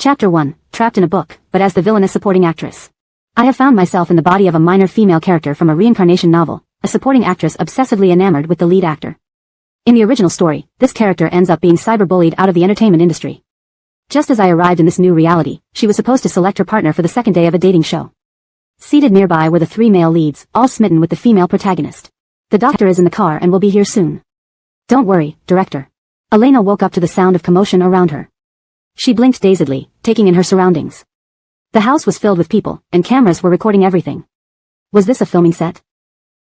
Chapter 1, Trapped in a Book, but as the villainous supporting actress. I have found myself in the body of a minor female character from a reincarnation novel, a supporting actress obsessively enamored with the lead actor. In the original story, this character ends up being cyberbullied out of the entertainment industry. Just as I arrived in this new reality, she was supposed to select her partner for the second day of a dating show. Seated nearby were the three male leads, all smitten with the female protagonist. The doctor is in the car and will be here soon. Don't worry, director. Elena woke up to the sound of commotion around her. She blinked dazedly, taking in her surroundings. The house was filled with people, and cameras were recording everything. Was this a filming set?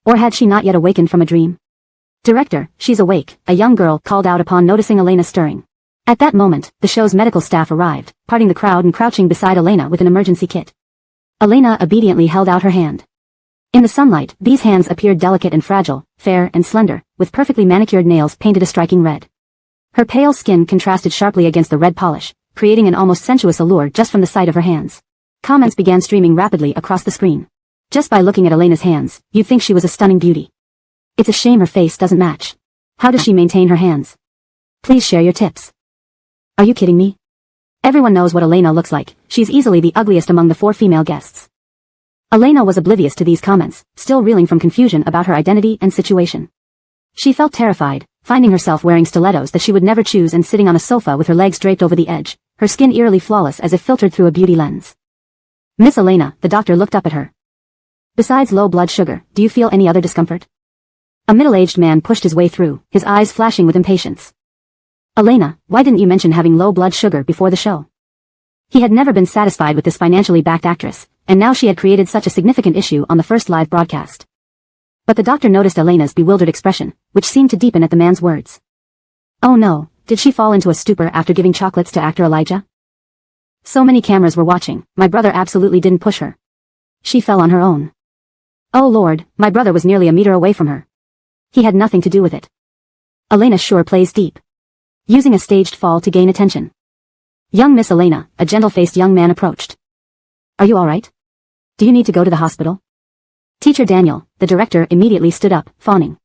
Or had she not yet awakened from a dream? Director, she's awake, a young girl called out upon noticing Elena stirring. At that moment, the show's medical staff arrived, parting the crowd and crouching beside Elena with an emergency kit. Elena obediently held out her hand. In the sunlight, these hands appeared delicate and fragile, fair and slender, with perfectly manicured nails painted a striking red. Her pale skin contrasted sharply against the red polish, creating an almost sensuous allure just from the sight of her hands. Comments began streaming rapidly across the screen. Just by looking at Elena's hands, you'd think she was a stunning beauty. It's a shame her face doesn't match. How does she maintain her hands? Please share your tips. Are you kidding me? Everyone knows what Elena looks like. She's easily the ugliest among the 4 female guests. Elena was oblivious to these comments, still reeling from confusion about her identity and situation. She felt terrified, finding herself wearing stilettos that she would never choose and sitting on a sofa with her legs draped over the edge, her skin eerily flawless as if filtered through a beauty lens. Miss Elena, the doctor looked up at her. Besides low blood sugar, do you feel any other discomfort? A middle-aged man pushed his way through, his eyes flashing with impatience. Elena, why didn't you mention having low blood sugar before the show? He had never been satisfied with this financially backed actress, and now she had created such a significant issue on the first live broadcast. But the doctor noticed Elena's bewildered expression, which seemed to deepen at the man's words. Oh no, did she fall into a stupor after giving chocolates to actor Elijah? So many cameras were watching, my brother absolutely didn't push her. She fell on her own. Oh Lord, my brother was nearly a meter away from her. He had nothing to do with it. Elena sure plays deep. Using a staged fall to gain attention. Young Miss Elena, a gentle-faced young man approached. Are you alright? Do you need to go to the hospital? Teacher Daniel, the director, immediately stood up, fawning.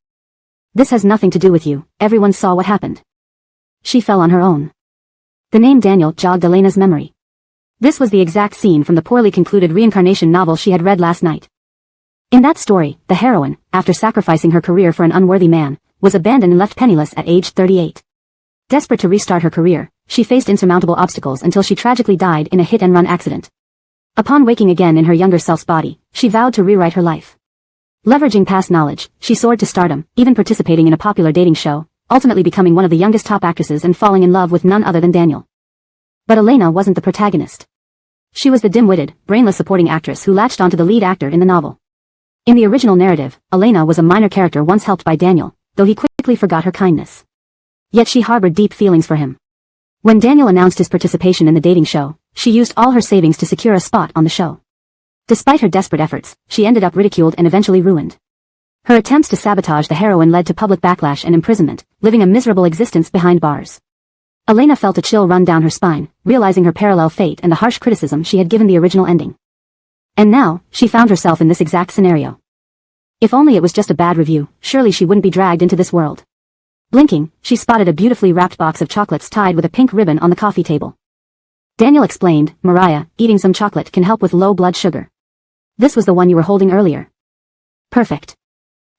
This has nothing to do with you, everyone saw what happened. She fell on her own. The name Daniel jogged Elena's memory. This was the exact scene from the poorly concluded reincarnation novel she had read last night. In that story, the heroine, after sacrificing her career for an unworthy man, was abandoned and left penniless at age 38. Desperate to restart her career, she faced insurmountable obstacles until she tragically died in a hit-and-run accident. Upon waking again in her younger self's body, she vowed to rewrite her life. Leveraging past knowledge, she soared to stardom, even participating in a popular dating show, ultimately becoming one of the youngest top actresses and falling in love with none other than Daniel. But Elena wasn't the protagonist. She was the dim-witted, brainless supporting actress who latched onto the lead actor in the novel. In the original narrative, Elena was a minor character once helped by Daniel, though he quickly forgot her kindness. Yet she harbored deep feelings for him. When Daniel announced his participation in the dating show, she used all her savings to secure a spot on the show. Despite her desperate efforts, she ended up ridiculed and eventually ruined. Her attempts to sabotage the heroine led to public backlash and imprisonment, living a miserable existence behind bars. Elena felt a chill run down her spine, realizing her parallel fate and the harsh criticism she had given the original ending. And now, she found herself in this exact scenario. If only it was just a bad review, surely she wouldn't be dragged into this world. Blinking, she spotted a beautifully wrapped box of chocolates tied with a pink ribbon on the coffee table. Daniel explained, Mariah, eating some chocolate can help with low blood sugar. This was the one you were holding earlier. Perfect.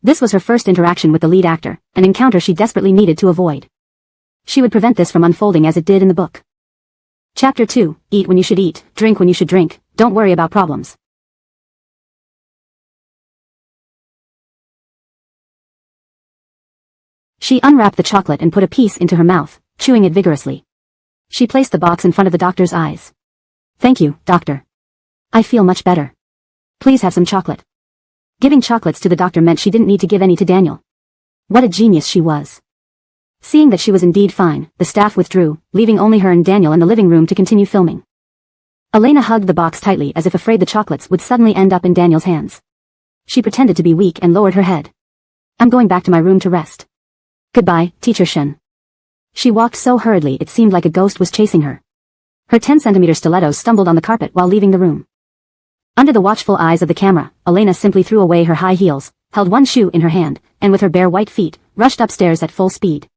This was her first interaction with the lead actor, an encounter she desperately needed to avoid. She would prevent this from unfolding as it did in the book. Chapter 2, Eat when you should eat, drink when you should drink, don't worry about problems. She unwrapped the chocolate and put a piece into her mouth, chewing it vigorously. She placed the box in front of the doctor's eyes. Thank you, doctor. I feel much better. Please have some chocolate. Giving chocolates to the doctor meant she didn't need to give any to Daniel. What a genius she was. Seeing that she was indeed fine, the staff withdrew, leaving only her and Daniel in the living room to continue filming. Elena hugged the box tightly as if afraid the chocolates would suddenly end up in Daniel's hands. She pretended to be weak and lowered her head. I'm going back to my room to rest. Goodbye, Teacher Shen. She walked so hurriedly it seemed like a ghost was chasing her. Her 10-centimeter stilettos stumbled on the carpet while leaving the room. Under the watchful eyes of the camera, Elena simply threw away her high heels, held one shoe in her hand, and with her bare white feet, rushed upstairs at full speed.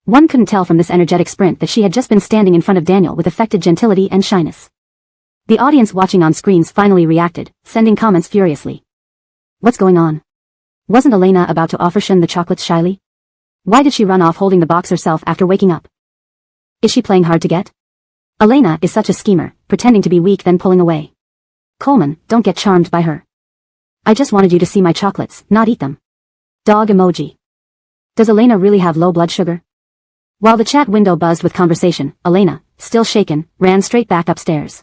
One couldn't tell from this energetic sprint that she had just been standing in front of Daniel with affected gentility and shyness. The audience watching on screens finally reacted, sending comments furiously. What's going on? Wasn't Elena about to offer Shun the chocolates shyly? Why did she run off holding the box herself after waking up? Is she playing hard to get? Elena is such a schemer, pretending to be weak then pulling away. Coleman, don't get charmed by her. I just wanted you to see my chocolates, not eat them. Dog emoji. Does Elena really have low blood sugar? While the chat window buzzed with conversation, Elena, still shaken, ran straight back upstairs.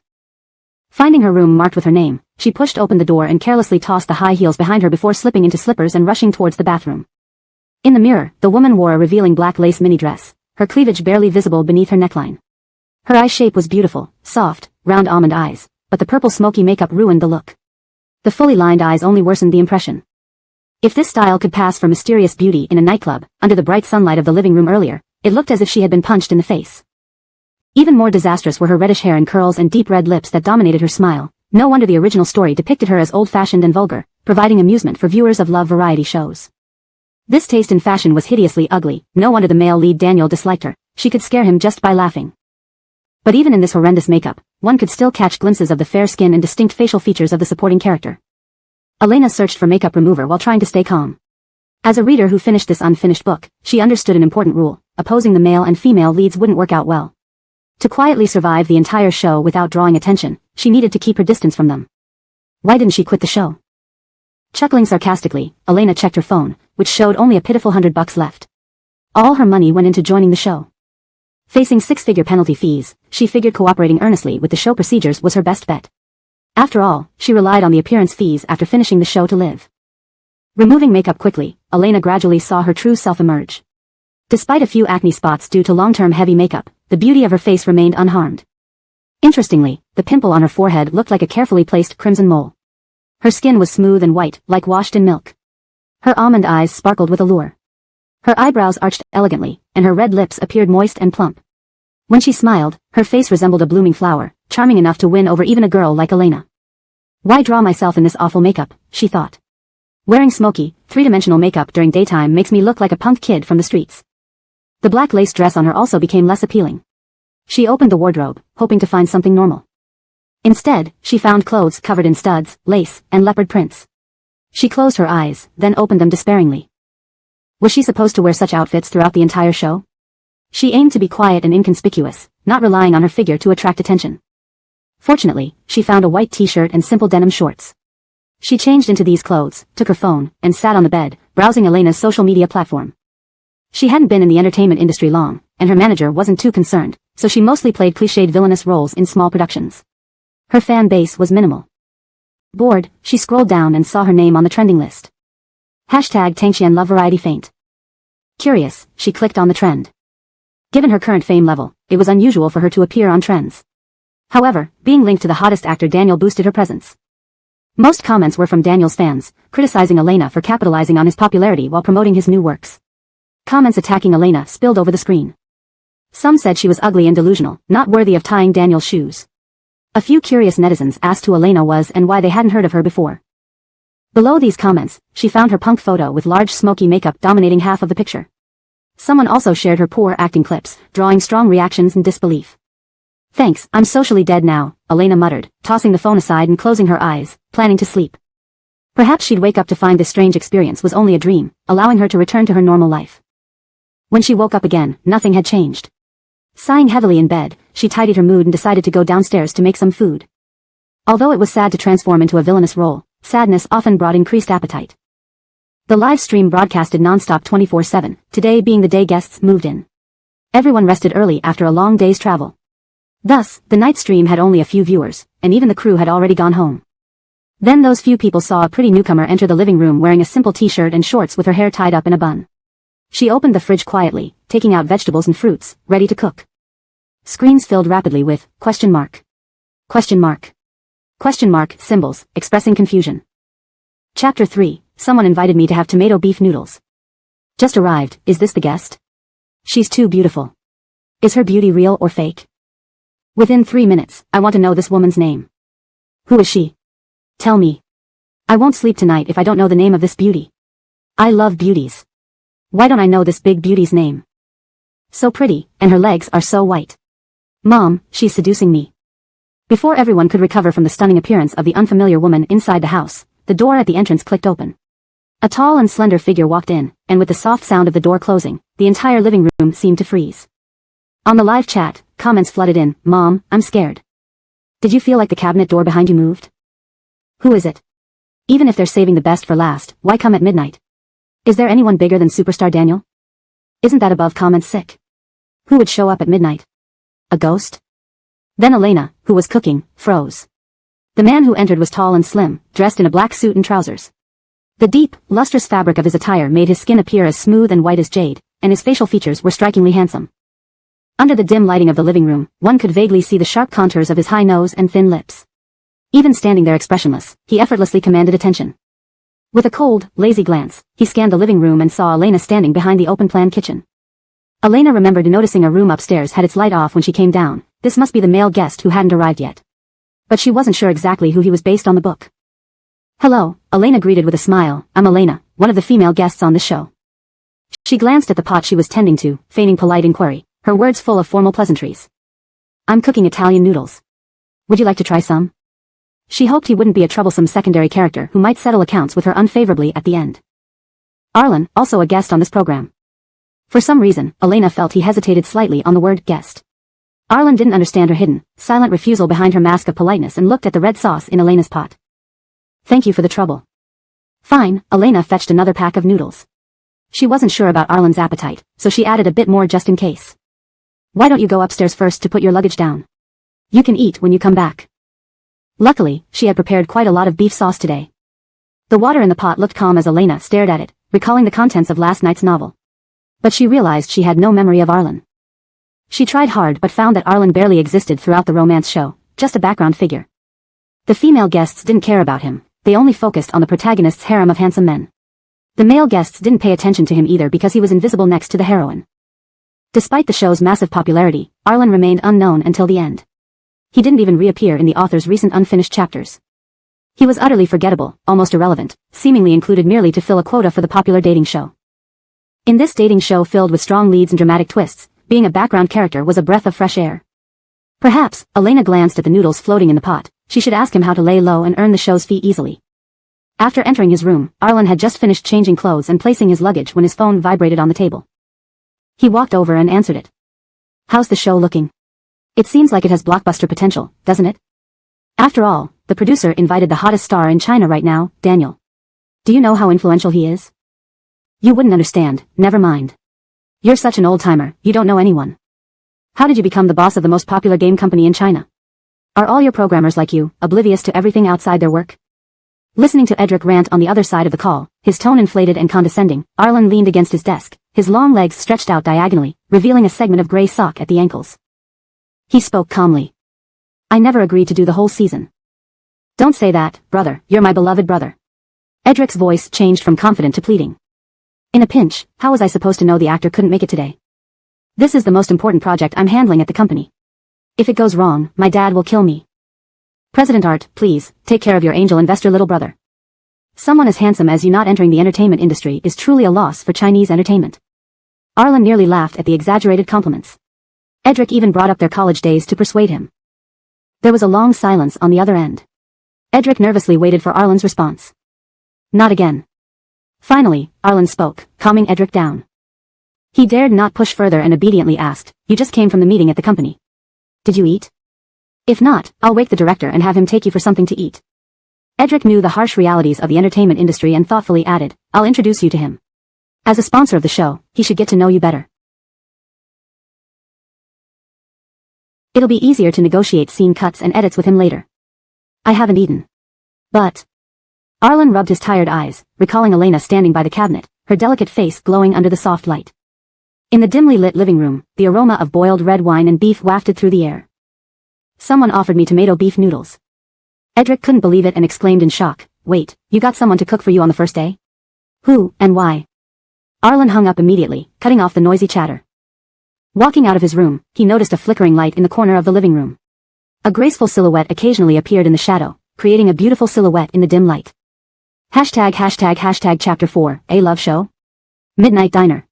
Finding her room marked with her name, she pushed open the door and carelessly tossed the high heels behind her before slipping into slippers and rushing towards the bathroom. In the mirror, the woman wore a revealing black lace mini dress, her cleavage barely visible beneath her neckline. Her eye shape was beautiful, soft, round almond eyes, but the purple smoky makeup ruined the look. The fully lined eyes only worsened the impression. If this style could pass for mysterious beauty in a nightclub, under the bright sunlight of the living room earlier, it looked as if she had been punched in the face. Even more disastrous were her reddish hair and curls and deep red lips that dominated her smile. No wonder the original story depicted her as old-fashioned and vulgar, providing amusement for viewers of love variety shows. This taste in fashion was hideously ugly. No wonder the male lead Daniel disliked her. She could scare him just by laughing. But even in this horrendous makeup, one could still catch glimpses of the fair skin and distinct facial features of the supporting character. Elena searched for makeup remover while trying to stay calm. As a reader who finished this unfinished book, she understood an important rule: opposing the male and female leads wouldn't work out well. To quietly survive the entire show without drawing attention, she needed to keep her distance from them. Why didn't she quit the show? Chuckling sarcastically, Elena checked her phone, which showed only a pitiful $100 left. All her money went into joining the show. Facing six-figure penalty fees, she figured cooperating earnestly with the show procedures was her best bet. After all, she relied on the appearance fees after finishing the show to live. Removing makeup quickly, Elena gradually saw her true self emerge. Despite a few acne spots due to long-term heavy makeup, the beauty of her face remained unharmed. Interestingly, the pimple on her forehead looked like a carefully placed crimson mole. Her skin was smooth and white, like washed in milk. Her almond eyes sparkled with allure. Her eyebrows arched elegantly, and her red lips appeared moist and plump. When she smiled, her face resembled a blooming flower, charming enough to win over even a girl like Elena. Why draw myself in this awful makeup, she thought. Wearing smoky, three-dimensional makeup during daytime makes me look like a punk kid from the streets. The black lace dress on her also became less appealing. She opened the wardrobe, hoping to find something normal. Instead, she found clothes covered in studs, lace, and leopard prints. She closed her eyes, then opened them despairingly. Was she supposed to wear such outfits throughout the entire show? She aimed to be quiet and inconspicuous, not relying on her figure to attract attention. Fortunately, she found a white t-shirt and simple denim shorts. She changed into these clothes, took her phone, and sat on the bed, browsing Elena's social media platform. She hadn't been in the entertainment industry long, and her manager wasn't too concerned, so she mostly played cliched villainous roles in small productions. Her fan base was minimal. Bored, she scrolled down and saw her name on the trending list. #Tangxian Love Variety Faint. Curious, she clicked on the trend. Given her current fame level, it was unusual for her to appear on trends. However, being linked to the hottest actor Daniel boosted her presence. Most comments were from Daniel's fans, criticizing Elena for capitalizing on his popularity while promoting his new works. Comments attacking Elena spilled over the screen. Some said she was ugly and delusional, not worthy of tying Daniel's shoes. A few curious netizens asked who Elena was and why they hadn't heard of her before. Below these comments, she found her punk photo with large smoky makeup dominating half of the picture. Someone also shared her poor acting clips, drawing strong reactions and disbelief. Thanks, I'm socially dead now, Elena muttered, tossing the phone aside and closing her eyes, planning to sleep. Perhaps she'd wake up to find this strange experience was only a dream, allowing her to return to her normal life. When she woke up again, nothing had changed. Sighing heavily in bed, she tidied her mood and decided to go downstairs to make some food. Although it was sad to transform into a villainous role, sadness often brought increased appetite. The live stream broadcasted non-stop 24/7, today being the day guests moved in. Everyone rested early after a long day's travel. Thus, the night stream had only a few viewers, and even the crew had already gone home. Then those few people saw a pretty newcomer enter the living room wearing a simple t-shirt and shorts with her hair tied up in a bun. She opened the fridge quietly, taking out vegetables and fruits, ready to cook. Screens filled rapidly with question mark symbols, expressing confusion. Chapter 3, Someone invited me to have tomato beef noodles. Just arrived, is this the guest? She's too beautiful. Is her beauty real or fake? Within 3 minutes, I want to know this woman's name. Who is she? Tell me. I won't sleep tonight if I don't know the name of this beauty. I love beauties. Why don't I know this big beauty's name? So pretty, and her legs are so white. Mom, she's seducing me. Before everyone could recover from the stunning appearance of the unfamiliar woman inside the house, the door at the entrance clicked open. A tall and slender figure walked in, and with the soft sound of the door closing, the entire living room seemed to freeze. On the live chat, comments flooded in. Mom, I'm scared. Did you feel like the cabinet door behind you moved? Who is it? Even if they're saving the best for last, why come at midnight? Is there anyone bigger than superstar Daniel? Isn't that above comments sick? Who would show up at midnight? A ghost? Then Elena, who was cooking, froze. The man who entered was tall and slim, dressed in a black suit and trousers. The deep, lustrous fabric of his attire made his skin appear as smooth and white as jade, and his facial features were strikingly handsome. Under the dim lighting of the living room, one could vaguely see the sharp contours of his high nose and thin lips. Even standing there expressionless, he effortlessly commanded attention. With a cold, lazy glance, he scanned the living room and saw Elena standing behind the open-plan kitchen. Elena remembered noticing a room upstairs had its light off when she came down. This must be the male guest who hadn't arrived yet. But she wasn't sure exactly who he was based on the book. Hello, Elena greeted with a smile. I'm Elena, one of the female guests on this show. She glanced at the pot she was tending to, feigning polite inquiry, her words full of formal pleasantries. I'm cooking Italian noodles. Would you like to try some? She hoped he wouldn't be a troublesome secondary character who might settle accounts with her unfavorably at the end. Arlen, also a guest on this program. For some reason, Elena felt he hesitated slightly on the word guest. Arlen didn't understand her hidden, silent refusal behind her mask of politeness and looked at the red sauce in Elena's pot. Thank you for the trouble. Fine, Elena fetched another pack of noodles. She wasn't sure about Arlen's appetite, so she added a bit more just in case. Why don't you go upstairs first to put your luggage down? You can eat when you come back. Luckily, she had prepared quite a lot of beef sauce today. The water in the pot looked calm as Elena stared at it, recalling the contents of last night's novel. But she realized she had no memory of Arlen. She tried hard but found that Arlen barely existed throughout the romance show, just a background figure. The female guests didn't care about him, they only focused on the protagonist's harem of handsome men. The male guests didn't pay attention to him either because he was invisible next to the heroine. Despite the show's massive popularity, Arlen remained unknown until the end. He didn't even reappear in the author's recent unfinished chapters. He was utterly forgettable, almost irrelevant, seemingly included merely to fill a quota for the popular dating show. In this dating show filled with strong leads and dramatic twists, being a background character was a breath of fresh air. Perhaps, Elena glanced at the noodles floating in the pot, she should ask him how to lay low and earn the show's fee easily. After entering his room, Arlen had just finished changing clothes and placing his luggage when his phone vibrated on the table. He walked over and answered it. How's the show looking? It seems like it has blockbuster potential, doesn't it? After all, the producer invited the hottest star in China right now, Daniel. Do you know how influential he is? You wouldn't understand, never mind. You're such an old-timer, you don't know anyone. How did you become the boss of the most popular game company in China? Are all your programmers like you, oblivious to everything outside their work? Listening to Edric rant on the other side of the call, his tone inflated and condescending, Arlen leaned against his desk, his long legs stretched out diagonally, revealing a segment of gray sock at the ankles. He spoke calmly. I never agreed to do the whole season. Don't say that, brother, you're my beloved brother. Edric's voice changed from confident to pleading. In a pinch, how was I supposed to know the actor couldn't make it today? This is the most important project I'm handling at the company. If it goes wrong, my dad will kill me. President Art, please, take care of your angel investor little brother. Someone as handsome as you not entering the entertainment industry is truly a loss for Chinese entertainment. Arlen nearly laughed at the exaggerated compliments. Edric even brought up their college days to persuade him. There was a long silence on the other end. Edric nervously waited for Arlen's response. Not again. Finally, Arlen spoke, calming Edric down. He dared not push further and obediently asked, you just came from the meeting at the company. Did you eat? If not, I'll wake the director and have him take you for something to eat. Edric knew the harsh realities of the entertainment industry and thoughtfully added, I'll introduce you to him. As a sponsor of the show, he should get to know you better. It'll be easier to negotiate scene cuts and edits with him later. I haven't eaten. But... Arlen rubbed his tired eyes, recalling Elena standing by the cabinet, her delicate face glowing under the soft light. In the dimly lit living room, the aroma of boiled red wine and beef wafted through the air. Someone offered me tomato beef noodles. Edric couldn't believe it and exclaimed in shock, wait, you got someone to cook for you on the first day? Who, and why? Arlen hung up immediately, cutting off the noisy chatter. Walking out of his room, he noticed a flickering light in the corner of the living room. A graceful silhouette occasionally appeared in the shadow, creating a beautiful silhouette in the dim light. #####Chapter 4, A Love Show? Midnight Diner.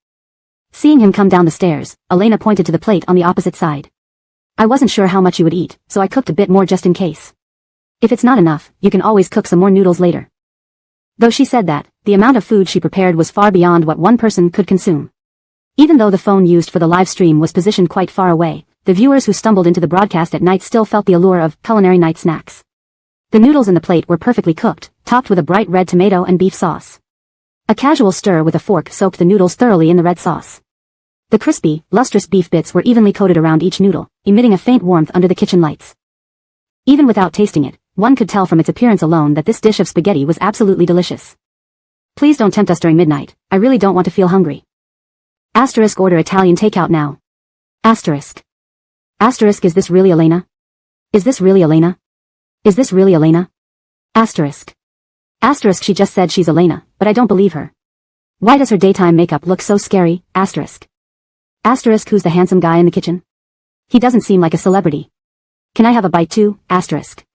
Seeing him come down the stairs, Elena pointed to the plate on the opposite side. I wasn't sure how much you would eat, so I cooked a bit more just in case. If it's not enough, you can always cook some more noodles later. Though she said that, the amount of food she prepared was far beyond what one person could consume. Even though the phone used for the live stream was positioned quite far away, the viewers who stumbled into the broadcast at night still felt the allure of culinary night snacks. The noodles in the plate were perfectly cooked, topped with a bright red tomato and beef sauce. A casual stir with a fork soaked the noodles thoroughly in the red sauce. The crispy, lustrous beef bits were evenly coated around each noodle, emitting a faint warmth under the kitchen lights. Even without tasting it, one could tell from its appearance alone that this dish of spaghetti was absolutely delicious. Please don't tempt us during midnight, I really don't want to feel hungry. Asterisk order Italian takeout now. Asterisk. Asterisk is this really Elena? Is this really Elena? Is this really Elena? Asterisk. Asterisk she just said she's Elena, but I don't believe her. Why does her daytime makeup look so scary? Asterisk. Asterisk who's the handsome guy in the kitchen? He doesn't seem like a celebrity. Can I have a bite too? Asterisk.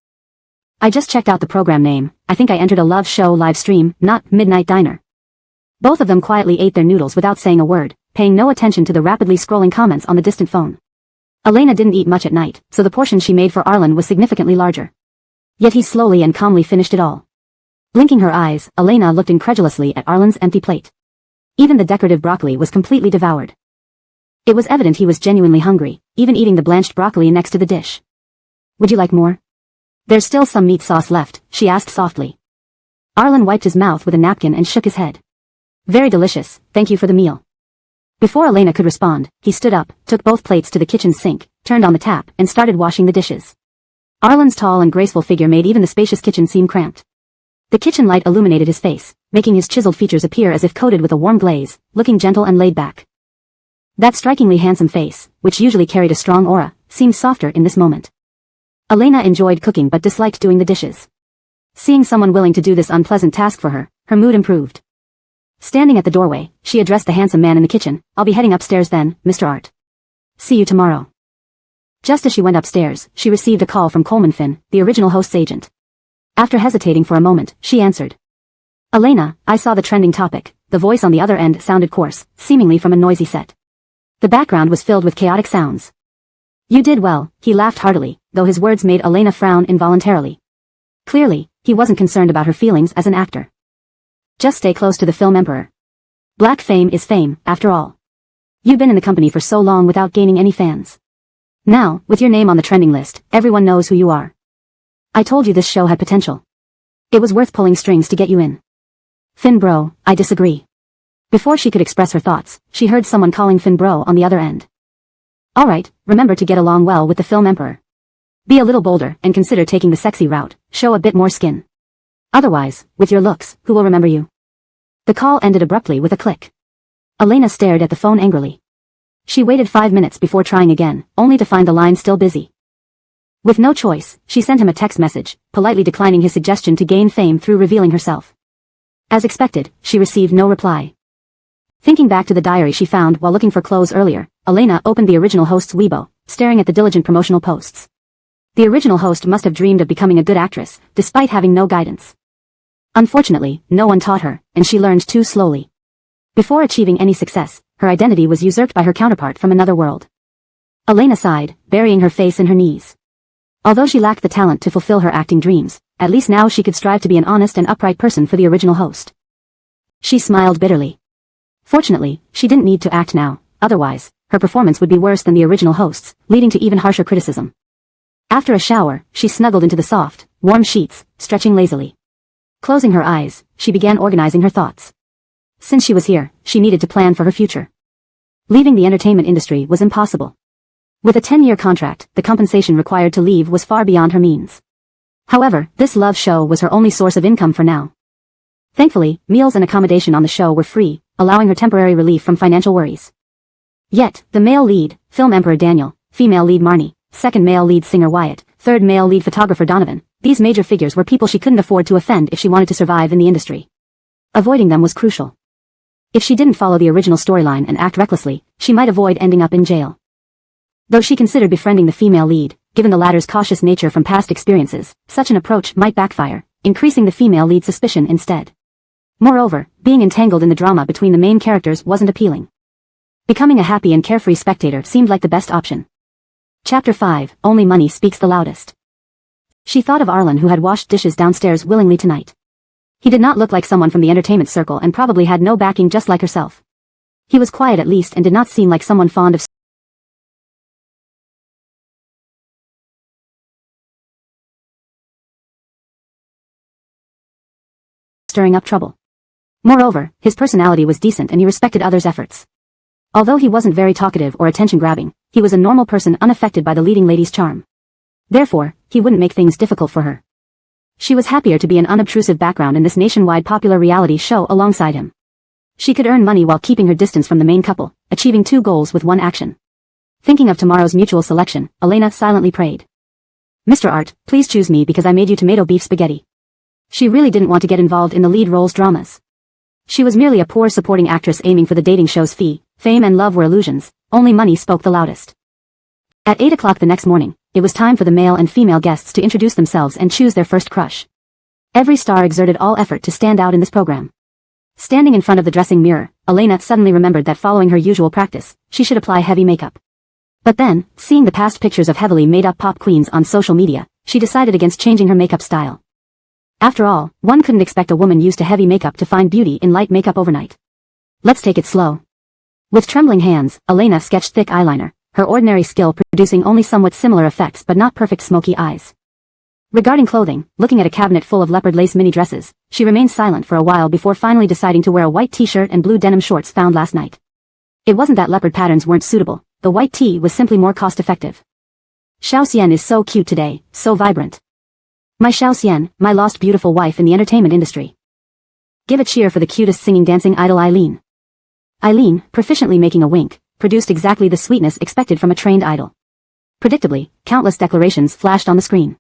I just checked out the program name, I think I entered a love show live stream, not Midnight Diner. Both of them quietly ate their noodles without saying a word, paying no attention to the rapidly scrolling comments on the distant phone. Elena didn't eat much at night, so the portion she made for Arlen was significantly larger. Yet he slowly and calmly finished it all. Blinking her eyes, Elena looked incredulously at Arlen's empty plate. Even the decorative broccoli was completely devoured. It was evident he was genuinely hungry, even eating the blanched broccoli next to the dish. Would you like more? There's still some meat sauce left, she asked softly. Arlen wiped his mouth with a napkin and shook his head. Very delicious, thank you for the meal. Before Elena could respond, he stood up, took both plates to the kitchen sink, turned on the tap, and started washing the dishes. Arlen's tall and graceful figure made even the spacious kitchen seem cramped. The kitchen light illuminated his face, making his chiseled features appear as if coated with a warm glaze, looking gentle and laid back. That strikingly handsome face, which usually carried a strong aura, seemed softer in this moment. Elena enjoyed cooking but disliked doing the dishes. Seeing someone willing to do this unpleasant task for her, her mood improved. Standing at the doorway, she addressed the handsome man in the kitchen, I'll be heading upstairs then, Mr. Art. See you tomorrow. Just as she went upstairs, she received a call from Coleman Finn, the original host's agent. After hesitating for a moment, she answered. Elena, I saw the trending topic. The voice on the other end sounded coarse, seemingly from a noisy set. The background was filled with chaotic sounds. You did well, he laughed heartily, though his words made Elena frown involuntarily. Clearly, he wasn't concerned about her feelings as an actor. Just stay close to the film emperor. Black fame is fame, after all. You've been in the company for so long without gaining any fans. Now, with your name on the trending list, everyone knows who you are. I told you this show had potential. It was worth pulling strings to get you in. Finn bro, I disagree. Before she could express her thoughts, she heard someone calling Finn bro on the other end. Alright, remember to get along well with the film emperor. Be a little bolder and consider taking the sexy route, show a bit more skin. Otherwise, with your looks, who will remember you? The call ended abruptly with a click. Elena stared at the phone angrily. She waited 5 minutes before trying again, only to find the line still busy. With no choice, she sent him a text message, politely declining his suggestion to gain fame through revealing herself. As expected, she received no reply. Thinking back to the diary she found while looking for clothes earlier, Elena opened the original host's Weibo, staring at the diligent promotional posts. The original host must have dreamed of becoming a good actress, despite having no guidance. Unfortunately, no one taught her, and she learned too slowly. Before achieving any success, her identity was usurped by her counterpart from another world. Elena sighed, burying her face in her knees. Although she lacked the talent to fulfill her acting dreams, at least now she could strive to be an honest and upright person for the original host. She smiled bitterly. Fortunately, she didn't need to act now, otherwise, her performance would be worse than the original host's, leading to even harsher criticism. After a shower, she snuggled into the soft, warm sheets, stretching lazily. Closing her eyes, she began organizing her thoughts. Since she was here, she needed to plan for her future. Leaving the entertainment industry was impossible. With a 10-year contract, the compensation required to leave was far beyond her means. However, this love show was her only source of income for now. Thankfully, meals and accommodation on the show were free, allowing her temporary relief from financial worries. Yet, the male lead, film emperor Daniel, female lead Marnie, second male lead singer Wyatt, third male lead photographer Donovan, these major figures were people she couldn't afford to offend if she wanted to survive in the industry. Avoiding them was crucial. If she didn't follow the original storyline and act recklessly, she might avoid ending up in jail. Though she considered befriending the female lead, given the latter's cautious nature from past experiences, such an approach might backfire, increasing the female lead's suspicion instead. Moreover, being entangled in the drama between the main characters wasn't appealing. Becoming a happy and carefree spectator seemed like the best option. Chapter 5, Only Money Speaks the Loudest. She thought of Arlen, who had washed dishes downstairs willingly tonight. He did not look like someone from the entertainment circle and probably had no backing, just like herself. He was quiet at least and did not seem like someone fond of stirring up trouble. Moreover, his personality was decent and he respected others' efforts. Although he wasn't very talkative or attention-grabbing, he was a normal person unaffected by the leading lady's charm. Therefore, he wouldn't make things difficult for her. She was happier to be an unobtrusive background in this nationwide popular reality show alongside him. She could earn money while keeping her distance from the main couple, achieving 2 goals with 1 action. Thinking of tomorrow's mutual selection, Elena silently prayed. Mr. Art, please choose me because I made you tomato beef spaghetti. She really didn't want to get involved in the lead role's dramas. She was merely a poor supporting actress aiming for the dating show's fee. Fame and love were illusions, only money spoke the loudest. At 8 o'clock the next morning, it was time for the male and female guests to introduce themselves and choose their first crush. Every star exerted all effort to stand out in this program. Standing in front of the dressing mirror, Elena suddenly remembered that following her usual practice, she should apply heavy makeup. But then, seeing the past pictures of heavily made-up pop queens on social media, she decided against changing her makeup style. After all, one couldn't expect a woman used to heavy makeup to find beauty in light makeup overnight. Let's take it slow. With trembling hands, Elena sketched thick eyeliner, her ordinary skill producing only somewhat similar effects but not perfect smoky eyes. Regarding clothing, looking at a cabinet full of leopard lace mini dresses, she remained silent for a while before finally deciding to wear a white t-shirt and blue denim shorts found last night. It wasn't that leopard patterns weren't suitable, the white tee was simply more cost-effective. Xiaoxian is so cute today, so vibrant. My Xiaoxian, my lost beautiful wife in the entertainment industry. Give a cheer for the cutest singing dancing idol Eileen. Eileen, proficiently making a wink, produced exactly the sweetness expected from a trained idol. Predictably, countless declarations flashed on the screen.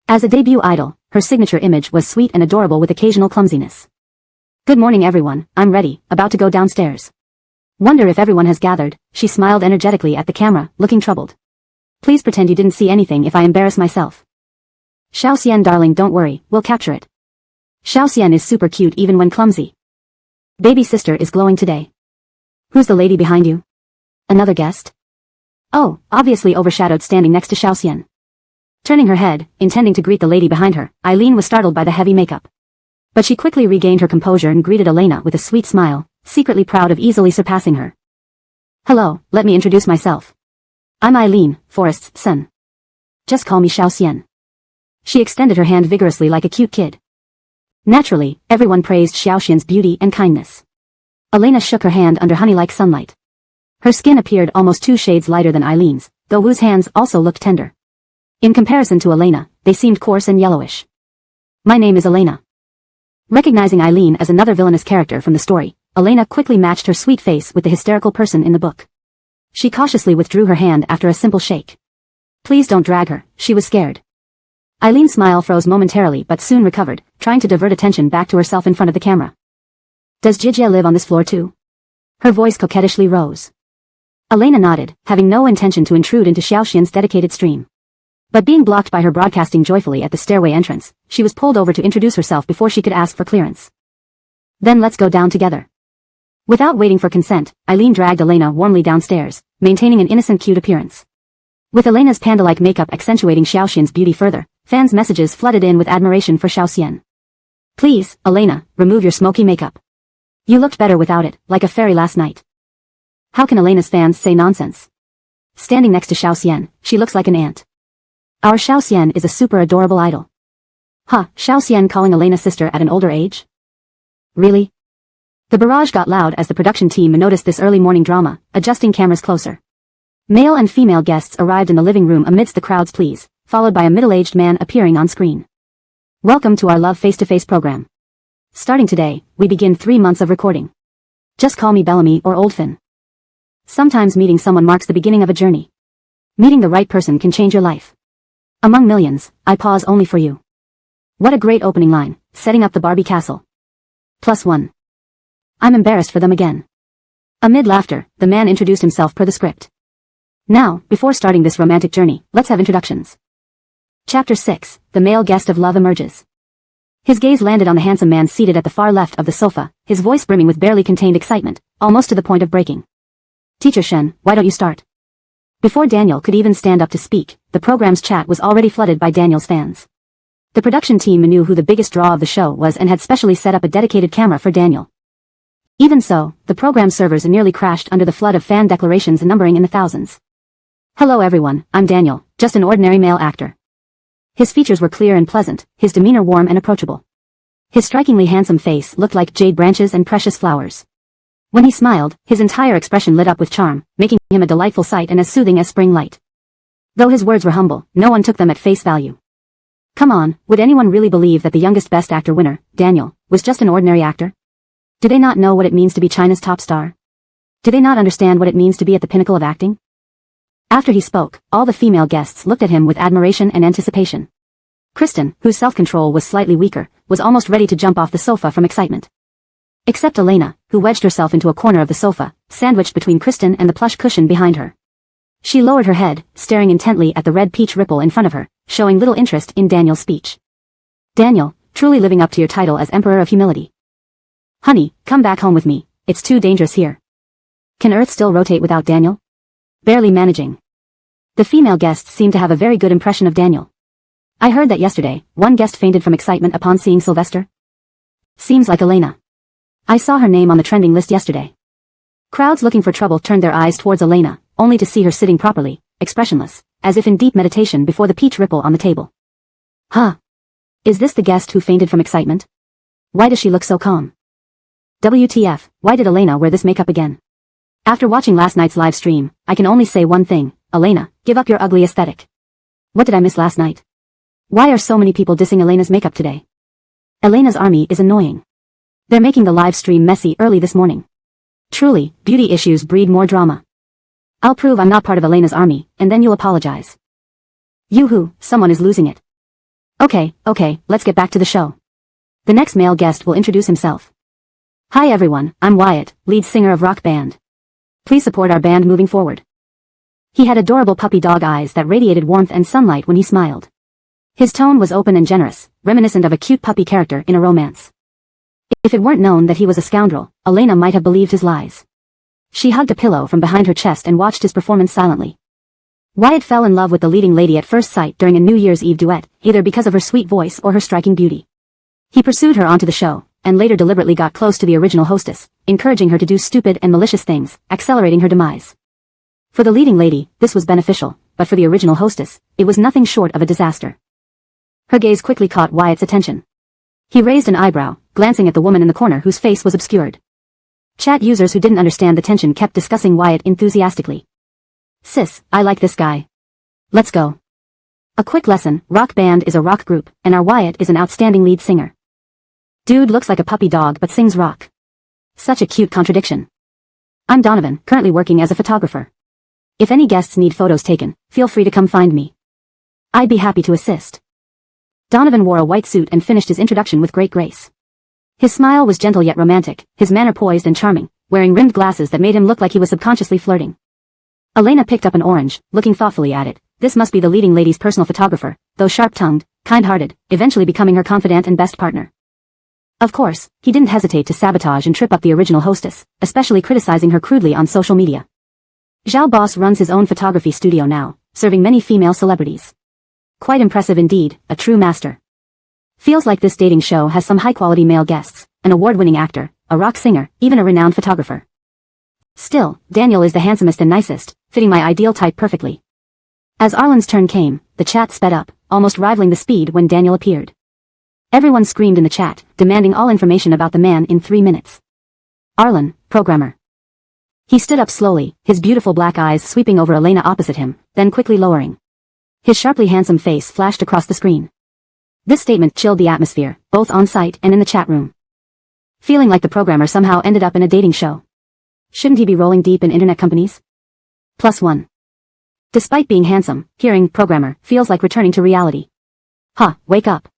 As a debut idol, her signature image was sweet and adorable with occasional clumsiness. Good morning everyone, I'm ready, about to go downstairs. Wonder if everyone has gathered, she smiled energetically at the camera, looking troubled. Please pretend you didn't see anything if I embarrass myself. Xiaoxian darling, don't worry, we'll capture it. Xiaoxian is super cute even when clumsy. Baby sister is glowing today. Who's the lady behind you? Another guest? Oh, obviously overshadowed standing next to Xiaoxian. Turning her head, intending to greet the lady behind her, Eileen was startled by the heavy makeup. But she quickly regained her composure and greeted Elena with a sweet smile, secretly proud of easily surpassing her. Hello, let me introduce myself. I'm Eileen, Forrest's son. Just call me Xiaoxian. She extended her hand vigorously like a cute kid. Naturally, everyone praised Xiaoxian's beauty and kindness. Elena shook her hand under honey-like sunlight. Her skin appeared almost 2 shades lighter than Eileen's, though Wu's hands also looked tender. In comparison to Elena, they seemed coarse and yellowish. My name is Elena. Recognizing Eileen as another villainous character from the story, Elena quickly matched her sweet face with the hysterical person in the book. She cautiously withdrew her hand after a simple shake. Please don't drag her, she was scared. Eileen's smile froze momentarily but soon recovered, trying to divert attention back to herself in front of the camera. Does Jijia live on this floor too? Her voice coquettishly rose. Elena nodded, having no intention to intrude into Xiaoxian's dedicated stream. But being blocked by her broadcasting joyfully at the stairway entrance, she was pulled over to introduce herself before she could ask for clearance. Then let's go down together. Without waiting for consent, Eileen dragged Elena warmly downstairs, maintaining an innocent cute appearance. With Elena's panda-like makeup accentuating Xiaoxian's beauty further, fans' messages flooded in with admiration for Xiaoxian. Please, Elena, remove your smoky makeup. You looked better without it, like a fairy last night. How can Elena's fans say nonsense? Standing next to Xiaoxian, she looks like an ant. Our Xiaoxian is a super adorable idol. Huh, Xiaoxian calling Elena's sister at an older age? Really? The barrage got loud as the production team noticed this early morning drama, adjusting cameras closer. Male and female guests arrived in the living room amidst the crowd's pleas, followed by a middle-aged man appearing on screen. Welcome to our Love Face-to-Face program. Starting today, we begin 3 months of recording. Just call me Bellamy or Oldfin. Sometimes meeting someone marks the beginning of a journey. Meeting the right person can change your life. Among millions, I pause only for you. What a great opening line, setting up the Barbie castle. +1. I'm embarrassed for them again. Amid laughter, the man introduced himself per the script. Now, before starting this romantic journey, let's have introductions. Chapter 6, The Male Guest of Love emerges. His gaze landed on the handsome man seated at the far left of the sofa, his voice brimming with barely contained excitement, almost to the point of breaking. Teacher Shen, why don't you start? Before Daniel could even stand up to speak, the program's chat was already flooded by Daniel's fans. The production team knew who the biggest draw of the show was and had specially set up a dedicated camera for Daniel. Even so, the program servers nearly crashed under the flood of fan declarations numbering in the thousands. Hello everyone, I'm Daniel, just an ordinary male actor. His features were clear and pleasant, his demeanor warm and approachable. His strikingly handsome face looked like jade branches and precious flowers. When he smiled, his entire expression lit up with charm, making him a delightful sight and as soothing as spring light. Though his words were humble, no one took them at face value. Come on, would anyone really believe that the youngest Best Actor winner, Daniel, was just an ordinary actor? Do they not know what it means to be China's top star? Do they not understand what it means to be at the pinnacle of acting? After he spoke, all the female guests looked at him with admiration and anticipation. Kristen, whose self-control was slightly weaker, was almost ready to jump off the sofa from excitement. Except Elena, who wedged herself into a corner of the sofa, sandwiched between Kristen and the plush cushion behind her. She lowered her head, staring intently at the red peach ripple in front of her, showing little interest in Daniel's speech. Daniel, truly living up to your title as Emperor of Humility. Honey, come back home with me, it's too dangerous here. Can Earth still rotate without Daniel? Barely managing. The female guests seemed to have a very good impression of Daniel. I heard that yesterday, one guest fainted from excitement upon seeing Sylvester. Seems like Elena. I saw her name on the trending list yesterday. Crowds looking for trouble turned their eyes towards Elena, only to see her sitting properly, expressionless, as if in deep meditation before the peach ripple on the table. Huh? Is this the guest who fainted from excitement? Why does she look so calm? WTF, why did Elena wear this makeup again? After watching last night's live stream, I can only say one thing, Elena, give up your ugly aesthetic. What did I miss last night? Why are so many people dissing Elena's makeup today? Elena's army is annoying. They're making the live stream messy early this morning. Truly, beauty issues breed more drama. I'll prove I'm not part of Elena's army, and then you'll apologize. Yoo-hoo, someone is losing it. Okay, let's get back to the show. The next male guest will introduce himself. Hi everyone, I'm Wyatt, lead singer of rock band. Please support our band moving forward. He had adorable puppy dog eyes that radiated warmth and sunlight when he smiled. His tone was open and generous, reminiscent of a cute puppy character in a romance. If it weren't known that he was a scoundrel, Elena might have believed his lies. She hugged a pillow from behind her chest and watched his performance silently. Wyatt fell in love with the leading lady at first sight during a New Year's Eve duet, either because of her sweet voice or her striking beauty. He pursued her onto the show, and later deliberately got close to the original hostess, encouraging her to do stupid and malicious things, accelerating her demise. For the leading lady, this was beneficial, but for the original hostess, it was nothing short of a disaster. Her gaze quickly caught Wyatt's attention. He raised an eyebrow, glancing at the woman in the corner whose face was obscured. Chat users who didn't understand the tension kept discussing Wyatt enthusiastically. Sis, I like this guy. Let's go. A quick lesson, rock band is a rock group, and our Wyatt is an outstanding lead singer. Dude looks like a puppy dog but sings rock. Such a cute contradiction. I'm Donovan, currently working as a photographer. If any guests need photos taken, feel free to come find me. I'd be happy to assist. Donovan wore a white suit and finished his introduction with great grace. His smile was gentle yet romantic, his manner poised and charming, wearing rimmed glasses that made him look like he was subconsciously flirting. Elena picked up an orange, looking thoughtfully at it. This must be the leading lady's personal photographer, though sharp-tongued, kind-hearted, eventually becoming her confidant and best partner. Of course, he didn't hesitate to sabotage and trip up the original hostess, especially criticizing her crudely on social media. Zhao Boss runs his own photography studio now, serving many female celebrities. Quite impressive indeed, a true master. Feels like this dating show has some high-quality male guests, an award-winning actor, a rock singer, even a renowned photographer. Still, Daniel is the handsomest and nicest, fitting my ideal type perfectly. As Arlen's turn came, the chat sped up, almost rivaling the speed when Daniel appeared. Everyone screamed in the chat, demanding all information about the man in 3 minutes. Arlen, programmer. He stood up slowly, his beautiful black eyes sweeping over Elena opposite him, then quickly lowering. His sharply handsome face flashed across the screen. This statement chilled the atmosphere, both on-site and in the chat room. Feeling like the programmer somehow ended up in a dating show. Shouldn't he be rolling deep in internet companies? +1. Despite being handsome, hearing programmer feels like returning to reality. Wake up.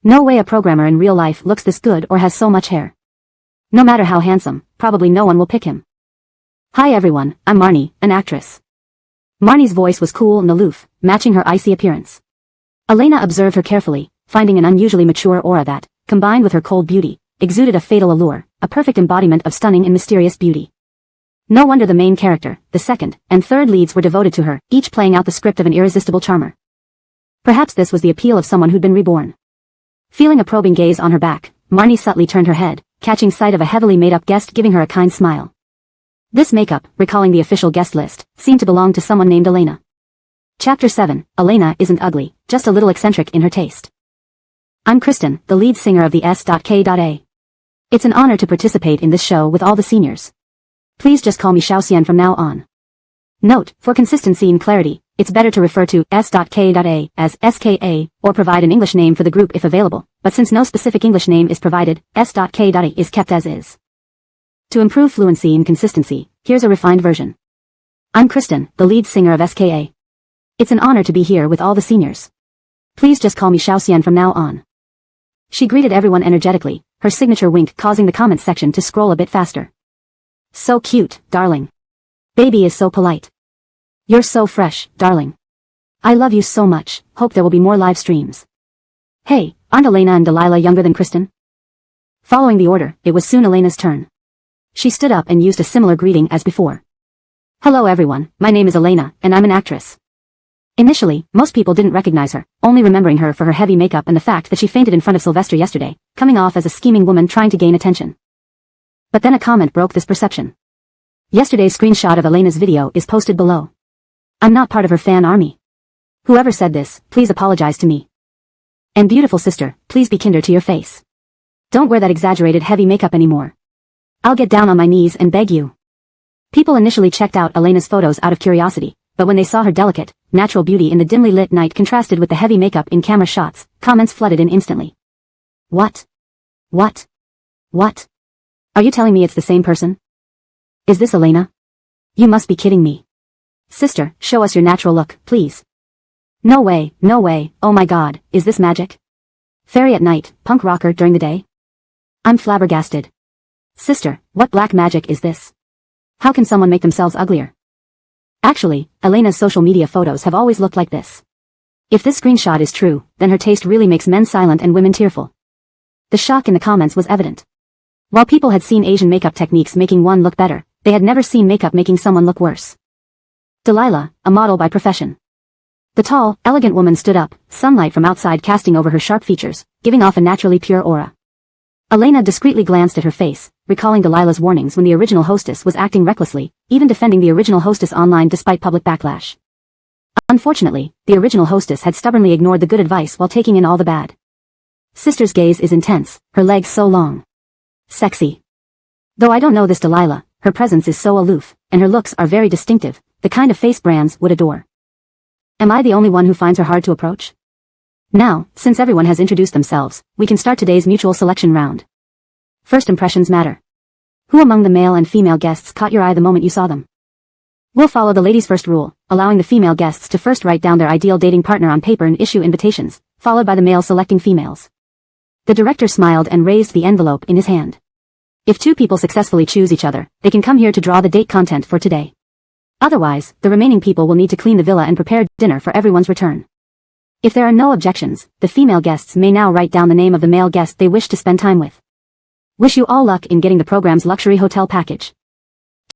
No way a programmer in real life looks this good or has so much hair. No matter how handsome, probably no one will pick him. Hi everyone, I'm Marnie, an actress. Marnie's voice was cool and aloof, matching her icy appearance. Elena observed her carefully, finding an unusually mature aura that, combined with her cold beauty, exuded a fatal allure, a perfect embodiment of stunning and mysterious beauty. No wonder the main character, the second, and third leads were devoted to her, each playing out the script of an irresistible charmer. Perhaps this was the appeal of someone who'd been reborn. Feeling a probing gaze on her back, Marnie subtly turned her head, catching sight of a heavily made-up guest giving her a kind smile. This makeup, recalling the official guest list, seemed to belong to someone named Elena. Chapter 7, Elena isn't ugly, just a little eccentric in her taste. I'm Kristen, the lead singer of the S.K.A. It's an honor to participate in this show with all the seniors. Please just call me Xiaoxian from now on. Note, for consistency and clarity, it's better to refer to S.K.A. as SKA, or provide an English name for the group if available, but since no specific English name is provided, S.K.A. is kept as is. To improve fluency and consistency, here's a refined version. I'm Kristen, the lead singer of SKA. It's an honor to be here with all the seniors. Please just call me Xiaoxian from now on. She greeted everyone energetically, her signature wink causing the comments section to scroll a bit faster. So cute, darling. Baby is so polite. You're so fresh, darling. I love you so much, hope there will be more live streams. Hey, aren't Elena and Delilah younger than Kristen? Following the order, it was soon Elena's turn. She stood up and used a similar greeting as before. Hello everyone, my name is Elena, and I'm an actress. Initially, most people didn't recognize her, only remembering her for her heavy makeup and the fact that she fainted in front of Sylvester yesterday, coming off as a scheming woman trying to gain attention. But then a comment broke this perception. Yesterday's screenshot of Elena's video is posted below. I'm not part of her fan army. Whoever said this, please apologize to me. And beautiful sister, please be kinder to your face. Don't wear that exaggerated heavy makeup anymore. I'll get down on my knees and beg you. People initially checked out Elena's photos out of curiosity, but when they saw her delicate, natural beauty in the dimly lit night contrasted with the heavy makeup in camera shots, comments flooded in instantly. What? What? What? Are you telling me it's the same person? Is this Elena? You must be kidding me. Sister, show us your natural look, please. No way, oh my god, is this magic? Fairy at night, punk rocker during the day? I'm flabbergasted. Sister, what black magic is this? How can someone make themselves uglier? Actually, Elena's social media photos have always looked like this. If this screenshot is true, then her taste really makes men silent and women tearful. The shock in the comments was evident. While people had seen Asian makeup techniques making one look better, they had never seen makeup making someone look worse. Delilah, a model by profession. The tall, elegant woman stood up, sunlight from outside casting over her sharp features, giving off a naturally pure aura. Elena discreetly glanced at her face, recalling Delilah's warnings when the original hostess was acting recklessly, even defending the original hostess online despite public backlash. Unfortunately, the original hostess had stubbornly ignored the good advice while taking in all the bad. Sister's gaze is intense, her legs so long. Sexy. Though I don't know this Delilah, her presence is so aloof, and her looks are very distinctive, the kind of face brands would adore. Am I the only one who finds her hard to approach? Now, since everyone has introduced themselves, we can start today's mutual selection round. First impressions matter. Who among the male and female guests caught your eye the moment you saw them? We'll follow the ladies' first rule, allowing the female guests to first write down their ideal dating partner on paper and issue invitations, followed by the males selecting females. The director smiled and raised the envelope in his hand. If two people successfully choose each other, they can come here to draw the date content for today. Otherwise, the remaining people will need to clean the villa and prepare dinner for everyone's return. If there are no objections, the female guests may now write down the name of the male guest they wish to spend time with. Wish you all luck in getting the program's luxury hotel package.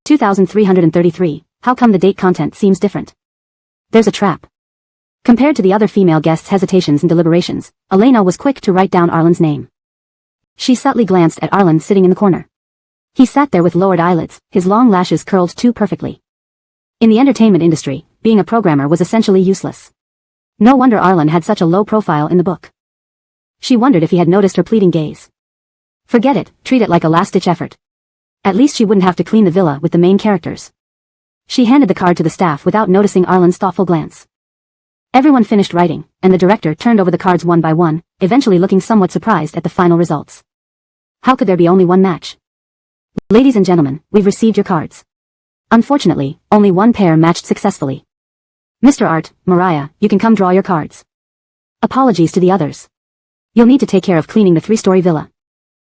2333. How come the date content seems different? There's a trap. Compared to the other female guests' hesitations and deliberations, Elena was quick to write down Arlen's name. She subtly glanced at Arlen sitting in the corner. He sat there with lowered eyelids, his long lashes curled too perfectly. In the entertainment industry, being a programmer was essentially useless. No wonder Arlen had such a low profile in the book. She wondered if he had noticed her pleading gaze. Forget it, treat it like a last-ditch effort. At least she wouldn't have to clean the villa with the main characters. She handed the card to the staff without noticing Arlen's thoughtful glance. Everyone finished writing, and the director turned over the cards one by one, eventually looking somewhat surprised at the final results. How could there be only one match? Ladies and gentlemen, we've received your cards. Unfortunately, only one pair matched successfully. Mr. Art, Mariah, you can come draw your cards. Apologies to the others. You'll need to take care of cleaning the 3-story villa.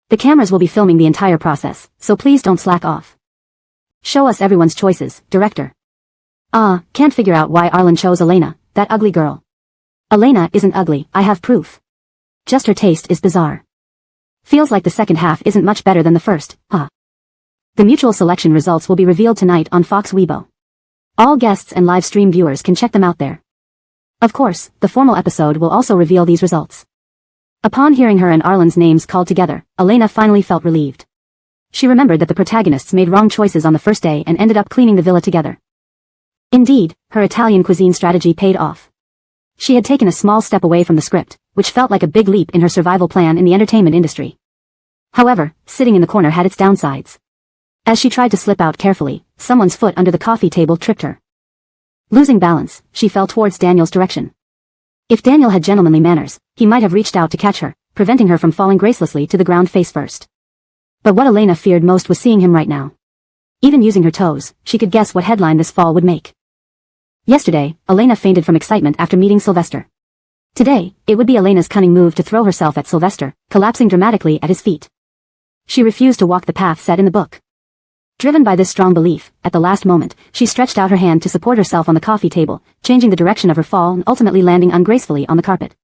The cameras will be filming the entire process, so please don't slack off. Show us everyone's choices, director. Can't figure out why Arlen chose Elena, that ugly girl. Elena isn't ugly, I have proof. Just her taste is bizarre. Feels like the second half isn't much better than the first, huh? The mutual selection results will be revealed tonight on Fox Weibo. All guests and live stream viewers can check them out there. Of course, the formal episode will also reveal these results. Upon hearing her and Arlen's names called together, Elena finally felt relieved. She remembered that the protagonists made wrong choices on the first day and ended up cleaning the villa together. Indeed, her Italian cuisine strategy paid off. She had taken a small step away from the script, which felt like a big leap in her survival plan in the entertainment industry. However, sitting in the corner had its downsides. As she tried to slip out carefully, someone's foot under the coffee table tripped her. Losing balance, she fell towards Daniel's direction. If Daniel had gentlemanly manners, he might have reached out to catch her, preventing her from falling gracelessly to the ground face first. But what Elena feared most was seeing him right now. Even using her toes, she could guess what headline this fall would make. Yesterday, Elena fainted from excitement after meeting Sylvester. Today, it would be Elena's cunning move to throw herself at Sylvester, collapsing dramatically at his feet. She refused to walk the path set in the book. Driven by this strong belief, at the last moment, she stretched out her hand to support herself on the coffee table, changing the direction of her fall and ultimately landing ungracefully on the carpet.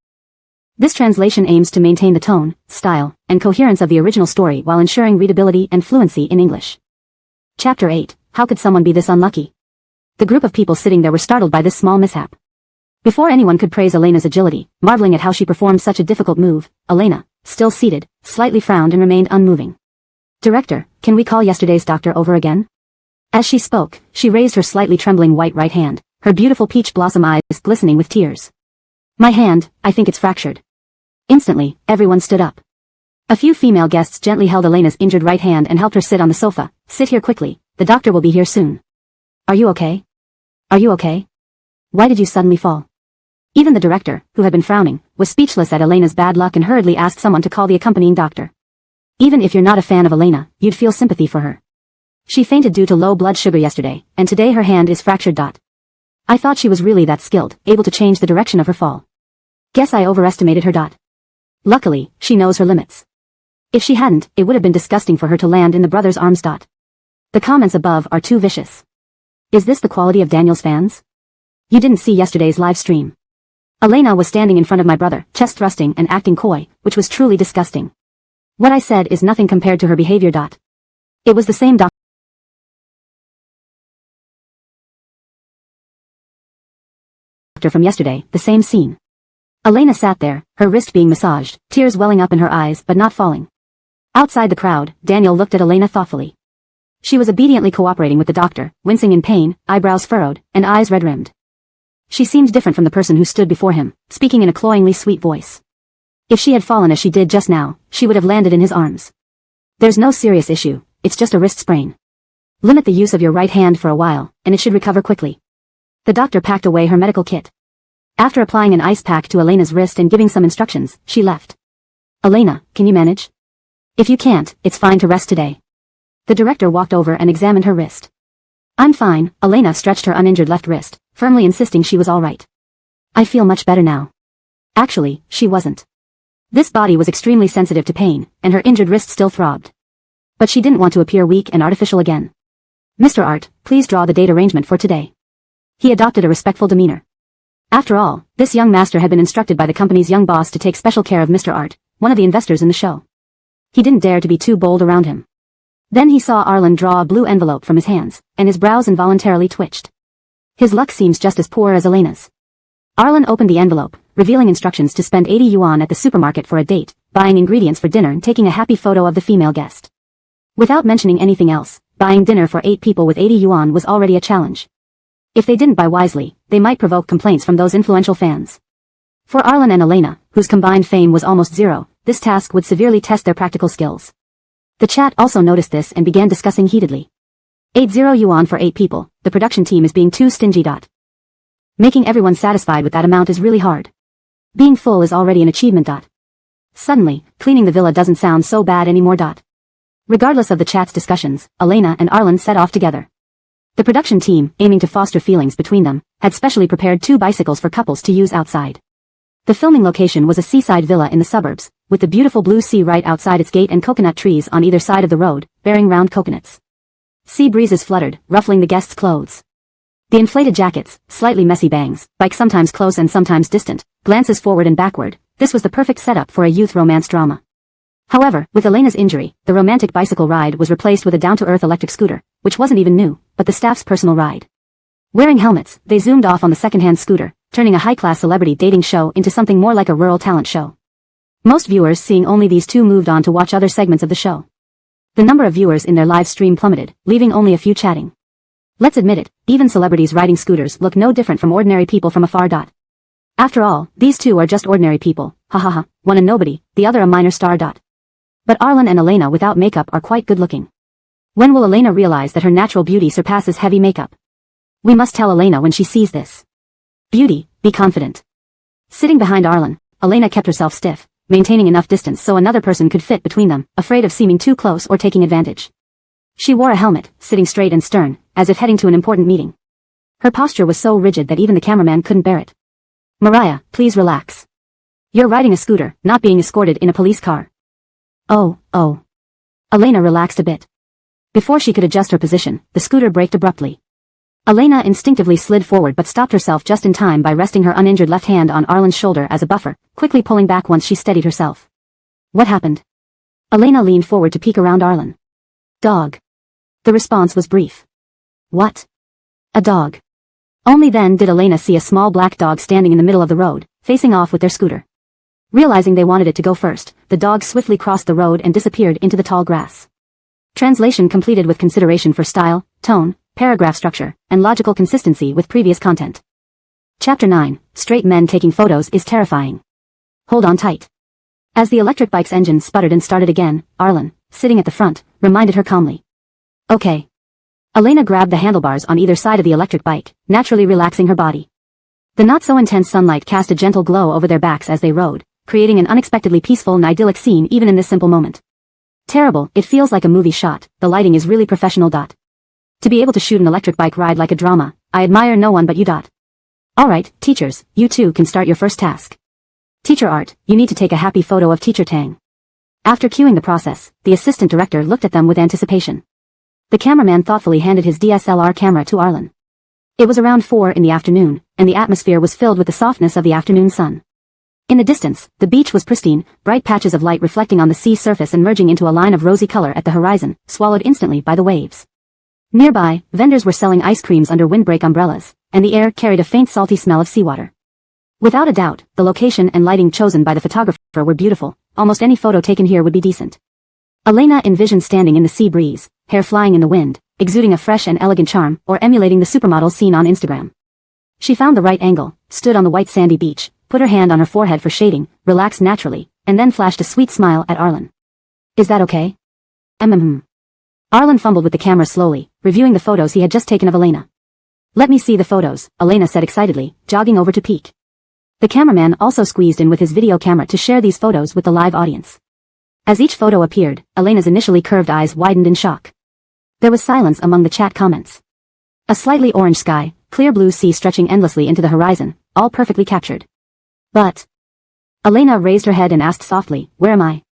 This translation aims to maintain the tone, style, and coherence of the original story while ensuring readability and fluency in English. Chapter 8. How could someone be this unlucky? The group of people sitting there were startled by this small mishap. Before anyone could praise Elena's agility, marveling at how she performed such a difficult move, Elena, still seated, slightly frowned and remained unmoving. "Director, can we call yesterday's doctor over again?" As she spoke, she raised her slightly trembling white right hand, her beautiful peach blossom eyes glistening with tears. "My hand, I think it's fractured." Instantly, everyone stood up. A few female guests gently held Elena's injured right hand and helped her sit on the sofa. "Sit here quickly, the doctor will be here soon." "Are you okay? Are you okay? Why did you suddenly fall?" Even the director, who had been frowning, was speechless at Elena's bad luck and hurriedly asked someone to call the accompanying doctor. Even if you're not a fan of Elena, you'd feel sympathy for her. She fainted due to low blood sugar yesterday, and today her hand is fractured. I thought she was really that skilled, able to change the direction of her fall. Guess I overestimated her. Luckily, she knows her limits. If she hadn't, it would have been disgusting for her to land in the brother's arms. The comments above are too vicious. Is this the quality of Daniel's fans? You didn't see yesterday's live stream. Elena was standing in front of my brother, chest thrusting and acting coy, which was truly disgusting. What I said is nothing compared to her behavior. It was the same doctor from yesterday, the same scene. Elena sat there, her wrist being massaged, tears welling up in her eyes but not falling. Outside the crowd, Daniel looked at Elena thoughtfully. She was obediently cooperating with the doctor, wincing in pain, eyebrows furrowed, and eyes red-rimmed. She seemed different from the person who stood before him, speaking in a cloyingly sweet voice. If she had fallen as she did just now, she would have landed in his arms. There's no serious issue, it's just a wrist sprain. Limit the use of your right hand for a while, and it should recover quickly. The doctor packed away her medical kit. After applying an ice pack to Elena's wrist and giving some instructions, she left. Elena, can you manage? If you can't, it's fine to rest today. The director walked over and examined her wrist. I'm fine, Elena stretched her uninjured left wrist, firmly insisting she was all right. I feel much better now. Actually, she wasn't. This body was extremely sensitive to pain, and her injured wrist still throbbed. But she didn't want to appear weak and artificial again. Mr. Art, please draw the date arrangement for today. He adopted a respectful demeanor. After all, this young master had been instructed by the company's young boss to take special care of Mr. Art, one of the investors in the show. He didn't dare to be too bold around him. Then he saw Arlen draw a blue envelope from his hands, and his brows involuntarily twitched. His luck seems just as poor as Elena's. Arlen opened the envelope, revealing instructions to spend 80 yuan at the supermarket for a date, buying ingredients for dinner and taking a happy photo of the female guest. Without mentioning anything else, buying dinner for 8 people with 80 yuan was already a challenge. If they didn't buy wisely, they might provoke complaints from those influential fans. For Arlen and Elena, whose combined fame was almost zero, this task would severely test their practical skills. The chat also noticed this and began discussing heatedly. 80 yuan for 8 people, the production team is being too stingy. Making everyone satisfied with that amount is really hard. Being full is already an achievement. Suddenly, cleaning the villa doesn't sound so bad anymore. Regardless of the chat's discussions, Elena and Arlen set off together. The production team, aiming to foster feelings between them, had specially prepared 2 bicycles for couples to use outside. The filming location was a seaside villa in the suburbs, with the beautiful blue sea right outside its gate and coconut trees on either side of the road, bearing round coconuts. Sea breezes fluttered, ruffling the guests' clothes. The inflated jackets, slightly messy bangs, bike sometimes close and sometimes distant, glances forward and backward, this was the perfect setup for a youth romance drama. However, with Elena's injury, the romantic bicycle ride was replaced with a down-to-earth electric scooter, which wasn't even new, but the staff's personal ride. Wearing helmets, they zoomed off on the second-hand scooter, turning a high-class celebrity dating show into something more like a rural talent show. Most viewers seeing only these two moved on to watch other segments of the show. The number of viewers in their live stream plummeted, leaving only a few chatting. Let's admit it, even celebrities riding scooters look no different from ordinary people from afar. After all, these two are just ordinary people, ha, one a nobody, the other a minor star. But Arlen and Elena without makeup are quite good-looking. When will Elena realize that her natural beauty surpasses heavy makeup? We must tell Elena when she sees this. Beauty, be confident. Sitting behind Arlen, Elena kept herself stiff, maintaining enough distance so another person could fit between them, afraid of seeming too close or taking advantage. She wore a helmet, sitting straight and stern, as if heading to an important meeting. Her posture was so rigid that even the cameraman couldn't bear it. Mariah, please relax. You're riding a scooter, not being escorted in a police car. Oh. Elena relaxed a bit. Before she could adjust her position, the scooter braked abruptly. Elena instinctively slid forward but stopped herself just in time by resting her uninjured left hand on Arlen's shoulder as a buffer, quickly pulling back once she steadied herself. What happened? Elena leaned forward to peek around Arlen. Dog. The response was brief. What? A dog. Only then did Elena see a small black dog standing in the middle of the road, facing off with their scooter. Realizing they wanted it to go first, the dog swiftly crossed the road and disappeared into the tall grass. Translation completed with consideration for style, tone, paragraph structure, and logical consistency with previous content. Chapter 9, Straight Men Taking Photos is Terrifying. Hold on tight. As the electric bike's engine sputtered and started again, Arlen, sitting at the front, reminded her calmly. Okay. Elena grabbed the handlebars on either side of the electric bike, naturally relaxing her body. The not-so-intense sunlight cast a gentle glow over their backs as they rode, creating an unexpectedly peaceful and idyllic scene even in this simple moment. Terrible, it feels like a movie shot, the lighting is really professional. To be able to shoot an electric bike ride like a drama, I admire no one but you. Alright, teachers, you two can start your first task. Teacher Art, you need to take a happy photo of Teacher Tang. After cueing the process, the assistant director looked at them with anticipation. The cameraman thoughtfully handed his DSLR camera to Arlen. It was around 4 in the afternoon, and the atmosphere was filled with the softness of the afternoon sun. In the distance, the beach was pristine, bright patches of light reflecting on the sea surface and merging into a line of rosy color at the horizon, swallowed instantly by the waves. Nearby, vendors were selling ice creams under windbreak umbrellas, and the air carried a faint salty smell of seawater. Without a doubt, the location and lighting chosen by the photographer were beautiful. Almost any photo taken here would be decent. Elena envisioned standing in the sea breeze, hair flying in the wind, exuding a fresh and elegant charm, or emulating the supermodels seen on Instagram. She found the right angle, stood on the white sandy beach, put her hand on her forehead for shading, relaxed naturally, and then flashed a sweet smile at Arlen. Is that okay? Arlen fumbled with the camera slowly, reviewing the photos he had just taken of Elena. Let me see the photos, Elena said excitedly, jogging over to peek. The cameraman also squeezed in with his video camera to share these photos with the live audience. As each photo appeared, Elena's initially curved eyes widened in shock. There was silence among the chat comments. A slightly orange sky, clear blue sea stretching endlessly into the horizon, all perfectly captured. But Elena raised her head and asked softly, where am I?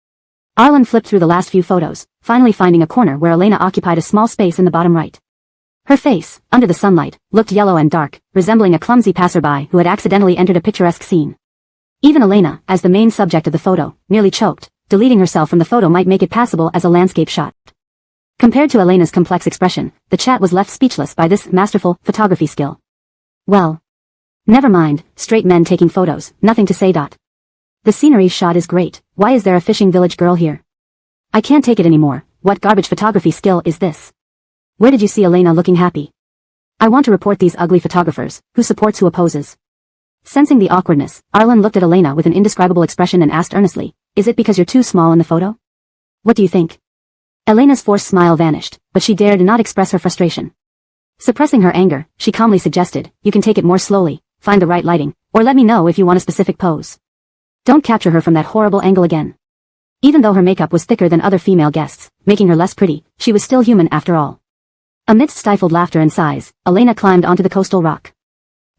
Arlen flipped through the last few photos, finally finding a corner where Elena occupied a small space in the bottom right. Her face, under the sunlight, looked yellow and dark, resembling a clumsy passerby who had accidentally entered a picturesque scene. Even Elena, as the main subject of the photo, nearly choked. Deleting herself from the photo might make it passable as a landscape shot. Compared to Elena's complex expression, the chat was left speechless by this masterful photography skill. Well, never mind, straight men taking photos, nothing to say. The scenery shot is great. Why is there a fishing village girl here? I can't take it anymore. What garbage photography skill is this? Where did you see Elena looking happy? I want to report these ugly photographers. Who supports who opposes? Sensing the awkwardness, Arlen looked at Elena with an indescribable expression and asked earnestly, is it because you're too small in the photo? What do you think? Elena's forced smile vanished, but she dared not express her frustration. Suppressing her anger, she calmly suggested, you can take it more slowly, find the right lighting, or let me know if you want a specific pose. Don't capture her from that horrible angle again. Even though her makeup was thicker than other female guests, making her less pretty, she was still human after all. Amidst stifled laughter and sighs, Elena climbed onto the coastal rock.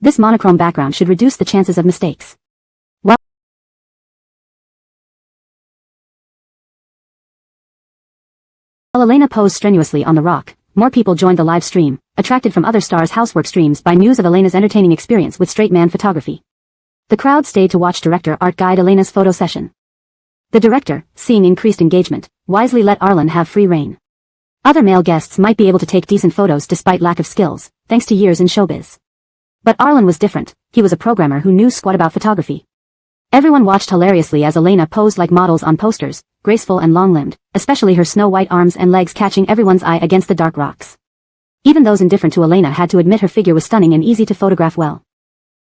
This monochrome background should reduce the chances of mistakes. While Elena posed strenuously on the rock, more people joined the live stream, attracted from other stars' housework streams by news of Elena's entertaining experience with straight man photography. The crowd stayed to watch director Art guide Elena's photo session. The director, seeing increased engagement, wisely let Arlen have free rein. Other male guests might be able to take decent photos despite lack of skills, thanks to years in showbiz. But Arlen was different. He was a programmer who knew squat about photography. Everyone watched hilariously as Elena posed like models on posters, graceful and long-limbed, especially her snow-white arms and legs catching everyone's eye against the dark rocks. Even those indifferent to Elena had to admit her figure was stunning and easy to photograph well.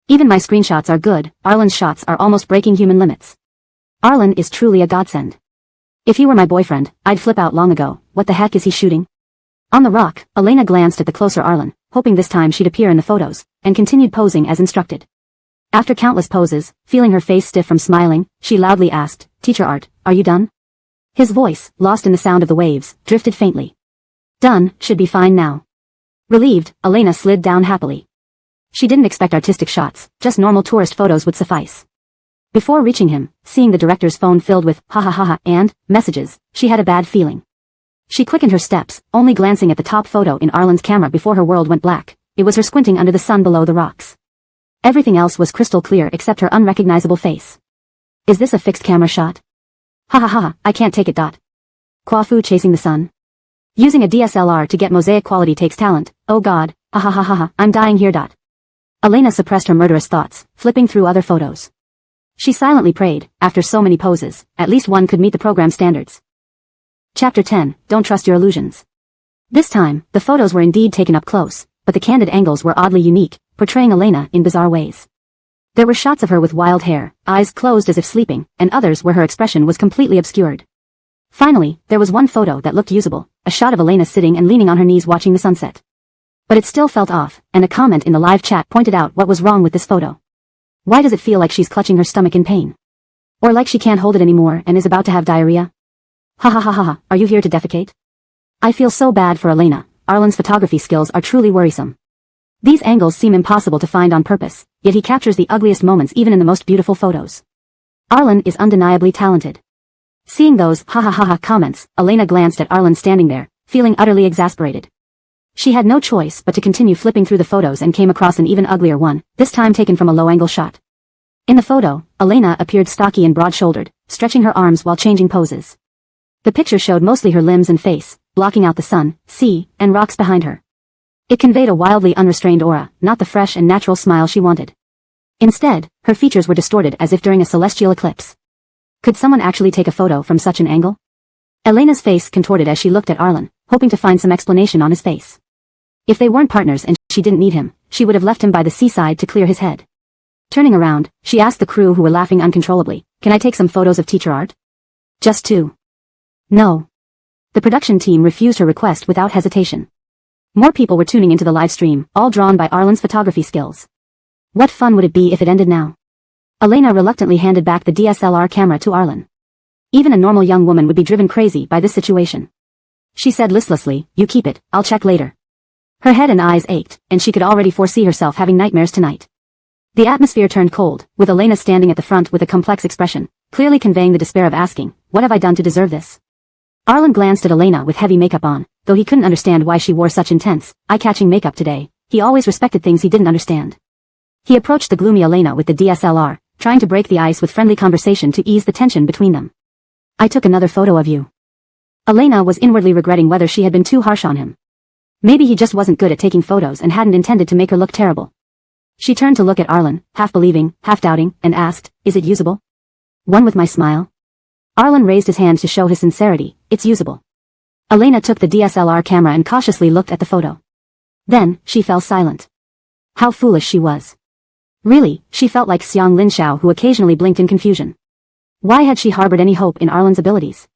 Even my screenshots are good, Arlen's shots are almost breaking human limits. Arlen is truly a godsend. If he were my boyfriend, I'd flip out long ago. What the heck is he shooting? On the rock, Elena glanced at the closer Arlen, hoping this time she'd appear in the photos, and continued posing as instructed. After countless poses, feeling her face stiff from smiling, she loudly asked, "Teacher Art, are you done?" His voice, lost in the sound of the waves, drifted faintly. "Done, should be fine now." Relieved, Elena slid down happily. She didn't expect artistic shots, just normal tourist photos would suffice. Before reaching him, seeing the director's phone filled with ha ha ha ha and messages, she had a bad feeling. She quickened her steps, only glancing at the top photo in Arlen's camera before her world went black. It was her squinting under the sun below the rocks. Everything else was crystal clear except her unrecognizable face. Is this a fixed camera shot? Ha ha ha, I can't take it. Kwafu chasing the sun. Using a DSLR to get mosaic quality takes talent. Oh god, ha ha ha ha ha, I'm dying here. Elena suppressed her murderous thoughts, flipping through other photos. She silently prayed, after so many poses, at least one could meet the program standards. Chapter 10, Don't Trust Your Illusions. This time, the photos were indeed taken up close, but the candid angles were oddly unique, portraying Elena in bizarre ways. There were shots of her with wild hair, eyes closed as if sleeping, and others where her expression was completely obscured. Finally, there was one photo that looked usable, a shot of Elena sitting and leaning on her knees watching the sunset. But it still felt off, and a comment in the live chat pointed out what was wrong with this photo. Why does it feel like she's clutching her stomach in pain? Or like she can't hold it anymore and is about to have diarrhea? Ha ha ha ha ha, are you here to defecate? I feel so bad for Elena. Arlen's photography skills are truly worrisome. These angles seem impossible to find on purpose, yet he captures the ugliest moments even in the most beautiful photos. Arlen is undeniably talented. Seeing those ha ha ha ha comments, Elena glanced at Arlen standing there, feeling utterly exasperated. She had no choice but to continue flipping through the photos and came across an even uglier one, this time taken from a low-angle shot. In the photo, Elena appeared stocky and broad-shouldered, stretching her arms while changing poses. The picture showed mostly her limbs and face, blocking out the sun, sea, and rocks behind her. It conveyed a wildly unrestrained aura, not the fresh and natural smile she wanted. Instead, her features were distorted as if during a celestial eclipse. Could someone actually take a photo from such an angle? Elena's face contorted as she looked at Arlen, hoping to find some explanation on his face. If they weren't partners and she didn't need him, she would have left him by the seaside to clear his head. Turning around, she asked the crew who were laughing uncontrollably, "Can I take some photos of Teacher Art?" "Just 2. No. The production team refused her request without hesitation. More people were tuning into the live stream, all drawn by Arlen's photography skills. What fun would it be if it ended now? Elena reluctantly handed back the DSLR camera to Arlen. Even a normal young woman would be driven crazy by this situation. She said listlessly, "You keep it, I'll check later." Her head and eyes ached, and she could already foresee herself having nightmares tonight. The atmosphere turned cold, with Elena standing at the front with a complex expression, clearly conveying the despair of asking, "What have I done to deserve this?" Arlen glanced at Elena with heavy makeup on, though he couldn't understand why she wore such intense, eye-catching makeup today. He always respected things he didn't understand. He approached the gloomy Elena with the DSLR, trying to break the ice with friendly conversation to ease the tension between them. "I took another photo of you." Elena was inwardly regretting whether she had been too harsh on him. Maybe he just wasn't good at taking photos and hadn't intended to make her look terrible. She turned to look at Arlen, half believing, half doubting, and asked, "Is it usable?" "One with my smile?" Arlen raised his hand to show his sincerity. "It's usable." Elena took the DSLR camera and cautiously looked at the photo. Then, she fell silent. How foolish she was. Really, she felt like Xiang Linshao who occasionally blinked in confusion. Why had she harbored any hope in Arlen's abilities?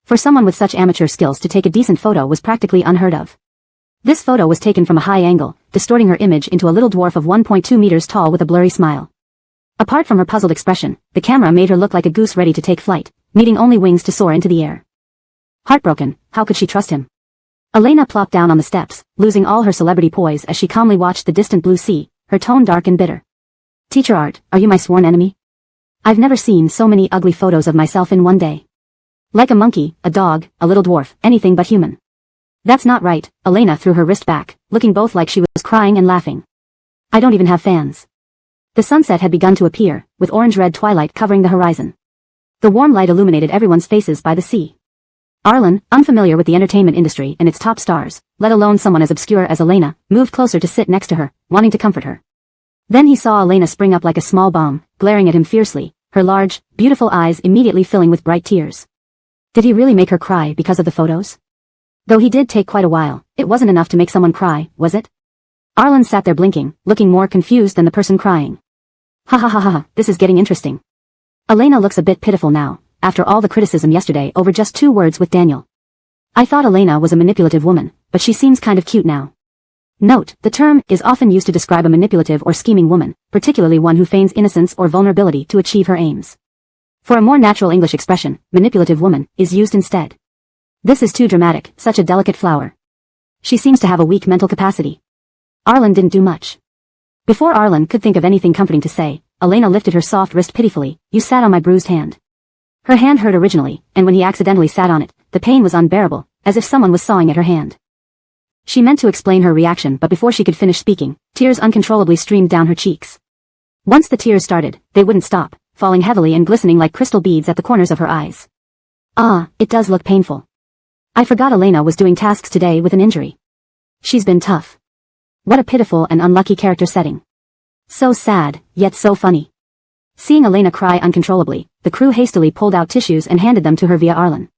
For someone with such amateur skills to take a decent photo was practically unheard of. This photo was taken from a high angle, distorting her image into a little dwarf of 1.2 meters tall with a blurry smile. Apart from her puzzled expression, the camera made her look like a goose ready to take flight, needing only wings to soar into the air. Heartbroken, how could she trust him? Elena plopped down on the steps, losing all her celebrity poise as she calmly watched the distant blue sea, her tone dark and bitter. "Teacher Art, are you my sworn enemy? I've never seen so many ugly photos of myself in one day. Like a monkey, a dog, a little dwarf, anything but human." "That's not right." Elena threw her wrist back, looking both like she was crying and laughing. "I don't even have fans." The sunset had begun to appear, with orange-red twilight covering the horizon. The warm light illuminated everyone's faces by the sea. Arlen, unfamiliar with the entertainment industry and its top stars, let alone someone as obscure as Elena, moved closer to sit next to her, wanting to comfort her. Then he saw Elena spring up like a small bomb, glaring at him fiercely, her large, beautiful eyes immediately filling with bright tears. Did he really make her cry because of the photos? Though he did take quite a while, it wasn't enough to make someone cry, was it? Arlen sat there blinking, looking more confused than the person crying. Ha ha ha ha, this is getting interesting. Elena looks a bit pitiful now, after all the criticism yesterday over just 2 words with Daniel. I thought Elena was a manipulative woman, but she seems kind of cute now. Note, the term is often used to describe a manipulative or scheming woman, particularly one who feigns innocence or vulnerability to achieve her aims. For a more natural English expression, manipulative woman, is used instead. This is too dramatic, such a delicate flower. She seems to have a weak mental capacity. Arlen didn't do much. Before Arlen could think of anything comforting to say, Elena lifted her soft wrist pitifully. You sat on my bruised hand. Her hand hurt originally, and when he accidentally sat on it, the pain was unbearable, as if someone was sawing at her hand. She meant to explain her reaction, but before she could finish speaking, tears uncontrollably streamed down her cheeks. Once the tears started, they wouldn't stop, falling heavily and glistening like crystal beads at the corners of her eyes. Ah, it does look painful. I forgot Elena was doing tasks today with an injury. She's been tough. What a pitiful and unlucky character setting. So sad, yet so funny. Seeing Elena cry uncontrollably, the crew hastily pulled out tissues and handed them to her via Arlen.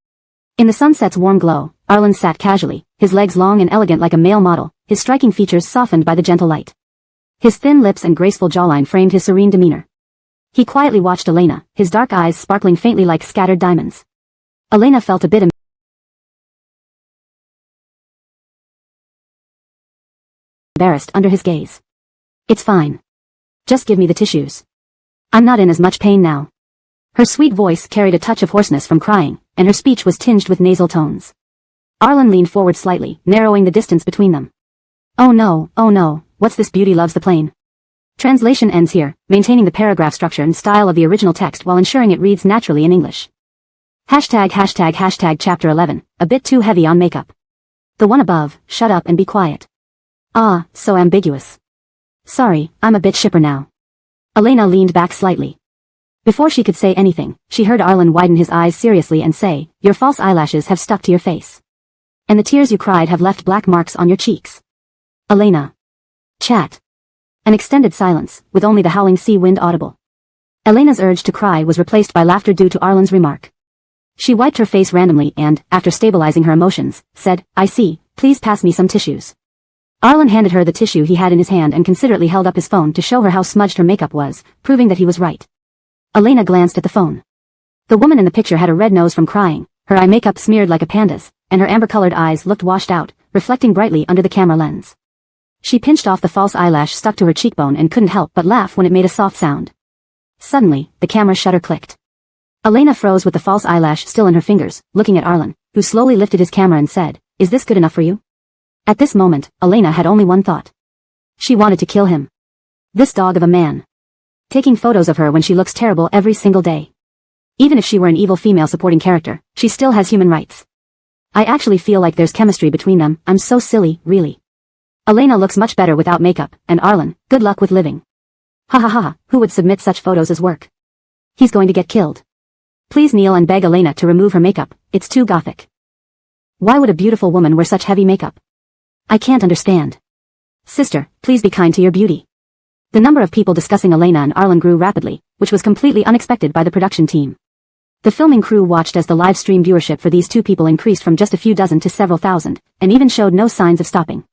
In the sunset's warm glow, Arlen sat casually, his legs long and elegant like a male model, his striking features softened by the gentle light. His thin lips and graceful jawline framed his serene demeanor. He quietly watched Elena, his dark eyes sparkling faintly like scattered diamonds. Elena felt a bit embarrassed under his gaze. It's fine. Just give me the tissues. I'm not in as much pain now. Her sweet voice carried a touch of hoarseness from crying, and her speech was tinged with nasal tones. Arlen leaned forward slightly, narrowing the distance between them. Oh no, what's this beauty loves the plain? Translation ends here, maintaining the paragraph structure and style of the original text while ensuring it reads naturally in English. ####Chapter 11, a bit too heavy on makeup. The one above, shut up and be quiet. Ah, so ambiguous. Sorry, I'm a bit shipper now. Elena leaned back slightly. Before she could say anything, she heard Arlen widen his eyes seriously and say, your false eyelashes have stuck to your face. And the tears you cried have left black marks on your cheeks. Elena. Chat. An extended silence, with only the howling sea wind audible. Elena's urge to cry was replaced by laughter due to Arlen's remark. She wiped her face randomly and, after stabilizing her emotions, said, I see, please pass me some tissues. Arlen handed her the tissue he had in his hand and considerately held up his phone to show her how smudged her makeup was, proving that he was right. Elena glanced at the phone. The woman in the picture had a red nose from crying, her eye makeup smeared like a panda's, and her amber-colored eyes looked washed out, reflecting brightly under the camera lens. She pinched off the false eyelash stuck to her cheekbone and couldn't help but laugh when it made a soft sound. Suddenly, the camera shutter clicked. Elena froze with the false eyelash still in her fingers, looking at Arlen, who slowly lifted his camera and said, Is this good enough for you? At this moment, Elena had only one thought. She wanted to kill him. This dog of a man. Taking photos of her when she looks terrible every single day. Even if she were an evil female supporting character, she still has human rights. I actually feel like there's chemistry between them, I'm so silly, really. Elena looks much better without makeup, and Arlen, good luck with living. Ha ha ha, who would submit such photos as work? He's going to get killed. Please kneel and beg Elena to remove her makeup, it's too gothic. Why would a beautiful woman wear such heavy makeup? I can't understand. Sister, please be kind to your beauty. The number of people discussing Elena and Arlen grew rapidly, which was completely unexpected by the production team. The filming crew watched as the live stream viewership for these two people increased from just a few dozen to several thousand, and even showed no signs of stopping.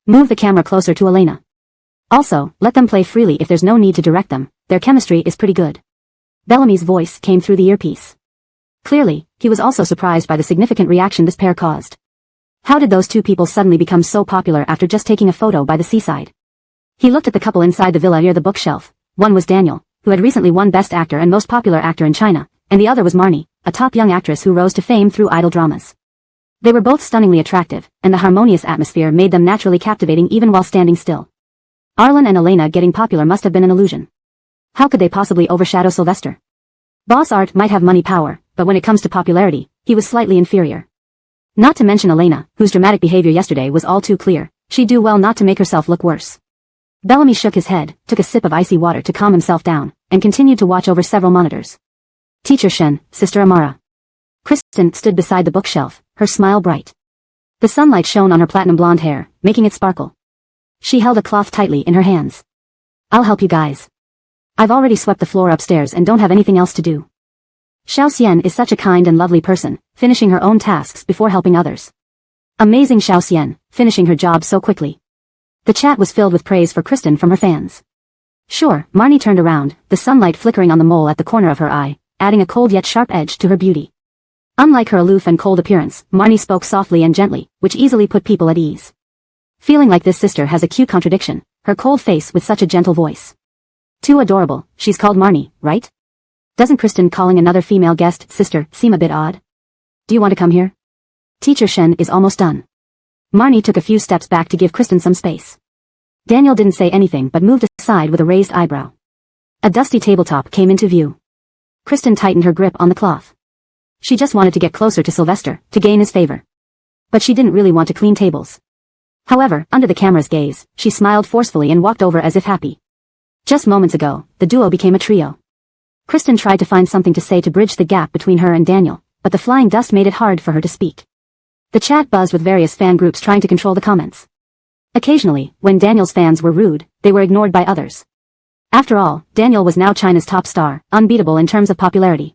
Move the camera closer to Elena. Also, let them play freely if there's no need to direct them, their chemistry is pretty good. Bellamy's voice came through the earpiece. Clearly, he was also surprised by the significant reaction this pair caused. How did those two people suddenly become so popular after just taking a photo by the seaside? He looked at the couple inside the villa near the bookshelf. One was Daniel, who had recently won Best Actor and Most Popular Actor in China, and the other was Marnie, a top young actress who rose to fame through idol dramas. They were both stunningly attractive, and the harmonious atmosphere made them naturally captivating even while standing still. Arlen and Elena getting popular must have been an illusion. How could they possibly overshadow Sylvester? Boss Art might have money power, but when it comes to popularity, he was slightly inferior. Not to mention Elena, whose dramatic behavior yesterday was all too clear, she'd do well not to make herself look worse. Bellamy shook his head, took a sip of icy water to calm himself down, and continued to watch over several monitors. Teacher Shen, Sister Amara. Kristen stood beside the bookshelf, her smile bright. The sunlight shone on her platinum blonde hair, making it sparkle. She held a cloth tightly in her hands. I'll help you guys. I've already swept the floor upstairs and don't have anything else to do. Xiao Xian is such a kind and lovely person, finishing her own tasks before helping others. Amazing Xiao Xian, finishing her job so quickly. The chat was filled with praise for Kristen from her fans. Sure, Marnie turned around, the sunlight flickering on the mole at the corner of her eye, adding a cold yet sharp edge to her beauty. Unlike her aloof and cold appearance, Marnie spoke softly and gently, which easily put people at ease. Feeling like this sister has a cute contradiction, her cold face with such a gentle voice. Too adorable, she's called Marnie, right? Doesn't Kristen calling another female guest sister seem a bit odd? Do you want to come here? Teacher Shen is almost done. Marnie took a few steps back to give Kristen some space. Daniel didn't say anything but moved aside with a raised eyebrow. A dusty tabletop came into view. Kristen tightened her grip on the cloth. She just wanted to get closer to Sylvester, to gain his favor. But she didn't really want to clean tables. However, under the camera's gaze, she smiled forcefully and walked over as if happy. Just moments ago, the duo became a trio. Kristen tried to find something to say to bridge the gap between her and Daniel, but the flying dust made it hard for her to speak. The chat buzzed with various fan groups trying to control the comments. Occasionally, when Daniel's fans were rude, they were ignored by others. After all, Daniel was now China's top star, unbeatable in terms of popularity.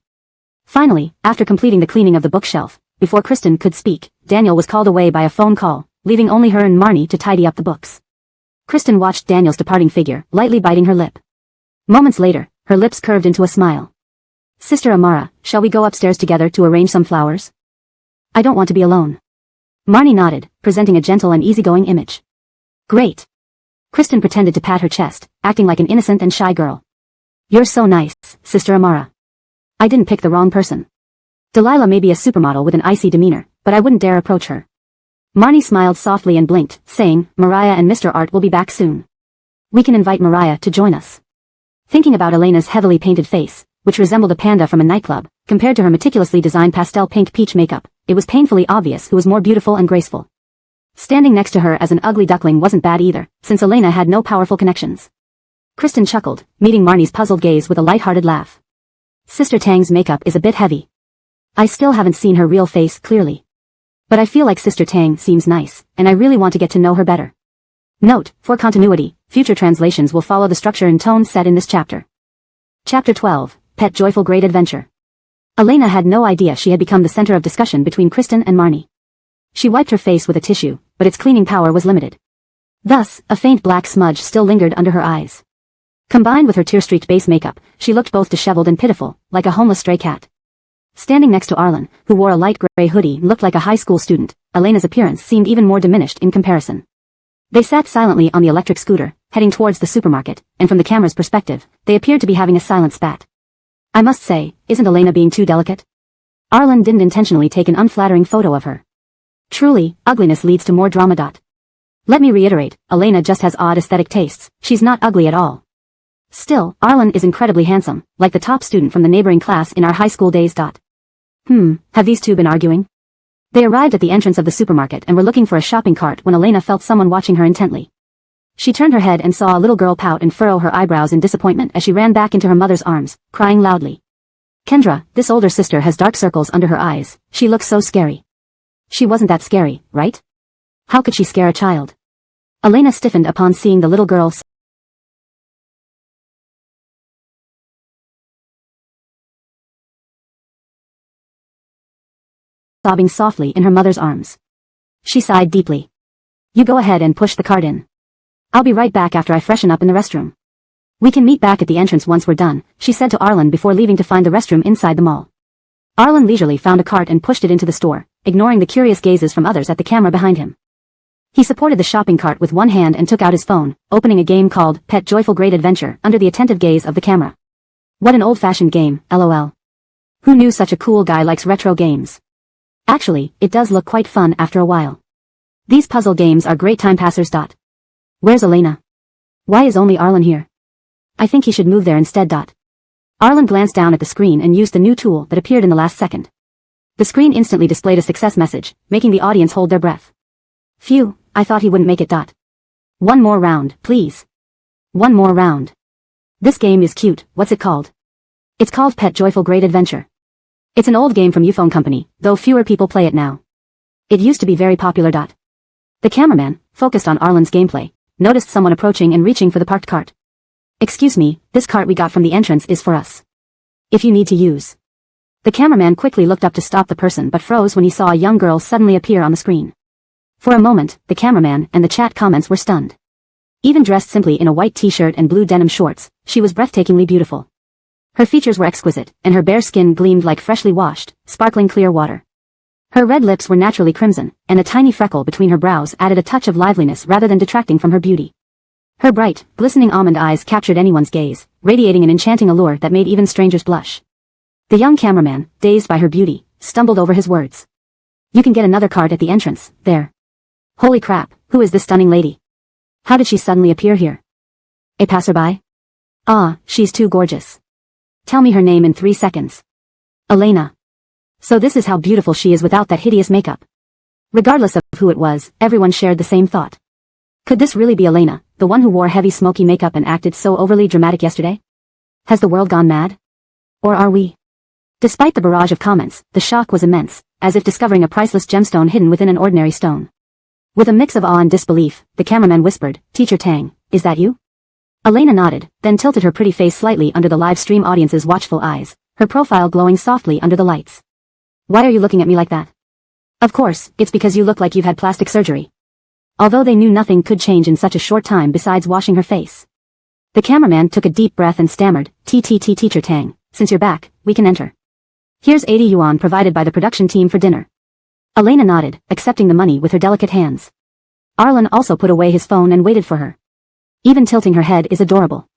Finally, after completing the cleaning of the bookshelf, before Kristen could speak, Daniel was called away by a phone call, leaving only her and Marnie to tidy up the books. Kristen watched Daniel's departing figure, lightly biting her lip. Moments later, her lips curved into a smile. Sister Amara, shall we go upstairs together to arrange some flowers? I don't want to be alone. Marnie nodded, presenting a gentle and easygoing image. Great. Kristen pretended to pat her chest, acting like an innocent and shy girl. You're so nice, Sister Amara. I didn't pick the wrong person. Delilah may be a supermodel with an icy demeanor, but I wouldn't dare approach her. Marnie smiled softly and blinked, saying, Mariah and Mr. Art will be back soon. We can invite Mariah to join us. Thinking about Elena's heavily painted face, which resembled a panda from a nightclub, compared to her meticulously designed pastel pink peach makeup, it was painfully obvious who was more beautiful and graceful. Standing next to her as an ugly duckling wasn't bad either, since Elena had no powerful connections. Kristen chuckled, meeting Marnie's puzzled gaze with a light-hearted laugh. Sister Tang's makeup is a bit heavy. I still haven't seen her real face clearly. But I feel like Sister Tang seems nice, and I really want to get to know her better. Note, for continuity, future translations will follow the structure and tone set in this chapter. Chapter 12, Pet Joyful Great Adventure. Elena had no idea she had become the center of discussion between Kristen and Marnie. She wiped her face with a tissue, but its cleaning power was limited. Thus, a faint black smudge still lingered under her eyes. Combined with her tear-streaked base makeup, she looked both disheveled and pitiful, like a homeless stray cat. Standing next to Arlen, who wore a light gray hoodie and looked like a high school student, Elena's appearance seemed even more diminished in comparison. They sat silently on the electric scooter, heading towards the supermarket, and from the camera's perspective, they appeared to be having a silent spat. I must say, isn't Elena being too delicate? Arlen didn't intentionally take an unflattering photo of her. Truly, ugliness leads to more drama. Let me reiterate, Elena just has odd aesthetic tastes, she's not ugly at all. Still, Arlen is incredibly handsome, like the top student from the neighboring class in our high school days. Have these two been arguing? They arrived at the entrance of the supermarket and were looking for a shopping cart when Elena felt someone watching her intently. She turned her head and saw a little girl pout and furrow her eyebrows in disappointment as she ran back into her mother's arms, crying loudly. Kendra, this older sister has dark circles under her eyes, she looks so scary. She wasn't that scary, right? How could she scare a child? Elena stiffened upon seeing the little girl sobbing softly in her mother's arms. She sighed deeply. You go ahead and push the cart in. I'll be right back after I freshen up in the restroom. We can meet back at the entrance once we're done, she said to Arlen before leaving to find the restroom inside the mall. Arlen leisurely found a cart and pushed it into the store, ignoring the curious gazes from others at the camera behind him. He supported the shopping cart with one hand and took out his phone, opening a game called Pet Joyful Great Adventure under the attentive gaze of the camera. What an old-fashioned game, lol. Who knew such a cool guy likes retro games? Actually, it does look quite fun after a while. These puzzle games are great time passers. Where's Elena? Why is only Arlen here? I think he should move there instead. Arlen glanced down at the screen and used the new tool that appeared in the last second. The screen instantly displayed a success message, making the audience hold their breath. Phew, I thought he wouldn't make it. One more round, please. One more round. This game is cute, what's it called? It's called Pet Joyful Great Adventure. It's an old game from Uphone Company, though fewer people play it now. It used to be very popular. The cameraman, focused on Arlen's gameplay, noticed someone approaching and reaching for the parked cart. Excuse me, this cart we got from the entrance is for us. If you need to use. The cameraman quickly looked up to stop the person but froze when he saw a young girl suddenly appear on the screen. For a moment, the cameraman and the chat comments were stunned. Even dressed simply in a white t-shirt and blue denim shorts, she was breathtakingly beautiful. Her features were exquisite, and her bare skin gleamed like freshly washed, sparkling clear water. Her red lips were naturally crimson, and a tiny freckle between her brows added a touch of liveliness rather than detracting from her beauty. Her bright, glistening almond eyes captured anyone's gaze, radiating an enchanting allure that made even strangers blush. The young cameraman, dazed by her beauty, stumbled over his words. You can get another cart at the entrance, there. Holy crap, who is this stunning lady? How did she suddenly appear here? A passerby? Ah, she's too gorgeous. Tell me her name in 3 seconds. Elena. So this is how beautiful she is without that hideous makeup. Regardless of who it was, everyone shared the same thought. Could this really be Elena, the one who wore heavy smoky makeup and acted so overly dramatic yesterday? Has the world gone mad? Or are we? Despite the barrage of comments, the shock was immense, as if discovering a priceless gemstone hidden within an ordinary stone. With a mix of awe and disbelief, the cameraman whispered, Teacher Tang, is that you? Elena nodded, then tilted her pretty face slightly under the live stream audience's watchful eyes, her profile glowing softly under the lights. Why are you looking at me like that? Of course, it's because you look like you've had plastic surgery. Although they knew nothing could change in such a short time besides washing her face. The cameraman took a deep breath and stammered, Teacher Tang, since you're back, we can enter. Here's 80 yuan provided by the production team for dinner. Elena nodded, accepting the money with her delicate hands. Arlen also put away his phone and waited for her. Even tilting her head is adorable.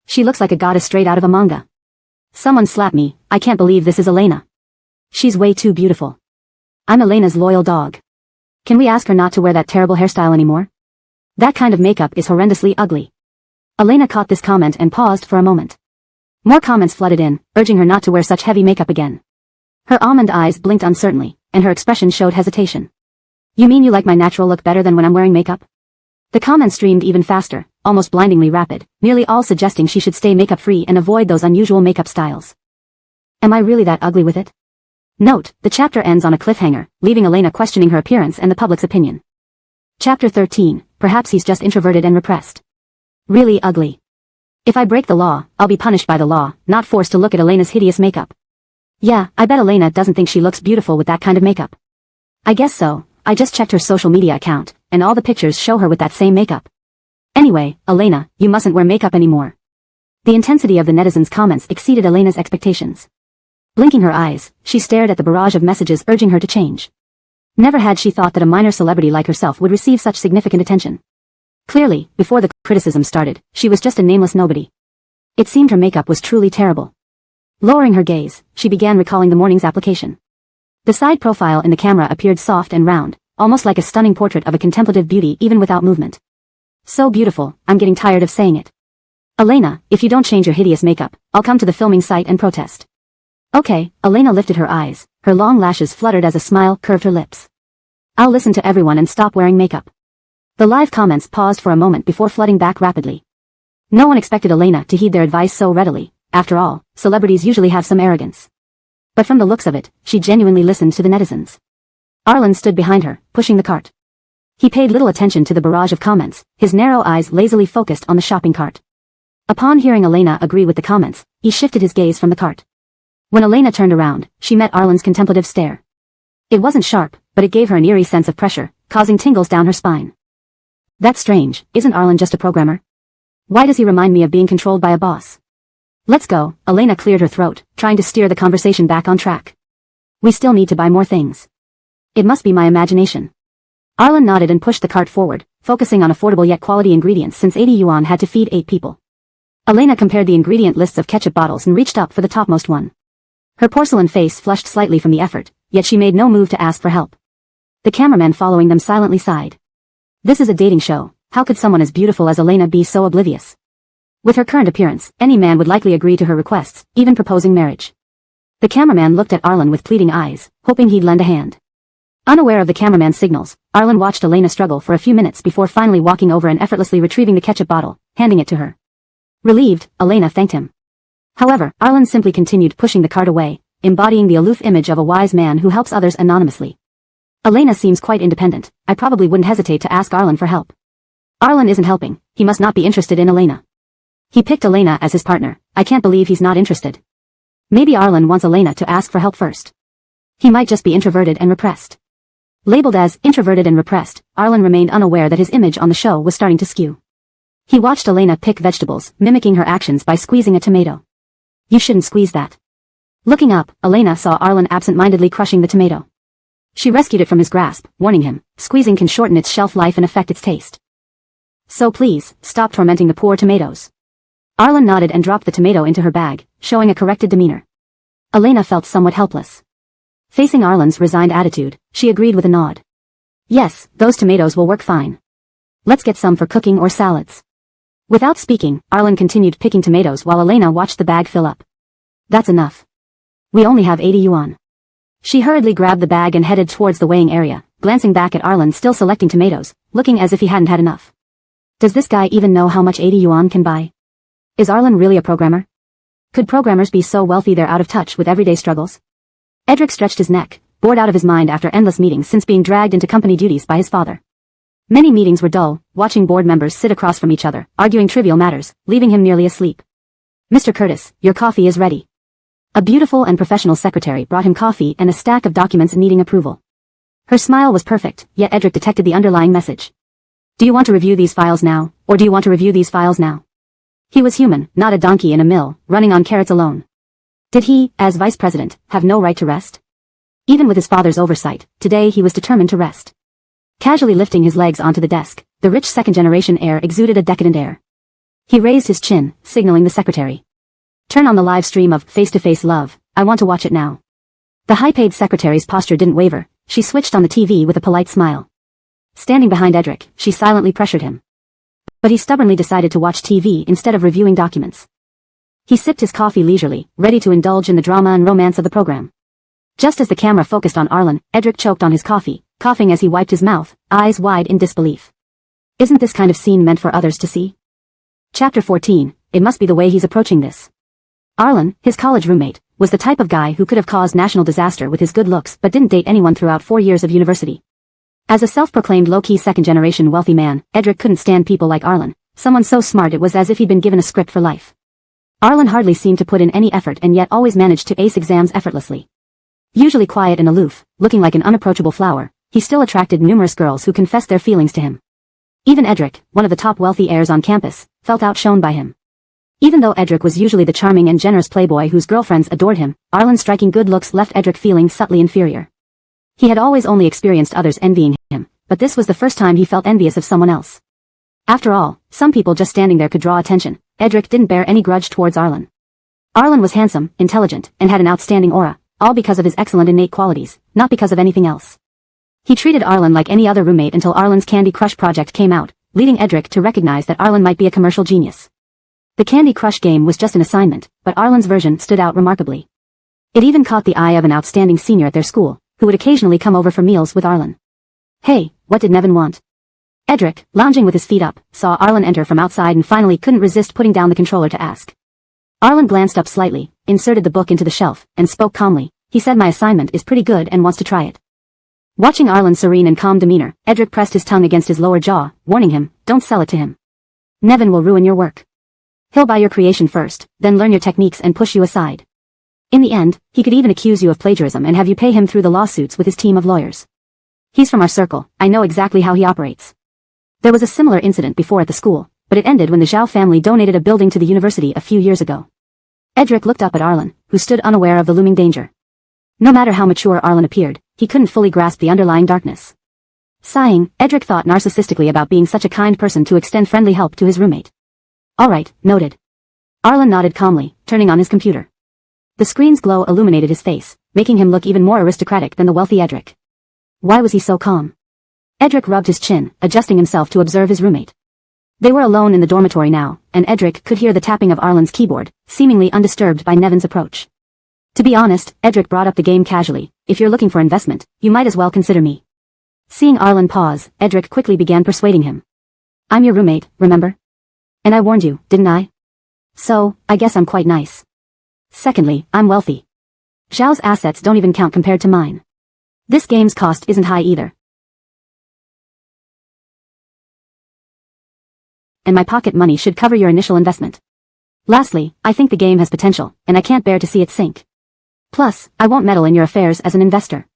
She looks like a goddess straight out of a manga. Someone slap me, I can't believe this is Elena. She's way too beautiful. I'm Elena's loyal dog. Can we ask her not to wear that terrible hairstyle anymore? That kind of makeup is horrendously ugly. Elena caught this comment and paused for a moment. More comments flooded in, urging her not to wear such heavy makeup again. Her almond eyes blinked uncertainly, and her expression showed hesitation. You mean you like my natural look better than when I'm wearing makeup? The comments streamed even faster, almost blindingly rapid, nearly all suggesting she should stay makeup-free and avoid those unusual makeup styles. Am I really that ugly with it? Note, the chapter ends on a cliffhanger, leaving Elena questioning her appearance and the public's opinion. Chapter 13, perhaps he's just introverted and repressed. Really ugly. If I break the law, I'll be punished by the law, not forced to look at Elena's hideous makeup. Yeah, I bet Elena doesn't think she looks beautiful with that kind of makeup. I guess so, I just checked her social media account, and all the pictures show her with that same makeup. Anyway, Elena, you mustn't wear makeup anymore. The intensity of the netizens' comments exceeded Elena's expectations. Blinking her eyes, she stared at the barrage of messages urging her to change. Never had she thought that a minor celebrity like herself would receive such significant attention. Clearly, before the criticism started, she was just a nameless nobody. It seemed her makeup was truly terrible. Lowering her gaze, she began recalling the morning's application. The side profile in the camera appeared soft and round, almost like a stunning portrait of a contemplative beauty even without movement. So beautiful, I'm getting tired of saying it. Elena, if you don't change your hideous makeup, I'll come to the filming site and protest. Okay, Elena lifted her eyes, her long lashes fluttered as a smile curved her lips. I'll listen to everyone and stop wearing makeup. The live comments paused for a moment before flooding back rapidly. No one expected Elena to heed their advice so readily. After all, celebrities usually have some arrogance. But from the looks of it, she genuinely listened to the netizens. Arlen stood behind her, pushing the cart. He paid little attention to the barrage of comments, his narrow eyes lazily focused on the shopping cart. Upon hearing Elena agree with the comments, he shifted his gaze from the cart. When Elena turned around, she met Arlen's contemplative stare. It wasn't sharp, but it gave her an eerie sense of pressure, causing tingles down her spine. That's strange, isn't Arlen just a programmer? Why does he remind me of being controlled by a boss? Let's go, Elena cleared her throat, trying to steer the conversation back on track. We still need to buy more things. It must be my imagination. Arlen nodded and pushed the cart forward, focusing on affordable yet quality ingredients since 80 yuan had to feed 8 people. Elena compared the ingredient lists of ketchup bottles and reached up for the topmost one. Her porcelain face flushed slightly from the effort, yet she made no move to ask for help. The cameraman following them silently sighed. This is a dating show, how could someone as beautiful as Elena be so oblivious? With her current appearance, any man would likely agree to her requests, even proposing marriage. The cameraman looked at Arlen with pleading eyes, hoping he'd lend a hand. Unaware of the cameraman's signals, Arlen watched Elena struggle for a few minutes before finally walking over and effortlessly retrieving the ketchup bottle, handing it to her. Relieved, Elena thanked him. However, Arlen simply continued pushing the cart away, embodying the aloof image of a wise man who helps others anonymously. Elena seems quite independent. I probably wouldn't hesitate to ask Arlen for help. Arlen isn't helping. He must not be interested in Elena. He picked Elena as his partner. I can't believe he's not interested. Maybe Arlen wants Elena to ask for help first. He might just be introverted and repressed. Labeled as introverted and repressed, Arlen remained unaware that his image on the show was starting to skew. He watched Elena pick vegetables, mimicking her actions by squeezing a tomato. You shouldn't squeeze that. Looking up, Elena saw Arlen absent-mindedly crushing the tomato. She rescued it from his grasp, warning him, squeezing can shorten its shelf life and affect its taste. So please, stop tormenting the poor tomatoes. Arlen nodded and dropped the tomato into her bag, showing a corrected demeanor. Elena felt somewhat helpless. Facing Arlen's resigned attitude, she agreed with a nod. Yes, those tomatoes will work fine. Let's get some for cooking or salads. Without speaking, Arlen continued picking tomatoes while Elena watched the bag fill up. That's enough. We only have 80 yuan. She hurriedly grabbed the bag and headed towards the weighing area, glancing back at Arlen still selecting tomatoes, looking as if he hadn't had enough. Does this guy even know how much 80 yuan can buy? Is Arlen really a programmer? Could programmers be so wealthy they're out of touch with everyday struggles? Edric stretched his neck, bored out of his mind after endless meetings since being dragged into company duties by his father. Many meetings were dull, watching board members sit across from each other, arguing trivial matters, leaving him nearly asleep. Mr. Curtis, your coffee is ready. A beautiful and professional secretary brought him coffee and a stack of documents needing approval. Her smile was perfect, yet Edric detected the underlying message. Do you want to review these files now, or do you want to review these files now? He was human, not a donkey in a mill, running on carrots alone. Did he, as vice president, have no right to rest? Even with his father's oversight, today he was determined to rest. Casually lifting his legs onto the desk, the rich second-generation heir exuded a decadent air. He raised his chin, signaling the secretary. Turn on the live stream of Face-to-Face Love, I want to watch it now. The high-paid secretary's posture didn't waver, she switched on the TV with a polite smile. Standing behind Edric, she silently pressured him. But he stubbornly decided to watch TV instead of reviewing documents. He sipped his coffee leisurely, ready to indulge in the drama and romance of the program. Just as the camera focused on Arlen, Edric choked on his coffee, coughing as he wiped his mouth, eyes wide in disbelief. Isn't this kind of scene meant for others to see? Chapter 14, it must be the way he's approaching this. Arlen, his college roommate, was the type of guy who could have caused national disaster with his good looks but didn't date anyone throughout 4 years of university. As a self-proclaimed low-key second-generation wealthy man, Edric couldn't stand people like Arlen, someone so smart it was as if he'd been given a script for life. Arlen hardly seemed to put in any effort and yet always managed to ace exams effortlessly. Usually quiet and aloof, looking like an unapproachable flower, he still attracted numerous girls who confessed their feelings to him. Even Edric, one of the top wealthy heirs on campus, felt outshone by him. Even though Edric was usually the charming and generous playboy whose girlfriends adored him, Arlen's striking good looks left Edric feeling subtly inferior. He had always only experienced others envying him, but this was the first time he felt envious of someone else. After all, some people just standing there could draw attention. Edric didn't bear any grudge towards Arlen. Arlen was handsome, intelligent, and had an outstanding aura, all because of his excellent innate qualities, not because of anything else. He treated Arlen like any other roommate until Arlen's Candy Crush project came out, leading Edric to recognize that Arlen might be a commercial genius. The Candy Crush game was just an assignment, but Arlen's version stood out remarkably. It even caught the eye of an outstanding senior at their school, who would occasionally come over for meals with Arlen. Hey, what did Nevin want? Edric, lounging with his feet up, saw Arlen enter from outside and finally couldn't resist putting down the controller to ask. Arlen glanced up slightly, inserted the book into the shelf, and spoke calmly. He said my assignment is pretty good and wants to try it. Watching Arlen's serene and calm demeanor, Edric pressed his tongue against his lower jaw, warning him, don't sell it to him. Nevin will ruin your work. He'll buy your creation first, then learn your techniques and push you aside. In the end, he could even accuse you of plagiarism and have you pay him through the lawsuits with his team of lawyers. He's from our circle, I know exactly how he operates. There was a similar incident before at the school, but it ended when the Zhao family donated a building to the university a few years ago. Edric looked up at Arlen, who stood unaware of the looming danger. No matter how mature Arlen appeared, he couldn't fully grasp the underlying darkness. Sighing, Edric thought narcissistically about being such a kind person to extend friendly help to his roommate. Alright, noted. Arlen nodded calmly, turning on his computer. The screen's glow illuminated his face, making him look even more aristocratic than the wealthy Edric. Why was he so calm? Edric rubbed his chin, adjusting himself to observe his roommate. They were alone in the dormitory now, and Edric could hear the tapping of Arlen's keyboard, seemingly undisturbed by Nevin's approach. To be honest, Edric brought up the game casually. If you're looking for investment, you might as well consider me. Seeing Arlen pause, Edric quickly began persuading him. I'm your roommate, remember? And I warned you, didn't I? So, I guess I'm quite nice. Secondly, I'm wealthy. Zhao's assets don't even count compared to mine. This game's cost isn't high either. And my pocket money should cover your initial investment. Lastly, I think the game has potential, and I can't bear to see it sink. Plus, I won't meddle in your affairs as an investor.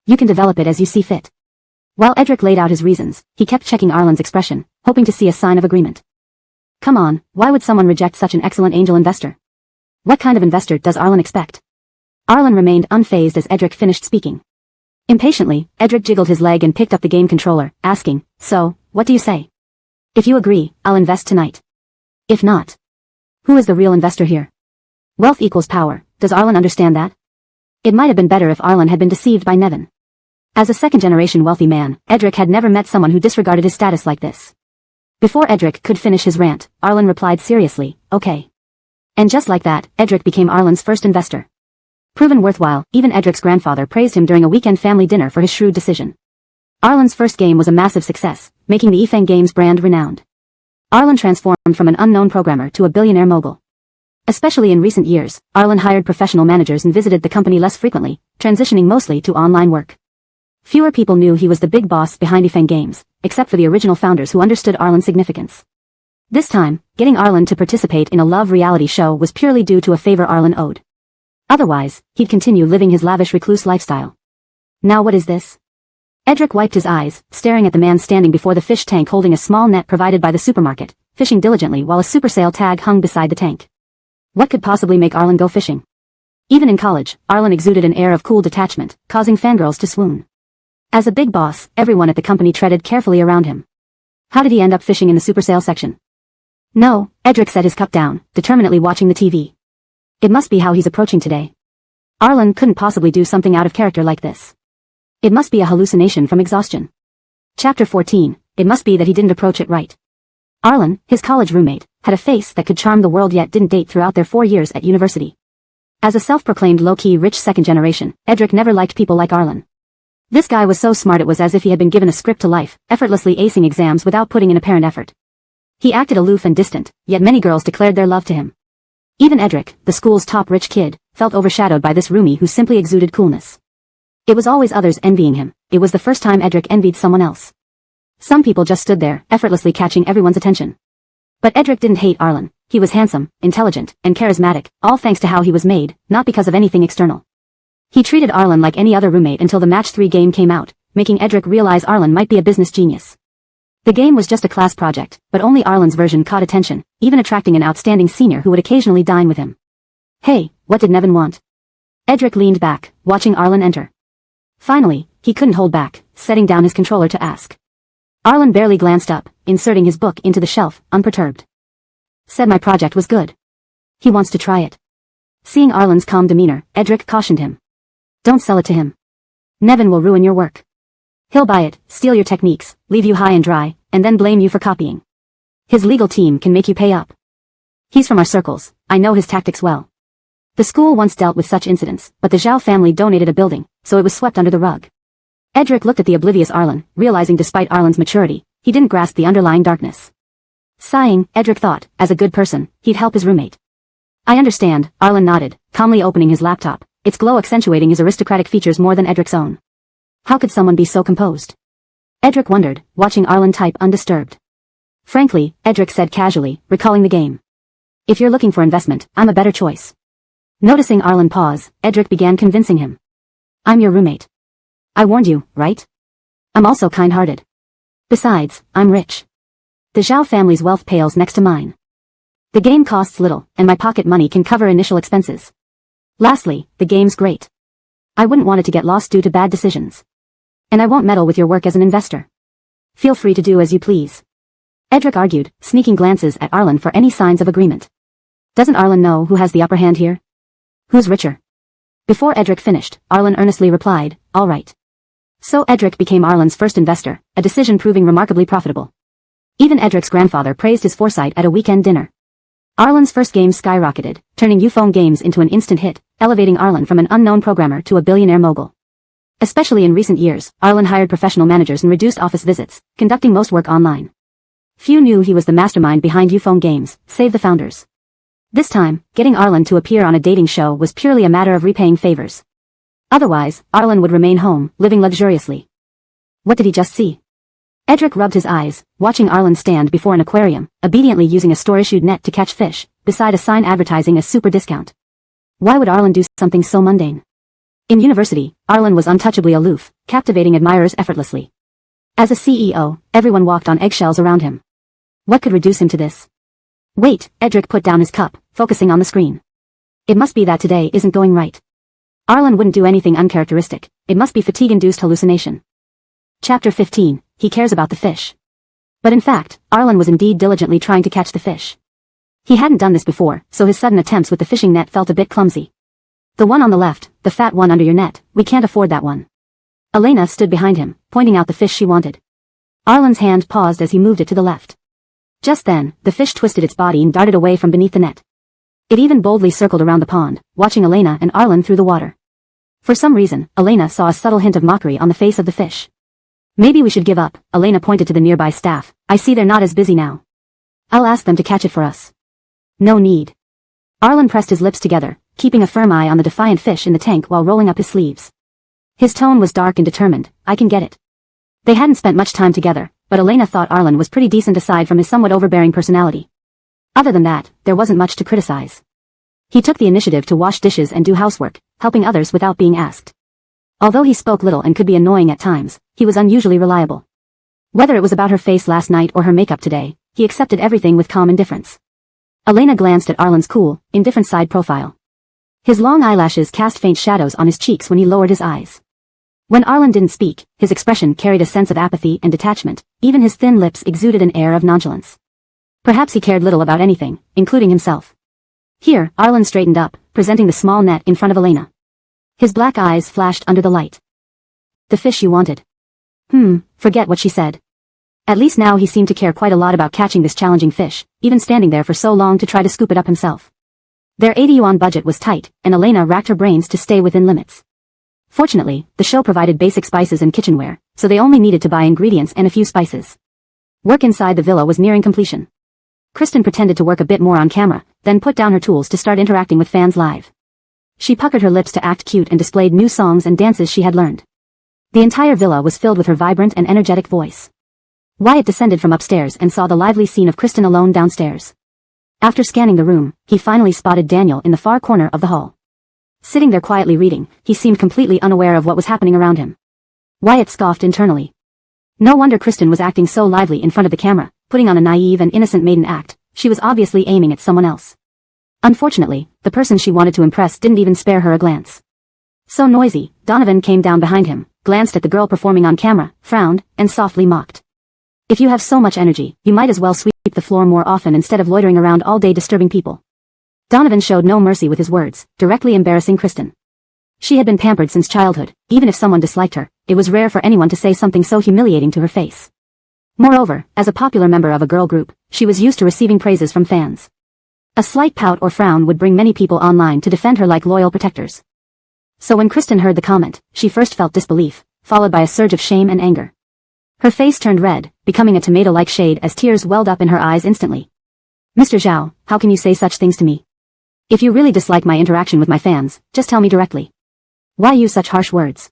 You can develop it as you see fit. While Edric laid out his reasons, he kept checking Arlen's expression, hoping to see a sign of agreement. Come on, why would someone reject such an excellent angel investor? What kind of investor does Arlen expect? Arlen remained unfazed as Edric finished speaking. Impatiently, Edric jiggled his leg and picked up the game controller, asking, "So, what do you say? If you agree, I'll invest tonight. If not, who is the real investor here? Wealth equals power, does Arlen understand that?" It might have been better if Arlen had been deceived by Nevin. As a second-generation wealthy man, Edric had never met someone who disregarded his status like this. Before Edric could finish his rant, Arlen replied seriously, "Okay." And just like that, Edric became Arlen's first investor. Proven worthwhile, even Edric's grandfather praised him during a weekend family dinner for his shrewd decision. Arlen's first game was a massive success, making the Efeng Games brand renowned. Arlen transformed from an unknown programmer to a billionaire mogul. Especially in recent years, Arlen hired professional managers and visited the company less frequently, transitioning mostly to online work. Fewer people knew he was the big boss behind Efeng Games, except for the original founders who understood Arlen's significance. This time, getting Arlen to participate in a love reality show was purely due to a favor Arlen owed. Otherwise, he'd continue living his lavish recluse lifestyle. Now what is this? Edric wiped his eyes, staring at the man standing before the fish tank holding a small net provided by the supermarket, fishing diligently while a super sale tag hung beside the tank. What could possibly make Arlen go fishing? Even in college, Arlen exuded an air of cool detachment, causing fangirls to swoon. As a big boss, everyone at the company treaded carefully around him. How did he end up fishing in the super sale section? No, Edric set his cup down, determinedly watching the TV. It must be how he's approaching today. Arlen couldn't possibly do something out of character like this. It must be a hallucination from exhaustion. Chapter 14, it must be that he didn't approach it right. Arlen, his college roommate, had a face that could charm the world yet didn't date throughout their 4 years at university. As a self-proclaimed low-key rich second generation, Edric never liked people like Arlen. This guy was so smart it was as if he had been given a script to life, effortlessly acing exams without putting in apparent effort. He acted aloof and distant, yet many girls declared their love to him. Even Edric, the school's top rich kid, felt overshadowed by this roomie who simply exuded coolness. It was always others envying him, it was the first time Edric envied someone else. Some people just stood there, effortlessly catching everyone's attention. But Edric didn't hate Arlen, he was handsome, intelligent, and charismatic, all thanks to how he was made, not because of anything external. He treated Arlen like any other roommate until the Match 3 game came out, making Edric realize Arlen might be a business genius. The game was just a class project, but only Arlen's version caught attention, even attracting an outstanding senior who would occasionally dine with him. Hey, what did Nevin want? Edric leaned back, watching Arlen enter. Finally, he couldn't hold back, setting down his controller to ask. Arlen barely glanced up, inserting his book into the shelf, unperturbed. Said my project was good. He wants to try it. Seeing Arlen's calm demeanor, Edric cautioned him. Don't sell it to him. Nevin will ruin your work. He'll buy it, steal your techniques, leave you high and dry, and then blame you for copying. His legal team can make you pay up. He's from our circles, I know his tactics well. The school once dealt with such incidents, but the Zhao family donated a building, so it was swept under the rug. Edric looked at the oblivious Arlen, realizing despite Arlen's maturity, he didn't grasp the underlying darkness. Sighing, Edric thought, as a good person, he'd help his roommate. I understand, Arlen nodded, calmly opening his laptop, its glow accentuating his aristocratic features more than Edric's own. How could someone be so composed? Edric wondered, watching Arlen type undisturbed. Frankly, Edric said casually, recalling the game. If you're looking for investment, I'm a better choice. Noticing Arlen pause, Edric began convincing him. I'm your roommate. I warned you, right? I'm also kind-hearted. Besides, I'm rich. The Zhao family's wealth pales next to mine. The game costs little, and my pocket money can cover initial expenses. Lastly, the game's great. I wouldn't want it to get lost due to bad decisions. And I won't meddle with your work as an investor. Feel free to do as you please. Edric argued, sneaking glances at Arlen for any signs of agreement. Doesn't Arlen know who has the upper hand here? Who's richer? Before Edric finished, Arlen earnestly replied, all right. So Edric became Arlen's first investor, a decision proving remarkably profitable. Even Edric's grandfather praised his foresight at a weekend dinner. Arlen's first game skyrocketed, turning Euphone Games into an instant hit, elevating Arlen from an unknown programmer to a billionaire mogul. Especially in recent years, Arlen hired professional managers and reduced office visits, conducting most work online. Few knew he was the mastermind behind Euphone Games, save the founders. This time, getting Arlen to appear on a dating show was purely a matter of repaying favors. Otherwise, Arlen would remain home, living luxuriously. What did he just see? Edric rubbed his eyes, watching Arlen stand before an aquarium, obediently using a store-issued net to catch fish, beside a sign advertising a super discount. Why would Arlen do something so mundane? In university, Arlen was untouchably aloof, captivating admirers effortlessly. As a CEO, everyone walked on eggshells around him. What could reduce him to this? Wait, Edric put down his cup, focusing on the screen. It must be that today isn't going right. Arlen wouldn't do anything uncharacteristic. It must be fatigue-induced hallucination. Chapter 15, he cares about the fish. But in fact, Arlen was indeed diligently trying to catch the fish. He hadn't done this before, so his sudden attempts with the fishing net felt a bit clumsy. The one on the left, the fat one under your net, we can't afford that one. Elena stood behind him, pointing out the fish she wanted. Arlen's hand paused as he moved it to the left. Just then, the fish twisted its body and darted away from beneath the net. It even boldly circled around the pond, watching Elena and Arlen through the water. For some reason, Elena saw a subtle hint of mockery on the face of the fish. Maybe we should give up, Elena pointed to the nearby staff. I see they're not as busy now. I'll ask them to catch it for us. No need. Arlen pressed his lips together, keeping a firm eye on the defiant fish in the tank while rolling up his sleeves. His tone was dark and determined. I can get it. They hadn't spent much time together, but Elena thought Arlen was pretty decent aside from his somewhat overbearing personality. Other than that, there wasn't much to criticize. He took the initiative to wash dishes and do housework, helping others without being asked. Although he spoke little and could be annoying at times, he was unusually reliable. Whether it was about her face last night or her makeup today, he accepted everything with calm indifference. Elena glanced at Arlen's cool, indifferent side profile. His long eyelashes cast faint shadows on his cheeks when he lowered his eyes. When Arlen didn't speak, his expression carried a sense of apathy and detachment. Even his thin lips exuded an air of nonchalance. Perhaps he cared little about anything, including himself. Here, Arlen straightened up, presenting the small net in front of Elena. His black eyes flashed under the light. The fish you wanted. Forget what she said. At least now he seemed to care quite a lot about catching this challenging fish, even standing there for so long to try to scoop it up himself. Their 80 yuan budget was tight, and Elena racked her brains to stay within limits. Fortunately, the show provided basic spices and kitchenware, so they only needed to buy ingredients and a few spices. Work inside the villa was nearing completion. Kristen pretended to work a bit more on camera, then put down her tools to start interacting with fans live. She puckered her lips to act cute and displayed new songs and dances she had learned. The entire villa was filled with her vibrant and energetic voice. Wyatt descended from upstairs and saw the lively scene of Kristen alone downstairs. After scanning the room, he finally spotted Daniel in the far corner of the hall. Sitting there quietly reading, he seemed completely unaware of what was happening around him. Wyatt scoffed internally. No wonder Kristen was acting so lively in front of the camera, putting on a naive and innocent maiden act. She was obviously aiming at someone else. Unfortunately, the person she wanted to impress didn't even spare her a glance. So noisy, Donovan came down behind him, glanced at the girl performing on camera, frowned, and softly mocked. If you have so much energy, you might as well sweep the floor more often instead of loitering around all day disturbing people. Donovan showed no mercy with his words, directly embarrassing Kristen. She had been pampered since childhood. Even if someone disliked her, it was rare for anyone to say something so humiliating to her face. Moreover, as a popular member of a girl group, she was used to receiving praises from fans. A slight pout or frown would bring many people online to defend her like loyal protectors. So when Kristen heard the comment, she first felt disbelief, followed by a surge of shame and anger. Her face turned red, becoming a tomato-like shade as tears welled up in her eyes instantly. Mr. Zhao, how can you say such things to me? If you really dislike my interaction with my fans, just tell me directly. Why use such harsh words?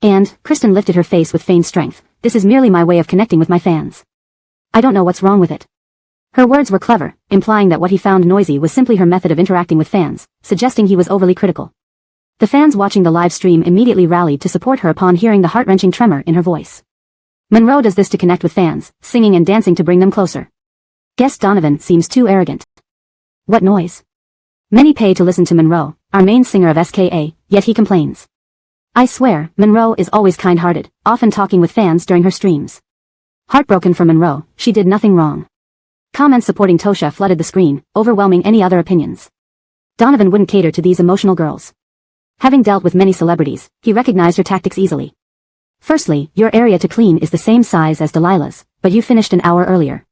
And, Kristen lifted her face with feigned strength, this is merely my way of connecting with my fans. I don't know what's wrong with it. Her words were clever, implying that what he found noisy was simply her method of interacting with fans, suggesting he was overly critical. The fans watching the live stream immediately rallied to support her upon hearing the heart-wrenching tremor in her voice. Monroe does this to connect with fans, singing and dancing to bring them closer. Guess Donovan seems too arrogant. What noise? Many pay to listen to Monroe, our main singer of SKA, yet he complains. I swear, Monroe is always kind-hearted, often talking with fans during her streams. Heartbroken for Monroe, she did nothing wrong. Comments supporting Tosha flooded the screen, overwhelming any other opinions. Donovan wouldn't cater to these emotional girls. Having dealt with many celebrities, he recognized her tactics easily. Firstly, your area to clean is the same size as Delilah's, but you finished an hour earlier.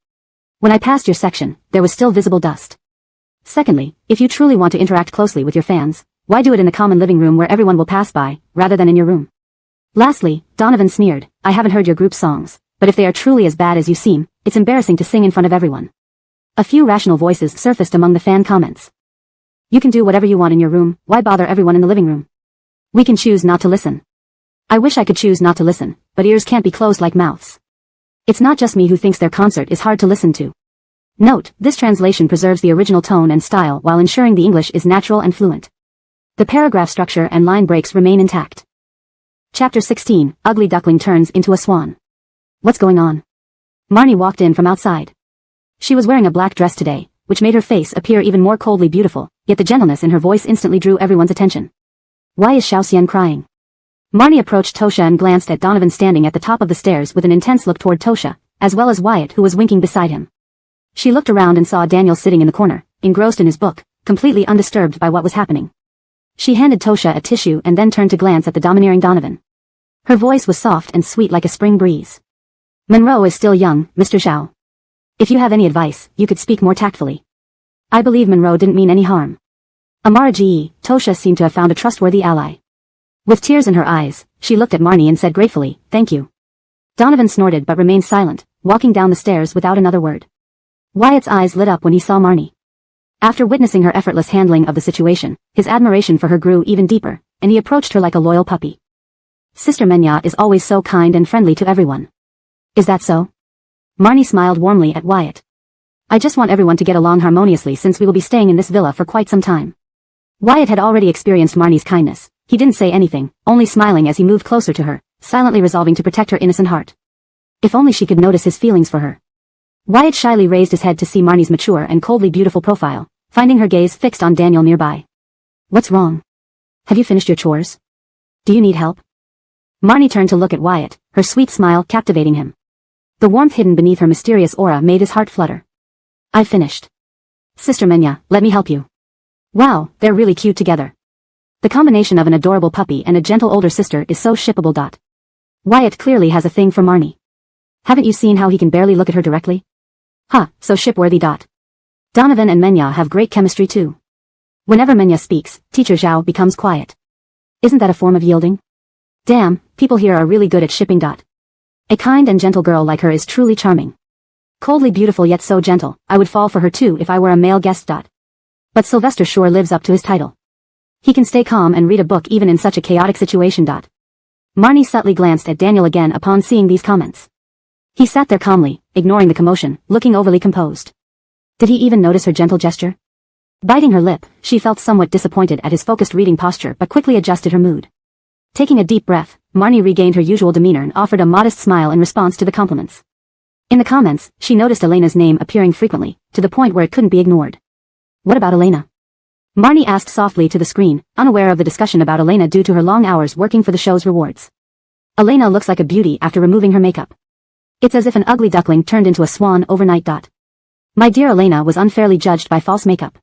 When I passed your section, there was still visible dust. Secondly, if you truly want to interact closely with your fans, why do it in the common living room where everyone will pass by, rather than in your room? Lastly, Donovan sneered, I haven't heard your group's songs, but if they are truly as bad as you seem, it's embarrassing to sing in front of everyone. A few rational voices surfaced among the fan comments. You can do whatever you want in your room, why bother everyone in the living room? We can choose not to listen. I wish I could choose not to listen, but ears can't be closed like mouths. It's not just me who thinks their concert is hard to listen to. Note, this translation preserves the original tone and style while ensuring the English is natural and fluent. The paragraph structure and line breaks remain intact. Chapter 16, Ugly Duckling Turns into a Swan. What's going on? Marnie walked in from outside. She was wearing a black dress today, which made her face appear even more coldly beautiful, yet the gentleness in her voice instantly drew everyone's attention. Why is Xiaoxian crying? Marnie approached Tosha and glanced at Donovan standing at the top of the stairs with an intense look toward Tosha, as well as Wyatt who was winking beside him. She looked around and saw Daniel sitting in the corner, engrossed in his book, completely undisturbed by what was happening. She handed Tosha a tissue and then turned to glance at the domineering Donovan. Her voice was soft and sweet like a spring breeze. Monroe is still young, Mr. Zhao. If you have any advice, you could speak more tactfully. I believe Monroe didn't mean any harm. Amara Ge, Tosha seemed to have found a trustworthy ally. With tears in her eyes, she looked at Marnie and said gratefully, thank you. Donovan snorted but remained silent, walking down the stairs without another word. Wyatt's eyes lit up when he saw Marnie. After witnessing her effortless handling of the situation, his admiration for her grew even deeper, and he approached her like a loyal puppy. Sister Menya is always so kind and friendly to everyone. Is that so? Marnie smiled warmly at Wyatt. I just want everyone to get along harmoniously since we will be staying in this villa for quite some time. Wyatt had already experienced Marnie's kindness. He didn't say anything, only smiling as he moved closer to her, silently resolving to protect her innocent heart. If only she could notice his feelings for her. Wyatt shyly raised his head to see Marnie's mature and coldly beautiful profile, finding her gaze fixed on Daniel nearby. What's wrong? Have you finished your chores? Do you need help? Marnie turned to look at Wyatt, her sweet smile captivating him. The warmth hidden beneath her mysterious aura made his heart flutter. I've finished. Sister Menya, let me help you. Wow, they're really cute together. The combination of an adorable puppy and a gentle older sister is so shippable. Wyatt clearly has a thing for Marnie. Haven't you seen how he can barely look at her directly? Huh, so ship-worthy. Donovan and Menya have great chemistry too. Whenever Menya speaks, Teacher Zhao becomes quiet. Isn't that a form of yielding? Damn, people here are really good at shipping. A kind and gentle girl like her is truly charming. Coldly beautiful yet so gentle, I would fall for her too if I were a male guest. But Sylvester sure lives up to his title. He can stay calm and read a book even in such a chaotic situation. Marnie subtly glanced at Daniel again upon seeing these comments. He sat there calmly, ignoring the commotion, looking overly composed. Did he even notice her gentle gesture? Biting her lip, she felt somewhat disappointed at his focused reading posture but quickly adjusted her mood. Taking a deep breath, Marnie regained her usual demeanor and offered a modest smile in response to the compliments. In the comments, she noticed Elena's name appearing frequently, to the point where it couldn't be ignored. What about Elena? Marnie asked softly to the screen, unaware of the discussion about Elena due to her long hours working for the show's rewards. Elena looks like a beauty after removing her makeup. It's as if an ugly duckling turned into a swan overnight. My dear Elena was unfairly judged by false makeup.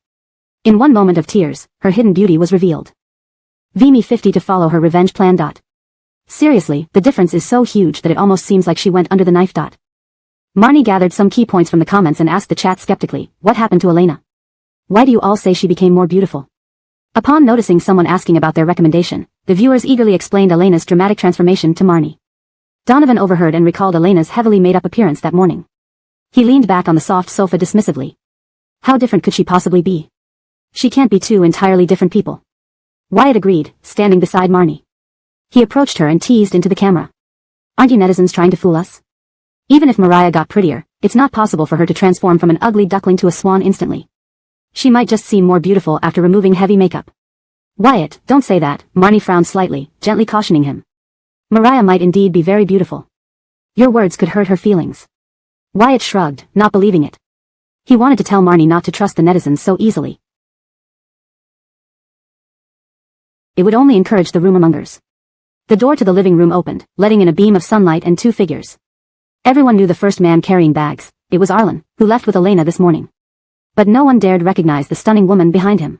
In one moment of tears, her hidden beauty was revealed. Vimy 50 to follow her revenge plan. Seriously, the difference is so huge that it almost seems like she went under the knife. Marnie gathered some key points from the comments and asked the chat skeptically, what happened to Elena? Why do you all say she became more beautiful? Upon noticing someone asking about their recommendation, the viewers eagerly explained Elena's dramatic transformation to Marnie. Donovan overheard and recalled Elena's heavily made-up appearance that morning. He leaned back on the soft sofa dismissively. How different could she possibly be? She can't be two entirely different people. Wyatt agreed, standing beside Marnie. He approached her and teased into the camera. Aren't you netizens trying to fool us? Even if Mariah got prettier, it's not possible for her to transform from an ugly duckling to a swan instantly. She might just seem more beautiful after removing heavy makeup. Wyatt, don't say that, Marnie frowned slightly, gently cautioning him. Mariah might indeed be very beautiful. Your words could hurt her feelings. Wyatt shrugged, not believing it. He wanted to tell Marnie not to trust the netizens so easily. It would only encourage the rumormongers. The door to the living room opened, letting in a beam of sunlight and two figures. Everyone knew the first man carrying bags. It was Arlen, who left with Elena this morning. But no one dared recognize the stunning woman behind him.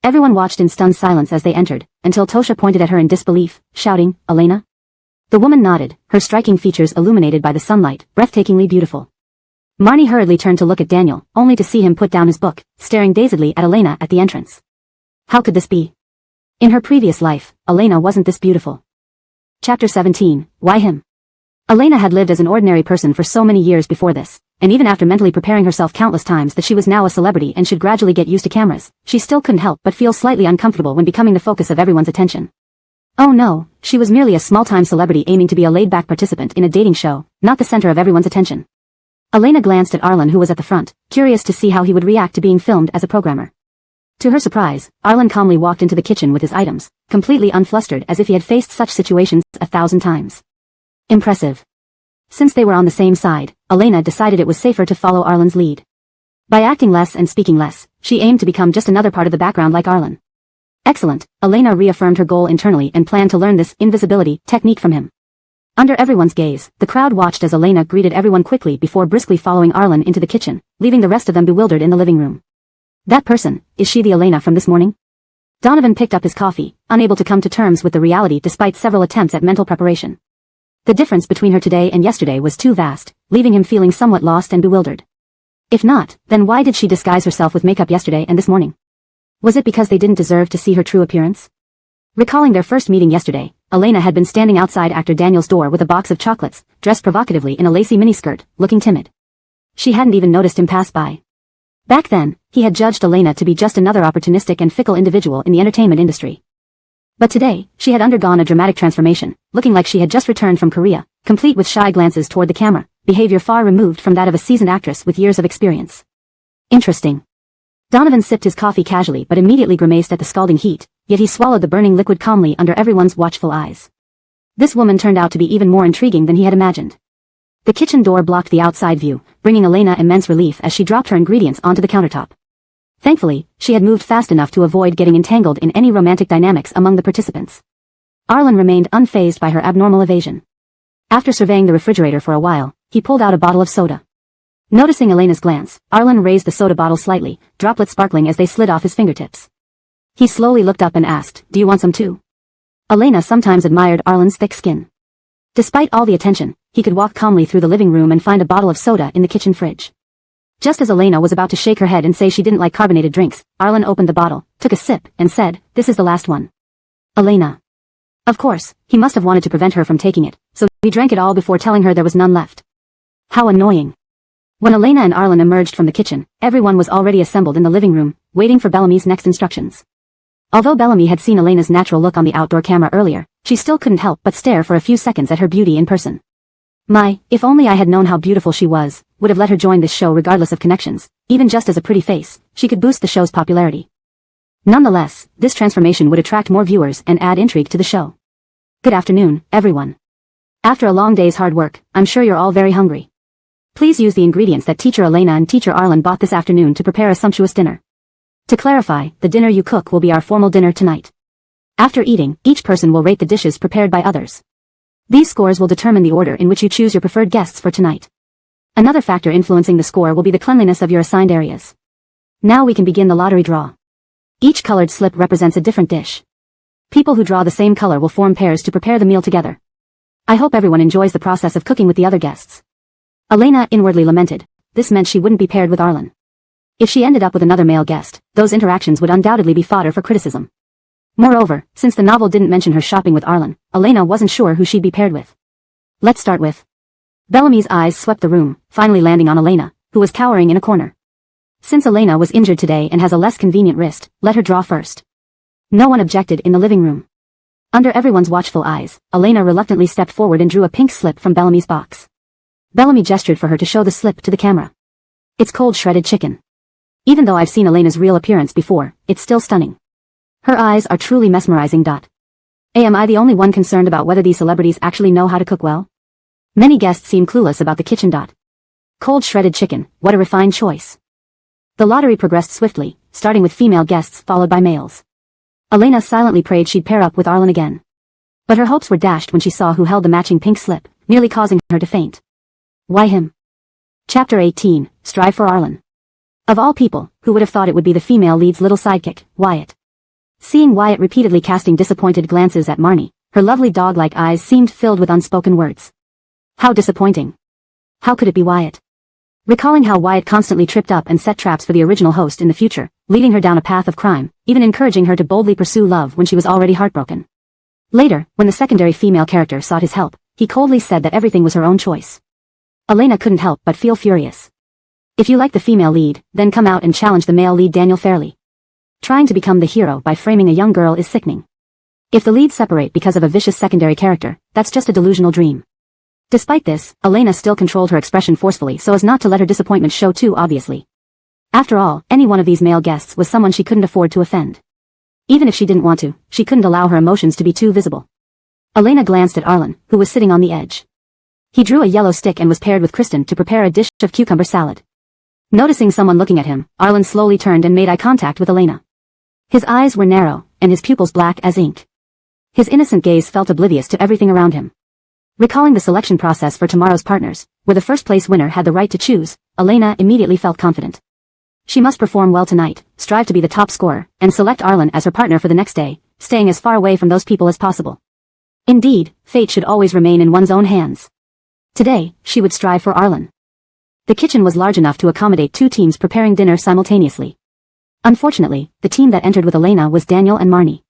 Everyone watched in stunned silence as they entered, until Tosha pointed at her in disbelief, shouting, Elena? The woman nodded, her striking features illuminated by the sunlight, breathtakingly beautiful. Marnie hurriedly turned to look at Daniel, only to see him put down his book, staring dazedly at Elena at the entrance. How could this be? In her previous life, Elena wasn't this beautiful. Chapter 17, Why him? Elena had lived as an ordinary person for so many years before this, and even after mentally preparing herself countless times that she was now a celebrity and should gradually get used to cameras, she still couldn't help but feel slightly uncomfortable when becoming the focus of everyone's attention. Oh no, she was merely a small-time celebrity aiming to be a laid-back participant in a dating show, not the center of everyone's attention. Elena glanced at Arlen, who was at the front, curious to see how he would react to being filmed as a programmer. To her surprise, Arlen calmly walked into the kitchen with his items, completely unflustered as if he had faced such situations 1,000 times. Impressive. Since they were on the same side, Elena decided it was safer to follow Arlen's lead. By acting less and speaking less, she aimed to become just another part of the background like Arlen. Excellent, Elena reaffirmed her goal internally and planned to learn this invisibility technique from him. Under everyone's gaze, the crowd watched as Elena greeted everyone quickly before briskly following Arlen into the kitchen, leaving the rest of them bewildered in the living room. That person, is she the Elena from this morning? Donovan picked up his coffee, unable to come to terms with the reality despite several attempts at mental preparation. The difference between her today and yesterday was too vast, leaving him feeling somewhat lost and bewildered. If not, then why did she disguise herself with makeup yesterday and this morning? Was it because they didn't deserve to see her true appearance? Recalling their first meeting yesterday, Elena had been standing outside actor Daniel's door with a box of chocolates, dressed provocatively in a lacy miniskirt, looking timid. She hadn't even noticed him pass by. Back then, he had judged Elena to be just another opportunistic and fickle individual in the entertainment industry. But today, she had undergone a dramatic transformation, looking like she had just returned from Korea, complete with shy glances toward the camera, behavior far removed from that of a seasoned actress with years of experience. Interesting. Donovan sipped his coffee casually but immediately grimaced at the scalding heat, yet he swallowed the burning liquid calmly under everyone's watchful eyes. This woman turned out to be even more intriguing than he had imagined. The kitchen door blocked the outside view, bringing Elena immense relief as she dropped her ingredients onto the countertop. Thankfully, she had moved fast enough to avoid getting entangled in any romantic dynamics among the participants. Arlen remained unfazed by her abnormal evasion. After surveying the refrigerator for a while, he pulled out a bottle of soda. Noticing Elena's glance, Arlen raised the soda bottle slightly, droplets sparkling as they slid off his fingertips. He slowly looked up and asked, "Do you want some too?" Elena sometimes admired Arlen's thick skin. Despite all the attention, he could walk calmly through the living room and find a bottle of soda in the kitchen fridge. Just as Elena was about to shake her head and say she didn't like carbonated drinks, Arlen opened the bottle, took a sip, and said, "This is the last one." Elena. Of course, he must have wanted to prevent her from taking it, so he drank it all before telling her there was none left. How annoying. When Elena and Arlen emerged from the kitchen, everyone was already assembled in the living room, waiting for Bellamy's next instructions. Although Bellamy had seen Elena's natural look on the outdoor camera earlier, she still couldn't help but stare for a few seconds at her beauty in person. If only I had known how beautiful she was, would have let her join this show regardless of connections, even just as a pretty face, she could boost the show's popularity. Nonetheless, this transformation would attract more viewers and add intrigue to the show. Good afternoon, everyone. After a long day's hard work, I'm sure you're all very hungry. Please use the ingredients that Teacher Elena and Teacher Arlen bought this afternoon to prepare a sumptuous dinner. To clarify, the dinner you cook will be our formal dinner tonight. After eating, each person will rate the dishes prepared by others. These scores will determine the order in which you choose your preferred guests for tonight. Another factor influencing the score will be the cleanliness of your assigned areas. Now we can begin the lottery draw. Each colored slip represents a different dish. People who draw the same color will form pairs to prepare the meal together. I hope everyone enjoys the process of cooking with the other guests. Elena inwardly lamented. This meant she wouldn't be paired with Arlen. If she ended up with another male guest, those interactions would undoubtedly be fodder for criticism. Moreover, since the novel didn't mention her shopping with Arlen, Elena wasn't sure who she'd be paired with. Let's start with. Bellamy's eyes swept the room, finally landing on Elena, who was cowering in a corner. Since Elena was injured today and has a less convenient wrist, let her draw first. No one objected in the living room. Under everyone's watchful eyes, Elena reluctantly stepped forward and drew a pink slip from Bellamy's box. Bellamy gestured for her to show the slip to the camera. It's cold shredded chicken. Even though I've seen Elena's real appearance before, it's still stunning. Her eyes are truly mesmerizing. Am I the only one concerned about whether these celebrities actually know how to cook well? Many guests seem clueless about the kitchen. Cold shredded chicken, what a refined choice. The lottery progressed swiftly, starting with female guests followed by males. Elena silently prayed she'd pair up with Arlen again. But her hopes were dashed when she saw who held the matching pink slip, nearly causing her to faint. Why him? Chapter 18, Strive for Arlen. Of all people, who would have thought it would be the female lead's little sidekick, Wyatt? Seeing Wyatt repeatedly casting disappointed glances at Marnie, her lovely dog-like eyes seemed filled with unspoken words. How disappointing. How could it be Wyatt? Recalling how Wyatt constantly tripped up and set traps for the original host in the future, leading her down a path of crime, even encouraging her to boldly pursue love when she was already heartbroken. Later, when the secondary female character sought his help, he coldly said that everything was her own choice. Elena couldn't help but feel furious. If you like the female lead, then come out and challenge the male lead Daniel fairly. Trying to become the hero by framing a young girl is sickening. If the leads separate because of a vicious secondary character, that's just a delusional dream. Despite this, Elena still controlled her expression forcefully so as not to let her disappointment show too obviously. After all, any one of these male guests was someone she couldn't afford to offend. Even if she didn't want to, she couldn't allow her emotions to be too visible. Elena glanced at Arlen, who was sitting on the edge. He drew a yellow stick and was paired with Kristen to prepare a dish of cucumber salad. Noticing someone looking at him, Arlen slowly turned and made eye contact with Elena. His eyes were narrow, and his pupils black as ink. His innocent gaze felt oblivious to everything around him. Recalling the selection process for tomorrow's partners, where the first-place winner had the right to choose, Elena immediately felt confident. She must perform well tonight, strive to be the top scorer, and select Arlen as her partner for the next day, staying as far away from those people as possible. Indeed, fate should always remain in one's own hands. Today, she would strive for Arlen. The kitchen was large enough to accommodate 2 teams preparing dinner simultaneously. Unfortunately, the team that entered with Elena was Daniel and Marnie.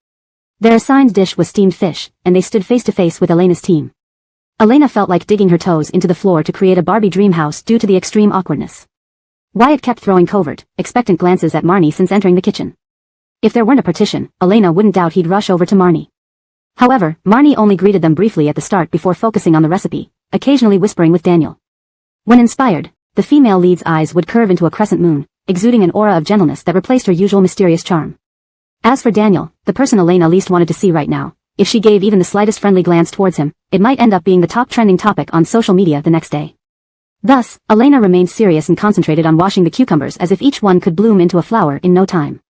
Their assigned dish was steamed fish, and they stood face to face with Elena's team. Elena felt like digging her toes into the floor to create a Barbie dream house due to the extreme awkwardness. Wyatt kept throwing covert, expectant glances at Marnie since entering the kitchen. If there weren't a partition, Elena wouldn't doubt he'd rush over to Marnie. However, Marnie only greeted them briefly at the start before focusing on the recipe, occasionally whispering with Daniel. When inspired, the female lead's eyes would curve into a crescent moon, exuding an aura of gentleness that replaced her usual mysterious charm. As for Daniel, the person Elena least wanted to see right now, if she gave even the slightest friendly glance towards him, it might end up being the top trending topic on social media the next day. Thus, Elena remained serious and concentrated on washing the cucumbers as if each one could bloom into a flower in no time.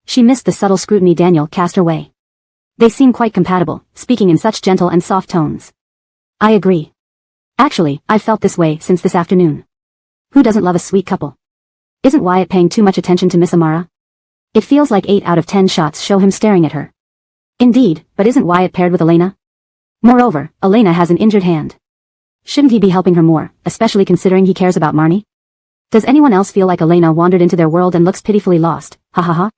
She missed the subtle scrutiny Daniel cast her way. They seemed quite compatible, speaking in such gentle and soft tones. I agree. Actually, I've felt this way since this afternoon. Who doesn't love a sweet couple? Isn't Wyatt paying too much attention to Miss Amara? It feels like 8 out of 10 shots show him staring at her. Indeed, but isn't Wyatt paired with Elena? Moreover, Elena has an injured hand. Shouldn't he be helping her more, especially considering he cares about Marnie? Does anyone else feel like Elena wandered into their world and looks pitifully lost? Ha ha ha.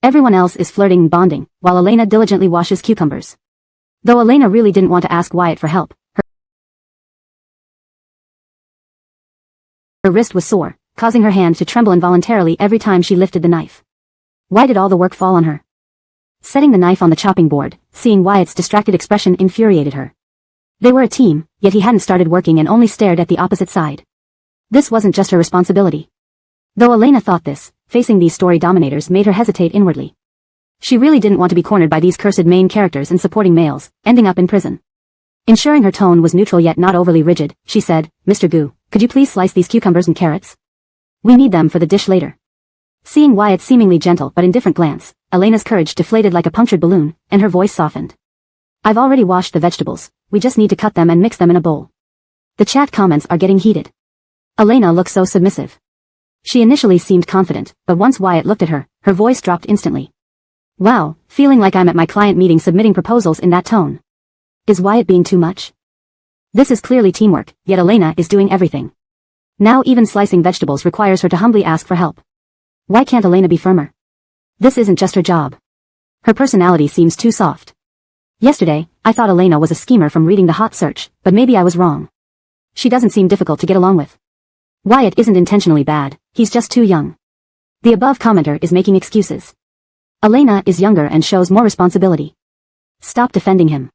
Everyone else is flirting and bonding, while Elena diligently washes cucumbers. Though Elena really didn't want to ask Wyatt for help, her wrist was sore, causing her hand to tremble involuntarily every time she lifted the knife. Why did all the work fall on her? Setting the knife on the chopping board, seeing Wyatt's distracted expression infuriated her. They were a team, yet he hadn't started working and only stared at the opposite side. This wasn't just her responsibility. Though Elena thought this, facing these story dominators made her hesitate inwardly. She really didn't want to be cornered by these cursed main characters and supporting males, ending up in prison. Ensuring her tone was neutral yet not overly rigid, she said, Mr. Gu, could you please slice these cucumbers and carrots? We need them for the dish later. Seeing Wyatt's seemingly gentle but indifferent glance, Elena's courage deflated like a punctured balloon, and her voice softened. I've already washed the vegetables, we just need to cut them and mix them in a bowl. The chat comments are getting heated. Elena looked so submissive. She initially seemed confident, but once Wyatt looked at her, her voice dropped instantly. Wow, feeling like I'm at my client meeting submitting proposals in that tone. Is Wyatt being too much? This is clearly teamwork, yet Elena is doing everything. Now even slicing vegetables requires her to humbly ask for help. Why can't Elena be firmer? This isn't just her job. Her personality seems too soft. Yesterday, I thought Elena was a schemer from reading the hot search, but maybe I was wrong. She doesn't seem difficult to get along with. Wyatt isn't intentionally bad, he's just too young. The above commenter is making excuses. Elena is younger and shows more responsibility. Stop defending him.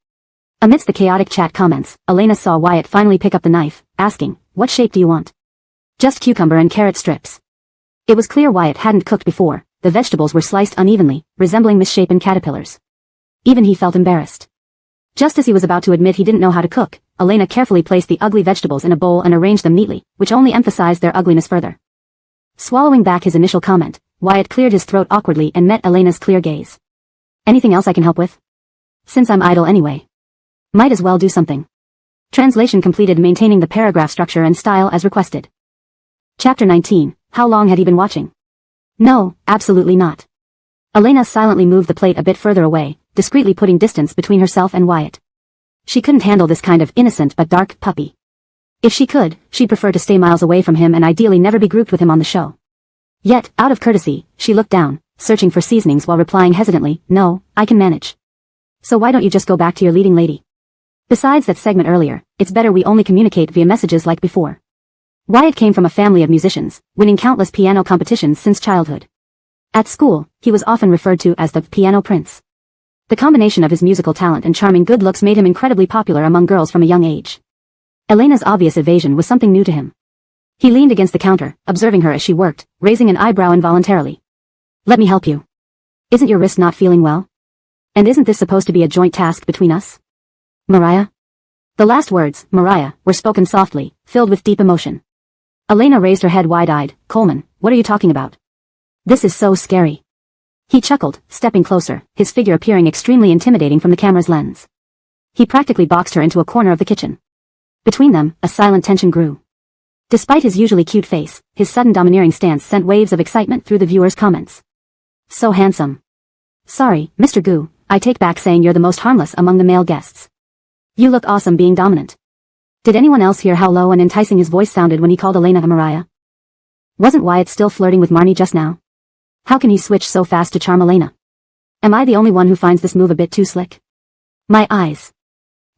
Amidst the chaotic chat comments, Elena saw Wyatt finally pick up the knife, asking, what shape do you want? Just cucumber and carrot strips. It was clear Wyatt hadn't cooked before, the vegetables were sliced unevenly, resembling misshapen caterpillars. Even he felt embarrassed. Just as he was about to admit he didn't know how to cook, Elena carefully placed the ugly vegetables in a bowl and arranged them neatly, which only emphasized their ugliness further. Swallowing back his initial comment, Wyatt cleared his throat awkwardly and met Elena's clear gaze. Anything else I can help with? Since I'm idle anyway. Might as well do something. Translation completed, maintaining the paragraph structure and style as requested. Chapter 19, How long had he been watching? No, absolutely not. Elena silently moved the plate a bit further away, discreetly putting distance between herself and Wyatt. She couldn't handle this kind of innocent but dark puppy. If she could, she'd prefer to stay miles away from him and ideally never be grouped with him on the show. Yet, out of courtesy, she looked down, searching for seasonings while replying hesitantly, no, I can manage. So why don't you just go back to your leading lady? Besides that segment earlier, it's better we only communicate via messages like before. Wyatt came from a family of musicians, winning countless piano competitions since childhood. At school, he was often referred to as the piano prince. The combination of his musical talent and charming good looks made him incredibly popular among girls from a young age. Elena's obvious evasion was something new to him. He leaned against the counter, observing her as she worked, raising an eyebrow involuntarily. Let me help you. Isn't your wrist not feeling well? And isn't this supposed to be a joint task between us? Mariah? The last words, Mariah, were spoken softly, filled with deep emotion. Elena raised her head wide-eyed. Coleman, what are you talking about? This is so scary. He chuckled, stepping closer, his figure appearing extremely intimidating from the camera's lens. He practically boxed her into a corner of the kitchen. Between them, a silent tension grew. Despite his usually cute face, his sudden domineering stance sent waves of excitement through the viewers' comments. So handsome. Sorry, Mr. Gu, I take back saying you're the most harmless among the male guests. You look awesome being dominant. Did anyone else hear how low and enticing his voice sounded when he called Elena a Mariah? Wasn't Wyatt still flirting with Marnie just now? How can he switch so fast to charm Elena? Am I the only one who finds this move a bit too slick? My eyes.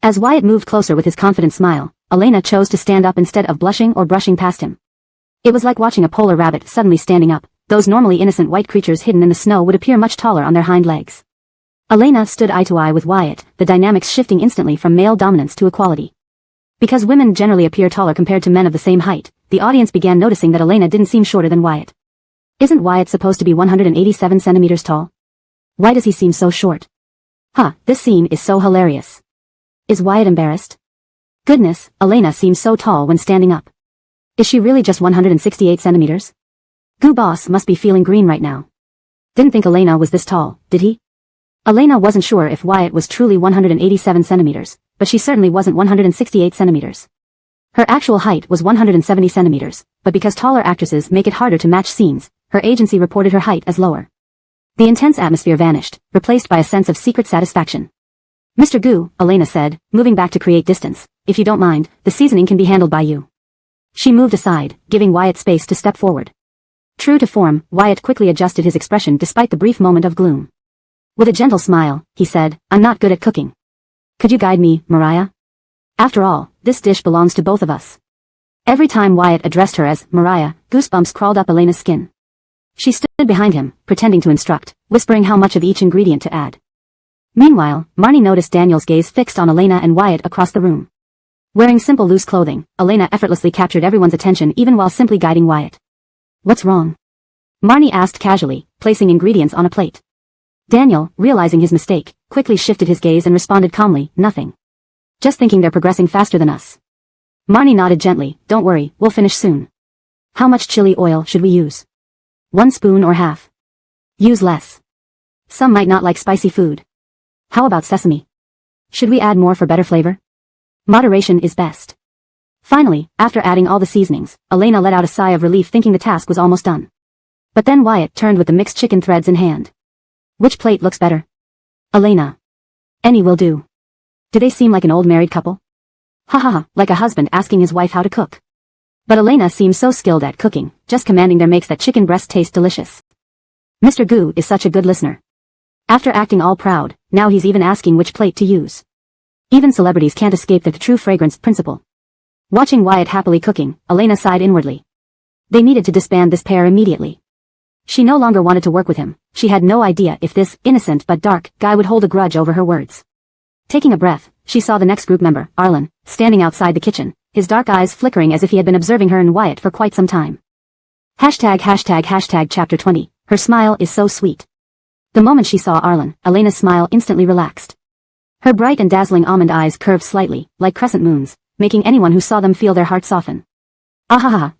As Wyatt moved closer with his confident smile, Elena chose to stand up instead of blushing or brushing past him. It was like watching a polar rabbit suddenly standing up. Those normally innocent white creatures hidden in the snow would appear much taller on their hind legs. Elena stood eye to eye with Wyatt, the dynamics shifting instantly from male dominance to equality. Because women generally appear taller compared to men of the same height, the audience began noticing that Elena didn't seem shorter than Wyatt. Isn't Wyatt supposed to be 187 centimeters tall? Why does he seem so short? This scene is so hilarious. Is Wyatt embarrassed? Goodness, Elena seems so tall when standing up. Is she really just 168 centimeters? Gu boss must be feeling green right now. Didn't think Elena was this tall, did he? Elena wasn't sure if Wyatt was truly 187 centimeters, but she certainly wasn't 168 centimeters. Her actual height was 170 centimeters, but because taller actresses make it harder to match scenes, her agency reported her height as lower. The intense atmosphere vanished, replaced by a sense of secret satisfaction. Mr. Gu, Elena said, moving back to create distance, if you don't mind, the seasoning can be handled by you. She moved aside, giving Wyatt space to step forward. True to form, Wyatt quickly adjusted his expression despite the brief moment of gloom. With a gentle smile, he said, I'm not good at cooking. Could you guide me, Mariah? After all, this dish belongs to both of us. Every time Wyatt addressed her as Mariah, goosebumps crawled up Elena's skin. She stood behind him, pretending to instruct, whispering how much of each ingredient to add. Meanwhile, Marnie noticed Daniel's gaze fixed on Elena and Wyatt across the room. Wearing simple loose clothing, Elena effortlessly captured everyone's attention even while simply guiding Wyatt. What's wrong? Marnie asked casually, placing ingredients on a plate. Daniel, realizing his mistake, quickly shifted his gaze and responded calmly, nothing. Just thinking they're progressing faster than us. Marnie nodded gently, don't worry, we'll finish soon. How much chili oil should we use? 1 spoon or half? Use less. Some might not like spicy food. How about sesame? Should we add more for better flavor? Moderation is best. Finally, after adding all the seasonings, Elena let out a sigh of relief thinking the task was almost done. But then Wyatt turned with the mixed chicken threads in hand. Which plate looks better? Elena. Any will do. Do they seem like an old married couple? Like a husband asking his wife how to cook. But Elena seems so skilled at cooking, just commanding there makes that chicken breast taste delicious. Mr. Gu is such a good listener. After acting all proud, now he's even asking which plate to use. Even celebrities can't escape the true fragrance principle. Watching Wyatt happily cooking, Elena sighed inwardly. They needed to disband this pair immediately. She no longer wanted to work with him. She had no idea if this innocent but dark guy would hold a grudge over her words. Taking a breath, she saw the next group member, Arlen, standing outside the kitchen, his dark eyes flickering as if he had been observing her and Wyatt for quite some time. ####Chapter 20. Her smile is so sweet. The moment she saw Arlen, Elena's smile instantly relaxed. Her bright and dazzling almond eyes curved slightly, like crescent moons, making anyone who saw them feel their heart soften.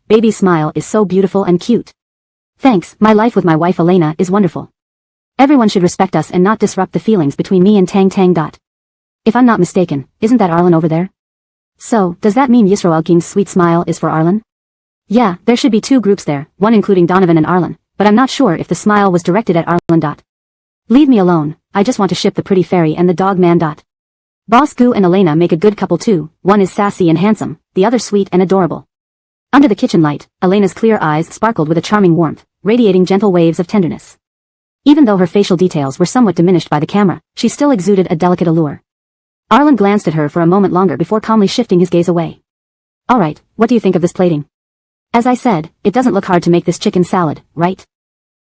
Baby's smile is so beautiful and cute. Thanks, my life with my wife Elena is wonderful. Everyone should respect us and not disrupt the feelings between me and Tang Tang. If I'm not mistaken, isn't that Arlen over there? So, does that mean Yisroel King's sweet smile is for Arlen? Yeah, there should be 2 groups there, one including Donovan and Arlen, but I'm not sure if the smile was directed at Arlen. Leave me alone, I just want to ship the pretty fairy and the dog man. Boss Gu and Elena make a good couple too, one is sassy and handsome, the other sweet and adorable. Under the kitchen light, Elena's clear eyes sparkled with a charming warmth, radiating gentle waves of tenderness. Even though her facial details were somewhat diminished by the camera, she still exuded a delicate allure. Arlen glanced at her for a moment longer before calmly shifting his gaze away. Alright, what do you think of this plating? As I said, it doesn't look hard to make this chicken salad, right?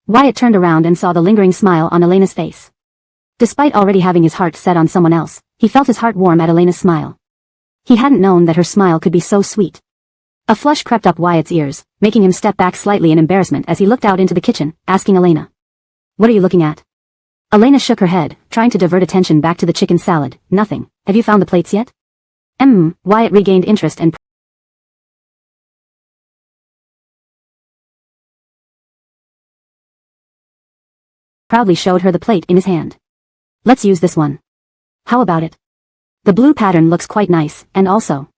Wyatt turned around and saw the lingering smile on Elena's face. Despite already having his heart set on someone else, he felt his heart warm at Elena's smile. He hadn't known that her smile could be so sweet. A flush crept up Wyatt's ears, making him step back slightly in embarrassment as he looked out into the kitchen, asking Elena. What are you looking at? Elena shook her head, trying to divert attention back to the chicken salad. Nothing. Have you found the plates yet? Wyatt regained interest and proudly showed her the plate in his hand. Let's use this one. How about it? The blue pattern looks quite nice, and also.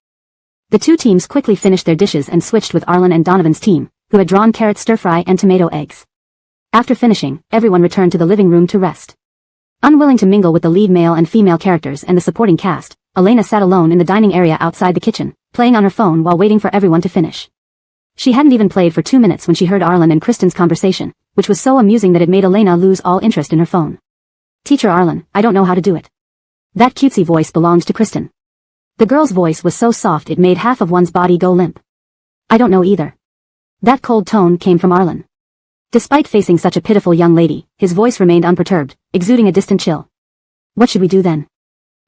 The two teams quickly finished their dishes and switched with Arlen and Donovan's team, who had drawn carrot stir-fry and tomato eggs. After finishing, everyone returned to the living room to rest. Unwilling to mingle with the lead male and female characters and the supporting cast, Elena sat alone in the dining area outside the kitchen, playing on her phone while waiting for everyone to finish. She hadn't even played for 2 minutes when she heard Arlen and Kristen's conversation, which was so amusing that it made Elena lose all interest in her phone. Teacher Arlen, I don't know how to do it. That cutesy voice belonged to Kristen. The girl's voice was so soft it made half of one's body go limp. I don't know either. That cold tone came from Arlen. Despite facing such a pitiful young lady, his voice remained unperturbed, exuding a distant chill. What should we do then?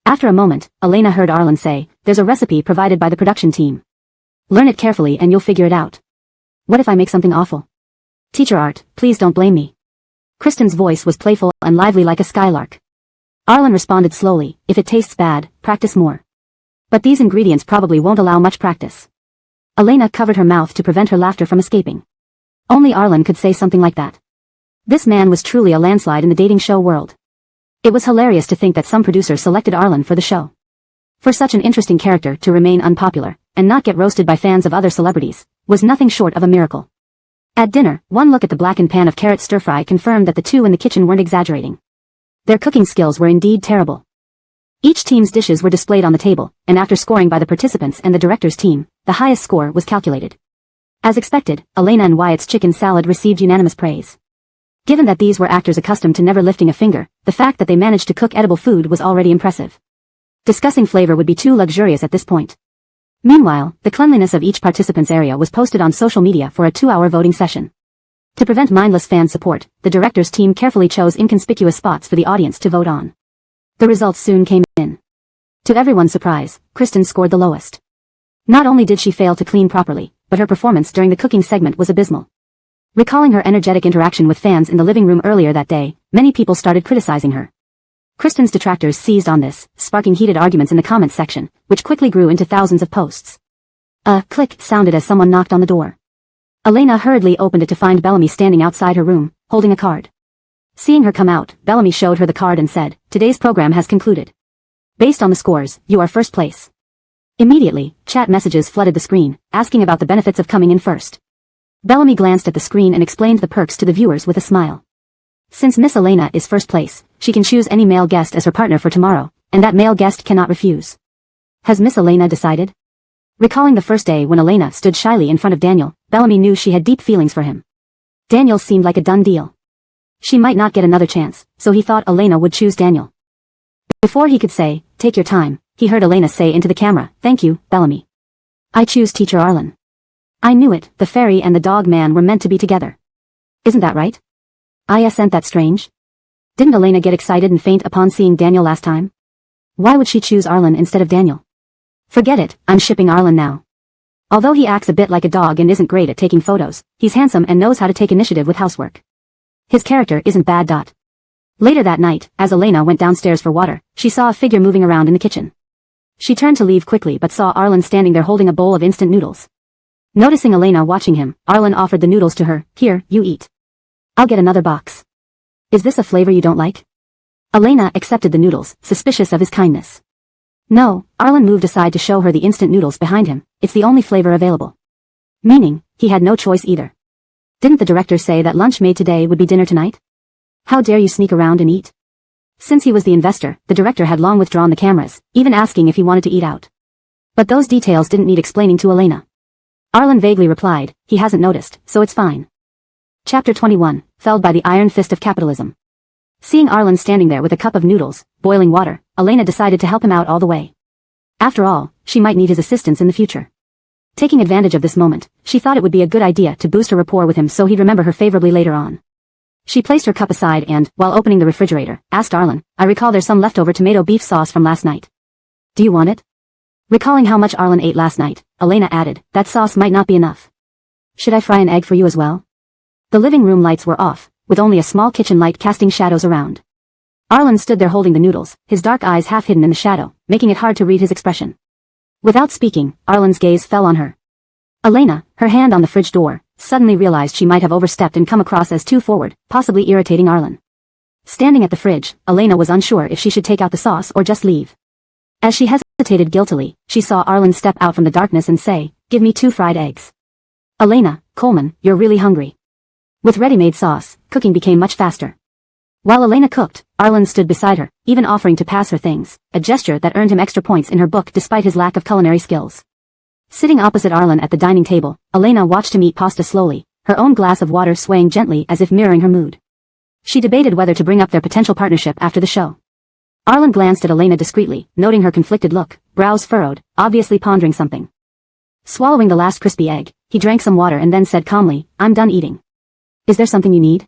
After a moment, Elena heard Arlen say, there's a recipe provided by the production team. Learn it carefully and you'll figure it out. What if I make something awful? Teacher Art, please don't blame me. Kristen's voice was playful and lively like a skylark. Arlen responded slowly, if it tastes bad, practice more. But these ingredients probably won't allow much practice. Elena covered her mouth to prevent her laughter from escaping. Only Arlen could say something like that. This man was truly a landslide in the dating show world. It was hilarious to think that some producer selected Arlen for the show. For such an interesting character to remain unpopular, and not get roasted by fans of other celebrities, was nothing short of a miracle. At dinner, one look at the blackened pan of carrot stir-fry confirmed that the two in the kitchen weren't exaggerating. Their cooking skills were indeed terrible. Each team's dishes were displayed on the table, and after scoring by the participants and the director's team, the highest score was calculated. As expected, Elena and Wyatt's chicken salad received unanimous praise. Given that these were actors accustomed to never lifting a finger, the fact that they managed to cook edible food was already impressive. Discussing flavor would be too luxurious at this point. Meanwhile, the cleanliness of each participant's area was posted on social media for a 2-hour voting session. To prevent mindless fan support, the director's team carefully chose inconspicuous spots for the audience to vote on. The results soon came in. To everyone's surprise, Kristen scored the lowest. Not only did she fail to clean properly, but her performance during the cooking segment was abysmal. Recalling her energetic interaction with fans in the living room earlier that day, many people started criticizing her. Kristen's detractors seized on this, sparking heated arguments in the comments section, which quickly grew into thousands of posts. A click sounded as someone knocked on the door. Elena hurriedly opened it to find Bellamy standing outside her room, holding a card. Seeing her come out, Bellamy showed her the card and said, today's program has concluded. Based on the scores, you are first place. Immediately, chat messages flooded the screen, asking about the benefits of coming in first. Bellamy glanced at the screen and explained the perks to the viewers with a smile. Since Miss Elena is first place, she can choose any male guest as her partner for tomorrow, and that male guest cannot refuse. Has Miss Elena decided? Recalling the first day when Elena stood shyly in front of Daniel, Bellamy knew she had deep feelings for him. Daniel seemed like a done deal. She might not get another chance, so he thought Elena would choose Daniel. Before he could say, take your time, he heard Elena say into the camera, thank you, Bellamy. I choose Teacher Arlen. I knew it, the fairy and the dog man were meant to be together. Isn't that right? Isn't that strange? Didn't Elena get excited and faint upon seeing Daniel last time? Why would she choose Arlen instead of Daniel? Forget it, I'm shipping Arlen now. Although he acts a bit like a dog and isn't great at taking photos, he's handsome and knows how to take initiative with housework. His character isn't bad. Later that night, as Elena went downstairs for water, she saw a figure moving around in the kitchen. She turned to leave quickly but saw Arlen standing there holding a bowl of instant noodles. Noticing Elena watching him, Arlen offered the noodles to her. Here, you eat. I'll get another box. Is this a flavor you don't like? Elena accepted the noodles, suspicious of his kindness. No, Arlen moved aside to show her the instant noodles behind him. It's the only flavor available. Meaning, he had no choice either. Didn't the director say that lunch made today would be dinner tonight? How dare you sneak around and eat? Since he was the investor, the director had long withdrawn the cameras, even asking if he wanted to eat out. But those details didn't need explaining to Elena. Arlen vaguely replied, he hasn't noticed, so it's fine. Chapter 21, Felled by the Iron Fist of Capitalism. Seeing Arlen standing there with a cup of noodles, boiling water, Elena decided to help him out all the way. After all, she might need his assistance in the future. Taking advantage of this moment, she thought it would be a good idea to boost her rapport with him so he'd remember her favorably later on. She placed her cup aside and, while opening the refrigerator, asked Arlen, I recall there's some leftover tomato beef sauce from last night. Do you want it? Recalling how much Arlen ate last night, Elena added, that sauce might not be enough. Should I fry an egg for you as well? The living room lights were off, with only a small kitchen light casting shadows around. Arlen stood there holding the noodles, his dark eyes half hidden in the shadow, making it hard to read his expression. Without speaking, Arlen's gaze fell on her. Elena, her hand on the fridge door, suddenly realized she might have overstepped and come across as too forward, possibly irritating Arlen. Standing at the fridge, Elena was unsure if she should take out the sauce or just leave. As she hesitated guiltily, she saw Arlen step out from the darkness and say, give me 2 fried eggs. Elena, Coleman, you're really hungry. With ready-made sauce, cooking became much faster. While Elena cooked, Arlen stood beside her, even offering to pass her things, a gesture that earned him extra points in her book despite his lack of culinary skills. Sitting opposite Arlen at the dining table, Elena watched him eat pasta slowly, her own glass of water swaying gently as if mirroring her mood. She debated whether to bring up their potential partnership after the show. Arlen glanced at Elena discreetly, noting her conflicted look, brows furrowed, obviously pondering something. Swallowing the last crispy egg, he drank some water and then said calmly, I'm done eating. Is there something you need?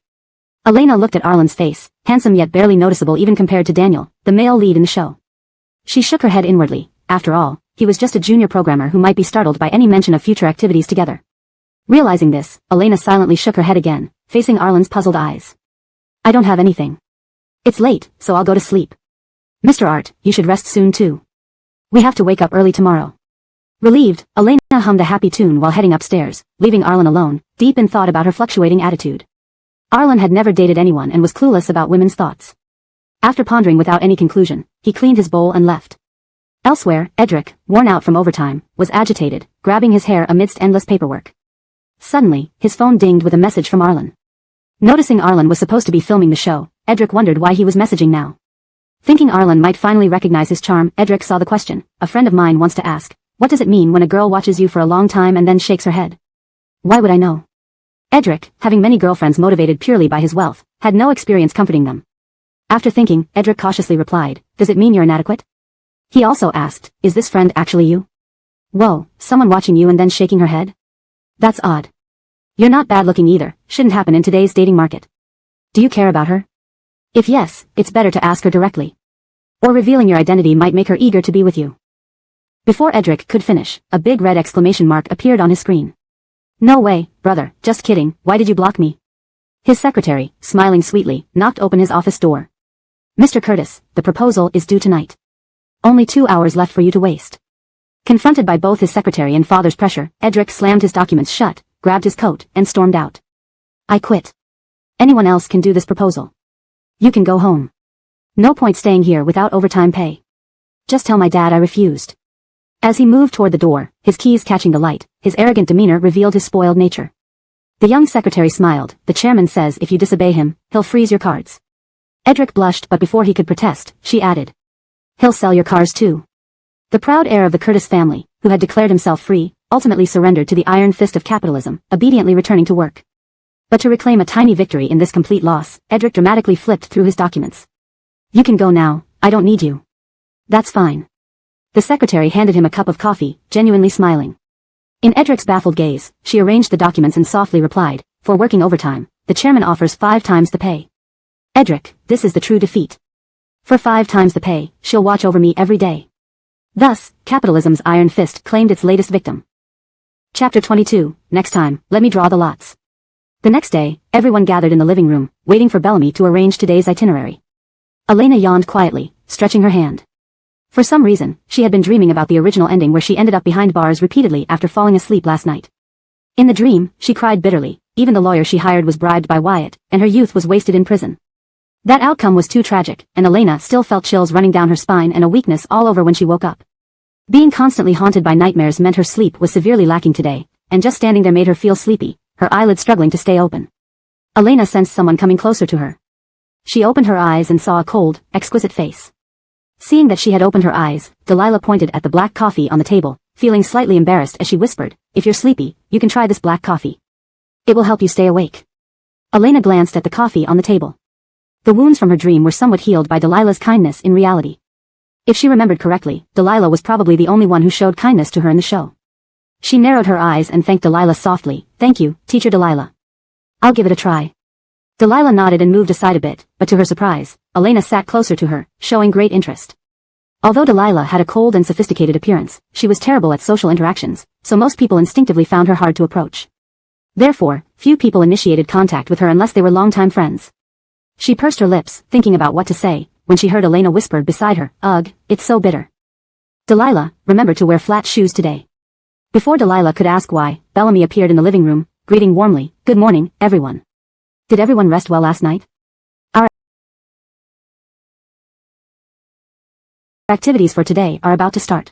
Elena looked at Arlen's face, handsome yet barely noticeable even compared to Daniel, the male lead in the show. She shook her head inwardly. After all, he was just a junior programmer who might be startled by any mention of future activities together. Realizing this, Elena silently shook her head again, facing Arlen's puzzled eyes. I don't have anything. It's late, so I'll go to sleep. Mr. Art, you should rest soon too. We have to wake up early tomorrow. Relieved, Elena hummed a happy tune while heading upstairs, leaving Arlen alone, deep in thought about her fluctuating attitude. Arlen had never dated anyone and was clueless about women's thoughts. After pondering without any conclusion, he cleaned his bowl and left. Elsewhere, Edric, worn out from overtime, was agitated, grabbing his hair amidst endless paperwork. Suddenly, his phone dinged with a message from Arlen. Noticing Arlen was supposed to be filming the show, Edric wondered why he was messaging now. Thinking Arlen might finally recognize his charm, Edric saw the question. A friend of mine wants to ask, what does it mean when a girl watches you for a long time and then shakes her head? Why would I know? Edric, having many girlfriends motivated purely by his wealth, had no experience comforting them. After thinking, Edric cautiously replied, does it mean you're inadequate? He also asked, is this friend actually you? Whoa, someone watching you and then shaking her head? That's odd. You're not bad looking either, shouldn't happen in today's dating market. Do you care about her? If yes, it's better to ask her directly. Or revealing your identity might make her eager to be with you. Before Edric could finish, a big red exclamation mark appeared on his screen. No way, brother, just kidding, why did you block me? His secretary, smiling sweetly, knocked open his office door. Mr. Curtis, the proposal is due tonight. Only 2 hours left for you to waste. Confronted by both his secretary and father's pressure, Edric slammed his documents shut, grabbed his coat, and stormed out. I quit. Anyone else can do this proposal. You can go home. No point staying here without overtime pay. Just tell my dad I refused. As he moved toward the door, his keys catching the light, his arrogant demeanor revealed his spoiled nature. The young secretary smiled. The chairman says if you disobey him, he'll freeze your cards. Edric blushed, but before he could protest, she added. He'll sell your cars too. The proud heir of the Curtis family, who had declared himself free, ultimately surrendered to the iron fist of capitalism, obediently returning to work. But to reclaim a tiny victory in this complete loss, Edric dramatically flipped through his documents. You can go now, I don't need you. That's fine. The secretary handed him a cup of coffee, genuinely smiling. In Edric's baffled gaze, she arranged the documents and softly replied, for working overtime, the chairman offers 5 times the pay. Edric, this is the true defeat. For 5 times the pay, she'll watch over me every day. Thus, capitalism's iron fist claimed its latest victim. Chapter 22, next time, let me draw the lots. The next day, everyone gathered in the living room, waiting for Bellamy to arrange today's itinerary. Elena yawned quietly, stretching her hand. For some reason, she had been dreaming about the original ending where she ended up behind bars repeatedly after falling asleep last night. In the dream, she cried bitterly, even the lawyer she hired was bribed by Wyatt, and her youth was wasted in prison. That outcome was too tragic, and Elena still felt chills running down her spine and a weakness all over when she woke up. Being constantly haunted by nightmares meant her sleep was severely lacking today, and just standing there made her feel sleepy, her eyelids struggling to stay open. Elena sensed someone coming closer to her. She opened her eyes and saw a cold, exquisite face. Seeing that she had opened her eyes, Delilah pointed at the black coffee on the table, feeling slightly embarrassed as she whispered, if you're sleepy, you can try this black coffee. It will help you stay awake. Elena glanced at the coffee on the table. The wounds from her dream were somewhat healed by Delilah's kindness in reality. If she remembered correctly, Delilah was probably the only one who showed kindness to her in the show. She narrowed her eyes and thanked Delilah softly. Thank you, Teacher Delilah. I'll give it a try. Delilah nodded and moved aside a bit, but to her surprise, Elena sat closer to her, showing great interest. Although Delilah had a cold and sophisticated appearance, she was terrible at social interactions, so most people instinctively found her hard to approach. Therefore, few people initiated contact with her unless they were longtime friends. She pursed her lips, thinking about what to say, when she heard Elena whispered beside her, "Ugh, it's so bitter. Delilah, remember to wear flat shoes today." Before Delilah could ask why, Bellamy appeared in the living room, greeting warmly, "Good morning, everyone. Did everyone rest well last night? Our activities for today are about to start.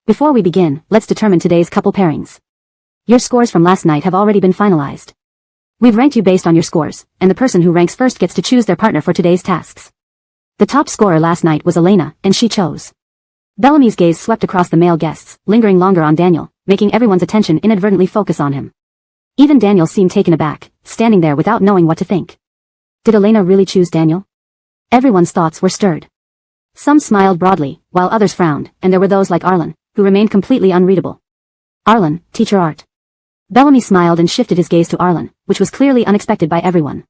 Before we begin, let's determine today's couple pairings. Your scores from last night have already been finalized. We've ranked you based on your scores, and the person who ranks first gets to choose their partner for today's tasks. The top scorer last night was Elena, and she chose. Bellamy's gaze swept across the male guests, lingering longer on Daniel, making everyone's attention inadvertently focus on him. Even Daniel seemed taken aback, standing there without knowing what to think. Did Elena really choose Daniel? Everyone's thoughts were stirred. Some smiled broadly, while others frowned, and there were those like Arlen, who remained completely unreadable. Arlen, Teacher Art. Bellamy smiled and shifted his gaze to Arlen, which was clearly unexpected by everyone.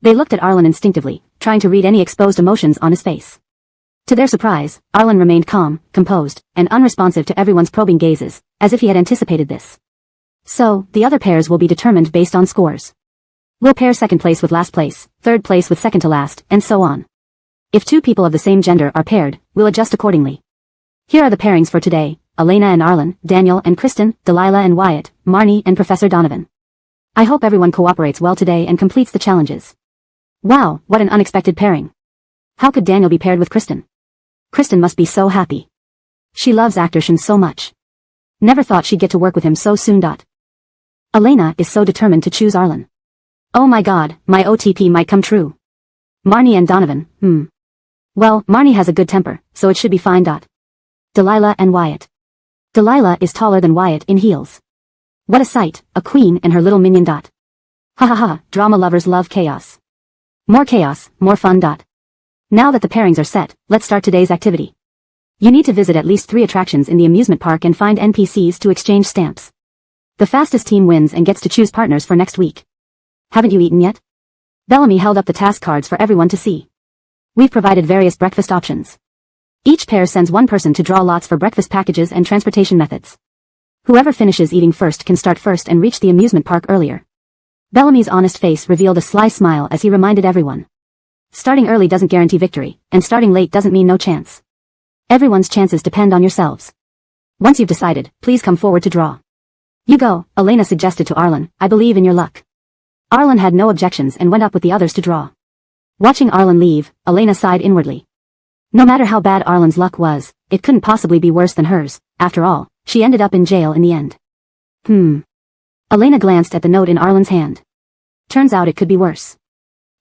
They looked at Arlen instinctively, trying to read any exposed emotions on his face. To their surprise, Arlen remained calm, composed, and unresponsive to everyone's probing gazes, as if he had anticipated this. So, the other pairs will be determined based on scores. We'll pair second place with last place, third place with second to last, and so on. If two people of the same gender are paired, we'll adjust accordingly. Here are the pairings for today: Elena and Arlen, Daniel and Kristen, Delilah and Wyatt, Marnie and Professor Donovan. I hope everyone cooperates well today and completes the challenges. Wow, what an unexpected pairing. How could Daniel be paired with Kristen? Kristen must be so happy. She loves actor Shin so much. Never thought she'd get to work with him so soon. Elena is so determined to choose Arlen. Oh my god, my OTP might come true. Marnie and Donovan, Well, Marnie has a good temper, so it should be fine. Delilah and Wyatt. Delilah is taller than Wyatt in heels. What a sight, a queen and her little minion. Ha ha ha, drama lovers love chaos. More chaos, more fun. Now that the pairings are set, let's start today's activity. You need to visit at least 3 attractions in the amusement park and find NPCs to exchange stamps. The fastest team wins and gets to choose partners for next week. Haven't you eaten yet? Bellamy held up the task cards for everyone to see. We've provided various breakfast options. Each pair sends one person to draw lots for breakfast packages and transportation methods. Whoever finishes eating first can start first and reach the amusement park earlier. Bellamy's honest face revealed a sly smile as he reminded everyone. Starting early doesn't guarantee victory, and starting late doesn't mean no chance. Everyone's chances depend on yourselves. Once you've decided, please come forward to draw. You go, Elena suggested to Arlen. I believe in your luck. Arlen had no objections and went up with the others to draw. Watching Arlen leave, Elena sighed inwardly. No matter how bad Arlen's luck was, it couldn't possibly be worse than hers. After all, she ended up in jail in the end. Elena glanced at the note in Arlen's hand. Turns out it could be worse.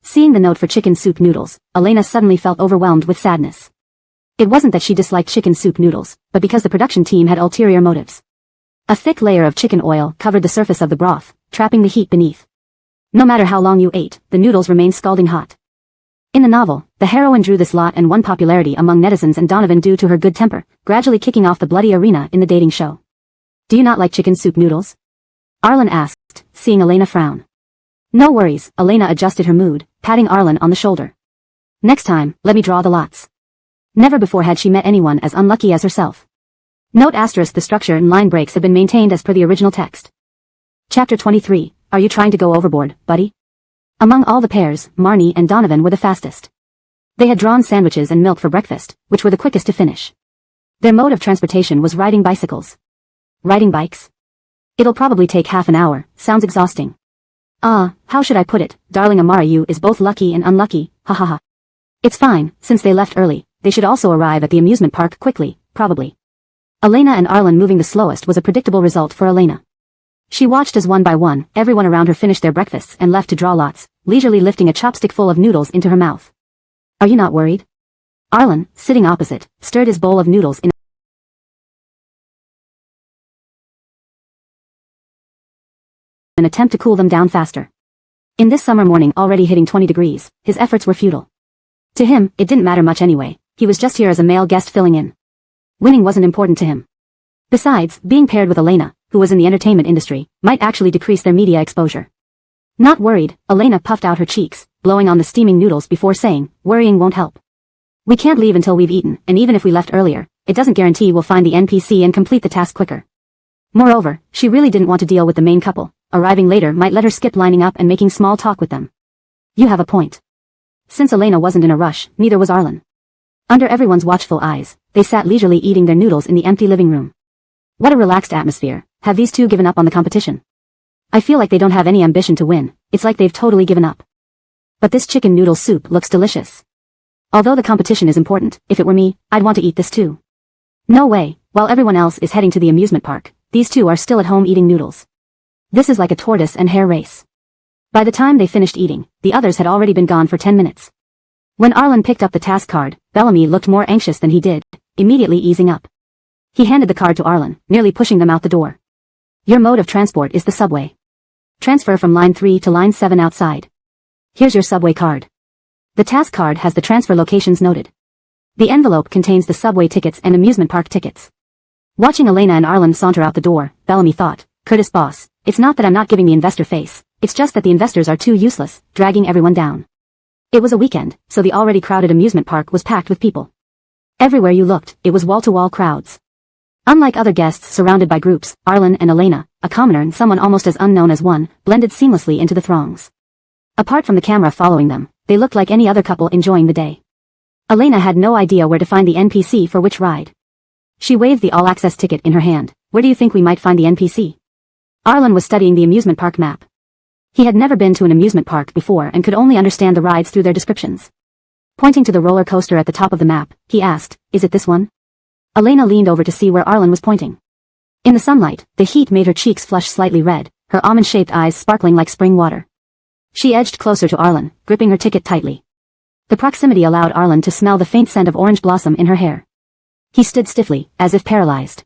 Seeing the note for chicken soup noodles, Elena suddenly felt overwhelmed with sadness. It wasn't that she disliked chicken soup noodles, but because the production team had ulterior motives. A thick layer of chicken oil covered the surface of the broth, trapping the heat beneath. No matter how long you ate, the noodles remained scalding hot. In the novel, the heroine drew this lot and won popularity among netizens and Donovan due to her good temper, gradually kicking off the bloody arena in the dating show. Do you not like chicken soup noodles? Arlen asked, seeing Elena frown. No worries, Elena adjusted her mood, patting Arlen on the shoulder. Next time, let me draw the lots. Never before had she met anyone as unlucky as herself. Note asterisk: the structure and line breaks have been maintained as per the original text. Chapter 23, Are you trying to go overboard, buddy? Among all the pairs, Marnie and Donovan were the fastest. They had drawn sandwiches and milk for breakfast, which were the quickest to finish. Their mode of transportation was riding bicycles. Riding bikes? It'll probably take half an hour, sounds exhausting. How should I put it, darling Amara, you is both lucky and unlucky, ha ha ha. It's fine, since they left early, they should also arrive at the amusement park quickly, probably. Elena and Arlen moving the slowest was a predictable result for Elena. She watched as one by one, everyone around her finished their breakfasts and left to draw lots, leisurely lifting a chopstick full of noodles into her mouth. Are you not worried? Arlen, sitting opposite, stirred his bowl of noodles in an attempt to cool them down faster. In this summer morning already hitting 20 degrees, his efforts were futile. To him, it didn't matter much anyway, he was just here as a male guest filling in. Winning wasn't important to him. Besides, being paired with Elena, who was in the entertainment industry, might actually decrease their media exposure. Not worried, Elena puffed out her cheeks, blowing on the steaming noodles before saying, worrying won't help. We can't leave until we've eaten, and even if we left earlier, it doesn't guarantee we'll find the NPC and complete the task quicker. Moreover, she really didn't want to deal with the main couple. Arriving later might let her skip lining up and making small talk with them. You have a point. Since Elena wasn't in a rush, neither was Arlen. Under everyone's watchful eyes, they sat leisurely eating their noodles in the empty living room. What a relaxed atmosphere. Have these two given up on the competition? I feel like they don't have any ambition to win. It's like they've totally given up. But this chicken noodle soup looks delicious. Although the competition is important, if it were me, I'd want to eat this too. No way, while everyone else is heading to the amusement park, these two are still at home eating noodles. This is like a tortoise and hare race. By the time they finished eating, the others had already been gone for 10 minutes. When Arlen picked up the task card, Bellamy looked more anxious than he did, immediately easing up. He handed the card to Arlen, nearly pushing them out the door. Your mode of transport is the subway. Transfer from line 3 to line 7 outside. Here's your subway card. The task card has the transfer locations noted. The envelope contains the subway tickets and amusement park tickets. Watching Elena and Arlen saunter out the door, Bellamy thought, Curtis boss, it's not that I'm not giving the investor face, it's just that the investors are too useless, dragging everyone down. It was a weekend, so the already crowded amusement park was packed with people. Everywhere you looked, it was wall-to-wall crowds. Unlike other guests surrounded by groups, Arlen and Elena, a commoner and someone almost as unknown as one, blended seamlessly into the throngs. Apart from the camera following them, they looked like any other couple enjoying the day. Elena had no idea where to find the NPC for which ride. She waved the all-access ticket in her hand. Where do you think we might find the NPC? Arlen was studying the amusement park map. He had never been to an amusement park before and could only understand the rides through their descriptions. Pointing to the roller coaster at the top of the map, he asked, is it this one? Elena leaned over to see where Arlen was pointing. In the sunlight, the heat made her cheeks flush slightly red, her almond-shaped eyes sparkling like spring water. She edged closer to Arlen, gripping her ticket tightly. The proximity allowed Arlen to smell the faint scent of orange blossom in her hair. He stood stiffly, as if paralyzed.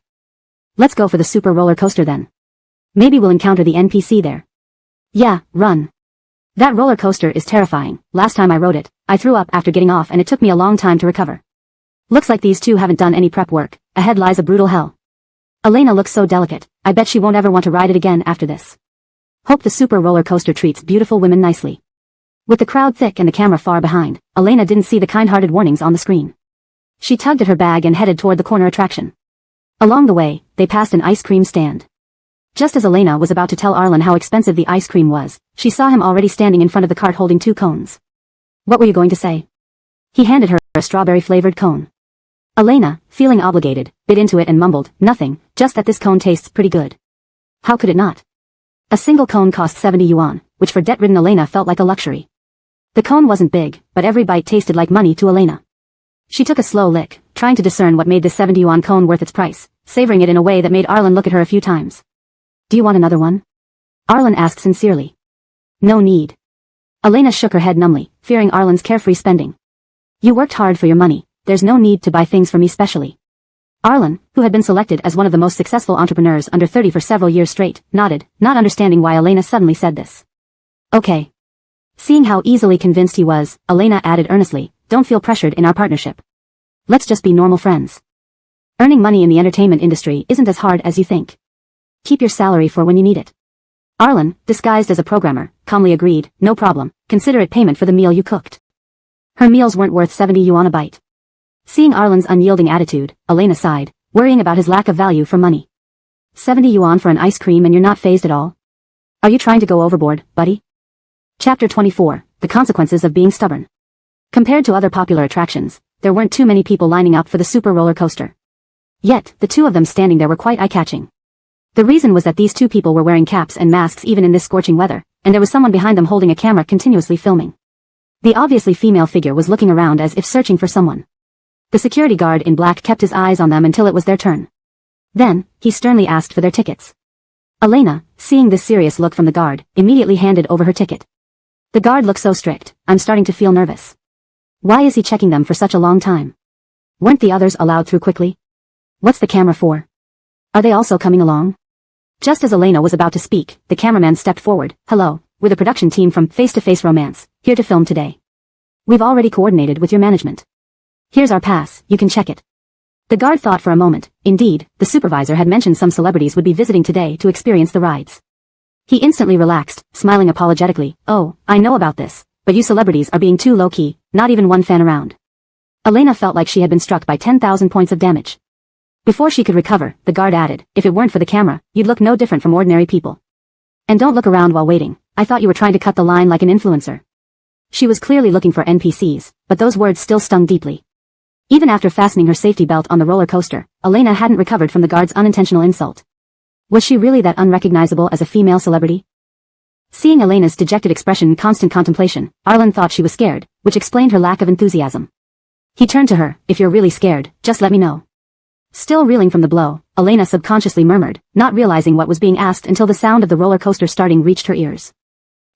Let's go for the super roller coaster then. Maybe we'll encounter the NPC there. Yeah, run. That roller coaster is terrifying. Last time I rode it, I threw up after getting off and it took me a long time to recover. Looks like these two haven't done any prep work. Ahead lies a brutal hell. Elena looks so delicate. I bet she won't ever want to ride it again after this. Hope the super roller coaster treats beautiful women nicely. With the crowd thick and the camera far behind, Elena didn't see the kind-hearted warnings on the screen. She tugged at her bag and headed toward the corner attraction. Along the way, they passed an ice cream stand. Just as Elena was about to tell Arlen how expensive the ice cream was, she saw him already standing in front of the cart holding 2 cones. What were you going to say? He handed her a strawberry-flavored cone. Elena, feeling obligated, bit into it and mumbled, nothing, just that this cone tastes pretty good. How could it not? A single cone cost 70 yuan, which for debt-ridden Elena felt like a luxury. The cone wasn't big, but every bite tasted like money to Elena. She took a slow lick, trying to discern what made this 70 yuan cone worth its price, savoring it in a way that made Arlen look at her a few times. Do you want another one? Arlen asked sincerely. No need. Elena shook her head numbly, fearing Arlen's carefree spending. You worked hard for your money, there's no need to buy things for me specially. Arlen, who had been selected as one of the most successful entrepreneurs under 30 for several years straight, nodded, not understanding why Elena suddenly said this. Okay. Seeing how easily convinced he was, Elena added earnestly, don't feel pressured in our partnership. Let's just be normal friends. Earning money in the entertainment industry isn't as hard as you think. Keep your salary for when you need it. Arlen, disguised as a programmer, calmly agreed, no problem, consider it payment for the meal you cooked. Her meals weren't worth 70 yuan a bite. Seeing Arlen's unyielding attitude, Elena sighed, worrying about his lack of value for money. 70 yuan for an ice cream and you're not fazed at all? Are you trying to go overboard, buddy? Chapter 24, The Consequences of Being Stubborn. Compared to other popular attractions, there weren't too many people lining up for the super roller coaster. Yet, the two of them standing there were quite eye-catching. The reason was that these two people were wearing caps and masks even in this scorching weather, and there was someone behind them holding a camera continuously filming. The obviously female figure was looking around as if searching for someone. The security guard in black kept his eyes on them until it was their turn. Then, he sternly asked for their tickets. Elena, seeing this serious look from the guard, immediately handed over her ticket. The guard looked so strict, I'm starting to feel nervous. Why is he checking them for such a long time? Weren't the others allowed through quickly? What's the camera for? Are they also coming along? Just as Elena was about to speak, the cameraman stepped forward. Hello, we're the production team from Face to Face Romance, here to film today. We've already coordinated with your management. Here's our pass, you can check it. The guard thought for a moment. Indeed, the supervisor had mentioned some celebrities would be visiting today to experience the rides. He instantly relaxed, smiling apologetically. Oh, I know about this, but you celebrities are being too low-key, not even one fan around. Elena felt like she had been struck by 10,000 points of damage. Before she could recover, the guard added, if it weren't for the camera, you'd look no different from ordinary people. And don't look around while waiting. I thought you were trying to cut the line like an influencer. She was clearly looking for NPCs, but those words still stung deeply. Even after fastening her safety belt on the roller coaster, Elena hadn't recovered from the guard's unintentional insult. Was she really that unrecognizable as a female celebrity? Seeing Elena's dejected expression in constant contemplation, Arlen thought she was scared, which explained her lack of enthusiasm. He turned to her, if you're really scared, just let me know. Still reeling from the blow, Elena subconsciously murmured, not realizing what was being asked until the sound of the roller coaster starting reached her ears.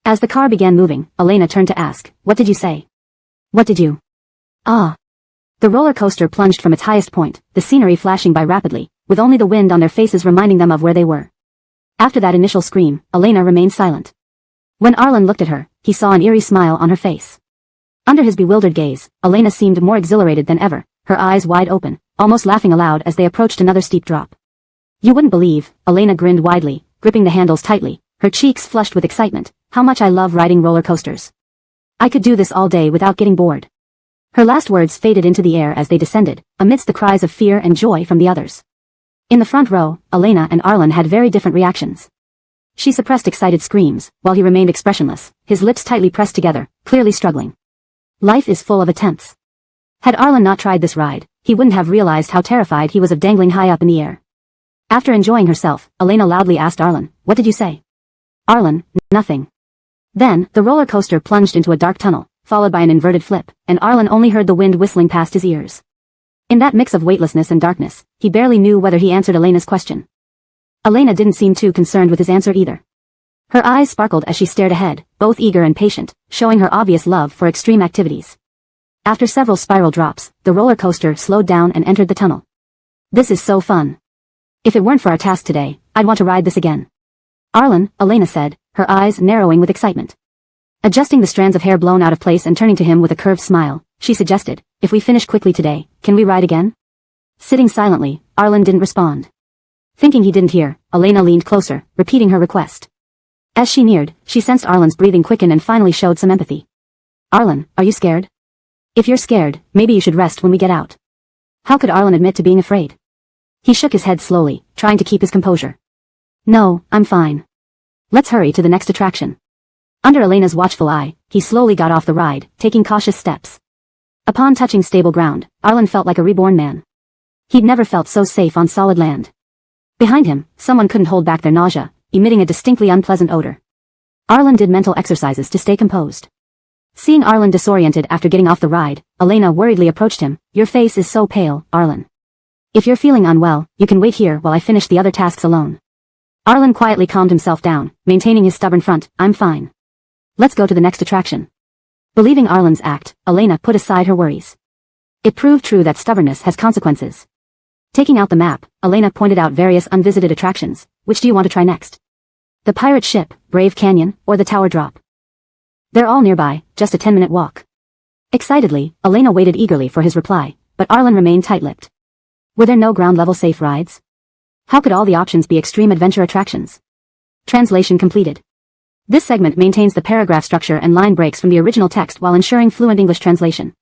As the car began moving, Elena turned to ask, what did you say? What did you? Ah. The roller coaster plunged from its highest point, the scenery flashing by rapidly, with only the wind on their faces reminding them of where they were. After that initial scream, Elena remained silent. When Arlen looked at her, he saw an eerie smile on her face. Under his bewildered gaze, Elena seemed more exhilarated than ever, her eyes wide open, almost laughing aloud as they approached another steep drop. You wouldn't believe, Elena grinned widely, gripping the handles tightly, her cheeks flushed with excitement, how much I love riding roller coasters. I could do this all day without getting bored. Her last words faded into the air as they descended, amidst the cries of fear and joy from the others. In the front row, Elena and Arlen had very different reactions. She suppressed excited screams, while he remained expressionless, his lips tightly pressed together, clearly struggling. Life is full of attempts. Had Arlen not tried this ride, he wouldn't have realized how terrified he was of dangling high up in the air. After enjoying herself, Elena loudly asked Arlen, what did you say? Arlen, nothing. Then, the roller coaster plunged into a dark tunnel, followed by an inverted flip, and Arlen only heard the wind whistling past his ears. In that mix of weightlessness and darkness, he barely knew whether he answered Elena's question. Elena didn't seem too concerned with his answer either. Her eyes sparkled as she stared ahead, both eager and patient, showing her obvious love for extreme activities. After several spiral drops, the roller coaster slowed down and entered the tunnel. This is so fun. If it weren't for our task today, I'd want to ride this again. Arlen, Elena said, her eyes narrowing with excitement. Adjusting the strands of hair blown out of place and turning to him with a curved smile, she suggested, if we finish quickly today, can we ride again? Sitting silently, Arlen didn't respond. Thinking he didn't hear, Elena leaned closer, repeating her request. As she neared, she sensed Arlen's breathing quicken and finally showed some empathy. Arlen, are you scared? If you're scared, maybe you should rest when we get out. How could Arlen admit to being afraid? He shook his head slowly, trying to keep his composure. No, I'm fine. Let's hurry to the next attraction. Under Elena's watchful eye, he slowly got off the ride, taking cautious steps. Upon touching stable ground, Arlen felt like a reborn man. He'd never felt so safe on solid land. Behind him, someone couldn't hold back their nausea, emitting a distinctly unpleasant odor. Arlen did mental exercises to stay composed. Seeing Arlen disoriented after getting off the ride, Elena worriedly approached him. Your face is so pale, Arlen. If you're feeling unwell, you can wait here while I finish the other tasks alone. Arlen quietly calmed himself down, maintaining his stubborn front, I'm fine. Let's go to the next attraction. Believing Arlen's act, Elena put aside her worries. It proved true that stubbornness has consequences. Taking out the map, Elena pointed out various unvisited attractions. Which do you want to try next? The pirate ship, Brave Canyon, or the tower drop? They're all nearby, just a 10-minute walk. Excitedly, Elena waited eagerly for his reply, but Arlen remained tight-lipped. Were there no ground-level safe rides? How could all the options be extreme adventure attractions? Translation completed. This segment maintains the paragraph structure and line breaks from the original text while ensuring fluent English translation.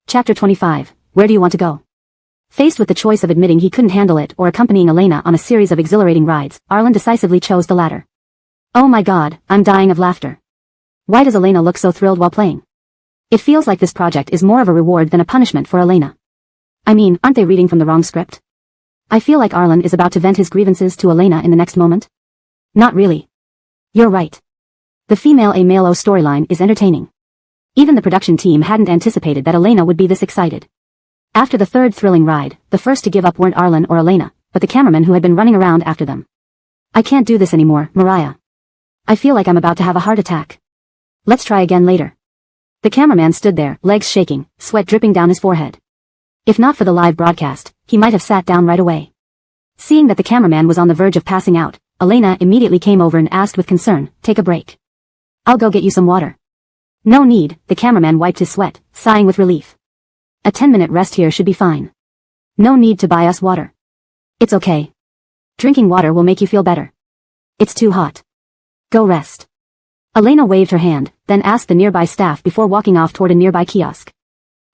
Chapter 25. Where do you want to go? Faced with the choice of admitting he couldn't handle it or accompanying Elena on a series of exhilarating rides, Arlen decisively chose the latter. Oh my god, I'm dying of laughter. Why does Elena look so thrilled while playing? It feels like this project is more of a reward than a punishment for Elena. I mean, aren't they reading from the wrong script? I feel like Arlen is about to vent his grievances to Elena in the next moment. Not really. You're right. The female a male-o storyline is entertaining. Even the production team hadn't anticipated that Elena would be this excited. After the third thrilling ride, the first to give up weren't Arlen or Elena, but the cameraman who had been running around after them. I can't do this anymore, Mariah. I feel like I'm about to have a heart attack. Let's try again later. The cameraman stood there, legs shaking, sweat dripping down his forehead. If not for the live broadcast, he might have sat down right away. Seeing that the cameraman was on the verge of passing out, Elena immediately came over and asked with concern, take a break. I'll go get you some water. No need, the cameraman wiped his sweat, sighing with relief. A 10-minute rest here should be fine. No need to buy us water. It's okay. Drinking water will make you feel better. It's too hot. Go rest. Elena waved her hand, then asked the nearby staff before walking off toward a nearby kiosk.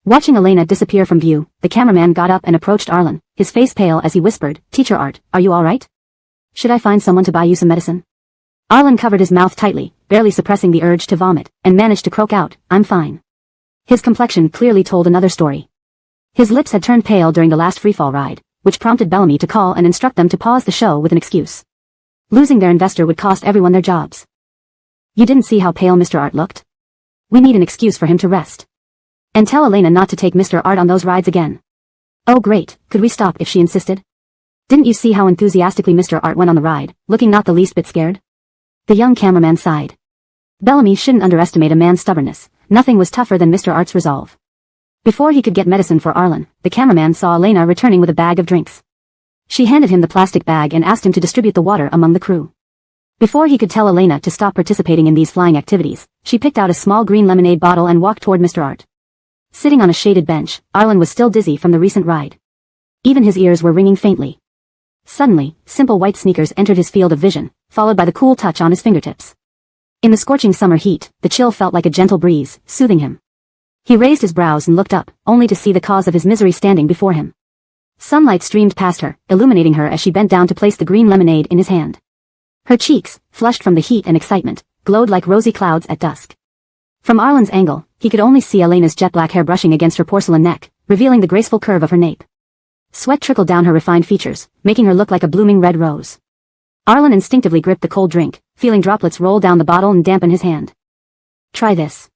Watching Elena disappear from view, the cameraman got up and approached Arlen, his face pale as he whispered, "Teacher Art, are you alright? Should I find someone to buy you some medicine?" Arlen covered his mouth tightly, barely suppressing the urge to vomit, and managed to croak out, "I'm fine." His complexion clearly told another story. His lips had turned pale during the last freefall ride, which prompted Bellamy to call and instruct them to pause the show with an excuse. Losing their investor would cost everyone their jobs. You didn't see how pale Mr. Art looked? We need an excuse for him to rest. And tell Elena not to take Mr. Art on those rides again. Oh great, could we stop if she insisted? Didn't you see how enthusiastically Mr. Art went on the ride, looking not the least bit scared? The young cameraman sighed. Bellamy shouldn't underestimate a man's stubbornness. Nothing was tougher than Mr. Art's resolve. Before he could get medicine for Arlen, the cameraman saw Elena returning with a bag of drinks. She handed him the plastic bag and asked him to distribute the water among the crew. Before he could tell Elena to stop participating in these flying activities, she picked out a small green lemonade bottle and walked toward Mr. Art. Sitting on a shaded bench, Arlen was still dizzy from the recent ride. Even his ears were ringing faintly. Suddenly, simple white sneakers entered his field of vision, followed by the cool touch on his fingertips. In the scorching summer heat, the chill felt like a gentle breeze, soothing him. He raised his brows and looked up, only to see the cause of his misery standing before him. Sunlight streamed past her, illuminating her as she bent down to place the green lemonade in his hand. Her cheeks, flushed from the heat and excitement, glowed like rosy clouds at dusk. From Arlen's angle, he could only see Elena's jet-black hair brushing against her porcelain neck, revealing the graceful curve of her nape. Sweat trickled down her refined features, making her look like a blooming red rose. Arlen instinctively gripped the cold drink, feeling droplets roll down the bottle and dampen his hand. Try this.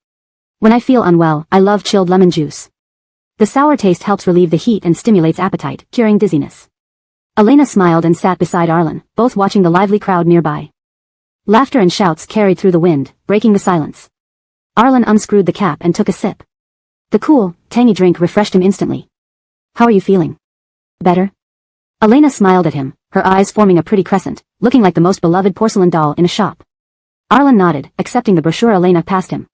When I feel unwell, I love chilled lemon juice. The sour taste helps relieve the heat and stimulates appetite, curing dizziness. Elena smiled and sat beside Arlen, both watching the lively crowd nearby. Laughter and shouts carried through the wind, breaking the silence. Arlen unscrewed the cap and took a sip. The cool, tangy drink refreshed him instantly. How are you feeling? Better? Elena smiled at him, her eyes forming a pretty crescent, looking like the most beloved porcelain doll in a shop. Arlen nodded, accepting the brochure Elena passed him.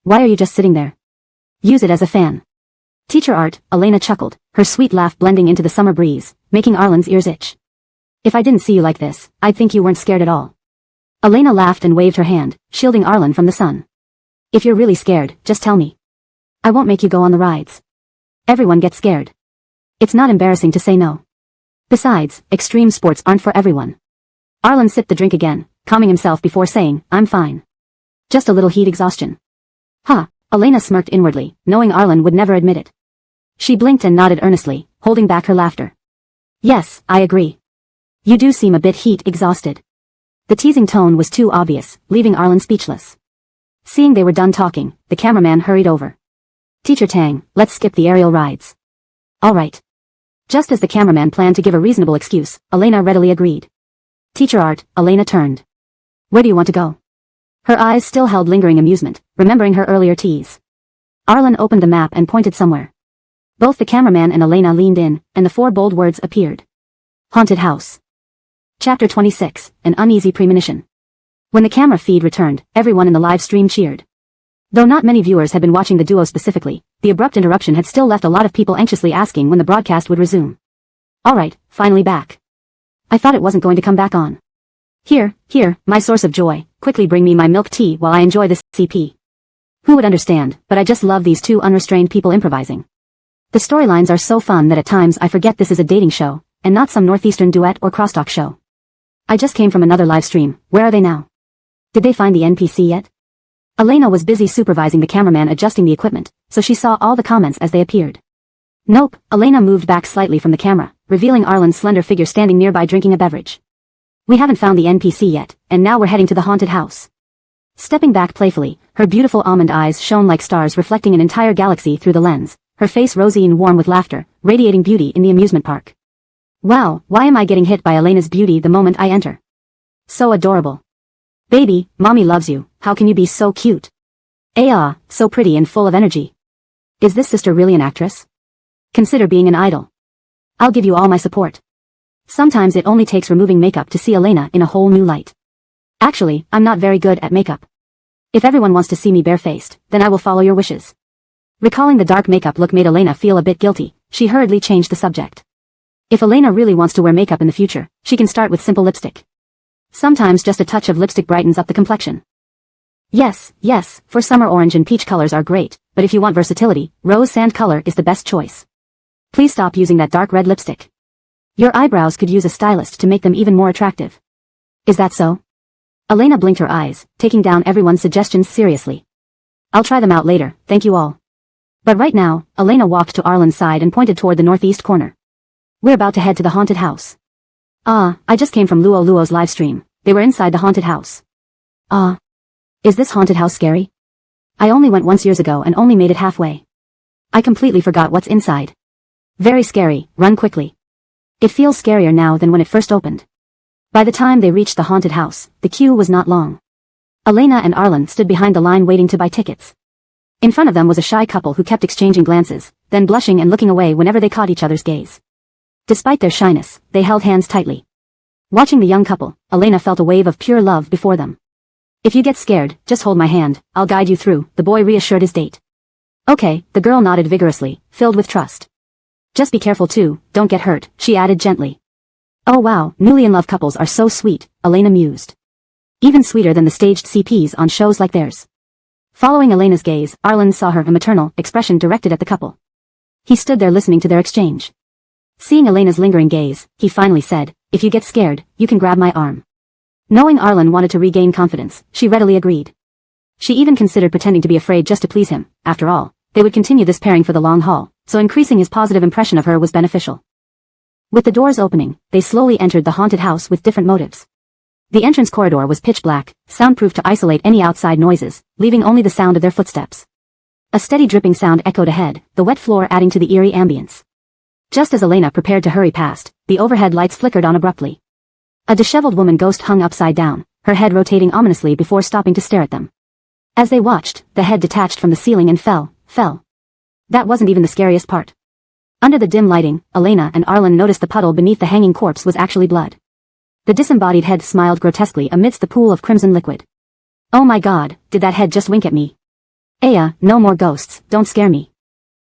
Why are you just sitting there? Use it as a fan. Teacher Art, Elena chuckled, her sweet laugh blending into the summer breeze, making Arlen's ears itch. If I didn't see you like this, I'd think you weren't scared at all. Elena laughed and waved her hand, shielding Arlen from the sun. If you're really scared, just tell me. I won't make you go on the rides. Everyone gets scared. It's not embarrassing to say no. Besides, extreme sports aren't for everyone. Arlen sipped the drink again, calming himself before saying, I'm fine. Just a little heat exhaustion. Huh, Elena smirked inwardly, knowing Arlen would never admit it. She blinked and nodded earnestly, holding back her laughter. Yes, I agree. You do seem a bit heat exhausted. The teasing tone was too obvious, leaving Arlen speechless. Seeing they were done talking, the cameraman hurried over. Teacher Tang, let's skip the aerial rides. All right. Just as the cameraman planned to give a reasonable excuse, Elena readily agreed. Teacher Art, Elena turned. Where do you want to go? Her eyes still held lingering amusement, remembering her earlier tease. Arlen opened the map and pointed somewhere. Both the cameraman and Elena leaned in, and the four bold words appeared. Haunted House. Chapter 26, An Uneasy Premonition. When the camera feed returned, everyone in the live stream cheered. Though not many viewers had been watching the duo specifically, the abrupt interruption had still left a lot of people anxiously asking when the broadcast would resume. Alright, finally back. I thought it wasn't going to come back on. Here, my source of joy, quickly bring me my milk tea while I enjoy this CP. Who would understand, but I just love these two unrestrained people improvising. The storylines are so fun that at times I forget this is a dating show, and not some Northeastern duet or crosstalk show. I just came from another live stream, where are they now? Did they find the NPC yet? Elena was busy supervising the cameraman adjusting the equipment, so she saw all the comments as they appeared. Nope, Elena moved back slightly from the camera, revealing Arlen's slender figure standing nearby drinking a beverage. We haven't found the NPC yet, and now we're heading to the haunted house. Stepping back playfully, her beautiful almond eyes shone like stars reflecting an entire galaxy through the lens, her face rosy and warm with laughter, radiating beauty in the amusement park. Wow, why am I getting hit by Elena's beauty the moment I enter? So adorable. Baby, mommy loves you, how can you be so cute? So pretty and full of energy. Is this sister really an actress? Consider being an idol. I'll give you all my support. Sometimes it only takes removing makeup to see Elena in a whole new light. Actually, I'm not very good at makeup. If everyone wants to see me barefaced, then I will follow your wishes. Recalling the dark makeup look made Elena feel a bit guilty. She hurriedly changed the subject. If Elena really wants to wear makeup in the future, she can start with simple lipstick. Sometimes just a touch of lipstick brightens up the complexion. Yes, for summer orange and peach colors are great, but if you want versatility, rose sand color is the best choice. Please stop using that dark red lipstick. Your eyebrows could use a stylist to make them even more attractive. Is that so? Elena blinked her eyes, taking down everyone's suggestions seriously. I'll try them out later, thank you all. But right now, Elena walked to Arlen's side and pointed toward the northeast corner. We're about to head to the haunted house. I just came from Luo's live stream. They were inside the haunted house. Is this haunted house scary? I only went once years ago and only made it halfway. I completely forgot what's inside. Very scary, run quickly. It feels scarier now than when it first opened. By the time they reached the haunted house, the queue was not long. Elena and Arlen stood behind the line waiting to buy tickets. In front of them was a shy couple who kept exchanging glances, then blushing and looking away whenever they caught each other's gaze. Despite their shyness, they held hands tightly. Watching the young couple, Elena felt a wave of pure love before them. If you get scared, just hold my hand, I'll guide you through, the boy reassured his date. Okay, the girl nodded vigorously, filled with trust. Just be careful too, don't get hurt, she added gently. Oh wow, newly in love couples are so sweet, Elena mused. Even sweeter than the staged CPs on shows like theirs. Following Elena's gaze, Arlen saw her maternal expression directed at the couple. He stood there listening to their exchange. Seeing Elena's lingering gaze, he finally said, if you get scared, you can grab my arm. Knowing Arlen wanted to regain confidence, she readily agreed. She even considered pretending to be afraid just to please him. After all, they would continue this pairing for the long haul, so increasing his positive impression of her was beneficial. With the doors opening, they slowly entered the haunted house with different motives. The entrance corridor was pitch black, soundproof to isolate any outside noises, leaving only the sound of their footsteps. A steady dripping sound echoed ahead, the wet floor adding to the eerie ambience. Just as Elena prepared to hurry past, the overhead lights flickered on abruptly. A disheveled woman ghost hung upside down, her head rotating ominously before stopping to stare at them. As they watched, the head detached from the ceiling and fell. That wasn't even the scariest part. Under the dim lighting, Elena and Arlen noticed the puddle beneath the hanging corpse was actually blood. The disembodied head smiled grotesquely amidst the pool of crimson liquid. Oh my god, did that head just wink at me? Aya, no more ghosts, don't scare me.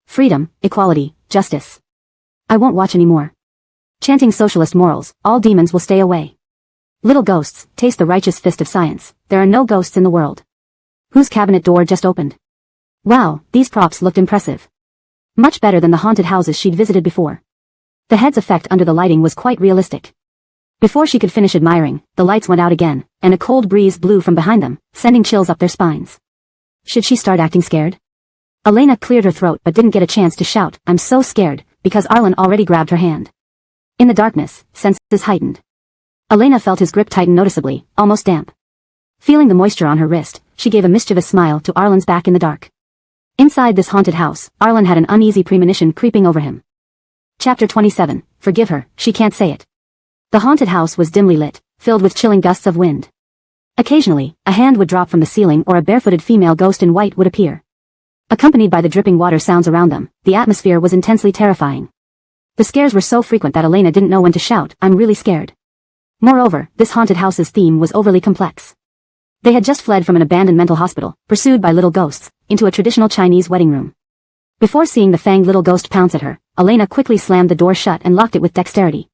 Freedom, equality, justice. I won't watch anymore. Chanting socialist morals, all demons will stay away. Little ghosts, taste the righteous fist of science, there are no ghosts in the world. Whose cabinet door just opened? Wow, these props looked impressive. Much better than the haunted houses she'd visited before. The head's effect under the lighting was quite realistic. Before she could finish admiring, the lights went out again, and a cold breeze blew from behind them, sending chills up their spines. Should she start acting scared? Elena cleared her throat but didn't get a chance to shout, I'm so scared, because Arlen already grabbed her hand. In the darkness, senses heightened. Elena felt his grip tighten noticeably, almost damp. Feeling the moisture on her wrist, she gave a mischievous smile to Arlen's back in the dark. Inside this haunted house, Arlen had an uneasy premonition creeping over him. Chapter 27, Forgive her, she can't say it. The haunted house was dimly lit, filled with chilling gusts of wind. Occasionally, a hand would drop from the ceiling or a barefooted female ghost in white would appear. Accompanied by the dripping water sounds around them, the atmosphere was intensely terrifying. The scares were so frequent that Elena didn't know when to shout, I'm really scared. Moreover, this haunted house's theme was overly complex. They had just fled from an abandoned mental hospital, pursued by little ghosts, into a traditional Chinese wedding room. Before seeing the fanged little ghost pounce at her, Elena quickly slammed the door shut and locked it with dexterity.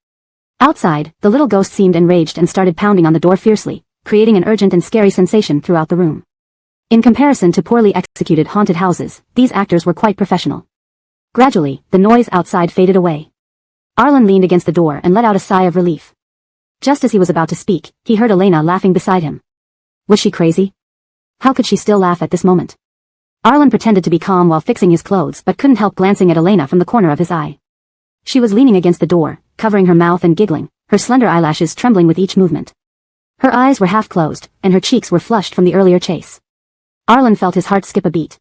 Outside, the little ghost seemed enraged and started pounding on the door fiercely, creating an urgent and scary sensation throughout the room. In comparison to poorly executed haunted houses, these actors were quite professional. Gradually, the noise outside faded away. Arlen leaned against the door and let out a sigh of relief. Just as he was about to speak, he heard Elena laughing beside him. Was she crazy? How could she still laugh at this moment? Arlen pretended to be calm while fixing his clothes but couldn't help glancing at Elena from the corner of his eye. She was leaning against the door, covering her mouth and giggling, her slender eyelashes trembling with each movement. Her eyes were half closed, and her cheeks were flushed from the earlier chase. Arlen felt his heart skip a beat.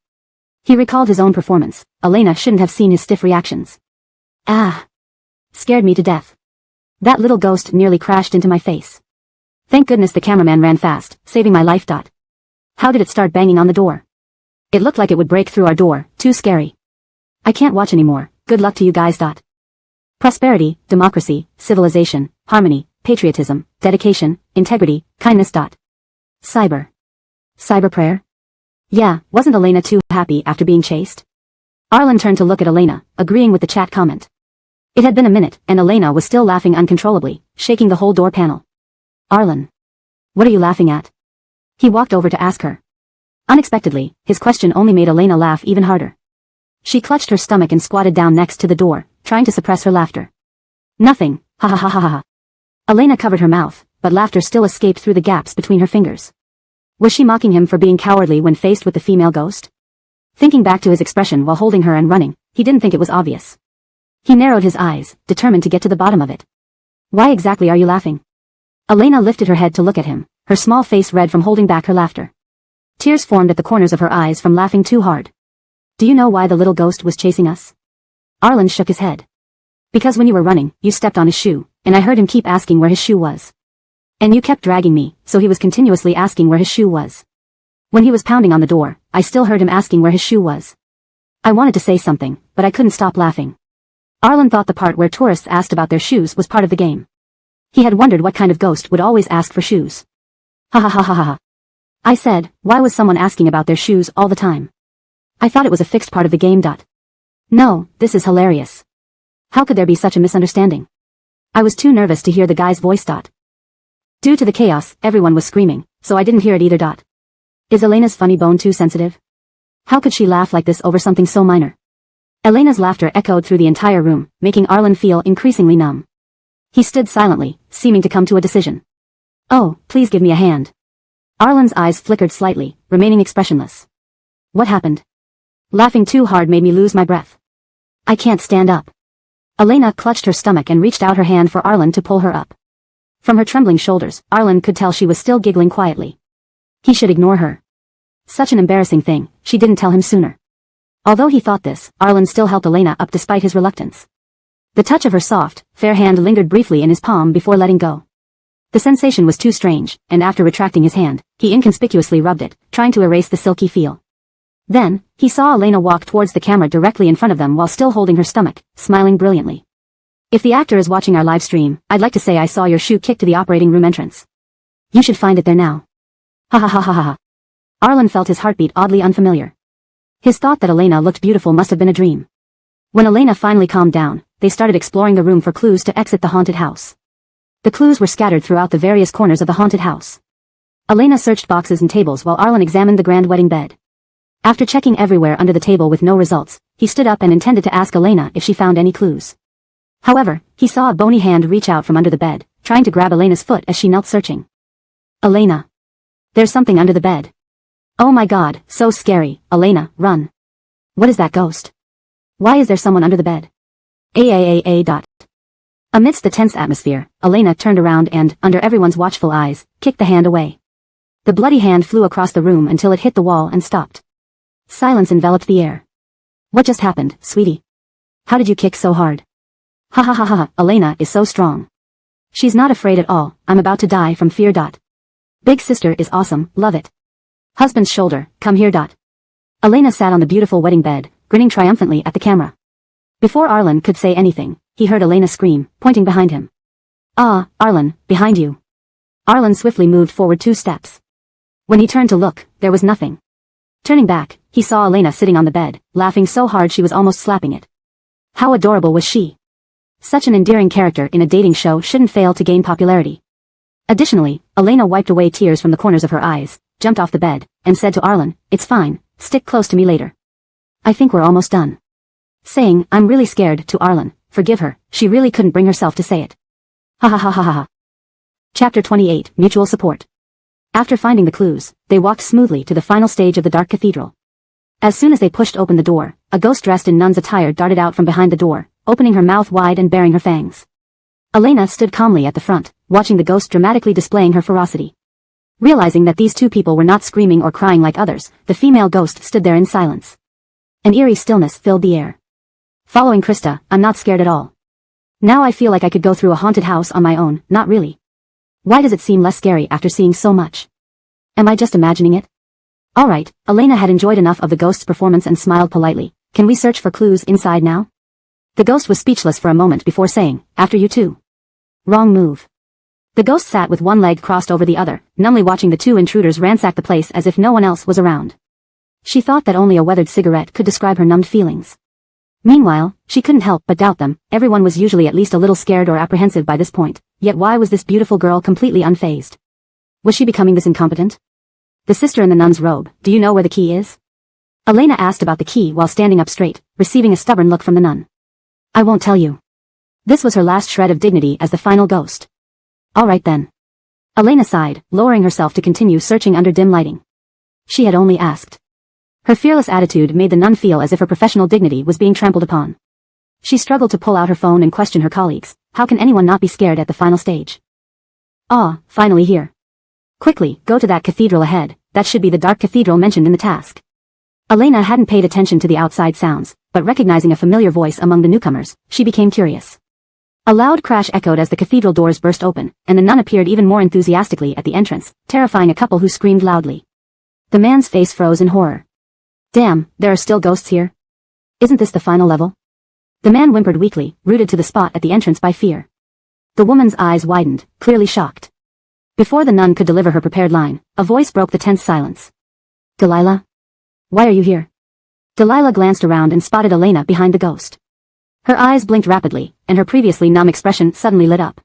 He recalled his own performance. Elena shouldn't have seen his stiff reactions. Scared me to death. That little ghost nearly crashed into my face. Thank goodness the cameraman ran fast, saving my life. How did it start banging on the door? It looked like it would break through our door, too scary. I can't watch anymore, good luck to you guys. Prosperity, democracy, civilization, harmony, patriotism, dedication, integrity, kindness. Cyber prayer? Yeah, wasn't Elena too happy after being chased? Arlen turned to look at Elena, agreeing with the chat comment. It had been a minute, and Elena was still laughing uncontrollably, shaking the whole door panel. Arlen. What are you laughing at? He walked over to ask her. Unexpectedly, his question only made Elena laugh even harder. She clutched her stomach and squatted down next to the door, trying to suppress her laughter. Nothing, ha ha ha ha ha. Elena covered her mouth, but laughter still escaped through the gaps between her fingers. Was she mocking him for being cowardly when faced with the female ghost? Thinking back to his expression while holding her and running, he didn't think it was obvious. He narrowed his eyes, determined to get to the bottom of it. Why exactly are you laughing? Elena lifted her head to look at him, her small face red from holding back her laughter. Tears formed at the corners of her eyes from laughing too hard. Do you know why the little ghost was chasing us? Arlen shook his head. Because when you were running, you stepped on his shoe, and I heard him keep asking where his shoe was. And you kept dragging me, so he was continuously asking where his shoe was. When he was pounding on the door, I still heard him asking where his shoe was. I wanted to say something, but I couldn't stop laughing. Arlen thought the part where tourists asked about their shoes was part of the game. He had wondered what kind of ghost would always ask for shoes. Ha ha ha ha ha ha. I said, why was someone asking about their shoes all the time? I thought it was a fixed part of the game. No, this is hilarious. How could there be such a misunderstanding? I was too nervous to hear the guy's voice. Due to the chaos, everyone was screaming, so I didn't hear it either. Is Elena's funny bone too sensitive? How could she laugh like this over something so minor? Elena's laughter echoed through the entire room, making Arlen feel increasingly numb. He stood silently, seeming to come to a decision. Oh, please give me a hand. Arlen's eyes flickered slightly, remaining expressionless. What happened? Laughing too hard made me lose my breath. I can't stand up. Elena clutched her stomach and reached out her hand for Arlen to pull her up. From her trembling shoulders, Arlen could tell she was still giggling quietly. He should ignore her. Such an embarrassing thing, she didn't tell him sooner. Although he thought this, Arlen still helped Elena up despite his reluctance. The touch of her soft, fair hand lingered briefly in his palm before letting go. The sensation was too strange, and after retracting his hand, he inconspicuously rubbed it, trying to erase the silky feel. Then, he saw Elena walk towards the camera directly in front of them while still holding her stomach, smiling brilliantly. If the actor is watching our live stream, I'd like to say I saw your shoe kick to the operating room entrance. You should find it there now. Ha ha ha ha ha ha. Arlen felt his heartbeat oddly unfamiliar. His thought that Elena looked beautiful must have been a dream. When Elena finally calmed down, they started exploring the room for clues to exit the haunted house. The clues were scattered throughout the various corners of the haunted house. Elena searched boxes and tables while Arlen examined the grand wedding bed. After checking everywhere under the table with no results, he stood up and intended to ask Elena if she found any clues. However, he saw a bony hand reach out from under the bed, trying to grab Elena's foot as she knelt searching. Elena. There's something under the bed. Oh my god, so scary. Elena, run. What is that ghost? Why is there someone under the bed? Dot. Amidst the tense atmosphere, Elena turned around and, under everyone's watchful eyes, kicked the hand away. The bloody hand flew across the room until it hit the wall and stopped. Silence enveloped the air. What just happened, sweetie? How did you kick so hard? Ha ha ha ha ha, Elena is so strong. She's not afraid at all, I'm about to die from fear. Big sister is awesome, love it. Husband's shoulder, come here. Elena sat on the beautiful wedding bed, grinning triumphantly at the camera. Before Arlen could say anything, he heard Elena scream, pointing behind him. Ah, Arlen, behind you. Arlen swiftly moved forward 2 steps. When he turned to look, there was nothing. Turning back, he saw Elena sitting on the bed, laughing so hard she was almost slapping it. How adorable was she? Such an endearing character in a dating show shouldn't fail to gain popularity. Additionally, Elena wiped away tears from the corners of her eyes, jumped off the bed, and said to Arlen, it's fine, stick close to me later. I think we're almost done. Saying, I'm really scared, to Arlen, forgive her, she really couldn't bring herself to say it. Ha ha ha ha ha ha. Chapter 28, Mutual Support. After finding the clues, they walked smoothly to the final stage of the dark cathedral. As soon as they pushed open the door, a ghost dressed in nun's attire darted out from behind the door, opening her mouth wide and baring her fangs. Elena stood calmly at the front, watching the ghost dramatically displaying her ferocity. Realizing that these 2 people were not screaming or crying like others, the female ghost stood there in silence. An eerie stillness filled the air. Following Krista, I'm not scared at all. Now I feel like I could go through a haunted house on my own, not really. Why does it seem less scary after seeing so much? Am I just imagining it? Alright, Elena had enjoyed enough of the ghost's performance and smiled politely. Can we search for clues inside now? The ghost was speechless for a moment before saying, after you 2. Wrong move. The ghost sat with one leg crossed over the other, numbly watching the 2 intruders ransack the place as if no one else was around. She thought that only a weathered cigarette could describe her numbed feelings. Meanwhile, she couldn't help but doubt them. Everyone was usually at least a little scared or apprehensive by this point, yet why was this beautiful girl completely unfazed? Was she becoming this incompetent? The sister in the nun's robe, do you know where the key is? Elena asked about the key while standing up straight, receiving a stubborn look from the nun. I won't tell you. This was her last shred of dignity as the final ghost. All right then. Elena sighed, lowering herself to continue searching under dim lighting. She had only asked. Her fearless attitude made the nun feel as if her professional dignity was being trampled upon. She struggled to pull out her phone and question her colleagues. How can anyone not be scared at the final stage? Ah, finally here. Quickly, go to that cathedral ahead. That should be the dark cathedral mentioned in the task. Elena hadn't paid attention to the outside sounds, but recognizing a familiar voice among the newcomers, she became curious. A loud crash echoed as the cathedral doors burst open, and the nun appeared even more enthusiastically at the entrance, terrifying a couple who screamed loudly. The man's face froze in horror. Damn, there are still ghosts here? Isn't this the final level? The man whimpered weakly, rooted to the spot at the entrance by fear. The woman's eyes widened, clearly shocked. Before the nun could deliver her prepared line, a voice broke the tense silence. Delilah? Why are you here? Delilah glanced around and spotted Elena behind the ghost. Her eyes blinked rapidly, and her previously numb expression suddenly lit up.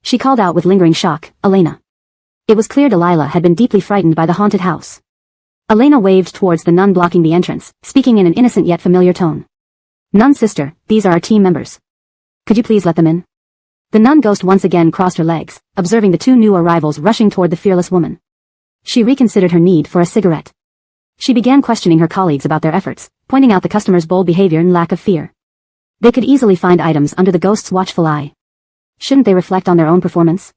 She called out with lingering shock, Elena. It was clear Delilah had been deeply frightened by the haunted house. Elena waved towards the nun blocking the entrance, speaking in an innocent yet familiar tone. Nun sister, these are our team members. Could you please let them in? The nun ghost once again crossed her legs, observing the two new arrivals rushing toward the fearless woman. She reconsidered her need for a cigarette. She began questioning her colleagues about their efforts, pointing out the customers' bold behavior and lack of fear. They could easily find items under the ghost's watchful eye. Shouldn't they reflect on their own performance?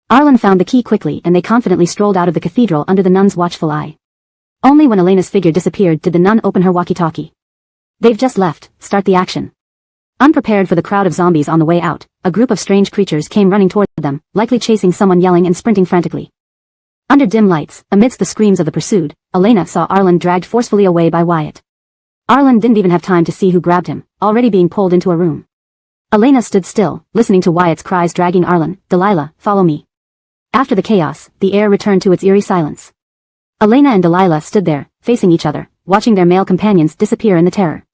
Arlen found the key quickly and they confidently strolled out of the cathedral under the nun's watchful eye. Only when Elena's figure disappeared did the nun open her walkie-talkie. They've just left, start the action. Unprepared for the crowd of zombies on the way out, a group of strange creatures came running toward them, likely chasing someone yelling and sprinting frantically. Under dim lights, amidst the screams of the pursued, Elena saw Arlen dragged forcefully away by Wyatt. Arlen didn't even have time to see who grabbed him, already being pulled into a room. Elena stood still, listening to Wyatt's cries dragging Arlen, Delilah, follow me. After the chaos, the air returned to its eerie silence. Elena and Delilah stood there, facing each other, watching their male companions disappear in the terror.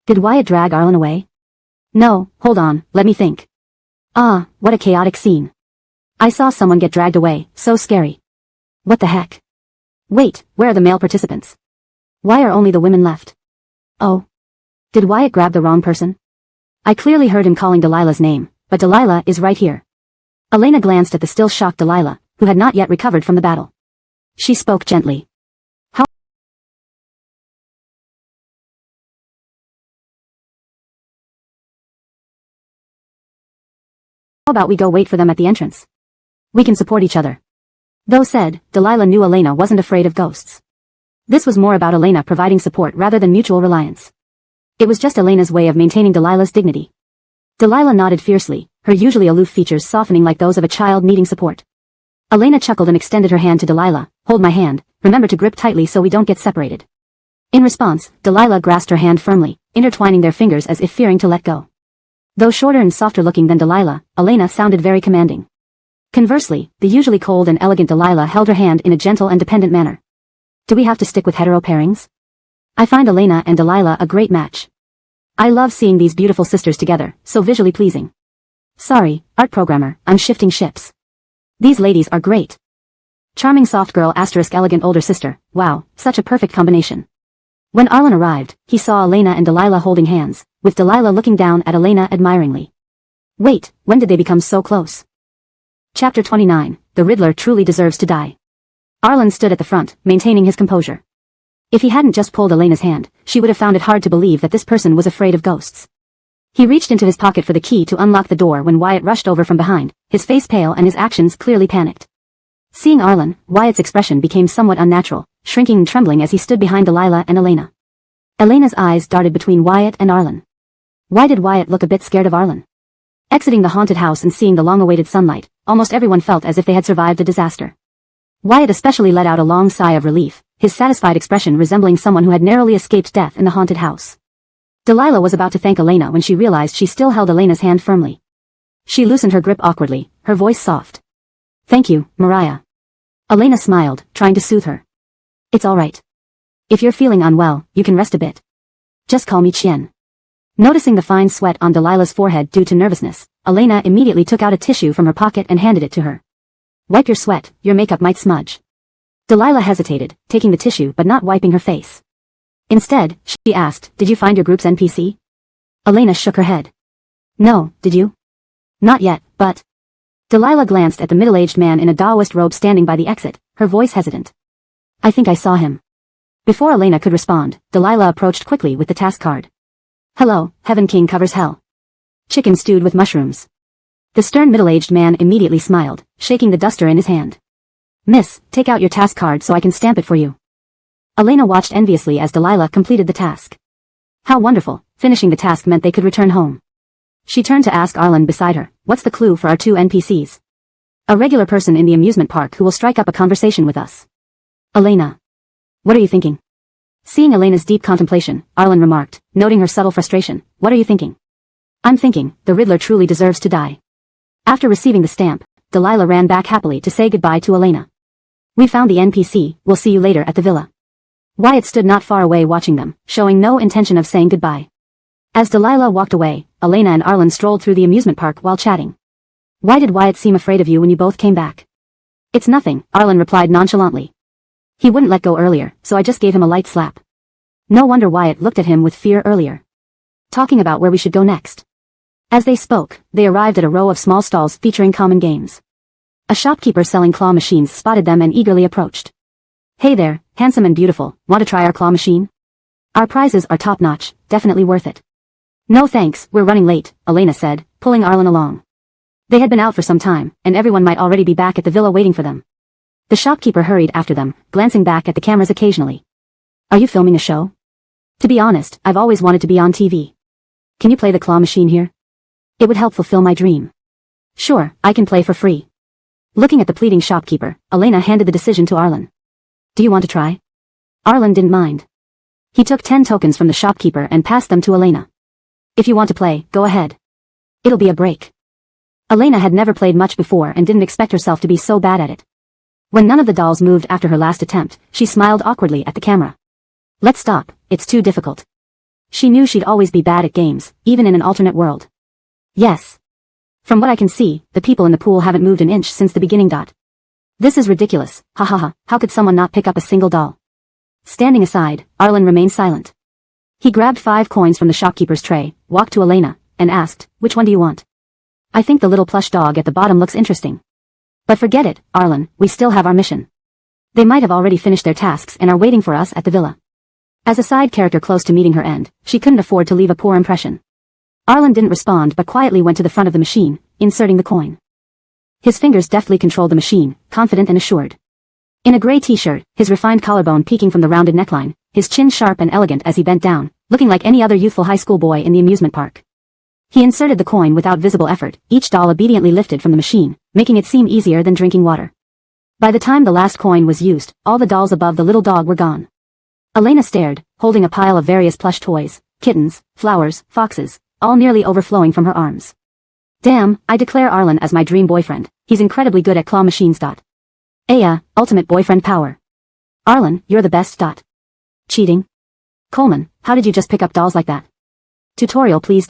Did Wyatt drag Arlen away? No, hold on, let me think. Ah, what a chaotic scene. I saw someone get dragged away, so scary. What the heck? Wait, where are the male participants? Why are only the women left? Oh. Did Wyatt grab the wrong person? I clearly heard him calling Delilah's name, but Delilah is right here. Elena glanced at the still shocked Delilah, who had not yet recovered from the battle. She spoke gently. How about we go wait for them at the entrance? We can support each other. Though said, Delilah knew Elena wasn't afraid of ghosts. This was more about Elena providing support rather than mutual reliance. It was just Elena's way of maintaining Delilah's dignity. Delilah nodded fiercely, her usually aloof features softening like those of a child needing support. Elena chuckled and extended her hand to Delilah. Hold my hand, remember to grip tightly so we don't get separated. In response, Delilah grasped her hand firmly, intertwining their fingers as if fearing to let go. Though shorter and softer looking than Delilah, Elena sounded very commanding. Conversely, the usually cold and elegant Delilah held her hand in a gentle and dependent manner. Do we have to stick with hetero pairings? I find Elena and Delilah a great match. I love seeing these beautiful sisters together, so visually pleasing. Sorry, art programmer, I'm shifting ships. These ladies are great. Charming soft girl asterisk elegant older sister, wow, such a perfect combination. When Arlen arrived, he saw Elena and Delilah holding hands, with Delilah looking down at Elena admiringly. Wait, when did they become so close? Chapter 29, The Riddler Truly Deserves to Die. Arlen stood at the front, maintaining his composure. If he hadn't just pulled Elena's hand, she would have found it hard to believe that this person was afraid of ghosts. He reached into his pocket for the key to unlock the door when Wyatt rushed over from behind, his face pale and his actions clearly panicked. Seeing Arlen, Wyatt's expression became somewhat unnatural, shrinking and trembling as he stood behind Delilah and Elena. Elena's eyes darted between Wyatt and Arlen. Why did Wyatt look a bit scared of Arlen? Exiting the haunted house and seeing the long-awaited sunlight, almost everyone felt as if they had survived a disaster. Wyatt especially let out a long sigh of relief, his satisfied expression resembling someone who had narrowly escaped death in the haunted house. Delilah was about to thank Elena when she realized she still held Elena's hand firmly. She loosened her grip awkwardly, her voice soft. Thank you, Mariah. Elena smiled, trying to soothe her. It's alright. If you're feeling unwell, you can rest a bit. Just call me Chien. Noticing the fine sweat on Delilah's forehead due to nervousness, Elena immediately took out a tissue from her pocket and handed it to her. Wipe your sweat, your makeup might smudge. Delilah hesitated, taking the tissue but not wiping her face. Instead, she asked, did you find your group's NPC? Elena shook her head. No, did you? Not yet, but... Delilah glanced at the middle-aged man in a Taoist robe standing by the exit, her voice hesitant. I think I saw him. Before Elena could respond, Delilah approached quickly with the task card. Hello, Heaven King covers hell. Chicken stewed with mushrooms. The stern middle-aged man immediately smiled, shaking the duster in his hand. Miss, take out your task card so I can stamp it for you. Elena watched enviously as Delilah completed the task. How wonderful, finishing the task meant they could return home. She turned to ask Arlen beside her, what's the clue for our two NPCs? A regular person in the amusement park who will strike up a conversation with us. Elena. What are you thinking? Seeing Elena's deep contemplation, Arlen remarked, noting her subtle frustration, what are you thinking? I'm thinking, the Riddler truly deserves to die. After receiving the stamp, Delilah ran back happily to say goodbye to Elena. We found the NPC, we'll see you later at the villa. Wyatt stood not far away watching them, showing no intention of saying goodbye. As Delilah walked away, Elena and Arlen strolled through the amusement park while chatting. Why did Wyatt seem afraid of you when you both came back? It's nothing, Arlen replied nonchalantly. He wouldn't let go earlier, so I just gave him a light slap. No wonder Wyatt looked at him with fear earlier. Talking about where we should go next. As they spoke, they arrived at a row of small stalls featuring common games. A shopkeeper selling claw machines spotted them and eagerly approached. Hey there, handsome and beautiful, want to try our claw machine? Our prizes are top-notch, definitely worth it. No thanks, we're running late, Elena said, pulling Arlen along. They had been out for some time, and everyone might already be back at the villa waiting for them. The shopkeeper hurried after them, glancing back at the cameras occasionally. Are you filming a show? To be honest, I've always wanted to be on TV. Can you play the claw machine here? It would help fulfill my dream. Sure, I can play for free. Looking at the pleading shopkeeper, Elena handed the decision to Arlen. Do you want to try? Arlen didn't mind. He took 10 tokens from the shopkeeper and passed them to Elena. If you want to play, go ahead. It'll be a break. Elena had never played much before and didn't expect herself to be so bad at it. When none of the dolls moved after her last attempt, she smiled awkwardly at the camera. Let's stop, it's too difficult. She knew she'd always be bad at games, even in an alternate world. Yes. From what I can see, the people in the pool haven't moved an inch since the beginning. This is ridiculous, ha ha ha, how could someone not pick up a single doll? Standing aside, Arlen remained silent. He grabbed 5 coins from the shopkeeper's tray, walked to Elena, and asked, which one do you want? I think the little plush dog at the bottom looks interesting. But forget it, Arlen, we still have our mission. They might have already finished their tasks and are waiting for us at the villa. As a side character close to meeting her end, she couldn't afford to leave a poor impression. Arlen didn't respond but quietly went to the front of the machine, inserting the coin. His fingers deftly controlled the machine, confident and assured. In a gray t-shirt, his refined collarbone peeking from the rounded neckline, his chin sharp and elegant as he bent down, looking like any other youthful high school boy in the amusement park. He inserted the coin without visible effort, each doll obediently lifted from the machine, making it seem easier than drinking water. By the time the last coin was used, all the dolls above the little dog were gone. Elena stared, holding a pile of various plush toys, kittens, flowers, foxes, all nearly overflowing from her arms. Damn, I declare Arlen as my dream boyfriend, he's incredibly good at claw machines. Ultimate boyfriend power. Arlen, you're the best. Cheating? Coleman, how did you just pick up dolls like that? Tutorial please.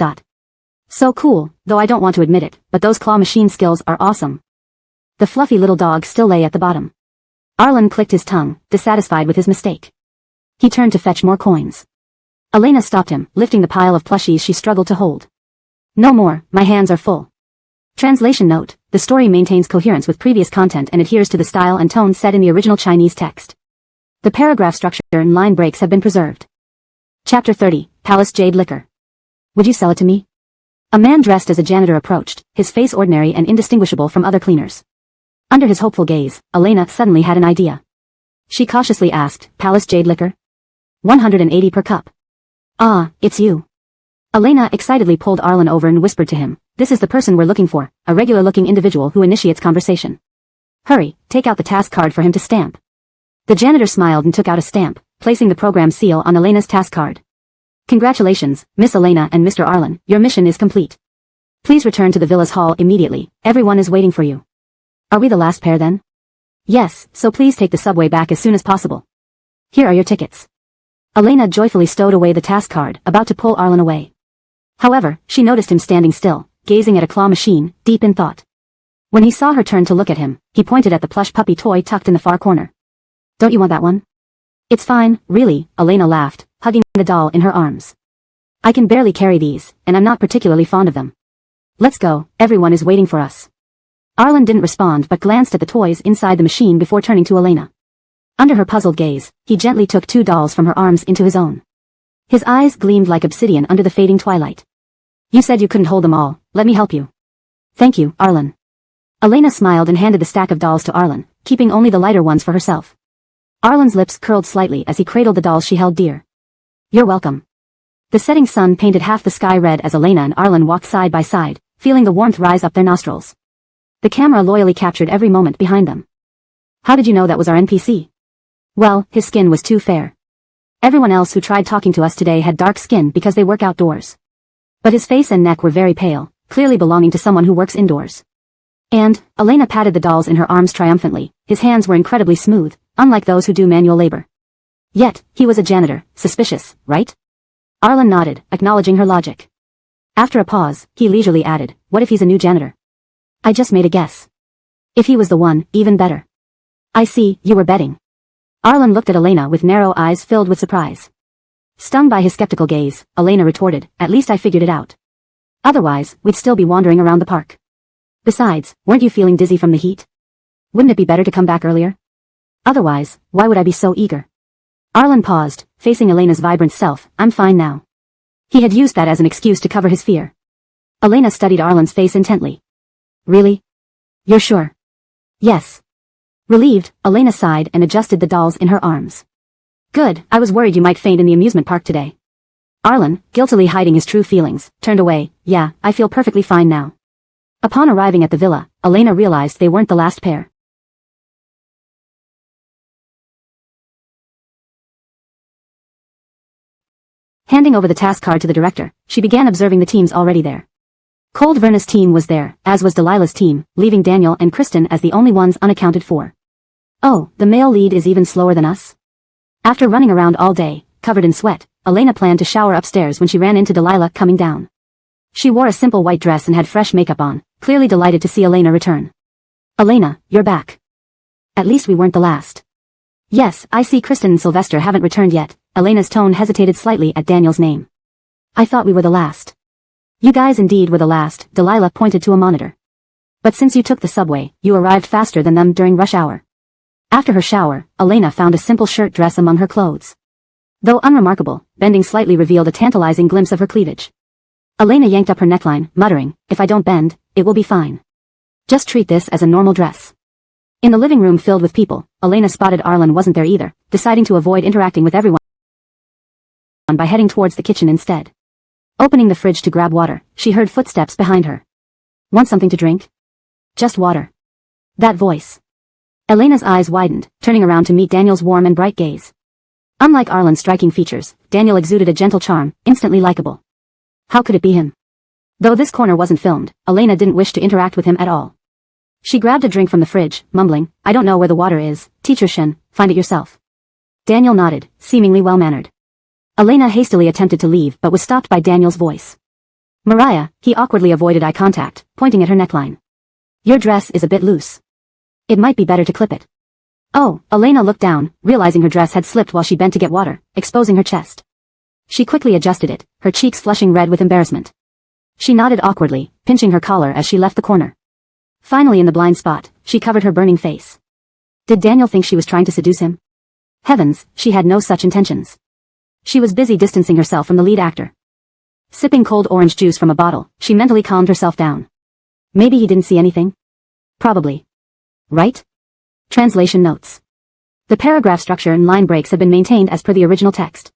So cool, though I don't want to admit it, but those claw machine skills are awesome. The fluffy little dog still lay at the bottom. Arlen clicked his tongue, dissatisfied with his mistake. He turned to fetch more coins. Elena stopped him, lifting the pile of plushies she struggled to hold. No more, my hands are full. Translation note, the story maintains coherence with previous content and adheres to the style and tone set in the original Chinese text. The paragraph structure and line breaks have been preserved. Chapter 30, Palace Jade Liquor. Would you sell it to me? A man dressed as a janitor approached, his face ordinary and indistinguishable from other cleaners. Under his hopeful gaze, Elena suddenly had an idea. She cautiously asked, Palace Jade Liquor? 180 per cup. Ah, it's you. Elena excitedly pulled Arlen over and whispered to him, this is the person we're looking for, a regular-looking individual who initiates conversation. Hurry, take out the task card for him to stamp. The janitor smiled and took out a stamp, placing the program seal on Elena's task card. Congratulations, Miss Elena and Mr. Arlen, your mission is complete. Please return to the villa's hall immediately, everyone is waiting for you. Are we the last pair then? Yes, so please take the subway back as soon as possible. Here are your tickets. Elena joyfully stowed away the task card, about to pull Arlen away. However, she noticed him standing still, gazing at a claw machine, deep in thought. When he saw her turn to look at him, he pointed at the plush puppy toy tucked in the far corner. Don't you want that one? It's fine, really, Elena laughed, hugging the doll in her arms. I can barely carry these, and I'm not particularly fond of them. Let's go, everyone is waiting for us. Arlen didn't respond but glanced at the toys inside the machine before turning to Elena. Under her puzzled gaze, he gently took 2 dolls from her arms into his own. His eyes gleamed like obsidian under the fading twilight. You said you couldn't hold them all, let me help you. Thank you, Arlen. Elena smiled and handed the stack of dolls to Arlen, keeping only the lighter ones for herself. Arlen's lips curled slightly as he cradled the dolls she held dear. You're welcome. The setting sun painted half the sky red as Elena and Arlen walked side by side, feeling the warmth rise up their nostrils. The camera loyally captured every moment behind them. How did you know that was our NPC? Well, his skin was too fair. Everyone else who tried talking to us today had dark skin because they work outdoors. But his face and neck were very pale, clearly belonging to someone who works indoors. And, Elena patted the dolls in her arms triumphantly, his hands were incredibly smooth, unlike those who do manual labor. Yet, he was a janitor, suspicious, right? Arlen nodded, acknowledging her logic. After a pause, he leisurely added, what if he's a new janitor? I just made a guess. If he was the one, even better. I see, you were betting. Arlen looked at Elena with narrow eyes filled with surprise. Stung by his skeptical gaze, Elena retorted, at least I figured it out. Otherwise, we'd still be wandering around the park. Besides, weren't you feeling dizzy from the heat? Wouldn't it be better to come back earlier? Otherwise, why would I be so eager? Arlen paused, facing Elena's vibrant self, I'm fine now. He had used that as an excuse to cover his fear. Elena studied Arlen's face intently. Really? You're sure? Yes. Relieved, Elena sighed and adjusted the dolls in her arms. Good, I was worried you might faint in the amusement park today. Arlen, guiltily hiding his true feelings, turned away, yeah, I feel perfectly fine now. Upon arriving at the villa, Elena realized they weren't the last pair. Handing over the task card to the director, she began observing the teams already there. Cold Verna's team was there, as was Delilah's team, leaving Daniel and Kristen as the only ones unaccounted for. Oh, the male lead is even slower than us? After running around all day, covered in sweat, Elena planned to shower upstairs when she ran into Delilah coming down. She wore a simple white dress and had fresh makeup on, clearly delighted to see Elena return. Elena, you're back. At least we weren't the last. Yes, I see Kristen and Sylvester haven't returned yet. Elena's tone hesitated slightly at Daniel's name. I thought we were the last. You guys indeed were the last, Delilah pointed to a monitor. But since you took the subway, you arrived faster than them during rush hour. After her shower, Elena found a simple shirt dress among her clothes. Though unremarkable, bending slightly revealed a tantalizing glimpse of her cleavage. Elena yanked up her neckline, muttering, if I don't bend, it will be fine. Just treat this as a normal dress. In the living room filled with people, Elena spotted Arlen wasn't there either, deciding to avoid interacting with everyone by heading towards the kitchen instead. Opening the fridge to grab water, she heard footsteps behind her. Want something to drink? Just water. That voice. Elena's eyes widened, turning around to meet Daniel's warm and bright gaze. Unlike Arlen's striking features, Daniel exuded a gentle charm, instantly likable. How could it be him? Though this corner wasn't filmed, Elena didn't wish to interact with him at all. She grabbed a drink from the fridge, mumbling, I don't know where the water is, Teacher Shin, find it yourself. Daniel nodded, seemingly well-mannered. Elena hastily attempted to leave but was stopped by Daniel's voice. Mariah, he awkwardly avoided eye contact, pointing at her neckline. Your dress is a bit loose. It might be better to clip it. Oh, Elena looked down, realizing her dress had slipped while she bent to get water, exposing her chest. She quickly adjusted it, her cheeks flushing red with embarrassment. She nodded awkwardly, pinching her collar as she left the corner. Finally in the blind spot, she covered her burning face. Did Daniel think she was trying to seduce him? Heavens, she had no such intentions. She was busy distancing herself from the lead actor. Sipping cold orange juice from a bottle, she mentally calmed herself down. Maybe he didn't see anything? Probably. Right? Translation notes. The paragraph structure and line breaks have been maintained as per the original text.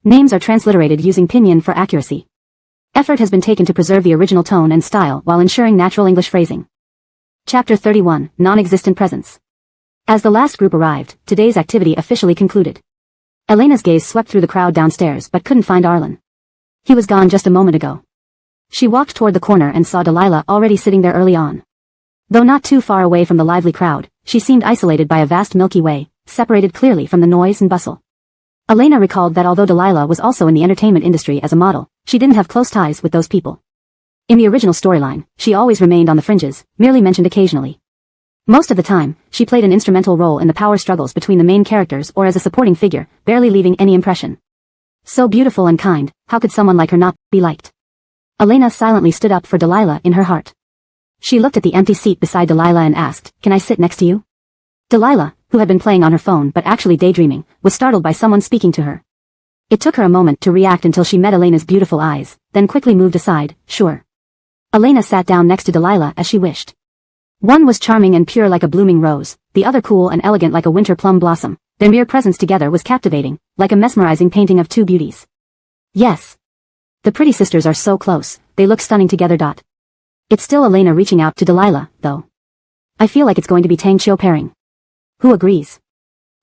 Names are transliterated using pinyin for accuracy. Effort has been taken to preserve the original tone and style while ensuring natural English phrasing. Chapter 31, Non-Existent Presence. As the last group arrived, today's activity officially concluded. Elena's gaze swept through the crowd downstairs but couldn't find Arlen. He was gone just a moment ago. She walked toward the corner and saw Delilah already sitting there early on. Though not too far away from the lively crowd, she seemed isolated by a vast Milky Way, separated clearly from the noise and bustle. Elena recalled that although Delilah was also in the entertainment industry as a model, she didn't have close ties with those people. In the original storyline, she always remained on the fringes, merely mentioned occasionally. Most of the time, she played an instrumental role in the power struggles between the main characters or as a supporting figure, barely leaving any impression. So beautiful and kind, how could someone like her not be liked? Elena silently stood up for Delilah in her heart. She looked at the empty seat beside Delilah and asked, "Can I sit next to you?" Delilah, who had been playing on her phone but actually daydreaming, was startled by someone speaking to her. It took her a moment to react until she met Elena's beautiful eyes, then quickly moved aside, "Sure." Elena sat down next to Delilah as she wished. One was charming and pure like a blooming rose, the other cool and elegant like a winter plum blossom. Their mere presence together was captivating, like a mesmerizing painting of two beauties. Yes. The pretty sisters are so close, they look stunning together. It's still Elena reaching out to Delilah, though. I feel like it's going to be Tang Chiu pairing. Who agrees?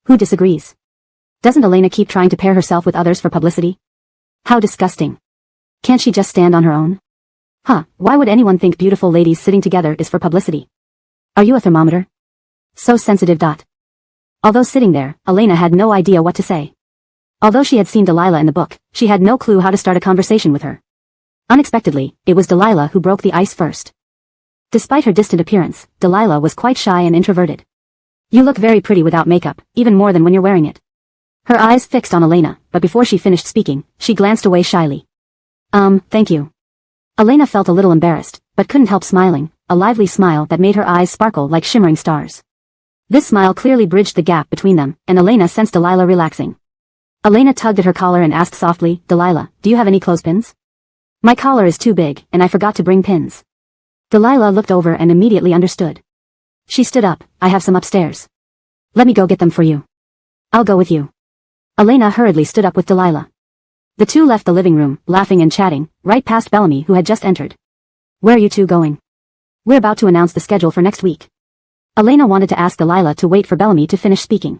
Who disagrees? Doesn't Elena keep trying to pair herself with others for publicity? How disgusting. Can't she just stand on her own? Why would anyone think beautiful ladies sitting together is for publicity? Are you a thermometer? So sensitive. Although sitting there, Elena had no idea what to say. Although she had seen Delilah in the book, she had no clue how to start a conversation with her. Unexpectedly, it was Delilah who broke the ice first. Despite her distant appearance, Delilah was quite shy and introverted. You look very pretty without makeup, even more than when you're wearing it. Her eyes fixed on Elena, but before she finished speaking, she glanced away shyly. Thank you. Elena felt a little embarrassed, but couldn't help smiling, a lively smile that made her eyes sparkle like shimmering stars. This smile clearly bridged the gap between them, and Elena sensed Delilah relaxing. Elena tugged at her collar and asked softly, "Delilah, do you have any clothespins?" "My collar is too big, and I forgot to bring pins." Delilah looked over and immediately understood. She stood up, "I have some upstairs. Let me go get them for you." "I'll go with you." Elena hurriedly stood up with Delilah. The two left the living room, laughing and chatting, right past Bellamy who had just entered. "Where are you two going?" "We're about to announce the schedule for next week." Elena wanted to ask Delilah to wait for Bellamy to finish speaking.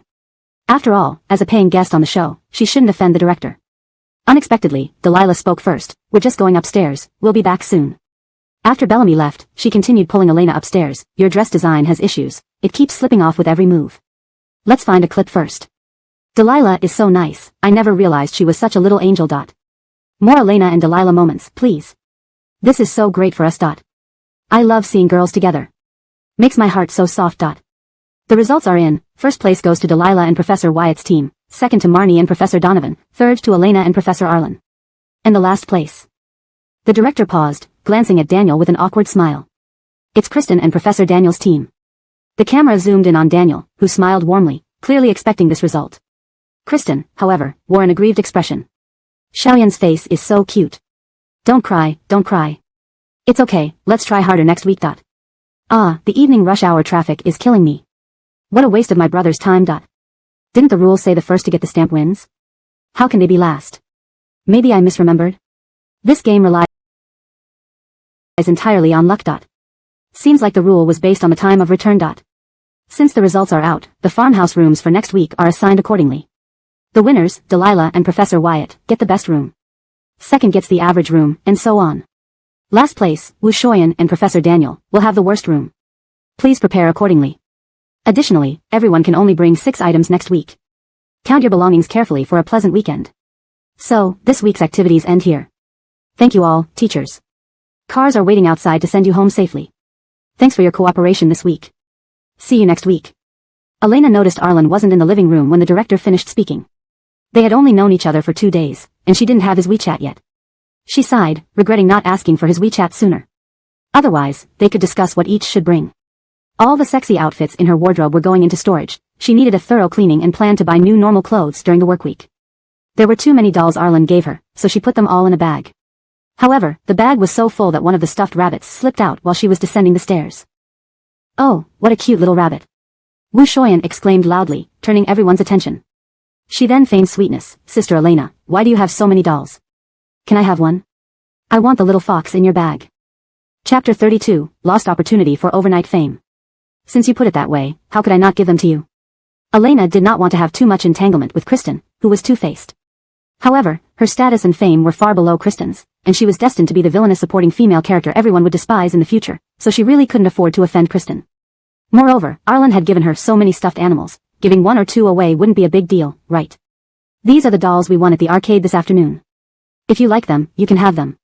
After all, as a paying guest on the show, she shouldn't offend the director. Unexpectedly, Delilah spoke first, "We're just going upstairs, we'll be back soon." After Bellamy left, she continued pulling Elena upstairs. "Your dress design has issues, it keeps slipping off with every move. Let's find a clip first." "Delilah is so nice, I never realized she was such a little angel. More Elena and Delilah moments, please. This is so great for us. I love seeing girls together. Makes my heart so soft. The results are in. First place goes to Delilah and Professor Wyatt's team, second to Marnie and Professor Donovan, third to Elena and Professor Arlen. And the last place. The director paused, glancing at Daniel with an awkward smile. It's Kristen and Professor Daniel's team. The camera zoomed in on Daniel, who smiled warmly, clearly expecting this result. Kristen, however, wore an aggrieved expression. Xiaoyan's face is so cute. Don't cry, don't cry. It's okay, let's try harder next week. The evening rush hour traffic is killing me. What a waste of my brother's time. Didn't the rules say the first to get the stamp wins? How can they be last? Maybe I misremembered? This game relies entirely on luck. Seems like the rule was based on the time of return. Since the results are out, the farmhouse rooms for next week are assigned accordingly. The winners, Delilah and Professor Wyatt, get the best room. Second gets the average room, and so on. Last place, Wu Shoyan and Professor Daniel, will have the worst room. Please prepare accordingly. Additionally, everyone can only bring 6 items next week. Count your belongings carefully for a pleasant weekend. So, this week's activities end here. Thank you all, teachers. Cars are waiting outside to send you home safely. Thanks for your cooperation this week. See you next week. Elena noticed Arlen wasn't in the living room when the director finished speaking. They had only known each other for 2 days, and she didn't have his WeChat yet. She sighed, regretting not asking for his WeChat sooner. Otherwise, they could discuss what each should bring. All the sexy outfits in her wardrobe were going into storage. She needed a thorough cleaning and planned to buy new normal clothes during the work week. There were too many dolls Arlen gave her, so she put them all in a bag. However, the bag was so full that one of the stuffed rabbits slipped out while she was descending the stairs. "Oh, what a cute little rabbit!" Wu Shoyan exclaimed loudly, turning everyone's attention. She then feigned sweetness. "Sister Elena, why do you have so many dolls? Can I have one? I want the little fox in your bag." Chapter 32, Lost Opportunity for Overnight Fame. Since you put it that way, how could I not give them to you? Elena did not want to have too much entanglement with Kristen, who was two-faced. However, her status and fame were far below Kristen's, and she was destined to be the villainous supporting female character everyone would despise in the future, so she really couldn't afford to offend Kristen. Moreover, Arlen had given her so many stuffed animals, giving 1 or 2 away wouldn't be a big deal, right? These are the dolls we won at the arcade this afternoon. If you like them, you can have them.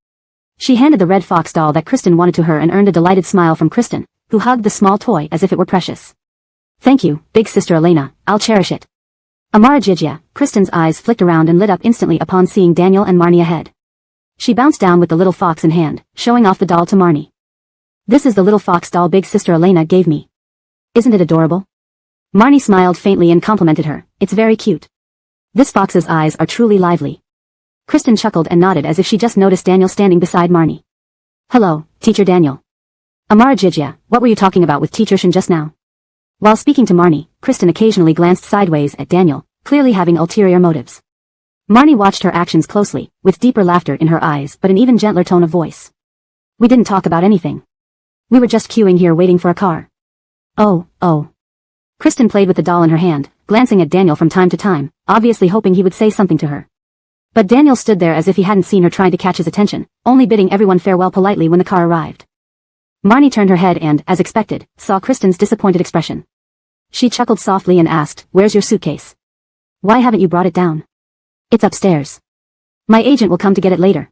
She handed the red fox doll that Kristen wanted to her and earned a delighted smile from Kristen, who hugged the small toy as if it were precious. Thank you, big sister Elena, I'll cherish it. Amara Gigia, Kristen's eyes flicked around and lit up instantly upon seeing Daniel and Marnie ahead. She bounced down with the little fox in hand, showing off the doll to Marnie. This is the little fox doll big sister Elena gave me. Isn't it adorable? Marnie smiled faintly and complimented her. It's very cute. This fox's eyes are truly lively. Kristen chuckled and nodded as if she just noticed Daniel standing beside Marnie. Hello, Teacher Daniel. Amara Gigia, what were you talking about with Teacher Shin just now? While speaking to Marnie, Kristen occasionally glanced sideways at Daniel, clearly having ulterior motives. Marnie watched her actions closely, with deeper laughter in her eyes but an even gentler tone of voice. We didn't talk about anything. We were just queuing here waiting for a car. Oh. Kristen played with the doll in her hand, glancing at Daniel from time to time, obviously hoping he would say something to her. But Daniel stood there as if he hadn't seen her trying to catch his attention, only bidding everyone farewell politely when the car arrived. Marnie turned her head and, as expected, saw Kristen's disappointed expression. She chuckled softly and asked, Where's your suitcase? Why haven't you brought it down? It's upstairs. My agent will come to get it later.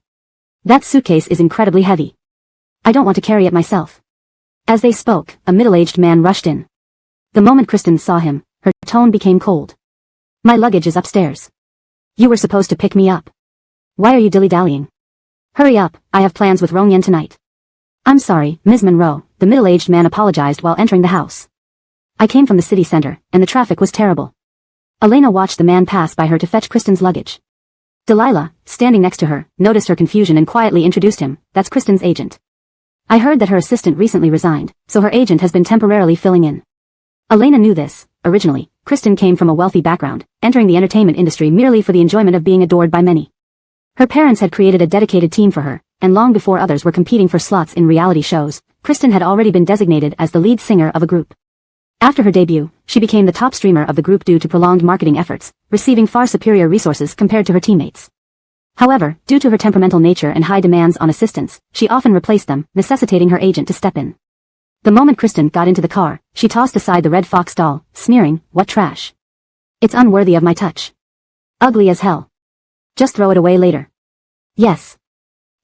That suitcase is incredibly heavy. I don't want to carry it myself. As they spoke, a middle-aged man rushed in. The moment Kristen saw him, her tone became cold. My luggage is upstairs. You were supposed to pick me up. Why are you dilly-dallying? Hurry up, I have plans with Rongyan tonight. I'm sorry, Ms. Monroe, the middle-aged man apologized while entering the house. I came from the city center, and the traffic was terrible. Elena watched the man pass by her to fetch Kristen's luggage. Delilah, standing next to her, noticed her confusion and quietly introduced him. That's Kristen's agent. I heard that her assistant recently resigned, so her agent has been temporarily filling in. Elena knew this. Originally, Kristen came from a wealthy background, entering the entertainment industry merely for the enjoyment of being adored by many. Her parents had created a dedicated team for her, and long before others were competing for slots in reality shows, Kristen had already been designated as the lead singer of a group. After her debut, she became the top streamer of the group due to prolonged marketing efforts, receiving far superior resources compared to her teammates. However, due to her temperamental nature and high demands on assistants, she often replaced them, necessitating her agent to step in. The moment Kristen got into the car, she tossed aside the red fox doll, sneering, What trash. It's unworthy of my touch. Ugly as hell. Just throw it away later. Yes.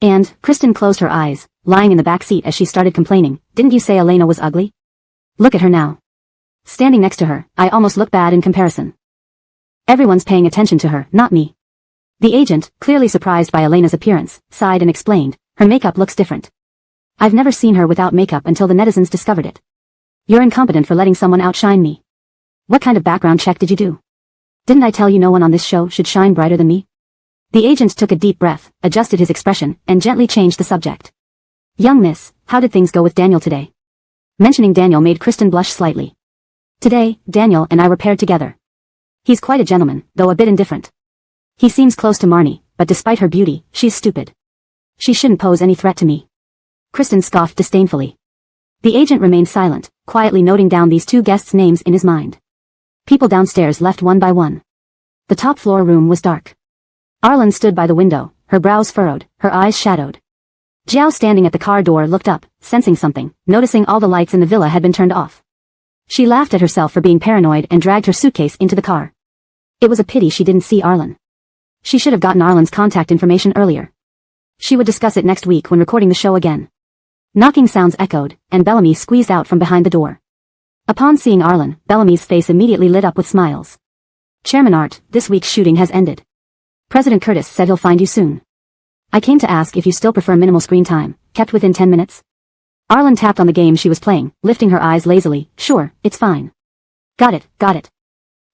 And, Kristen closed her eyes, lying in the back seat as she started complaining, Didn't you say Elena was ugly? Look at her now. Standing next to her, I almost look bad in comparison. Everyone's paying attention to her, not me. The agent, clearly surprised by Elena's appearance, sighed and explained, Her makeup looks different. I've never seen her without makeup until the netizens discovered it. You're incompetent for letting someone outshine me. What kind of background check did you do? Didn't I tell you no one on this show should shine brighter than me? The agent took a deep breath, adjusted his expression, and gently changed the subject. Young miss, how did things go with Daniel today? Mentioning Daniel made Kristen blush slightly. Today, Daniel and I were paired together. He's quite a gentleman, though a bit indifferent. He seems close to Marnie, but despite her beauty, she's stupid. She shouldn't pose any threat to me. Kristen scoffed disdainfully. The agent remained silent, quietly noting down these two guests' names in his mind. People downstairs left one by one. The top floor room was dark. Arlen stood by the window, her brows furrowed, her eyes shadowed. Jiao standing at the car door looked up, sensing something, noticing all the lights in the villa had been turned off. She laughed at herself for being paranoid and dragged her suitcase into the car. It was a pity she didn't see Arlen. She should have gotten Arlen's contact information earlier. She would discuss it next week when recording the show again. Knocking sounds echoed, and Bellamy squeezed out from behind the door. Upon seeing Arlen, Bellamy's face immediately lit up with smiles. Chairman Art, this week's shooting has ended. President Curtis said he'll find you soon. I came to ask if you still prefer minimal screen time, kept within 10 minutes. Arlen tapped on the game she was playing, lifting her eyes lazily. Sure, it's fine. Got it.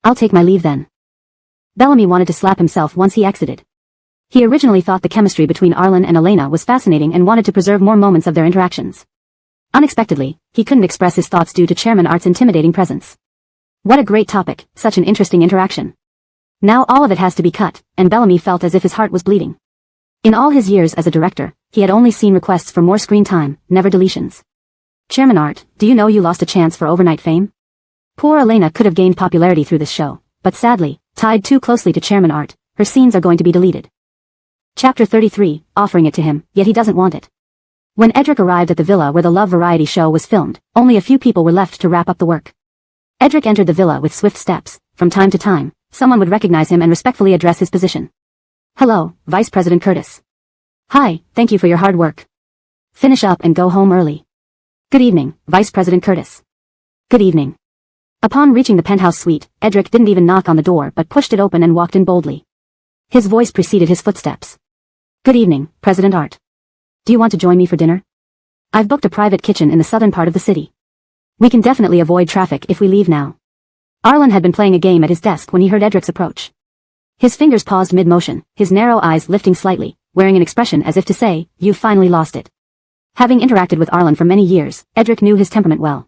I'll take my leave then. Bellamy wanted to slap himself once he exited. He originally thought the chemistry between Arlen and Elena was fascinating and wanted to preserve more moments of their interactions. Unexpectedly, he couldn't express his thoughts due to Chairman Art's intimidating presence. What a great topic, such an interesting interaction. Now all of it has to be cut, and Bellamy felt as if his heart was bleeding. In all his years as a director, he had only seen requests for more screen time, never deletions. Chairman Art, do you know you lost a chance for overnight fame? Poor Elena could have gained popularity through this show, but sadly, tied too closely to Chairman Art, her scenes are going to be deleted. Chapter 33, offering it to him, yet he doesn't want it. When Edric arrived at the villa where the Love variety show was filmed, only a few people were left to wrap up the work. Edric entered the villa with swift steps, from time to time, someone would recognize him and respectfully address his position. Hello, Vice President Curtis. Hi, thank you for your hard work. Finish up and go home early. Good evening, Vice President Curtis. Good evening. Upon reaching the penthouse suite, Edric didn't even knock on the door but pushed it open and walked in boldly. His voice preceded his footsteps. Good evening, President Art. Do you want to join me for dinner? I've booked a private kitchen in the southern part of the city. We can definitely avoid traffic if we leave now. Arlen had been playing a game at his desk when he heard Edric's approach. His fingers paused mid-motion, his narrow eyes lifting slightly, wearing an expression as if to say, you've finally lost it. Having interacted with Arlen for many years, Edric knew his temperament well.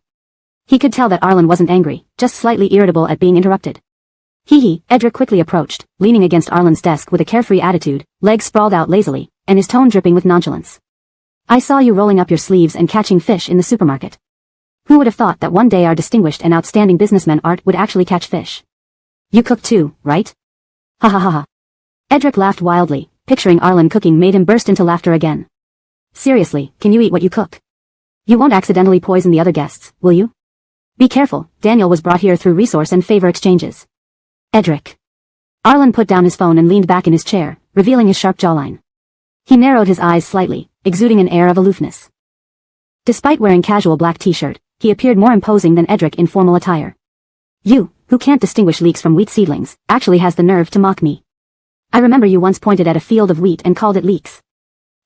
He could tell that Arlen wasn't angry, just slightly irritable at being interrupted. Edric quickly approached, leaning against Arlen's desk with a carefree attitude, legs sprawled out lazily, and his tone dripping with nonchalance. I saw you rolling up your sleeves and catching fish in the supermarket. Who would have thought that one day our distinguished and outstanding businessman Art would actually catch fish? You cook too, right? Ha ha ha ha. Edric laughed wildly, picturing Arlen cooking made him burst into laughter again. Seriously, can you eat what you cook? You won't accidentally poison the other guests, will you? Be careful, Daniel was brought here through resource and favor exchanges. Edric. Arlen put down his phone and leaned back in his chair, revealing his sharp jawline. He narrowed his eyes slightly, exuding an air of aloofness. Despite wearing casual black t-shirt, he appeared more imposing than Edric in formal attire. You, who can't distinguish leeks from wheat seedlings, actually has the nerve to mock me. I remember you once pointed at a field of wheat and called it leeks.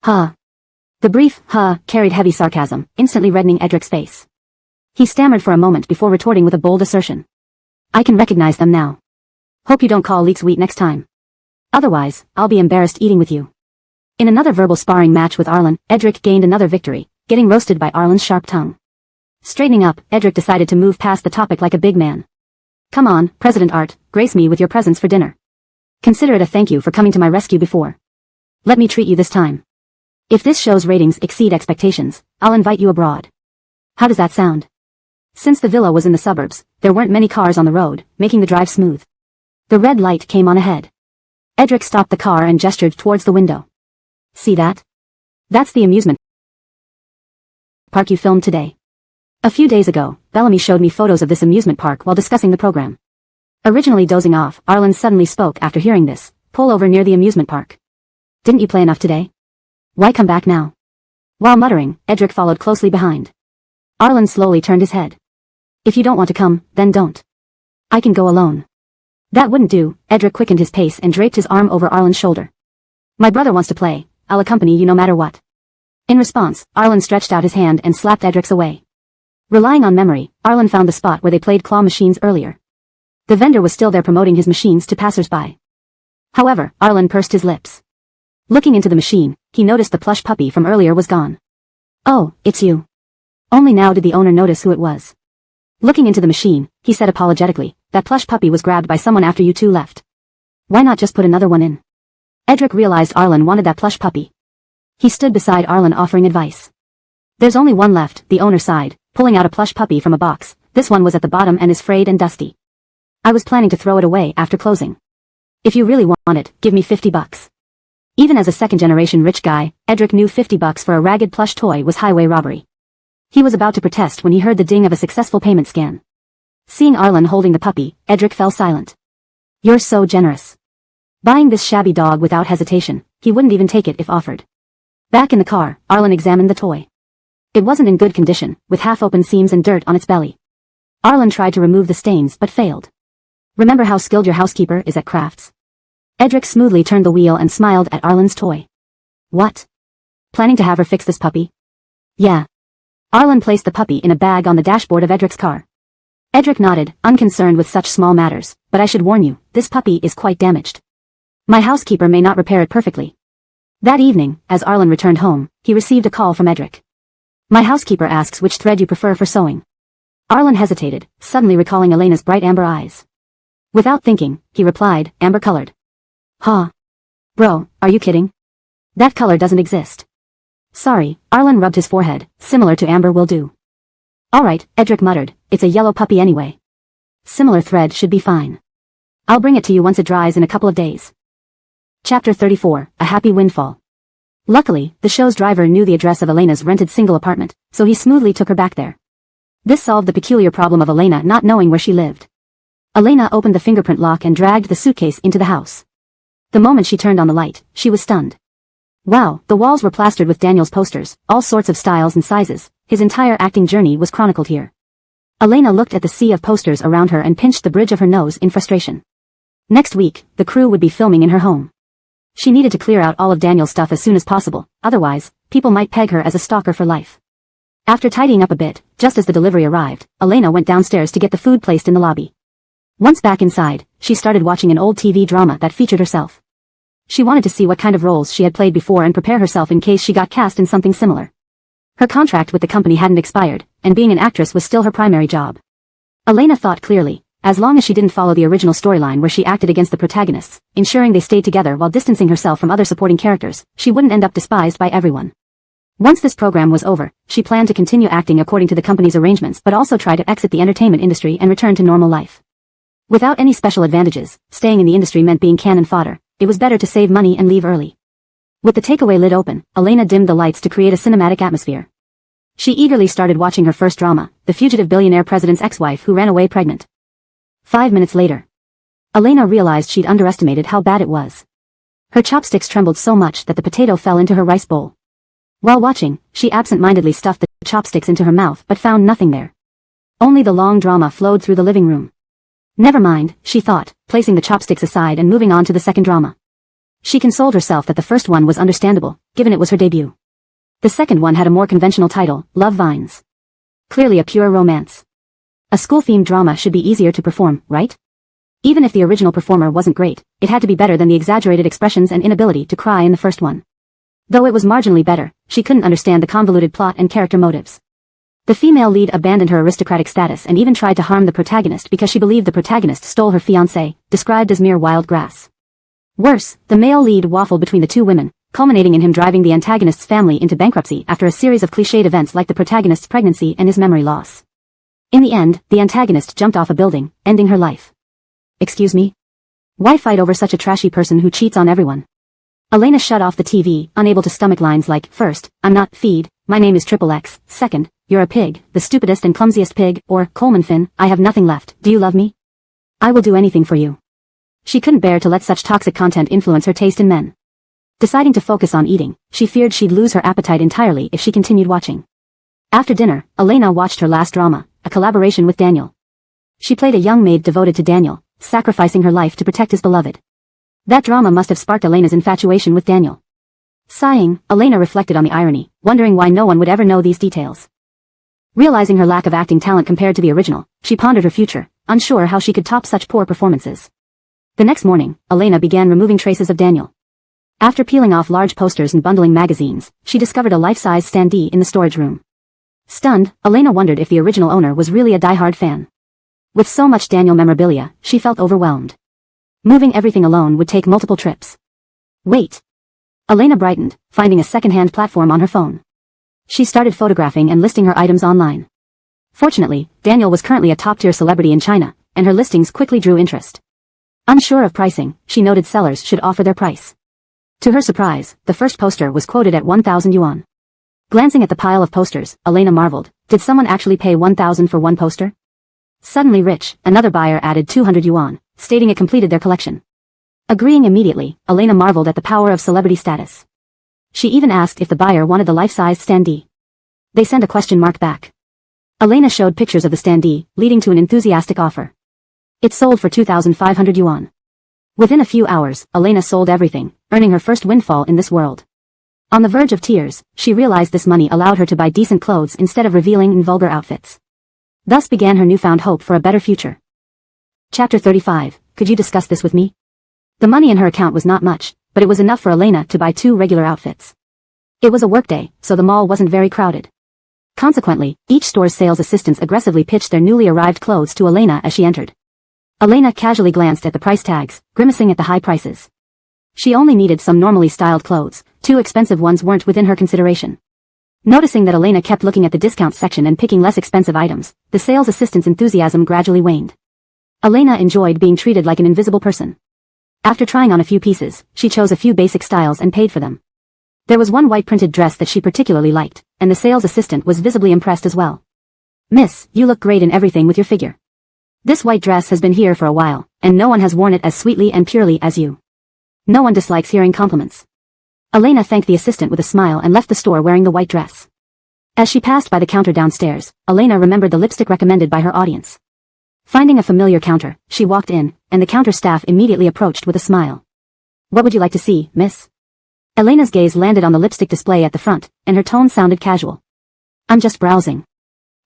Huh. The brief, huh, carried heavy sarcasm, instantly reddening Edric's face. He stammered for a moment before retorting with a bold assertion. I can recognize them now. Hope you don't call leeks wheat next time. Otherwise, I'll be embarrassed eating with you. In another verbal sparring match with Arlen, Edric gained another victory, getting roasted by Arlen's sharp tongue. Straightening up, Edric decided to move past the topic like a big man. Come on, President Art, grace me with your presence for dinner. Consider it a thank you for coming to my rescue before. Let me treat you this time. If this show's ratings exceed expectations, I'll invite you abroad. How does that sound? Since the villa was in the suburbs, there weren't many cars on the road, making the drive smooth. The red light came on ahead. Edric stopped the car and gestured towards the window. See that? That's the amusement park you filmed today. A few days ago, Bellamy showed me photos of this amusement park while discussing the program. Originally dozing off, Arlen suddenly spoke after hearing this. Pull over near the amusement park. Didn't you play enough today? Why come back now? While muttering, Edric followed closely behind. Arlen slowly turned his head. If you don't want to come, then don't. I can go alone. That wouldn't do. Edric quickened his pace and draped his arm over Arlen's shoulder. My brother wants to play. I'll accompany you no matter what. In response, Arlen stretched out his hand and slapped Edric's away. Relying on memory, Arlen found the spot where they played claw machines earlier. The vendor was still there promoting his machines to passers-by. However, Arlen pursed his lips. Looking into the machine, he noticed the plush puppy from earlier was gone. Oh, it's you. Only now did the owner notice who it was. Looking into the machine, he said apologetically, that plush puppy was grabbed by someone after you two left. Why not just put another one in? Edric realized Arlen wanted that plush puppy. He stood beside Arlen offering advice. There's only one left, the owner sighed, pulling out a plush puppy from a box. This one was at the bottom and is frayed and dusty. I was planning to throw it away after closing. If you really want it, give me $50. Even as a second-generation rich guy, Edric knew $50 for a ragged plush toy was highway robbery. He was about to protest when he heard the ding of a successful payment scan. Seeing Arlen holding the puppy, Edric fell silent. You're so generous. Buying this shabby dog without hesitation, he wouldn't even take it if offered. Back in the car, Arlen examined the toy. It wasn't in good condition, with half-open seams and dirt on its belly. Arlen tried to remove the stains but failed. Remember how skilled your housekeeper is at crafts? Edric smoothly turned the wheel and smiled at Arlen's toy. What? Planning to have her fix this puppy? Yeah. Arlen placed the puppy in a bag on the dashboard of Edric's car. Edric nodded, unconcerned with such small matters, but I should warn you, this puppy is quite damaged. My housekeeper may not repair it perfectly. That evening, as Arlen returned home, he received a call from Edric. My housekeeper asks which thread you prefer for sewing. Arlen hesitated, suddenly recalling Elena's bright amber eyes. Without thinking, he replied, amber-colored. Huh? Bro, are you kidding? That color doesn't exist. Sorry, Arlen rubbed his forehead, similar to amber will do. Alright, Edric muttered, it's a yellow puppy anyway. Similar thread should be fine. I'll bring it to you once it dries in a couple of days. Chapter 34, A Happy Windfall. Luckily, the show's driver knew the address of Elena's rented single apartment, so he smoothly took her back there. This solved the peculiar problem of Elena not knowing where she lived. Elena opened the fingerprint lock and dragged the suitcase into the house. The moment she turned on the light, she was stunned. Wow, the walls were plastered with Daniel's posters, all sorts of styles and sizes. His entire acting journey was chronicled here. Elena looked at the sea of posters around her and pinched the bridge of her nose in frustration. Next week, the crew would be filming in her home. She needed to clear out all of Daniel's stuff as soon as possible, otherwise, people might peg her as a stalker for life. After tidying up a bit, just as the delivery arrived, Elena went downstairs to get the food placed in the lobby. Once back inside, she started watching an old TV drama that featured herself. She wanted to see what kind of roles she had played before and prepare herself in case she got cast in something similar. Her contract with the company hadn't expired, and being an actress was still her primary job. Elena thought clearly, as long as she didn't follow the original storyline where she acted against the protagonists, ensuring they stayed together while distancing herself from other supporting characters, she wouldn't end up despised by everyone. Once this program was over, she planned to continue acting according to the company's arrangements but also try to exit the entertainment industry and return to normal life. Without any special advantages, staying in the industry meant being cannon fodder. It was better to save money and leave early. With the takeaway lid open, Elena dimmed the lights to create a cinematic atmosphere. She eagerly started watching her first drama, the fugitive billionaire president's ex-wife who ran away pregnant. 5 minutes later, Elena realized she'd underestimated how bad it was. Her chopsticks trembled so much that the potato fell into her rice bowl. While watching, she absent-mindedly stuffed the chopsticks into her mouth but found nothing there. Only the long drama flowed through the living room. Never mind, she thought, placing the chopsticks aside and moving on to the second drama. She consoled herself that the first one was understandable, given it was her debut. The second one had a more conventional title, Love Vines. Clearly a pure romance. A school-themed drama should be easier to perform, right? Even if the original performer wasn't great, it had to be better than the exaggerated expressions and inability to cry in the first one. Though it was marginally better, she couldn't understand the convoluted plot and character motives. The female lead abandoned her aristocratic status and even tried to harm the protagonist because she believed the protagonist stole her fiancé, described as mere wild grass. Worse, the male lead waffled between the two women, culminating in him driving the antagonist's family into bankruptcy after a series of cliched events like the protagonist's pregnancy and his memory loss. In the end, the antagonist jumped off a building, ending her life. Excuse me? Why fight over such a trashy person who cheats on everyone? Elena shut off the TV, unable to stomach lines like, first, I'm not feed, my name is Triple X, second, you're a pig, the stupidest and clumsiest pig, or, Coleman Finn, I have nothing left, do you love me? I will do anything for you. She couldn't bear to let such toxic content influence her taste in men. Deciding to focus on eating, she feared she'd lose her appetite entirely if she continued watching. After dinner, Elena watched her last drama, a collaboration with Daniel. She played a young maid devoted to Daniel, sacrificing her life to protect his beloved. That drama must have sparked Elena's infatuation with Daniel. Sighing, Elena reflected on the irony, wondering why no one would ever know these details. Realizing her lack of acting talent compared to the original, she pondered her future, unsure how she could top such poor performances. The next morning, Elena began removing traces of Daniel. After peeling off large posters and bundling magazines, she discovered a life-size standee in the storage room. Stunned, Elena wondered if the original owner was really a die-hard fan. With so much Daniel memorabilia, she felt overwhelmed. Moving everything alone would take multiple trips. Wait. Elena brightened, finding a second-hand platform on her phone. She started photographing and listing her items online. Fortunately, Daniel was currently a top-tier celebrity in China, and her listings quickly drew interest. Unsure of pricing, she noted sellers should offer their price. To her surprise, the first poster was quoted at 1,000 yuan. Glancing at the pile of posters, Elena marveled, did someone actually pay 1,000 for one poster? Suddenly rich, another buyer added 200 yuan, stating it completed their collection. Agreeing immediately, Elena marveled at the power of celebrity status. She even asked if the buyer wanted the life-sized standee. They sent a question mark back. Elena showed pictures of the standee, leading to an enthusiastic offer. It sold for 2,500 yuan. Within a few hours, Elena sold everything, earning her first windfall in this world. On the verge of tears, she realized this money allowed her to buy decent clothes instead of revealing in vulgar outfits. Thus began her newfound hope for a better future. Chapter 35, Could you discuss this with me? The money in her account was not much, but it was enough for Elena to buy 2 regular outfits. It was a workday, so the mall wasn't very crowded. Consequently, each store's sales assistants aggressively pitched their newly arrived clothes to Elena as she entered. Elena casually glanced at the price tags, grimacing at the high prices. She only needed some normally styled clothes, 2 expensive ones weren't within her consideration. Noticing that Elena kept looking at the discount section and picking less expensive items, the sales assistant's enthusiasm gradually waned. Elena enjoyed being treated like an invisible person. After trying on a few pieces, she chose a few basic styles and paid for them. There was one white printed dress that she particularly liked, and the sales assistant was visibly impressed as well. Miss, you look great in everything with your figure. This white dress has been here for a while, and no one has worn it as sweetly and purely as you. No one dislikes hearing compliments. Elena thanked the assistant with a smile and left the store wearing the white dress. As she passed by the counter downstairs, Elena remembered the lipstick recommended by her audience. Finding a familiar counter, she walked in, and the counter staff immediately approached with a smile. What would you like to see, miss? Elena's gaze landed on the lipstick display at the front, and her tone sounded casual. I'm just browsing.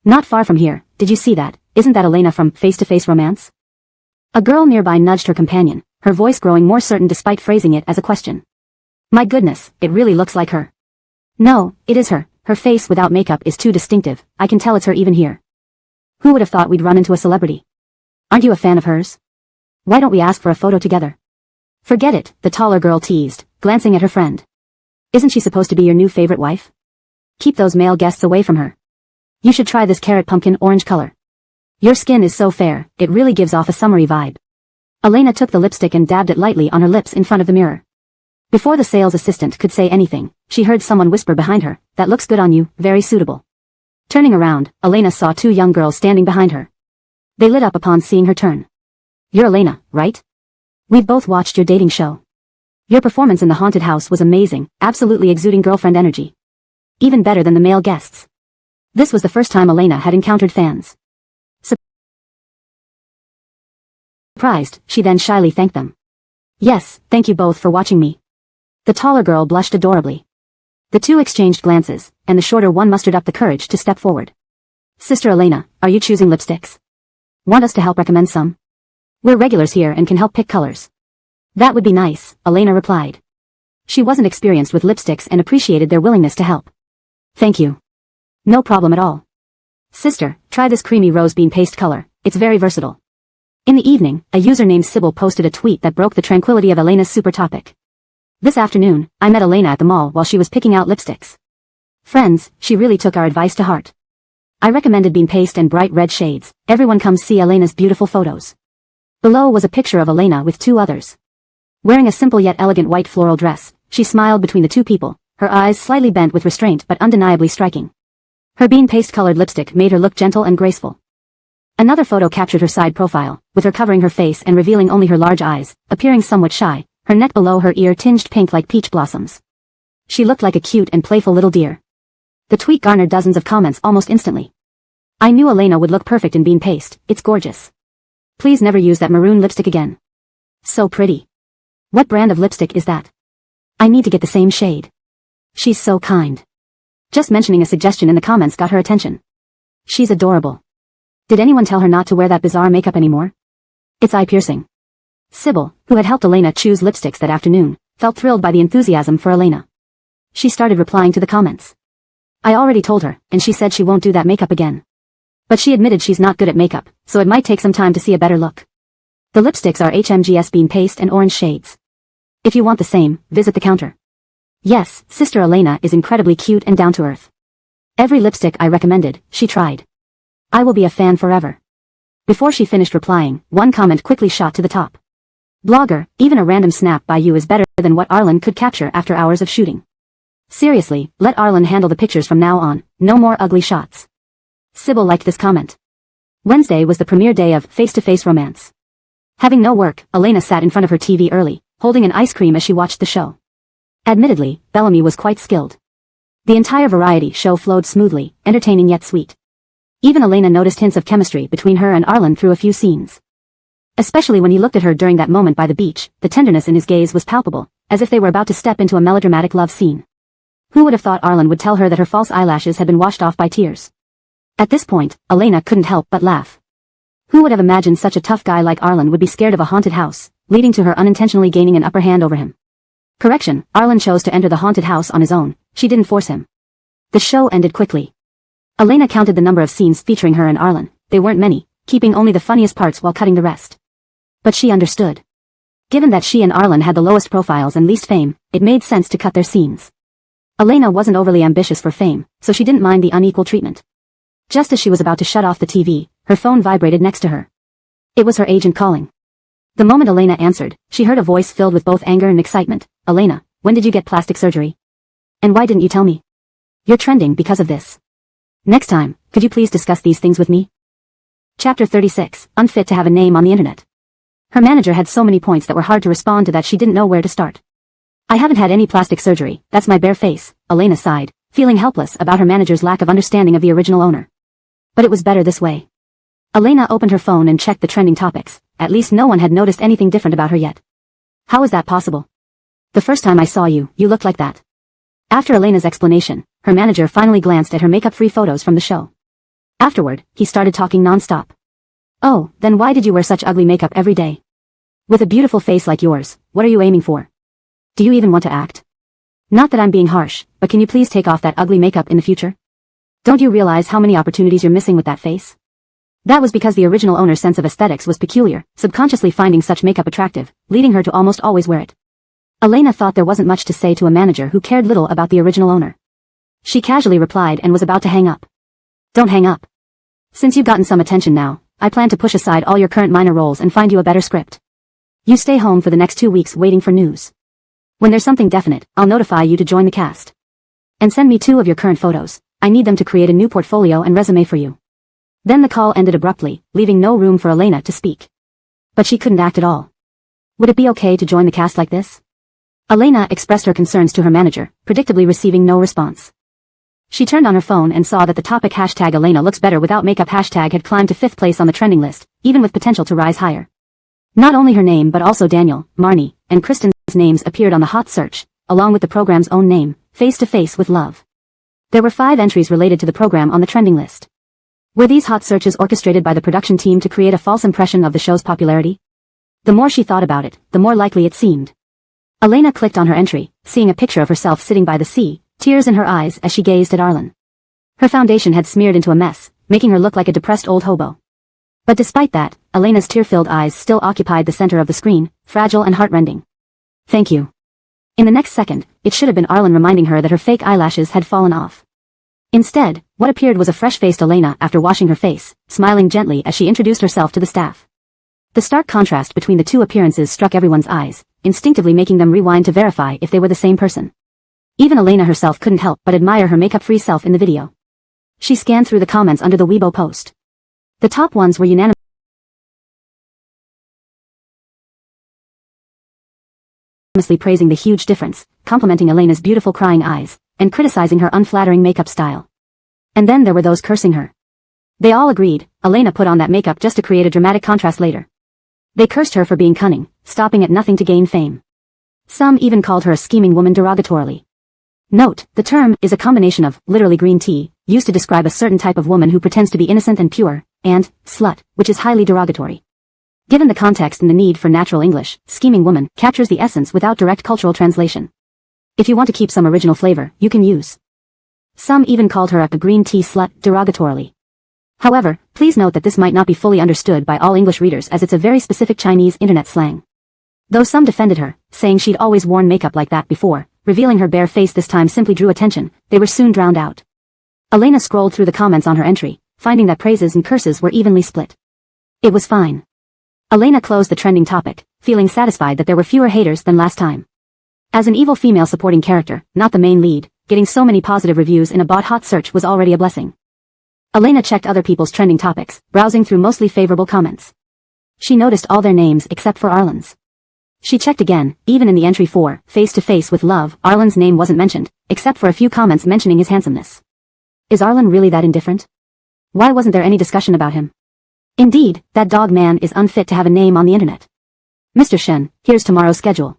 Not far from here, did you see that? Isn't that Elena from Face to Face Romance? A girl nearby nudged her companion, her voice growing more certain despite phrasing it as a question. My goodness, it really looks like her. No, it is her. Her face without makeup is too distinctive, I can tell it's her even here. Who would have thought we'd run into a celebrity? Aren't you a fan of hers? Why don't we ask for a photo together? Forget it, the taller girl teased, glancing at her friend. Isn't she supposed to be your new favorite wife? Keep those male guests away from her. You should try this carrot pumpkin orange color. Your skin is so fair, it really gives off a summery vibe. Elena took the lipstick and dabbed it lightly on her lips in front of the mirror. Before the sales assistant could say anything, she heard someone whisper behind her, that looks good on you, very suitable. Turning around, Elena saw two young girls standing behind her. They lit up upon seeing her turn. You're Elena, right? We've both watched your dating show. Your performance in the haunted house was amazing, absolutely exuding girlfriend energy. Even better than the male guests. This was the first time Elena had encountered fans. Surprised, she then shyly thanked them. Yes, thank you both for watching me. The taller girl blushed adorably. The two exchanged glances, and the shorter one mustered up the courage to step forward. Sister Elena, are you choosing lipsticks? Want us to help recommend some? We're regulars here and can help pick colors. That would be nice, Elena replied. She wasn't experienced with lipsticks and appreciated their willingness to help. Thank you. No problem at all. Sister, try this creamy rose bean paste color, it's very versatile. In the evening, a user named Sybil posted a tweet that broke the tranquility of Elena's super topic. This afternoon, I met Elena at the mall while she was picking out lipsticks. Friends, she really took our advice to heart. I recommended bean paste and bright red shades. Everyone come see Elena's beautiful photos. Below was a picture of Elena with two others. Wearing a simple yet elegant white floral dress, she smiled between the two people, her eyes slightly bent with restraint but undeniably striking. Her bean paste-colored lipstick made her look gentle and graceful. Another photo captured her side profile, with her covering her face and revealing only her large eyes, appearing somewhat shy, her neck below her ear tinged pink like peach blossoms. She looked like a cute and playful little deer. The tweet garnered dozens of comments almost instantly. I knew Elena would look perfect in bean paste, it's gorgeous. Please never use that maroon lipstick again. So pretty. What brand of lipstick is that? I need to get the same shade. She's so kind. Just mentioning a suggestion in the comments got her attention. She's adorable. Did anyone tell her not to wear that bizarre makeup anymore? It's eye-piercing. Sybil, who had helped Elena choose lipsticks that afternoon, felt thrilled by the enthusiasm for Elena. She started replying to the comments. I already told her, and she said she won't do that makeup again. But she admitted she's not good at makeup, so it might take some time to see a better look. The lipsticks are HMGS bean paste and orange shades. If you want the same, visit the counter. Yes, Sister Elena is incredibly cute and down-to-earth. Every lipstick I recommended, she tried. I will be a fan forever. Before she finished replying, one comment quickly shot to the top. Blogger, even a random snap by you is better than what Arlen could capture after hours of shooting. Seriously, let Arlen handle the pictures from now on, no more ugly shots. Sybil liked this comment. Wednesday was the premiere day of Face to Face Romance. Having no work, Elena sat in front of her TV early, holding an ice cream as she watched the show. Admittedly, Bellamy was quite skilled. The entire variety show flowed smoothly, entertaining yet sweet. Even Elena noticed hints of chemistry between her and Arlen through a few scenes. Especially when he looked at her during that moment by the beach, the tenderness in his gaze was palpable, as if they were about to step into a melodramatic love scene. Who would have thought Arlen would tell her that her false eyelashes had been washed off by tears? At this point, Elena couldn't help but laugh. Who would have imagined such a tough guy like Arlen would be scared of a haunted house, leading to her unintentionally gaining an upper hand over him? Correction, Arlen chose to enter the haunted house on his own, she didn't force him. The show ended quickly. Elena counted the number of scenes featuring her and Arlen. They weren't many, keeping only the funniest parts while cutting the rest. But she understood. Given that she and Arlen had the lowest profiles and least fame, it made sense to cut their scenes. Elena wasn't overly ambitious for fame, so she didn't mind the unequal treatment. Just as she was about to shut off the TV, her phone vibrated next to her. It was her agent calling. The moment Elena answered, she heard a voice filled with both anger and excitement. Elena, when did you get plastic surgery? And why didn't you tell me? You're trending because of this. Next time, could you please discuss these things with me? Chapter 36, Unfit to have a name on the internet. Her manager had so many points that were hard to respond to that she didn't know where to start. I haven't had any plastic surgery, that's my bare face, Elena sighed, feeling helpless about her manager's lack of understanding of the original owner. But it was better this way. Elena opened her phone and checked the trending topics. At least no one had noticed anything different about her yet. How is that possible? The first time I saw you, you looked like that. After Elena's explanation, her manager finally glanced at her makeup-free photos from the show. Afterward, he started talking non-stop. Oh, then why did you wear such ugly makeup every day? With a beautiful face like yours, what are you aiming for? Do you even want to act? Not that I'm being harsh, but can you please take off that ugly makeup in the future? Don't you realize how many opportunities you're missing with that face? That was because the original owner's sense of aesthetics was peculiar, subconsciously finding such makeup attractive, leading her to almost always wear it. Elena thought there wasn't much to say to a manager who cared little about the original owner. She casually replied and was about to hang up. Don't hang up. Since you've gotten some attention now, I plan to push aside all your current minor roles and find you a better script. You stay home for the next 2 weeks waiting for news. When there's something definite, I'll notify you to join the cast. And send me 2 of your current photos. I need them to create a new portfolio and resume for you. Then the call ended abruptly, leaving no room for Elena to speak. But she couldn't act at all. Would it be okay to join the cast like this? Elena expressed her concerns to her manager, predictably receiving no response. She turned on her phone and saw that the topic hashtag Elena looks better without makeup hashtag had climbed to 5th place on the trending list, even with potential to rise higher. Not only her name but also Daniel, Marnie, and Kristen's names appeared on the hot search, along with the program's own name, Face to Face with Love. There were 5 entries related to the program on the trending list. Were these hot searches orchestrated by the production team to create a false impression of the show's popularity? The more she thought about it, the more likely it seemed. Elena clicked on her entry, seeing a picture of herself sitting by the sea, tears in her eyes as she gazed at Arlen. Her foundation had smeared into a mess, making her look like a depressed old hobo. But despite that, Elena's tear-filled eyes still occupied the center of the screen, fragile and heartrending. Thank you. In the next second, it should have been Arlen reminding her that her fake eyelashes had fallen off. Instead, what appeared was a fresh-faced Elena after washing her face, smiling gently as she introduced herself to the staff. The stark contrast between the 2 appearances struck everyone's eyes, instinctively making them rewind to verify if they were the same person. Even Elena herself couldn't help but admire her makeup-free self in the video. She scanned through the comments under the Weibo post. The top ones were unanimously praising the huge difference, complimenting Elena's beautiful crying eyes, and criticizing her unflattering makeup style. And then there were those cursing her. They all agreed, Elena put on that makeup just to create a dramatic contrast later. They cursed her for being cunning, stopping at nothing to gain fame. Some even called her a scheming woman derogatorily. Note, the term is a combination of, literally green tea, used to describe a certain type of woman who pretends to be innocent and pure, and, slut, which is highly derogatory. Given the context and the need for natural English, scheming woman captures the essence without direct cultural translation. If you want to keep some original flavor, you can use. Some even called her a green tea slut derogatorily. However, please note that this might not be fully understood by all English readers as it's a very specific Chinese internet slang. Though some defended her, saying she'd always worn makeup like that before, revealing her bare face this time simply drew attention, they were soon drowned out. Elena scrolled through the comments on her entry, finding that praises and curses were evenly split. It was fine. Elena closed the trending topic, feeling satisfied that there were fewer haters than last time. As an evil female supporting character, not the main lead, getting so many positive reviews in a bot hot search was already a blessing. Elena checked other people's trending topics, browsing through mostly favorable comments. She noticed all their names except for Arlen's. She checked again, even in the entry for Face to Face with Love, Arlen's name wasn't mentioned, except for a few comments mentioning his handsomeness. Is Arlen really that indifferent? Why wasn't there any discussion about him? Indeed, that dog man is unfit to have a name on the internet. Mr. Shen, here's tomorrow's schedule.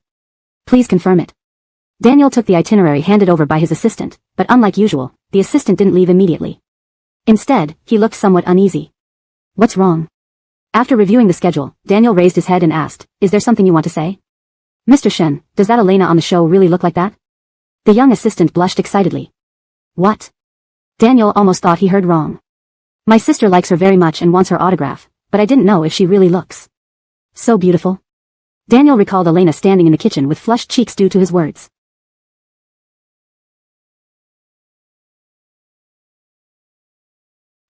Please confirm it. Daniel took the itinerary handed over by his assistant, but unlike usual, the assistant didn't leave immediately. Instead, he looked somewhat uneasy. What's wrong? After reviewing the schedule, Daniel raised his head and asked, is there something you want to say? Mr. Shen, does that Elena on the show really look like that? The young assistant blushed excitedly. What? Daniel almost thought he heard wrong. My sister likes her very much and wants her autograph, but I didn't know if she really looks so beautiful. Daniel recalled Elena standing in the kitchen with flushed cheeks due to his words.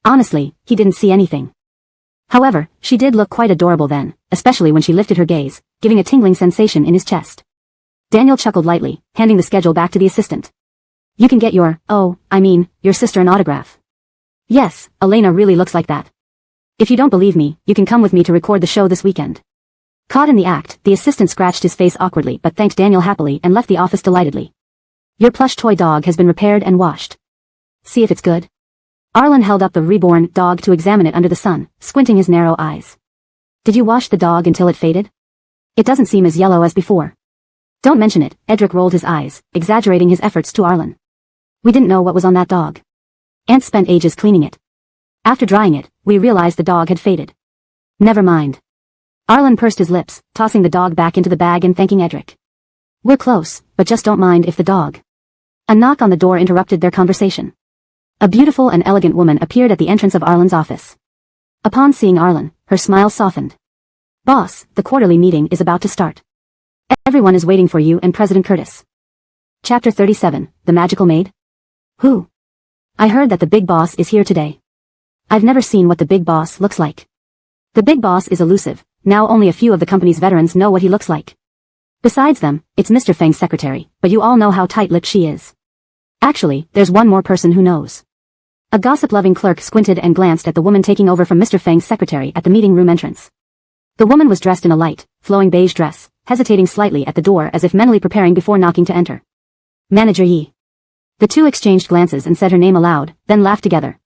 Honestly, he didn't see anything. However, she did look quite adorable then, especially when she lifted her gaze, giving a tingling sensation in his chest. Daniel chuckled lightly, handing the schedule back to the assistant. You can get your sister an autograph. Yes, Elena really looks like that. If you don't believe me, you can come with me to record the show this weekend. Caught in the act, the assistant scratched his face awkwardly but thanked Daniel happily and left the office delightedly. Your plush toy dog has been repaired and washed. See if it's good. Arlen held up the reborn dog to examine it under the sun, squinting his narrow eyes. Did you wash the dog until it faded? It doesn't seem as yellow as before. Don't mention it, Edric rolled his eyes, exaggerating his efforts to Arlen. We didn't know what was on that dog. Aunt spent ages cleaning it. After drying it, we realized the dog had faded. Never mind. Arlen pursed his lips, tossing the dog back into the bag and thanking Edric. We're close, but just don't mind if the dog. A knock on the door interrupted their conversation. A beautiful and elegant woman appeared at the entrance of Arlen's office. Upon seeing Arlen, her smile softened. Boss, the quarterly meeting is about to start. Everyone is waiting for you and President Curtis. Chapter 37, The Magical Maid? Who? I heard that the big boss is here today. I've never seen what the big boss looks like. The big boss is elusive, now only a few of the company's veterans know what he looks like. Besides them, it's Mr. Feng's secretary, but you all know how tight-lipped she is. Actually, there's one more person who knows. A gossip-loving clerk squinted and glanced at the woman taking over from Mr. Feng's secretary at the meeting room entrance. The woman was dressed in a light, flowing beige dress, hesitating slightly at the door as if mentally preparing before knocking to enter. Manager Yi. The two exchanged glances and said her name aloud, then laughed together.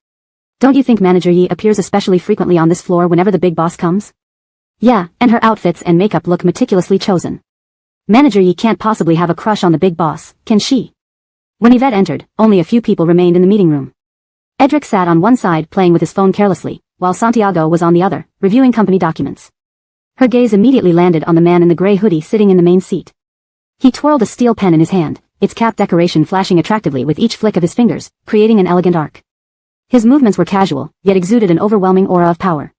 Don't you think Manager Yi appears especially frequently on this floor whenever the big boss comes? Yeah, and her outfits and makeup look meticulously chosen. Manager Yi can't possibly have a crush on the big boss, can she? When Yvette entered, only a few people remained in the meeting room. Edric sat on one side playing with his phone carelessly, while Santiago was on the other, reviewing company documents. Her gaze immediately landed on the man in the gray hoodie sitting in the main seat. He twirled a steel pen in his hand, its cap decoration flashing attractively with each flick of his fingers, creating an elegant arc. His movements were casual, yet exuded an overwhelming aura of power.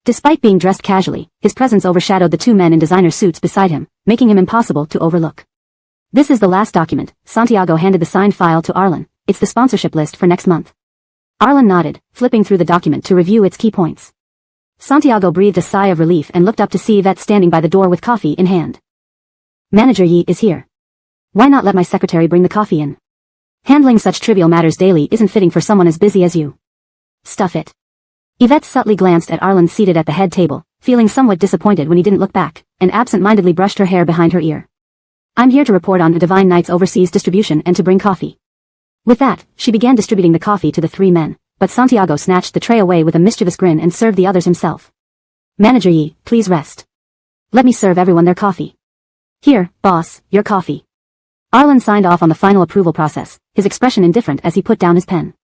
Despite being dressed casually, his presence overshadowed the two men in designer suits beside him, making him impossible to overlook. This is the last document. Santiago handed the signed file to Arlen. It's the sponsorship list for next month. Arlen nodded, flipping through the document to review its key points. Santiago breathed a sigh of relief and looked up to see Yvette standing by the door with coffee in hand. Manager Yi is here. Why not let my secretary bring the coffee in? Handling such trivial matters daily isn't fitting for someone as busy as you. Stuff it. Yvette subtly glanced at Arlen seated at the head table, feeling somewhat disappointed when he didn't look back, and absent-mindedly brushed her hair behind her ear. I'm here to report on the Divine Knight's overseas distribution and to bring coffee. With that, she began distributing the coffee to the three men, but Santiago snatched the tray away with a mischievous grin and served the others himself. Manager Yi, please rest. Let me serve everyone their coffee. Here, boss, your coffee. Arlen signed off on the final approval process, his expression indifferent as he put down his pen.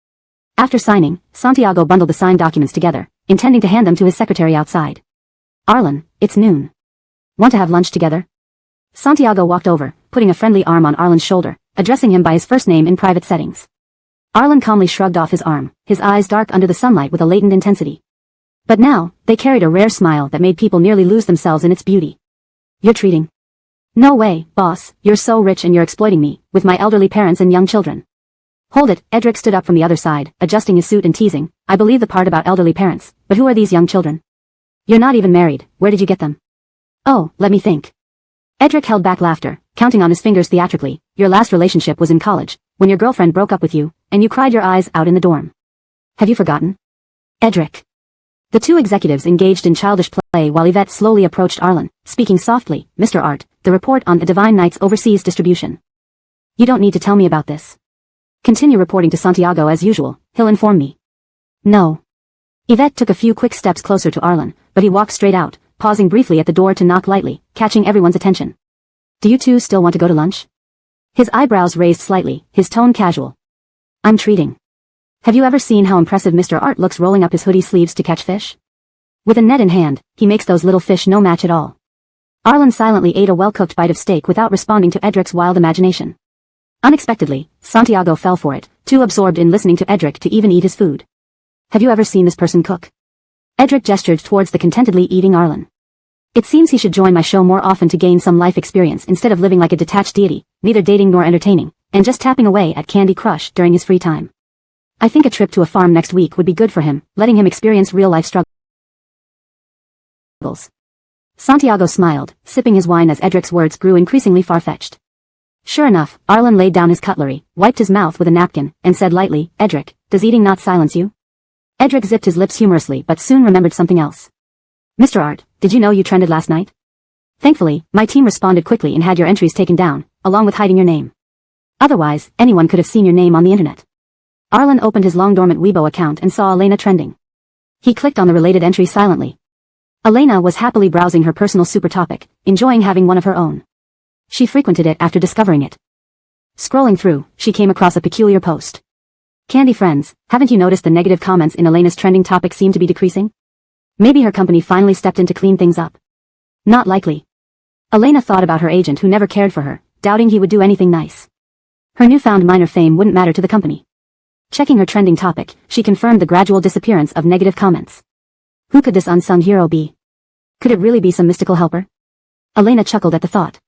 After signing, Santiago bundled the signed documents together, intending to hand them to his secretary outside. Arlen, it's noon. Want to have lunch together? Santiago walked over, putting a friendly arm on Arlen's shoulder, addressing him by his first name in private settings. Arlen calmly shrugged off his arm, his eyes dark under the sunlight with a latent intensity. But now, they carried a rare smile that made people nearly lose themselves in its beauty. You're treating. No way, boss, you're so rich and you're exploiting me, with my elderly parents and young children. Hold it, Edric stood up from the other side, adjusting his suit and teasing, I believe the part about elderly parents, but who are these young children? You're not even married, where did you get them? Oh, let me think. Edric held back laughter, counting on his fingers theatrically, your last relationship was in college, when your girlfriend broke up with you, and you cried your eyes out in the dorm. Have you forgotten? Edric. The two executives engaged in childish play while Yvette slowly approached Arlen, speaking softly, Mr. Art, the report on the Divine Knight's overseas distribution. You don't need to tell me about this. Continue reporting to Santiago as usual, he'll inform me. No. Yvette took a few quick steps closer to Arlen, but he walked straight out, pausing briefly at the door to knock lightly, catching everyone's attention. Do you two still want to go to lunch? His eyebrows raised slightly, his tone casual. I'm treating. Have you ever seen how impressive Mr. Art looks rolling up his hoodie sleeves to catch fish? With a net in hand, he makes those little fish no match at all. Arlen silently ate a well-cooked bite of steak without responding to Edric's wild imagination. Unexpectedly, Santiago fell for it, too absorbed in listening to Edric to even eat his food. Have you ever seen this person cook? Edric gestured towards the contentedly eating Arlen. It seems he should join my show more often to gain some life experience instead of living like a detached deity, neither dating nor entertaining, and just tapping away at Candy Crush during his free time. I think a trip to a farm next week would be good for him, letting him experience real-life struggles. Santiago smiled, sipping his wine as Edric's words grew increasingly far-fetched. Sure enough, Arlen laid down his cutlery, wiped his mouth with a napkin, and said lightly, Edric, does eating not silence you? Edric zipped his lips humorously but soon remembered something else. Mr. Art, did you know you trended last night? Thankfully, my team responded quickly and had your entries taken down, along with hiding your name. Otherwise, anyone could have seen your name on the internet. Arlen opened his long-dormant Weibo account and saw Elena trending. He clicked on the related entry silently. Elena was happily browsing her personal super topic, enjoying having one of her own. She frequented it after discovering it. Scrolling through, she came across a peculiar post. Candy friends, haven't you noticed the negative comments in Elena's trending topic seem to be decreasing? Maybe her company finally stepped in to clean things up. Not likely. Elena thought about her agent who never cared for her, doubting he would do anything nice. Her newfound minor fame wouldn't matter to the company. Checking her trending topic, she confirmed the gradual disappearance of negative comments. Who could this unsung hero be? Could it really be some mystical helper? Elena chuckled at the thought.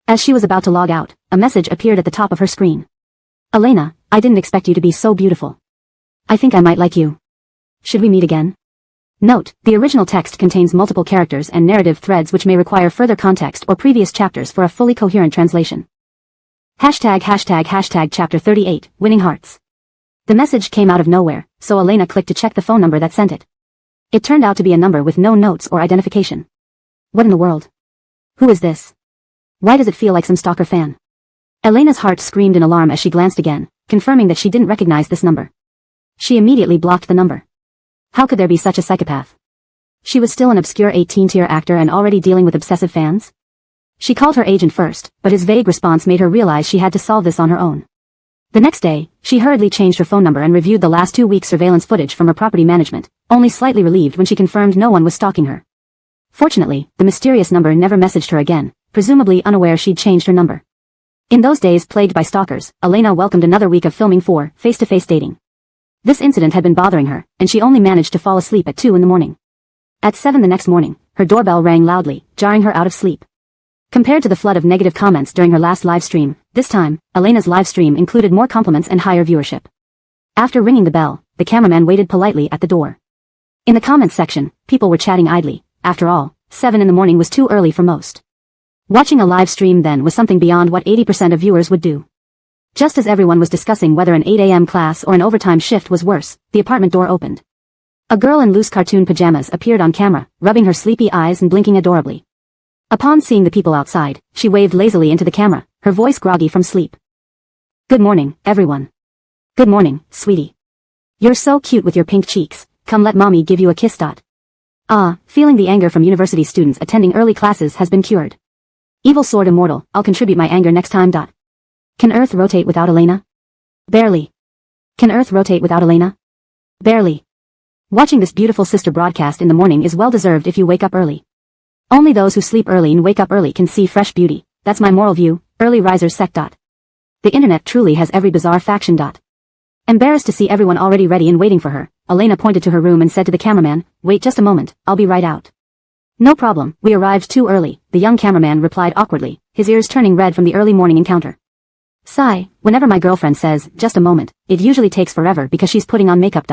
As she was about to log out, a message appeared at the top of her screen. Elena, I didn't expect you to be so beautiful. I think I might like you. Should we meet again? Note, the original text contains multiple characters and narrative threads which may require further context or previous chapters for a fully coherent translation. ####Chapter 38, Winning Hearts. The message came out of nowhere, so Elena clicked to check the phone number that sent it. It turned out to be a number with no notes or identification. What in the world? Who is this? Why does it feel like some stalker fan? Elena's heart screamed in alarm as she glanced again, confirming that she didn't recognize this number. She immediately blocked the number. How could there be such a psychopath? She was still an obscure 18-tier actor and already dealing with obsessive fans? She called her agent first, but his vague response made her realize she had to solve this on her own. The next day, she hurriedly changed her phone number and reviewed the last 2 weeks' surveillance footage from her property management, only slightly relieved when she confirmed no one was stalking her. Fortunately, the mysterious number never messaged her again, presumably unaware she'd changed her number. In those days plagued by stalkers, Elena welcomed another week of filming for face-to-face dating. This incident had been bothering her, and she only managed to fall asleep at 2 in the morning. At 7 the next morning, her doorbell rang loudly, jarring her out of sleep. Compared to the flood of negative comments during her last live stream, this time, Elena's live stream included more compliments and higher viewership. After ringing the bell, the cameraman waited politely at the door. In the comments section, people were chatting idly. After all, 7 in the morning was too early for most. Watching a live stream then was something beyond what 80% of viewers would do. Just as everyone was discussing whether an 8 a.m. class or an overtime shift was worse, the apartment door opened. A girl in loose cartoon pajamas appeared on camera, rubbing her sleepy eyes and blinking adorably. Upon seeing the people outside, she waved lazily into the camera, her voice groggy from sleep. Good morning, everyone. Good morning, sweetie. You're so cute with your pink cheeks, come let mommy give you a kiss. Feeling the anger from university students attending early classes has been cured. Evil sword immortal, I'll contribute my anger next time. Can Earth rotate without Elena? Barely. Can Earth rotate without Elena? Barely. Watching this beautiful sister broadcast in the morning is well deserved if you wake up early. Only those who sleep early and wake up early can see fresh beauty. That's my moral view, early risers sect. The internet truly has every bizarre faction. Embarrassed to see everyone already ready and waiting for her, Elena pointed to her room and said to the cameraman, wait just a moment, I'll be right out. No problem, we arrived too early, the young cameraman replied awkwardly, his ears turning red from the early morning encounter. Sigh, whenever my girlfriend says, just a moment, it usually takes forever because she's putting on makeup.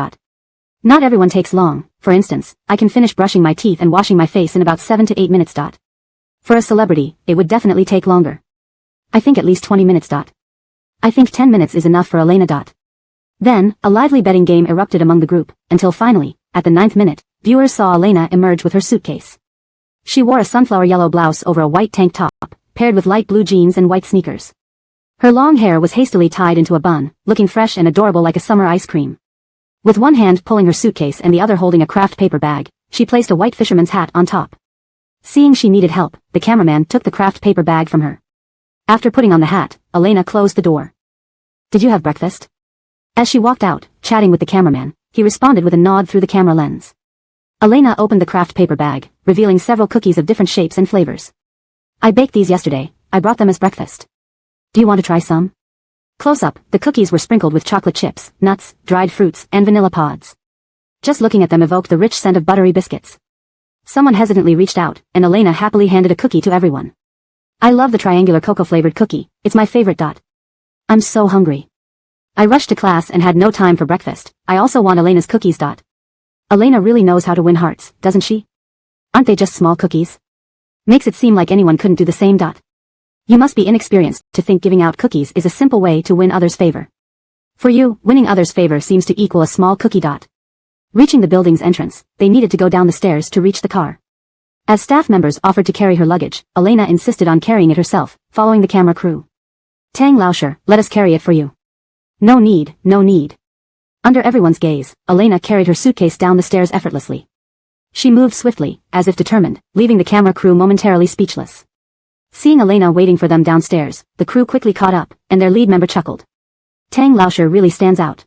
Not everyone takes long. For instance, I can finish brushing my teeth and washing my face in about 7 to 8 minutes. For a celebrity, it would definitely take longer. I think at least 20 minutes. I think 10 minutes is enough for Elena. Then, a lively betting game erupted among the group, until finally, at the 9th minute, viewers saw Elena emerge with her suitcase. She wore a sunflower yellow blouse over a white tank top, paired with light blue jeans and white sneakers. Her long hair was hastily tied into a bun, looking fresh and adorable like a summer ice cream. With one hand pulling her suitcase and the other holding a craft paper bag, she placed a white fisherman's hat on top. Seeing she needed help, the cameraman took the craft paper bag from her. After putting on the hat, Elena closed the door. Did you have breakfast? As she walked out, chatting with the cameraman, he responded with a nod through the camera lens. Elena opened the craft paper bag, revealing several cookies of different shapes and flavors. I baked these yesterday, I brought them as breakfast. Do you want to try some? Close up, the cookies were sprinkled with chocolate chips, nuts, dried fruits, and vanilla pods. Just looking at them evoked the rich scent of buttery biscuits. Someone hesitantly reached out, and Elena happily handed a cookie to everyone. I love the triangular cocoa-flavored cookie, it's my favorite. I'm so hungry. I rushed to class and had no time for breakfast, I also want Elena's cookies. Elena really knows how to win hearts, doesn't she? Aren't they just small cookies? Makes it seem like anyone couldn't do the same. You must be inexperienced to think giving out cookies is a simple way to win others' favor. For you, winning others' favor seems to equal a small cookie. Reaching the building's entrance, they needed to go down the stairs to reach the car. As staff members offered to carry her luggage, Elena insisted on carrying it herself, following the camera crew. Tang Lauscher, let us carry it for you. No need, no need. Under everyone's gaze, Elena carried her suitcase down the stairs effortlessly. She moved swiftly, as if determined, leaving the camera crew momentarily speechless. Seeing Elena waiting for them downstairs, the crew quickly caught up, and their lead member chuckled. Tang Lauscher really stands out.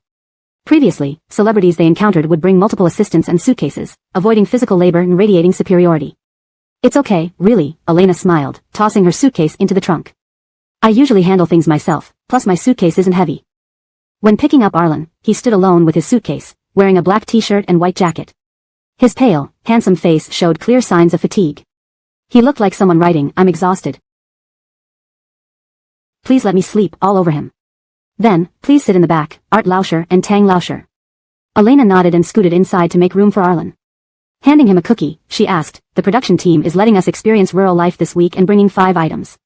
Previously, celebrities they encountered would bring multiple assistants and suitcases, avoiding physical labor and radiating superiority. It's okay, really, Elena smiled, tossing her suitcase into the trunk. I usually handle things myself, plus my suitcase isn't heavy. When picking up Arlen, he stood alone with his suitcase, wearing a black t-shirt and white jacket. His pale, handsome face showed clear signs of fatigue. He looked like someone writing, "I'm exhausted. Please let me sleep," all over him. Then, "Please sit in the back, Art Lauscher and Tang Lauscher." Elena nodded and scooted inside to make room for Arlen. Handing him a cookie, she asked, "The production team is letting us experience rural life this week and bringing 5 items.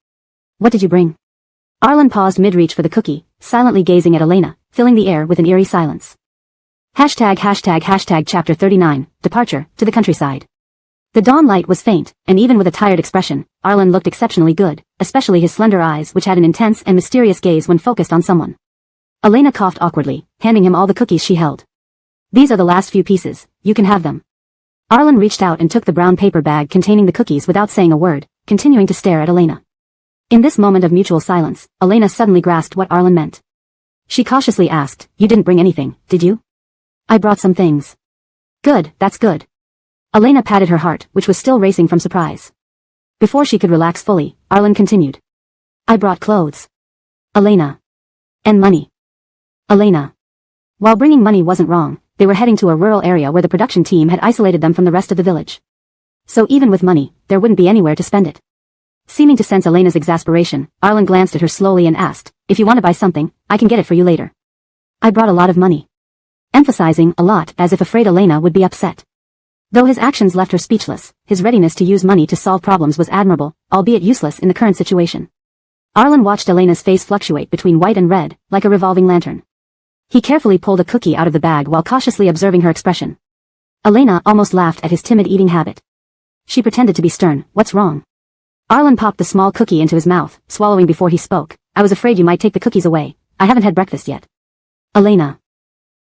What did you bring?" Arlen paused mid-reach for the cookie, silently gazing at Elena, filling the air with an eerie silence. ####Chapter 39, Departure, to the countryside. The dawn light was faint, and even with a tired expression, Arlen looked exceptionally good, especially his slender eyes which had an intense and mysterious gaze when focused on someone. Elena coughed awkwardly, handing him all the cookies she held. "These are the last few pieces, you can have them." Arlen reached out and took the brown paper bag containing the cookies without saying a word, continuing to stare at Elena. In this moment of mutual silence, Elena suddenly grasped what Arlen meant. She cautiously asked, "You didn't bring anything, did you?" "I brought some things." "Good, that's good." Elena patted her heart, which was still racing from surprise. Before she could relax fully, Arlen continued. "I brought clothes." Elena. "And money." Elena. While bringing money wasn't wrong, they were heading to a rural area where the production team had isolated them from the rest of the village. So even with money, there wouldn't be anywhere to spend it. Seeming to sense Elena's exasperation, Arlen glanced at her slowly and asked, "If you want to buy something, I can get it for you later." "I brought a lot of money." Emphasizing a lot as if afraid Elena would be upset. Though his actions left her speechless, his readiness to use money to solve problems was admirable, albeit useless in the current situation. Arlen watched Elena's face fluctuate between white and red, like a revolving lantern. He carefully pulled a cookie out of the bag while cautiously observing her expression. Elena almost laughed at his timid eating habit. She pretended to be stern. "What's wrong?" Arlen popped the small cookie into his mouth, swallowing before he spoke. "I was afraid you might take the cookies away. I haven't had breakfast yet." Elena.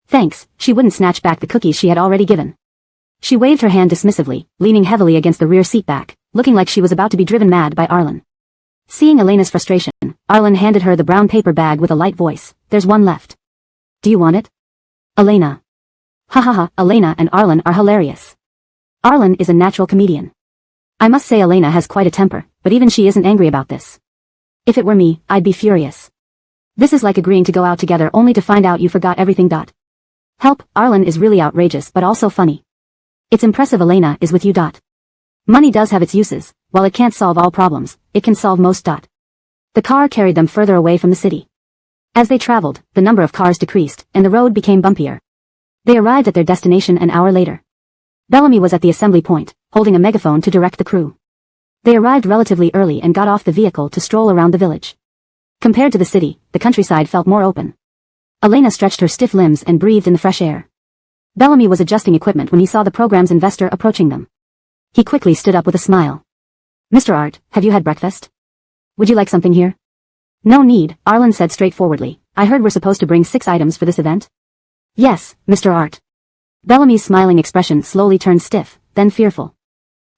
"Thanks." She wouldn't snatch back the cookies she had already given. She waved her hand dismissively, leaning heavily against the rear seat back, looking like she was about to be driven mad by Arlen. Seeing Elena's frustration, Arlen handed her the brown paper bag with a light voice. "There's one left. Do you want it?" Elena. "Ha ha ha, Elena and Arlen are hilarious." Arlen is a natural comedian. I must say Elena has quite a temper, but even she isn't angry about this. If it were me, I'd be furious. This is like agreeing to go out together only to find out you forgot everything. Help, Arlen is really outrageous but also funny. It's impressive Elena is with you. Money does have its uses. While it can't solve all problems, it can solve most. The car carried them further away from the city. As they traveled, the number of cars decreased, and the road became bumpier. They arrived at their destination an hour later. Bellamy was at the assembly point, holding a megaphone to direct the crew. They arrived relatively early and got off the vehicle to stroll around the village. Compared to the city, the countryside felt more open. Elena stretched her stiff limbs and breathed in the fresh air. Bellamy was adjusting equipment when he saw the program's investor approaching them. He quickly stood up with a smile. "Mr. Art, have you had breakfast? Would you like something here?" "No need," Arlen said straightforwardly. "I heard we're supposed to bring 6 items for this event." "Yes, Mr. Art." Bellamy's smiling expression slowly turned stiff, then fearful.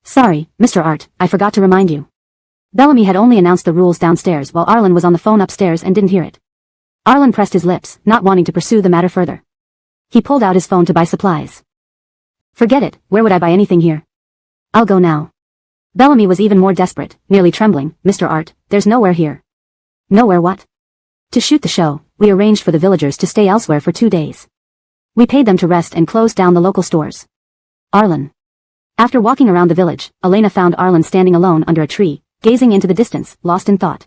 "Sorry, Mr. Art, I forgot to remind you." Bellamy had only announced the rules downstairs while Arlen was on the phone upstairs and didn't hear it. Arlen pressed his lips, not wanting to pursue the matter further. He pulled out his phone to buy supplies. "Forget it, where would I buy anything here? I'll go now." Bellamy was even more desperate, nearly trembling. "Mr. Art, there's nowhere here." "Nowhere what?" "To shoot the show, we arranged for the villagers to stay elsewhere for 2 days. We paid them to rest and closed down the local stores." Arlen. After walking around the village, Elena found Arlen standing alone under a tree, gazing into the distance, lost in thought.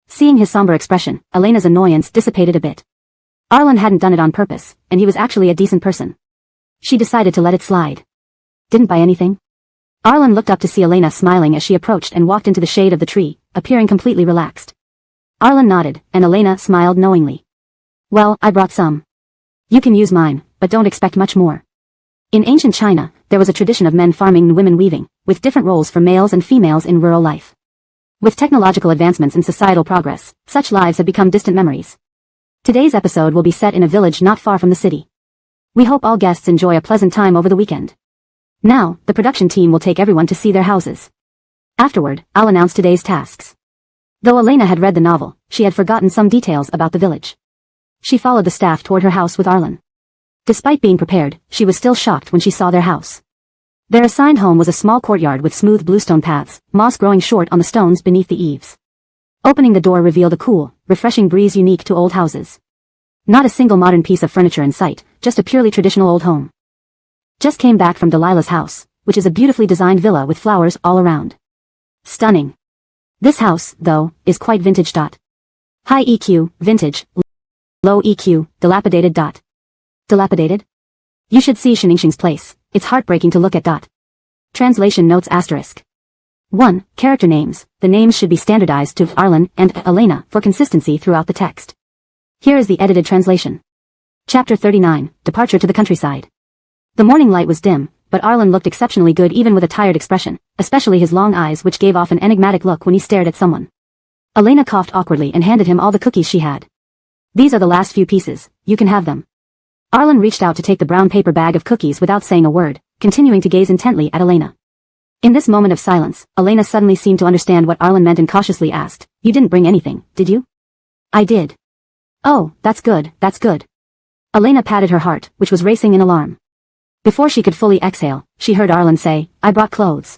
Seeing his somber expression, Elena's annoyance dissipated a bit. Arlen hadn't done it on purpose, and he was actually a decent person. She decided to let it slide. "Didn't buy anything?" Arlen looked up to see Elena smiling as she approached and walked into the shade of the tree, appearing completely relaxed. Arlen nodded, and Elena smiled knowingly. "Well, I brought some. You can use mine, but don't expect much more." In ancient China, there was a tradition of men farming and women weaving, with different roles for males and females in rural life. With technological advancements and societal progress, such lives have become distant memories. Today's episode will be set in a village not far from the city. We hope all guests enjoy a pleasant time over the weekend. Now, the production team will take everyone to see their houses. Afterward, I'll announce today's tasks. Though Elena had read the novel, she had forgotten some details about the village. She followed the staff toward her house with Arlen. Despite being prepared, she was still shocked when she saw their house. Their assigned home was a small courtyard with smooth bluestone paths, moss growing short on the stones beneath the eaves. Opening the door revealed a cool, refreshing breeze unique to old houses. Not a single modern piece of furniture in sight, just a purely traditional old home. Just came back from Delilah's house, which is a beautifully designed villa with flowers all around. Stunning. This house, though, is quite vintage. High EQ, vintage, low EQ, dilapidated. Dilapidated? You should see Sheningxing's place, it's heartbreaking to look at. Translation notes *. 1. Character names. The names should be standardized to Arlen and Elena for consistency throughout the text. Here is the edited translation. Chapter 39, Departure to the Countryside. The morning light was dim, but Arlen looked exceptionally good even with a tired expression, especially his long eyes which gave off an enigmatic look when he stared at someone. Elena coughed awkwardly and handed him all the cookies she had. These are the last few pieces, you can have them. Arlen reached out to take the brown paper bag of cookies without saying a word, continuing to gaze intently at Elena. In this moment of silence, Elena suddenly seemed to understand what Arlen meant and cautiously asked, "You didn't bring anything, did you?" "I did." "Oh, that's good, that's good." Elena patted her heart, which was racing in alarm. Before she could fully exhale, she heard Arlen say, "I brought clothes."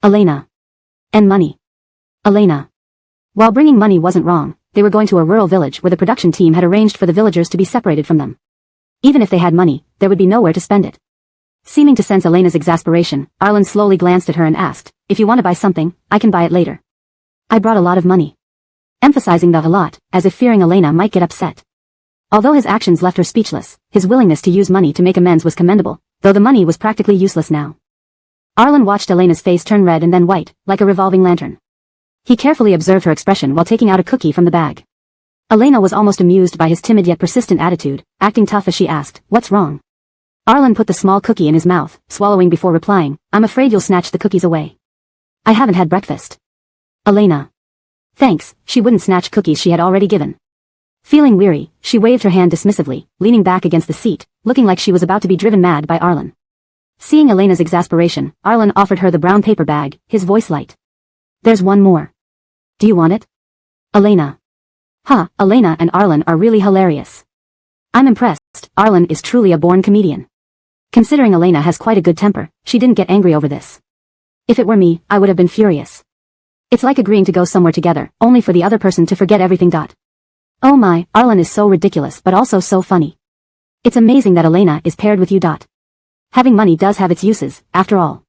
Elena. And money. Elena. While bringing money wasn't wrong, they were going to a rural village where the production team had arranged for the villagers to be separated from them. Even if they had money, there would be nowhere to spend it. Seeming to sense Elena's exasperation, Arlen slowly glanced at her and asked, "If you want to buy something, I can buy it later." "I brought a lot of money." Emphasizing the "a lot," as if fearing Elena might get upset. Although his actions left her speechless, his willingness to use money to make amends was commendable, though the money was practically useless now. Arlen watched Elena's face turn red and then white, like a revolving lantern. He carefully observed her expression while taking out a cookie from the bag. Elena was almost amused by his timid yet persistent attitude, acting tough as she asked, "What's wrong?" Arlen put the small cookie in his mouth, swallowing before replying, "I'm afraid you'll snatch the cookies away. I haven't had breakfast." Elena. Thanks, she wouldn't snatch cookies she had already given. Feeling weary, she waved her hand dismissively, leaning back against the seat, looking like she was about to be driven mad by Arlen. Seeing Elena's exasperation, Arlen offered her the brown paper bag, his voice light. "There's one more. Do you want it?" Elena. Elena and Arlen are really hilarious. I'm impressed, Arlen is truly a born comedian. Considering Elena has quite a good temper, she didn't get angry over this. If it were me, I would have been furious. It's like agreeing to go somewhere together, only for the other person to forget everything. Oh my, Arlen is so ridiculous but also so funny. It's amazing that Elena is paired with you. Having money does have its uses, after all.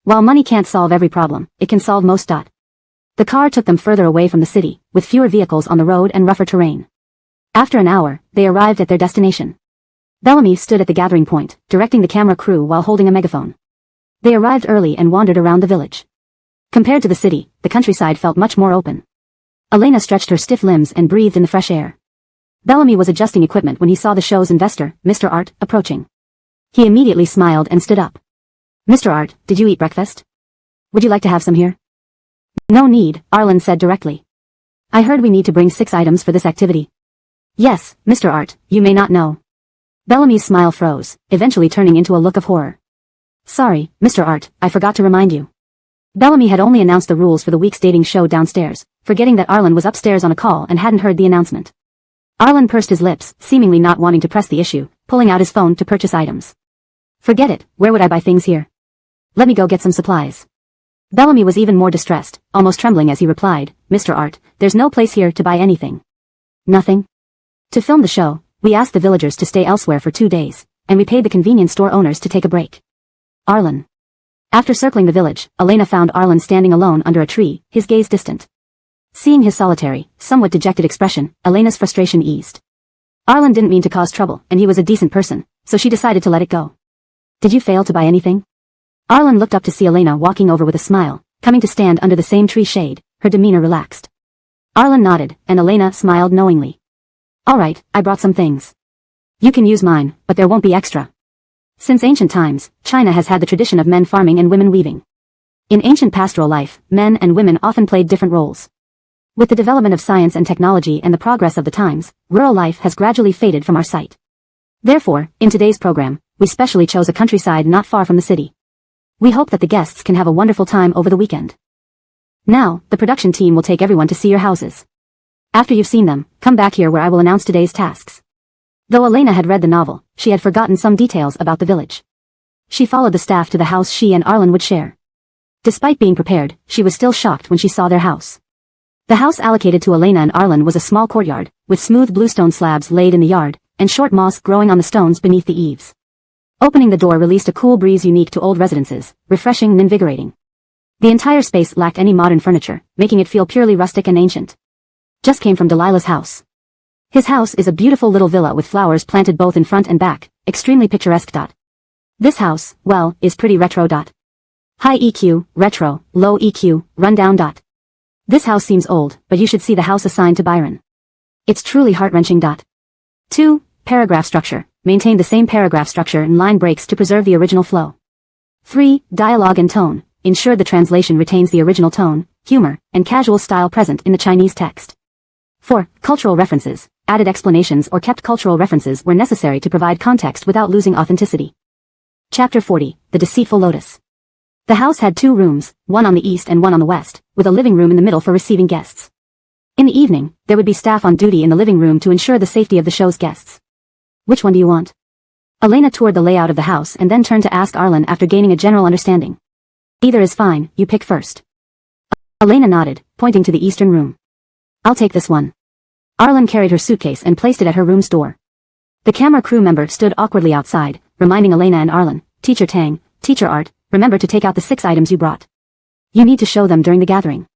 While money can't solve every problem, it can solve most. The car took them further away from the city, with fewer vehicles on the road and rougher terrain. After an hour, they arrived at their destination. Bellamy stood at the gathering point, directing the camera crew while holding a megaphone. They arrived early and wandered around the village. Compared to the city, the countryside felt much more open. Elena stretched her stiff limbs and breathed in the fresh air. Bellamy was adjusting equipment when he saw the show's investor, Mr. Art, approaching. He immediately smiled and stood up. "Mr. Art, did you eat breakfast? Would you like to have some here?" "No need," Arlen said directly. "I heard we need to bring 6 items for this activity." "Yes, Mr. Art, you may not know." Bellamy's smile froze, eventually turning into a look of horror. "Sorry, Mr. Art, I forgot to remind you." Bellamy had only announced the rules for the week's dating show downstairs, forgetting that Arlen was upstairs on a call and hadn't heard the announcement. Arlen pursed his lips, seemingly not wanting to press the issue, pulling out his phone to purchase items. "Forget it, where would I buy things here? Let me go get some supplies." Bellamy was even more distressed, almost trembling as he replied, "Mr. Art, there's no place here to buy anything." "Nothing?" "To film the show, we asked the villagers to stay elsewhere for 2 days, and we paid the convenience store owners to take a break." Arlen. After circling the village, Elena found Arlen standing alone under a tree, his gaze distant. Seeing his solitary, somewhat dejected expression, Elena's frustration eased. Arlen didn't mean to cause trouble, and he was a decent person, so she decided to let it go. "Did you fail to buy anything?" Arlen looked up to see Elena walking over with a smile, coming to stand under the same tree shade, her demeanor relaxed. Arlen nodded, and Elena smiled knowingly. "All right, I brought some things. You can use mine, but there won't be extra." Since ancient times, China has had the tradition of men farming and women weaving. In ancient pastoral life, men and women often played different roles. With the development of science and technology and the progress of the times, rural life has gradually faded from our sight. Therefore, in today's program, we specially chose a countryside not far from the city. We hope that the guests can have a wonderful time over the weekend. Now, the production team will take everyone to see your houses. After you've seen them, come back here where I will announce today's tasks. Though Elena had read the novel, she had forgotten some details about the village. She followed the staff to the house she and Arlen would share. Despite being prepared, she was still shocked when she saw their house. The house allocated to Elena and Arlen was a small courtyard, with smooth bluestone slabs laid in the yard, and short moss growing on the stones beneath the eaves. Opening the door released a cool breeze unique to old residences, refreshing and invigorating. The entire space lacked any modern furniture, making it feel purely rustic and ancient. Just came from Delilah's house. His house is a beautiful little villa with flowers planted both in front and back, extremely picturesque. This house, well, is pretty retro. High EQ, retro, low EQ, rundown. This house seems old, but you should see the house assigned to Byron. It's truly heart-wrenching. 2. Paragraph structure. Maintain the same paragraph structure and line breaks to preserve the original flow. 3. Dialogue and tone. Ensure the translation retains the original tone, humor, and casual style present in the Chinese text. 4. Cultural references. Added explanations or kept cultural references where necessary to provide context without losing authenticity. Chapter 40. The Deceitful Lotus. The house had 2 rooms, one on the east and one on the west, with a living room in the middle for receiving guests. In the evening, there would be staff on duty in the living room to ensure the safety of the show's guests. Which one do you want? Elena toured the layout of the house and then turned to ask Arlen after gaining a general understanding. Either is fine, you pick first. Elena nodded, pointing to the eastern room. I'll take this one. Arlen carried her suitcase and placed it at her room's door. The camera crew member stood awkwardly outside, reminding Elena and Arlen, Teacher Tang, Teacher Art, remember to take out the 6 items you brought. You need to show them during the gathering.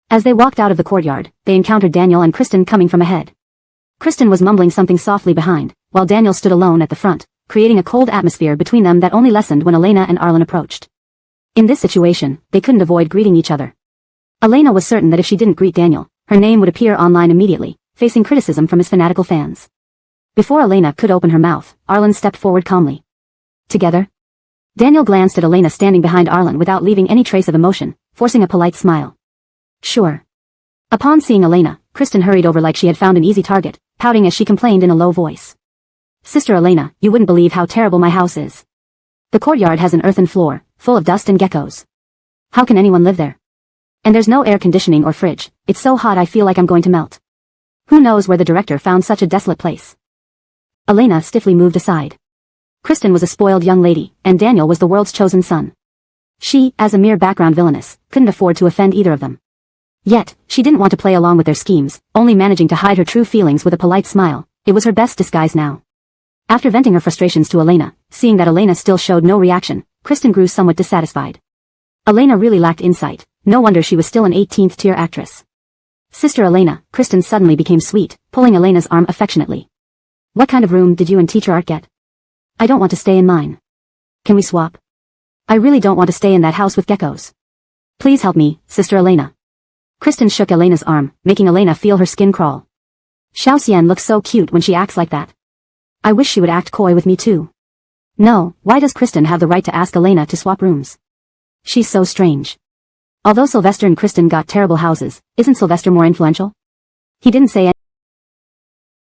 As they walked out of the courtyard, they encountered Daniel and Kristen coming from ahead. Kristen was mumbling something softly behind, while Daniel stood alone at the front, creating a cold atmosphere between them that only lessened when Elena and Arlen approached. In this situation, they couldn't avoid greeting each other. Elena was certain that if she didn't greet Daniel, her name would appear online immediately, facing criticism from his fanatical fans. Before Elena could open her mouth, Arlen stepped forward calmly. Together? Daniel glanced at Elena standing behind Arlen without leaving any trace of emotion, forcing a polite smile. Sure. Upon seeing Elena, Kristen hurried over like she had found an easy target, pouting as she complained in a low voice. Sister Elena, you wouldn't believe how terrible my house is. The courtyard has an earthen floor, full of dust and geckos. How can anyone live there? And there's no air conditioning or fridge, it's so hot I feel like I'm going to melt. Who knows where the director found such a desolate place? Elena stiffly moved aside. Kristen was a spoiled young lady, and Daniel was the world's chosen son. She, as a mere background villainess, couldn't afford to offend either of them. Yet, she didn't want to play along with their schemes, only managing to hide her true feelings with a polite smile. It was her best disguise now. After venting her frustrations to Elena, seeing that Elena still showed no reaction, Kristen grew somewhat dissatisfied. Elena really lacked insight, no wonder she was still an 18th-tier actress. Sister Elena, Kristen suddenly became sweet, pulling Elena's arm affectionately. What kind of room did you and Teacher Art get? I don't want to stay in mine. Can we swap? I really don't want to stay in that house with geckos. Please help me, Sister Elena. Kristen shook Elena's arm, making Elena feel her skin crawl. Xiao Xian looks so cute when she acts like that. I wish she would act coy with me too. No, why does Kristen have the right to ask Elena to swap rooms? She's so strange. Although Sylvester and Kristen got terrible houses, isn't Sylvester more influential? He didn't say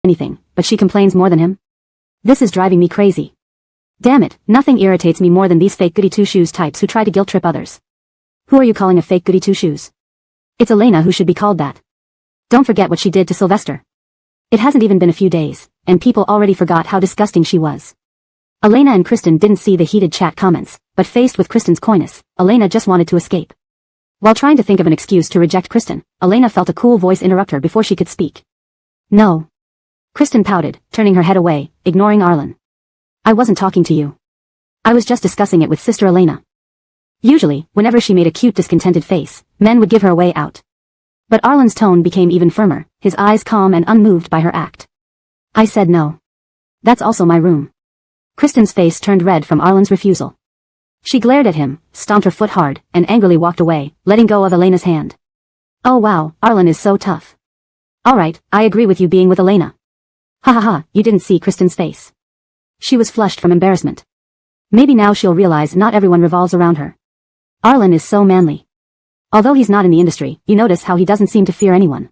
anything, but she complains more than him. This is driving me crazy. Damn it, nothing irritates me more than these fake goody two-shoes types who try to guilt-trip others. Who are you calling a fake goody two-shoes? It's Elena who should be called that. Don't forget what she did to Sylvester. It hasn't even been a few days, and people already forgot how disgusting she was. Elena and Kristen didn't see the heated chat comments, but faced with Kristen's coyness, Elena just wanted to escape. While trying to think of an excuse to reject Kristen, Elena felt a cool voice interrupt her before she could speak. No. Kristen pouted, turning her head away, ignoring Arlen. I wasn't talking to you. I was just discussing it with Sister Elena. Usually, whenever she made a cute discontented face, men would give her a way out. But Arlen's tone became even firmer, his eyes calm and unmoved by her act. I said no. That's also my room. Kristen's face turned red from Arlen's refusal. She glared at him, stomped her foot hard, and angrily walked away, letting go of Elena's hand. Oh wow, Arlen is so tough. Alright, I agree with you being with Elena. Ha ha ha, you didn't see Kristen's face. She was flushed from embarrassment. Maybe now she'll realize not everyone revolves around her. Arlen is so manly. Although he's not in the industry, you notice how he doesn't seem to fear anyone.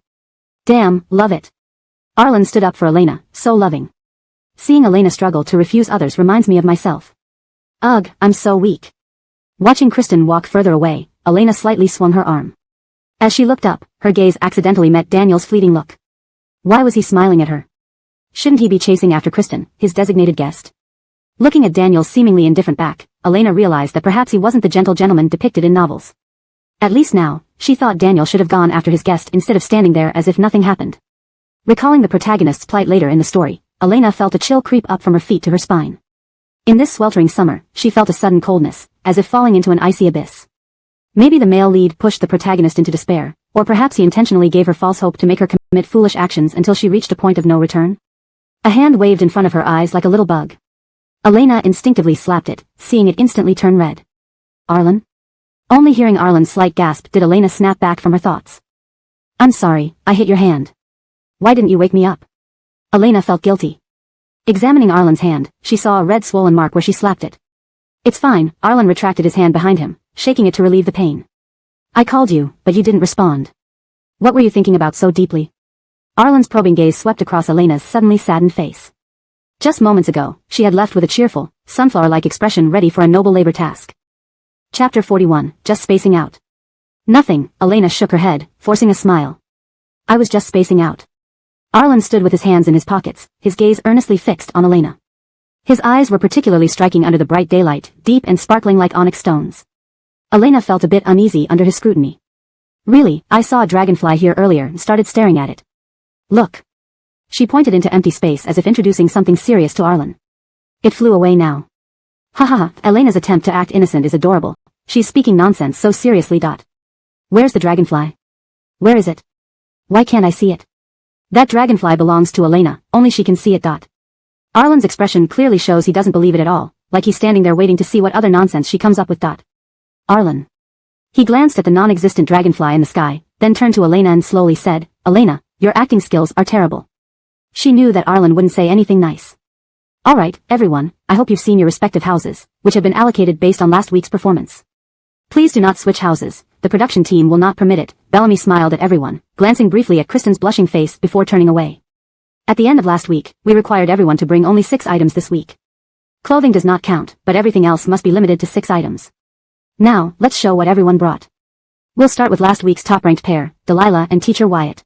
Damn, love it. Arlen stood up for Elena, so loving. Seeing Elena struggle to refuse others reminds me of myself. Ugh, I'm so weak. Watching Kristen walk further away, Elena slightly swung her arm. As she looked up, her gaze accidentally met Daniel's fleeting look. Why was he smiling at her? Shouldn't he be chasing after Kristen, his designated guest? Looking at Daniel's seemingly indifferent back, Elena realized that perhaps he wasn't the gentle gentleman depicted in novels. At least now, she thought Daniel should have gone after his guest instead of standing there as if nothing happened. Recalling the protagonist's plight later in the story, Elena felt a chill creep up from her feet to her spine. In this sweltering summer, she felt a sudden coldness, as if falling into an icy abyss. Maybe the male lead pushed the protagonist into despair, or perhaps he intentionally gave her false hope to make her commit foolish actions until she reached a point of no return. A hand waved in front of her eyes like a little bug. Elena instinctively slapped it, seeing it instantly turn red. Arlen? Only hearing Arlen's slight gasp did Elena snap back from her thoughts. I'm sorry, I hit your hand. Why didn't you wake me up? Elena felt guilty. Examining Arlen's hand, she saw a red swollen mark where she slapped it. It's fine, Arlen retracted his hand behind him, shaking it to relieve the pain. I called you, but you didn't respond. What were you thinking about so deeply? Arlen's probing gaze swept across Elena's suddenly saddened face. Just moments ago, she had left with a cheerful, sunflower-like expression ready for a noble labor task. Chapter 41, Just Spacing Out. Nothing, Elena shook her head, forcing a smile. I was just spacing out. Arlen stood with his hands in his pockets, his gaze earnestly fixed on Elena. His eyes were particularly striking under the bright daylight, deep and sparkling like onyx stones. Elena felt a bit uneasy under his scrutiny. Really, I saw a dragonfly here earlier and started staring at it. Look. She pointed into empty space as if introducing something serious to Arlen. It flew away now. Haha, Elena's attempt to act innocent is adorable. She's speaking nonsense so seriously. Where's the dragonfly? Where is it? Why can't I see it? That dragonfly belongs to Elena, only she can see it. Arlen's expression clearly shows he doesn't believe it at all, like he's standing there waiting to see what other nonsense she comes up with. Arlen. He glanced at the non-existent dragonfly in the sky, then turned to Elena and slowly said, Elena, your acting skills are terrible. She knew that Arlen wouldn't say anything nice. Alright, everyone, I hope you've seen your respective houses, which have been allocated based on last week's performance. Please do not switch houses, the production team will not permit it. Bellamy smiled at everyone, glancing briefly at Kristen's blushing face before turning away. At the end of last week, we required everyone to bring only 6 items this week. Clothing does not count, but everything else must be limited to 6 items. Now, let's show what everyone brought. We'll start with last week's top-ranked pair, Delilah and Teacher Wyatt.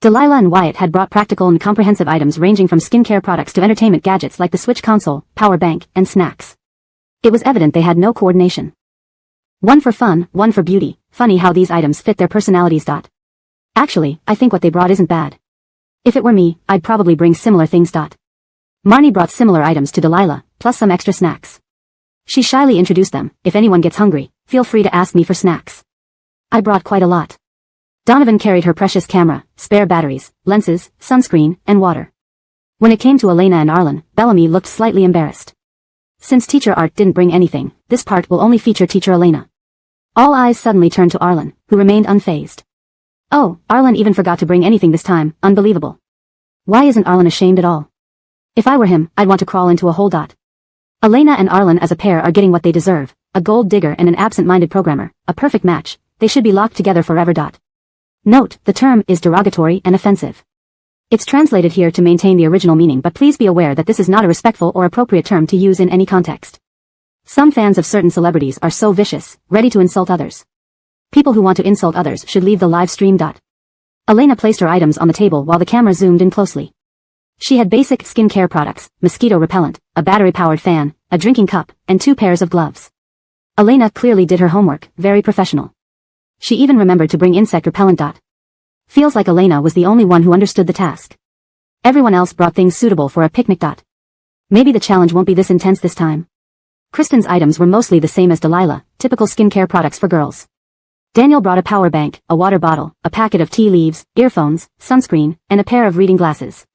Delilah and Wyatt had brought practical and comprehensive items ranging from skincare products to entertainment gadgets like the Switch console, power bank, and snacks. It was evident they had no coordination. One for fun, one for beauty. Funny how these items fit their personalities. Actually, I think what they brought isn't bad. If it were me, I'd probably bring similar things. Marnie brought similar items to Delilah, plus some extra snacks. She shyly introduced them. If anyone gets hungry, feel free to ask me for snacks. I brought quite a lot. Donovan carried her precious camera, spare batteries, lenses, sunscreen, and water. When it came to Elena and Arlen, Bellamy looked slightly embarrassed. Since Teacher Art didn't bring anything, this part will only feature Teacher Elena. All eyes suddenly turned to Arlen, who remained unfazed. Oh, Arlen even forgot to bring anything this time, unbelievable. Why isn't Arlen ashamed at all? If I were him, I'd want to crawl into a hole. Elena and Arlen as a pair are getting what they deserve, a gold digger and an absent-minded programmer, a perfect match. They should be locked together forever. Note, the term is derogatory and offensive. It's translated here to maintain the original meaning, but please be aware that this is not a respectful or appropriate term to use in any context. Some fans of certain celebrities are so vicious, ready to insult others. People who want to insult others should leave the live stream. Elena placed her items on the table while the camera zoomed in closely. She had basic skincare products, mosquito repellent, a battery-powered fan, a drinking cup, and 2 pairs of gloves. Elena clearly did her homework, very professional. She even remembered to bring insect repellent. Feels like Elena was the only one who understood the task. Everyone else brought things suitable for a picnic. Maybe the challenge won't be this intense this time. Kristen's items were mostly the same as Delilah, typical skincare products for girls. Daniel brought a power bank, a water bottle, a packet of tea leaves, earphones, sunscreen, and a pair of reading glasses.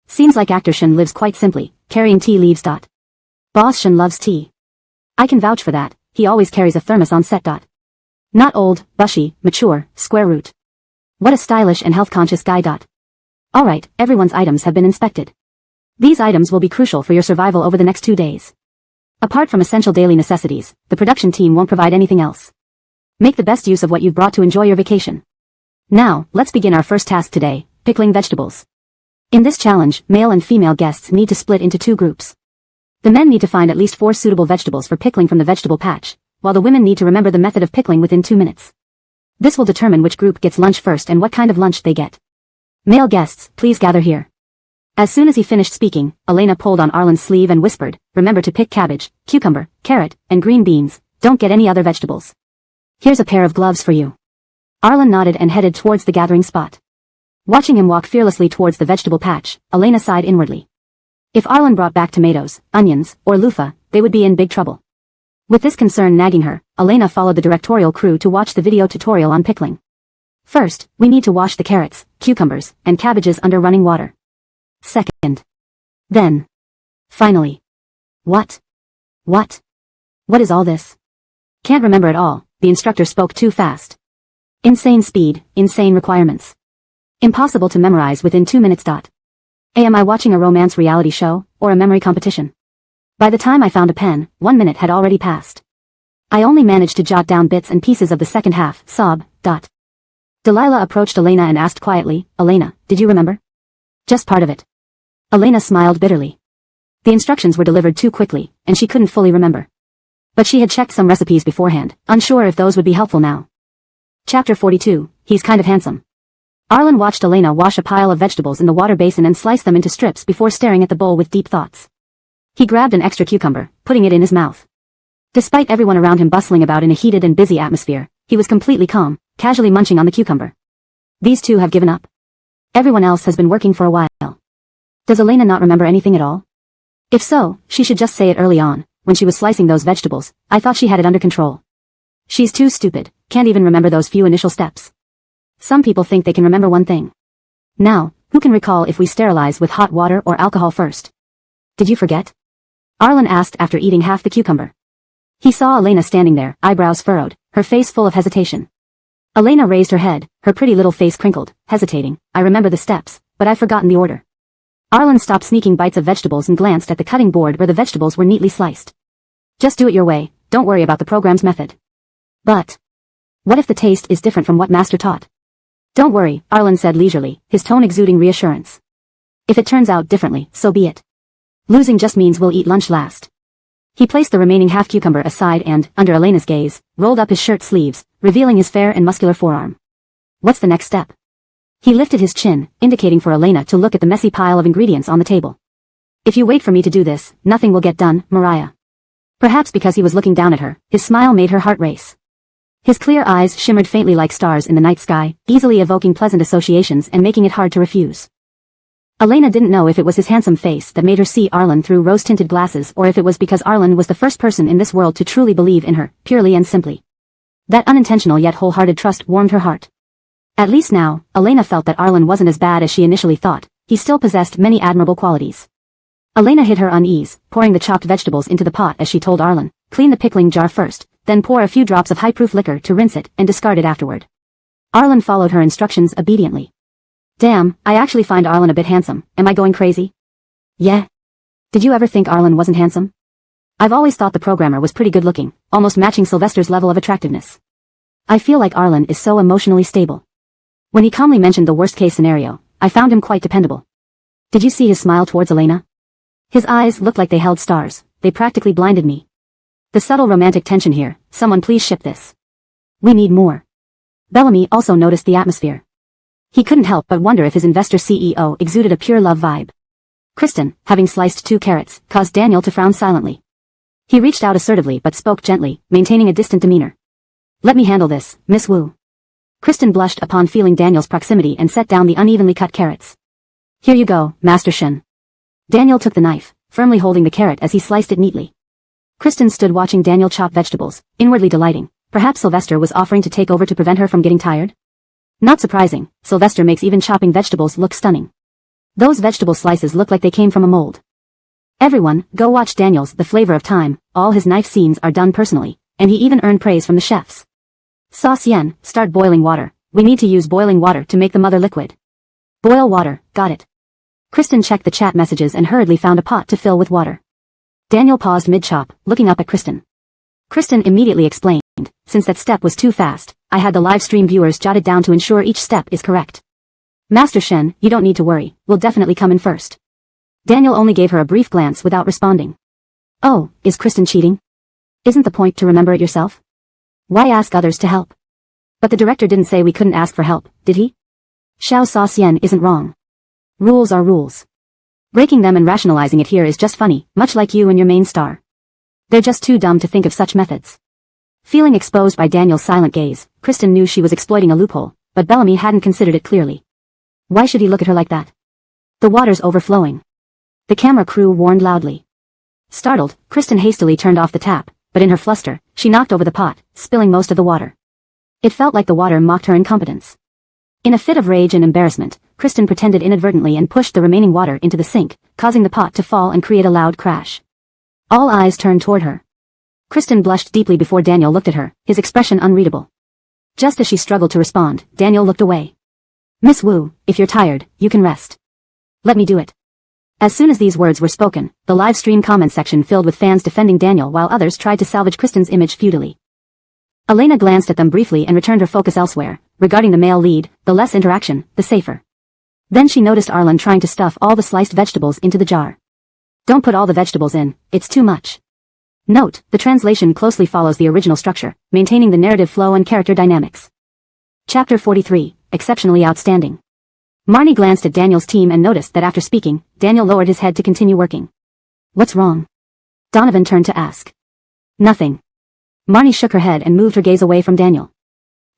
Seems like actor Shen lives quite simply, carrying tea leaves. Boss Shen loves tea. I can vouch for that, he always carries a thermos on set. Not old, bushy, mature, square root. What a stylish and health-conscious guy. Alright, everyone's items have been inspected. These items will be crucial for your survival over the next 2 days. Apart from essential daily necessities, the production team won't provide anything else. Make the best use of what you've brought to enjoy your vacation. Now, let's begin our first task today, pickling vegetables. In this challenge, male and female guests need to split into 2 groups. The men need to find at least 4 suitable vegetables for pickling from the vegetable patch, while the women need to remember the method of pickling within 2 minutes. This will determine which group gets lunch first and what kind of lunch they get. Male guests, please gather here. As soon as he finished speaking, Elena pulled on Arlen's sleeve and whispered, remember to pick cabbage, cucumber, carrot, and green beans, don't get any other vegetables. Here's a pair of gloves for you. Arlen nodded and headed towards the gathering spot. Watching him walk fearlessly towards the vegetable patch, Elena sighed inwardly. If Arlen brought back tomatoes, onions, or loofah, they would be in big trouble. With this concern nagging her, Elena followed the directorial crew to watch the video tutorial on pickling. First, we need to wash the carrots, cucumbers, and cabbages under running water. Second. Then. Finally. What? What is all this? Can't remember it all, the instructor spoke too fast. Insane speed, insane requirements. Impossible to memorize within 2 minutes. Am I watching a romance reality show, or a memory competition? By the time I found a pen, 1 minute had already passed. I only managed to jot down bits and pieces of the second half, sob. Delilah approached Elena and asked quietly, Elena, did you remember? Just part of it. Elena smiled bitterly. The instructions were delivered too quickly, and she couldn't fully remember. But she had checked some recipes beforehand, unsure if those would be helpful now. Chapter 42, He's Kind of Handsome. Arlen watched Elena wash a pile of vegetables in the water basin and slice them into strips before staring at the bowl with deep thoughts. He grabbed an extra cucumber, putting it in his mouth. Despite everyone around him bustling about in a heated and busy atmosphere, he was completely calm, casually munching on the cucumber. These 2 have given up. Everyone else has been working for a while. Does Elena not remember anything at all? If so, she should just say it early on, when she was slicing those vegetables. I thought she had it under control. She's too stupid, can't even remember those few initial steps. Some people think they can remember one thing. Now, who can recall if we sterilize with hot water or alcohol first? Did you forget? Arlen asked after eating half the cucumber. He saw Elena standing there, eyebrows furrowed, her face full of hesitation. Elena raised her head, her pretty little face crinkled, hesitating. I remember the steps, but I've forgotten the order. Arlen stopped sneaking bites of vegetables and glanced at the cutting board where the vegetables were neatly sliced. Just do it your way, don't worry about the program's method. But what if the taste is different from what Master taught? Don't worry, Arlen said leisurely, his tone exuding reassurance. If it turns out differently, so be it. Losing just means we'll eat lunch last. He placed the remaining half cucumber aside and, under Elena's gaze, rolled up his shirt sleeves, revealing his fair and muscular forearm. What's the next step? He lifted his chin, indicating for Elena to look at the messy pile of ingredients on the table. If you wait for me to do this, nothing will get done, Mariah. Perhaps because he was looking down at her, his smile made her heart race. His clear eyes shimmered faintly like stars in the night sky, easily evoking pleasant associations and making it hard to refuse. Elena didn't know if it was his handsome face that made her see Arlen through rose-tinted glasses or if it was because Arlen was the first person in this world to truly believe in her, purely and simply. That unintentional yet wholehearted trust warmed her heart. At least now, Elena felt that Arlen wasn't as bad as she initially thought. He still possessed many admirable qualities. Elena hid her unease, pouring the chopped vegetables into the pot as she told Arlen, clean the pickling jar first, then pour a few drops of high-proof liquor to rinse it and discard it afterward. Arlen followed her instructions obediently. Damn, I actually find Arlen a bit handsome. Am I going crazy? Yeah. Did you ever think Arlen wasn't handsome? I've always thought the programmer was pretty good-looking, almost matching Sylvester's level of attractiveness. I feel like Arlen is so emotionally stable. When he calmly mentioned the worst-case scenario, I found him quite dependable. Did you see his smile towards Elena? His eyes looked like they held stars. They practically blinded me. The subtle romantic tension here. Someone please ship this. We need more. Bellamy also noticed the atmosphere. He couldn't help but wonder if his investor CEO exuded a pure love vibe. Kristen, having sliced 2 carrots, caused Daniel to frown silently. He reached out assertively but spoke gently, maintaining a distant demeanor. Let me handle this, Miss Wu. Kristen blushed upon feeling Daniel's proximity and set down the unevenly cut carrots. Here you go, Master Shen. Daniel took the knife, firmly holding the carrot as he sliced it neatly. Kristen stood watching Daniel chop vegetables, inwardly delighting. Perhaps Sylvester was offering to take over to prevent her from getting tired? Not surprising, Sylvester makes even chopping vegetables look stunning. Those vegetable slices look like they came from a mold. Everyone, go watch Daniel's The Flavor of Time. All his knife scenes are done personally, and he even earned praise from the chefs. Sauce Yen, start boiling water. We need to use boiling water to make the mother liquid. Boil water, got it. Kristen checked the chat messages and hurriedly found a pot to fill with water. Daniel paused mid-chop, looking up at Kristen. Kristen immediately explained, since that step was too fast, I had the live stream viewers jotted down to ensure each step is correct. Master Shen, you don't need to worry, we'll definitely come in first. Daniel only gave her a brief glance without responding. Oh, is Kristen cheating? Isn't the point to remember it yourself? Why ask others to help? But the director didn't say we couldn't ask for help, did he? Xiao Sa Xian isn't wrong. Rules are rules. Breaking them and rationalizing it here is just funny, much like you and your main star. They're just too dumb to think of such methods. Feeling exposed by Daniel's silent gaze, Kristen knew she was exploiting a loophole, but Bellamy hadn't considered it clearly. Why should he look at her like that? The water's overflowing. The camera crew warned loudly. Startled, Kristen hastily turned off the tap, but in her fluster, she knocked over the pot, spilling most of the water. It felt like the water mocked her incompetence. In a fit of rage and embarrassment, Kristen pretended inadvertently and pushed the remaining water into the sink, causing the pot to fall and create a loud crash. All eyes turned toward her. Kristen blushed deeply before Daniel looked at her, his expression unreadable. Just as she struggled to respond, Daniel looked away. Miss Wu, if you're tired, you can rest. Let me do it. As soon as these words were spoken, the live stream comment section filled with fans defending Daniel while others tried to salvage Kristen's image futilely. Elena glanced at them briefly and returned her focus elsewhere, regarding the male lead, the less interaction, the safer. Then she noticed Arlen trying to stuff all the sliced vegetables into the jar. Don't put all the vegetables in, it's too much. Note, the translation closely follows the original structure, maintaining the narrative flow and character dynamics. Chapter 43, Exceptionally Outstanding. Marnie glanced at Daniel's team and noticed that after speaking, Daniel lowered his head to continue working. What's wrong? Donovan turned to ask. Nothing. Marnie shook her head and moved her gaze away from Daniel.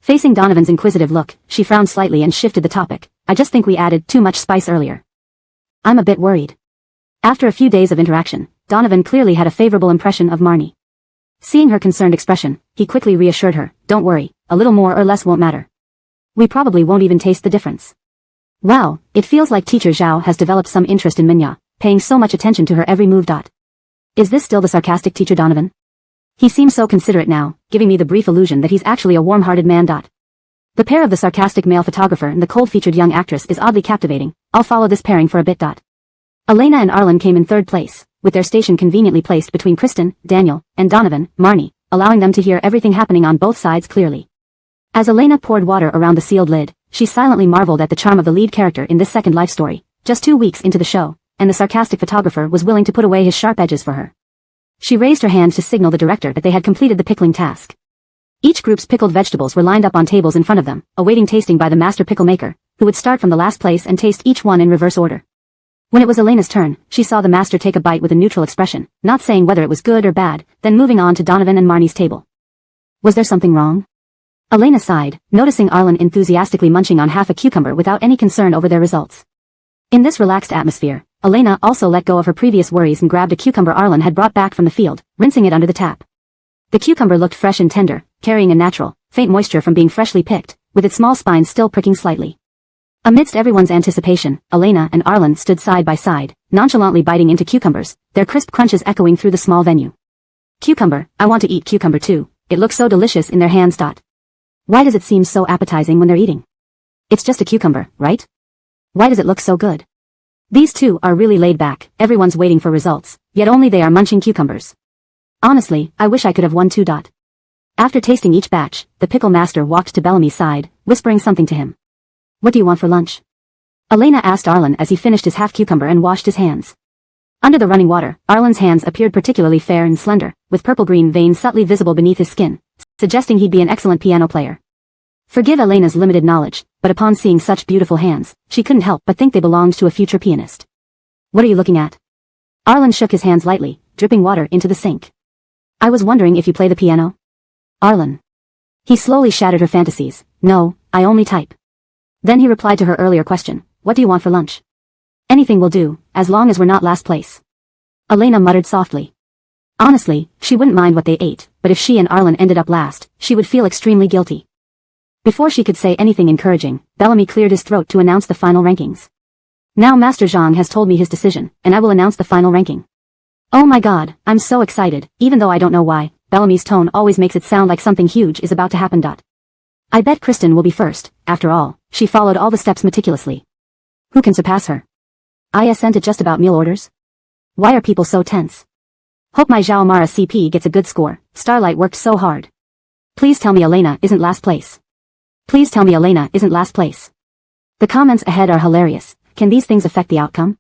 Facing Donovan's inquisitive look, she frowned slightly and shifted the topic. I just think we added too much spice earlier. I'm a bit worried. After a few days of interaction, Donovan clearly had a favorable impression of Marnie. Seeing her concerned expression, he quickly reassured her, don't worry, a little more or less won't matter. We probably won't even taste the difference. Wow, it feels like Teacher Zhao has developed some interest in Minya, paying so much attention to her every move. Is this still the sarcastic Teacher Donovan? He seems so considerate now, giving me the brief illusion that he's actually a warm-hearted man. The pair of the sarcastic male photographer and the cold-featured young actress is oddly captivating. I'll follow this pairing for a bit. Elena and Arlen came in third place, with their station conveniently placed between Kristen, Daniel, and Donovan, Marnie, allowing them to hear everything happening on both sides clearly. As Elena poured water around the sealed lid, she silently marveled at the charm of the lead character in this second life story, just 2 weeks into the show, and the sarcastic photographer was willing to put away his sharp edges for her. She raised her hand to signal the director that they had completed the pickling task. Each group's pickled vegetables were lined up on tables in front of them, awaiting tasting by the master pickle maker, who would start from the last place and taste each one in reverse order. When it was Elena's turn, she saw the master take a bite with a neutral expression, not saying whether it was good or bad, then moving on to Donovan and Marnie's table. Was there something wrong? Elena sighed, noticing Arlen enthusiastically munching on half a cucumber without any concern over their results. In this relaxed atmosphere, Elena also let go of her previous worries and grabbed a cucumber Arlen had brought back from the field, rinsing it under the tap. The cucumber looked fresh and tender, carrying a natural, faint moisture from being freshly picked, with its small spine still pricking slightly. Amidst everyone's anticipation, Elena and Arlen stood side by side, nonchalantly biting into cucumbers, their crisp crunches echoing through the small venue. Cucumber, I want to eat cucumber too. It looks so delicious in their hands. Why does it seem so appetizing when they're eating? It's just a cucumber, right? Why does it look so good? These two are really laid back, everyone's waiting for results, yet only they are munching cucumbers. Honestly, I wish I could have won too. After tasting each batch, the pickle master walked to Bellamy's side, whispering something to him. What do you want for lunch? Elena asked Arlen as he finished his half cucumber and washed his hands. Under the running water, Arlen's hands appeared particularly fair and slender, with purple-green veins subtly visible beneath his skin, suggesting he'd be an excellent piano player. Forgive Elena's limited knowledge, but upon seeing such beautiful hands, she couldn't help but think they belonged to a future pianist. What are you looking at? Arlen shook his hands lightly, dripping water into the sink. I was wondering if you play the piano? Arlen. He slowly shattered her fantasies. No, I only type. Then he replied to her earlier question, what do you want for lunch? Anything will do, as long as we're not last place. Elena muttered softly. Honestly, she wouldn't mind what they ate, but if she and Arlen ended up last, she would feel extremely guilty. Before she could say anything encouraging, Bellamy cleared his throat to announce the final rankings. Now Master Zhang has told me his decision, and I will announce the final ranking. Oh my god, I'm so excited, even though I don't know why. Bellamy's tone always makes it sound like something huge is about to happen. I bet Kristen will be first. After all, she followed all the steps meticulously. Who can surpass her? I sent it just about meal orders? Why are people so tense? Hope my Xiaomara CP gets a good score. Starlight worked so hard. Please tell me Elena isn't last place. Please tell me Elena isn't last place. The comments ahead are hilarious. Can these things affect the outcome?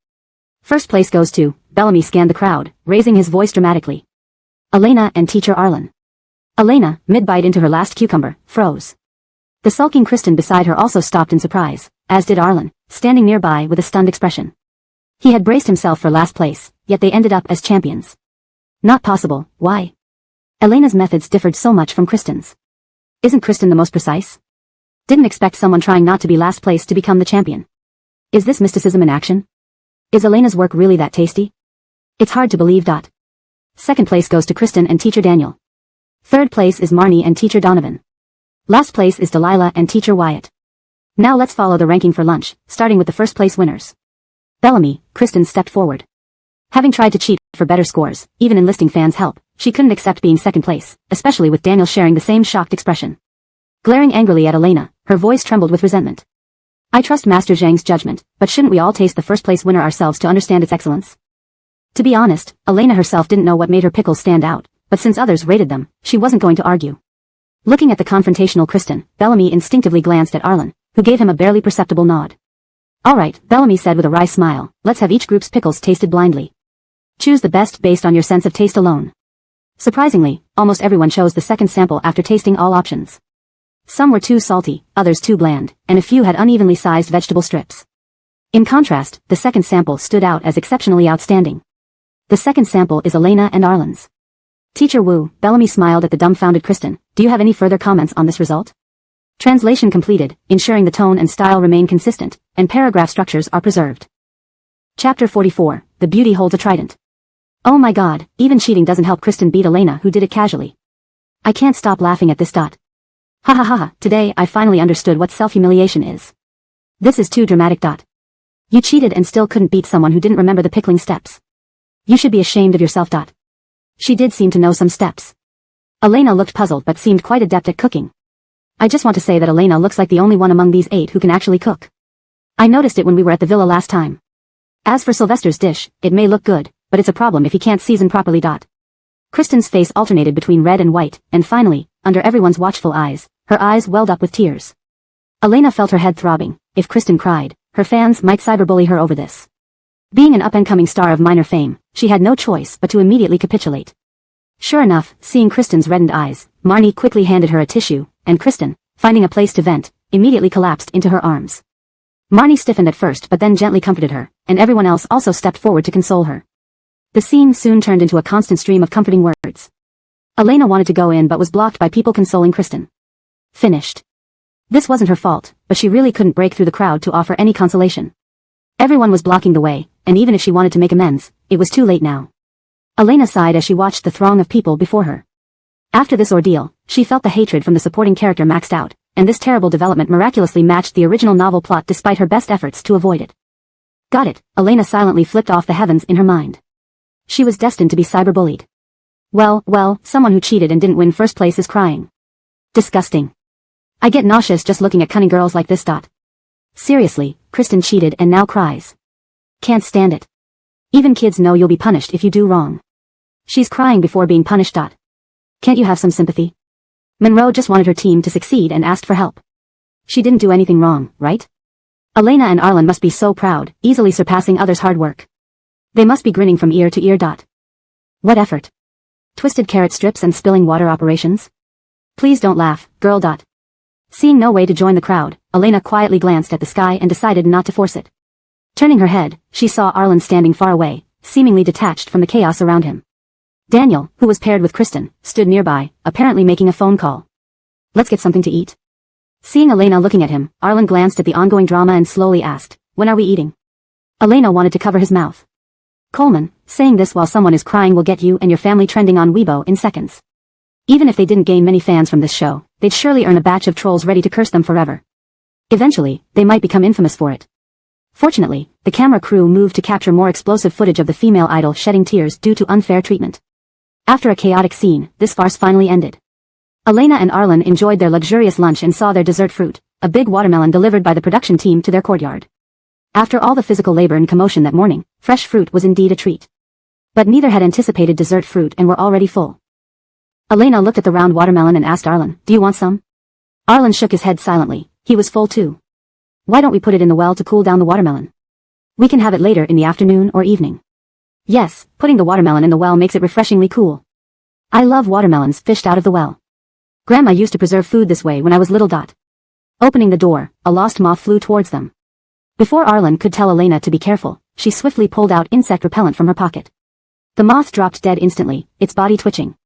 First place goes to, Bellamy scanned the crowd, raising his voice dramatically. Elena and teacher Arlen. Elena, mid-bite into her last cucumber, froze. The sulking Kristen beside her also stopped in surprise, as did Arlen, standing nearby with a stunned expression. He had braced himself for last place, yet they ended up as champions. Not possible, why? Elena's methods differed so much from Kristen's. Isn't Kristen the most precise? Didn't expect someone trying not to be last place to become the champion. Is this mysticism in action? Is Elena's work really that tasty? It's hard to believe. Second place goes to Kristen and teacher Daniel. Third place is Marnie and teacher Donovan. Last place is Delilah and teacher Wyatt. Now let's follow the ranking for lunch, starting with the first place winners. Bellamy, Kristen stepped forward. Having tried to cheat for better scores, even enlisting fans' help, she couldn't accept being second place, especially with Daniel sharing the same shocked expression. Glaring angrily at Elena, her voice trembled with resentment. I trust Master Zhang's judgment, but shouldn't we all taste the first place winner ourselves to understand its excellence? To be honest, Elena herself didn't know what made her pickles stand out, but since others rated them, she wasn't going to argue. Looking at the confrontational Kristen, Bellamy instinctively glanced at Arlen, who gave him a barely perceptible nod. All right, Bellamy said with a wry smile, let's have each group's pickles tasted blindly. Choose the best based on your sense of taste alone. Surprisingly, almost everyone chose the second sample after tasting all options. Some were too salty, others too bland, and a few had unevenly sized vegetable strips. In contrast, the second sample stood out as exceptionally outstanding. The second sample is Elena and Arlen's. Teacher Wu, Bellamy smiled at the dumbfounded Kristen. Do you have any further comments on this result? Translation completed, ensuring the tone and style remain consistent, and paragraph structures are preserved. Chapter 44, The Beauty Holds a Trident. Oh my god, even cheating doesn't help Kristen beat Elena who did it casually. I can't stop laughing at this. Ha ha ha ha, today I finally understood what self-humiliation is. This is too dramatic. You cheated and still couldn't beat someone who didn't remember the pickling steps. You should be ashamed of yourself. She did seem to know some steps. Elena looked puzzled but seemed quite adept at cooking. I just want to say that Elena looks like the only one among these 8 who can actually cook. I noticed it when we were at the villa last time. As for Sylvester's dish, it may look good, but it's a problem if he can't season properly. Kristen's face alternated between red and white, and finally, under everyone's watchful eyes, her eyes welled up with tears. Elena felt her head throbbing. If Kristen cried, her fans might cyberbully her over this. Being an up-and-coming star of minor fame, she had no choice but to immediately capitulate. Sure enough, seeing Kristen's reddened eyes, Marnie quickly handed her a tissue, and Kristen, finding a place to vent, immediately collapsed into her arms. Marnie stiffened at first but then gently comforted her, and everyone else also stepped forward to console her. The scene soon turned into a constant stream of comforting words. Elena wanted to go in but was blocked by people consoling Kristen. Finished. This wasn't her fault, but she really couldn't break through the crowd to offer any consolation. Everyone was blocking the way, and even if she wanted to make amends, it was too late now. Elena sighed as she watched the throng of people before her. After this ordeal, she felt the hatred from the supporting character maxed out, and this terrible development miraculously matched the original novel plot despite her best efforts to avoid it. Got it, Elena silently flipped off the heavens in her mind. She was destined to be cyberbullied. Well, someone who cheated and didn't win first place is crying. Disgusting. I get nauseous just looking at cunning girls like this. Seriously, Kristen cheated and now cries. Can't stand it. Even kids know you'll be punished if you do wrong. She's crying before being punished. Can't you have some sympathy? Monroe just wanted her team to succeed and asked for help. She didn't do anything wrong, right? Elena and Arlen must be so proud, easily surpassing others' hard work. They must be grinning from ear to ear. What effort? Twisted carrot strips and spilling water operations? Please don't laugh, girl. Seeing no way to join the crowd, Elena quietly glanced at the sky and decided not to force it. Turning her head, she saw Arlen standing far away, seemingly detached from the chaos around him. Daniel, who was paired with Kristen, stood nearby, apparently making a phone call. Let's get something to eat. Seeing Elena looking at him, Arlen glanced at the ongoing drama and slowly asked, when are we eating? Elena wanted to cover his mouth. Coleman, saying this while someone is crying will get you and your family trending on Weibo in seconds. Even if they didn't gain many fans from this show, they'd surely earn a batch of trolls ready to curse them forever. Eventually, they might become infamous for it. Fortunately, the camera crew moved to capture more explosive footage of the female idol shedding tears due to unfair treatment. After a chaotic scene, this farce finally ended. Elena and Arlen enjoyed their luxurious lunch and saw their dessert fruit, a big watermelon delivered by the production team to their courtyard. After all the physical labor and commotion that morning, fresh fruit was indeed a treat. But neither had anticipated dessert fruit and were already full. Elena looked at the round watermelon and asked Arlen, "Do you want some?" Arlen shook his head silently. He was full too. "Why don't we put it in the well to cool down the watermelon? We can have it later in the afternoon or evening." "Yes, putting the watermelon in the well makes it refreshingly cool. I love watermelons fished out of the well. Grandma used to preserve food this way when I was little. Opening the door, a lost moth flew towards them. Before Arlen could tell Elena to be careful, she swiftly pulled out insect repellent from her pocket. The moth dropped dead instantly, its body twitching.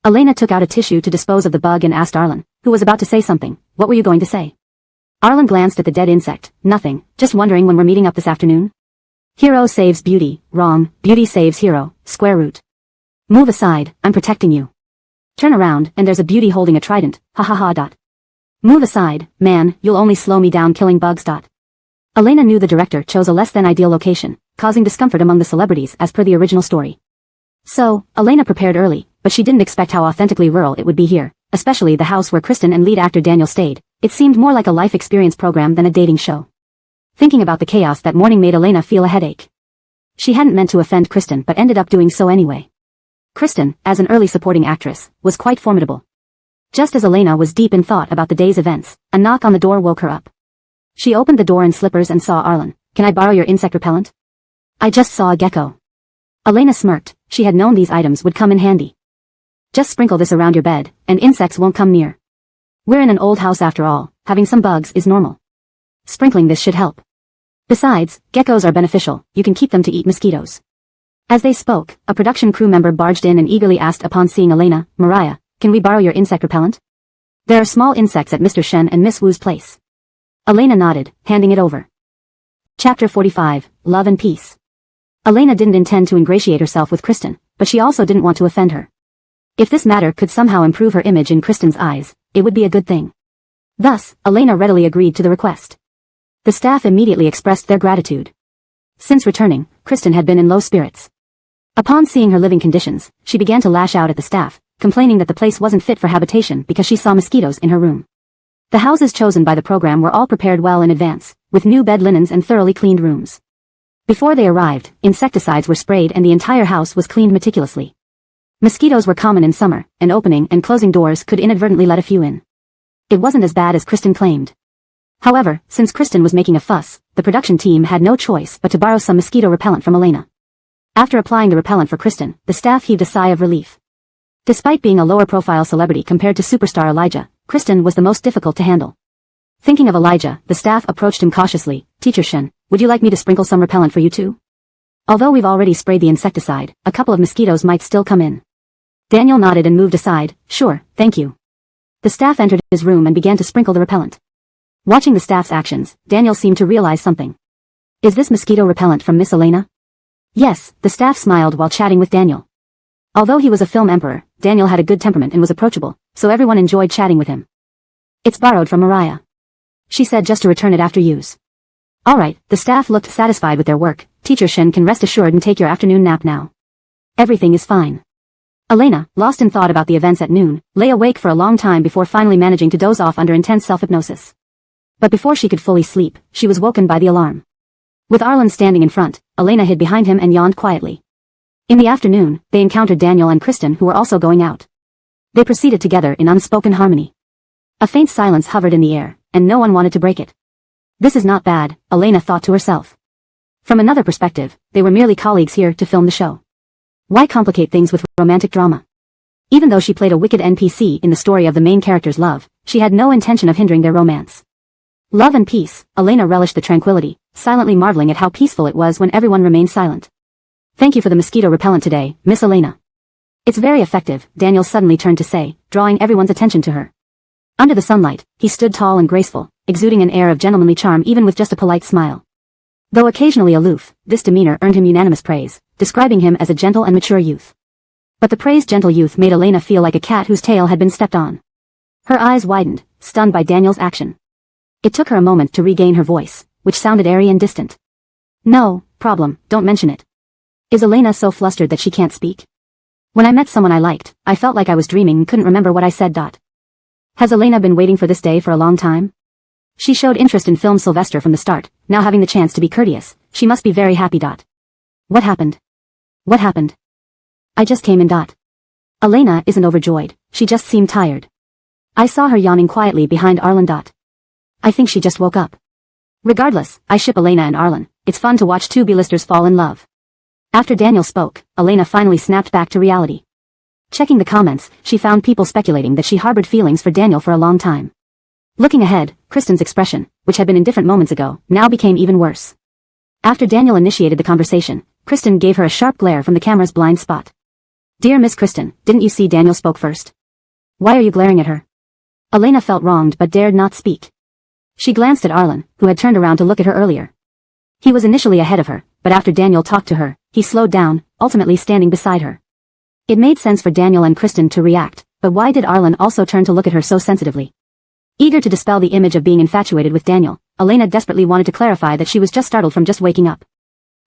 Elena took out a tissue to dispose of the bug and asked Arlen, who was about to say something, "What were you going to say?" Arlen glanced at the dead insect. "Nothing, just wondering when we're meeting up this afternoon." "Hero saves beauty, wrong, beauty saves hero, square root. Move aside, I'm protecting you. Turn around, and there's a beauty holding a trident, ha ha ha. Move aside, man, you'll only slow me down killing bugs. Elena knew the director chose a less than ideal location, causing discomfort among the celebrities as per the original story. So, Elena prepared early, but she didn't expect how authentically rural it would be here, especially the house where Kristen and lead actor Daniel stayed. It seemed more like a life experience program than a dating show. Thinking about the chaos that morning made Elena feel a headache. She hadn't meant to offend Kristen but ended up doing so anyway. Kristen, as an early supporting actress, was quite formidable. Just as Elena was deep in thought about the day's events, a knock on the door woke her up. She opened the door in slippers and saw Arlen. "Can I borrow your insect repellent? I just saw a gecko." Elena smirked. She had known these items would come in handy. "Just sprinkle this around your bed, and insects won't come near. We're in an old house after all, having some bugs is normal. Sprinkling this should help. Besides, geckos are beneficial, you can keep them to eat mosquitoes." As they spoke, a production crew member barged in and eagerly asked upon seeing Elena, "Mariah, can we borrow your insect repellent? There are small insects at Mr. Shen and Miss Wu's place." Elena nodded, handing it over. Chapter 45, Love and Peace. Elena didn't intend to ingratiate herself with Kristen, but she also didn't want to offend her. If this matter could somehow improve her image in Kristen's eyes, it would be a good thing. Thus, Elena readily agreed to the request. The staff immediately expressed their gratitude. Since returning, Kristen had been in low spirits. Upon seeing her living conditions, she began to lash out at the staff, complaining that the place wasn't fit for habitation because she saw mosquitoes in her room. The houses chosen by the program were all prepared well in advance, with new bed linens and thoroughly cleaned rooms. Before they arrived, insecticides were sprayed and the entire house was cleaned meticulously. Mosquitoes were common in summer, and opening and closing doors could inadvertently let a few in. It wasn't as bad as Kristen claimed. However, since Kristen was making a fuss, the production team had no choice but to borrow some mosquito repellent from Elena. After applying the repellent for Kristen, the staff heaved a sigh of relief. Despite being a lower-profile celebrity compared to superstar Elijah, Kristen was the most difficult to handle. Thinking of Elijah, the staff approached him cautiously. "Teacher Shen, would you like me to sprinkle some repellent for you too? Although we've already sprayed the insecticide, a couple of mosquitoes might still come in." Daniel nodded and moved aside. "Sure, thank you." The staff entered his room and began to sprinkle the repellent. Watching the staff's actions, Daniel seemed to realize something. "Is this mosquito repellent from Miss Elena?" "Yes," the staff smiled while chatting with Daniel. Although he was a film emperor, Daniel had a good temperament and was approachable, so everyone enjoyed chatting with him. "It's borrowed from Mariah. She said just to return it after use." "Alright," the staff looked satisfied with their work. "Teacher Shen can rest assured and take your afternoon nap now. Everything is fine." Elena, lost in thought about the events at noon, lay awake for a long time before finally managing to doze off under intense self-hypnosis. But before she could fully sleep, she was woken by the alarm. With Arlen standing in front, Elena hid behind him and yawned quietly. In the afternoon, they encountered Daniel and Kristen who were also going out. They proceeded together in unspoken harmony. A faint silence hovered in the air, and no one wanted to break it. This is not bad, Elena thought to herself. From another perspective, they were merely colleagues here to film the show. Why complicate things with romantic drama? Even though she played a wicked NPC in the story of the main character's love, she had no intention of hindering their romance. Love and peace, Elena relished the tranquility, silently marveling at how peaceful it was when everyone remained silent. "Thank you for the mosquito repellent today, Miss Elena. It's very effective," Daniel suddenly turned to say, drawing everyone's attention to her. Under the sunlight, he stood tall and graceful, exuding an air of gentlemanly charm even with just a polite smile. Though occasionally aloof, this demeanor earned him unanimous praise, describing him as a gentle and mature youth. But the praised gentle youth made Elena feel like a cat whose tail had been stepped on. Her eyes widened, stunned by Daniel's action. It took her a moment to regain her voice, which sounded airy and distant. "No problem, don't mention it. Is Elena so flustered that she can't speak? When I met someone I liked, I felt like I was dreaming and couldn't remember what I said. Has Elena been waiting for this day for a long time? She showed interest in film Sylvester from the start, now having the chance to be courteous, she must be very happy. What happened? What happened?" I just came in. Elena isn't overjoyed, she just seemed tired. I saw her yawning quietly behind Arlen. I think she just woke up. Regardless, I ship Elena and Arlen. It's fun to watch two B-listers fall in love. After Daniel spoke, Elena finally snapped back to reality. Checking the comments, she found people speculating that she harbored feelings for Daniel for a long time. Looking ahead, Kristen's expression, which had been indifferent moments ago, now became even worse. After Daniel initiated the conversation, Kristen gave her a sharp glare from the camera's blind spot. Dear Miss Kristen, didn't you see Daniel spoke first? Why are you glaring at her? Elena felt wronged but dared not speak. She glanced at Arlen, who had turned around to look at her earlier. He was initially ahead of her, but after Daniel talked to her, he slowed down, ultimately standing beside her. It made sense for Daniel and Kristen to react, but why did Arlen also turn to look at her so sensitively? Eager to dispel the image of being infatuated with Daniel, Elena desperately wanted to clarify that she was just startled from just waking up.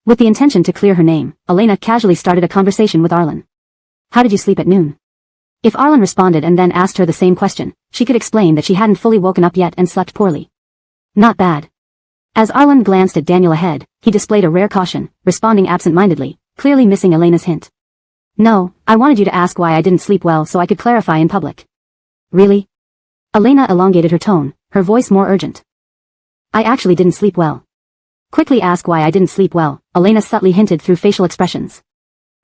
With the intention to clear her name, Elena casually started a conversation with Arlen. How did you sleep at noon? If Arlen responded and then asked her the same question, she could explain that she hadn't fully woken up yet and slept poorly. Not bad. As Arlen glanced at Daniel ahead, he displayed a rare caution, responding absent-mindedly, clearly missing Elena's hint. No, I wanted you to ask why I didn't sleep well so I could clarify in public. Really? Elena elongated her tone, her voice more urgent. I actually didn't sleep well. Quickly ask why I didn't sleep well, Elena subtly hinted through facial expressions.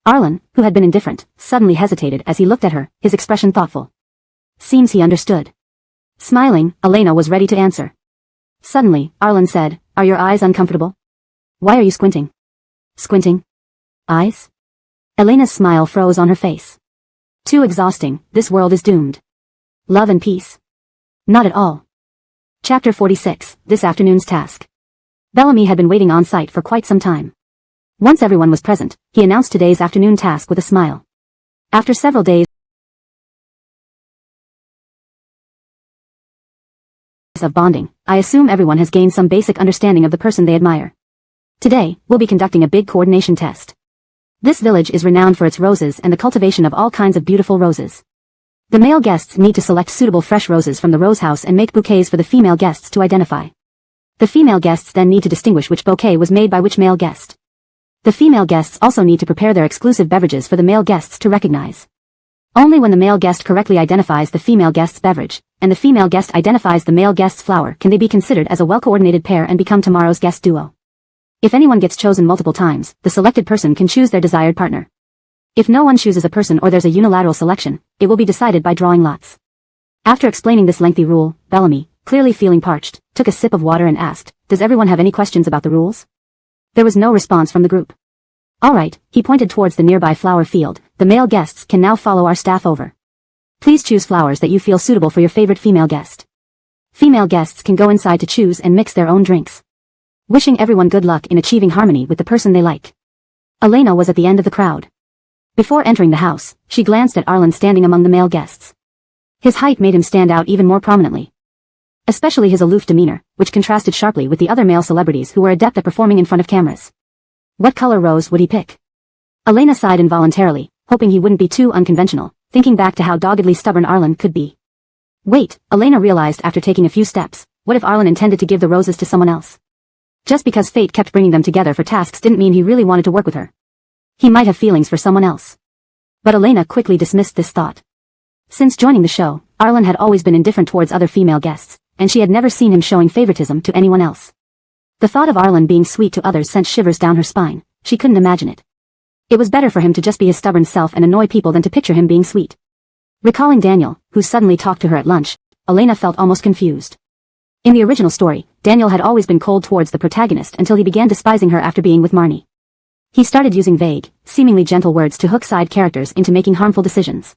Arlen, who had been indifferent, suddenly hesitated as he looked at her, his expression thoughtful. Seems he understood. Smiling, Elena was ready to answer. Suddenly, Arlen said, Are your eyes uncomfortable? Why are you squinting? Squinting? Eyes? Elena's smile froze on her face. Too exhausting, this world is doomed. Love and peace? Not at all. Chapter 46, This Afternoon's Task. Bellamy had been waiting on site for quite some time. Once everyone was present, he announced today's afternoon task with a smile. After several days of bonding, I assume everyone has gained some basic understanding of the person they admire. Today, we'll be conducting a big coordination test. This village is renowned for its roses and the cultivation of all kinds of beautiful roses. The male guests need to select suitable fresh roses from the rose house and make bouquets for the female guests to identify. The female guests then need to distinguish which bouquet was made by which male guest. The female guests also need to prepare their exclusive beverages for the male guests to recognize. Only when the male guest correctly identifies the female guest's beverage, and the female guest identifies the male guest's flower, can they be considered as a well-coordinated pair and become tomorrow's guest duo. If anyone gets chosen multiple times, the selected person can choose their desired partner. If no one chooses a person or there's a unilateral selection, it will be decided by drawing lots. After explaining this lengthy rule, Bellamy, clearly feeling parched, took a sip of water and asked, Does everyone have any questions about the rules? There was no response from the group. Alright, he pointed towards the nearby flower field, the male guests can now follow our staff over. Please choose flowers that you feel suitable for your favorite female guest. Female guests can go inside to choose and mix their own drinks. Wishing everyone good luck in achieving harmony with the person they like. Elena was at the end of the crowd. Before entering the house, she glanced at Arlen standing among the male guests. His height made him stand out even more prominently. Especially his aloof demeanor, which contrasted sharply with the other male celebrities who were adept at performing in front of cameras. What color rose would he pick? Elena sighed involuntarily, hoping he wouldn't be too unconventional, thinking back to how doggedly stubborn Arlen could be. Wait, Elena realized after taking a few steps, what if Arlen intended to give the roses to someone else? Just because fate kept bringing them together for tasks didn't mean he really wanted to work with her. He might have feelings for someone else. But Elena quickly dismissed this thought. Since joining the show, Arlen had always been indifferent towards other female guests, and she had never seen him showing favoritism to anyone else. The thought of Arlen being sweet to others sent shivers down her spine. She couldn't imagine it. It was better for him to just be his stubborn self and annoy people than to picture him being sweet. Recalling Daniel, who suddenly talked to her at lunch, Elena felt almost confused. In the original story, Daniel had always been cold towards the protagonist until he began despising her after being with Marnie. He started using vague, seemingly gentle words to hook side characters into making harmful decisions.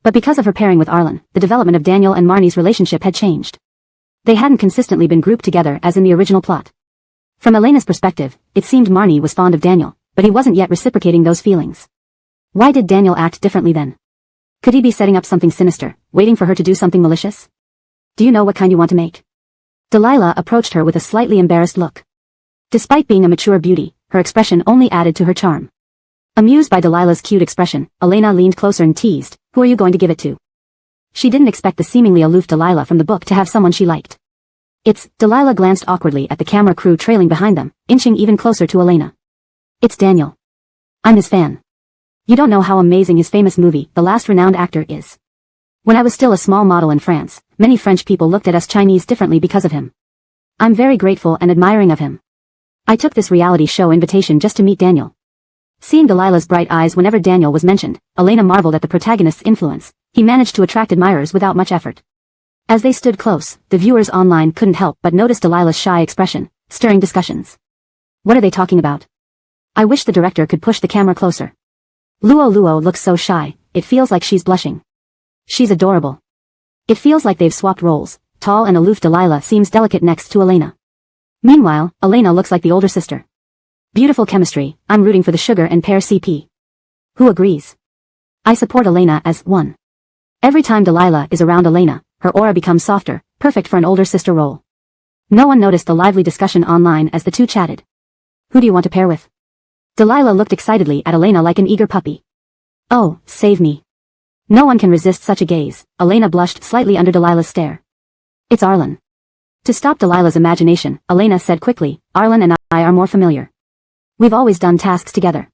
But because of her pairing with Arlen, the development of Daniel and Marnie's relationship had changed. They hadn't consistently been grouped together as in the original plot. From Elena's perspective, it seemed Marnie was fond of Daniel, but he wasn't yet reciprocating those feelings. Why did Daniel act differently then? Could he be setting up something sinister, waiting for her to do something malicious? Do you know what kind you want to make? Delilah approached her with a slightly embarrassed look. Despite being a mature beauty, her expression only added to her charm. Amused by Delilah's cute expression, Elena leaned closer and teased, Who are you going to give it to? She didn't expect the seemingly aloof Delilah from the book to have someone she liked. Delilah glanced awkwardly at the camera crew trailing behind them, inching even closer to Elena. It's Daniel. I'm his fan. You don't know how amazing his famous movie, The Last Renowned Actor, is. When I was still a small model in France, many French people looked at us Chinese differently because of him. I'm very grateful and admiring of him. I took this reality show invitation just to meet Daniel. Seeing Delilah's bright eyes whenever Daniel was mentioned, Elena marveled at the protagonist's influence. He managed to attract admirers without much effort. As they stood close, the viewers online couldn't help but notice Delilah's shy expression, stirring discussions. What are they talking about? I wish the director could push the camera closer. Luo looks so shy, it feels like she's blushing. She's adorable. It feels like they've swapped roles. Tall and aloof Delilah seems delicate next to Elena. Meanwhile, Elena looks like the older sister. Beautiful chemistry. I'm rooting for the sugar and pear CP. Who agrees? I support Elena as one. Every time Delilah is around Elena, her aura becomes softer, perfect for an older sister role. No one noticed the lively discussion online as the two chatted. Who do you want to pair with? Delilah looked excitedly at Elena like an eager puppy. Oh, save me. No one can resist such a gaze. Elena blushed slightly under Delilah's stare. It's Arlen. To stop Delilah's imagination, Elena said quickly, Arlen and I are more familiar. We've always done tasks together.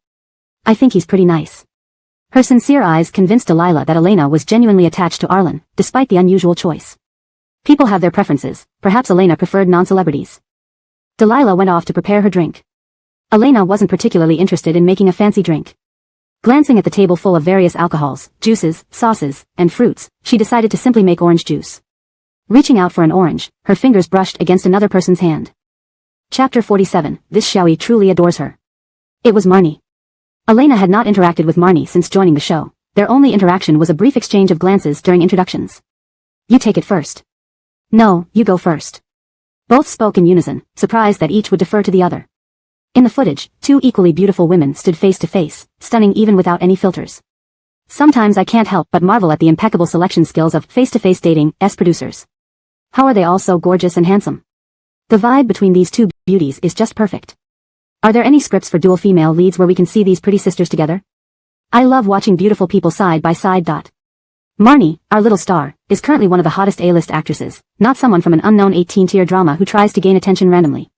I think he's pretty nice. Her sincere eyes convinced Delilah that Elena was genuinely attached to Arlen, despite the unusual choice. People have their preferences. Perhaps Elena preferred non-celebrities. Delilah went off to prepare her drink. Elena wasn't particularly interested in making a fancy drink. Glancing at the table full of various alcohols, juices, sauces, and fruits, she decided to simply make orange juice. Reaching out for an orange, her fingers brushed against another person's hand. Chapter 47, This Xiaoyi truly adores her. It was Marnie. Elena had not interacted with Marnie since joining the show. Their only interaction was a brief exchange of glances during introductions. You take it first. No, you go first. Both spoke in unison, surprised that each would defer to the other. In the footage, two equally beautiful women stood face to face, stunning even without any filters. Sometimes I can't help but marvel at the impeccable selection skills of face-to-face dating's producers. How are they all so gorgeous and handsome? The vibe between these two beauties is just perfect. Are there any scripts for dual female leads where we can see these pretty sisters together? I love watching beautiful people side by side. Marnie, our little star, is currently one of the hottest A-list actresses, not someone from an unknown 18-tier drama who tries to gain attention randomly.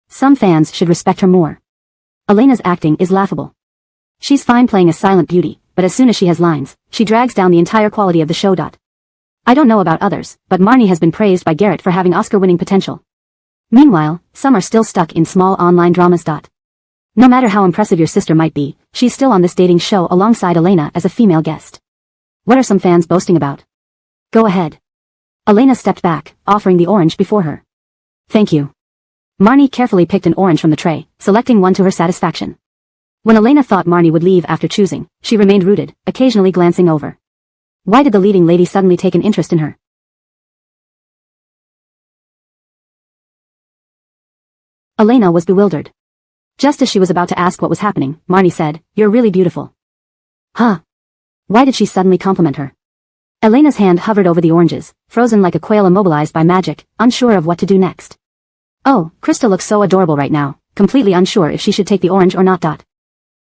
Some fans should respect her more. Elena's acting is laughable. She's fine playing a silent beauty, but as soon as she has lines, she drags down the entire quality of the show. I don't know about others, but Marnie has been praised by Garrett for having Oscar-winning potential. Meanwhile, some are still stuck in small online dramas. No matter how impressive your sister might be, she's still on this dating show alongside Elena as a female guest. What are some fans boasting about? Go ahead. Elena stepped back, offering the orange before her. Thank you. Marnie carefully picked an orange from the tray, selecting one to her satisfaction. When Elena thought Marnie would leave after choosing, she remained rooted, occasionally glancing over. Why did the leading lady suddenly take an interest in her? Elena was bewildered. Just as she was about to ask what was happening, Marnie said, You're really beautiful. Huh? Why did she suddenly compliment her? Elena's hand hovered over the oranges, frozen like a quail immobilized by magic, unsure of what to do next. Oh, Krista looks so adorable right now, completely unsure if she should take the orange or not.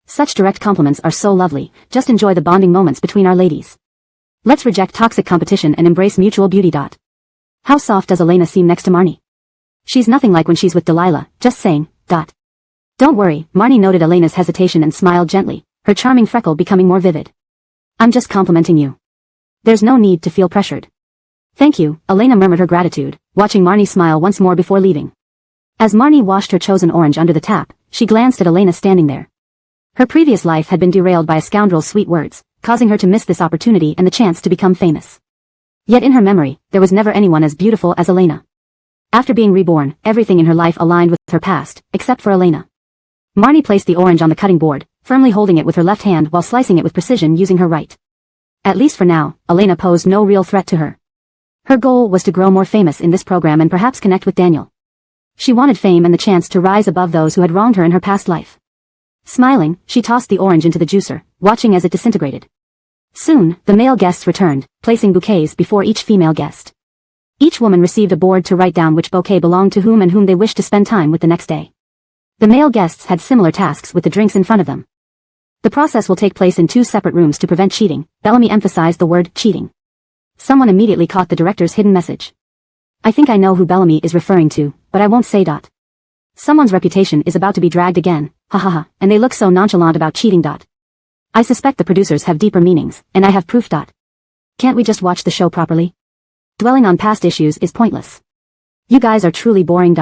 Such direct compliments are so lovely, just enjoy the bonding moments between our ladies. Let's reject toxic competition and embrace mutual beauty. How soft does Elena seem next to Marnie? She's nothing like when she's with Delilah, just saying. Don't worry, Marnie noted Elena's hesitation and smiled gently, her charming freckle becoming more vivid. I'm just complimenting you. There's no need to feel pressured. Thank you, Elena murmured her gratitude, watching Marnie smile once more before leaving. As Marnie washed her chosen orange under the tap, she glanced at Elena standing there. Her previous life had been derailed by a scoundrel's sweet words, causing her to miss this opportunity and the chance to become famous. Yet in her memory, there was never anyone as beautiful as Elena. After being reborn, everything in her life aligned with her past, except for Elena. Marnie placed the orange on the cutting board, firmly holding it with her left hand while slicing it with precision using her right. At least for now, Elena posed no real threat to her. Her goal was to grow more famous in this program and perhaps connect with Daniel. She wanted fame and the chance to rise above those who had wronged her in her past life. Smiling, she tossed the orange into the juicer, watching as it disintegrated. Soon, the male guests returned, placing bouquets before each female guest. Each woman received a board to write down which bouquet belonged to whom and whom they wished to spend time with the next day. The male guests had similar tasks with the drinks in front of them. The process will take place in 2 separate rooms to prevent cheating. Bellamy emphasized the word cheating. Someone immediately caught the director's hidden message. I think I know who Bellamy is referring to, but I won't say. Someone's reputation is about to be dragged again, hahaha, and they look so nonchalant about cheating. I suspect the producers have deeper meanings, and I have proof. Can't we just watch the show properly? Dwelling on past issues is pointless. You guys are truly boring.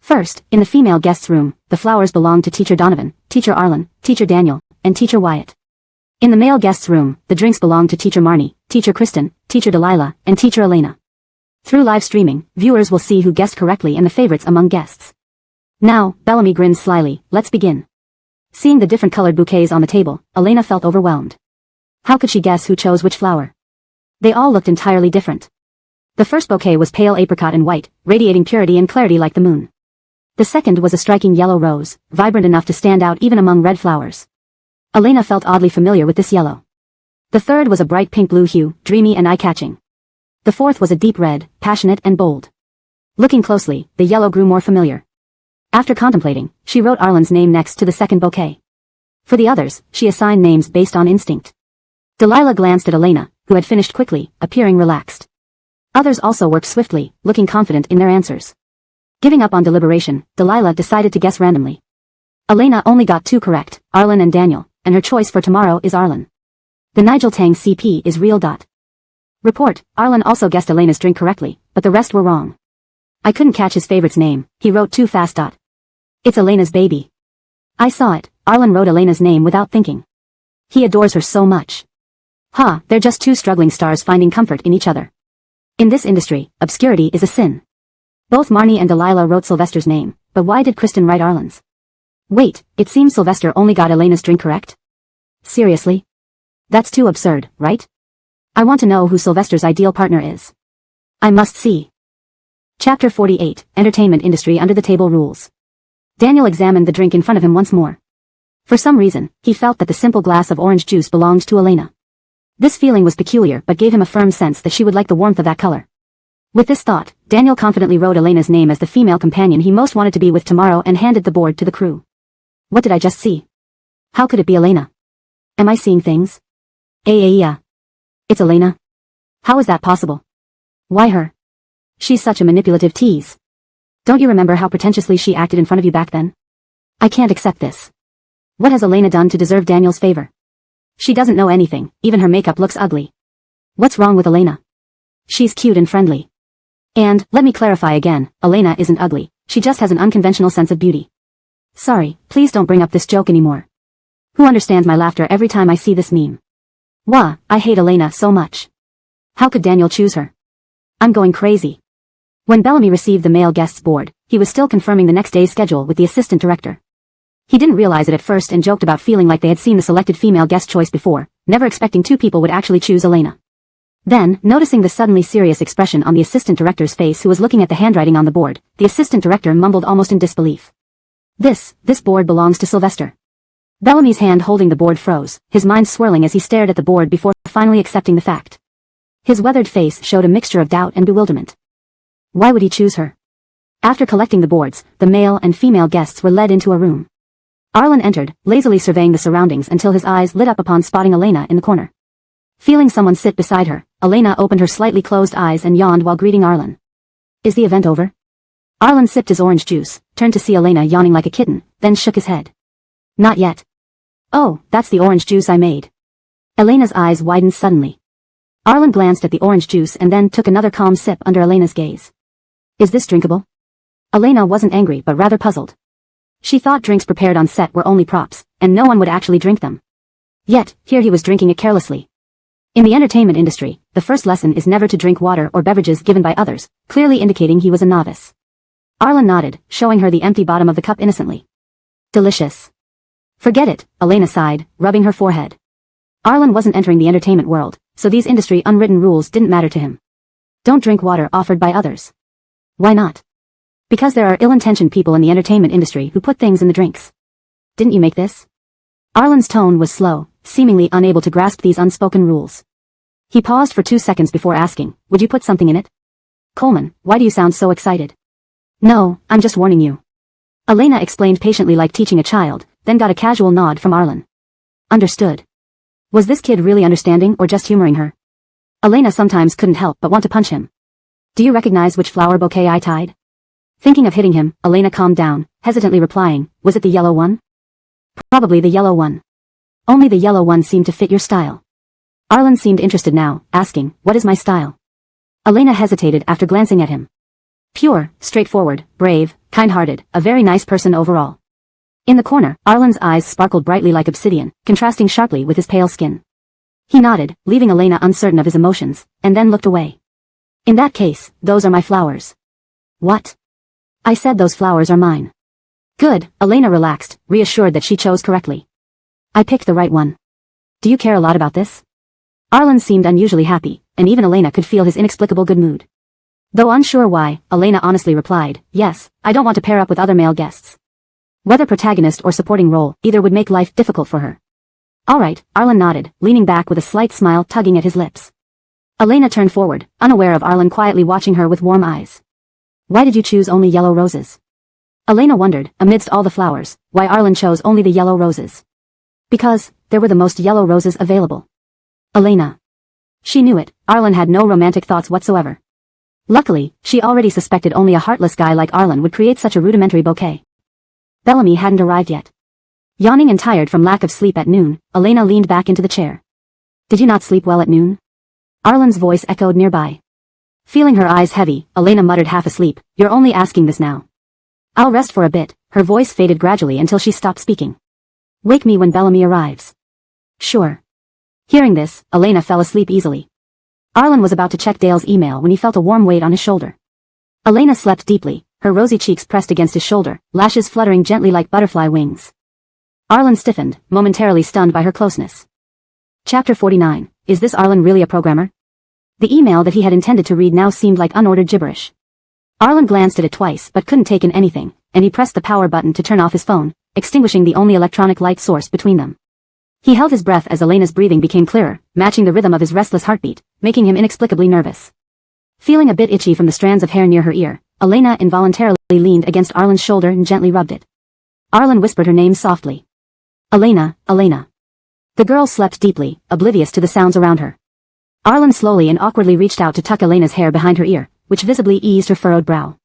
First, in the female guest's room, the flowers belong to Teacher Donovan, Teacher Arlen, Teacher Daniel, and Teacher Wyatt. In the male guest's room, the drinks belong to Teacher Marnie, Teacher Kristen, Teacher Delilah, and Teacher Elena. Through live streaming, viewers will see who guessed correctly and the favorites among guests. Now, Bellamy grins slyly. Let's begin. Seeing the different colored bouquets on the table, Elena felt overwhelmed. How could she guess who chose which flower? They all looked entirely different. The first bouquet was pale apricot and white, radiating purity and clarity like the moon. The second was a striking yellow rose, vibrant enough to stand out even among red flowers. Elena felt oddly familiar with this yellow. The third was a bright pink-blue hue, dreamy and eye-catching. The fourth was a deep red, passionate and bold. Looking closely, the yellow grew more familiar. After contemplating, she wrote Arlen's name next to the second bouquet. For the others, she assigned names based on instinct. Delilah glanced at Elena, who had finished quickly, appearing relaxed. Others also worked swiftly, looking confident in their answers. Giving up on deliberation, Delilah decided to guess randomly. Elena only got 2 correct, Arlen and Daniel, and her choice for tomorrow is Arlen. The Nigel Tang CP is real. Report, Arlen also guessed Elena's drink correctly, but the rest were wrong. I couldn't catch his favorite's name, he wrote too fast. It's Elena's baby. I saw it, Arlen wrote Elena's name without thinking. He adores her so much. They're just 2 struggling stars finding comfort in each other. In this industry, obscurity is a sin. Both Marnie and Delilah wrote Sylvester's name, but why did Kristen write Arlen's? Wait, it seems Sylvester only got Elena's drink correct? Seriously? That's too absurd, right? I want to know who Sylvester's ideal partner is. I must see. Chapter 48, Entertainment Industry Under the Table Rules. Daniel examined the drink in front of him once more. For some reason, he felt that the simple glass of orange juice belonged to Elena. This feeling was peculiar but gave him a firm sense that she would like the warmth of that color. With this thought, Daniel confidently wrote Elena's name as the female companion he most wanted to be with tomorrow and handed the board to the crew. What did I just see? How could it be Elena? Am I seeing things? Yeah. It's Elena. How is that possible? Why her? She's such a manipulative tease. Don't you remember how pretentiously she acted in front of you back then? I can't accept this. What has Elena done to deserve Daniel's favor? She doesn't know anything, even her makeup looks ugly. What's wrong with Elena? She's cute and friendly. And, let me clarify again, Elena isn't ugly, she just has an unconventional sense of beauty. Sorry, please don't bring up this joke anymore. Who understands my laughter every time I see this meme? Wah, I hate Elena so much. How could Daniel choose her? I'm going crazy. When Bellamy received the male guest's board, he was still confirming the next day's schedule with the assistant director. He didn't realize it at first and joked about feeling like they had seen the selected female guest choice before, never expecting 2 people would actually choose Elena. Then, noticing the suddenly serious expression on the assistant director's face who was looking at the handwriting on the board, the assistant director mumbled almost in disbelief. This board belongs to Sylvester. Bellamy's hand holding the board froze, his mind swirling as he stared at the board before finally accepting the fact. His weathered face showed a mixture of doubt and bewilderment. Why would he choose her? After collecting the boards, the male and female guests were led into a room. Arlen entered, lazily surveying the surroundings until his eyes lit up upon spotting Elena in the corner. Feeling someone sit beside her, Elena opened her slightly closed eyes and yawned while greeting Arlen. Is the event over? Arlen sipped his orange juice, turned to see Elena yawning like a kitten, then shook his head. Not yet. Oh, that's the orange juice I made. Elena's eyes widened suddenly. Arlen glanced at the orange juice and then took another calm sip under Elena's gaze. Is this drinkable? Elena wasn't angry but rather puzzled. She thought drinks prepared on set were only props, and no one would actually drink them. Yet, here he was drinking it carelessly. In the entertainment industry, the first lesson is never to drink water or beverages given by others, clearly indicating he was a novice. Arlen nodded, showing her the empty bottom of the cup innocently. Delicious. Forget it, Elena sighed, rubbing her forehead. Arlen wasn't entering the entertainment world, so these industry unwritten rules didn't matter to him. Don't drink water offered by others. Why not? Because there are ill-intentioned people in the entertainment industry who put things in the drinks. Didn't you make this? Arlen's tone was slow, seemingly unable to grasp these unspoken rules. He paused for 2 seconds before asking, would you put something in it? Coleman, why do you sound so excited? No, I'm just warning you. Elena explained patiently like teaching a child, then got a casual nod from Arlen. Understood. Was this kid really understanding or just humoring her? Elena sometimes couldn't help but want to punch him. Do you recognize which flower bouquet I tied? Thinking of hitting him, Elena calmed down, hesitantly replying, was it the yellow one? Probably the yellow one. Only the yellow one seemed to fit your style. Arlen seemed interested now, asking, what is my style? Elena hesitated after glancing at him. Pure, straightforward, brave, kind-hearted, a very nice person overall. In the corner, Arlen's eyes sparkled brightly like obsidian, contrasting sharply with his pale skin. He nodded, leaving Elena uncertain of his emotions, and then looked away. In that case, those are my flowers. What? I said those flowers are mine. Good, Elena relaxed, reassured that she chose correctly. I picked the right one. Do you care a lot about this? Arlen seemed unusually happy, and even Elena could feel his inexplicable good mood. Though unsure why, Elena honestly replied, yes, I don't want to pair up with other male guests. Whether protagonist or supporting role, either would make life difficult for her. Alright, Arlen nodded, leaning back with a slight smile tugging at his lips. Elena turned forward, unaware of Arlen quietly watching her with warm eyes. Why did you choose only yellow roses? Elena wondered, amidst all the flowers, why Arlen chose only the yellow roses. Because, there were the most yellow roses available. Elena. She knew it, Arlen had no romantic thoughts whatsoever. Luckily, she already suspected only a heartless guy like Arlen would create such a rudimentary bouquet. Bellamy hadn't arrived yet. Yawning and tired from lack of sleep at noon, Elena leaned back into the chair. Did you not sleep well at noon? Arlen's voice echoed nearby. Feeling her eyes heavy, Elena muttered half asleep, you're only asking this now. I'll rest for a bit, her voice faded gradually until she stopped speaking. Wake me when Bellamy arrives. Sure. Hearing this, Elena fell asleep easily. Arlen was about to check Dale's email when he felt a warm weight on his shoulder. Elena slept deeply, her rosy cheeks pressed against his shoulder, lashes fluttering gently like butterfly wings. Arlen stiffened, momentarily stunned by her closeness. Chapter 49, is this Arlen really a programmer? The email that he had intended to read now seemed like unordered gibberish. Arlen glanced at it twice but couldn't take in anything, and he pressed the power button to turn off his phone, extinguishing the only electronic light source between them. He held his breath as Elena's breathing became clearer, matching the rhythm of his restless heartbeat, making him inexplicably nervous. Feeling a bit itchy from the strands of hair near her ear, Elena involuntarily leaned against Arlen's shoulder and gently rubbed it. Arlen whispered her name softly. Elena, Elena. The girl slept deeply, oblivious to the sounds around her. Arlen slowly and awkwardly reached out to tuck Elena's hair behind her ear, which visibly eased her furrowed brow.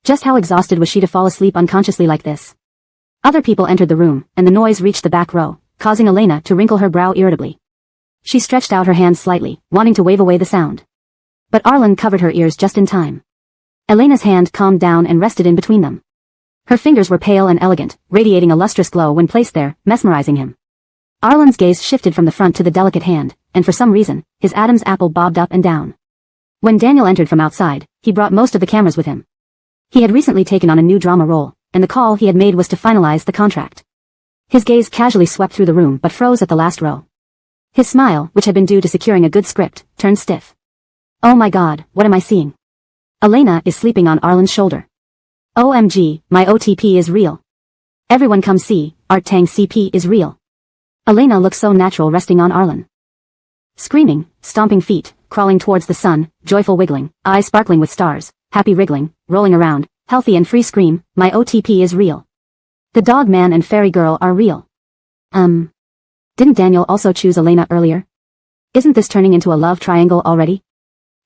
Just how exhausted was she to fall asleep unconsciously like this? Other people entered the room, and the noise reached the back row, causing Elena to wrinkle her brow irritably. She stretched out her hand slightly, wanting to wave away the sound. But Arlen covered her ears just in time. Elena's hand calmed down and rested in between them. Her fingers were pale and elegant, radiating a lustrous glow when placed there, mesmerizing him. Arlen's gaze shifted from the front to the delicate hand, and for some reason, his Adam's apple bobbed up and down. When Daniel entered from outside, he brought most of the cameras with him. He had recently taken on a new drama role, and the call he had made was to finalize the contract. His gaze casually swept through the room but froze at the last row. His smile, which had been due to securing a good script, turned stiff. Oh my god, what am I seeing? Elena is sleeping on Arlen's shoulder. OMG, my OTP is real. Everyone come see, Art Tang CP is real. Elena looked so natural resting on Arlen. Screaming, stomping feet, crawling towards the sun, joyful wiggling, eyes sparkling with stars, happy wriggling, rolling around, healthy and free scream, my OTP is real. The dog man and fairy girl are real. Didn't Daniel also choose Elena earlier? Isn't this turning into a love triangle already?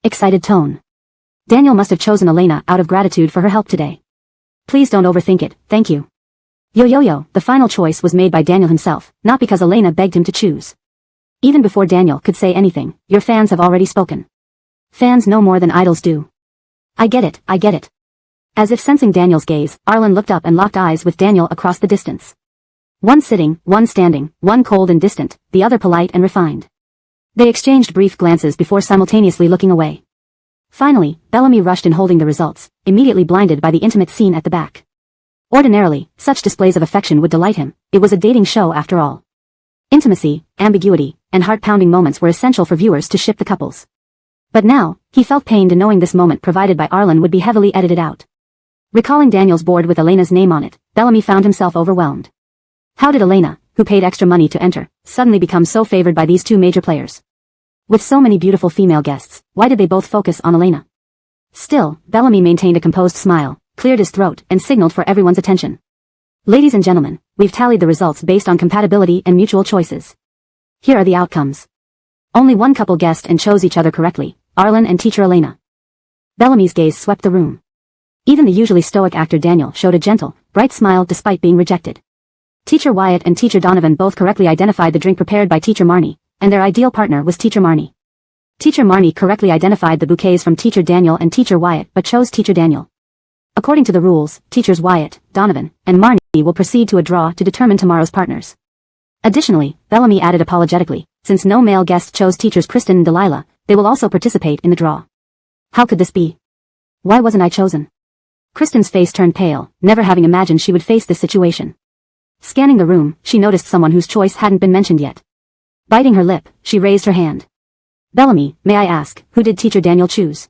Excited tone. Daniel must have chosen Elena out of gratitude for her help today. Please don't overthink it, thank you. Yo, the final choice was made by Daniel himself, not because Elena begged him to choose. Even before Daniel could say anything, your fans have already spoken. Fans know more than idols do. I get it. As if sensing Daniel's gaze, Arlen looked up and locked eyes with Daniel across the distance. One sitting, one standing, one cold and distant, the other polite and refined. They exchanged brief glances before simultaneously looking away. Finally, Bellamy rushed in holding the results, immediately blinded by the intimate scene at the back. Ordinarily, such displays of affection would delight him, it was a dating show after all. Intimacy, ambiguity, and heart-pounding moments were essential for viewers to ship the couples. But now, he felt pained in knowing this moment provided by Arlen would be heavily edited out. Recalling Daniel's board with Elena's name on it, Bellamy found himself overwhelmed. How did Elena, who paid extra money to enter, suddenly become so favored by these two major players? With so many beautiful female guests, why did they both focus on Elena? Still, Bellamy maintained a composed smile, cleared his throat, and signaled for everyone's attention. Ladies and gentlemen, we've tallied the results based on compatibility and mutual choices. Here are the outcomes. Only one couple guessed and chose each other correctly, Arlen and teacher Elena. Bellamy's gaze swept the room. Even the usually stoic actor Daniel showed a gentle, bright smile despite being rejected. Teacher Wyatt and Teacher Donovan both correctly identified the drink prepared by Teacher Marnie, and their ideal partner was Teacher Marnie. Teacher Marnie correctly identified the bouquets from Teacher Daniel and Teacher Wyatt but chose Teacher Daniel. According to the rules, Teachers Wyatt, Donovan, and Marnie will proceed to a draw to determine tomorrow's partners. Additionally, Bellamy added apologetically, since no male guest chose Teachers Kristen and Delilah, they will also participate in the draw. How could this be? Why wasn't I chosen? Kristen's face turned pale, never having imagined she would face this situation. Scanning the room, she noticed someone whose choice hadn't been mentioned yet. Biting her lip, she raised her hand. Bellamy, may I ask, who did Teacher Daniel choose?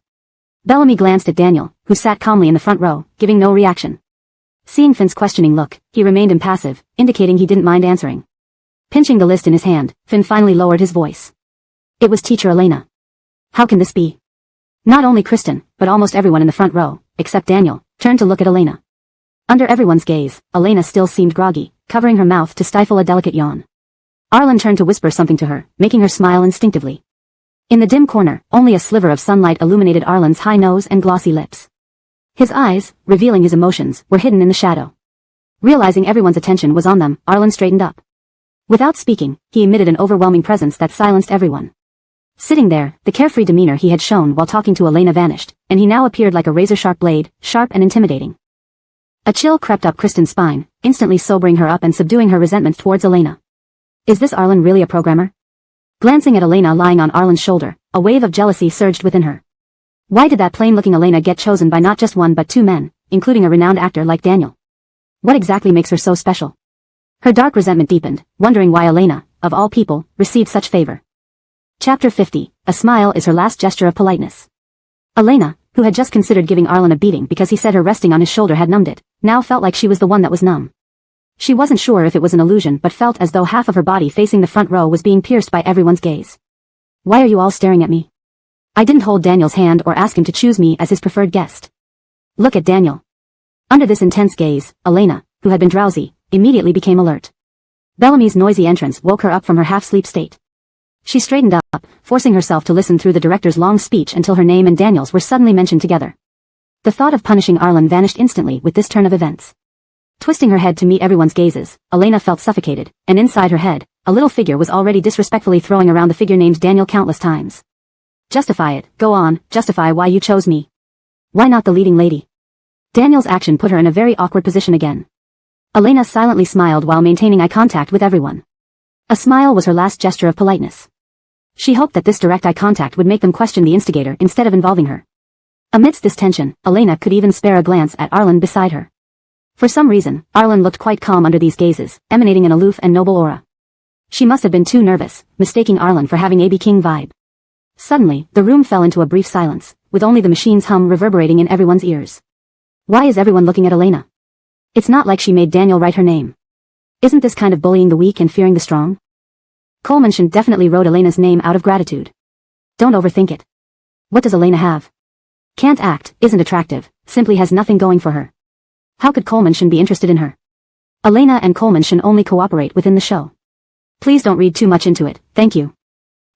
Bellamy glanced at Daniel, who sat calmly in the front row, giving no reaction. Seeing Finn's questioning look, he remained impassive, indicating he didn't mind answering. Pinching the list in his hand, Finn finally lowered his voice. It was Teacher Elena. How can this be? Not only Kristen, but almost everyone in the front row, except Daniel, turned to look at Elena. Under everyone's gaze, Elena still seemed groggy, covering her mouth to stifle a delicate yawn. Arlen turned to whisper something to her, making her smile instinctively. In the dim corner, only a sliver of sunlight illuminated Arlen's high nose and glossy lips. His eyes, revealing his emotions, were hidden in the shadow. Realizing everyone's attention was on them, Arlen straightened up. Without speaking, he emitted an overwhelming presence that silenced everyone. Sitting there, the carefree demeanor he had shown while talking to Elena vanished, and he now appeared like a razor-sharp blade, sharp and intimidating. A chill crept up Kristen's spine, instantly sobering her up and subduing her resentment towards Elena. Is this Arlen really a programmer? Glancing at Elena lying on Arlen's shoulder, a wave of jealousy surged within her. Why did that plain-looking Elena get chosen by not just one but two men, including a renowned actor like Daniel? What exactly makes her so special? Her dark resentment deepened, wondering why Elena, of all people, received such favor. Chapter 50, A Smile is her last gesture of politeness. Elena, who had just considered giving Arlen a beating because he said her resting on his shoulder had numbed it, now felt like she was the one that was numb. She wasn't sure if it was an illusion but felt as though half of her body facing the front row was being pierced by everyone's gaze. Why are you all staring at me? I didn't hold Daniel's hand or ask him to choose me as his preferred guest. Look at Daniel. Under this intense gaze, Elena, who had been drowsy, immediately became alert. Bellamy's noisy entrance woke her up from her half-sleep state. She straightened up, forcing herself to listen through the director's long speech until her name and Daniel's were suddenly mentioned together. The thought of punishing Arlen vanished instantly with this turn of events. Twisting her head to meet everyone's gazes, Elena felt suffocated, and inside her head, a little figure was already disrespectfully throwing around the figure named Daniel countless times. Justify it, go on, justify why you chose me. Why not the leading lady? Daniel's action put her in a very awkward position again. Elena silently smiled while maintaining eye contact with everyone. A smile was her last gesture of politeness. She hoped that this direct eye contact would make them question the instigator instead of involving her. Amidst this tension, Elena could even spare a glance at Arlen beside her. For some reason, Arlen looked quite calm under these gazes, emanating an aloof and noble aura. She must have been too nervous, mistaking Arlen for having a B. King vibe. Suddenly, the room fell into a brief silence, with only the machine's hum reverberating in everyone's ears. Why is everyone looking at Elena? It's not like she made Daniel write her name. Isn't this kind of bullying the weak and fearing the strong? Colemanson definitely wrote Elena's name out of gratitude. Don't overthink it. What does Elena have? Can't act, isn't attractive, simply has nothing going for her. How could Colemanson be interested in her? Elena and Colemanson only cooperate within the show. Please don't read too much into it, thank you.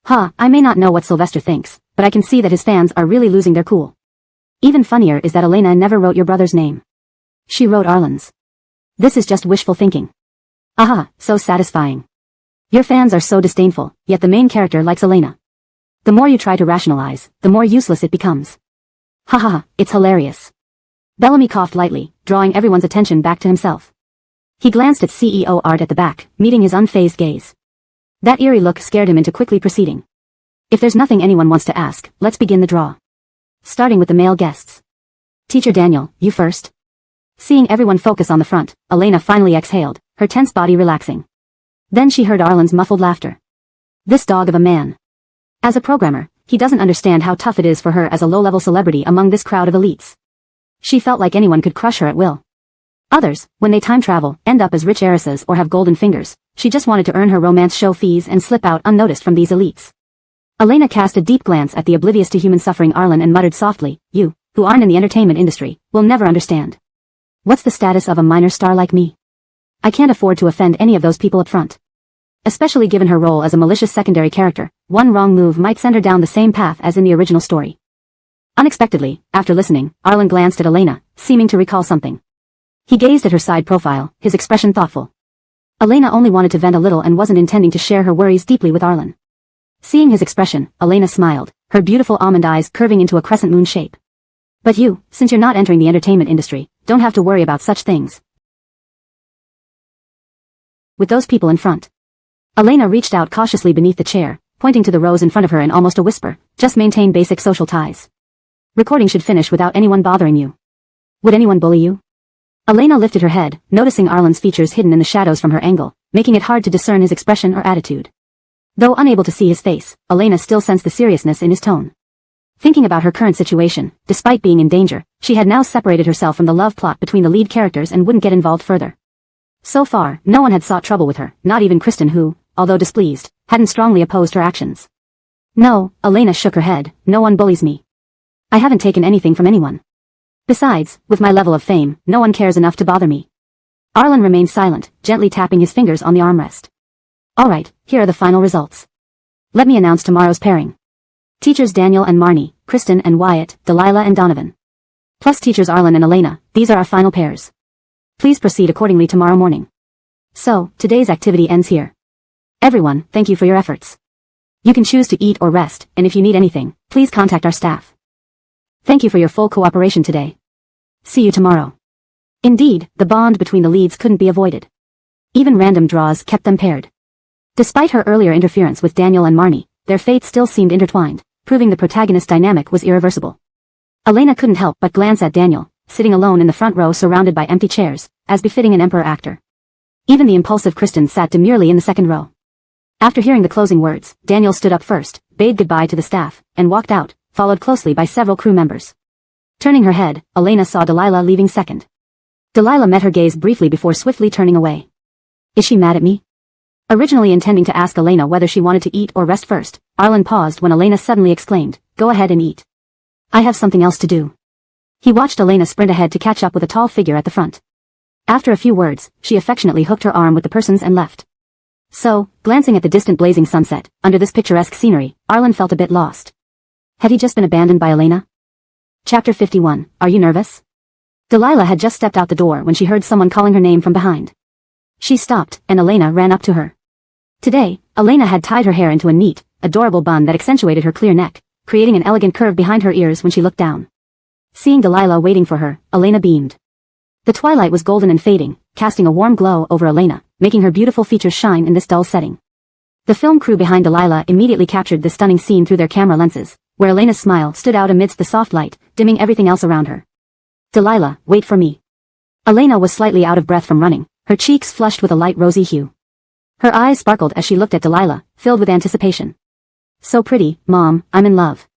I may not know what Sylvester thinks, but I can see that his fans are really losing their cool. Even funnier is that Elena never wrote your brother's name. She wrote Arlen's. This is just wishful thinking. Aha, so satisfying. Your fans are so disdainful, yet the main character likes Elena. The more you try to rationalize, the more useless it becomes. It's hilarious. Bellamy coughed lightly, drawing everyone's attention back to himself. He glanced at CEO Art at the back, meeting his unfazed gaze. That eerie look scared him into quickly proceeding. If there's nothing anyone wants to ask, let's begin the draw. Starting with the male guests. Teacher Daniel, you first. Seeing everyone focus on the front, Elena finally exhaled, her tense body relaxing. Then she heard Arlen's muffled laughter. This dog of a man. As a programmer, he doesn't understand how tough it is for her as a low-level celebrity among this crowd of elites. She felt like anyone could crush her at will. Others, when they time travel, end up as rich heiresses or have golden fingers. She just wanted to earn her romance show fees and slip out unnoticed from these elites. Elena cast a deep glance at the oblivious to human suffering Arlen and muttered softly, you, who aren't in the entertainment industry, will never understand. What's the status of a minor star like me? I can't afford to offend any of those people up front. Especially given her role as a malicious secondary character, one wrong move might send her down the same path as in the original story. Unexpectedly, after listening, Arlen glanced at Elena, seeming to recall something. He gazed at her side profile, his expression thoughtful. Elena only wanted to vent a little and wasn't intending to share her worries deeply with Arlen. Seeing his expression, Elena smiled, her beautiful almond eyes curving into a crescent moon shape. But you, since you're not entering the entertainment industry, don't have to worry about such things. With those people in front. Elena reached out cautiously beneath the chair, pointing to the rows in front of her in almost a whisper, just maintain basic social ties. Recording should finish without anyone bothering you. Would anyone bully you? Elena lifted her head, noticing Arlen's features hidden in the shadows from her angle, making it hard to discern his expression or attitude. Though unable to see his face, Elena still sensed the seriousness in his tone. Thinking about her current situation, despite being in danger, she had now separated herself from the love plot between the lead characters and wouldn't get involved further. So far, no one had sought trouble with her, not even Kristen who, although displeased, hadn't strongly opposed her actions. No, Elena shook her head, no one bullies me. I haven't taken anything from anyone. Besides, with my level of fame, no one cares enough to bother me. Arlen remained silent, gently tapping his fingers on the armrest. Alright, here are the final results. Let me announce tomorrow's pairing. Teachers Daniel and Marnie, Kristen and Wyatt, Delilah and Donovan. Plus teachers Arlen and Elena, these are our final pairs. Please proceed accordingly tomorrow morning. So, today's activity ends here. Everyone, thank you for your efforts. You can choose to eat or rest, and if you need anything, please contact our staff. Thank you for your full cooperation today. See you tomorrow. Indeed, the bond between the leads couldn't be avoided. Even random draws kept them paired. Despite her earlier interference with Daniel and Marnie, their fates still seemed intertwined, proving the protagonist dynamic was irreversible. Elena couldn't help but glance at Daniel, sitting alone in the front row surrounded by empty chairs, as befitting an emperor actor. Even the impulsive Kristen sat demurely in the second row. After hearing the closing words, Daniel stood up first, bade goodbye to the staff, and walked out, followed closely by several crew members. Turning her head, Elena saw Delilah leaving second. Delilah met her gaze briefly before swiftly turning away. Is she mad at me? Originally intending to ask Elena whether she wanted to eat or rest first, Arlen paused when Elena suddenly exclaimed, "Go ahead and eat. I have something else to do." He watched Elena sprint ahead to catch up with a tall figure at the front. After a few words, she affectionately hooked her arm with the person's and left. So, glancing at the distant blazing sunset, under this picturesque scenery, Arlen felt a bit lost. Had he just been abandoned by Elena? Chapter 51, Are you nervous? Delilah had just stepped out the door when she heard someone calling her name from behind. She stopped, and Elena ran up to her. Today, Elena had tied her hair into a neat, adorable bun that accentuated her clear neck, creating an elegant curve behind her ears when she looked down. Seeing Delilah waiting for her, Elena beamed. The twilight was golden and fading, casting a warm glow over Elena, making her beautiful features shine in this dull setting. The film crew behind Delilah immediately captured the stunning scene through their camera lenses, where Elena's smile stood out amidst the soft light, dimming everything else around her. Delilah, wait for me. Elena was slightly out of breath from running, her cheeks flushed with a light rosy hue. Her eyes sparkled as she looked at Delilah, filled with anticipation. So pretty, Mom, I'm in love.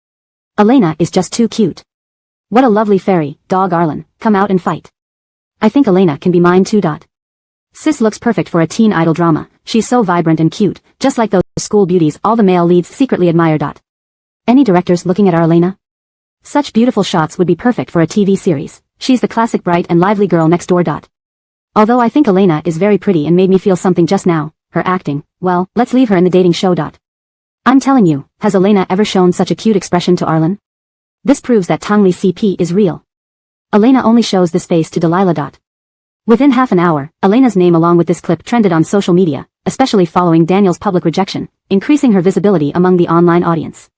Elena is just too cute. What a lovely fairy, dog Arlen, come out and fight. I think Elena can be mine too. Sis looks perfect for a teen idol drama, she's so vibrant and cute, just like those school beauties all the male leads secretly admire. Any directors looking at our Elena? Such beautiful shots would be perfect for a TV series, she's the classic bright and lively girl next door. Although I think Elena is very pretty and made me feel something just now, her acting, well, let's leave her in the dating show. I'm telling you, has Elena ever shown such a cute expression to Arlen? This proves that Tongli CP is real. Elena only shows this face to Delilah. Within half an hour, Elena's name along with this clip trended on social media, especially following Daniel's public rejection, increasing her visibility among the online audience.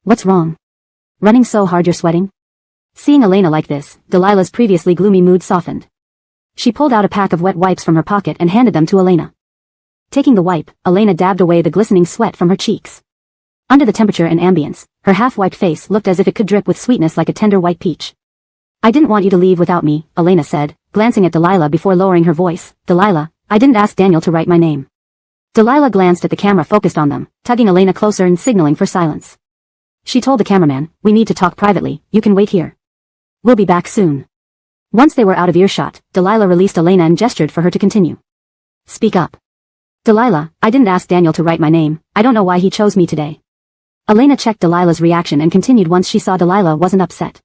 What's wrong? Running so hard you're sweating? Seeing Elena like this, Delilah's previously gloomy mood softened. She pulled out a pack of wet wipes from her pocket and handed them to Elena. Taking the wipe, Elena dabbed away the glistening sweat from her cheeks. Under the temperature and ambience, her half-wiped face looked as if it could drip with sweetness like a tender white peach. I didn't want you to leave without me, Elena said, glancing at Delilah before lowering her voice. Delilah, I didn't ask Daniel to write my name. Delilah glanced at the camera focused on them, tugging Elena closer and signaling for silence. She told the cameraman, we need to talk privately, you can wait here. We'll be back soon. Once they were out of earshot, Delilah released Elena and gestured for her to continue. Speak up. Delilah, I didn't ask Daniel to write my name, I don't know why he chose me today. Elena checked Delilah's reaction and continued once she saw Delilah wasn't upset.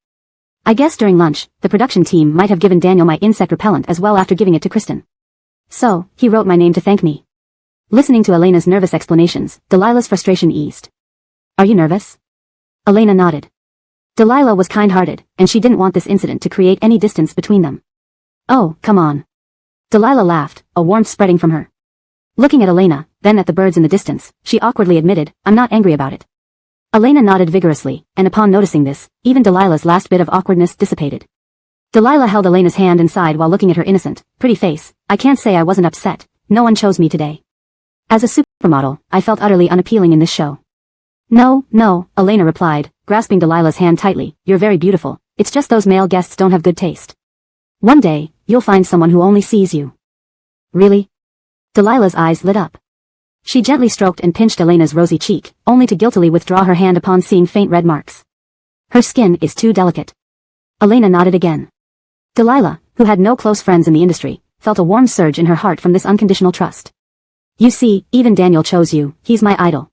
I guess during lunch, the production team might have given Daniel my insect repellent as well after giving it to Kristen. So, he wrote my name to thank me. Listening to Elena's nervous explanations, Delilah's frustration eased. Are you nervous? Elena nodded. Delilah was kind-hearted, and she didn't want this incident to create any distance between them. Oh, come on. Delilah laughed, a warmth spreading from her. Looking at Elena, then at the birds in the distance, she awkwardly admitted, I'm not angry about it. Elena nodded vigorously, and upon noticing this, even Delilah's last bit of awkwardness dissipated. Delilah held Elena's hand and sighed while looking at her innocent, pretty face. I can't say I wasn't upset. No one chose me today. As a supermodel, I felt utterly unappealing in this show. No, Elena replied, grasping Delilah's hand tightly. You're very beautiful. It's just those male guests don't have good taste. One day, you'll find someone who only sees you. Really? Delilah's eyes lit up. She gently stroked and pinched Elena's rosy cheek, only to guiltily withdraw her hand upon seeing faint red marks. Her skin is too delicate. Elena nodded again. Delilah, who had no close friends in the industry, felt a warm surge in her heart from this unconditional trust. You see, even Daniel chose you. He's my idol.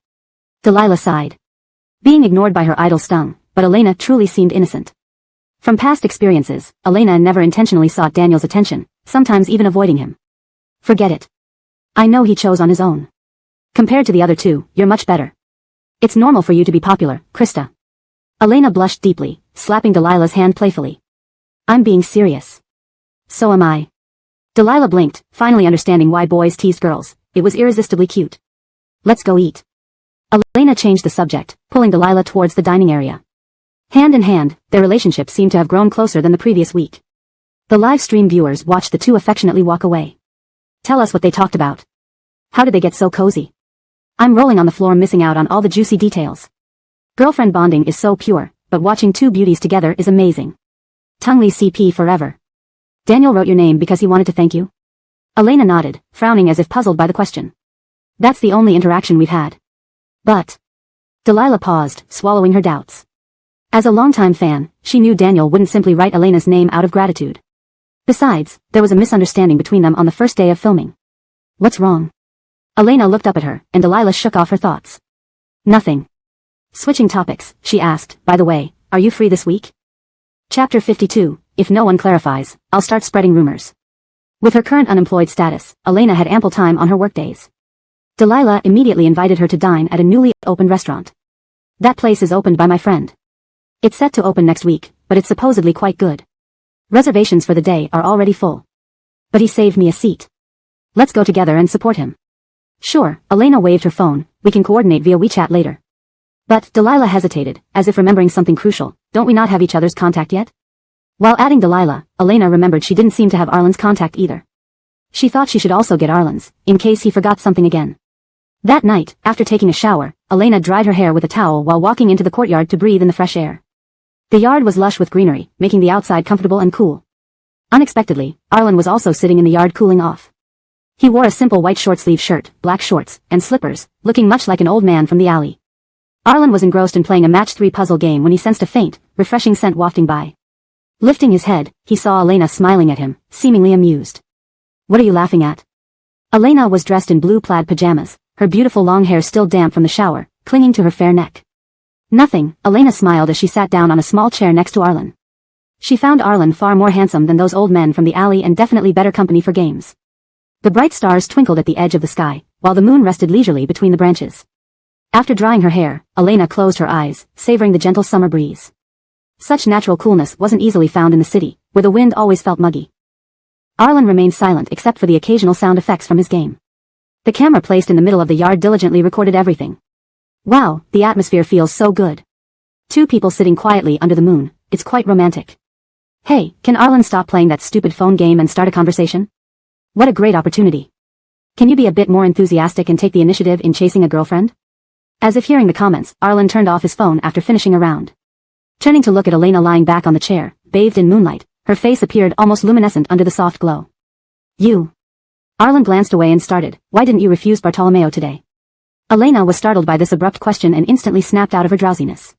Delilah sighed. Being ignored by her idol stung, but Elena truly seemed innocent. From past experiences, Elena never intentionally sought Daniel's attention, sometimes even avoiding him. Forget it. I know he chose on his own. Compared to the other two, you're much better. It's normal for you to be popular, Krista. Elena blushed deeply, slapping Delilah's hand playfully. I'm being serious. So am I. Delilah blinked, finally understanding why boys teased girls. It was irresistibly cute. Let's go eat. Elena changed the subject, pulling Delilah towards the dining area. Hand in hand, their relationship seemed to have grown closer than the previous week. The live stream viewers watched the two affectionately walk away. Tell us what they talked about. How did they get so cozy? I'm rolling on the floor missing out on all the juicy details. Girlfriend bonding is so pure, but watching two beauties together is amazing. Tungli CP forever. Daniel wrote your name because he wanted to thank you? Elena nodded, frowning as if puzzled by the question. That's the only interaction we've had. But... Delilah paused, swallowing her doubts. As a longtime fan, she knew Daniel wouldn't simply write Elena's name out of gratitude. Besides, there was a misunderstanding between them on the first day of filming. What's wrong? Elena looked up at her, and Delilah shook off her thoughts. Nothing. Switching topics, she asked, by the way, are you free this week? Chapter 52, If no one clarifies, I'll start spreading rumors. With her current unemployed status, Elena had ample time on her workdays. Delilah immediately invited her to dine at a newly opened restaurant. That place is opened by my friend. It's set to open next week, but it's supposedly quite good. Reservations for the day are already full. But he saved me a seat. Let's go together and support him. Sure, Elena waved her phone, we can coordinate via WeChat later. But Delilah hesitated, as if remembering something crucial. Don't we not have each other's contact yet? While adding Delilah, Elena remembered she didn't seem to have Arlen's contact either. She thought she should also get Arlen's, in case he forgot something again. That night, after taking a shower, Elena dried her hair with a towel while walking into the courtyard to breathe in the fresh air. The yard was lush with greenery, making the outside comfortable and cool. Unexpectedly, Arlen was also sitting in the yard cooling off. He wore a simple white short-sleeve shirt, black shorts, and slippers, looking much like an old man from the alley. Arlen was engrossed in playing a match 3 puzzle game when he sensed a faint, refreshing scent wafting by. Lifting his head, he saw Elena smiling at him, seemingly amused. What are you laughing at? Elena was dressed in blue plaid pajamas, her beautiful long hair still damp from the shower, clinging to her fair neck. Nothing, Elena smiled as she sat down on a small chair next to Arlen. She found Arlen far more handsome than those old men from the alley and definitely better company for games. The bright stars twinkled at the edge of the sky, while the moon rested leisurely between the branches. After drying her hair, Elena closed her eyes, savoring the gentle summer breeze. Such natural coolness wasn't easily found in the city, where the wind always felt muggy. Arlen remained silent except for the occasional sound effects from his game. The camera placed in the middle of the yard diligently recorded everything. Wow, the atmosphere feels so good. Two people sitting quietly under the moon, it's quite romantic. Hey, can Arlen stop playing that stupid phone game and start a conversation? What a great opportunity. Can you be a bit more enthusiastic and take the initiative in chasing a girlfriend? As if hearing the comments, Arlen turned off his phone after finishing a round. Turning to look at Elena lying back on the chair, bathed in moonlight, her face appeared almost luminescent under the soft glow. You. Arlen glanced away and started, why didn't you refuse Bartolomeo today? Elena was startled by this abrupt question and instantly snapped out of her drowsiness.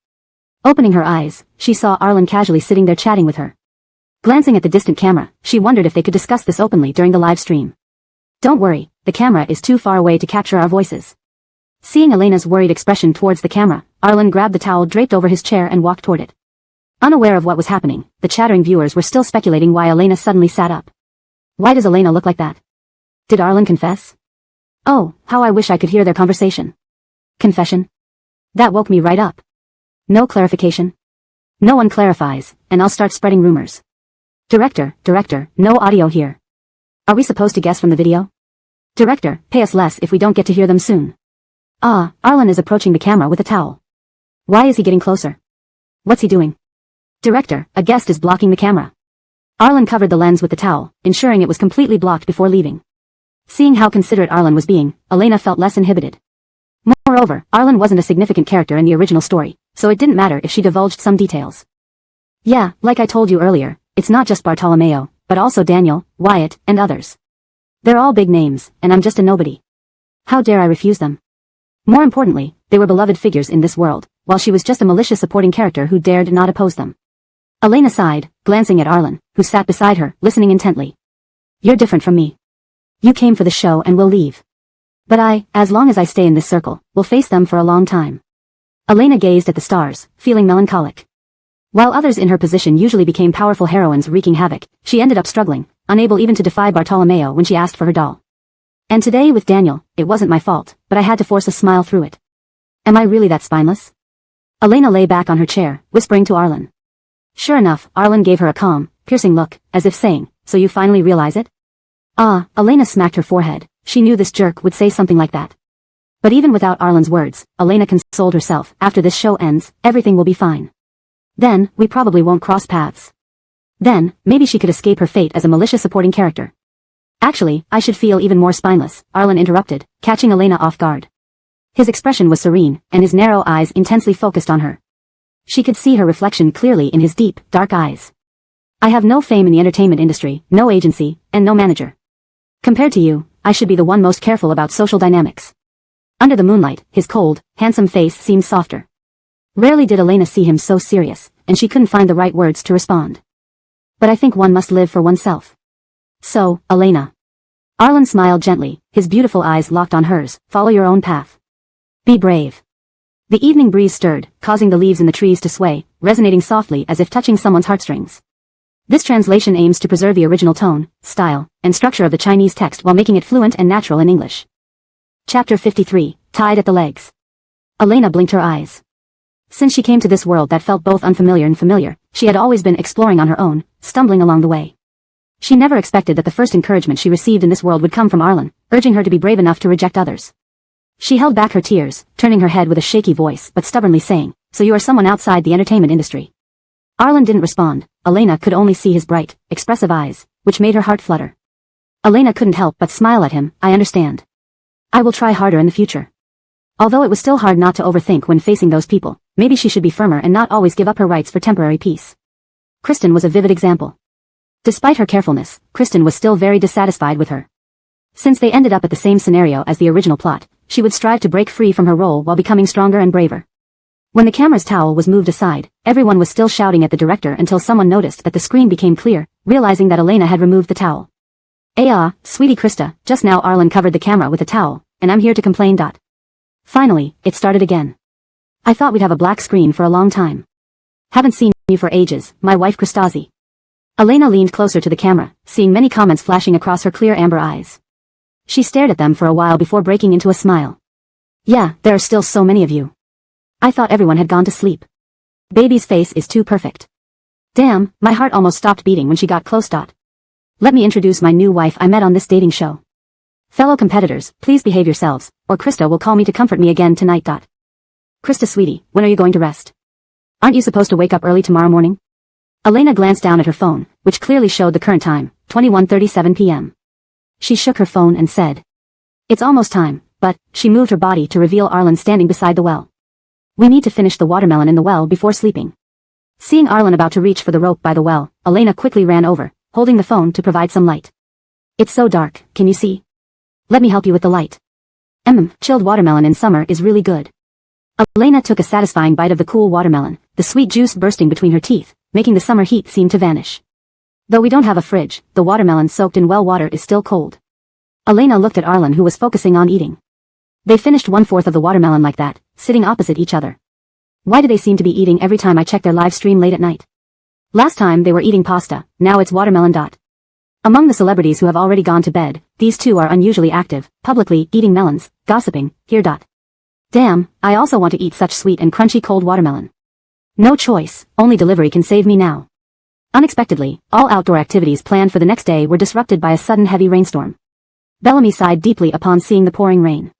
Opening her eyes, she saw Arlen casually sitting there chatting with her. Glancing at the distant camera, she wondered if they could discuss this openly during the live stream. Don't worry, the camera is too far away to capture our voices. Seeing Elena's worried expression towards the camera, Arlen grabbed the towel draped over his chair and walked toward it. Unaware of what was happening, the chattering viewers were still speculating why Elena suddenly sat up. Why does Elena look like that? Did Arlen confess? Oh, how I wish I could hear their conversation. Confession? That woke me right up. No clarification. No one clarifies, and I'll start spreading rumors. Director, no audio here. Are we supposed to guess from the video? Director, pay us less if we don't get to hear them soon. Ah, Arlen is approaching the camera with a towel. Why is he getting closer? What's he doing? Director, a guest is blocking the camera. Arlen covered the lens with the towel, ensuring it was completely blocked before leaving. Seeing how considerate Arlen was being, Elena felt less inhibited. Moreover, Arlen wasn't a significant character in the original story, so it didn't matter if she divulged some details. Yeah, like I told you earlier, it's not just Bartolomeo, but also Daniel, Wyatt, and others. They're all big names, and I'm just a nobody. How dare I refuse them? More importantly, they were beloved figures in this world, while she was just a malicious supporting character who dared not oppose them. Elena sighed, glancing at Arlen, who sat beside her, listening intently. You're different from me. You came for the show and will leave. But I, as long as I stay in this circle, will face them for a long time. Elena gazed at the stars, feeling melancholic. While others in her position usually became powerful heroines wreaking havoc, she ended up struggling, unable even to defy Bartolomeo when she asked for her doll. And today with Daniel, it wasn't my fault, but I had to force a smile through it. Am I really that spineless? Elena lay back on her chair, whispering to Arlen. Sure enough, Arlen gave her a calm, piercing look, as if saying, so you finally realize it? Ah, Elena smacked her forehead. She knew this jerk would say something like that. But even without Arlen's words, Elena consoled herself, after this show ends, everything will be fine. Then, we probably won't cross paths. Then, maybe she could escape her fate as a malicious supporting character. Actually, I should feel even more spineless, Arlen interrupted, catching Elena off guard. His expression was serene, and his narrow eyes intensely focused on her. She could see her reflection clearly in his deep, dark eyes. I have no fame in the entertainment industry, no agency, and no manager. Compared to you, I should be the one most careful about social dynamics. Under the moonlight, his cold, handsome face seemed softer. Rarely did Elena see him so serious, and she couldn't find the right words to respond. But I think one must live for oneself. So, Elena. Arlen smiled gently, his beautiful eyes locked on hers. Follow your own path. Be brave. The evening breeze stirred, causing the leaves in the trees to sway, resonating softly as if touching someone's heartstrings. This translation aims to preserve the original tone, style, and structure of the Chinese text while making it fluent and natural in English. Chapter 53, Tied at the Legs. Elena blinked her eyes. Since she came to this world that felt both unfamiliar and familiar, she had always been exploring on her own, stumbling along the way. She never expected that the first encouragement she received in this world would come from Arlen, urging her to be brave enough to reject others. She held back her tears, turning her head with a shaky voice but stubbornly saying, so you are someone outside the entertainment industry. Arlen didn't respond. Elena could only see his bright, expressive eyes, which made her heart flutter. Elena couldn't help but smile at him. I understand. I will try harder in the future. Although it was still hard not to overthink when facing those people, maybe she should be firmer and not always give up her rights for temporary peace. Kristen was a vivid example. Despite her carefulness, Kristen was still very dissatisfied with her. Since they ended up at the same scenario as the original plot, she would strive to break free from her role while becoming stronger and braver. When the camera's towel was moved aside, everyone was still shouting at the director until someone noticed that the screen became clear, realizing that Elena had removed the towel. Sweetie Krista, just now Arlen covered the camera with a towel, and I'm here to complain. Finally, it started again. I thought we'd have a black screen for a long time. Haven't seen you for ages, my wife Kristazzi. Elena leaned closer to the camera, seeing many comments flashing across her clear amber eyes. She stared at them for a while before breaking into a smile. Yeah, there are still so many of you. I thought everyone had gone to sleep. Baby's face is too perfect. Damn, my heart almost stopped beating when she got close. Let me introduce my new wife I met on this dating show. Fellow competitors, please behave yourselves, or Krista will call me to comfort me again tonight. Krista sweetie, when are you going to rest? Aren't you supposed to wake up early tomorrow morning? Elena glanced down at her phone, which clearly showed the current time, 21:37 p.m. She shook her phone and said, it's almost time, but, she moved her body to reveal Arlen standing beside the well. We need to finish the watermelon in the well before sleeping. Seeing Arlen about to reach for the rope by the well, Elena quickly ran over, holding the phone to provide some light. It's so dark, can you see? Let me help you with the light. Chilled watermelon in summer is really good. Elena took a satisfying bite of the cool watermelon, the sweet juice bursting between her teeth, making the summer heat seem to vanish. Though we don't have a fridge, the watermelon soaked in well water is still cold. Elena looked at Arlen who was focusing on eating. They finished 1/4 of the watermelon like that, sitting opposite each other. Why do they seem to be eating every time I check their live stream late at night? Last time they were eating pasta, now it's watermelon. Among the celebrities who have already gone to bed, these two are unusually active, publicly eating melons, gossiping, here. Damn, I also want to eat such sweet and crunchy cold watermelon. No choice, only delivery can save me now. Unexpectedly, all outdoor activities planned for the next day were disrupted by a sudden heavy rainstorm. Bellamy sighed deeply upon seeing the pouring rain.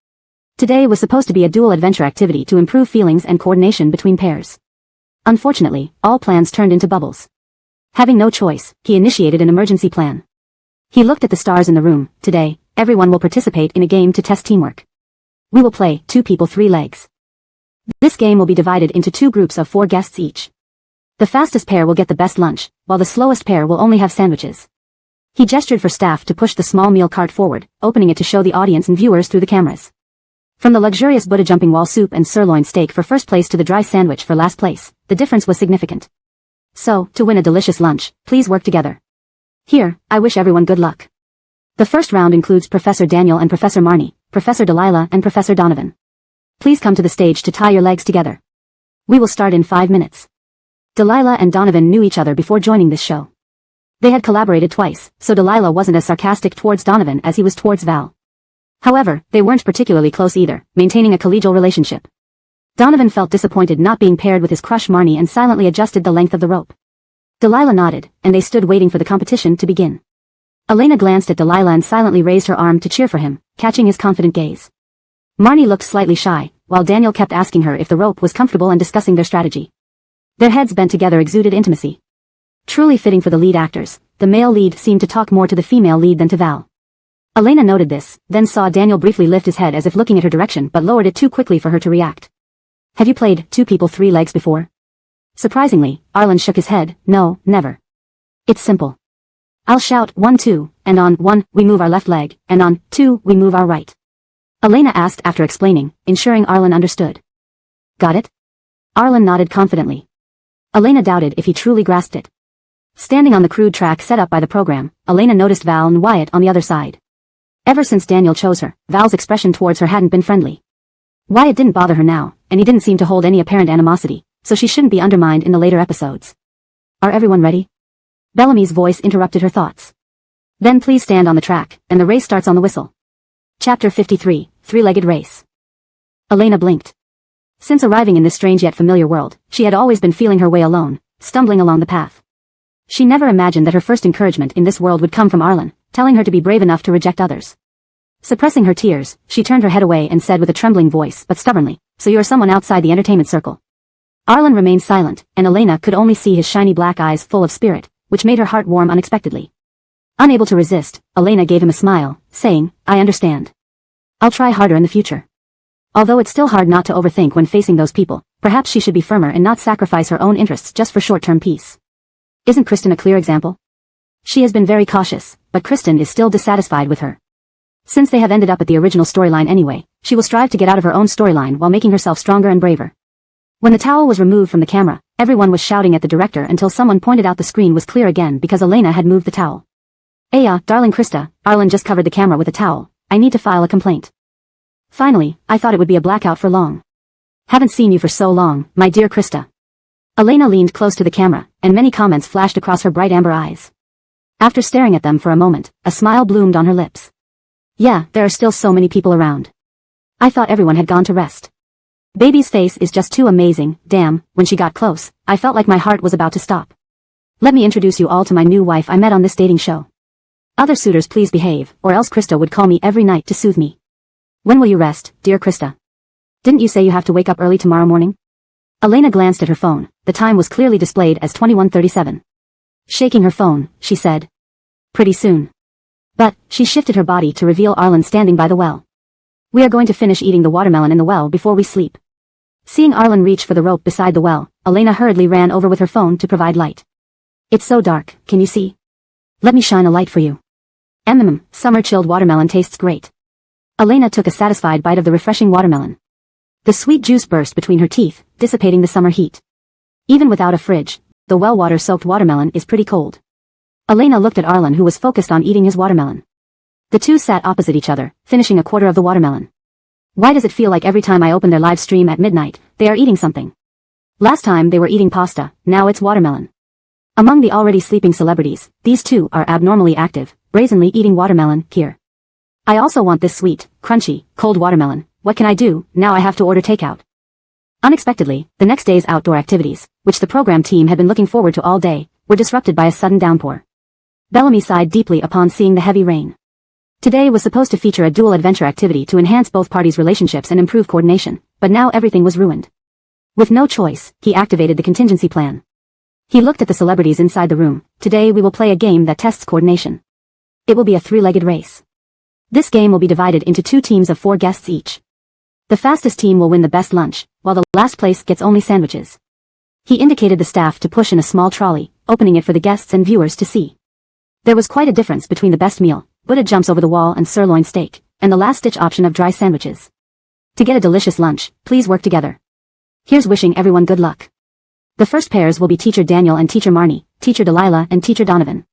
Today was supposed to be a dual adventure activity to improve feelings and coordination between pairs. Unfortunately, all plans turned into bubbles. Having no choice, he initiated an emergency plan. He looked at the stars in the room. Today, everyone will participate in a game to test teamwork. We will play 2 people 3 legs. This game will be divided into 2 groups of 4 guests each. The fastest pair will get the best lunch, while the slowest pair will only have sandwiches. He gestured for staff to push the small meal cart forward, opening it to show the audience and viewers through the cameras. From the luxurious Buddha jumping wall soup and sirloin steak for first place to the dry sandwich for last place, the difference was significant. So, to win a delicious lunch, please work together. Here, I wish everyone good luck. The first round includes Professor Daniel and Professor Marnie, Professor Delilah and Professor Donovan. Please come to the stage to tie your legs together. We will start in 5 minutes. Delilah and Donovan knew each other before joining this show. They had collaborated twice, so Delilah wasn't as sarcastic towards Donovan as he was towards Val. However, they weren't particularly close either, maintaining a collegial relationship. Donovan felt disappointed not being paired with his crush Marnie and silently adjusted the length of the rope. Delilah nodded, and they stood waiting for the competition to begin. Elena glanced at Delilah and silently raised her arm to cheer for him, catching his confident gaze. Marnie looked slightly shy, while Daniel kept asking her if the rope was comfortable and discussing their strategy. Their heads bent together exuded intimacy. Truly fitting for the lead actors, the male lead seemed to talk more to the female lead than to Val. Elena noted this, then saw Daniel briefly lift his head as if looking at her direction but lowered it too quickly for her to react. Have you played 2 people 3 legs before? Surprisingly, Arlen shook his head. No, never. It's simple. I'll shout 1 2, and on 1, we move our left leg, and on 2, we move our right. Elena asked after explaining, ensuring Arlen understood. Got it? Arlen nodded confidently. Elena doubted if he truly grasped it. Standing on the crude track set up by the program, Elena noticed Val and Wyatt on the other side. Ever since Daniel chose her, Val's expression towards her hadn't been friendly. Wyatt didn't bother her now, and he didn't seem to hold any apparent animosity, so she shouldn't be undermined in the later episodes. Are everyone ready? Bellamy's voice interrupted her thoughts. Then please stand on the track, and the race starts on the whistle. Chapter 53, Three-Legged Race. Elena blinked. Since arriving in this strange yet familiar world, she had always been feeling her way alone, stumbling along the path. She never imagined that her first encouragement in this world would come from Arlen, telling her to be brave enough to reject others. Suppressing her tears, she turned her head away and said with a trembling voice but stubbornly, so you are someone outside the entertainment circle. Arlen remained silent, and Elena could only see his shiny black eyes full of spirit, which made her heart warm unexpectedly. Unable to resist, Elena gave him a smile, saying, I understand. I'll try harder in the future. Although it's still hard not to overthink when facing those people, perhaps she should be firmer and not sacrifice her own interests just for short-term peace. Isn't Kristen a clear example? She has been very cautious, but Kristen is still dissatisfied with her. Since they have ended up at the original storyline anyway, she will strive to get out of her own storyline while making herself stronger and braver. When the towel was removed from the camera, everyone was shouting at the director until someone pointed out the screen was clear again because Elena had moved the towel. Darling Krista, Arlen just covered the camera with a towel. I need to file a complaint. Finally, I thought it would be a blackout for long. Haven't seen you for so long, my dear Krista. Elena leaned close to the camera, and many comments flashed across her bright amber eyes. After staring at them for a moment, a smile bloomed on her lips. Yeah, there are still so many people around. I thought everyone had gone to rest. Baby's face is just too amazing, damn, when she got close, I felt like my heart was about to stop. Let me introduce you all to my new wife I met on this dating show. Other suitors please behave, or else Krista would call me every night to soothe me. When will you rest, dear Krista? Didn't you say you have to wake up early tomorrow morning? Elena glanced at her phone. The time was clearly displayed as 21:37. Shaking her phone, she said. Pretty soon. But, she shifted her body to reveal Arlen standing by the well. We are going to finish eating the watermelon in the well before we sleep. Seeing Arlen reach for the rope beside the well, Elena hurriedly ran over with her phone to provide light. It's so dark, can you see? Let me shine a light for you. Summer chilled watermelon tastes great. Elena took a satisfied bite of the refreshing watermelon. The sweet juice burst between her teeth, dissipating the summer heat. Even without a fridge, the well water-soaked watermelon is pretty cold. Elena looked at Arlen who was focused on eating his watermelon. The two sat opposite each other, finishing a quarter of the watermelon. Why does it feel like every time I open their live stream at midnight, they are eating something? Last time they were eating pasta, now it's watermelon. Among the already sleeping celebrities, these two are abnormally active, brazenly eating watermelon, here. I also want this sweet, crunchy, cold watermelon. What can I do, now I have to order takeout? Unexpectedly, the next day's outdoor activities, which the program team had been looking forward to all day, were disrupted by a sudden downpour. Bellamy sighed deeply upon seeing the heavy rain. Today was supposed to feature a dual adventure activity to enhance both parties' relationships and improve coordination, but now everything was ruined. With no choice, he activated the contingency plan. He looked at the celebrities inside the room. Today we will play a game that tests coordination. It will be a three-legged race. This game will be divided into 2 teams of 4 guests each. The fastest team will win the best lunch, while the last place gets only sandwiches. He indicated the staff to push in a small trolley, opening it for the guests and viewers to see. There was quite a difference between the best meal, Buddha jumps over the wall and sirloin steak, and the last-ditch option of dry sandwiches. To get a delicious lunch, please work together. Here's wishing everyone good luck. The first pairs will be Teacher Daniel and Teacher Marnie, Teacher Delilah and Teacher Donovan.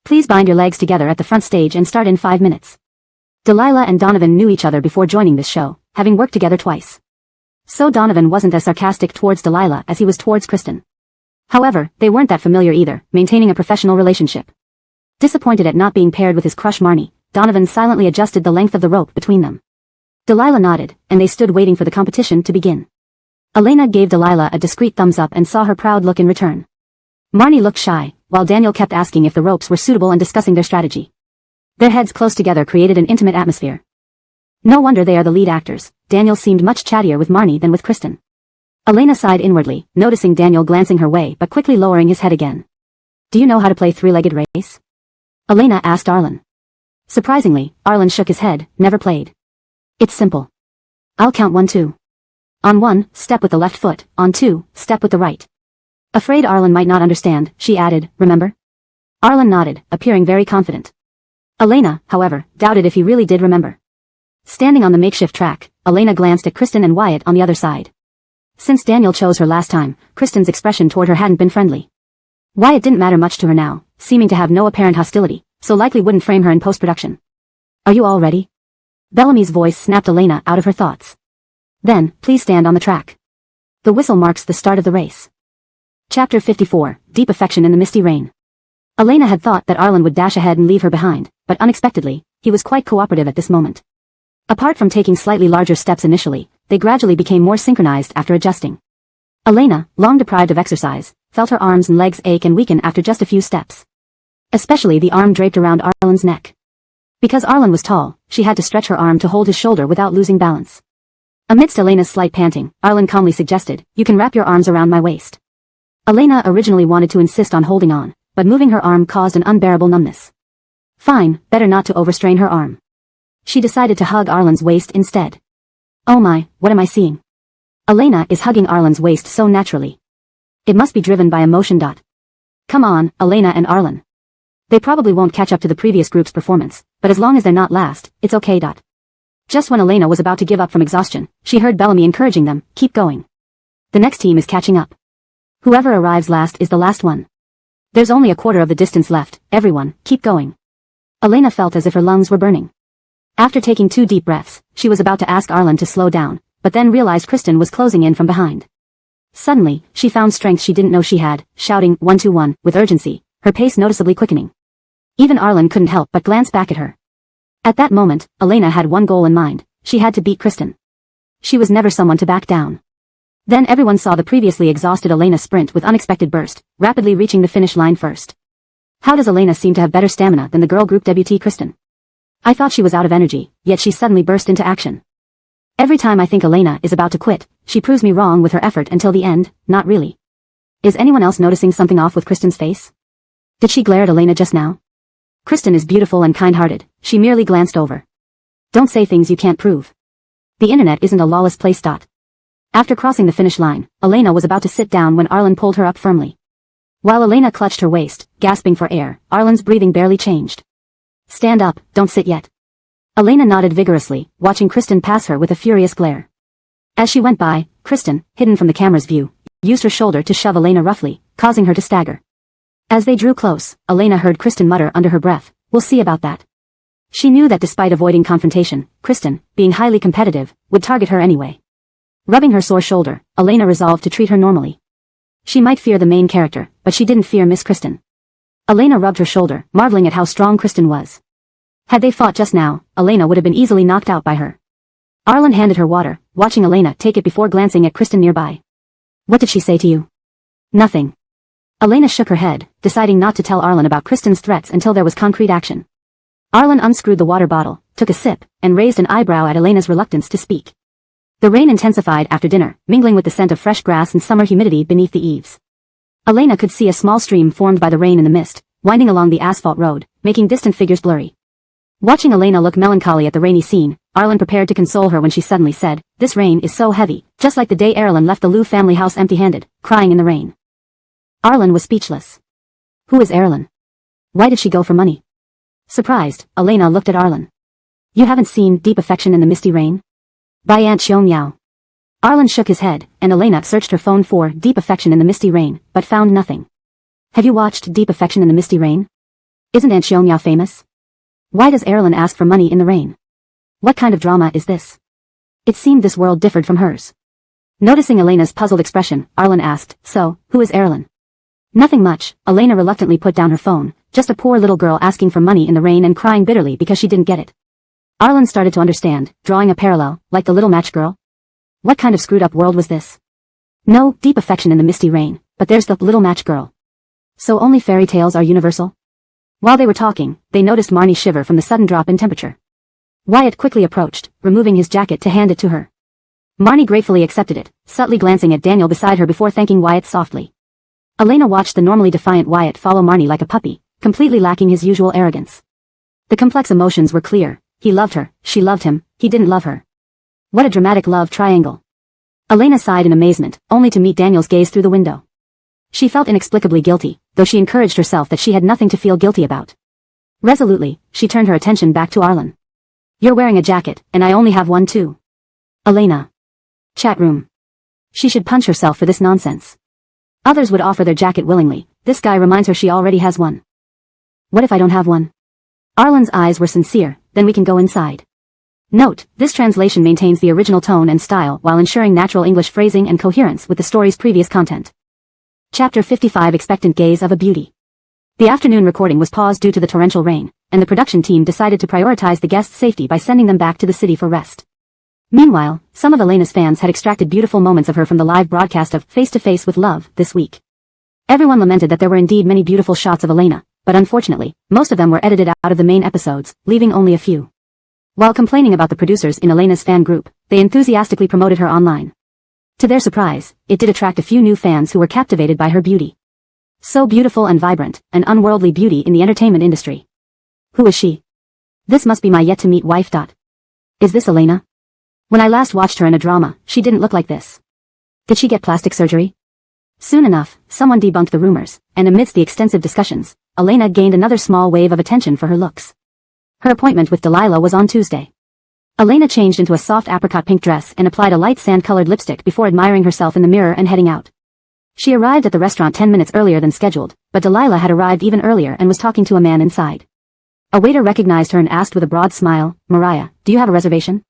Please bind your legs together at the front stage and start in 5 minutes. Delilah and Donovan knew each other before joining this show, having worked together twice. So Donovan wasn't as sarcastic towards Delilah as he was towards Kristen. However, they weren't that familiar either, maintaining a professional relationship. Disappointed at not being paired with his crush Marnie, Donovan silently adjusted the length of the rope between them. Delilah nodded, and they stood waiting for the competition to begin. Elena gave Delilah a discreet thumbs up and saw her proud look in return. Marnie looked shy, while Daniel kept asking if the ropes were suitable and discussing their strategy. Their heads close together created an intimate atmosphere. No wonder they are the lead actors. Daniel seemed much chattier with Marnie than with Kristen. Elena sighed inwardly, noticing Daniel glancing her way but quickly lowering his head again. Do you know how to play three-legged race? Elena asked Arlen. Surprisingly, Arlen shook his head, never played. It's simple. I'll count 1, 2. On 1, step with the left foot, on 2, step with the right. Afraid Arlen might not understand, she added, remember? Arlen nodded, appearing very confident. Elena, however, doubted if he really did remember. Standing on the makeshift track, Elena glanced at Kristen and Wyatt on the other side. Since Daniel chose her last time, Kristen's expression toward her hadn't been friendly. Wyatt didn't matter much to her now, seeming to have no apparent hostility, so likely wouldn't frame her in post-production. Are you all ready? Bellamy's voice snapped Elena out of her thoughts. Then, please stand on the track. The whistle marks the start of the race. Chapter 54, Deep Affection in the Misty Rain. Elena had thought that Arlen would dash ahead and leave her behind, but unexpectedly, he was quite cooperative at this moment. Apart from taking slightly larger steps initially, they gradually became more synchronized after adjusting. Elena, long deprived of exercise, felt her arms and legs ache and weaken after just a few steps. Especially the arm draped around Arlen's neck. Because Arlen was tall, she had to stretch her arm to hold his shoulder without losing balance. Amidst Elena's slight panting, Arlen calmly suggested, you can wrap your arms around my waist. Elena originally wanted to insist on holding on, but moving her arm caused an unbearable numbness. Fine, better not to overstrain her arm. She decided to hug Arlen's waist instead. Oh my, what am I seeing? Elena is hugging Arlen's waist so naturally. It must be driven by emotion. Come on, Elena and Arlen. They probably won't catch up to the previous group's performance, but as long as they're not last, it's okay. Just when Elena was about to give up from exhaustion, she heard Bellamy encouraging them, keep going. The next team is catching up. Whoever arrives last is the last one. There's only a quarter of the distance left, everyone, keep going. Elena felt as if her lungs were burning. After taking 2 deep breaths, she was about to ask Arlen to slow down, but then realized Kristen was closing in from behind. Suddenly, she found strength she didn't know she had, shouting 1, 2, 1 with urgency, her pace noticeably quickening. Even Arlen couldn't help but glance back at her. At that moment, Elena had one goal in mind, she had to beat Kristen. She was never someone to back down. Then everyone saw the previously exhausted Elena sprint with unexpected burst, rapidly reaching the finish line first. How does Elena seem to have better stamina than the girl group debutee Kristen? I thought she was out of energy, yet she suddenly burst into action. Every time I think Elena is about to quit, she proves me wrong with her effort until the end, not really. Is anyone else noticing something off with Kristen's face? Did she glare at Elena just now? Kristen is beautiful and kind-hearted, she merely glanced over. Don't say things you can't prove. The internet isn't a lawless place. After crossing the finish line, Elena was about to sit down when Arlen pulled her up firmly. While Elena clutched her waist, gasping for air, Arlen's breathing barely changed. Stand up, don't sit yet. Elena nodded vigorously, watching Kristen pass her with a furious glare. As she went by, Kristen, hidden from the camera's view, used her shoulder to shove Elena roughly, causing her to stagger. As they drew close, Elena heard Kristen mutter under her breath, we'll see about that. She knew that despite avoiding confrontation, Kristen, being highly competitive, would target her anyway. Rubbing her sore shoulder, Elena resolved to treat her normally. She might fear the main character, but she didn't fear Miss Kristen. Elena rubbed her shoulder, marveling at how strong Kristen was. Had they fought just now, Elena would have been easily knocked out by her. Arlen handed her water, watching Elena take it before glancing at Kristen nearby. What did she say to you? Nothing. Elena shook her head, deciding not to tell Arlen about Kristen's threats until there was concrete action. Arlen unscrewed the water bottle, took a sip, and raised an eyebrow at Elena's reluctance to speak. The rain intensified after dinner, mingling with the scent of fresh grass and summer humidity beneath the eaves. Elena could see a small stream formed by the rain and the mist, winding along the asphalt road, making distant figures blurry. Watching Elena look melancholy at the rainy scene, Arlen prepared to console her when she suddenly said, "This rain is so heavy, just like the day Arlen left the Liu family house empty-handed, crying in the rain." Arlen was speechless. Who is Arlen? Why did she go for money? Surprised, Elena looked at Arlen. You haven't seen Deep Affection in the Misty Rain? By Aunt Xiong Yao. Arlen shook his head, and Elena searched her phone for Deep Affection in the Misty Rain, but found nothing. Have you watched Deep Affection in the Misty Rain? Isn't Aunt Xiong Yao famous? Why does Arlen ask for money in the rain? What kind of drama is this? It seemed this world differed from hers. Noticing Elena's puzzled expression, Arlen asked, "So, who is Arlen?" "Nothing much," Elena reluctantly put down her phone, "just a poor little girl asking for money in the rain and crying bitterly because she didn't get it." Arlen started to understand, drawing a parallel, like the little match girl. What kind of screwed up world was this? No Deep Affection in the Misty Rain, but there's the little match girl. So only fairy tales are universal? While they were talking, they noticed Marnie shiver from the sudden drop in temperature. Wyatt quickly approached, removing his jacket to hand it to her. Marnie gratefully accepted it, subtly glancing at Daniel beside her before thanking Wyatt softly. Elena watched the normally defiant Wyatt follow Marnie like a puppy, completely lacking his usual arrogance. The complex emotions were clear. He loved her, she loved him, he didn't love her. What a dramatic love triangle. Elena sighed in amazement, only to meet Daniel's gaze through the window. She felt inexplicably guilty, though she encouraged herself that she had nothing to feel guilty about. Resolutely, she turned her attention back to Arlen. You're wearing a jacket, and I only have one too. Elena. Chat room. She should punch herself for this nonsense. Others would offer their jacket willingly, this guy reminds her she already has one. What if I don't have one? Arlen's eyes were sincere, then we can go inside. Note, this translation maintains the original tone and style while ensuring natural English phrasing and coherence with the story's previous content. Chapter 55 Expectant Gaze of a Beauty. The afternoon recording was paused due to the torrential rain, and the production team decided to prioritize the guests' safety by sending them back to the city for rest. Meanwhile, some of Elena's fans had extracted beautiful moments of her from the live broadcast of Face to Face with Love this week. Everyone lamented that there were indeed many beautiful shots of Elena, but unfortunately, most of them were edited out of the main episodes, leaving only a few. While complaining about the producers in Elena's fan group, they enthusiastically promoted her online. To their surprise, it did attract a few new fans who were captivated by her beauty. So beautiful and vibrant, an unworldly beauty in the entertainment industry. Who is she? This must be my yet-to-meet wife. Is this Elena? When I last watched her in a drama, she didn't look like this. Did she get plastic surgery? Soon enough, someone debunked the rumors, and amidst the extensive discussions, Elena gained another small wave of attention for her looks. Her appointment with Delilah was on Tuesday. Elena changed into a soft apricot pink dress and applied a light sand-colored lipstick before admiring herself in the mirror and heading out. She arrived at the restaurant 10 minutes earlier than scheduled, but Delilah had arrived even earlier and was talking to a man inside. A waiter recognized her and asked with a broad smile, "Mariah, do you have a reservation?"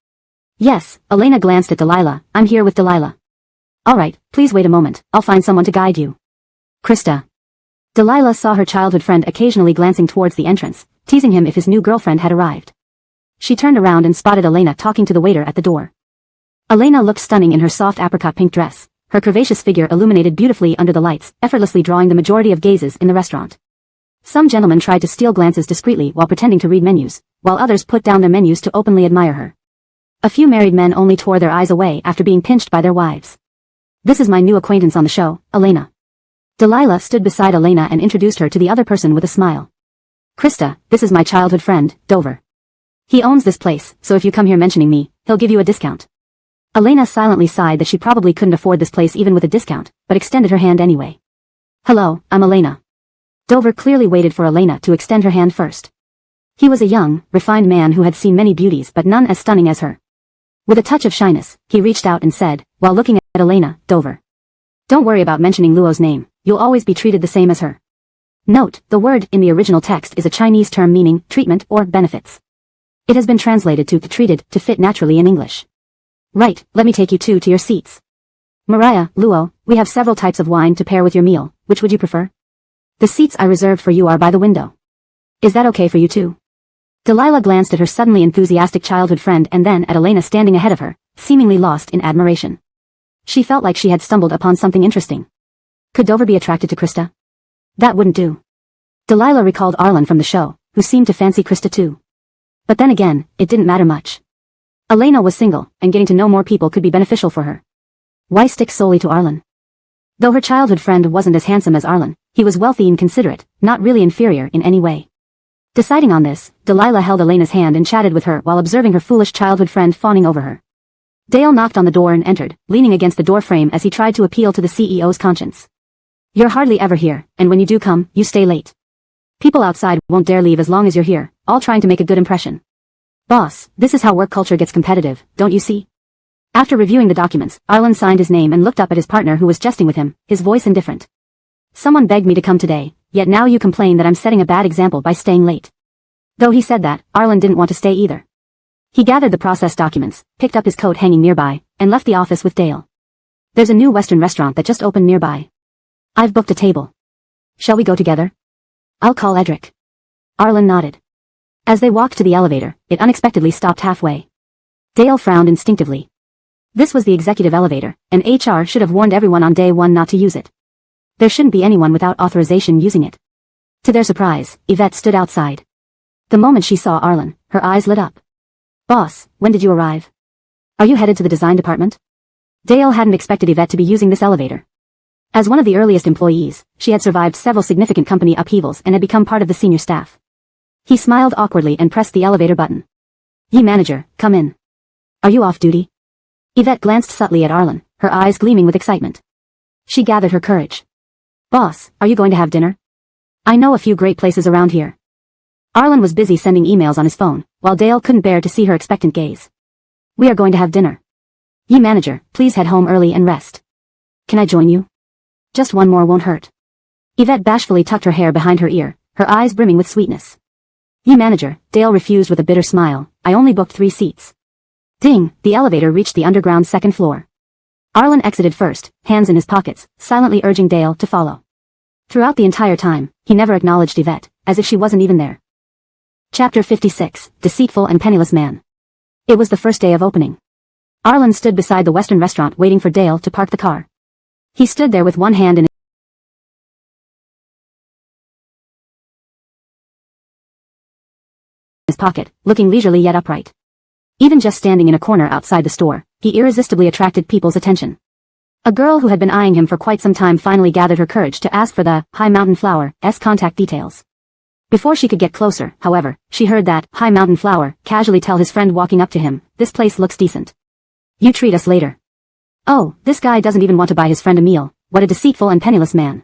"Yes," Elena glanced at Delilah, "I'm here with Delilah." "All right, please wait a moment, I'll find someone to guide you." Krista. Delilah saw her childhood friend occasionally glancing towards the entrance, teasing him if his new girlfriend had arrived. She turned around and spotted Elena talking to the waiter at the door. Elena looked stunning in her soft apricot pink dress, her curvaceous figure illuminated beautifully under the lights, effortlessly drawing the majority of gazes in the restaurant. Some gentlemen tried to steal glances discreetly while pretending to read menus, while others put down their menus to openly admire her. A few married men only tore their eyes away after being pinched by their wives. "This is my new acquaintance on the show, Elena." Delilah stood beside Elena and introduced her to the other person with a smile. "Krista, this is my childhood friend, Dover. He owns this place, so if you come here mentioning me, he'll give you a discount." Elena silently sighed that she probably couldn't afford this place even with a discount, but extended her hand anyway. "Hello, I'm Elena." Dover clearly waited for Elena to extend her hand first. He was a young, refined man who had seen many beauties but none as stunning as her. With a touch of shyness, he reached out and said, while looking at Elena, "Dover. Don't worry about mentioning Luo's name, you'll always be treated the same as her." Note, the word in the original text is a Chinese term meaning treatment or benefits. It has been translated to treated to fit naturally in English. "Right, let me take you two to your seats. Mariah, Luo, we have several types of wine to pair with your meal, which would you prefer? The seats I reserved for you are by the window. Is that okay for you too?" Delilah glanced at her suddenly enthusiastic childhood friend and then at Elena standing ahead of her, seemingly lost in admiration. She felt like she had stumbled upon something interesting. Could Dover be attracted to Krista? That wouldn't do. Delilah recalled Arlen from the show, who seemed to fancy Krista too. But then again, it didn't matter much. Elena was single, and getting to know more people could be beneficial for her. Why stick solely to Arlen? Though her childhood friend wasn't as handsome as Arlen, he was wealthy and considerate, not really inferior in any way. Deciding on this, Delilah held Elena's hand and chatted with her while observing her foolish childhood friend fawning over her. Dale knocked on the door and entered, leaning against the door frame as he tried to appeal to the CEO's conscience. You're hardly ever here, and when you do come, you stay late. People outside won't dare leave as long as you're here, all trying to make a good impression. Boss, this is how work culture gets competitive, don't you see? After reviewing the documents, Arlen signed his name and looked up at his partner who was jesting with him, his voice indifferent. Someone begged me to come today, yet now you complain that I'm setting a bad example by staying late. Though he said that, Arlen didn't want to stay either. He gathered the process documents, picked up his coat hanging nearby, and left the office with Dale. There's a new Western restaurant that just opened nearby. I've booked a table. Shall we go together? I'll call Edric. Arlen nodded. As they walked to the elevator, it unexpectedly stopped halfway. Dale frowned instinctively. This was the executive elevator, and HR should have warned everyone on day one not to use it. There shouldn't be anyone without authorization using it. To their surprise, Yvette stood outside. The moment she saw Arlen, her eyes lit up. Boss, when did you arrive? Are you headed to the design department? Dale hadn't expected Yvette to be using this elevator. As one of the earliest employees, she had survived several significant company upheavals and had become part of the senior staff. He smiled awkwardly and pressed the elevator button. Ye manager, come in. Are you off duty? Yvette glanced subtly at Arlen, her eyes gleaming with excitement. She gathered her courage. Boss, are you going to have dinner? I know a few great places around here. Arlen was busy sending emails on his phone, while Dale couldn't bear to see her expectant gaze. We are going to have dinner. Ye manager, please head home early and rest. Can I join you? Just one more won't hurt. Yvette bashfully tucked her hair behind her ear, her eyes brimming with sweetness. Ye manager, Dale refused with a bitter smile, I only booked 3 seats. Ding, the elevator reached the underground second floor. Arlen exited first, hands in his pockets, silently urging Dale to follow. Throughout the entire time, he never acknowledged Yvette, as if she wasn't even there. Chapter 56, Deceitful and Penniless Man. It was the first day of opening. Arlen stood beside the Western restaurant waiting for Dale to park the car. He stood there with one hand in his pocket, looking leisurely yet upright. Even just standing in a corner outside the store, he irresistibly attracted people's attention. A girl who had been eyeing him for quite some time finally gathered her courage to ask for the High Mountain Flower's contact details. Before she could get closer, however, she heard that High Mountain Flower casually tell his friend walking up to him, this place looks decent. You treat us later. Oh, this guy doesn't even want to buy his friend a meal, what a deceitful and penniless man.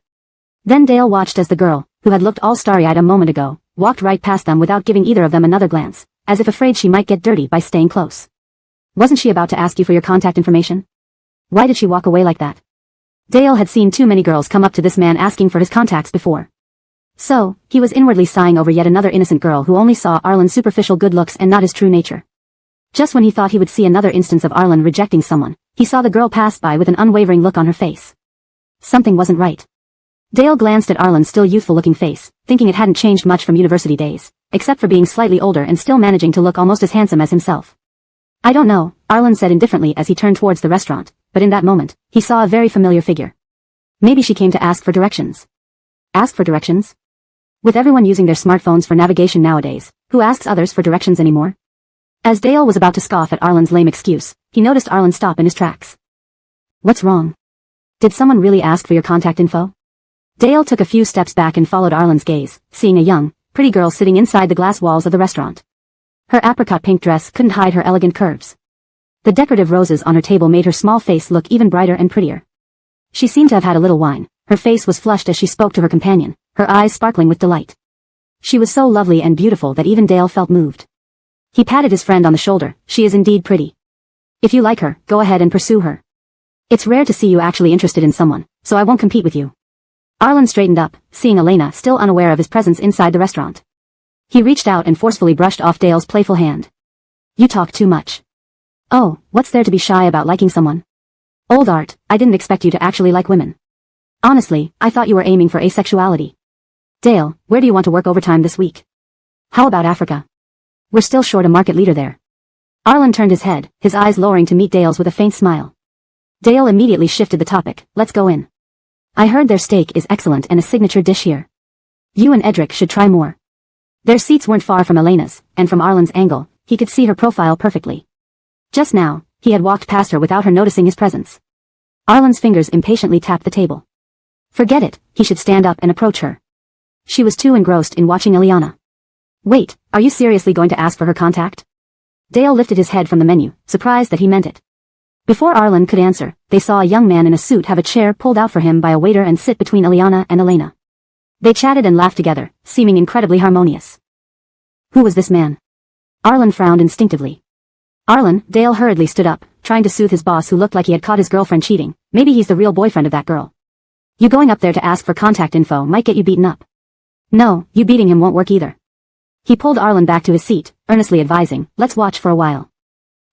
Then Dale watched as the girl, who had looked all starry-eyed a moment ago, walked right past them without giving either of them another glance, as if afraid she might get dirty by staying close. Wasn't she about to ask you for your contact information? Why did she walk away like that? Dale had seen too many girls come up to this man asking for his contacts before. So, he was inwardly sighing over yet another innocent girl who only saw Arlen's superficial good looks and not his true nature. Just when he thought he would see another instance of Arlen rejecting someone, he saw the girl pass by with an unwavering look on her face. Something wasn't right. Dale glanced at Arlen's still youthful-looking face, thinking it hadn't changed much from university days, except for being slightly older and still managing to look almost as handsome as himself. I don't know, Arlen said indifferently as he turned towards the restaurant, but in that moment, he saw a very familiar figure. Maybe she came to ask for directions. Ask for directions? With everyone using their smartphones for navigation nowadays, who asks others for directions anymore? As Dale was about to scoff at Arlen's lame excuse, he noticed Arlen stop in his tracks. What's wrong? Did someone really ask for your contact info? Dale took a few steps back and followed Arlen's gaze, seeing a young, pretty girl sitting inside the glass walls of the restaurant. Her apricot pink dress couldn't hide her elegant curves. The decorative roses on her table made her small face look even brighter and prettier. She seemed to have had a little wine. Her face was flushed as she spoke to her companion, her eyes sparkling with delight. She was so lovely and beautiful that even Dale felt moved. He patted his friend on the shoulder. She is indeed pretty. If you like her, go ahead and pursue her. It's rare to see you actually interested in someone, so I won't compete with you. Arlen straightened up, seeing Elena still unaware of his presence inside the restaurant. He reached out and forcefully brushed off Dale's playful hand. You talk too much. Oh, what's there to be shy about liking someone? Old Art, I didn't expect you to actually like women. Honestly, I thought you were aiming for asexuality. Dale, where do you want to work overtime this week? How about Africa? We're still short a market leader there. Arlen turned his head, his eyes lowering to meet Dale's with a faint smile. Dale immediately shifted the topic. Let's go in. I heard their steak is excellent and a signature dish here. You and Edric should try more. Their seats weren't far from Elena's, and from Arlen's angle, he could see her profile perfectly. Just now, he had walked past her without her noticing his presence. Arlen's fingers impatiently tapped the table. Forget it, he should stand up and approach her. She was too engrossed in watching Eliana. Wait, are you seriously going to ask for her contact? Dale lifted his head from the menu, surprised that he meant it. Before Arlen could answer, they saw a young man in a suit have a chair pulled out for him by a waiter and sit between Eliana and Elena. They chatted and laughed together, seeming incredibly harmonious. Who was this man? Arlen frowned instinctively. Arlen, Dale hurriedly stood up, trying to soothe his boss who looked like he had caught his girlfriend cheating. Maybe he's the real boyfriend of that girl. You going up there to ask for contact info might get you beaten up. No, you beating him won't work either. He pulled Arlen back to his seat, earnestly advising, let's watch for a while.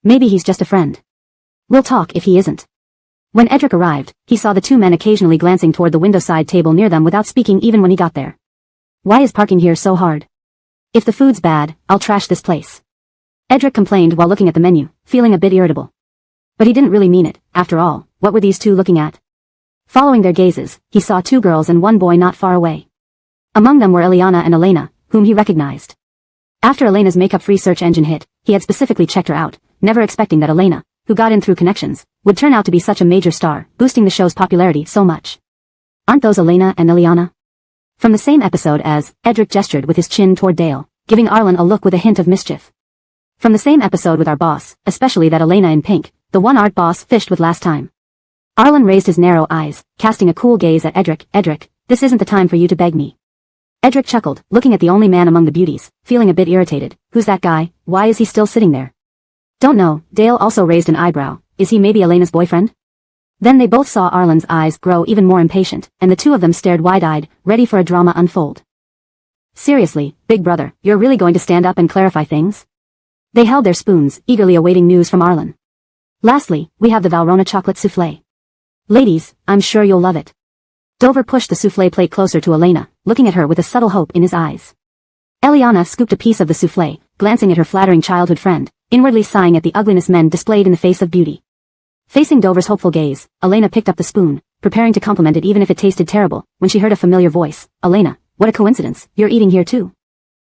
Maybe he's just a friend. We'll talk if he isn't. When Edric arrived, he saw the two men occasionally glancing toward the window-side table near them without speaking even when he got there. Why is parking here so hard? If the food's bad, I'll trash this place. Edric complained while looking at the menu, feeling a bit irritable. But he didn't really mean it. After all, what were these two looking at? Following their gazes, he saw two girls and one boy not far away. Among them were Eliana and Elena, whom he recognized. After Elena's makeup-free search engine hit, he had specifically checked her out, never expecting that Elena, who got in through connections, would turn out to be such a major star, boosting the show's popularity so much. Aren't those Elena and Eliana? From the same episode as, Edric gestured with his chin toward Dale, giving Arlen a look with a hint of mischief. From the same episode with our boss, especially that Elena in pink, the one Art boss fished with last time. Arlen raised his narrow eyes, casting a cool gaze at Edric. Edric, this isn't the time for you to beg me. Edric chuckled, looking at the only man among the beauties, feeling a bit irritated. Who's that guy? Why is he still sitting there? Don't know. Dale also raised an eyebrow. Is he maybe Elena's boyfriend? Then they both saw Arlen's eyes grow even more impatient, and the two of them stared wide-eyed, ready for a drama unfold. Seriously, big brother, you're really going to stand up and clarify things? They held their spoons, eagerly awaiting news from Arlen. Lastly, we have the Valrhona chocolate soufflé. Ladies, I'm sure you'll love it. Dover pushed the soufflé plate closer to Elena, looking at her with a subtle hope in his eyes. Eliana scooped a piece of the soufflé, glancing at her flattering childhood friend, inwardly sighing at the ugliness men displayed in the face of beauty. Facing Dover's hopeful gaze, Elena picked up the spoon, preparing to compliment it even if it tasted terrible, when she heard a familiar voice. Elena, what a coincidence, you're eating here too.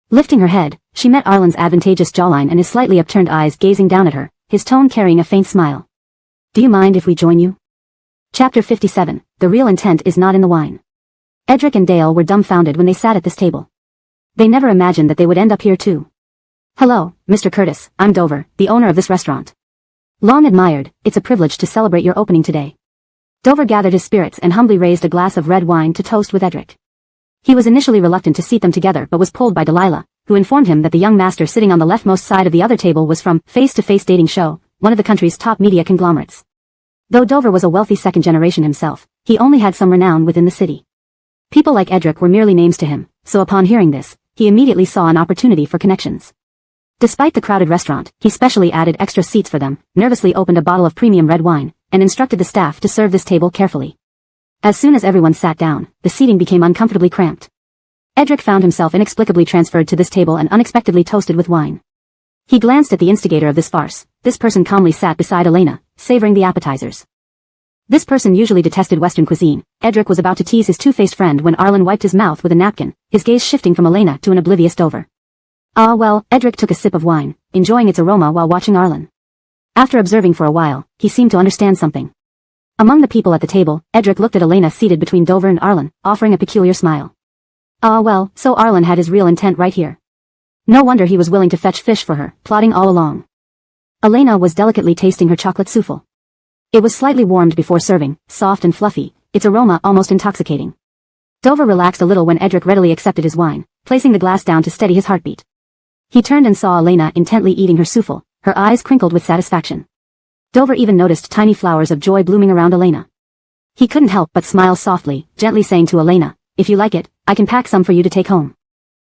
Lifting her head, she met Arlen's advantageous jawline and his slightly upturned eyes gazing down at her, his tone carrying a faint smile. Do you mind if we join you? Chapter 57, The real intent is not in the wine. Edric and Dale were dumbfounded when they sat at this table. They never imagined that they would end up here too. Hello, Mr. Curtis, I'm Dover, the owner of this restaurant. Long admired, it's a privilege to celebrate your opening today. Dover gathered his spirits and humbly raised a glass of red wine to toast with Edric. He was initially reluctant to seat them together but was pulled by Delilah, who informed him that the young master sitting on the leftmost side of the other table was from Face to Face Dating Show, one of the country's top media conglomerates. Though Dover was a wealthy second generation himself, he only had some renown within the city. People like Edric were merely names to him, so upon hearing this, he immediately saw an opportunity for connections. Despite the crowded restaurant, he specially added extra seats for them, nervously opened a bottle of premium red wine, and instructed the staff to serve this table carefully. As soon as everyone sat down, the seating became uncomfortably cramped. Edric found himself inexplicably transferred to this table and unexpectedly toasted with wine. He glanced at the instigator of this farce. This person calmly sat beside Elena, savoring the appetizers. This person usually detested Western cuisine. Edric was about to tease his two-faced friend when Arlen wiped his mouth with a napkin, his gaze shifting from Elena to an oblivious Dover. Ah well, Edric took a sip of wine, enjoying its aroma while watching Arlen. After observing for a while, he seemed to understand something. Among the people at the table, Edric looked at Elena seated between Dover and Arlen, offering a peculiar smile. Ah well, so Arlen had his real intent right here. No wonder he was willing to fetch fish for her, plotting all along. Elena was delicately tasting her chocolate souffle. It was slightly warmed before serving, soft and fluffy, its aroma almost intoxicating. Dover relaxed a little when Edric readily accepted his wine, placing the glass down to steady his heartbeat. He turned and saw Elena intently eating her souffle, her eyes crinkled with satisfaction. Dover even noticed tiny flowers of joy blooming around Elena. He couldn't help but smile softly, gently saying to Elena, if you like it, I can pack some for you to take home.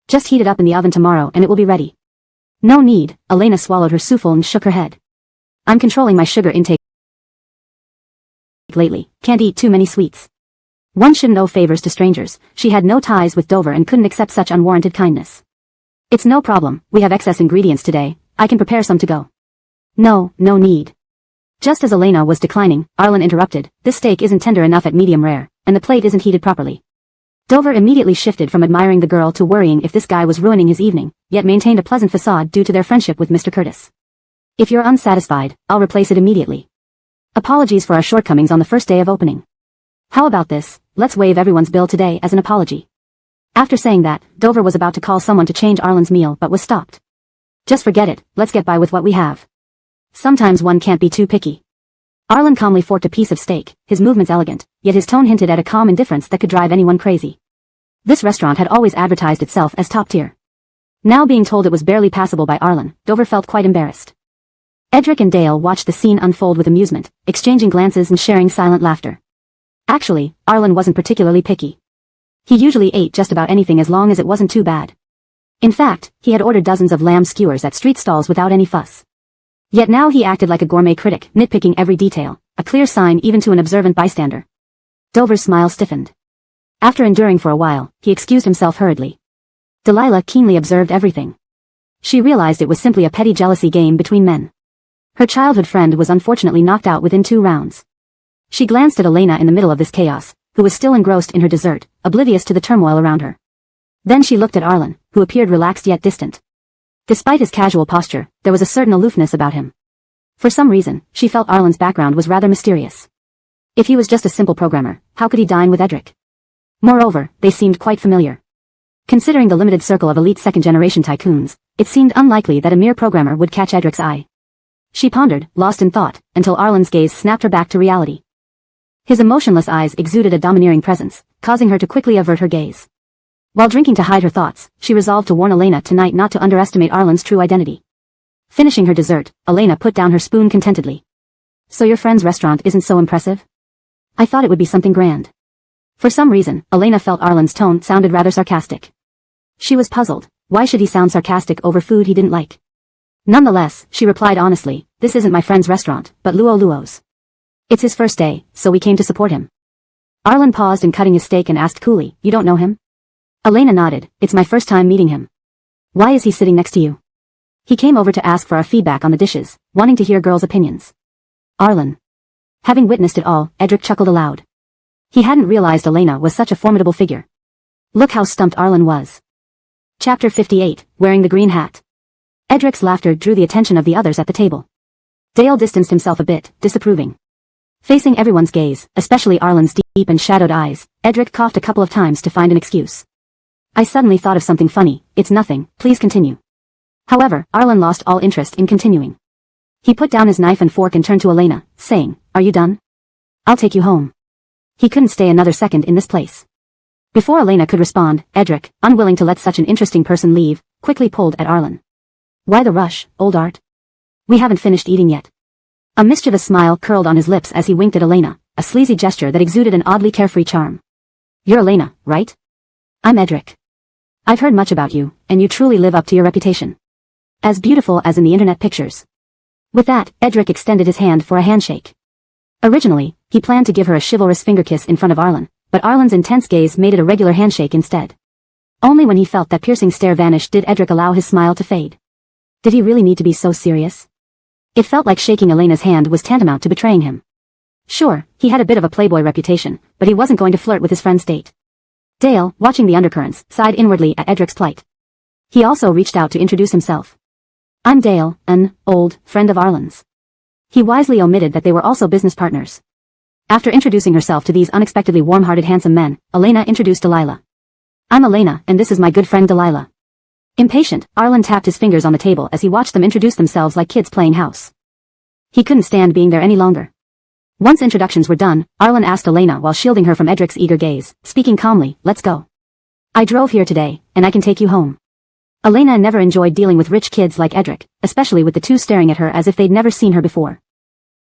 Just heat it up in the oven tomorrow and it will be ready. No need, Elena swallowed her souffle and shook her head. I'm controlling my sugar intake lately, can't eat too many sweets. One shouldn't owe favors to strangers. She had no ties with Dover and couldn't accept such unwarranted kindness. It's no problem, we have excess ingredients today, I can prepare some to go. No need. Just as Elena was declining, Arlen interrupted, this steak isn't tender enough at medium rare, and the plate isn't heated properly. Dover immediately shifted from admiring the girl to worrying if this guy was ruining his evening, yet maintained a pleasant facade due to their friendship with Mr. Curtis. If you're unsatisfied, I'll replace it immediately. Apologies for our shortcomings on the first day of opening. How about this, let's waive everyone's bill today as an apology. After saying that, Dover was about to call someone to change Arlen's meal but was stopped. Just forget it, let's get by with what we have. Sometimes one can't be too picky. Arlen calmly forked a piece of steak, his movements elegant, yet his tone hinted at a calm indifference that could drive anyone crazy. This restaurant had always advertised itself as top tier. Now being told it was barely passable by Arlen, Dover felt quite embarrassed. Edric and Dale watched the scene unfold with amusement, exchanging glances and sharing silent laughter. Actually, Arlen wasn't particularly picky. He usually ate just about anything as long as it wasn't too bad. In fact, he had ordered dozens of lamb skewers at street stalls without any fuss. Yet now he acted like a gourmet critic, nitpicking every detail, a clear sign even to an observant bystander. Dover's smile stiffened. After enduring for a while, he excused himself hurriedly. Delilah keenly observed everything. She realized it was simply a petty jealousy game between men. Her childhood friend was unfortunately knocked out within 2 rounds. She glanced at Elena in the middle of this chaos, who was still engrossed in her dessert, oblivious to the turmoil around her. Then she looked at Arlen, who appeared relaxed yet distant. Despite his casual posture, there was a certain aloofness about him. For some reason, she felt Arlen's background was rather mysterious. If he was just a simple programmer, how could he dine with Edric? Moreover, they seemed quite familiar. Considering the limited circle of elite second-generation tycoons, it seemed unlikely that a mere programmer would catch Edric's eye. She pondered, lost in thought, until Arlen's gaze snapped her back to reality. His emotionless eyes exuded a domineering presence, causing her to quickly avert her gaze. While drinking to hide her thoughts, she resolved to warn Elena tonight not to underestimate Arlen's true identity. Finishing her dessert, Elena put down her spoon contentedly. So your friend's restaurant isn't so impressive? I thought it would be something grand. For some reason, Elena felt Arlen's tone sounded rather sarcastic. She was puzzled. Why should he sound sarcastic over food he didn't like? Nonetheless, she replied honestly, this isn't my friend's restaurant, but Luo's. It's his first day, so we came to support him. Arlen paused in cutting his steak and asked coolly, you don't know him? Elena nodded, it's my first time meeting him. Why is he sitting next to you? He came over to ask for our feedback on the dishes, wanting to hear girls' opinions. Arlen. Having witnessed it all, Edric chuckled aloud. He hadn't realized Elena was such a formidable figure. Look how stumped Arlen was. Chapter 58, Wearing the Green Hat. Edric's laughter drew the attention of the others at the table. Dale distanced himself a bit, disapproving. Facing everyone's gaze, especially Arlen's deep and shadowed eyes, Edric coughed a couple of times to find an excuse. I suddenly thought of something funny, it's nothing, please continue. However, Arlen lost all interest in continuing. He put down his knife and fork and turned to Elena, saying, are you done? I'll take you home. He couldn't stay another second in this place. Before Elena could respond, Edric, unwilling to let such an interesting person leave, quickly pulled at Arlen. Why the rush, old Art? We haven't finished eating yet. A mischievous smile curled on his lips as he winked at Elena, a sleazy gesture that exuded an oddly carefree charm. You're Elena, right? I'm Edric. I've heard much about you, and you truly live up to your reputation. As beautiful as in the internet pictures. With that, Edric extended his hand for a handshake. Originally, he planned to give her a chivalrous finger kiss in front of Arlen, but Arlen's intense gaze made it a regular handshake instead. Only when he felt that piercing stare vanish did Edric allow his smile to fade. Did he really need to be so serious? It felt like shaking Elena's hand was tantamount to betraying him. Sure, he had a bit of a playboy reputation, but he wasn't going to flirt with his friend's date. Dale, watching the undercurrents, sighed inwardly at Edric's plight. He also reached out to introduce himself. I'm Dale, an old friend of Arlen's. He wisely omitted that they were also business partners. After introducing herself to these unexpectedly warm-hearted handsome men, Elena introduced Delilah. I'm Elena, and this is my good friend Delilah. Impatient, Arlen tapped his fingers on the table as he watched them introduce themselves like kids playing house. He couldn't stand being there any longer. Once introductions were done, Arlen asked Elena while shielding her from Edric's eager gaze, speaking calmly, let's go. I drove here today, and I can take you home. Elena never enjoyed dealing with rich kids like Edric, especially with the two staring at her as if they'd never seen her before.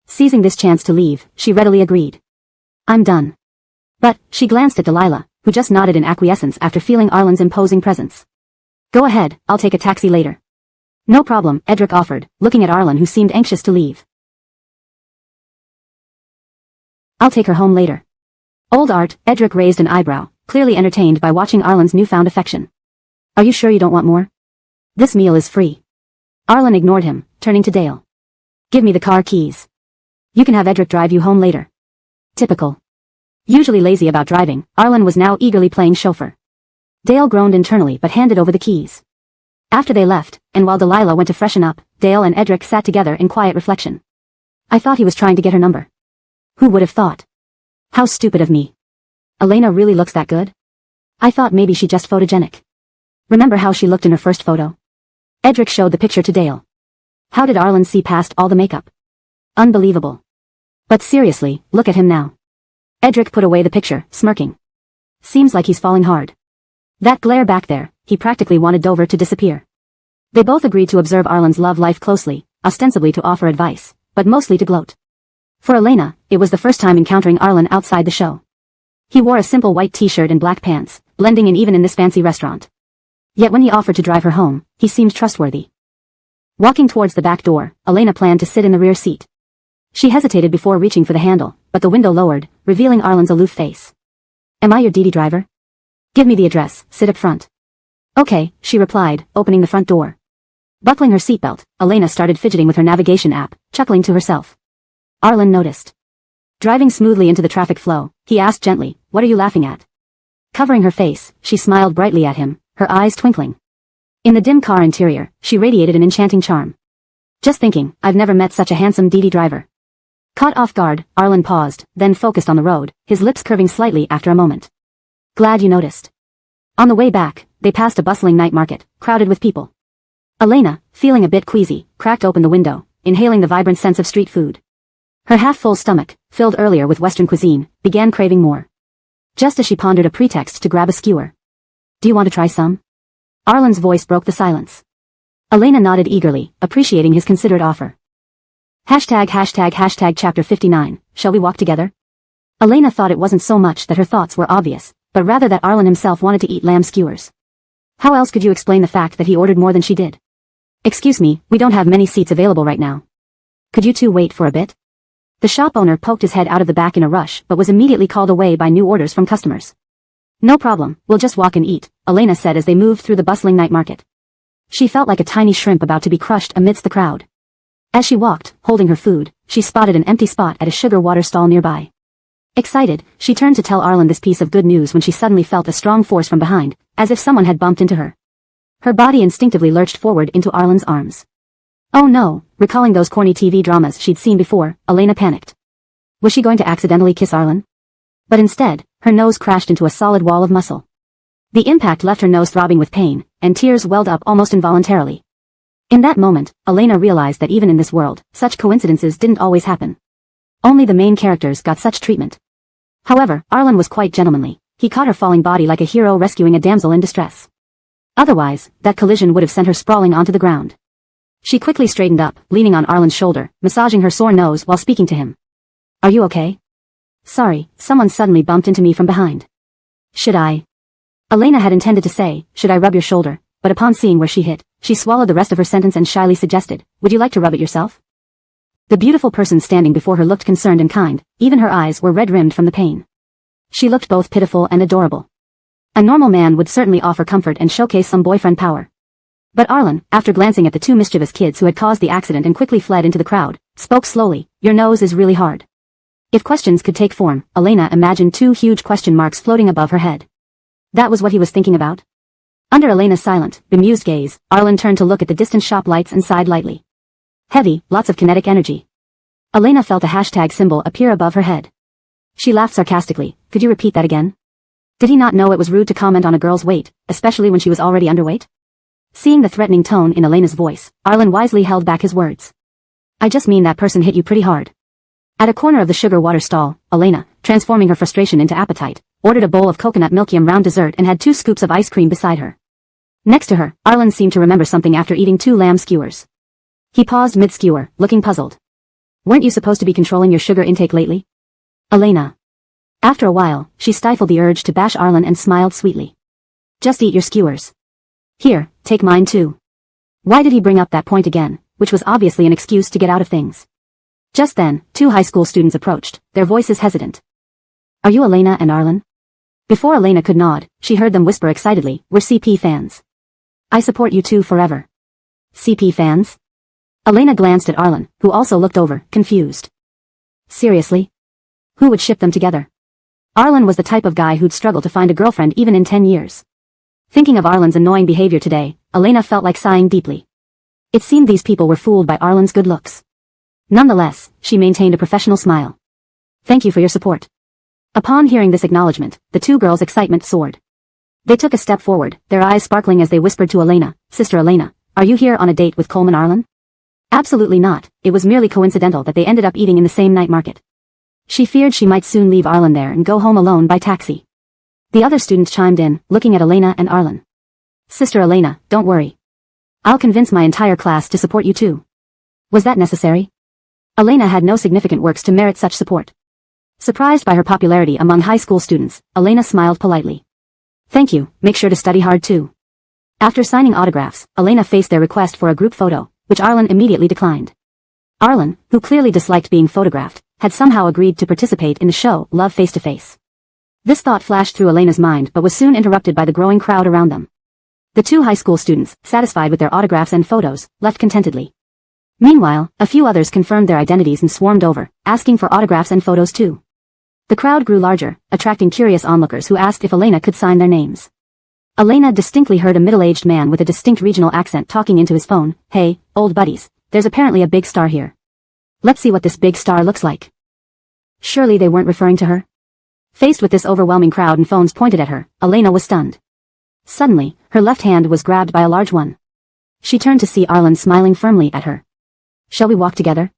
Seizing this chance to leave, she readily agreed. I'm done. But, she glanced at Delilah, who just nodded in acquiescence after feeling Arlen's imposing presence. Go ahead, I'll take a taxi later. No problem, Edric offered, looking at Arlen who seemed anxious to leave. I'll take her home later. Old Art, Edric raised an eyebrow, clearly entertained by watching Arlen's newfound affection. Are you sure you don't want more? This meal is free. Arlen ignored him, turning to Dale. Give me the car keys. You can have Edric drive you home later. Typical. Usually lazy about driving, Arlen was now eagerly playing chauffeur. Dale groaned internally but handed over the keys. After they left, and while Delilah went to freshen up, Dale and Edric sat together in quiet reflection. I thought he was trying to get her number. Who would have thought? How stupid of me. Elena really looks that good? I thought maybe she just photogenic. Remember how she looked in her first photo? Edric showed the picture to Dale. How did Arlen see past all the makeup? Unbelievable. But seriously, look at him now. Edric put away the picture, smirking. Seems like he's falling hard. That glare back there, he practically wanted Dover to disappear. They both agreed to observe Arlen's love life closely, ostensibly to offer advice, but mostly to gloat. For Elena, it was the first time encountering Arlen outside the show. He wore a simple white t-shirt and black pants, blending in even in this fancy restaurant. Yet when he offered to drive her home, he seemed trustworthy. Walking towards the back door, Elena planned to sit in the rear seat. She hesitated before reaching for the handle, but the window lowered, revealing Arlen's aloof face. Am I your DD driver? Give me the address, sit up front. Okay, she replied, opening the front door. Buckling her seatbelt, Elena started fidgeting with her navigation app, chuckling to herself. Arlen noticed. Driving smoothly into the traffic flow, he asked gently, what are you laughing at? Covering her face, she smiled brightly at him, her eyes twinkling. In the dim car interior, she radiated an enchanting charm. Just thinking, I've never met such a handsome DD driver. Caught off guard, Arlen paused, then focused on the road, his lips curving slightly after a moment. Glad you noticed. On the way back, they passed a bustling night market, crowded with people. Elena, feeling a bit queasy, cracked open the window, inhaling the vibrant sense of street food. Her half-full stomach, filled earlier with Western cuisine, began craving more. Just as she pondered a pretext to grab a skewer. Do you want to try some? Arlen's voice broke the silence. Elena nodded eagerly, appreciating his considerate offer. #### Chapter 59, Shall we walk together? Elena thought it wasn't so much that her thoughts were obvious, but rather that Arlen himself wanted to eat lamb skewers. How else could you explain the fact that he ordered more than she did? Excuse me, we don't have many seats available right now. Could you two wait for a bit? The shop owner poked his head out of the back in a rush but was immediately called away by new orders from customers. No problem, we'll just walk and eat, Elena said as they moved through the bustling night market. She felt like a tiny shrimp about to be crushed amidst the crowd. As she walked, holding her food, she spotted an empty spot at a sugar water stall nearby. Excited, she turned to tell Arlen this piece of good news when she suddenly felt a strong force from behind, as if someone had bumped into her. Her body instinctively lurched forward into Arlen's arms. Oh no, recalling those corny TV dramas she'd seen before, Elena panicked. Was she going to accidentally kiss Arlen? But instead, her nose crashed into a solid wall of muscle. The impact left her nose throbbing with pain, and tears welled up almost involuntarily. In that moment, Elena realized that even in this world, such coincidences didn't always happen. Only the main characters got such treatment. However, Arlen was quite gentlemanly. He caught her falling body like a hero rescuing a damsel in distress. Otherwise, that collision would have sent her sprawling onto the ground. She quickly straightened up, leaning on Arlen's shoulder, massaging her sore nose while speaking to him. Are you okay? Sorry, someone suddenly bumped into me from behind. Should I? Elena had intended to say, should I rub your shoulder, but upon seeing where she hit, she swallowed the rest of her sentence and shyly suggested, would you like to rub it yourself? The beautiful person standing before her looked concerned and kind, even her eyes were red-rimmed from the pain. She looked both pitiful and adorable. A normal man would certainly offer comfort and showcase some boyfriend power. But Arlen, after glancing at the two mischievous kids who had caused the accident and quickly fled into the crowd, spoke slowly, your nose is really hard. If questions could take form, Elena imagined two huge question marks floating above her head. That was what he was thinking about? Under Elena's silent, bemused gaze, Arlen turned to look at the distant shop lights and sighed lightly. Heavy, lots of kinetic energy. Elena felt a hashtag symbol appear above her head. She laughed sarcastically, could you repeat that again? Did he not know it was rude to comment on a girl's weight, especially when she was already underweight? Seeing the threatening tone in Elena's voice, Arlen wisely held back his words. I just mean that person hit you pretty hard. At a corner of the sugar water stall, Elena, transforming her frustration into appetite, ordered a bowl of coconut milk yum round dessert and had 2 scoops of ice cream beside her. Next to her, Arlen seemed to remember something after eating 2 lamb skewers. He paused mid-skewer, looking puzzled. Weren't you supposed to be controlling your sugar intake lately? Elena. After a while, she stifled the urge to bash Arlen and smiled sweetly. Just eat your skewers. Here, take mine too. Why did he bring up that point again, which was obviously an excuse to get out of things? Just then, 2 high school students approached, their voices hesitant. Are you Elena and Arlen? Before Elena could nod, she heard them whisper excitedly, we're CP fans. I support you two forever. CP fans? Elena glanced at Arlen, who also looked over, confused. Seriously? Who would ship them together? Arlen was the type of guy who'd struggle to find a girlfriend even in 10 years. Thinking of Arlen's annoying behavior today, Elena felt like sighing deeply. It seemed these people were fooled by Arlen's good looks. Nonetheless, she maintained a professional smile. Thank you for your support. Upon hearing this acknowledgement, the two girls' excitement soared. They took a step forward, their eyes sparkling as they whispered to Elena, Sister Elena, are you here on a date with Coleman Arlen? Absolutely not, it was merely coincidental that they ended up eating in the same night market. She feared she might soon leave Arlen there and go home alone by taxi. The other students chimed in, looking at Elena and Arlen. Sister Elena, don't worry. I'll convince my entire class to support you too. Was that necessary? Elena had no significant works to merit such support. Surprised by her popularity among high school students, Elena smiled politely. Thank you, make sure to study hard too. After signing autographs, Elena faced their request for a group photo, which Arlen immediately declined. Arlen, who clearly disliked being photographed, had somehow agreed to participate in the show Love Face to Face. This thought flashed through Elena's mind but was soon interrupted by the growing crowd around them. The two high school students, satisfied with their autographs and photos, left contentedly. Meanwhile, a few others confirmed their identities and swarmed over, asking for autographs and photos too. The crowd grew larger, attracting curious onlookers who asked if Elena could sign their names. Elena distinctly heard a middle-aged man with a distinct regional accent talking into his phone, Hey, old buddies, there's apparently a big star here. Let's see what this big star looks like. Surely they weren't referring to her? Faced with this overwhelming crowd and phones pointed at her, Elena was stunned. Suddenly, her left hand was grabbed by a large one. She turned to see Arlen smiling firmly at her. Shall we walk together?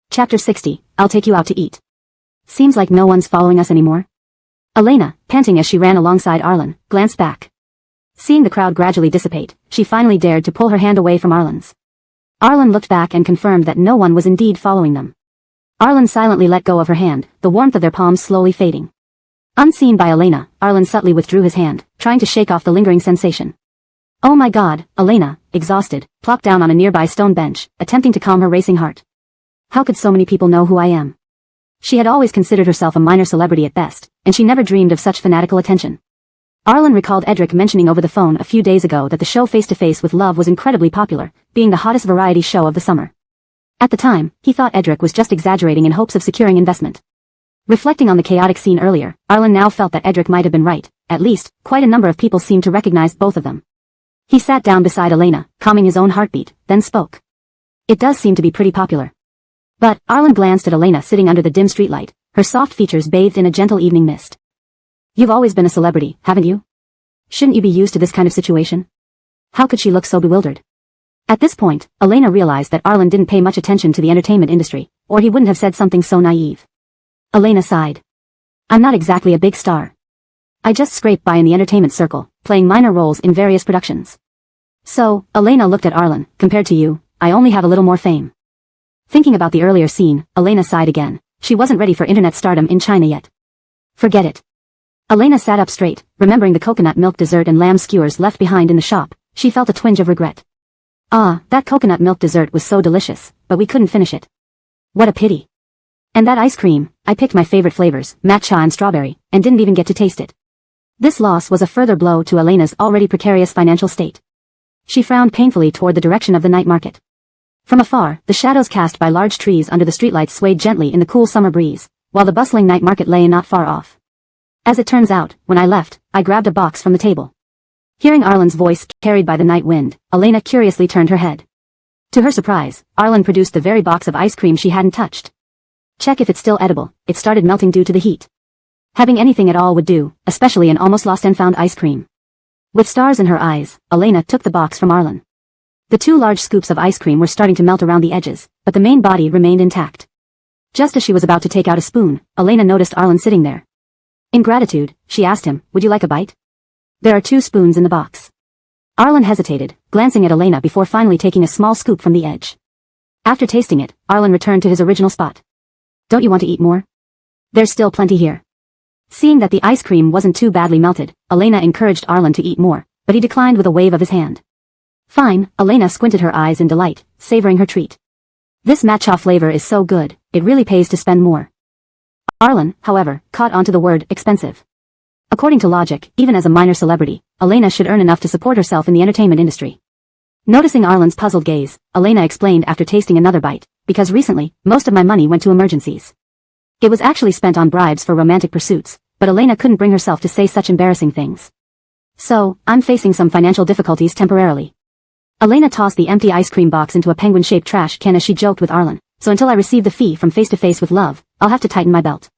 Chapter 60, I'll take you out to eat. Seems like no one's following us anymore. Elena, panting as she ran alongside Arlen, glanced back. Seeing the crowd gradually dissipate, she finally dared to pull her hand away from Arlen's. Arlen looked back and confirmed that no one was indeed following them. Arlen silently let go of her hand, the warmth of their palms slowly fading. Unseen by Elena, Arlen subtly withdrew his hand, trying to shake off the lingering sensation. Oh my God, Elena, exhausted, plopped down on a nearby stone bench, attempting to calm her racing heart. How could so many people know who I am? She had always considered herself a minor celebrity at best, and she never dreamed of such fanatical attention. Arlen recalled Edric mentioning over the phone a few days ago that the show Face to Face with Love was incredibly popular, being the hottest variety show of the summer. At the time, he thought Edric was just exaggerating in hopes of securing investment. Reflecting on the chaotic scene earlier, Arlen now felt that Edric might have been right. At least, quite a number of people seemed to recognize both of them. He sat down beside Elena, calming his own heartbeat, then spoke. It does seem to be pretty popular. But, Arlen glanced at Elena sitting under the dim streetlight, her soft features bathed in a gentle evening mist. You've always been a celebrity, haven't you? Shouldn't you be used to this kind of situation? How could she look so bewildered? At this point, Elena realized that Arlen didn't pay much attention to the entertainment industry, or he wouldn't have said something so naive. Elena sighed. I'm not exactly a big star. I just scrape by in the entertainment circle, playing minor roles in various productions. So, Elena looked at Arlen, compared to you, I only have a little more fame. Thinking about the earlier scene, Elena sighed again. She wasn't ready for internet stardom in China yet. Forget it. Elena sat up straight, remembering the coconut milk dessert and lamb skewers left behind in the shop. She felt a twinge of regret. Ah, that coconut milk dessert was so delicious, but we couldn't finish it. What a pity. And that ice cream, I picked my favorite flavors, matcha and strawberry, and didn't even get to taste it. This loss was a further blow to Elena's already precarious financial state. She frowned painfully toward the direction of the night market. From afar, the shadows cast by large trees under the streetlights swayed gently in the cool summer breeze, while the bustling night market lay not far off. As it turns out, when I left, I grabbed a box from the table. Hearing Arlen's voice carried by the night wind, Elena curiously turned her head. To her surprise, Arlen produced the very box of ice cream she hadn't touched. Check if it's still edible, it started melting due to the heat. Having anything at all would do, especially an almost lost and found ice cream. With stars in her eyes, Elena took the box from Arlen. The two large scoops of ice cream were starting to melt around the edges, but the main body remained intact. Just as she was about to take out a spoon, Elena noticed Arlen sitting there. In gratitude, she asked him, would you like a bite? There are 2 spoons in the box. Arlen hesitated, glancing at Elena before finally taking a small scoop from the edge. After tasting it, Arlen returned to his original spot. Don't you want to eat more? There's still plenty here. Seeing that the ice cream wasn't too badly melted, Elena encouraged Arlen to eat more, but he declined with a wave of his hand. Fine, Elena squinted her eyes in delight, savoring her treat. This matcha flavor is so good, it really pays to spend more. Arlen, however, caught onto the word expensive. According to logic, even as a minor celebrity, Elena should earn enough to support herself in the entertainment industry. Noticing Arlen's puzzled gaze, Elena explained after tasting another bite, because recently, most of my money went to emergencies. It was actually spent on bribes for romantic pursuits, but Elena couldn't bring herself to say such embarrassing things. So, I'm facing some financial difficulties temporarily. Elena tossed the empty ice cream box into a penguin-shaped trash can as she joked with Arlen, so until I receive the fee from Face to Face with Love, I'll have to tighten my belt.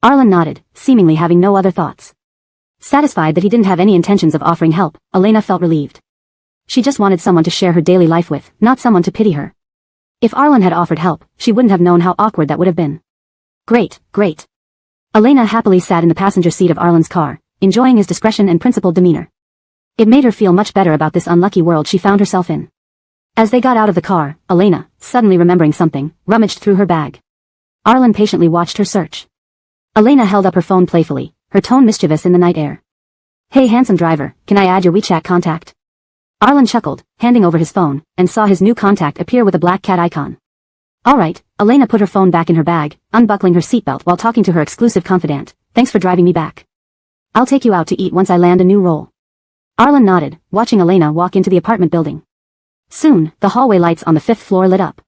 Arlen nodded, seemingly having no other thoughts. Satisfied that he didn't have any intentions of offering help, Elena felt relieved. She just wanted someone to share her daily life with, not someone to pity her. If Arlen had offered help, she wouldn't have known how awkward that would have been. Great, great. Elena happily sat in the passenger seat of Arlen's car, enjoying his discretion and principled demeanor. It made her feel much better about this unlucky world she found herself in. As they got out of the car, Elena, suddenly remembering something, rummaged through her bag. Arlen patiently watched her search. Elena held up her phone playfully, her tone mischievous in the night air. Hey handsome driver, can I add your WeChat contact? Arlen chuckled, handing over his phone, and saw his new contact appear with a black cat icon. Alright, Elena put her phone back in her bag, unbuckling her seatbelt while talking to her exclusive confidant. Thanks for driving me back. I'll take you out to eat once I land a new role. Arlen nodded, watching Elena walk into the apartment building. Soon, the hallway lights on the 5th floor lit up.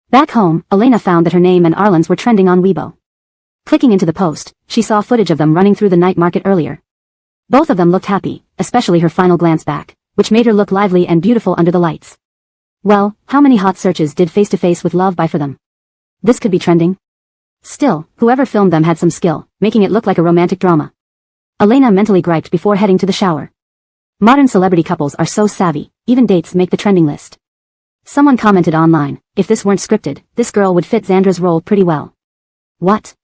Back home, Elena found that her name and Arlen's were trending on Weibo. Clicking into the post, she saw footage of them running through the night market earlier. Both of them looked happy, especially her final glance back, which made her look lively and beautiful under the lights. Well, how many hot searches did Face to Face with Love buy for them? This could be trending. Still, whoever filmed them had some skill, making it look like a romantic drama. Elena mentally griped before heading to the shower. Modern celebrity couples are so savvy, even dates make the trending list. Someone commented online, if this weren't scripted, this girl would fit Xandra's role pretty well. What?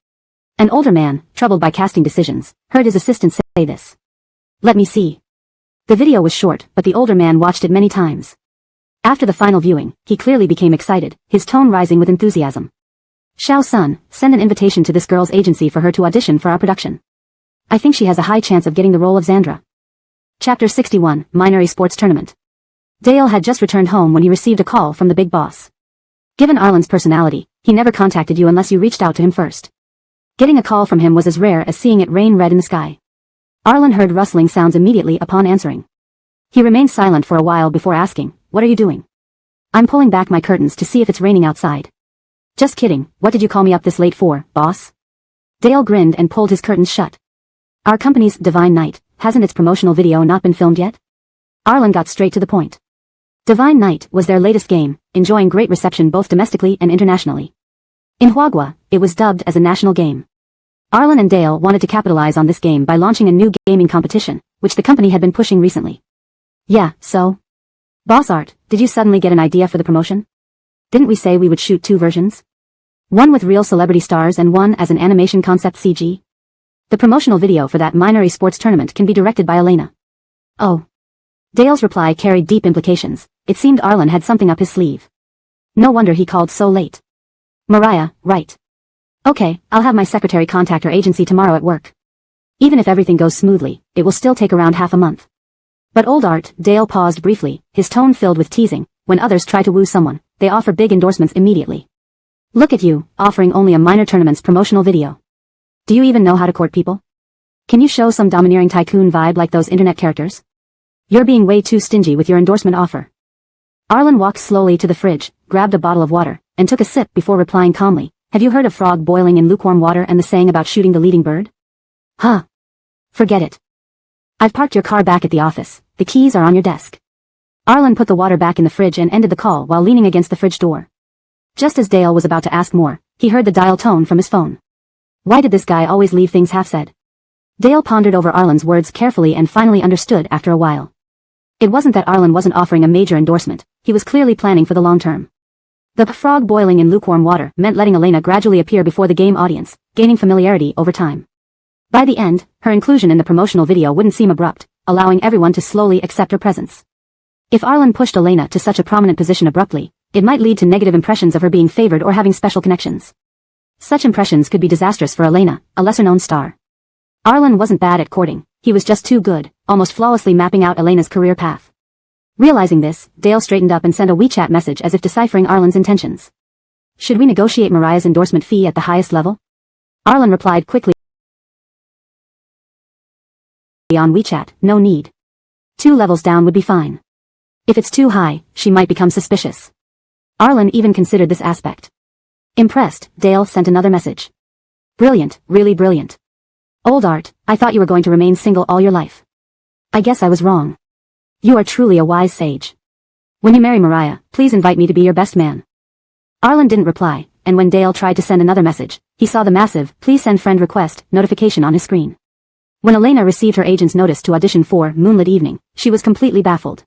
An older man, troubled by casting decisions, heard his assistant say this. Let me see. The video was short, but the older man watched it many times. After the final viewing, he clearly became excited, his tone rising with enthusiasm. Xiao Sun, send an invitation to this girl's agency for her to audition for our production. I think she has a high chance of getting the role of Xandra. Chapter 61, Minor Esports Tournament. Dale had just returned home when he received a call from the big boss. Given Arlen's personality, he never contacted you unless you reached out to him first. Getting a call from him was as rare as seeing it rain red in the sky. Arlen heard rustling sounds immediately upon answering. He remained silent for a while before asking, what are you doing? I'm pulling back my curtains to see if it's raining outside. Just kidding, what did you call me up this late for, boss? Dale grinned and pulled his curtains shut. Our company's Divine Knight, hasn't its promotional video not been filmed yet? Arlen got straight to the point. Divine Knight was their latest game, enjoying great reception both domestically and internationally. In Huagua, it was dubbed as a national game. Arlen and Dale wanted to capitalize on this game by launching a new gaming competition, which the company had been pushing recently. Yeah, so? Boss Art, did you suddenly get an idea for the promotion? Didn't we say we would shoot 2 versions? One with real celebrity stars and one as an animation concept CG? The promotional video for that minor esports tournament can be directed by Elena. Oh. Dale's reply carried deep implications. It seemed Arlen had something up his sleeve. No wonder he called so late. Mariah, right. Okay, I'll have my secretary contact her agency tomorrow at work. Even if everything goes smoothly, it will still take around half a month. But old Art, Dale paused briefly, his tone filled with teasing. When others try to woo someone, they offer big endorsements immediately. Look at you, offering only a minor tournament's promotional video. Do you even know how to court people? Can you show some domineering tycoon vibe like those internet characters? You're being way too stingy with your endorsement offer. Arlen walked slowly to the fridge, grabbed a bottle of water, and took a sip before replying calmly. Have you heard of frog boiling in lukewarm water and the saying about shooting the leading bird? Huh. Forget it. I've parked your car back at the office. The keys are on your desk. Arlen put the water back in the fridge and ended the call while leaning against the fridge door. Just as Dale was about to ask more, he heard the dial tone from his phone. Why did this guy always leave things half-said? Dale pondered over Arlen's words carefully and finally understood after a while. It wasn't that Arlen wasn't offering a major endorsement, he was clearly planning for the long term. The frog boiling in lukewarm water meant letting Elena gradually appear before the game audience, gaining familiarity over time. By the end, her inclusion in the promotional video wouldn't seem abrupt, allowing everyone to slowly accept her presence. If Arlen pushed Elena to such a prominent position abruptly, it might lead to negative impressions of her being favored or having special connections. Such impressions could be disastrous for Elena, a lesser-known star. Arlen wasn't bad at courting, he was just too good, almost flawlessly mapping out Elena's career path. Realizing this, Dale straightened up and sent a WeChat message as if deciphering Arlen's intentions. Should we negotiate Mariah's endorsement fee at the highest level? Arlen replied quickly on WeChat, no need. 2 levels down would be fine. If it's too high, she might become suspicious. Arlen even considered this aspect. Impressed, Dale sent another message. Brilliant, really brilliant. Old Art, I thought you were going to remain single all your life. I guess I was wrong. You are truly a wise sage. When you marry Mariah, please invite me to be your best man. Arlen didn't reply, and when Dale tried to send another message, he saw the massive, please send friend request, notification on his screen. When Elena received her agent's notice to audition for Moonlit Evening, she was completely baffled.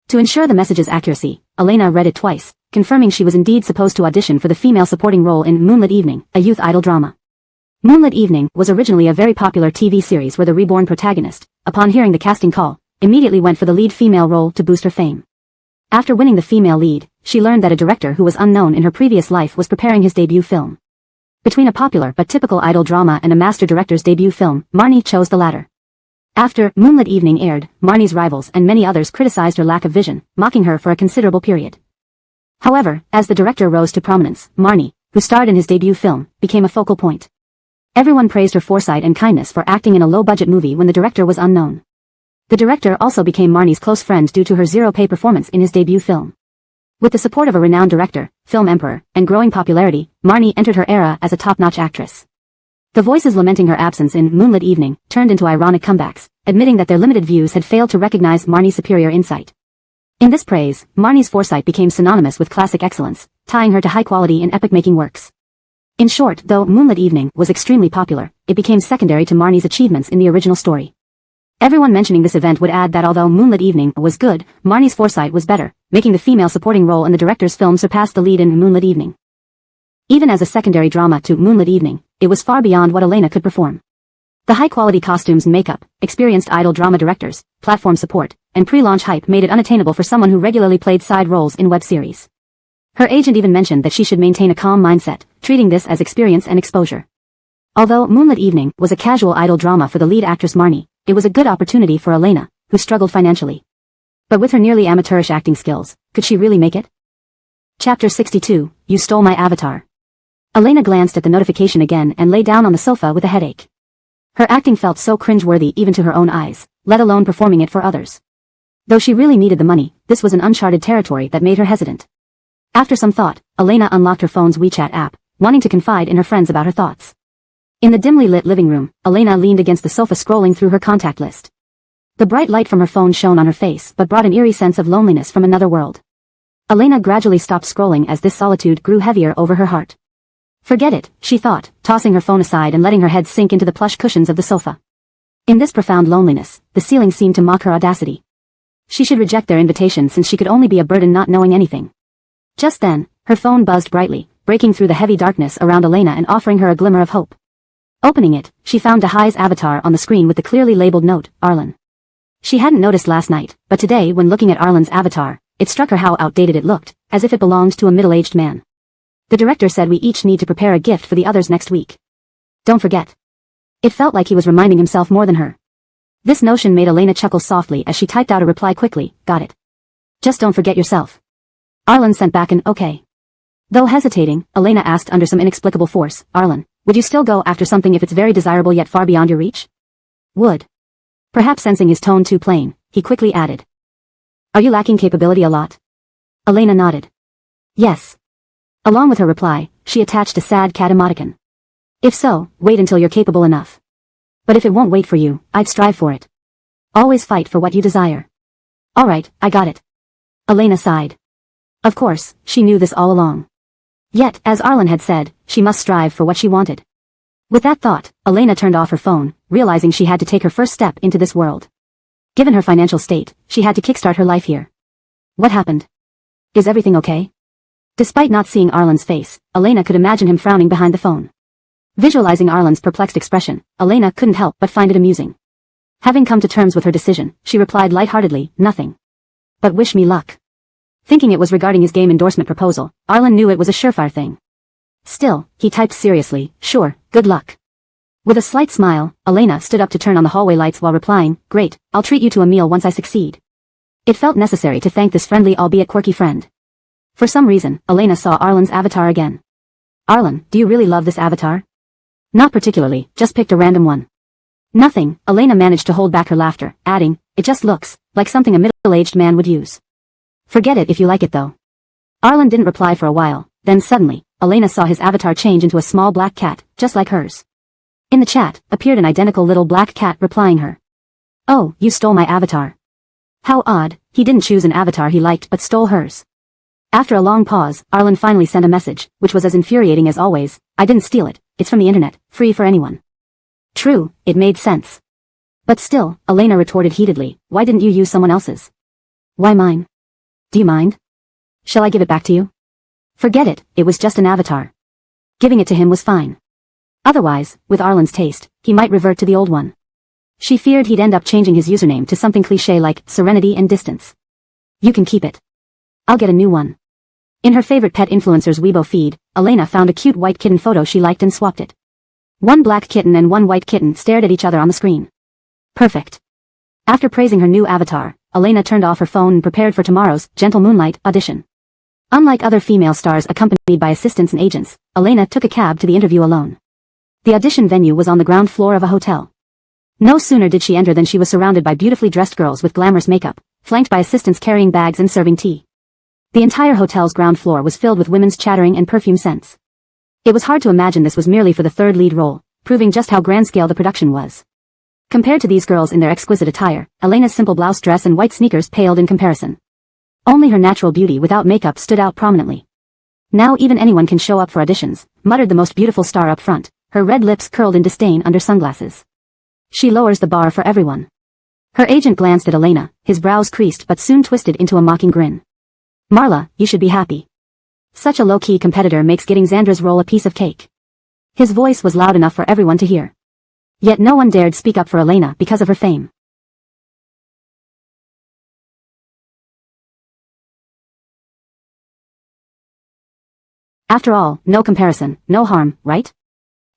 To ensure the message's accuracy, Elena read it twice, confirming she was indeed supposed to audition for the female supporting role in Moonlit Evening, a youth idol drama. Moonlit Evening was originally a very popular TV series where the reborn protagonist, upon hearing the casting call, immediately went for the lead female role to boost her fame. After winning the female lead, she learned that a director who was unknown in her previous life was preparing his debut film. Between a popular but typical idol drama and a master director's debut film, Marnie chose the latter. After Moonlit Evening aired, Marnie's rivals and many others criticized her lack of vision, mocking her for a considerable period. However, as the director rose to prominence, Marnie, who starred in his debut film, became a focal point. Everyone praised her foresight and kindness for acting in a low-budget movie when the director was unknown. The director also became Marnie's close friend due to her zero-pay performance in his debut film. With the support of a renowned director, film emperor, and growing popularity, Marnie entered her era as a top-notch actress. The voices lamenting her absence in Moonlit Evening turned into ironic comebacks, admitting that their limited views had failed to recognize Marnie's superior insight. In this praise, Marnie's foresight became synonymous with classic excellence, tying her to high-quality and epic-making works. In short, though Moonlit Evening was extremely popular, it became secondary to Marnie's achievements in the original story. Everyone mentioning this event would add that although Moonlit Evening was good, Marnie's foresight was better, making the female supporting role in the director's film surpass the lead in Moonlit Evening. Even as a secondary drama to Moonlit Evening, it was far beyond what Elena could perform. The high-quality costumes and makeup, experienced idol drama directors, platform support, and pre-launch hype made it unattainable for someone who regularly played side roles in web series. Her agent even mentioned that she should maintain a calm mindset, treating this as experience and exposure. Although Moonlit Evening was a casual idol drama for the lead actress Marnie, it was a good opportunity for Elena, who struggled financially. But with her nearly amateurish acting skills, could she really make it? Chapter 62, You Stole My Avatar. Elena glanced at the notification again and lay down on the sofa with a headache. Her acting felt so cringeworthy even to her own eyes, let alone performing it for others. Though she really needed the money, this was an uncharted territory that made her hesitant. After some thought, Elena unlocked her phone's WeChat app, wanting to confide in her friends about her thoughts. In the dimly lit living room, Elena leaned against the sofa scrolling through her contact list. The bright light from her phone shone on her face but brought an eerie sense of loneliness from another world. Elena gradually stopped scrolling as this solitude grew heavier over her heart. Forget it, she thought, tossing her phone aside and letting her head sink into the plush cushions of the sofa. In this profound loneliness, the ceiling seemed to mock her audacity. She should reject their invitation since she could only be a burden not knowing anything. Just then, her phone buzzed brightly, breaking through the heavy darkness around Elena and offering her a glimmer of hope. Opening it, she found Dahai's avatar on the screen with the clearly labeled note, Arlen. She hadn't noticed last night, but today when looking at Arlen's avatar, it struck her how outdated it looked, as if it belonged to a middle-aged man. The director said we each need to prepare a gift for the others next week. Don't forget. It felt like he was reminding himself more than her. This notion made Elena chuckle softly as she typed out a reply quickly, got it. Just don't forget yourself. Arlen sent back an okay. Though hesitating, Elena asked under some inexplicable force, Arlen, would you still go after something if it's very desirable yet far beyond your reach? Would. Perhaps sensing his tone too plain, he quickly added. Are you lacking capability a lot? Elena nodded. Yes. Along with her reply, she attached a sad cat emoticon. If so, wait until you're capable enough. But if it won't wait for you, I'd strive for it. Always fight for what you desire. Alright, I got it. Elena sighed. Of course, she knew this all along. Yet, as Arlen had said, she must strive for what she wanted. With that thought, Elena turned off her phone, realizing she had to take her first step into this world. Given her financial state, she had to kickstart her life here. What happened? Is everything okay? Despite not seeing Arlen's face, Elena could imagine him frowning behind the phone. Visualizing Arlen's perplexed expression, Elena couldn't help but find it amusing. Having come to terms with her decision, she replied lightheartedly, nothing. But wish me luck. Thinking it was regarding his game endorsement proposal, Arlen knew it was a surefire thing. Still, he typed seriously, sure, good luck. With a slight smile, Elena stood up to turn on the hallway lights while replying, great, I'll treat you to a meal once I succeed. It felt necessary to thank this friendly albeit quirky friend. For some reason, Elena saw Arlen's avatar again. Arlen, do you really love this avatar? Not particularly, just picked a random one. Nothing, Elena managed to hold back her laughter, adding, it just looks like something a middle-aged man would use. Forget it if you like it though. Arlen didn't reply for a while, then suddenly, Elena saw his avatar change into a small black cat, just like hers. In the chat, appeared an identical little black cat replying her. "Oh, you stole my avatar." How odd, he didn't choose an avatar he liked but stole hers. After a long pause, Arlen finally sent a message, which was as infuriating as always. "I didn't steal it, it's from the internet, free for anyone." True, it made sense. But still, Elena retorted heatedly, "Why didn't you use someone else's?" "Why mine? Do you mind? Shall I give it back to you?" "Forget it, it was just an avatar." Giving it to him was fine. Otherwise, with Arlen's taste, he might revert to the old one. She feared he'd end up changing his username to something cliché like serenity and distance. "You can keep it. I'll get a new one." In her favorite pet influencer's Weibo feed, Elena found a cute white kitten photo she liked and swapped it. One black kitten and one white kitten stared at each other on the screen. Perfect. After praising her new avatar, Elena turned off her phone and prepared for tomorrow's Gentle Moonlight audition. Unlike other female stars accompanied by assistants and agents, Elena took a cab to the interview alone. The audition venue was on the ground floor of a hotel. No sooner did she enter than she was surrounded by beautifully dressed girls with glamorous makeup, flanked by assistants carrying bags and serving tea. The entire hotel's ground floor was filled with women's chattering and perfume scents. It was hard to imagine this was merely for the third lead role, proving just how grand-scale the production was. Compared to these girls in their exquisite attire, Elena's simple blouse dress and white sneakers paled in comparison. Only her natural beauty without makeup stood out prominently. "Now even anyone can show up for auditions," muttered the most beautiful star up front, her red lips curled in disdain under sunglasses. "She lowers the bar for everyone." Her agent glanced at Elena, his brows creased but soon twisted into a mocking grin. "Marla, you should be happy. Such a low-key competitor makes getting Xandra's role a piece of cake." His voice was loud enough for everyone to hear. Yet no one dared speak up for Elena because of her fame. After all, no comparison, no harm, right?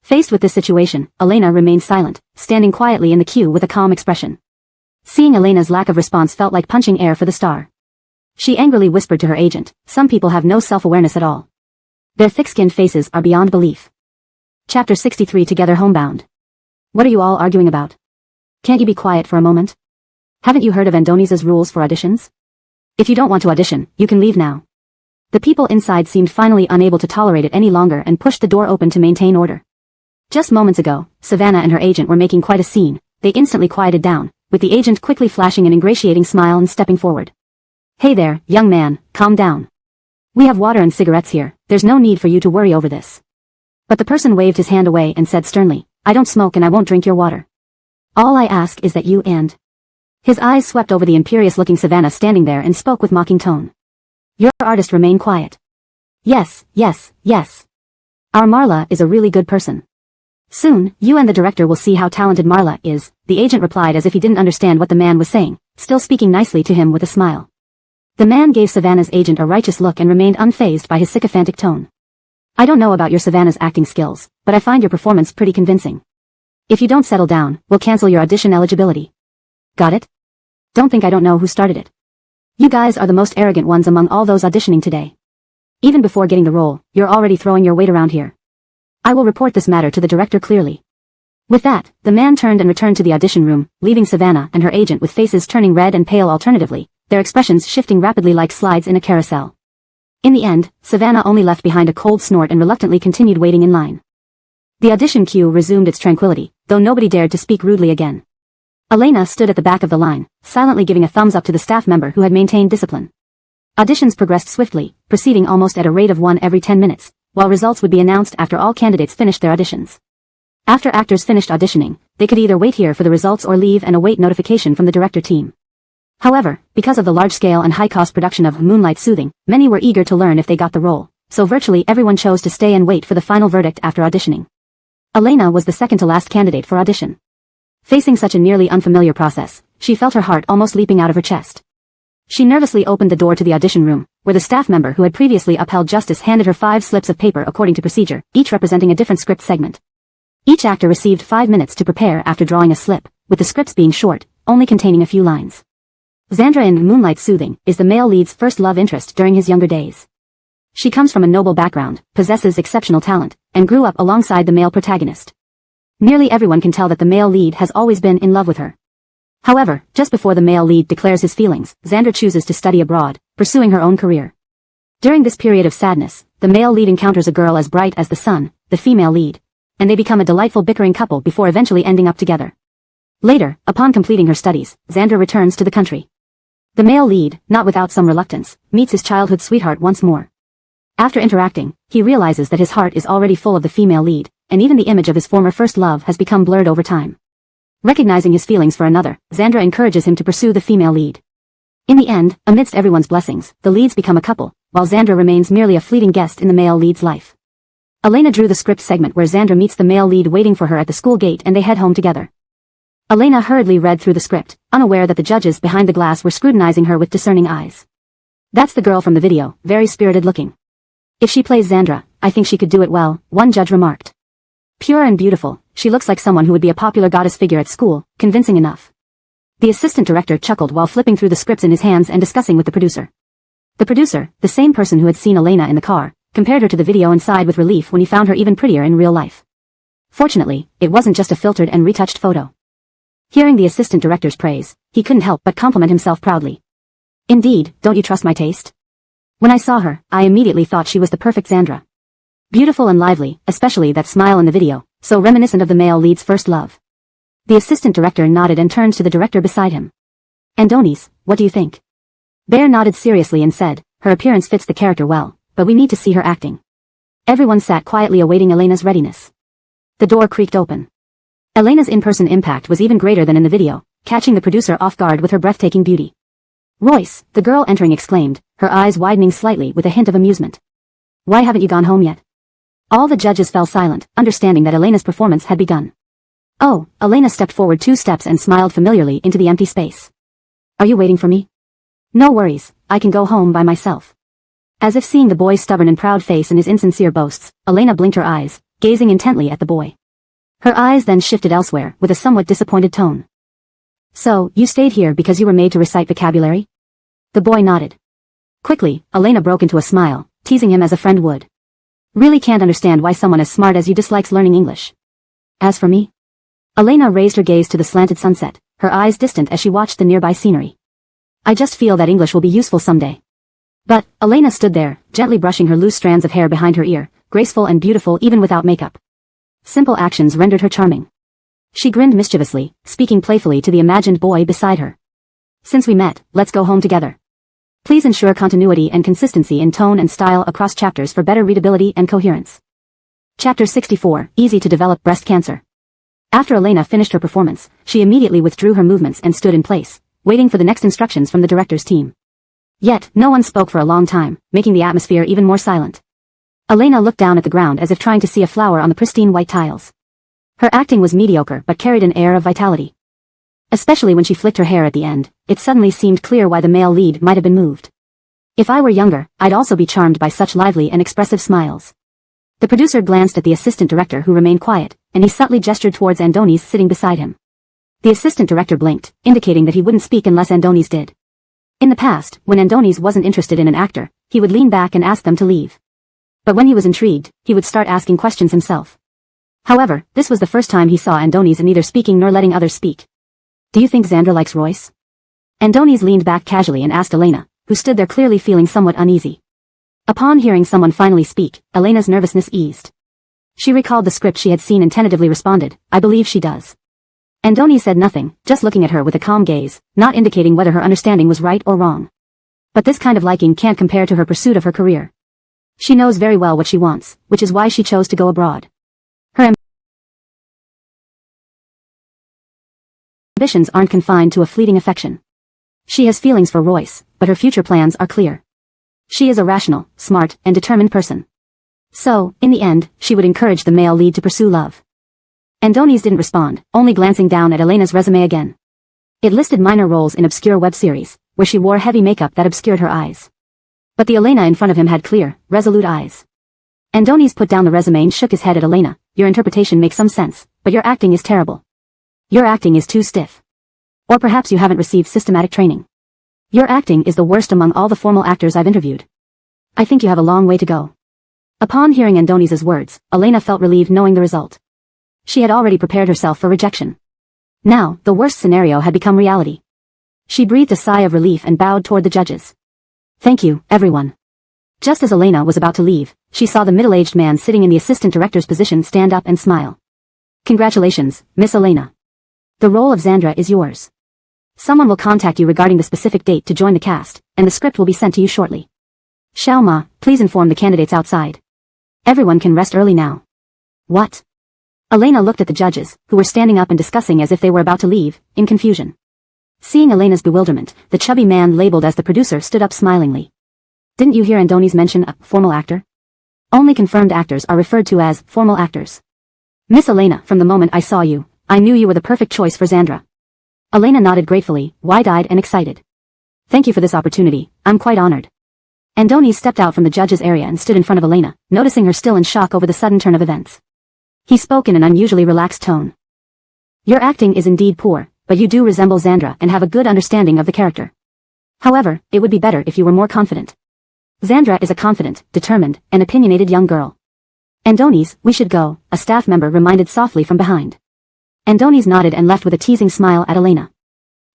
Faced with this situation, Elena remained silent, standing quietly in the queue with a calm expression. Seeing Elena's lack of response felt like punching air for the star. She angrily whispered to her agent, "Some people have no self-awareness at all. Their thick-skinned faces are beyond belief." Chapter 63 Together Homebound. "What are you all arguing about? Can't you be quiet for a moment? Haven't you heard of Andonisa's rules for auditions? If you don't want to audition, you can leave now." The people inside seemed finally unable to tolerate it any longer and pushed the door open to maintain order. Just moments ago, Savannah and her agent were making quite a scene. They instantly quieted down, with the agent quickly flashing an ingratiating smile and stepping forward. "Hey there, young man, calm down. We have water and cigarettes here, there's no need for you to worry over this." But the person waved his hand away and said sternly, "I don't smoke and I won't drink your water. All I ask is that you and..." His eyes swept over the imperious-looking Savannah standing there and spoke with mocking tone. "Your artist remain quiet. Yes, yes, yes. Our Marla is a really good person. Soon, you and the director will see how talented Marla is," the agent replied as if he didn't understand what the man was saying, still speaking nicely to him with a smile. The man gave Savannah's agent a righteous look and remained unfazed by his sycophantic tone. "I don't know about your Savannah's acting skills, but I find your performance pretty convincing. If you don't settle down, we'll cancel your audition eligibility. Got it? Don't think I don't know who started it. You guys are the most arrogant ones among all those auditioning today. Even before getting the role, you're already throwing your weight around here. I will report this matter to the director clearly." With that, the man turned and returned to the audition room, leaving Savannah and her agent with faces turning red and pale alternatively, their expressions shifting rapidly like slides in a carousel. In the end, Savannah only left behind a cold snort and reluctantly continued waiting in line. The audition queue resumed its tranquility, though nobody dared to speak rudely again. Elena stood at the back of the line, silently giving a thumbs up to the staff member who had maintained discipline. Auditions progressed swiftly, proceeding almost at a rate of one every 10 minutes, while results would be announced after all candidates finished their auditions. After actors finished auditioning, they could either wait here for the results or leave and await notification from the director team. However, because of the large-scale and high-cost production of Moonlight Soothing, many were eager to learn if they got the role, so virtually everyone chose to stay and wait for the final verdict after auditioning. Elena was the second-to-last candidate for audition. Facing such a nearly unfamiliar process, she felt her heart almost leaping out of her chest. She nervously opened the door to the audition room, where the staff member who had previously upheld justice handed her 5 slips of paper according to procedure, each representing a different script segment. Each actor received 5 minutes to prepare after drawing a slip, with the scripts being short, only containing a few lines. Xandra in Moonlight Soothing is the male lead's first love interest during his younger days. She comes from a noble background, possesses exceptional talent, and grew up alongside the male protagonist. Nearly everyone can tell that the male lead has always been in love with her. However, just before the male lead declares his feelings, Xandra chooses to study abroad, pursuing her own career. During this period of sadness, the male lead encounters a girl as bright as the sun, the female lead, and they become a delightful bickering couple before eventually ending up together. Later, upon completing her studies, Xandra returns to the country. The male lead, not without some reluctance, meets his childhood sweetheart once more. After interacting, he realizes that his heart is already full of the female lead, and even the image of his former first love has become blurred over time. Recognizing his feelings for another, Xandra encourages him to pursue the female lead. In the end, amidst everyone's blessings, the leads become a couple, while Xandra remains merely a fleeting guest in the male lead's life. Elena drew the script segment where Xandra meets the male lead waiting for her at the school gate and they head home together. Elena hurriedly read through the script, unaware that the judges behind the glass were scrutinizing her with discerning eyes. That's the girl from the video, very spirited looking. If she plays Xandra, I think she could do it well, one judge remarked. Pure and beautiful, she looks like someone who would be a popular goddess figure at school, convincing enough. The assistant director chuckled while flipping through the scripts in his hands and discussing with the producer. The producer, the same person who had seen Elena in the car, compared her to the video and sighed with relief when he found her even prettier in real life. Fortunately, it wasn't just a filtered and retouched photo. Hearing the assistant director's praise, he couldn't help but compliment himself proudly. Indeed, don't you trust my taste? When I saw her, I immediately thought she was the perfect Xandra. Beautiful and lively, especially that smile in the video, so reminiscent of the male lead's first love. The assistant director nodded and turned to the director beside him. Adonis, what do you think? Bear nodded seriously and said, her appearance fits the character well, but we need to see her acting. Everyone sat quietly awaiting Elena's readiness. The door creaked open. Elena's in-person impact was even greater than in the video, catching the producer off guard with her breathtaking beauty. Royce, the girl entering exclaimed, her eyes widening slightly with a hint of amusement. Why haven't you gone home yet? All the judges fell silent, understanding that Elena's performance had begun. Oh, Elena stepped forward 2 steps and smiled familiarly into the empty space. Are you waiting for me? No worries, I can go home by myself. As if seeing the boy's stubborn and proud face and his insincere boasts, Elena blinked her eyes, gazing intently at the boy. Her eyes then shifted elsewhere, with a somewhat disappointed tone. So, you stayed here because you were made to recite vocabulary? The boy nodded. Quickly, Elena broke into a smile, teasing him as a friend would. Really can't understand why someone as smart as you dislikes learning English. As for me? Elena raised her gaze to the slanted sunset, her eyes distant as she watched the nearby scenery. I just feel that English will be useful someday. But, Elena stood there, gently brushing her loose strands of hair behind her ear, graceful and beautiful even without makeup. Simple actions rendered her charming. She grinned mischievously, speaking playfully to the imagined boy beside her. Since we met, let's go home together. Please ensure continuity and consistency in tone and style across chapters for better readability and coherence. Chapter 64, Easy to Develop Breast Cancer. After Elena finished her performance, she immediately withdrew her movements and stood in place, waiting for the next instructions from the director's team. Yet, no one spoke for a long time, making the atmosphere even more silent. Elena looked down at the ground as if trying to see a flower on the pristine white tiles. Her acting was mediocre but carried an air of vitality. Especially when she flicked her hair at the end, it suddenly seemed clear why the male lead might have been moved. If I were younger, I'd also be charmed by such lively and expressive smiles. The producer glanced at the assistant director who remained quiet, and he subtly gestured towards Adonis sitting beside him. The assistant director blinked, indicating that he wouldn't speak unless Adonis did. In the past, when Adonis wasn't interested in an actor, he would lean back and ask them to leave. But when he was intrigued, he would start asking questions himself. However, this was the first time he saw Adonis neither speaking nor letting others speak. Do you think Xandra likes Royce? Adonis leaned back casually and asked Elena, who stood there clearly feeling somewhat uneasy. Upon hearing someone finally speak, Elena's nervousness eased. She recalled the script she had seen and tentatively responded, I believe she does. Adonis said nothing, just looking at her with a calm gaze, not indicating whether her understanding was right or wrong. But this kind of liking can't compare to her pursuit of her career. She knows very well what she wants, which is why she chose to go abroad. Her ambitions aren't confined to a fleeting affection. She has feelings for Royce, but her future plans are clear. She is a rational, smart, and determined person. So, in the end, she would encourage the male lead to pursue love. Adonis didn't respond, only glancing down at Elena's resume again. It listed minor roles in obscure web series, where she wore heavy makeup that obscured her eyes. But the Elena in front of him had clear, resolute eyes. Adonis put down the resume and shook his head at Elena, your interpretation makes some sense, but your acting is terrible. Your acting is too stiff. Or perhaps you haven't received systematic training. Your acting is the worst among all the formal actors I've interviewed. I think you have a long way to go. Upon hearing Adonis's words, Elena felt relieved knowing the result. She had already prepared herself for rejection. Now, the worst scenario had become reality. She breathed a sigh of relief and bowed toward the judges. Thank you, everyone. Just as Elena was about to leave, she saw the middle-aged man sitting in the assistant director's position stand up and smile. Congratulations, Miss Elena. The role of Xandra is yours. Someone will contact you regarding the specific date to join the cast, and the script will be sent to you shortly. Xiao Ma, please inform the candidates outside. Everyone can rest early now. What? Elena looked at the judges, who were standing up and discussing as if they were about to leave, in confusion. Seeing Elena's bewilderment, the chubby man labeled as the producer stood up smilingly. Didn't you hear Andoni's mention a formal actor? Only confirmed actors are referred to as formal actors. Miss Elena, from the moment I saw you, I knew you were the perfect choice for Xandra. Elena nodded gratefully, wide-eyed and excited. Thank you for this opportunity, I'm quite honored. Andoni stepped out from the judges' area and stood in front of Elena, noticing her still in shock over the sudden turn of events. He spoke in an unusually relaxed tone. Your acting is indeed poor, but you do resemble Xandra and have a good understanding of the character. However, it would be better if you were more confident. Xandra is a confident, determined, and opinionated young girl. Andoni's, we should go, a staff member reminded softly from behind. Andoni's nodded and left with a teasing smile at Elena.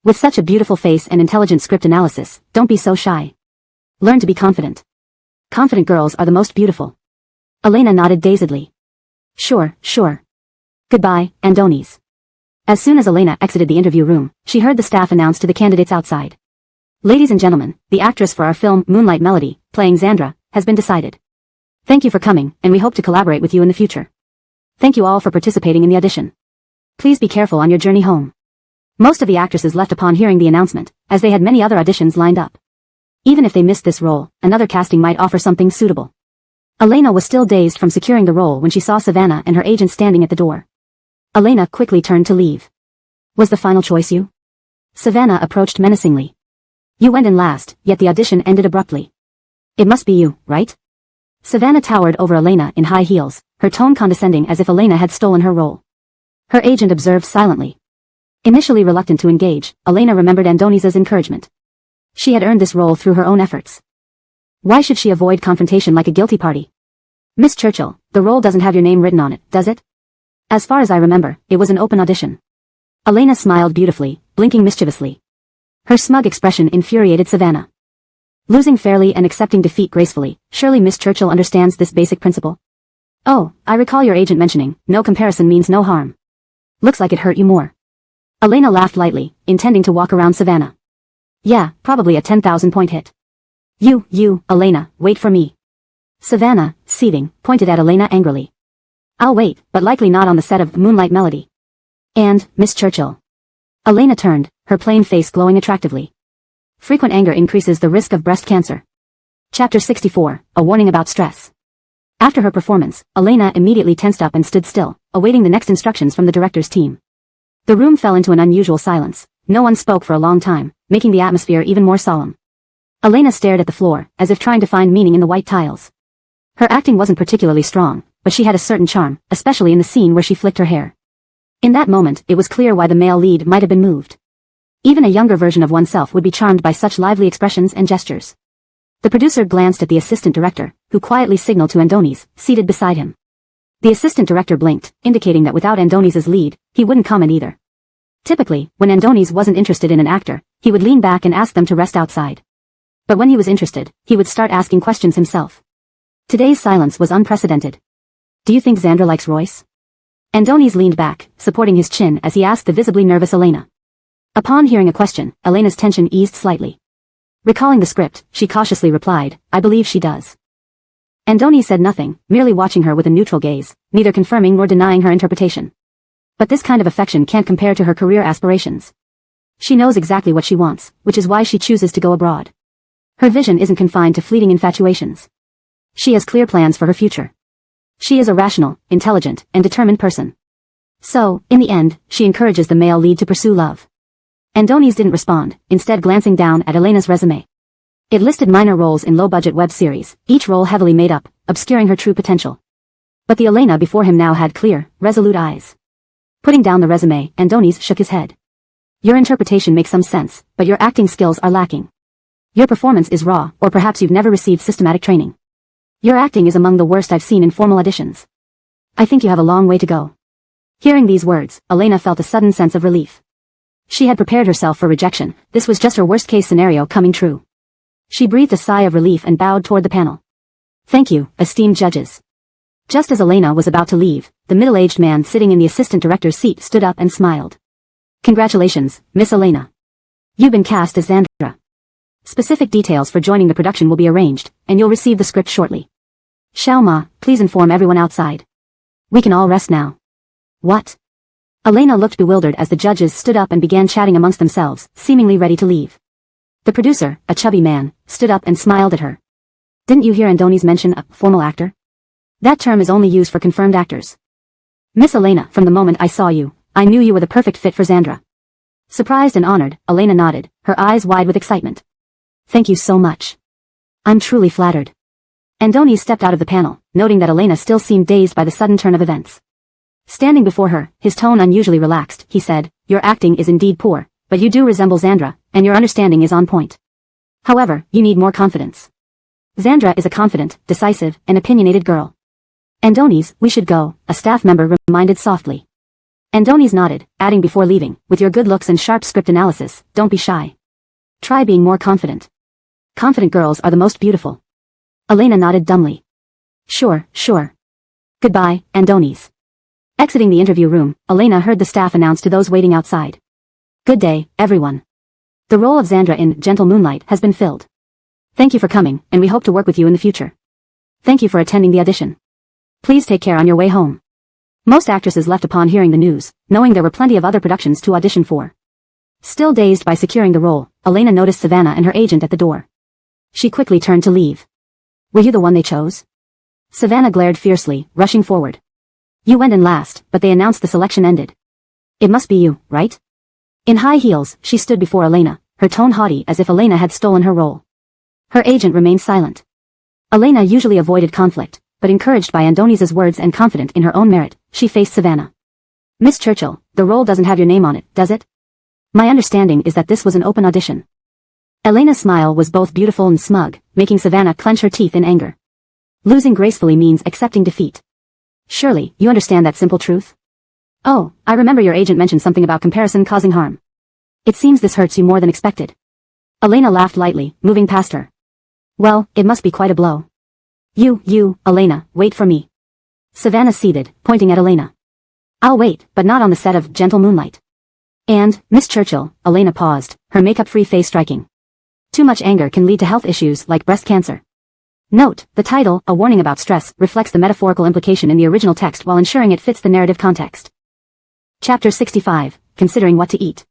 With such a beautiful face and intelligent script analysis, don't be so shy. Learn to be confident. Confident girls are the most beautiful. Elena nodded dazedly. Sure. Goodbye, Andoni's. As soon as Elena exited the interview room, she heard the staff announce to the candidates outside. Ladies and gentlemen, the actress for our film Moonlight Melody, playing Xandra, has been decided. Thank you for coming, and we hope to collaborate with you in the future. Thank you all for participating in the audition. Please be careful on your journey home. Most of the actresses left upon hearing the announcement, as they had many other auditions lined up. Even if they missed this role, another casting might offer something suitable. Elena was still dazed from securing the role when she saw Savannah and her agent standing at the door. Elena quickly turned to leave. Was the final choice you? Savannah approached menacingly. You went in last, yet the audition ended abruptly. It must be you, right? Savannah towered over Elena in high heels, her tone condescending as if Elena had stolen her role. Her agent observed silently. Initially reluctant to engage, Elena remembered Andoni's encouragement. She had earned this role through her own efforts. Why should she avoid confrontation like a guilty party? Miss Churchill, the role doesn't have your name written on it, does it? As far as I remember, it was an open audition. Elena smiled beautifully, blinking mischievously. Her smug expression infuriated Savannah. Losing fairly and accepting defeat gracefully, surely Miss Churchill understands this basic principle? Oh, I recall your agent mentioning, no comparison means no harm. Looks like it hurt you more. Elena laughed lightly, intending to walk around Savannah. Yeah, probably a 10,000-point hit. You, Elena, wait for me. Savannah, seething, pointed at Elena angrily. I'll wait, but likely not on the set of Moonlight Melody. And, Miss Churchill. Elena turned, her plain face glowing attractively. Frequent anger increases the risk of breast cancer. Chapter 64, A Warning About Stress. After her performance, Elena immediately tensed up and stood still, awaiting the next instructions from the director's team. The room fell into an unusual silence. No one spoke for a long time, making the atmosphere even more solemn. Elena stared at the floor, as if trying to find meaning in the white tiles. Her acting wasn't particularly strong, but she had a certain charm, especially in the scene where she flicked her hair. In that moment, it was clear why the male lead might have been moved. Even a younger version of oneself would be charmed by such lively expressions and gestures. The producer glanced at the assistant director, who quietly signaled to Andoni's, seated beside him. The assistant director blinked, indicating that without Andoni's lead, he wouldn't comment either. Typically, when Andoni's wasn't interested in an actor, he would lean back and ask them to rest outside. But when he was interested, he would start asking questions himself. Today's silence was unprecedented. Do you think Xandra likes Royce? Andoni's leaned back, supporting his chin as he asked the visibly nervous Elena. Upon hearing a question, Elena's tension eased slightly. Recalling the script, she cautiously replied, I believe she does. Andoni said nothing, merely watching her with a neutral gaze, neither confirming nor denying her interpretation. But this kind of affection can't compare to her career aspirations. She knows exactly what she wants, which is why she chooses to go abroad. Her vision isn't confined to fleeting infatuations. She has clear plans for her future. She is a rational, intelligent, and determined person. So, in the end, she encourages the male lead to pursue love. Andoni's didn't respond, instead glancing down at Elena's resume. It listed minor roles in low-budget web series, each role heavily made up, obscuring her true potential. But the Elena before him now had clear, resolute eyes. Putting down the resume, Andoni's shook his head. Your interpretation makes some sense, but your acting skills are lacking. Your performance is raw, or perhaps you've never received systematic training. Your acting is among the worst I've seen in formal auditions. I think you have a long way to go. Hearing these words, Elena felt a sudden sense of relief. She had prepared herself for rejection, this was just her worst-case scenario coming true. She breathed a sigh of relief and bowed toward the panel. Thank you, esteemed judges. Just as Elena was about to leave, the middle-aged man sitting in the assistant director's seat stood up and smiled. Congratulations, Miss Elena. You've been cast as Xandra. Specific details for joining the production will be arranged, and you'll receive the script shortly. Shalma, please inform everyone outside. We can all rest now. What? Elena looked bewildered as the judges stood up and began chatting amongst themselves, seemingly ready to leave. The producer, a chubby man, stood up and smiled at her. Didn't you hear Andoni's mention a formal actor? That term is only used for confirmed actors. Miss Elena, from the moment I saw you, I knew you were the perfect fit for Xandra. Surprised and honored, Elena nodded, her eyes wide with excitement. Thank you so much. I'm truly flattered. Andoni stepped out of the panel, noting that Elena still seemed dazed by the sudden turn of events. Standing before her, his tone unusually relaxed, he said, Your acting is indeed poor, but you do resemble Xandra, and your understanding is on point. However, you need more confidence. Xandra is a confident, decisive, and opinionated girl. Andoni's, we should go, a staff member reminded softly. Andoni's nodded, adding before leaving, with your good looks and sharp script analysis, don't be shy. Try being more confident. Confident girls are the most beautiful. Elena nodded dumbly. Sure. Goodbye, Andoni's. Exiting the interview room, Elena heard the staff announce to those waiting outside. Good day, everyone. The role of Xandra in Gentle Moonlight has been filled. Thank you for coming, and we hope to work with you in the future. Thank you for attending the audition. Please take care on your way home. Most actresses left upon hearing the news, knowing there were plenty of other productions to audition for. Still dazed by securing the role, Elena noticed Savannah and her agent at the door. She quickly turned to leave. Were you the one they chose? Savannah glared fiercely, rushing forward. You went in last, but they announced the selection ended. It must be you, right? In high heels, she stood before Elena, her tone haughty as if Elena had stolen her role. Her agent remained silent. Elena usually avoided conflict, but encouraged by Andoni's words and confident in her own merit, she faced Savannah. Miss Churchill, the role doesn't have your name on it, does it? My understanding is that this was an open audition. Elena's smile was both beautiful and smug, making Savannah clench her teeth in anger. Losing gracefully means accepting defeat. Surely, you understand that simple truth? Oh, I remember your agent mentioned something about comparison causing harm. It seems this hurts you more than expected. Elena laughed lightly, moving past her. Well, it must be quite a blow. You, Elena, wait for me. Savannah ceded, pointing at Elena. I'll wait, but not on the set of Gentle Moonlight. And, Miss Churchill, Elena paused, her makeup-free face striking. Too much anger can lead to health issues like breast cancer. Note, the title, A Warning About Stress, reflects the metaphorical implication in the original text while ensuring it fits the narrative context. Chapter 65, Considering What to Eat.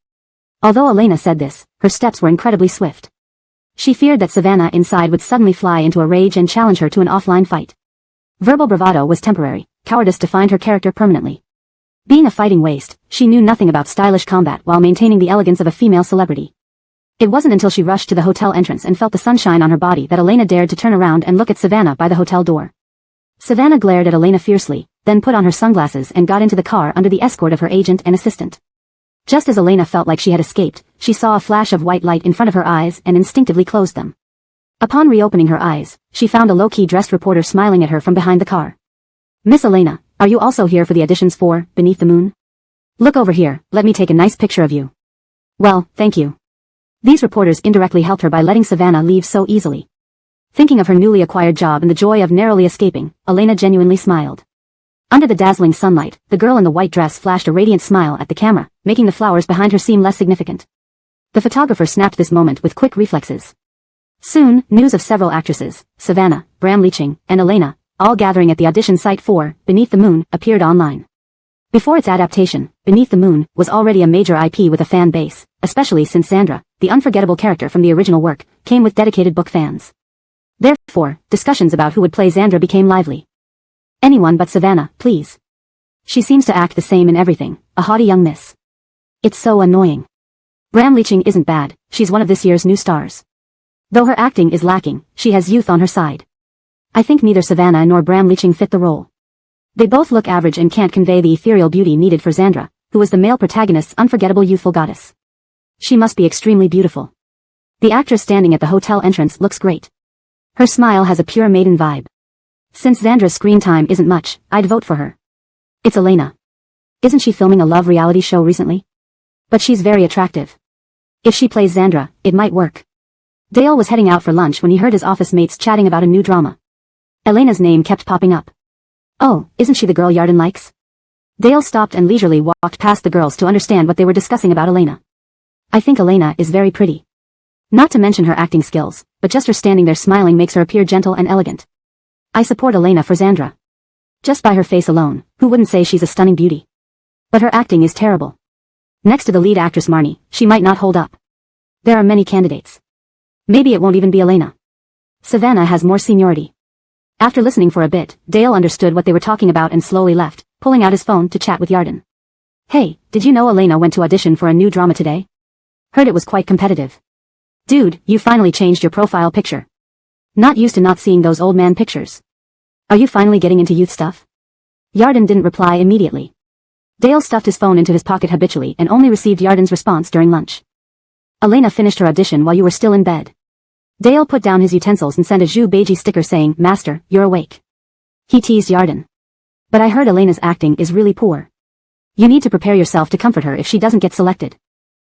Although Elena said this, her steps were incredibly swift. She feared that Savannah inside would suddenly fly into a rage and challenge her to an offline fight. Verbal bravado was temporary, cowardice defined her character permanently. Being a fighting waste, she knew nothing about stylish combat while maintaining the elegance of a female celebrity. It wasn't until she rushed to the hotel entrance and felt the sunshine on her body that Elena dared to turn around and look at Savannah by the hotel door. Savannah glared at Elena fiercely, then put on her sunglasses and got into the car under the escort of her agent and assistant. Just as Elena felt like she had escaped, she saw a flash of white light in front of her eyes and instinctively closed them. Upon reopening her eyes, she found a low-key dressed reporter smiling at her from behind the car. Miss Elena, are you also here for the auditions for Beneath the Moon? Look over here, let me take a nice picture of you. Well, thank you. These reporters indirectly helped her by letting Savannah leave so easily. Thinking of her newly acquired job and the joy of narrowly escaping, Elena genuinely smiled. Under the dazzling sunlight, the girl in the white dress flashed a radiant smile at the camera, making the flowers behind her seem less significant. The photographer snapped this moment with quick reflexes. Soon, news of several actresses, Savannah, Bram Leaching, and Elena, all gathering at the audition site for Beneath the Moon, appeared online. Before its adaptation, Beneath the Moon was already a major IP with a fan base, especially since Xandra, the unforgettable character from the original work, came with dedicated book fans. Therefore, discussions about who would play Xandra became lively. Anyone but Savannah, please. She seems to act the same in everything, a haughty young miss. It's so annoying. Bram Leaching isn't bad, she's one of this year's new stars. Though her acting is lacking, she has youth on her side. I think neither Savannah nor Bram Leaching fit the role. They both look average and can't convey the ethereal beauty needed for Xandra, who was the male protagonist's unforgettable youthful goddess. She must be extremely beautiful. The actress standing at the hotel entrance looks great. Her smile has a pure maiden vibe. Since Xandra's screen time isn't much, I'd vote for her. It's Elena. Isn't she filming a love reality show recently? But she's very attractive. If she plays Xandra, it might work. Dale was heading out for lunch when he heard his office mates chatting about a new drama. Elena's name kept popping up. Oh, isn't she the girl Yarden likes? Dale stopped and leisurely walked past the girls to understand what they were discussing about Elena. I think Elena is very pretty. Not to mention her acting skills, but just her standing there smiling makes her appear gentle and elegant. I support Elena for Xandra. Just by her face alone, who wouldn't say she's a stunning beauty? But her acting is terrible. Next to the lead actress Marnie, she might not hold up. There are many candidates. Maybe it won't even be Elena. Savannah has more seniority. After listening for a bit, Dale understood what they were talking about and slowly left, pulling out his phone to chat with Yarden. Hey, did you know Elena went to audition for a new drama today? Heard it was quite competitive. Dude, you finally changed your profile picture. Not used to not seeing those old man pictures. Are you finally getting into youth stuff? Yarden didn't reply immediately. Dale stuffed his phone into his pocket habitually and only received Yarden's response during lunch. Elena finished her audition while you were still in bed. Dale put down his utensils and sent a Zhu Beiji sticker saying, Master, you're awake. He teased Yarden. But I heard Elena's acting is really poor. You need to prepare yourself to comfort her if she doesn't get selected.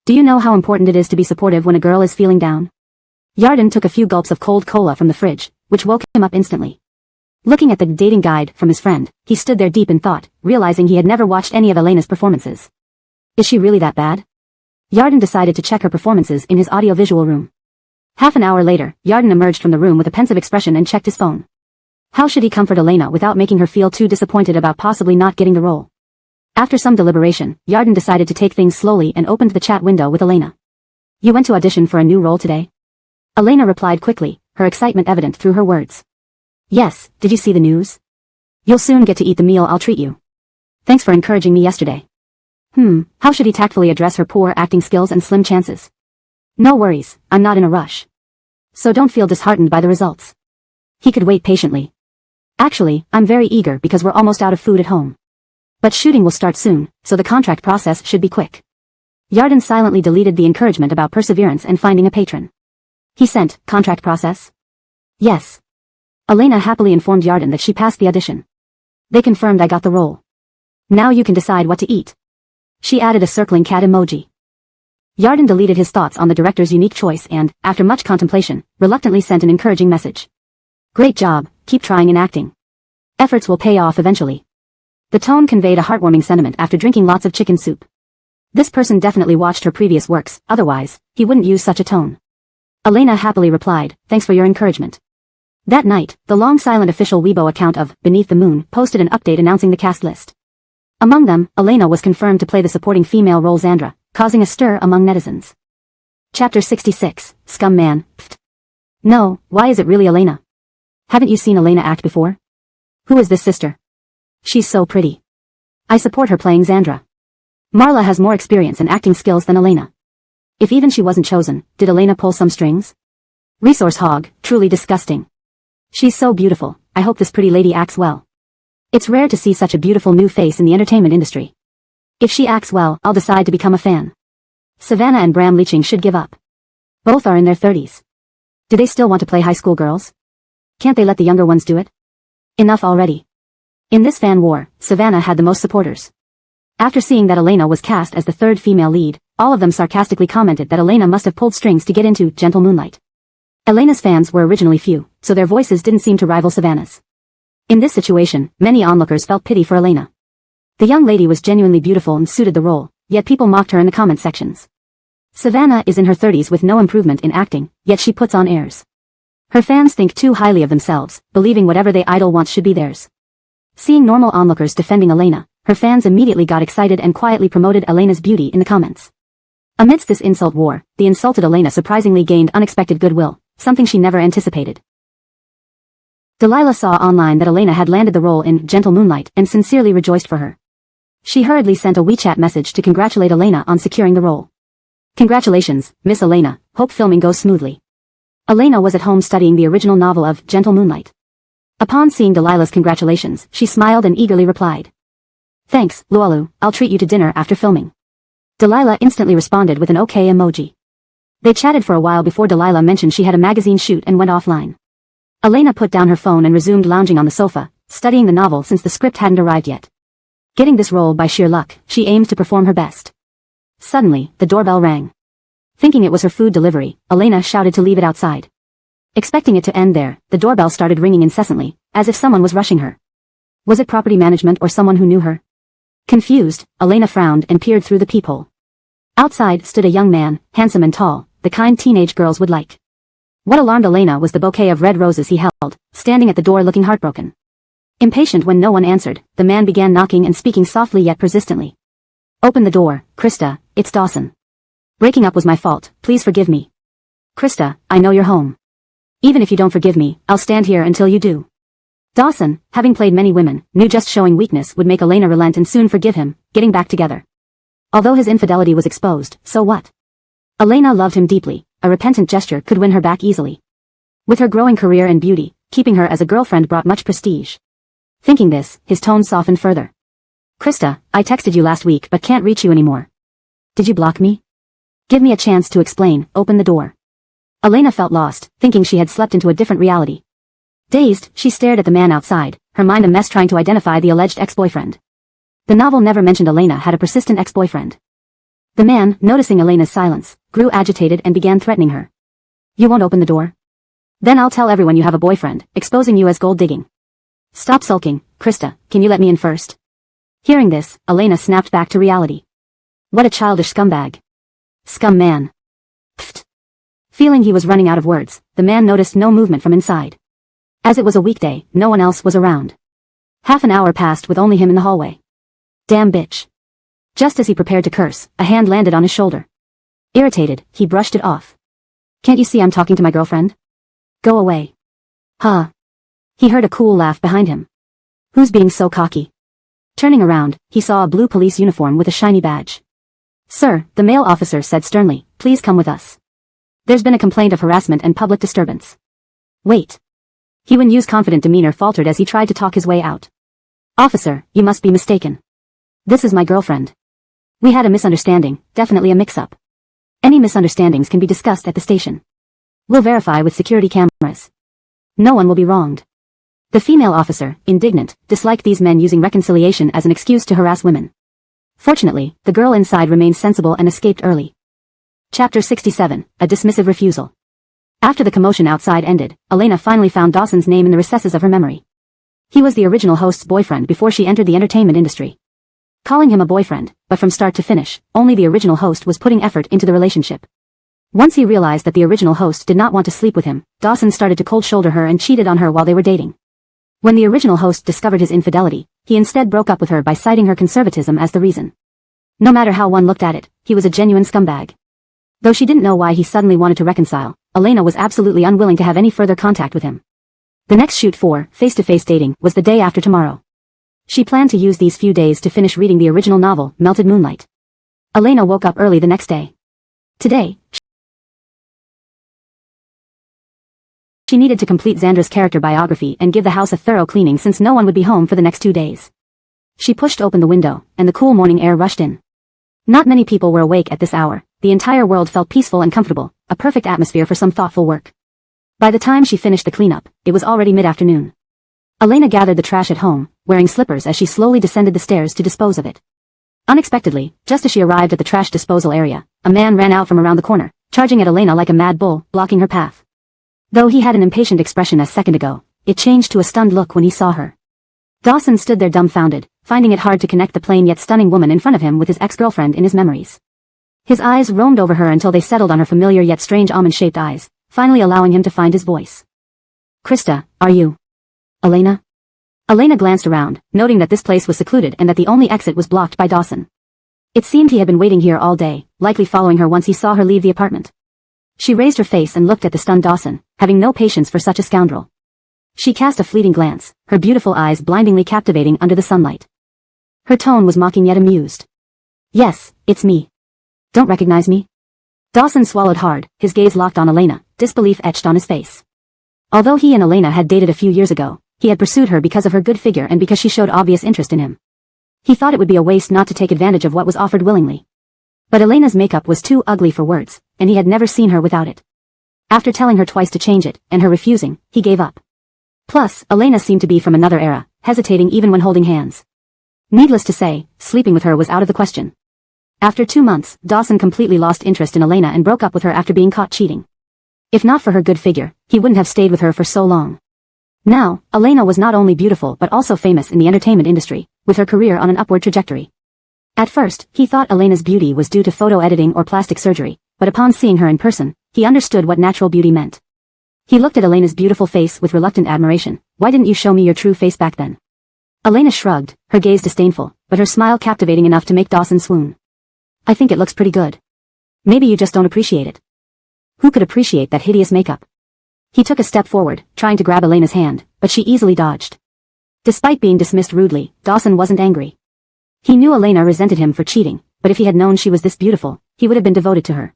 Do you know how important it is to be supportive when a girl is feeling down? Yarden took a few gulps of cold cola from the fridge, which woke him up instantly. Looking at the dating guide from his friend, he stood there deep in thought, realizing he had never watched any of Elena's performances. Is she really that bad? Yarden decided to check her performances in his audiovisual room. Half an hour later, Yarden emerged from the room with a pensive expression and checked his phone. How should he comfort Elena without making her feel too disappointed about possibly not getting the role? After some deliberation, Yarden decided to take things slowly and opened the chat window with Elena. You went to audition for a new role today? Elena replied quickly, her excitement evident through her words. Yes, did you see the news? You'll soon get to eat the meal I'll treat you. Thanks for encouraging me yesterday. How should he tactfully address her poor acting skills and slim chances? No worries, I'm not in a rush. So don't feel disheartened by the results. He could wait patiently. Actually, I'm very eager because we're almost out of food at home. But shooting will start soon, so the contract process should be quick. Yarden silently deleted the encouragement about perseverance and finding a patron. He sent, contract process? Yes. Elena happily informed Yarden that she passed the audition. They confirmed I got the role. Now you can decide what to eat. She added a circling cat emoji. Yarden deleted his thoughts on the director's unique choice and, after much contemplation, reluctantly sent an encouraging message. Great job, keep trying in acting. Efforts will pay off eventually. The tone conveyed a heartwarming sentiment after drinking lots of chicken soup. This person definitely watched her previous works, otherwise, he wouldn't use such a tone. Elena happily replied, thanks for your encouragement. That night, the long-silent official Weibo account of Beneath the Moon posted an update announcing the cast list. Among them, Elena was confirmed to play the supporting female role Xandra, causing a stir among netizens. Chapter 66, Scum Man, pfft. No, why is it really Elena? Haven't you seen Elena act before? Who is this sister? She's so pretty. I support her playing Xandra. Marla has more experience and acting skills than Elena. If even she wasn't chosen, did Elena pull some strings? Resource hog, truly disgusting. She's so beautiful, I hope this pretty lady acts well. It's rare to see such a beautiful new face in the entertainment industry. If she acts well, I'll decide to become a fan. Savannah and Bram Leaching should give up. Both are in their 30s. Do they still want to play high school girls? Can't they let the younger ones do it? Enough already. In this fan war, Savannah had the most supporters. After seeing that Elena was cast as the third female lead, all of them sarcastically commented that Elena must have pulled strings to get into Gentle Moonlight. Elena's fans were originally few, so their voices didn't seem to rival Savannah's. In this situation, many onlookers felt pity for Elena. The young lady was genuinely beautiful and suited the role, yet people mocked her in the comment sections. Savannah is in her 30s with no improvement in acting, yet she puts on airs. Her fans think too highly of themselves, believing whatever they idol wants should be theirs. Seeing normal onlookers defending Elena, her fans immediately got excited and quietly promoted Elena's beauty in the comments. Amidst this insult war, the insulted Elena surprisingly gained unexpected goodwill, something she never anticipated. Delilah saw online that Elena had landed the role in Gentle Moonlight and sincerely rejoiced for her. She hurriedly sent a WeChat message to congratulate Elena on securing the role. Congratulations, Miss Elena, hope filming goes smoothly. Elena was at home studying the original novel of Gentle Moonlight. Upon seeing Delilah's congratulations, she smiled and eagerly replied. Thanks, Lualu, I'll treat you to dinner after filming. Delilah instantly responded with an okay emoji. They chatted for a while before Delilah mentioned she had a magazine shoot and went offline. Elena put down her phone and resumed lounging on the sofa, studying the novel since the script hadn't arrived yet. Getting this role by sheer luck, she aimed to perform her best. Suddenly, the doorbell rang. Thinking it was her food delivery, Elena shouted to leave it outside. Expecting it to end there, the doorbell started ringing incessantly, as if someone was rushing her. Was it property management or someone who knew her? Confused, Elena frowned and peered through the peephole. Outside stood a young man, handsome and tall, the kind teenage girls would like. What alarmed Elena was the bouquet of red roses he held, standing at the door looking heartbroken. Impatient when no one answered, the man began knocking and speaking softly yet persistently. Open the door, Krista, it's Dawson. Breaking up was my fault, please forgive me. Krista, I know you're home. Even if you don't forgive me, I'll stand here until you do. Dawson, having played many women, knew just showing weakness would make Elena relent and soon forgive him, getting back together. Although his infidelity was exposed, so what? Elena loved him deeply, a repentant gesture could win her back easily. With her growing career and beauty, keeping her as a girlfriend brought much prestige. Thinking this, his tone softened further. Krista, I texted you last week but can't reach you anymore. Did you block me? Give me a chance to explain, open the door. Elena felt lost, thinking she had slept into a different reality. Dazed, she stared at the man outside, her mind a mess trying to identify the alleged ex-boyfriend. The novel never mentioned Elena had a persistent ex-boyfriend. The man, noticing Elena's silence, grew agitated and began threatening her. You won't open the door? Then I'll tell everyone you have a boyfriend, exposing you as gold digging. Stop sulking, Krista, can you let me in first? Hearing this, Elena snapped back to reality. What a childish scumbag. Scum man. Pfft. Feeling he was running out of words, the man noticed no movement from inside. As it was a weekday, no one else was around. Half an hour passed with only him in the hallway. Damn bitch. Just as he prepared to curse, a hand landed on his shoulder. Irritated, he brushed it off. Can't you see I'm talking to my girlfriend? Go away. Huh. He heard a cool laugh behind him. Who's being so cocky? Turning around, he saw a blue police uniform with a shiny badge. Sir, the male officer said sternly, please come with us. There's been a complaint of harassment and public disturbance. Wait. Hyun-Yu's confident demeanor faltered as he tried to talk his way out. Officer, you must be mistaken. This is my girlfriend. We had a misunderstanding, definitely a mix-up. Any misunderstandings can be discussed at the station. We'll verify with security cameras. No one will be wronged. The female officer, indignant, disliked these men using reconciliation as an excuse to harass women. Fortunately, the girl inside remained sensible and escaped early. Chapter 67, A Dismissive Refusal. After the commotion outside ended, Elena finally found Dawson's name in the recesses of her memory. He was the original host's boyfriend before she entered the entertainment industry. Calling him a boyfriend, but from start to finish, only the original host was putting effort into the relationship. Once he realized that the original host did not want to sleep with him, Dawson started to cold shoulder her and cheated on her while they were dating. When the original host discovered his infidelity, he instead broke up with her by citing her conservatism as the reason. No matter how one looked at it, he was a genuine scumbag. Though she didn't know why he suddenly wanted to reconcile, Elena was absolutely unwilling to have any further contact with him. The next shoot for face-to-face dating was the day after tomorrow. She planned to use these few days to finish reading the original novel, Melted Moonlight. Elena woke up early the next day. Today, she needed to complete Xandra's character biography and give the house a thorough cleaning since no one would be home for the next 2 days. She pushed open the window, and the cool morning air rushed in. Not many people were awake at this hour. The entire world felt peaceful and comfortable, a perfect atmosphere for some thoughtful work. By the time she finished the cleanup, it was already mid-afternoon. Elena gathered the trash at home, wearing slippers as she slowly descended the stairs to dispose of it. Unexpectedly, just as she arrived at the trash disposal area, a man ran out from around the corner, charging at Elena like a mad bull, blocking her path. Though he had an impatient expression a second ago, it changed to a stunned look when he saw her. Dawson stood there dumbfounded, finding it hard to connect the plain yet stunning woman in front of him with his ex-girlfriend in his memories. His eyes roamed over her until they settled on her familiar yet strange almond-shaped eyes, finally allowing him to find his voice. Krista, are you Elena? Elena glanced around, noting that this place was secluded and that the only exit was blocked by Dawson. It seemed he had been waiting here all day, likely following her once he saw her leave the apartment. She raised her face and looked at the stunned Dawson, having no patience for such a scoundrel. She cast a fleeting glance, her beautiful eyes blindingly captivating under the sunlight. Her tone was mocking yet amused. Yes, it's me. Don't recognize me? Dawson swallowed hard, his gaze locked on Elena, disbelief etched on his face. Although he and Elena had dated a few years ago, he had pursued her because of her good figure and because she showed obvious interest in him. He thought it would be a waste not to take advantage of what was offered willingly. But Elena's makeup was too ugly for words, and he had never seen her without it. After telling her twice to change it, and her refusing, he gave up. Plus, Elena seemed to be from another era, hesitating even when holding hands. Needless to say, sleeping with her was out of the question. After 2 months, Dawson completely lost interest in Elena and broke up with her after being caught cheating. If not for her good figure, he wouldn't have stayed with her for so long. Now, Elena was not only beautiful but also famous in the entertainment industry, with her career on an upward trajectory. At first, he thought Elena's beauty was due to photo editing or plastic surgery, but upon seeing her in person, he understood what natural beauty meant. He looked at Elena's beautiful face with reluctant admiration. Why didn't you show me your true face back then? Elena shrugged, her gaze disdainful, but her smile captivating enough to make Dawson swoon. I think it looks pretty good. Maybe you just don't appreciate it. Who could appreciate that hideous makeup? He took a step forward, trying to grab Elena's hand, but she easily dodged. Despite being dismissed rudely, Dawson wasn't angry. He knew Elena resented him for cheating, but if he had known she was this beautiful, he would have been devoted to her.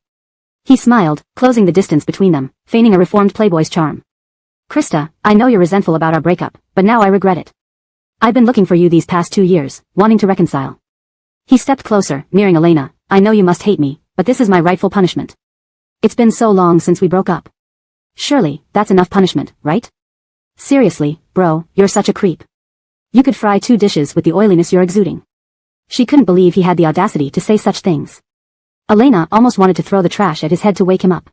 He smiled, closing the distance between them, feigning a reformed playboy's charm. Krista, I know you're resentful about our breakup, but now I regret it. I've been looking for you these past 2 years, wanting to reconcile. He stepped closer, nearing Elena. I know you must hate me, but this is my rightful punishment. It's been so long since we broke up. Surely, that's enough punishment, right? Seriously, bro, you're such a creep. You could fry 2 dishes with the oiliness you're exuding. She couldn't believe he had the audacity to say such things. Elena almost wanted to throw the trash at his head to wake him up.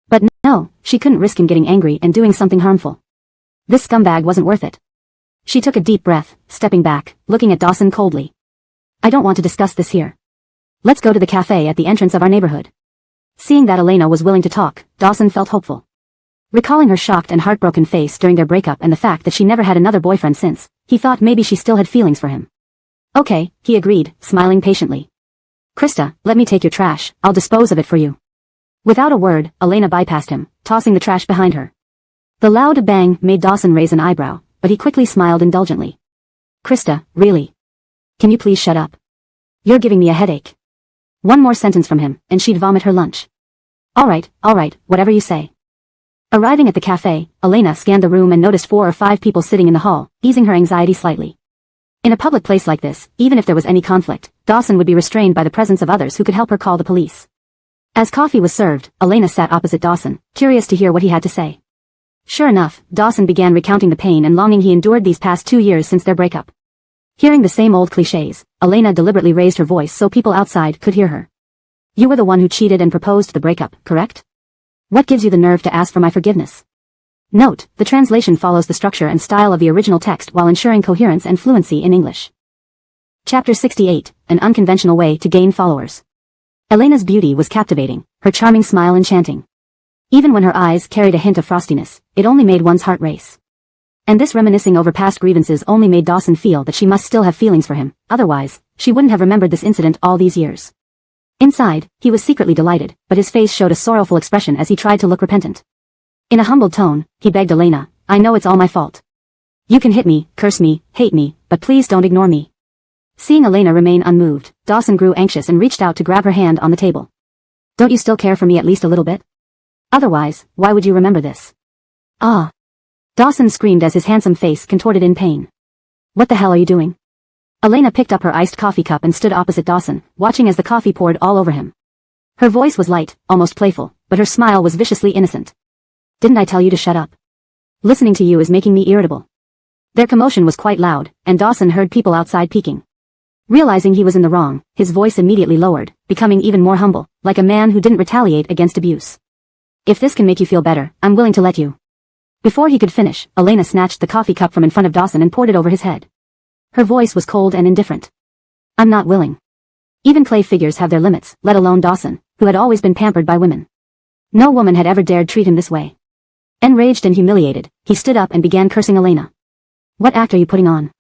But no, she couldn't risk him getting angry and doing something harmful. This scumbag wasn't worth it. She took a deep breath, stepping back, looking at Dawson coldly. I don't want to discuss this here. Let's go to the cafe at the entrance of our neighborhood. Seeing that Elena was willing to talk, Dawson felt hopeful. Recalling her shocked and heartbroken face during their breakup and the fact that she never had another boyfriend since, he thought maybe she still had feelings for him. Okay, he agreed, smiling patiently. Krista, let me take your trash, I'll dispose of it for you. Without a word, Elena bypassed him, tossing the trash behind her. The loud bang made Dawson raise an eyebrow, but he quickly smiled indulgently. Krista, really? Can you please shut up? You're giving me a headache. One more sentence from him, and she'd vomit her lunch. Alright, whatever you say. Arriving at the cafe, Elena scanned the room and noticed 4 or 5 people sitting in the hall, easing her anxiety slightly. In a public place like this, even if there was any conflict, Dawson would be restrained by the presence of others who could help her call the police. As coffee was served, Elena sat opposite Dawson, curious to hear what he had to say. Sure enough, Dawson began recounting the pain and longing he endured these past 2 years since their breakup. Hearing the same old clichés, Elena deliberately raised her voice so people outside could hear her. You were the one who cheated and proposed the breakup, correct? What gives you the nerve to ask for my forgiveness? Note, the translation follows the structure and style of the original text while ensuring coherence and fluency in English. Chapter 68, An Unconventional Way to Gain Followers. Elena's beauty was captivating, her charming smile enchanting. Even when her eyes carried a hint of frostiness, it only made one's heart race. And this reminiscing over past grievances only made Dawson feel that she must still have feelings for him, otherwise, she wouldn't have remembered this incident all these years. Inside, he was secretly delighted, but his face showed a sorrowful expression as he tried to look repentant. In a humbled tone, he begged Elena, I know it's all my fault. You can hit me, curse me, hate me, but please don't ignore me. Seeing Elena remain unmoved, Dawson grew anxious and reached out to grab her hand on the table. Don't you still care for me at least a little bit? Otherwise, why would you remember this? Ah! Dawson screamed as his handsome face contorted in pain. What the hell are you doing? Elena picked up her iced coffee cup and stood opposite Dawson, watching as the coffee poured all over him. Her voice was light, almost playful, but her smile was viciously innocent. Didn't I tell you to shut up? Listening to you is making me irritable. Their commotion was quite loud, and Dawson heard people outside peeking. Realizing he was in the wrong, his voice immediately lowered, becoming even more humble, like a man who didn't retaliate against abuse. If this can make you feel better, I'm willing to let you. Before he could finish, Elena snatched the coffee cup from in front of Dawson and poured it over his head. Her voice was cold and indifferent. I'm not willing. Even clay figures have their limits, let alone Dawson, who had always been pampered by women. No woman had ever dared treat him this way. Enraged and humiliated, he stood up and began cursing Elena. What act are you putting on?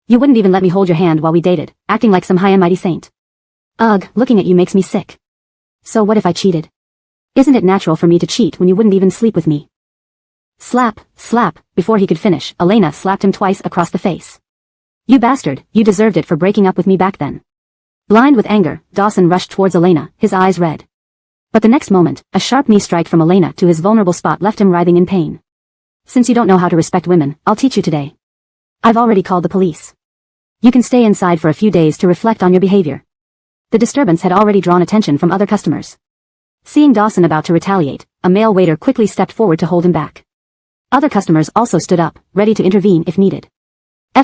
You wouldn't even let me hold your hand while we dated, acting like some high and mighty saint. Ugh, looking at you makes me sick. So what if I cheated? Isn't it natural for me to cheat when you wouldn't even sleep with me? Slap, slap, before he could finish, Elena slapped him twice across the face. You bastard, you deserved it for breaking up with me back then. Blind with anger, Dawson rushed towards Elena, his eyes red. But the next moment, a sharp knee strike from Elena to his vulnerable spot left him writhing in pain. Since you don't know how to respect women, I'll teach you today. I've already called the police. You can stay inside for a few days to reflect on your behavior. The disturbance had already drawn attention from other customers. Seeing Dawson about to retaliate, a male waiter quickly stepped forward to hold him back. Other customers also stood up, ready to intervene if needed. K,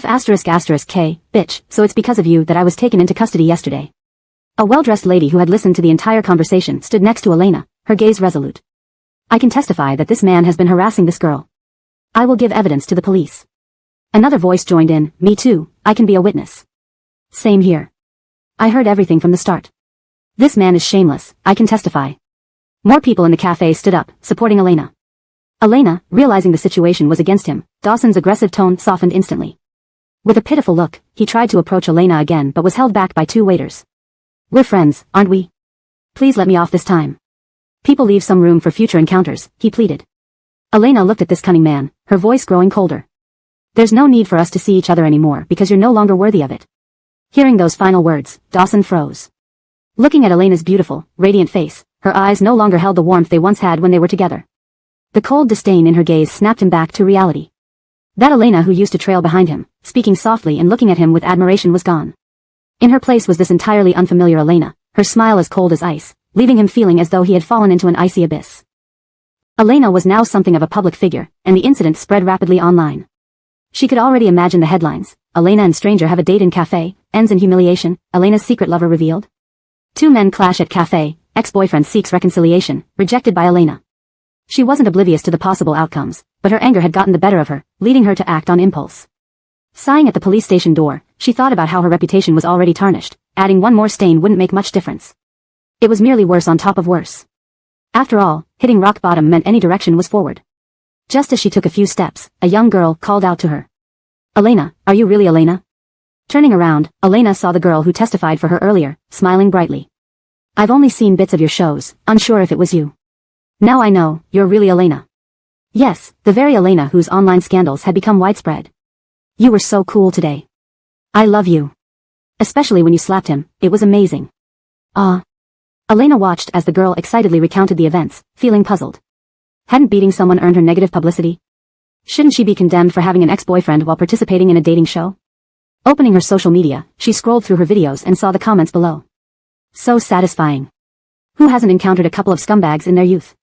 bitch, so it's because of you that I was taken into custody yesterday. A well-dressed lady who had listened to the entire conversation stood next to Elena, her gaze resolute. I can testify that this man has been harassing this girl. I will give evidence to the police. Another voice joined in, me too, I can be a witness. Same here. I heard everything from the start. This man is shameless, I can testify. More people in the cafe stood up, supporting Elena. Elena, realizing the situation was against him, Dawson's aggressive tone softened instantly. With a pitiful look, he tried to approach Elena again but was held back by two waiters. We're friends, aren't we? Please let me off this time. People leave some room for future encounters, he pleaded. Elena looked at this cunning man, her voice growing colder. There's no need for us to see each other anymore because you're no longer worthy of it. Hearing those final words, Dawson froze. Looking at Elena's beautiful, radiant face, her eyes no longer held the warmth they once had when they were together. The cold disdain in her gaze snapped him back to reality. That Elena who used to trail behind him, speaking softly and looking at him with admiration was gone. In her place was this entirely unfamiliar Elena, her smile as cold as ice, leaving him feeling as though he had fallen into an icy abyss. Elena was now something of a public figure, and the incident spread rapidly online. She could already imagine the headlines. Elena and stranger have a date in cafe, ends in humiliation, Elena's secret lover revealed. Two men clash at cafe, ex-boyfriend seeks reconciliation, rejected by Elena. She wasn't oblivious to the possible outcomes, but her anger had gotten the better of her, leading her to act on impulse. Sighing at the police station door, she thought about how her reputation was already tarnished, adding one more stain wouldn't make much difference. It was merely worse on top of worse. After all, hitting rock bottom meant any direction was forward. Just as she took a few steps, a young girl called out to her. Elena, are you really Elena? Turning around, Elena saw the girl who testified for her earlier, smiling brightly. I've only seen bits of your shows, unsure if it was you. Now I know, you're really Elena. Yes, the very Elena whose online scandals had become widespread. You were so cool today. I love you. Especially when you slapped him, it was amazing. Elena watched as the girl excitedly recounted the events, feeling puzzled. Hadn't beating someone earned her negative publicity? Shouldn't she be condemned for having an ex-boyfriend while participating in a dating show? Opening her social media, she scrolled through her videos and saw the comments below. So satisfying. Who hasn't encountered a couple of scumbags in their youth?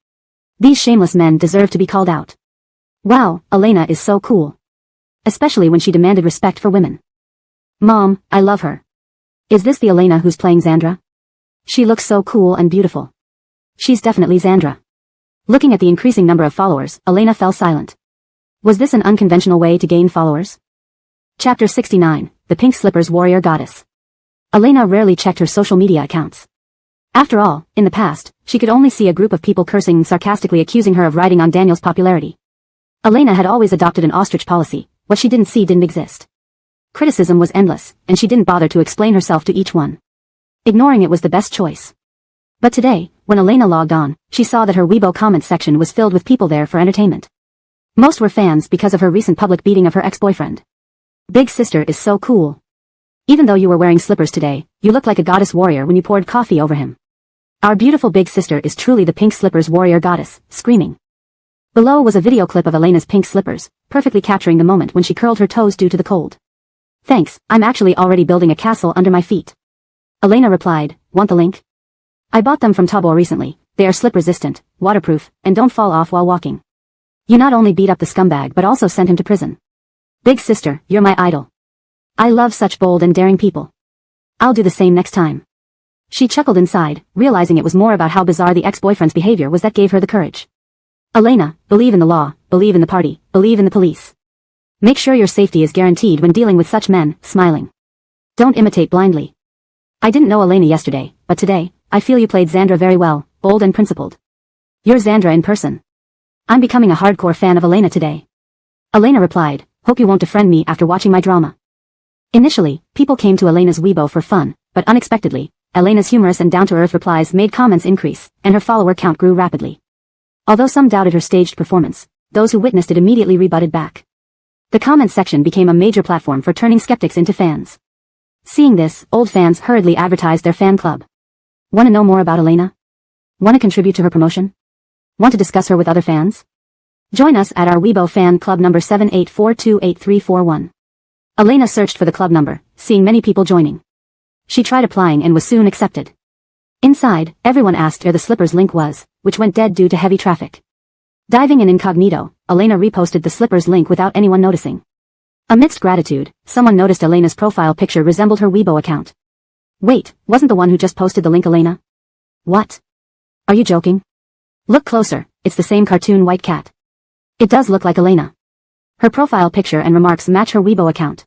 These shameless men deserve to be called out. Wow, Elena is so cool. Especially when she demanded respect for women. Mom, I love her. Is this the Elena who's playing Xandra? She looks so cool and beautiful. She's definitely Xandra. Looking at the increasing number of followers, Elena fell silent. Was this an unconventional way to gain followers? Chapter 69, The Pink Slippers Warrior Goddess. Elena rarely checked her social media accounts. After all, in the past, she could only see a group of people cursing and sarcastically accusing her of riding on Daniel's popularity. Elena had always adopted an ostrich policy, what she didn't see didn't exist. Criticism was endless, and she didn't bother to explain herself to each one. Ignoring it was the best choice. But today, when Elena logged on, she saw that her Weibo comments section was filled with people there for entertainment. Most were fans because of her recent public beating of her ex-boyfriend. Big sister is so cool. Even though you were wearing slippers today, you look like a goddess warrior when you poured coffee over him. Our beautiful big sister is truly the pink slippers warrior goddess, screaming. Below was a video clip of Elena's pink slippers, perfectly capturing the moment when she curled her toes due to the cold. Thanks, I'm actually already building a castle under my feet. Elena replied, want the link? I bought them from Tabo recently, they are slip-resistant, waterproof, and don't fall off while walking. You not only beat up the scumbag but also sent him to prison. Big sister, you're my idol. I love such bold and daring people. I'll do the same next time. She chuckled inside, realizing it was more about how bizarre the ex-boyfriend's behavior was that gave her the courage. Elena, believe in the law, believe in the party, believe in the police. Make sure your safety is guaranteed when dealing with such men, smiling. Don't imitate blindly. I didn't know Elena yesterday, but today, I feel you played Xandra very well, bold and principled. You're Xandra in person. I'm becoming a hardcore fan of Elena today. Elena replied, hope you won't defriend me after watching my drama. Initially, people came to Elena's Weibo for fun, but unexpectedly, Elena's humorous and down-to-earth replies made comments increase, and her follower count grew rapidly. Although some doubted her staged performance, those who witnessed it immediately rebutted back. The comments section became a major platform for turning skeptics into fans. Seeing this, old fans hurriedly advertised their fan club. Want to know more about Elena? Want to contribute to her promotion? Want to discuss her with other fans? Join us at our Weibo fan club number 78428341. Elena searched for the club number, seeing many people joining. She tried applying and was soon accepted. Inside, everyone asked where the slippers link was, which went dead due to heavy traffic. Diving in incognito, Elena reposted the slippers link without anyone noticing. Amidst gratitude, someone noticed Elena's profile picture resembled her Weibo account. Wait, wasn't the one who just posted the link Elena? What? Are you joking? Look closer, it's the same cartoon white cat. It does look like Elena. Her profile picture and remarks match her Weibo account.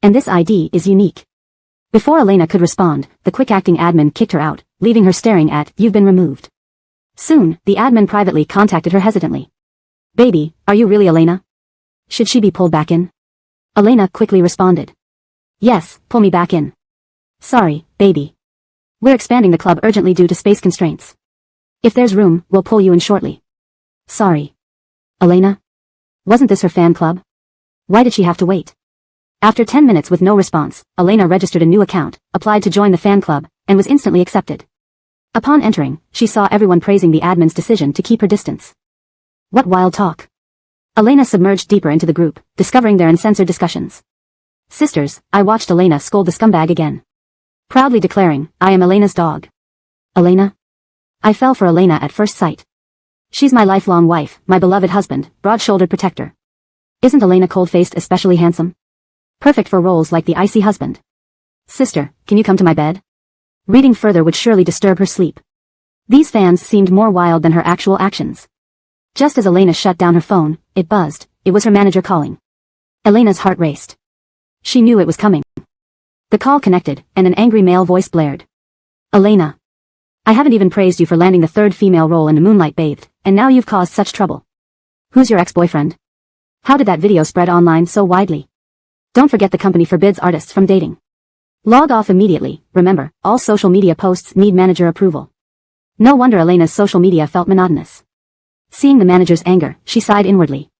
And this ID is unique. Before Elena could respond, the quick-acting admin kicked her out, leaving her staring at, "You've been removed." Soon, the admin privately contacted her hesitantly. "Baby, are you really Elena? Should she be pulled back in?" Elena quickly responded. "Yes, pull me back in. Sorry, baby. We're expanding the club urgently due to space constraints. If there's room, we'll pull you in shortly. Sorry." Elena? Wasn't this her fan club? Why did she have to wait? After 10 minutes with no response, Elena registered a new account, applied to join the fan club, and was instantly accepted. Upon entering, she saw everyone praising the admin's decision to keep her distance. What wild talk. Elena submerged deeper into the group, discovering their uncensored discussions. "Sisters, I watched Elena scold the scumbag again. Proudly declaring, 'I am Elena's dog.' Elena? I fell for Elena at first sight. She's my lifelong wife, my beloved husband, broad-shouldered protector. Isn't Elena cold-faced especially handsome? Perfect for roles like the icy husband. Sister, can you come to my bed?" Reading further would surely disturb her sleep. These fans seemed more wild than her actual actions. Just as Elena shut down her phone, it buzzed. It was her manager calling. Elena's heart raced. She knew it was coming. The call connected, and an angry male voice blared. "Elena. I haven't even praised you for landing the third female role in Moonlight Bathed, and now you've caused such trouble. Who's your ex-boyfriend? How did that video spread online so widely? Don't forget the company forbids artists from dating. Log off immediately. Remember, all social media posts need manager approval." No wonder Elena's social media felt monotonous. Seeing the manager's anger, she sighed inwardly.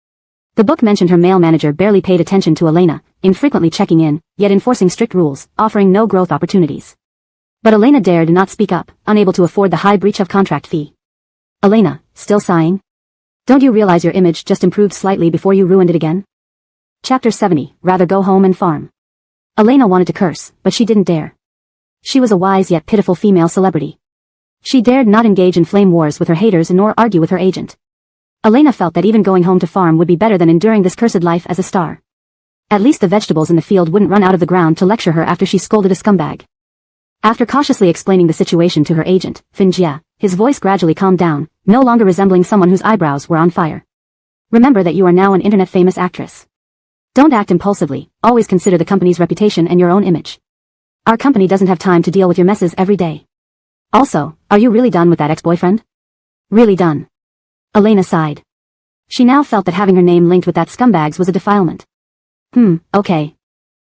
The book mentioned her male manager barely paid attention to Elena, infrequently checking in, yet enforcing strict rules, offering no growth opportunities. But Elena dared not speak up, unable to afford the high breach of contract fee. "Elena, still sighing? Don't you realize your image just improved slightly before you ruined it again?" Chapter 70, Rather Go Home and Farm. Elena wanted to curse, but she didn't dare. She was a wise yet pitiful female celebrity. She dared not engage in flame wars with her haters nor argue with her agent. Elena felt that even going home to farm would be better than enduring this cursed life as a star. At least the vegetables in the field wouldn't run out of the ground to lecture her after she scolded a scumbag. After cautiously explaining the situation to her agent, Finjia, his voice gradually calmed down, no longer resembling someone whose eyebrows were on fire. "Remember that you are now an internet-famous actress. Don't act impulsively, always consider the company's reputation and your own image. Our company doesn't have time to deal with your messes every day. Also, are you really done with that ex-boyfriend?" "Really done." Elena sighed. She now felt that having her name linked with that scumbag's was a defilement. Okay.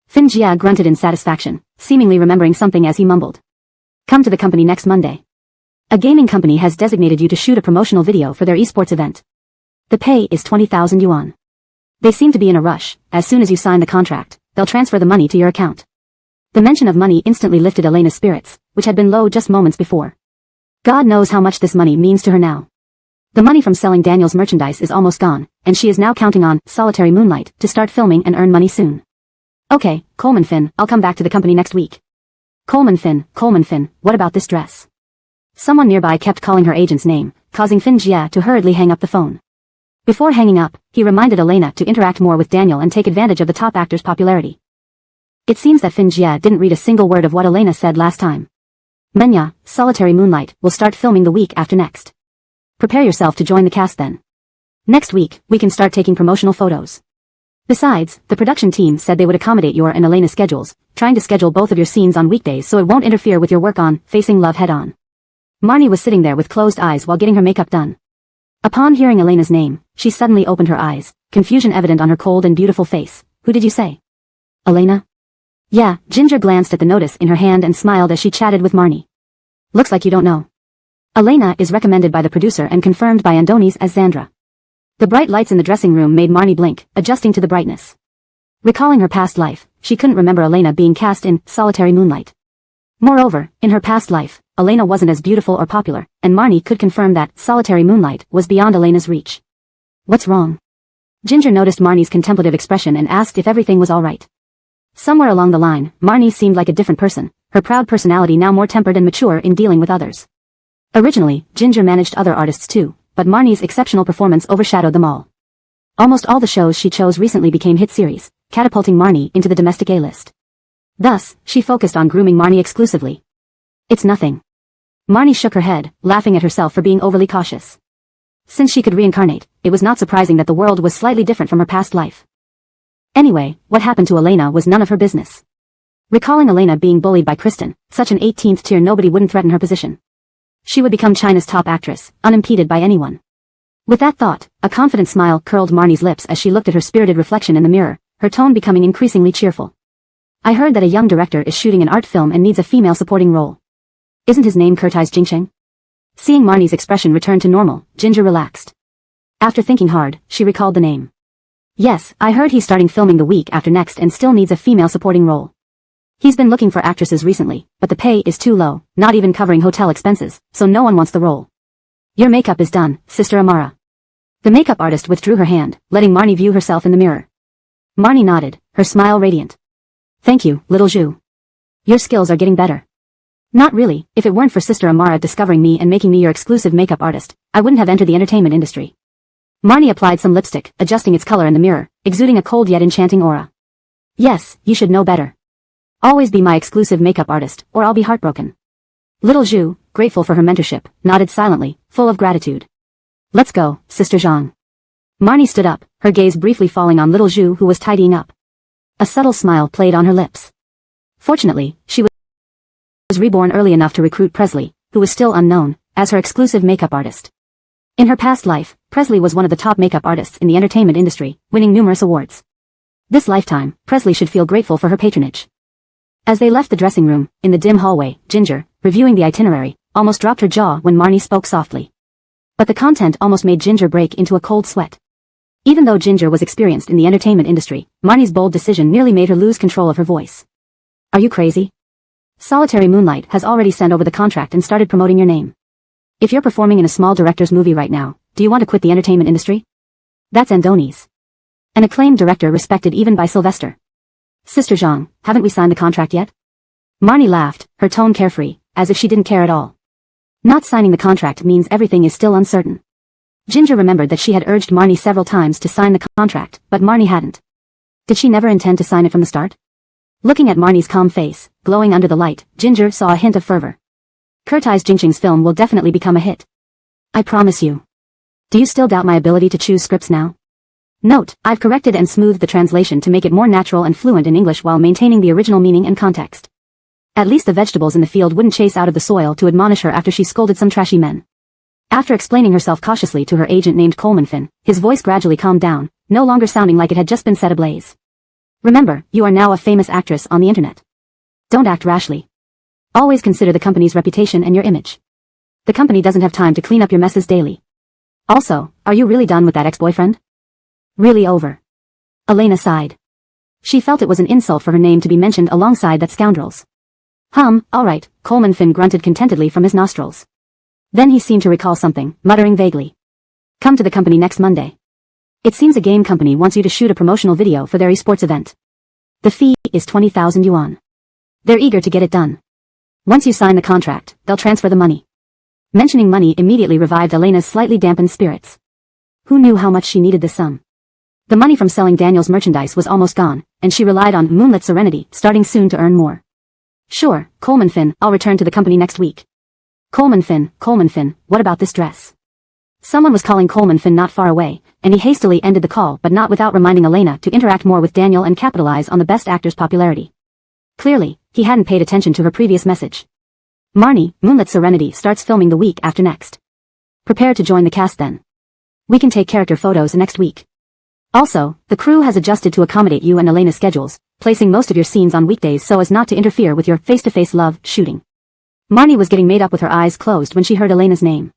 Finjia grunted in satisfaction, seemingly remembering something as he mumbled. "Come to the company next Monday. A gaming company has designated you to shoot a promotional video for their esports event. The pay is 20,000 yuan. They seem to be in a rush. As soon as you sign the contract, they'll transfer the money to your account." The mention of money instantly lifted Elena's spirits, which had been low just moments before. God knows how much this money means to her now. The money from selling Daniel's merchandise is almost gone, and she is now counting on Solitary Moonlight to start filming and earn money soon. "Okay, Coleman Finn, I'll come back to the company next week." Coleman Finn, what about this dress?" Someone nearby kept calling her agent's name, causing Finjia to hurriedly hang up the phone. Before hanging up, he reminded Elena to interact more with Daniel and take advantage of the top actor's popularity. It seems that Finjia didn't read a single word of what Elena said last time. "Menya, Solitary Moonlight will start filming the week after next. Prepare yourself to join the cast then. Next week, we can start taking promotional photos. Besides, the production team said they would accommodate your and Elena's schedules, trying to schedule both of your scenes on weekdays so it won't interfere with your work on Facing Love head-on." Marnie was sitting there with closed eyes while getting her makeup done. Upon hearing Elena's name, she suddenly opened her eyes, confusion evident on her cold and beautiful face. "Who did you say?" "Elena?" "Yeah." Ginger glanced at the notice in her hand and smiled as she chatted with Marnie. "Looks like you don't know. Elena is recommended by the producer and confirmed by Andonis as Xandra." The bright lights in the dressing room made Marnie blink, adjusting to the brightness. Recalling her past life, she couldn't remember Elena being cast in Solitary Moonlight. Moreover, in her past life, Elena wasn't as beautiful or popular, and Marnie could confirm that Solitary Moonlight was beyond Elena's reach. "What's wrong?" Ginger noticed Marnie's contemplative expression and asked if everything was all right. Somewhere along the line, Marnie seemed like a different person, her proud personality now more tempered and mature in dealing with others. Originally, Ginger managed other artists too, but Marnie's exceptional performance overshadowed them all. Almost all the shows she chose recently became hit series, catapulting Marnie into the domestic A-list. Thus, she focused on grooming Marnie exclusively. "It's nothing." Marnie shook her head, laughing at herself for being overly cautious. Since she could reincarnate, it was not surprising that the world was slightly different from her past life. Anyway, what happened to Elena was none of her business. Recalling Elena being bullied by Kristen, such an 18th tier nobody wouldn't threaten her position. She would become China's top actress, unimpeded by anyone. With that thought, a confident smile curled Marnie's lips as she looked at her spirited reflection in the mirror, her tone becoming increasingly cheerful. I heard that a young director is shooting an art film and needs a female supporting role. Isn't his name Curtis Jingsheng? Seeing Marnie's expression return to normal, Ginger relaxed. After thinking hard, she recalled the name. Yes, I heard he's starting filming the week after next and still needs a female supporting role. He's been looking for actresses recently, but the pay is too low, not even covering hotel expenses, so no one wants the role. Your makeup is done, Sister Amara. The makeup artist withdrew her hand, letting Marnie view herself in the mirror. Marnie nodded, her smile radiant. Thank you, little Zhu. Your skills are getting better. Not really, if it weren't for Sister Amara discovering me and making me your exclusive makeup artist, I wouldn't have entered the entertainment industry. Marnie applied some lipstick, adjusting its color in the mirror, exuding a cold yet enchanting aura. Yes, you should know better. Always be my exclusive makeup artist, or I'll be heartbroken. Little Zhu, grateful for her mentorship, nodded silently, full of gratitude. Let's go, Sister Zhang. Marnie stood up, her gaze briefly falling on little Zhu who was tidying up. A subtle smile played on her lips. Fortunately, she was reborn early enough to recruit Presley, who was still unknown, as her exclusive makeup artist. In her past life, Presley was one of the top makeup artists in the entertainment industry, winning numerous awards. This lifetime, Presley should feel grateful for her patronage. As they left the dressing room, in the dim hallway, Ginger, reviewing the itinerary, almost dropped her jaw when Marnie spoke softly. But the content almost made Ginger break into a cold sweat. Even though Ginger was experienced in the entertainment industry, Marnie's bold decision nearly made her lose control of her voice. Are you crazy? Solitary Moonlight has already sent over the contract and started promoting your name. If you're performing in a small director's movie right now, do you want to quit the entertainment industry? That's Andoni's. An acclaimed director respected even by Sylvester. Sister Zhang, haven't we signed the contract yet? Marnie laughed, her tone carefree, as if she didn't care at all. Not signing the contract means everything is still uncertain. Ginger remembered that she had urged Marnie several times to sign the contract, but Marnie hadn't. Did she never intend to sign it from the start? Looking at Marnie's calm face, glowing under the light, Ginger saw a hint of fervor. Curtis Jingsheng's film will definitely become a hit. I promise you. Do you still doubt my ability to choose scripts now? Note, I've corrected and smoothed the translation to make it more natural and fluent in English while maintaining the original meaning and context. At least the vegetables in the field wouldn't chase out of the soil to admonish her after she scolded some trashy men. After explaining herself cautiously to her agent named Coleman Finn, his voice gradually calmed down, no longer sounding like it had just been set ablaze. Remember, you are now a famous actress on the internet. Don't act rashly. Always consider the company's reputation and your image. The company doesn't have time to clean up your messes daily. Also, are you really done with that ex-boyfriend? Really over. Elena sighed. She felt it was an insult for her name to be mentioned alongside that scoundrel's. Alright, Coleman Finn grunted contentedly from his nostrils. Then he seemed to recall something, muttering vaguely. Come to the company next Monday. It seems a game company wants you to shoot a promotional video for their esports event. The fee is 20,000 yuan. They're eager to get it done. Once you sign the contract, they'll transfer the money. Mentioning money immediately revived Elena's slightly dampened spirits. Who knew how much she needed this sum? The money from selling Daniel's merchandise was almost gone, and she relied on Moonlit Serenity, starting soon to earn more. Sure, Coleman Finn, I'll return to the company next week. Coleman Finn, what about this dress? Someone was calling Coleman Finn not far away, and he hastily ended the call but not without reminding Elena to interact more with Daniel and capitalize on the best actor's popularity. Clearly, he hadn't paid attention to her previous message. Marnie, Moonlit Serenity starts filming the week after next. Prepare to join the cast then. We can take character photos next week. Also, the crew has adjusted to accommodate you and Elena's schedules, placing most of your scenes on weekdays so as not to interfere with your face-to-face love shooting. Marnie was getting made up with her eyes closed when she heard Elena's name.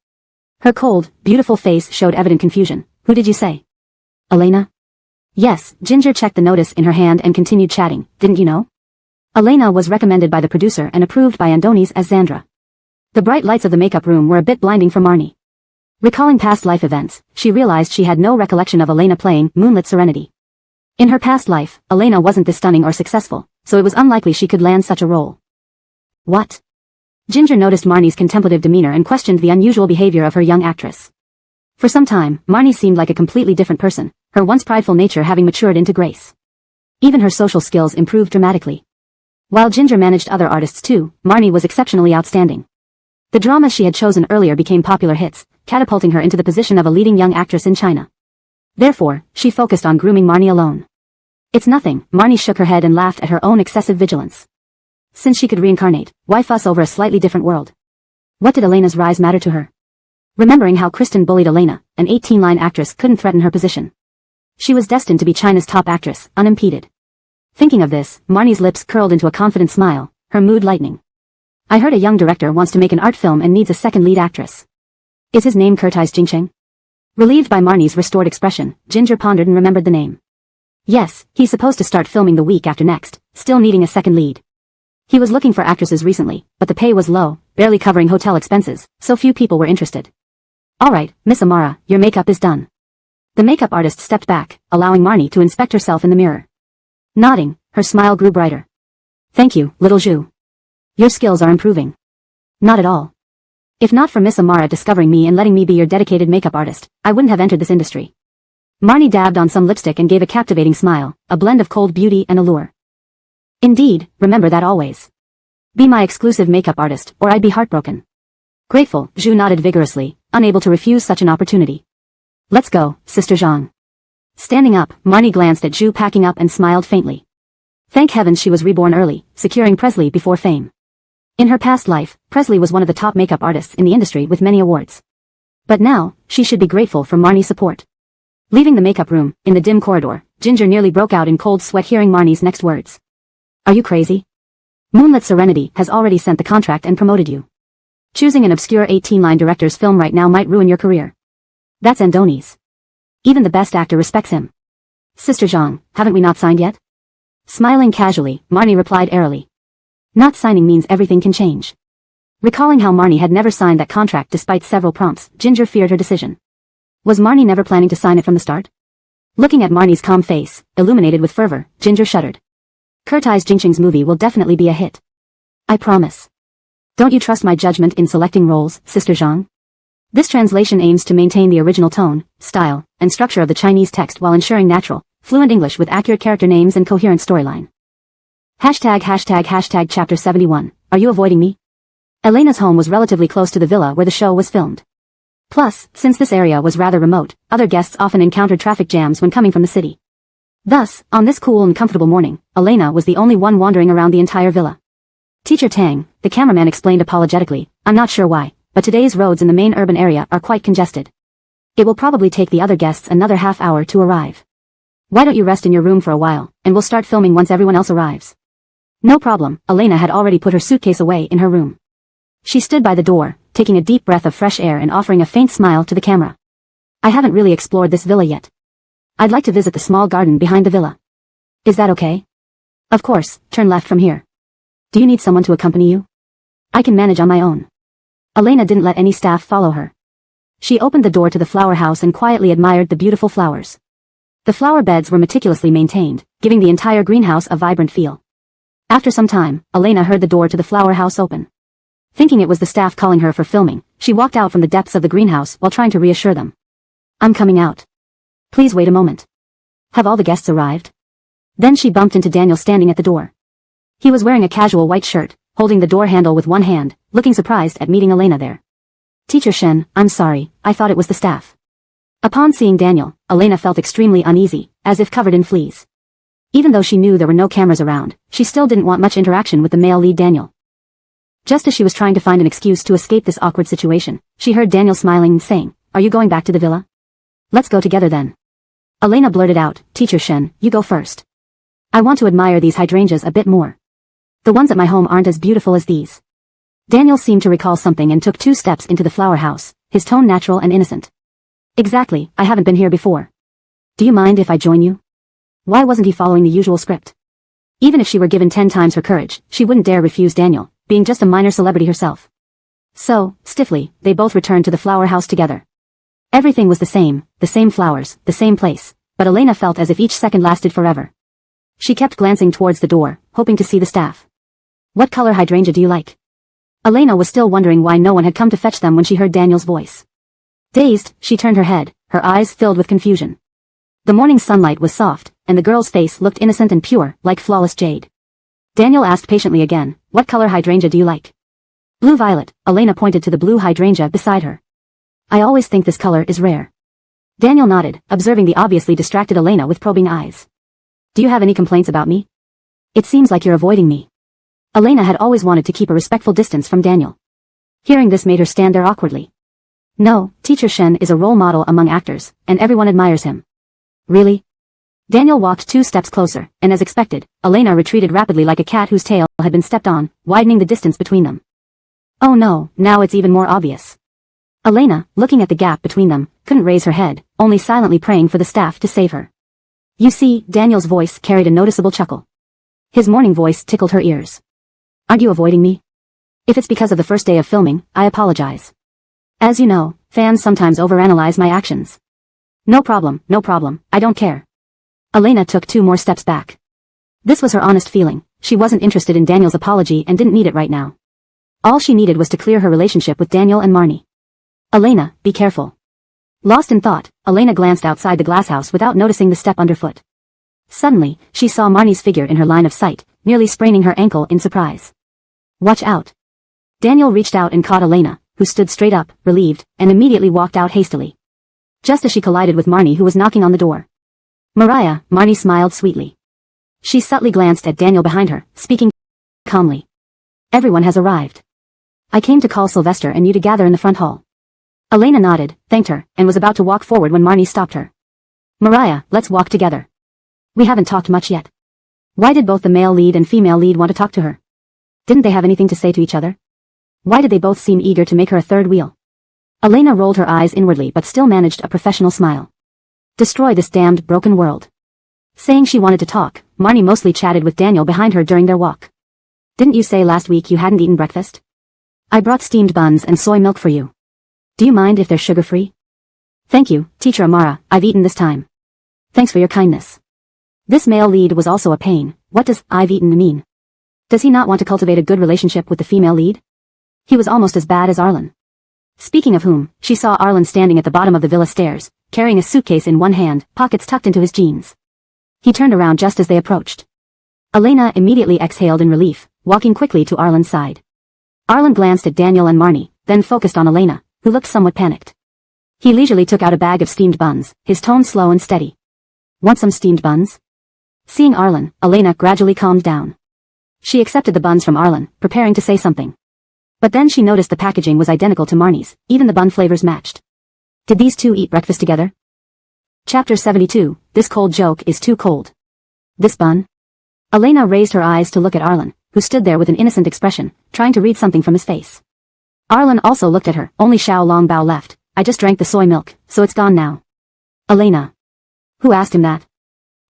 Her cold, beautiful face showed evident confusion. Who did you say? Elena? Yes, Ginger checked the notice in her hand and continued chatting, didn't you know? Elena was recommended by the producer and approved by Andoni's as Xandra. The bright lights of the makeup room were a bit blinding for Marnie. Recalling past life events, she realized she had no recollection of Elena playing Moonlit Serenity. In her past life, Elena wasn't this stunning or successful, so it was unlikely she could land such a role. What? Ginger noticed Marnie's contemplative demeanor and questioned the unusual behavior of her young actress. For some time, Marnie seemed like a completely different person, her once prideful nature having matured into grace. Even her social skills improved dramatically. While Ginger managed other artists too, Marnie was exceptionally outstanding. The dramas she had chosen earlier became popular hits, catapulting her into the position of a leading young actress in China. Therefore, she focused on grooming Marnie alone. It's nothing, Marnie shook her head and laughed at her own excessive vigilance. Since she could reincarnate, why fuss over a slightly different world? What did Elena's rise matter to her? Remembering how Kristen bullied Elena, an 18-line actress couldn't threaten her position. She was destined to be China's top actress, unimpeded. Thinking of this, Marnie's lips curled into a confident smile, her mood lightening. I heard a young director wants to make an art film and needs a second lead actress. Is his name Curtis Jingcheng? Relieved by Marnie's restored expression, Ginger pondered and remembered the name. Yes, he's supposed to start filming the week after next, still needing a second lead. He was looking for actresses recently, but the pay was low, barely covering hotel expenses, so few people were interested. Alright, Miss Amara, your makeup is done. The makeup artist stepped back, allowing Marnie to inspect herself in the mirror. Nodding, her smile grew brighter. Thank you, little Zhu. Your skills are improving. Not at all. If not for Miss Amara discovering me and letting me be your dedicated makeup artist, I wouldn't have entered this industry. Marnie dabbed on some lipstick and gave a captivating smile, a blend of cold beauty and allure. Indeed, remember that always. Be my exclusive makeup artist, or I'd be heartbroken. Grateful, Zhu nodded vigorously, unable to refuse such an opportunity. Let's go, Sister Zhang. Standing up, Marnie glanced at Zhu packing up and smiled faintly. Thank heavens she was reborn early, securing Presley before fame. In her past life, Presley was one of the top makeup artists in the industry with many awards. But now, she should be grateful for Marnie's support. Leaving the makeup room, in the dim corridor, Ginger nearly broke out in cold sweat hearing Marnie's next words. Are you crazy? Moonlit Serenity has already sent the contract and promoted you. Choosing an obscure 18-line director's film right now might ruin your career. That's Andoni's. Even the best actor respects him. Sister Zhang, haven't we not signed yet? Smiling casually, Marnie replied airily. Not signing means everything can change. Recalling how Marnie had never signed that contract despite several prompts, Ginger feared her decision. Was Marnie never planning to sign it from the start? Looking at Marnie's calm face, illuminated with fervor, Ginger shuddered. Curtis Jingcheng's movie will definitely be a hit. I promise. Don't you trust my judgment in selecting roles, Sister Zhang? This translation aims to maintain the original tone, style, and structure of the Chinese text while ensuring natural, fluent English with accurate character names and coherent storyline. ####Chapter 71. Are you avoiding me? Elena's home was relatively close to the villa where the show was filmed. Plus, since this area was rather remote, other guests often encountered traffic jams when coming from the city. Thus, on this cool and comfortable morning, Elena was the only one wandering around the entire villa. Teacher Tang, the cameraman explained apologetically, I'm not sure why, but today's roads in the main urban area are quite congested. It will probably take the other guests another half hour to arrive. Why don't you rest in your room for a while, and we'll start filming once everyone else arrives. No problem, Elena had already put her suitcase away in her room. She stood by the door, taking a deep breath of fresh air and offering a faint smile to the camera. I haven't really explored this villa yet. I'd like to visit the small garden behind the villa. Is that okay? Of course, turn left from here. Do you need someone to accompany you? I can manage on my own. Elena didn't let any staff follow her. She opened the door to the flower house and quietly admired the beautiful flowers. The flower beds were meticulously maintained, giving the entire greenhouse a vibrant feel. After some time, Elena heard the door to the flower house open. Thinking it was the staff calling her for filming, she walked out from the depths of the greenhouse while trying to reassure them. I'm coming out. Please wait a moment. Have all the guests arrived? Then she bumped into Daniel standing at the door. He was wearing a casual white shirt, holding the door handle with one hand, looking surprised at meeting Elena there. Teacher Shen, I'm sorry, I thought it was the staff. Upon seeing Daniel, Elena felt extremely uneasy, as if covered in fleas. Even though she knew there were no cameras around, she still didn't want much interaction with the male lead Daniel. Just as she was trying to find an excuse to escape this awkward situation, she heard Daniel smiling and saying, Are you going back to the villa? Let's go together then. Elena blurted out, Teacher Shen, you go first. I want to admire these hydrangeas a bit more. The ones at my home aren't as beautiful as these. Daniel seemed to recall something and took 2 steps into the flower house, his tone natural and innocent. Exactly, I haven't been here before. Do you mind if I join you? Why wasn't he following the usual script? Even if she were given 10 times her courage, she wouldn't dare refuse Daniel, being just a minor celebrity herself. So, stiffly, they both returned to the flower house together. Everything was the same flowers, the same place, but Elena felt as if each second lasted forever. She kept glancing towards the door, hoping to see the staff. What color hydrangea do you like? Elena was still wondering why no one had come to fetch them when she heard Daniel's voice. Dazed, she turned her head, her eyes filled with confusion. The morning sunlight was soft, and the girl's face looked innocent and pure, like flawless jade. Daniel asked patiently again, what color hydrangea do you like? Blue-violet, Elena pointed to the blue hydrangea beside her. I always think this color is rare. Daniel nodded, observing the obviously distracted Elena with probing eyes. Do you have any complaints about me? It seems like you're avoiding me. Elena had always wanted to keep a respectful distance from Daniel. Hearing this made her stand there awkwardly. No, Teacher Shen is a role model among actors, and everyone admires him. Really? Daniel walked 2 steps closer, and as expected, Elena retreated rapidly like a cat whose tail had been stepped on, widening the distance between them. Oh no, now it's even more obvious. Elena, looking at the gap between them, couldn't raise her head, only silently praying for the staff to save her. You see, Daniel's voice carried a noticeable chuckle. His morning voice tickled her ears. Aren't you avoiding me? If it's because of the first day of filming, I apologize. As you know, fans sometimes overanalyze my actions. No problem, I don't care. Elena took 2 more steps back. This was her honest feeling, she wasn't interested in Daniel's apology and didn't need it right now. All she needed was to clear her relationship with Daniel and Marnie. Elena, be careful. Lost in thought, Elena glanced outside the glass house without noticing the step underfoot. Suddenly, she saw Marnie's figure in her line of sight, nearly spraining her ankle in surprise. Watch out. Daniel reached out and caught Elena, who stood straight up, relieved, and immediately walked out hastily. Just as she collided with Marnie who was knocking on the door. Mariah, Marnie smiled sweetly. She subtly glanced at Daniel behind her, speaking calmly. Everyone has arrived. I came to call Sylvester and you to gather in the front hall. Elena nodded, thanked her, and was about to walk forward when Marnie stopped her. Mariah, let's walk together. We haven't talked much yet. Why did both the male lead and female lead want to talk to her? Didn't they have anything to say to each other? Why did they both seem eager to make her a third wheel? Elena rolled her eyes inwardly but still managed a professional smile. Destroy this damned broken world. Saying she wanted to talk, Marnie mostly chatted with Daniel behind her during their walk. Didn't you say last week you hadn't eaten breakfast? I brought steamed buns and soy milk for you. Do you mind if they're sugar-free? Thank you, Teacher Amara, I've eaten this time. Thanks for your kindness. This male lead was also a pain. What does I've eaten mean? Does he not want to cultivate a good relationship with the female lead? He was almost as bad as Arlen. Speaking of whom, she saw Arlen standing at the bottom of the villa stairs, carrying a suitcase in one hand, pockets tucked into his jeans. He turned around just as they approached. Elena immediately exhaled in relief, walking quickly to Arlen's side. Arlen glanced at Daniel and Marnie, then focused on Elena, who looked somewhat panicked. He leisurely took out a bag of steamed buns, his tone slow and steady. Want some steamed buns? Seeing Arlen, Elena gradually calmed down. She accepted the buns from Arlen, preparing to say something. But then she noticed the packaging was identical to Marnie's, even the bun flavors matched. Did these two eat breakfast together? Chapter 72, This cold joke is too cold. This bun? Elena raised her eyes to look at Arlen, who stood there with an innocent expression, trying to read something from his face. Arlen also looked at her, only Xiao Longbao left. I just drank the soy milk, so it's gone now. Elena. Who asked him that?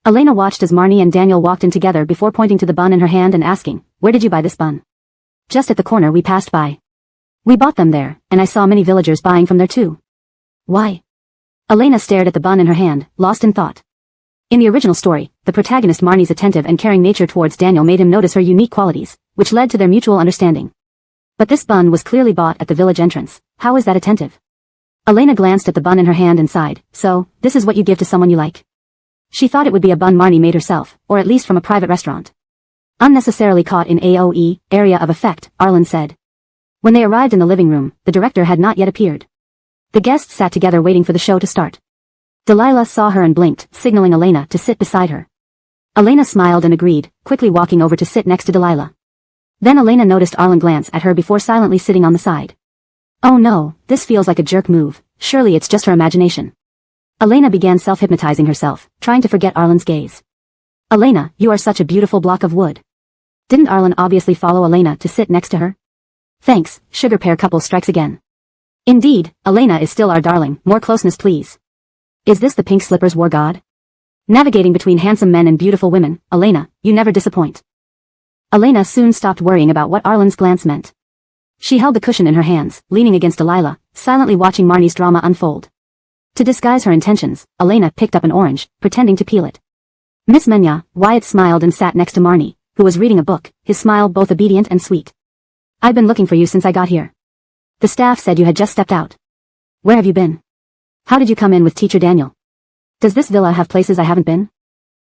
Elena watched as Marnie and Daniel walked in together before pointing to the bun in her hand and asking, where did you buy this bun? Just at the corner we passed by. We bought them there, and I saw many villagers buying from there too. Why? Elena stared at the bun in her hand, lost in thought. In the original story, the protagonist Marnie's attentive and caring nature towards Daniel made him notice her unique qualities, which led to their mutual understanding. But this bun was clearly bought at the village entrance. How is that attentive? Elena glanced at the bun in her hand and sighed. So, this is what you give to someone you like? She thought it would be a bun Marnie made herself, or at least from a private restaurant. Unnecessarily caught in AOE, area of effect, Arlen said. When they arrived in the living room, the director had not yet appeared. The guests sat together waiting for the show to start. Delilah saw her and blinked, signaling Elena to sit beside her. Elena smiled and agreed, quickly walking over to sit next to Delilah. Then Elena noticed Arlen glance at her before silently sitting on the side. Oh no, this feels like a jerk move, surely it's just her imagination. Elena began self-hypnotizing herself, trying to forget Arlen's gaze. Elena, you are such a beautiful block of wood. Didn't Arlen obviously follow Elena to sit next to her? Thanks, sugar pear couple strikes again. Indeed, Elena is still our darling, more closeness please. Is this the pink slippers war god? Navigating between handsome men and beautiful women, Elena, you never disappoint. Elena soon stopped worrying about what Arlen's glance meant. She held the cushion in her hands, leaning against Delilah, silently watching Marnie's drama unfold. To disguise her intentions, Elena picked up an orange, pretending to peel it. Miss Menya, Wyatt smiled and sat next to Marnie, who was reading a book, his smile both obedient and sweet. I've been looking for you since I got here. The staff said you had just stepped out. Where have you been? How did you come in with Teacher Daniel? Does this villa have places I haven't been?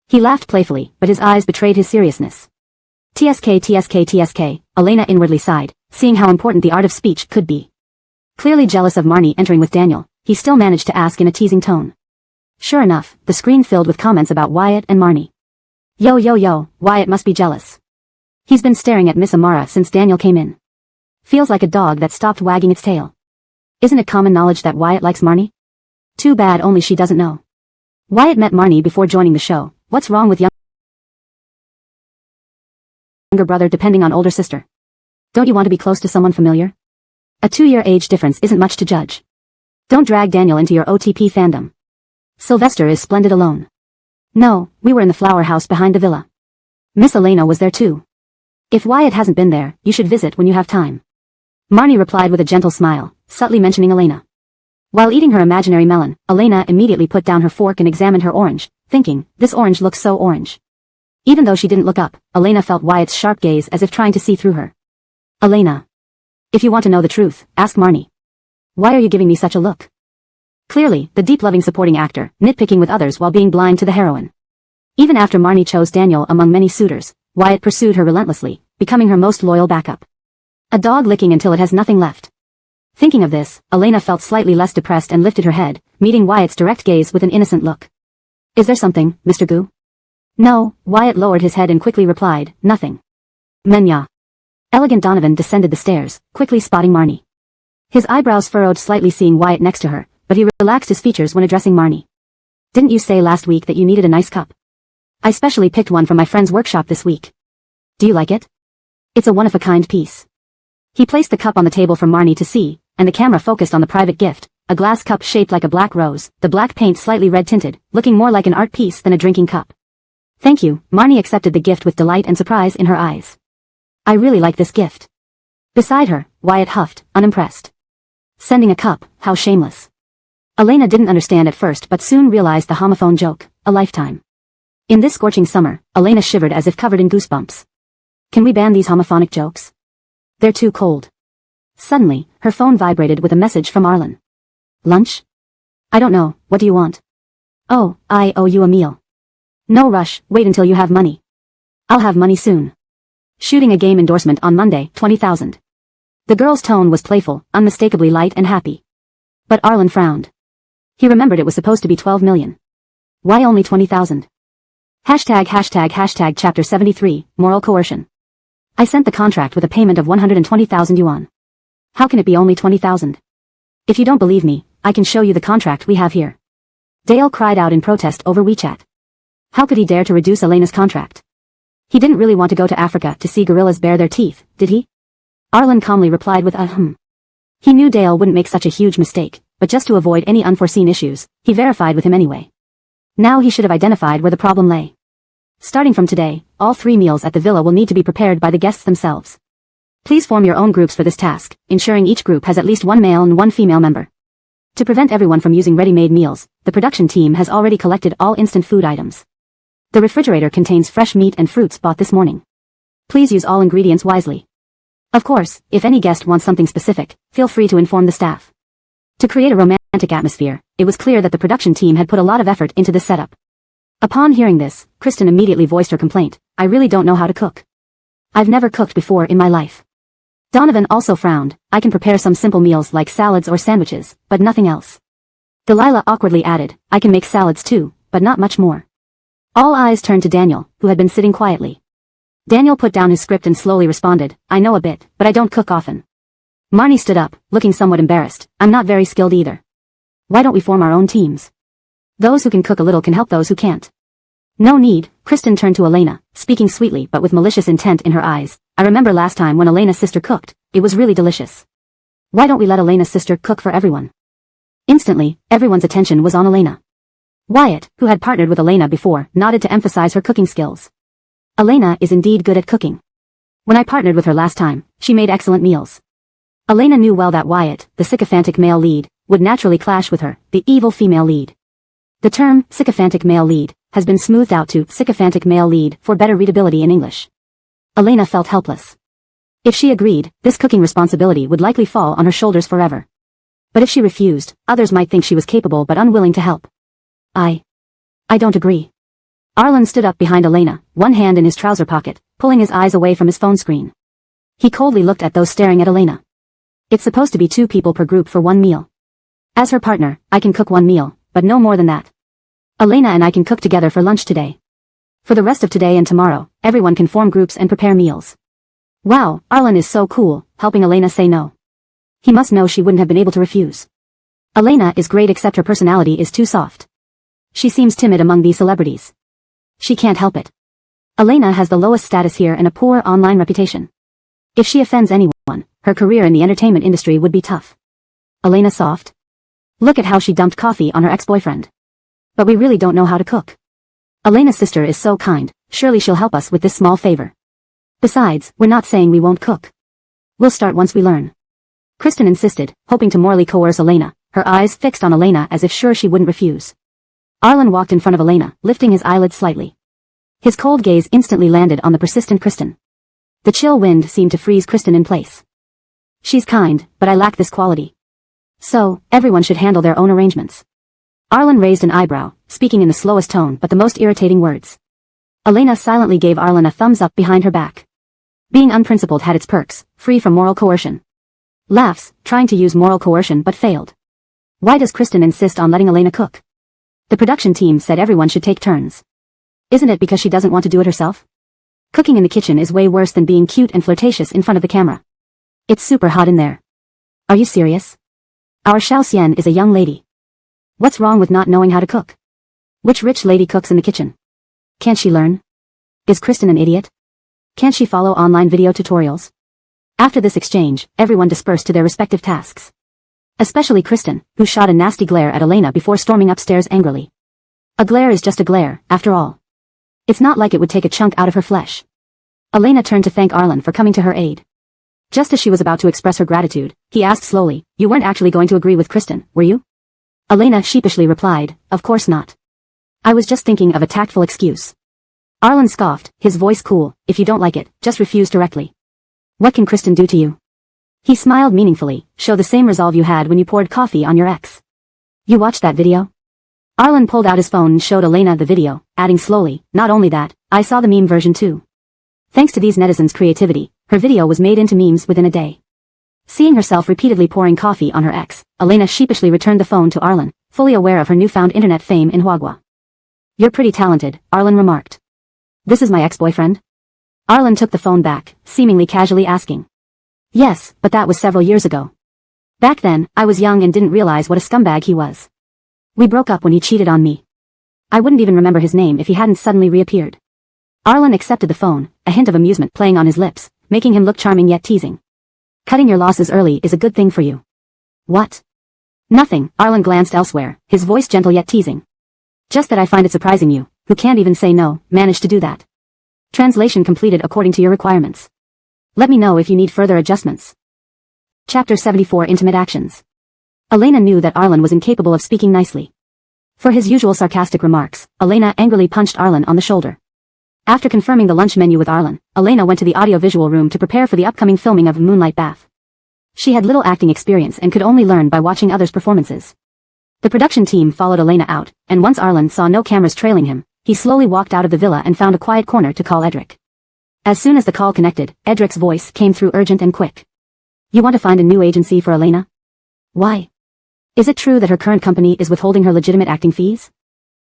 He laughed playfully, but his eyes betrayed his seriousness. TSK, Elena inwardly sighed, seeing how important the art of speech could be. Clearly jealous of Marnie entering with Daniel, he still managed to ask in a teasing tone. Sure enough, the screen filled with comments about Wyatt and Marnie. Yo yo yo, Wyatt must be jealous. He's been staring at Miss Amara since Daniel came in. Feels like a dog that stopped wagging its tail. Isn't it common knowledge that Wyatt likes Marnie? Too bad only she doesn't know. Wyatt met Marnie before joining the show. What's wrong with younger brother depending on older sister? Don't you want to be close to someone familiar? A 2-year age difference isn't much to judge. Don't drag Daniel into your OTP fandom. Sylvester is splendid alone. No, we were in the flower house behind the villa. Miss Elena was there too. If Wyatt hasn't been there, you should visit when you have time. Marnie replied with a gentle smile, subtly mentioning Elena. While eating her imaginary melon, Elena immediately put down her fork and examined her orange, thinking, this orange looks so orange. Even though she didn't look up, Elena felt Wyatt's sharp gaze as if trying to see through her. Elena. If you want to know the truth, ask Marnie. Why are you giving me such a look? Clearly, the deep-loving supporting actor, nitpicking with others while being blind to the heroine. Even after Marnie chose Daniel among many suitors, Wyatt pursued her relentlessly, becoming her most loyal backup. A dog licking until it has nothing left. Thinking of this, Elena felt slightly less depressed and lifted her head, meeting Wyatt's direct gaze with an innocent look. Is there something, Mr. Gu? No, Wyatt lowered his head and quickly replied, nothing. Menya. Elegant Donovan descended the stairs, quickly spotting Marnie. His eyebrows furrowed slightly seeing Wyatt next to her, but he relaxed his features when addressing Marnie. Didn't you say last week that you needed a nice cup? I specially picked one from my friend's workshop this week. Do you like it? It's a one-of-a-kind piece. He placed the cup on the table for Marnie to see, and the camera focused on the private gift, a glass cup shaped like a black rose, the black paint slightly red-tinted, looking more like an art piece than a drinking cup. Thank you, Marnie accepted the gift with delight and surprise in her eyes. I really like this gift. Beside her, Wyatt huffed, unimpressed. Sending a cup, how shameless. Elena didn't understand at first but soon realized the homophone joke, a lifetime. In this scorching summer, Elena shivered as if covered in goosebumps. Can we ban these homophonic jokes? They're too cold. Suddenly, her phone vibrated with a message from Arlen. Lunch? I don't know, what do you want? Oh, I owe you a meal. No rush, wait until you have money. I'll have money soon. Shooting a game endorsement on Monday, 20,000. The girl's tone was playful, unmistakably light and happy. But Arlen frowned. He remembered it was supposed to be 12 million. Why only 20,000? #### Chapter 73, Moral Coercion. I sent the contract with a payment of 120,000 yuan. How can it be only 20,000? If you don't believe me, I can show you the contract we have here. Dale cried out in protest over WeChat. How could he dare to reduce Elena's contract? He didn't really want to go to Africa to see gorillas bare their teeth, did he? Arlen calmly replied with a He knew Dale wouldn't make such a huge mistake, but just to avoid any unforeseen issues, he verified with him anyway. Now he should have identified where the problem lay. Starting from today, all 3 meals at the villa will need to be prepared by the guests themselves. Please form your own groups for this task, ensuring each group has at least 1 male and 1 female member. To prevent everyone from using ready-made meals, the production team has already collected all instant food items. The refrigerator contains fresh meat and fruits bought this morning. Please use all ingredients wisely. Of course, if any guest wants something specific, feel free to inform the staff. To create a romantic atmosphere, it was clear that the production team had put a lot of effort into this setup. Upon hearing this, Kristen immediately voiced her complaint. I really don't know how to cook. I've never cooked before in my life. Donovan also frowned. I can prepare some simple meals like salads or sandwiches, but nothing else. Delilah awkwardly added, I can make salads too, but not much more. All eyes turned to Daniel, who had been sitting quietly. Daniel put down his script and slowly responded, I know a bit, but I don't cook often. Marnie stood up, looking somewhat embarrassed. I'm not very skilled either. Why don't we form our own teams? Those who can cook a little can help those who can't. No need, Kristen turned to Elena, speaking sweetly but with malicious intent in her eyes. I remember last time when Elena's sister cooked, it was really delicious. Why don't we let Elena's sister cook for everyone? Instantly, everyone's attention was on Elena. Wyatt, who had partnered with Elena before, nodded to emphasize her cooking skills. Elena is indeed good at cooking. When I partnered with her last time, she made excellent meals. Elena knew well that Wyatt, the sycophantic male lead, would naturally clash with her, the evil female lead. The term, sycophantic male lead, has been smoothed out to sycophantic male lead for better readability in English. Elena felt helpless. If she agreed, this cooking responsibility would likely fall on her shoulders forever. But if she refused, others might think she was capable but unwilling to help. I don't agree. Arlen stood up behind Elena, one hand in his trouser pocket, pulling his eyes away from his phone screen. He coldly looked at those staring at Elena. It's supposed to be 2 people per group for 1 meal. As her partner, I can cook 1 meal, but no more than that. Elena and I can cook together for lunch today. For the rest of today and tomorrow, everyone can form groups and prepare meals. Wow, Arlen is so cool, helping Elena say no. He must know she wouldn't have been able to refuse. Elena is great except her personality is too soft. She seems timid among these celebrities. She can't help it. Elena has the lowest status here and a poor online reputation. If she offends anyone, her career in the entertainment industry would be tough. Elena soft? Look at how she dumped coffee on her ex-boyfriend. But we really don't know how to cook. Elena's sister is so kind, surely she'll help us with this small favor. Besides, we're not saying we won't cook. We'll start once we learn. Kristen insisted, hoping to morally coerce Elena, her eyes fixed on Elena as if sure she wouldn't refuse. Arlen walked in front of Elena, lifting his eyelids slightly. His cold gaze instantly landed on the persistent Kristen. The chill wind seemed to freeze Kristen in place. She's kind, but I lack this quality. So, everyone should handle their own arrangements. Arlen raised an eyebrow, speaking in the slowest tone but the most irritating words. Elena silently gave Arlen a thumbs up behind her back. Being unprincipled had its perks, free from moral coercion. Laughs, trying to use moral coercion but failed. Why does Kristen insist on letting Elena cook? The production team said everyone should take turns. Isn't it because she doesn't want to do it herself? Cooking in the kitchen is way worse than being cute and flirtatious in front of the camera. It's super hot in there. Are you serious? Our Xiao Xian is a young lady. What's wrong with not knowing how to cook? Which rich lady cooks in the kitchen? Can't she learn? Is Kristen an idiot? Can't she follow online video tutorials? After this exchange, everyone dispersed to their respective tasks. Especially Kristen, who shot a nasty glare at Elena before storming upstairs angrily. A glare is just a glare, after all. It's not like it would take a chunk out of her flesh. Elena turned to thank Arlen for coming to her aid. Just as she was about to express her gratitude, he asked slowly, "You weren't actually going to agree with Kristen, were you?" Elena sheepishly replied, "Of course not. I was just thinking of a tactful excuse." Arlen scoffed, his voice cool, "If you don't like it, just refuse directly. What can Kristen do to you?" He smiled meaningfully, "Show the same resolve you had when you poured coffee on your ex. You watched that video?" Arlen pulled out his phone and showed Elena the video, adding slowly, "Not only that, I saw the meme version too." Thanks to these netizens' creativity, her video was made into memes within a day. Seeing herself repeatedly pouring coffee on her ex, Elena sheepishly returned the phone to Arlen, fully aware of her newfound internet fame in Huagua. "You're pretty talented," Arlen remarked. "This is my ex-boyfriend?" Arlen took the phone back, seemingly casually asking. "Yes, but that was several years ago. Back then, I was young and didn't realize what a scumbag he was. We broke up when he cheated on me. I wouldn't even remember his name if he hadn't suddenly reappeared." Arlen accepted the phone, a hint of amusement playing on his lips, making him look charming yet teasing. "Cutting your losses early is a good thing for you." "What?" "Nothing," Arlen glanced elsewhere, his voice gentle yet teasing. "Just that I find it surprising you, who can't even say no, managed to do that. Translation completed according to your requirements. Let me know if you need further adjustments." Chapter 74 Intimate Actions. Elena knew that Arlen was incapable of speaking nicely. For his usual sarcastic remarks, Elena angrily punched Arlen on the shoulder. After confirming the lunch menu with Arlen, Elena went to the audiovisual room to prepare for the upcoming filming of Moonlight Bath. She had little acting experience and could only learn by watching others' performances. The production team followed Elena out, and once Arlen saw no cameras trailing him, he slowly walked out of the villa and found a quiet corner to call Edric. As soon as the call connected, Edric's voice came through urgent and quick. "You want to find a new agency for Elena? Why? Is it true that her current company is withholding her legitimate acting fees?"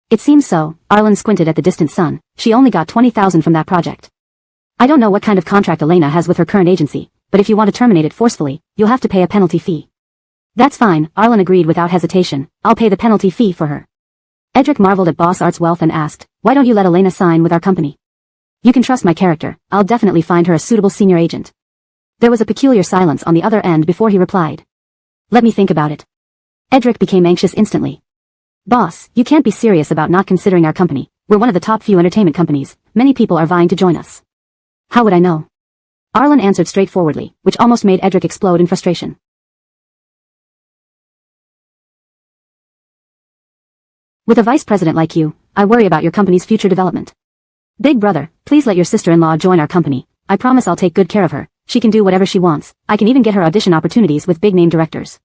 "It seems so." Arlen squinted at the distant sun. "She only got 20,000 from that project. I don't know what kind of contract Elena has with her current agency, but if you want to terminate it forcefully, you'll have to pay a penalty fee." "That's fine," Arlen agreed without hesitation. "I'll pay the penalty fee for her." Edric marveled at Boss Art's wealth and asked, "Why don't you let Elena sign with our company? You can trust my character, I'll definitely find her a suitable senior agent." There was a peculiar silence on the other end before he replied. "Let me think about it." Edric became anxious instantly. "Boss, you can't be serious about not considering our company. We're one of the top few entertainment companies. Many people are vying to join us." "How would I know?" Arlen answered straightforwardly, which almost made Edric explode in frustration. "With a vice president like you, I worry about your company's future development. Big brother, please let your sister-in-law join our company. I promise I'll take good care of her. She can do whatever she wants. I can even get her audition opportunities with big-name directors."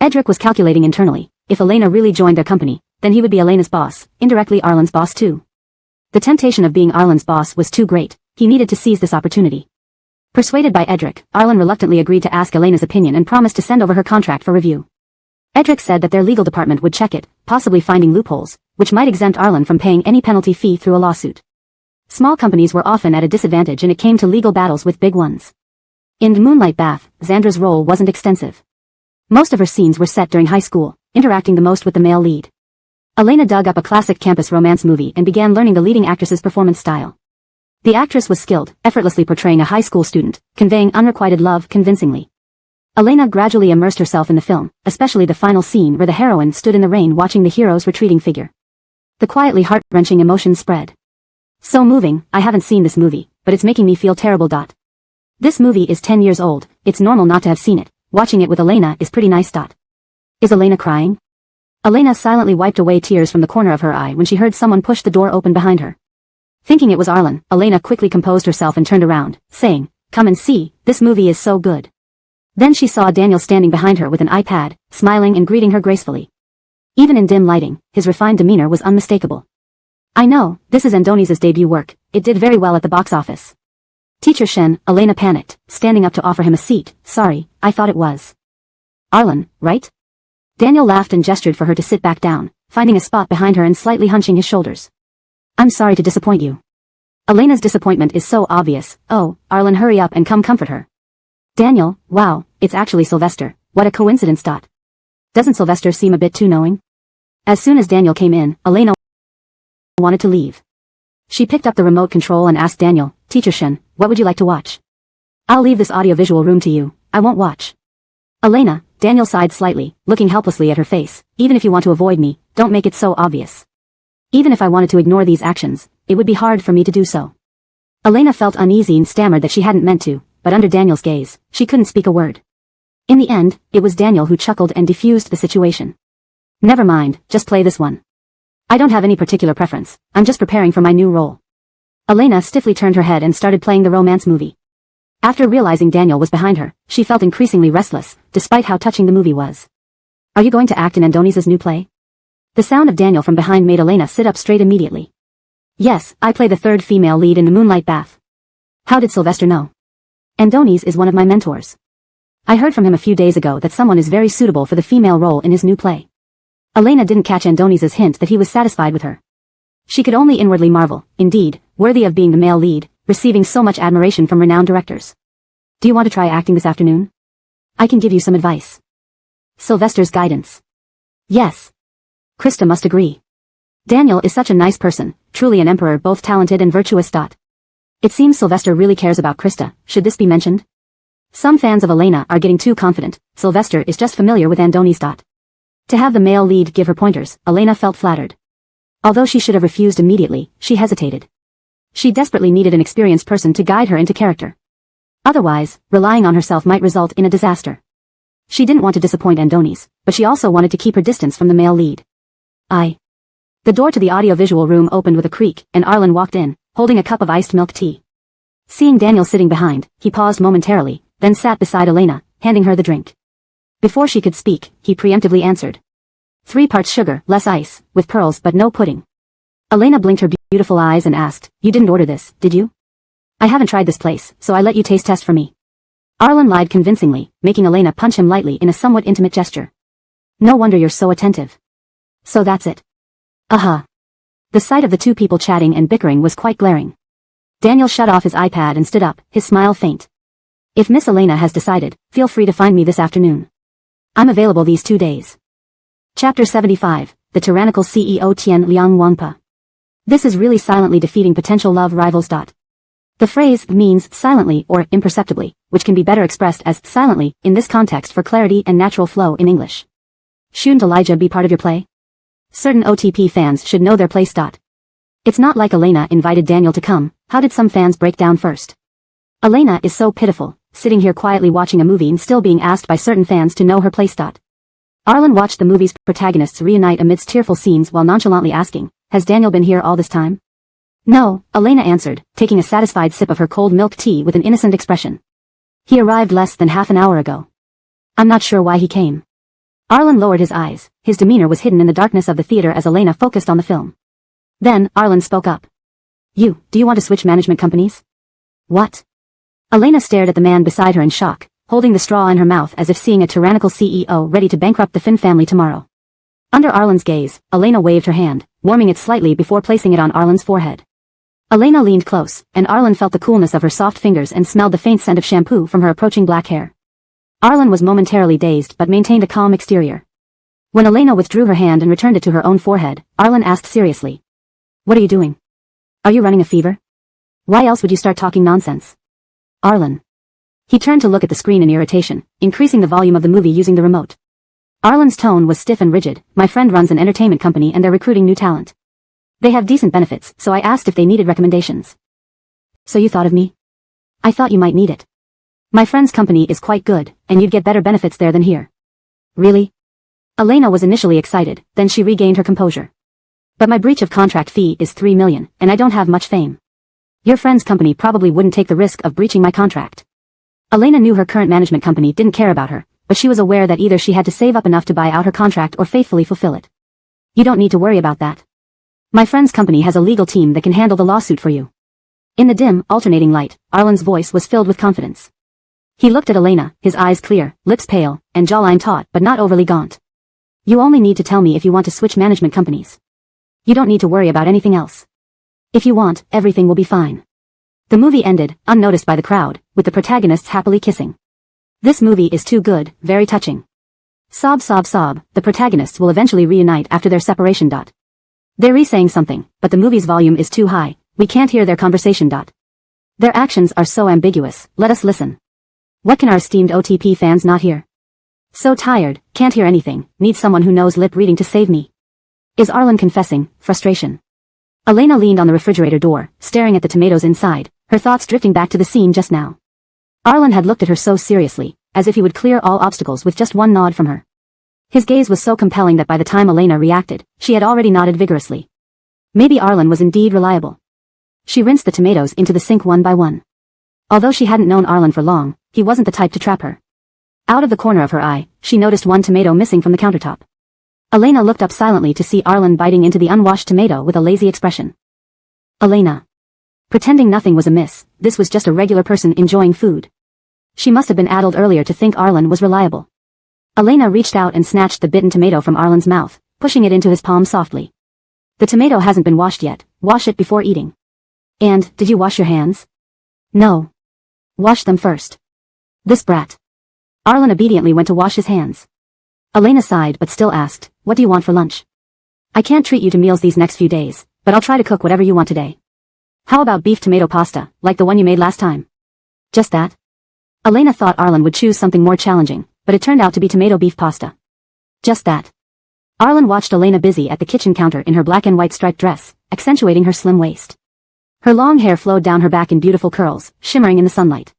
Edric was calculating internally. If Elena really joined their company, then he would be Elena's boss, indirectly Arlen's boss too. The temptation of being Arlen's boss was too great. He needed to seize this opportunity. Persuaded by Edric, Arlen reluctantly agreed to ask Elena's opinion and promised to send over her contract for review. Edric said that their legal department would check it, possibly finding loopholes, which might exempt Arlen from paying any penalty fee through a lawsuit. Small companies were often at a disadvantage and it came to legal battles with big ones. In Moonlight Bath, Xandra's role wasn't extensive. Most of her scenes were set during high school, interacting the most with the male lead. Elena dug up a classic campus romance movie and began learning the leading actress's performance style. The actress was skilled, effortlessly portraying a high school student, conveying unrequited love convincingly. Elena gradually immersed herself in the film, especially the final scene where the heroine stood in the rain watching the hero's retreating figure. The quietly heart-wrenching emotion spread. So moving, I haven't seen this movie, but it's making me feel terrible. This movie is 10 years old, it's normal not to have seen it, watching it with Elena is pretty nice. Is Elena crying? Elena silently wiped away tears from the corner of her eye when she heard someone push the door open behind her. Thinking it was Arlen, Elena quickly composed herself and turned around, saying, "Come and see, this movie is so good." Then she saw Daniel standing behind her with an iPad, smiling and greeting her gracefully. Even in dim lighting, his refined demeanor was unmistakable. "I know, this is Andoni's debut work, it did very well at the box office." "Teacher Shen," Elena panicked, standing up to offer him a seat. "Sorry, I thought it was Arlen, right?" Daniel laughed and gestured for her to sit back down, finding a spot behind her and slightly hunching his shoulders. "I'm sorry to disappoint you." Elena's disappointment is so obvious. "Oh, Arlen, hurry up and come comfort her." Daniel, "Wow, it's actually Sylvester, what a coincidence. Doesn't Sylvester seem a bit too knowing?" As soon as Daniel came in, Elena wanted to leave. She picked up the remote control and asked Daniel, "Teacher Shen, what would you like to watch?" "I'll leave this audiovisual room to you, I won't watch." "Elena," Daniel sighed slightly, looking helplessly at her face, "even if you want to avoid me, don't make it so obvious. Even if I wanted to ignore these actions, it would be hard for me to do so." Elena felt uneasy and stammered that she hadn't meant to, but under Daniel's gaze, she couldn't speak a word. In the end, it was Daniel who chuckled and diffused the situation. "Never mind, just play this one. I don't have any particular preference, I'm just preparing for my new role." Elena stiffly turned her head and started playing the romance movie. After realizing Daniel was behind her, she felt increasingly restless, despite how touching the movie was. "Are you going to act in Andoni's new play?" The sound of Daniel from behind made Elena sit up straight immediately. "Yes, I play the third female lead in the Moonlight Bath." "How did Sylvester know?" "Andoni's is one of my mentors. I heard from him a few days ago that someone is very suitable for the female role in his new play." Elena didn't catch Andoni's hint that he was satisfied with her. She could only inwardly marvel, indeed, worthy of being the male lead, receiving so much admiration from renowned directors. "Do you want to try acting this afternoon? I can give you some advice." Sylvester's guidance. Yes. Krista must agree. Daniel is such a nice person, truly an emperor, both talented and virtuous. It seems Sylvester really cares about Krista. Should this be mentioned? Some fans of Elena are getting too confident. Sylvester is just familiar with Andoni's. To have the male lead give her pointers, Elena felt flattered. Although she should have refused immediately, she hesitated. She desperately needed an experienced person to guide her into character. Otherwise, relying on herself might result in a disaster. She didn't want to disappoint Andoni's, but she also wanted to keep her distance from the male lead. The door to the audiovisual room opened with a creak, and Arlen walked in, holding a cup of iced milk tea. Seeing Daniel sitting behind, he paused momentarily, then sat beside Elena, handing her the drink. Before she could speak, he preemptively answered. 3 parts sugar, less ice, with pearls but no pudding. Elena blinked her beautiful eyes and asked, "You didn't order this, did you?" "I haven't tried this place, so I let you taste test for me." Arlen lied convincingly, making Elena punch him lightly in a somewhat intimate gesture. "No wonder you're so attentive. So that's it." The sight of the two people chatting and bickering was quite glaring. Daniel shut off his iPad and stood up, his smile faint. "If Miss Elena has decided, feel free to find me this afternoon. I'm available these 2 days." Chapter 75, The Tyrannical CEO Tian Liang Wangpa. This is really silently defeating potential love rivals. The phrase means silently or imperceptibly, which can be better expressed as silently in this context for clarity and natural flow in English. Shouldn't Elijah be part of your play? Certain OTP fans should know their place. It's not like Elena invited Daniel to come. How did some fans break down first? Elena is so pitiful, sitting here quietly watching a movie and still being asked by certain fans to know her place. Arlen watched the movie's protagonists reunite amidst tearful scenes while nonchalantly asking, "Has Daniel been here all this time?" "No," Elena answered, taking a satisfied sip of her cold milk tea with an innocent expression. "He arrived less than half an hour ago. I'm not sure why he came." Arlen lowered his eyes. His demeanor was hidden in the darkness of the theater as Elena focused on the film. Then, Arlen spoke up. Do you want to switch management companies?" "What?" Elena stared at the man beside her in shock, holding the straw in her mouth as if seeing a tyrannical CEO ready to bankrupt the Finn family tomorrow. Under Arlen's gaze, Elena waved her hand, warming it slightly before placing it on Arlen's forehead. Elena leaned close, and Arlen felt the coolness of her soft fingers and smelled the faint scent of shampoo from her approaching black hair. Arlen was momentarily dazed but maintained a calm exterior. When Elena withdrew her hand and returned it to her own forehead, Arlen asked seriously. What are you doing? Are you running a fever? Why else would you start talking nonsense? Arlen. He turned to look at the screen in irritation, increasing the volume of the movie using the remote. Arlen's tone was stiff and rigid. My friend runs an entertainment company and they're recruiting new talent. They have decent benefits, so I asked if they needed recommendations. So you thought of me? I thought you might need it. My friend's company is quite good, and you'd get better benefits there than here. Really? Elena was initially excited, then she regained her composure. But my breach of contract fee is $3 million, and I don't have much fame. Your friend's company probably wouldn't take the risk of breaching my contract. Elena knew her current management company didn't care about her, but she was aware that either she had to save up enough to buy out her contract or faithfully fulfill it. You don't need to worry about that. My friend's company has a legal team that can handle the lawsuit for you. In the dim, alternating light, Arlen's voice was filled with confidence. He looked at Elena, his eyes clear, lips pale, and jawline taut but not overly gaunt. You only need to tell me if you want to switch management companies. You don't need to worry about anything else. If you want, everything will be fine. The movie ended, unnoticed by the crowd, with the protagonists happily kissing. This movie is too good, very touching. Sob sob sob, the protagonists will eventually reunite after their separation. They're re-saying something, but the movie's volume is too high, we can't hear their conversation. Their actions are so ambiguous, let us listen. What can our esteemed OTP fans not hear? So tired, can't hear anything, need someone who knows lip reading to save me. Is Arlen confessing, frustration? Elena leaned on the refrigerator door, staring at the tomatoes inside, her thoughts drifting back to the scene just now. Arlen had looked at her so seriously, as if he would clear all obstacles with just one nod from her. His gaze was so compelling that by the time Elena reacted, she had already nodded vigorously. Maybe Arlen was indeed reliable. She rinsed the tomatoes into the sink one by one. Although she hadn't known Arlen for long, he wasn't the type to trap her. Out of the corner of her eye, she noticed one tomato missing from the countertop. Elena looked up silently to see Arlen biting into the unwashed tomato with a lazy expression. Elena. Pretending nothing was amiss, this was just a regular person enjoying food. She must have been addled earlier to think Arlen was reliable. Elena reached out and snatched the bitten tomato from Arlen's mouth, pushing it into his palm softly. The tomato hasn't been washed yet, wash it before eating. And, did you wash your hands? No. Wash them first. This brat. Arlen obediently went to wash his hands. Elena sighed but still asked, what do you want for lunch? I can't treat you to meals these next few days, but I'll try to cook whatever you want today. How about beef tomato pasta, like the one you made last time? Just that? Elena thought Arlen would choose something more challenging, but it turned out to be tomato beef pasta. Just that. Arlen watched Elena busy at the kitchen counter in her black and white striped dress, accentuating her slim waist. Her long hair flowed down her back in beautiful curls, shimmering in the sunlight.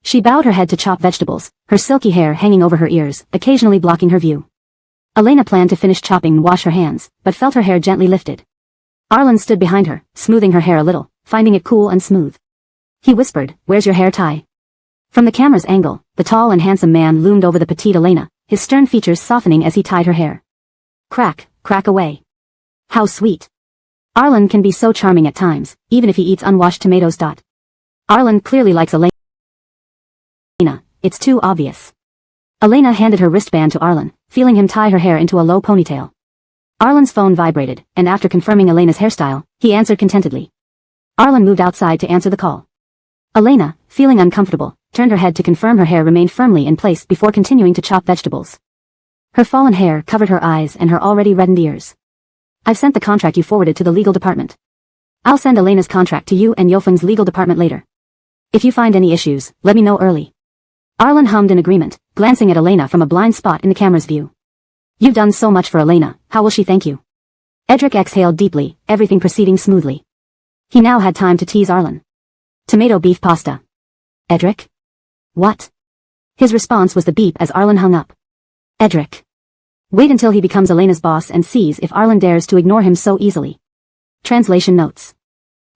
She bowed her head to chop vegetables, her silky hair hanging over her ears, occasionally blocking her view. Elena planned to finish chopping and wash her hands, but felt her hair gently lifted. Arlen stood behind her, smoothing her hair a little, finding it cool and smooth. He whispered, where's your hair tie? From the camera's angle, the tall and handsome man loomed over the petite Elena, his stern features softening as he tied her hair. Crack, crack away. How sweet. Arlen can be so charming at times, even if he eats unwashed tomatoes. Arlen clearly likes Elena. It's too obvious. Elena handed her wristband to Arlen, feeling him tie her hair into a low ponytail. Arlen's phone vibrated, and after confirming Elena's hairstyle, he answered contentedly. Arlen moved outside to answer the call. Elena, feeling uncomfortable, turned her head to confirm her hair remained firmly in place before continuing to chop vegetables. Her fallen hair covered her eyes and her already reddened ears. I've sent the contract you forwarded to the legal department. I'll send Elena's contract to you and Yofun's legal department later. If you find any issues, let me know early. Arlen hummed in agreement, glancing at Elena from a blind spot in the camera's view. You've done so much for Elena, how will she thank you? Edric exhaled deeply, everything proceeding smoothly. He now had time to tease Arlen. Tomato beef pasta. Edric? What? His response was the beep as Arlen hung up. Edric. Wait until he becomes Elena's boss and sees if Arlen dares to ignore him so easily. Translation notes.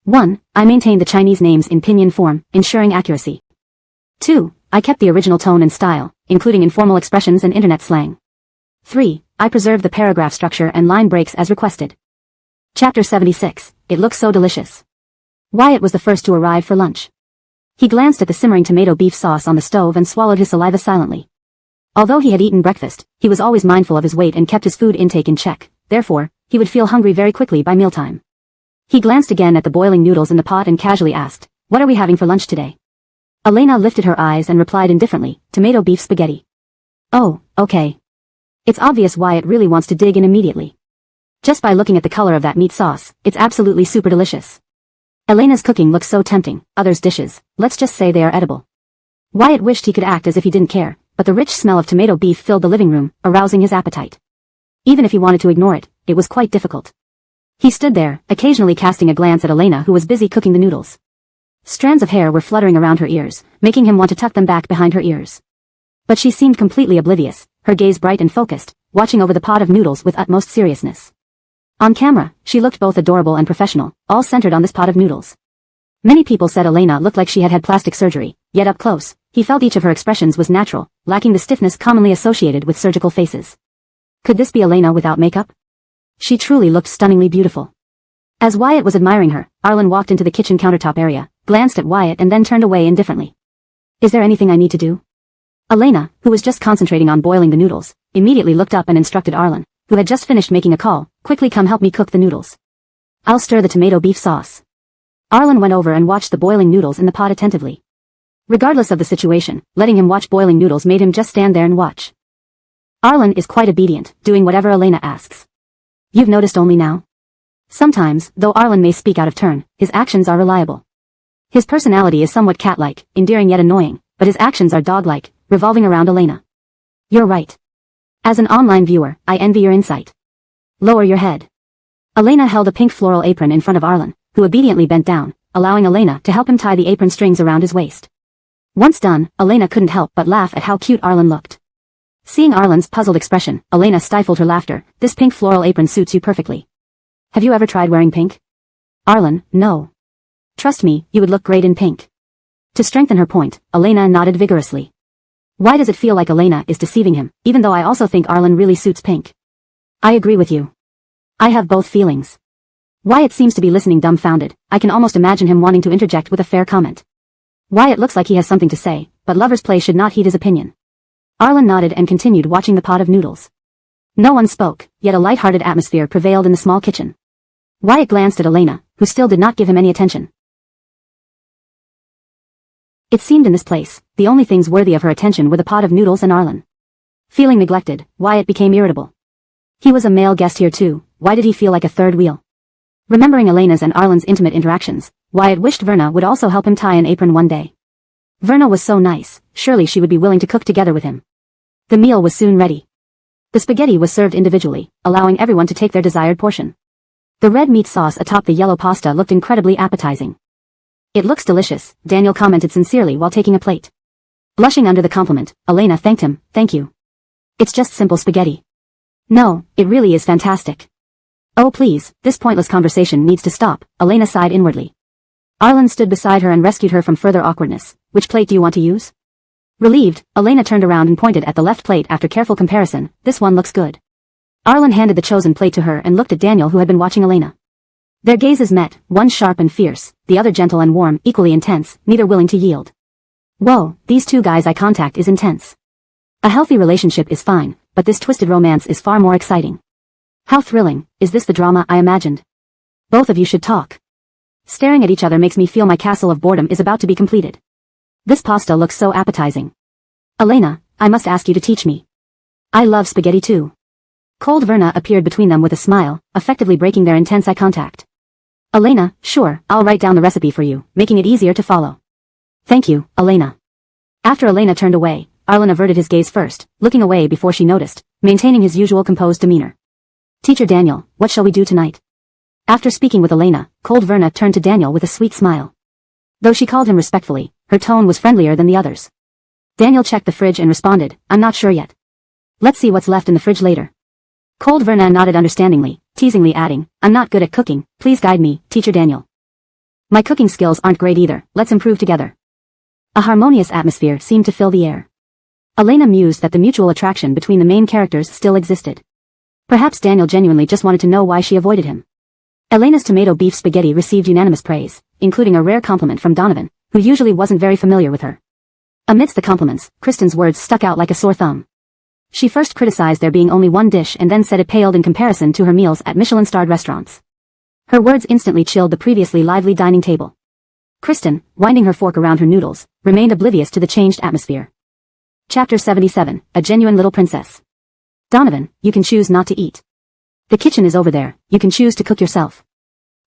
1. I maintained the Chinese names in pinyin form, ensuring accuracy. 2. I kept the original tone and style, including informal expressions and internet slang. 3. I preserved the paragraph structure and line breaks as requested. Chapter 76. It looks so delicious. Wyatt was the first to arrive for lunch. He glanced at the simmering tomato beef sauce on the stove and swallowed his saliva silently. Although he had eaten breakfast, he was always mindful of his weight and kept his food intake in check. Therefore, he would feel hungry very quickly by mealtime. He glanced again at the boiling noodles in the pot and casually asked, "What are we having for lunch today?" Elena lifted her eyes and replied indifferently, "Tomato beef spaghetti." "Oh, okay." It's obvious Wyatt really wants to dig in immediately. Just by looking at the color of that meat sauce, it's absolutely super delicious. Elena's cooking looks so tempting, others' dishes, let's just say they are edible. Wyatt wished he could act as if he didn't care, but the rich smell of tomato beef filled the living room, arousing his appetite. Even if he wanted to ignore it, it was quite difficult. He stood there, occasionally casting a glance at Elena who was busy cooking the noodles. Strands of hair were fluttering around her ears, making him want to tuck them back behind her ears. But she seemed completely oblivious, her gaze bright and focused, watching over the pot of noodles with utmost seriousness. On camera, she looked both adorable and professional, all centered on this pot of noodles. Many people said Elena looked like she had had plastic surgery, yet up close, he felt each of her expressions was natural, lacking the stiffness commonly associated with surgical faces. Could this be Elena without makeup? She truly looked stunningly beautiful. As Wyatt was admiring her, Arlen walked into the kitchen countertop area, glanced at Wyatt and then turned away indifferently. "Is there anything I need to do?" Elena, who was just concentrating on boiling the noodles, immediately looked up and instructed Arlen, who had just finished making a call, "Quickly come help me cook the noodles. I'll stir the tomato beef sauce." Arlen went over and watched the boiling noodles in the pot attentively. Regardless of the situation, letting him watch boiling noodles made him just stand there and watch. Arlen is quite obedient, doing whatever Elena asks. "You've noticed only now?" Sometimes, though Arlen may speak out of turn, his actions are reliable. His personality is somewhat cat-like, endearing yet annoying, but his actions are dog-like, revolving around Elena. "You're right. As an online viewer, I envy your insight. Lower your head." Elena held a pink floral apron in front of Arlen, who obediently bent down, allowing Elena to help him tie the apron strings around his waist. Once done, Elena couldn't help but laugh at how cute Arlen looked. Seeing Arlen's puzzled expression, Elena stifled her laughter. "This pink floral apron suits you perfectly. Have you ever tried wearing pink?" Arlen, "No. Trust me, you would look great in pink." To strengthen her point, Elena nodded vigorously. Why does it feel like Elena is deceiving him, even though I also think Arlen really suits pink? I agree with you. I have both feelings. Wyatt seems to be listening dumbfounded. I can almost imagine him wanting to interject with a fair comment. Wyatt looks like he has something to say, but Lover's Play should not heed his opinion. Arlen nodded and continued watching the pot of noodles. No one spoke, yet a light-hearted atmosphere prevailed in the small kitchen. Wyatt glanced at Elena, who still did not give him any attention. It seemed in this place, the only things worthy of her attention were the pot of noodles and Arlen. Feeling neglected, Wyatt became irritable. He was a male guest here too, why did he feel like a third wheel? Remembering Elena's and Arlen's intimate interactions, Wyatt wished Verna would also help him tie an apron one day. Verna was so nice, surely she would be willing to cook together with him. The meal was soon ready. The spaghetti was served individually, allowing everyone to take their desired portion. The red meat sauce atop the yellow pasta looked incredibly appetizing. "It looks delicious," Daniel commented sincerely while taking a plate. Blushing under the compliment, Elena thanked him, "Thank you. It's just simple spaghetti." "No, it really is fantastic." "Oh please, this pointless conversation needs to stop," Elena sighed inwardly. Arlen stood beside her and rescued her from further awkwardness. "Which plate do you want to use?" Relieved, Elena turned around and pointed at the left plate after careful comparison. "This one looks good." Arlen handed the chosen plate to her and looked at Daniel, who had been watching Elena. Their gazes met, one sharp and fierce, the other gentle and warm, equally intense, neither willing to yield. Whoa, these two guys' eye contact is intense. A healthy relationship is fine, but this twisted romance is far more exciting. How thrilling, is this the drama I imagined? Both of you should talk. Staring at each other makes me feel my castle of boredom is about to be completed. This pasta looks so appetizing. Elena, I must ask you to teach me. I love spaghetti too. Cold Verna appeared between them with a smile, effectively breaking their intense eye contact. Elena, sure, I'll write down the recipe for you, making it easier to follow. Thank you, Elena. After Elena turned away, Arlen averted his gaze first, looking away before she noticed, maintaining his usual composed demeanor. Teacher Daniel, what shall we do tonight? After speaking with Elena, Cold Verna turned to Daniel with a sweet smile. Though she called him respectfully, her tone was friendlier than the others. Daniel checked the fridge and responded, I'm not sure yet. Let's see what's left in the fridge later. Cold Verna nodded understandingly, teasingly adding, I'm not good at cooking, please guide me, Teacher Daniel. My cooking skills aren't great either, let's improve together. A harmonious atmosphere seemed to fill the air. Elena mused that the mutual attraction between the main characters still existed. Perhaps Daniel genuinely just wanted to know why she avoided him. Elena's tomato beef spaghetti received unanimous praise, including a rare compliment from Donovan, who usually wasn't very familiar with her. Amidst the compliments, Kristen's words stuck out like a sore thumb. She first criticized there being only one dish and then said it paled in comparison to her meals at Michelin-starred restaurants. Her words instantly chilled the previously lively dining table. Kristen, winding her fork around her noodles, remained oblivious to the changed atmosphere. Chapter 77, A Genuine Little Princess. Donovan, you can choose not to eat. The kitchen is over there, you can choose to cook yourself.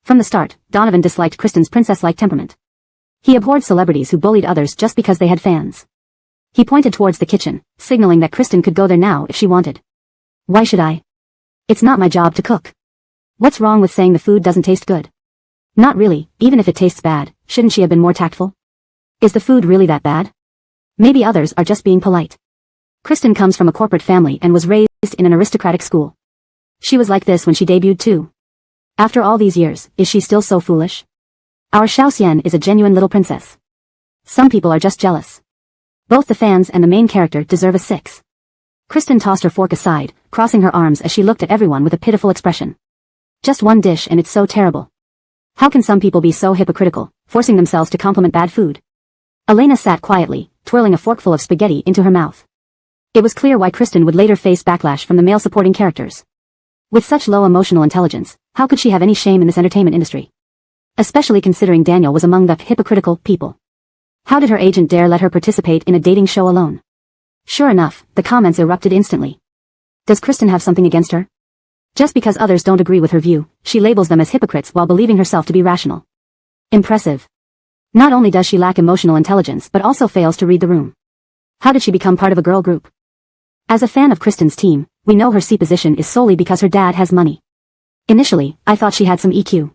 From the start, Donovan disliked Kristen's princess-like temperament. He abhorred celebrities who bullied others just because they had fans. He pointed towards the kitchen, signaling that Kristen could go there now if she wanted. Why should I? It's not my job to cook. What's wrong with saying the food doesn't taste good? Not really, even if it tastes bad, shouldn't she have been more tactful? Is the food really that bad? Maybe others are just being polite. Kristen comes from a corporate family and was raised in an aristocratic school. She was like this when she debuted too. After all these years, is she still so foolish? Our Xiaoxian is a genuine little princess. Some people are just jealous. Both the fans and the main character deserve a 6. Kristen tossed her fork aside, crossing her arms as she looked at everyone with a pitiful expression. Just one dish and it's so terrible. How can some people be so hypocritical, forcing themselves to compliment bad food? Elena sat quietly, twirling a forkful of spaghetti into her mouth. It was clear why Kristen would later face backlash from the male supporting characters. With such low emotional intelligence, how could she have any shame in this entertainment industry? Especially considering Daniel was among the hypocritical people. How did her agent dare let her participate in a dating show alone? Sure enough, the comments erupted instantly. Does Kristen have something against her? Just because others don't agree with her view, she labels them as hypocrites while believing herself to be rational. Impressive. Not only does she lack emotional intelligence but also fails to read the room. How did she become part of a girl group? As a fan of Kristen's team, we know her C position is solely because her dad has money. Initially, I thought she had some EQ.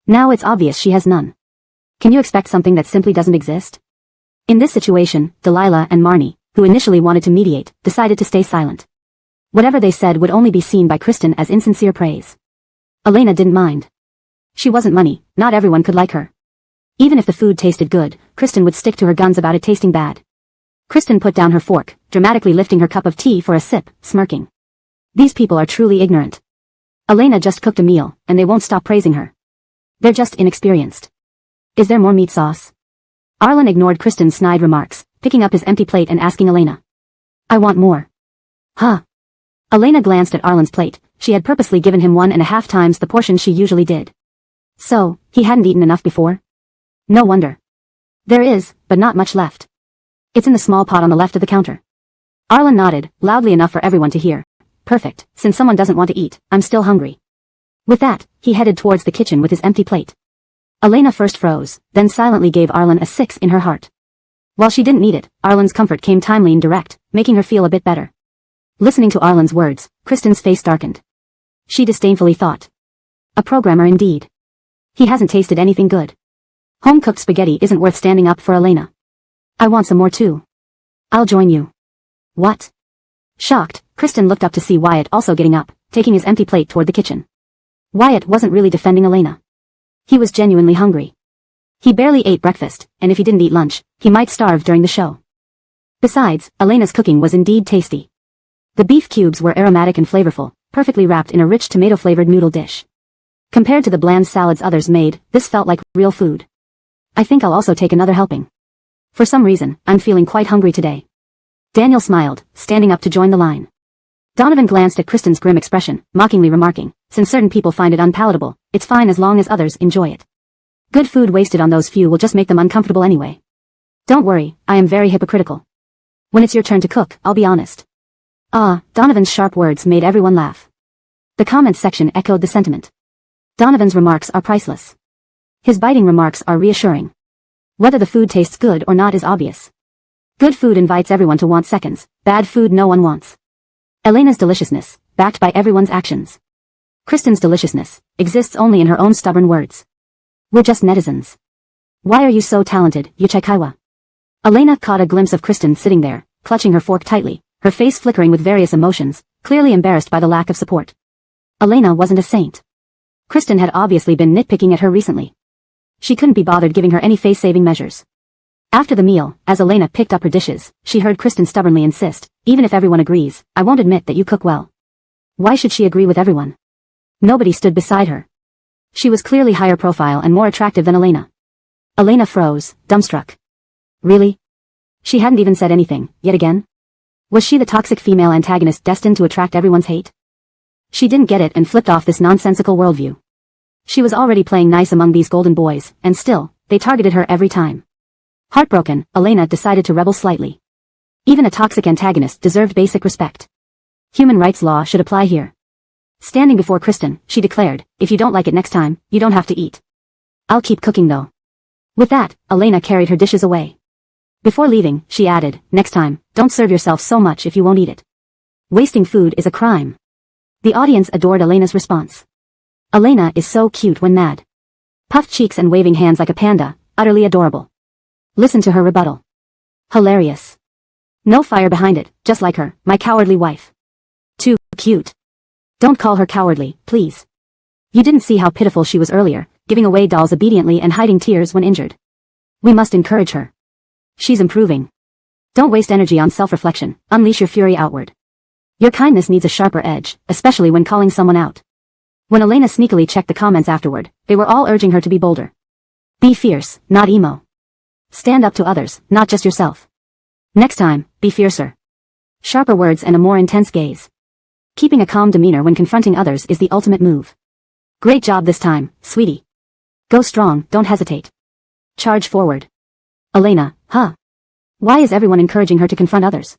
Now it's obvious she has none. Can you expect something that simply doesn't exist? In this situation, Delilah and Marnie, who initially wanted to mediate, decided to stay silent. Whatever they said would only be seen by Kristen as insincere praise. Elena didn't mind. She wasn't money, not everyone could like her. Even if the food tasted good, Kristen would stick to her guns about it tasting bad. Kristen put down her fork, dramatically lifting her cup of tea for a sip, smirking. These people are truly ignorant. Elena just cooked a meal, and they won't stop praising her. They're just inexperienced. Is there more meat sauce? Arlen ignored Kristen's snide remarks, picking up his empty plate and asking Elena. I want more. Huh? Elena glanced at Arlen's plate. She had purposely given him 1.5 times the portion she usually did. So, he hadn't eaten enough before? No wonder. There is, but not much left. It's in the small pot on the left of the counter. Arlen nodded, loudly enough for everyone to hear. Perfect, since someone doesn't want to eat, I'm still hungry. With that, he headed towards the kitchen with his empty plate. Elena first froze, then silently gave Arlen a 6 in her heart. While she didn't need it, Arlen's comfort came timely and direct, making her feel a bit better. Listening to Arlen's words, Kristen's face darkened. She disdainfully thought. A programmer indeed. He hasn't tasted anything good. Home-cooked spaghetti isn't worth standing up for Elena. I want some more too. I'll join you. What? Shocked, Kristen looked up to see Wyatt also getting up, taking his empty plate toward the kitchen. Wyatt wasn't really defending Elena. He was genuinely hungry. He barely ate breakfast, and if he didn't eat lunch, he might starve during the show. Besides, Elena's cooking was indeed tasty. The beef cubes were aromatic and flavorful, perfectly wrapped in a rich tomato-flavored noodle dish. Compared to the bland salads others made, this felt like real food. I think I'll also take another helping. For some reason, I'm feeling quite hungry today. Daniel smiled, standing up to join the line. Donovan glanced at Kristen's grim expression, mockingly remarking, since certain people find it unpalatable, it's fine as long as others enjoy it. Good food wasted on those few will just make them uncomfortable anyway. Don't worry, I am very hypocritical. When it's your turn to cook, I'll be honest. Donovan's sharp words made everyone laugh. The comments section echoed the sentiment. Donovan's remarks are priceless. His biting remarks are reassuring. Whether the food tastes good or not is obvious. Good food invites everyone to want seconds, bad food no one wants. Elena's deliciousness, backed by everyone's actions. Kristen's deliciousness, exists only in her own stubborn words. We're just netizens. Why are you so talented, Yuchikaiwa? Elena caught a glimpse of Kristen sitting there, clutching her fork tightly, her face flickering with various emotions, clearly embarrassed by the lack of support. Elena wasn't a saint. Kristen had obviously been nitpicking at her recently. She couldn't be bothered giving her any face-saving measures. After the meal, as Elena picked up her dishes, she heard Kristen stubbornly insist, even if everyone agrees, I won't admit that you cook well. Why should she agree with everyone? Nobody stood beside her. She was clearly higher profile and more attractive than Elena. Elena froze, dumbstruck. Really? She hadn't even said anything, yet again? Was she the toxic female antagonist destined to attract everyone's hate? She didn't get it and flipped off this nonsensical worldview. She was already playing nice among these golden boys, and still, they targeted her every time. Heartbroken, Elena decided to rebel slightly. Even a toxic antagonist deserved basic respect. Human rights law should apply here. Standing before Kristen, she declared, if you don't like it next time, you don't have to eat. I'll keep cooking though. With that, Elena carried her dishes away. Before leaving, she added, next time, don't serve yourself so much if you won't eat it. Wasting food is a crime. The audience adored Elena's response. Elena is so cute when mad. Puffed cheeks and waving hands like a panda, utterly adorable. Listen to her rebuttal. Hilarious. No fire behind it, just like her, my cowardly wife. Too cute. Don't call her cowardly, please. You didn't see how pitiful she was earlier, giving away dolls obediently and hiding tears when injured. We must encourage her. She's improving. Don't waste energy on self-reflection, unleash your fury outward. Your kindness needs a sharper edge, especially when calling someone out. When Elena sneakily checked the comments afterward, they were all urging her to be bolder. Be fierce, not emo. Stand up to others, not just yourself. Next time, be fiercer. Sharper words and a more intense gaze. Keeping a calm demeanor when confronting others is the ultimate move. Great job this time, sweetie. Go strong, don't hesitate. Charge forward. Elena, huh? Why is everyone encouraging her to confront others?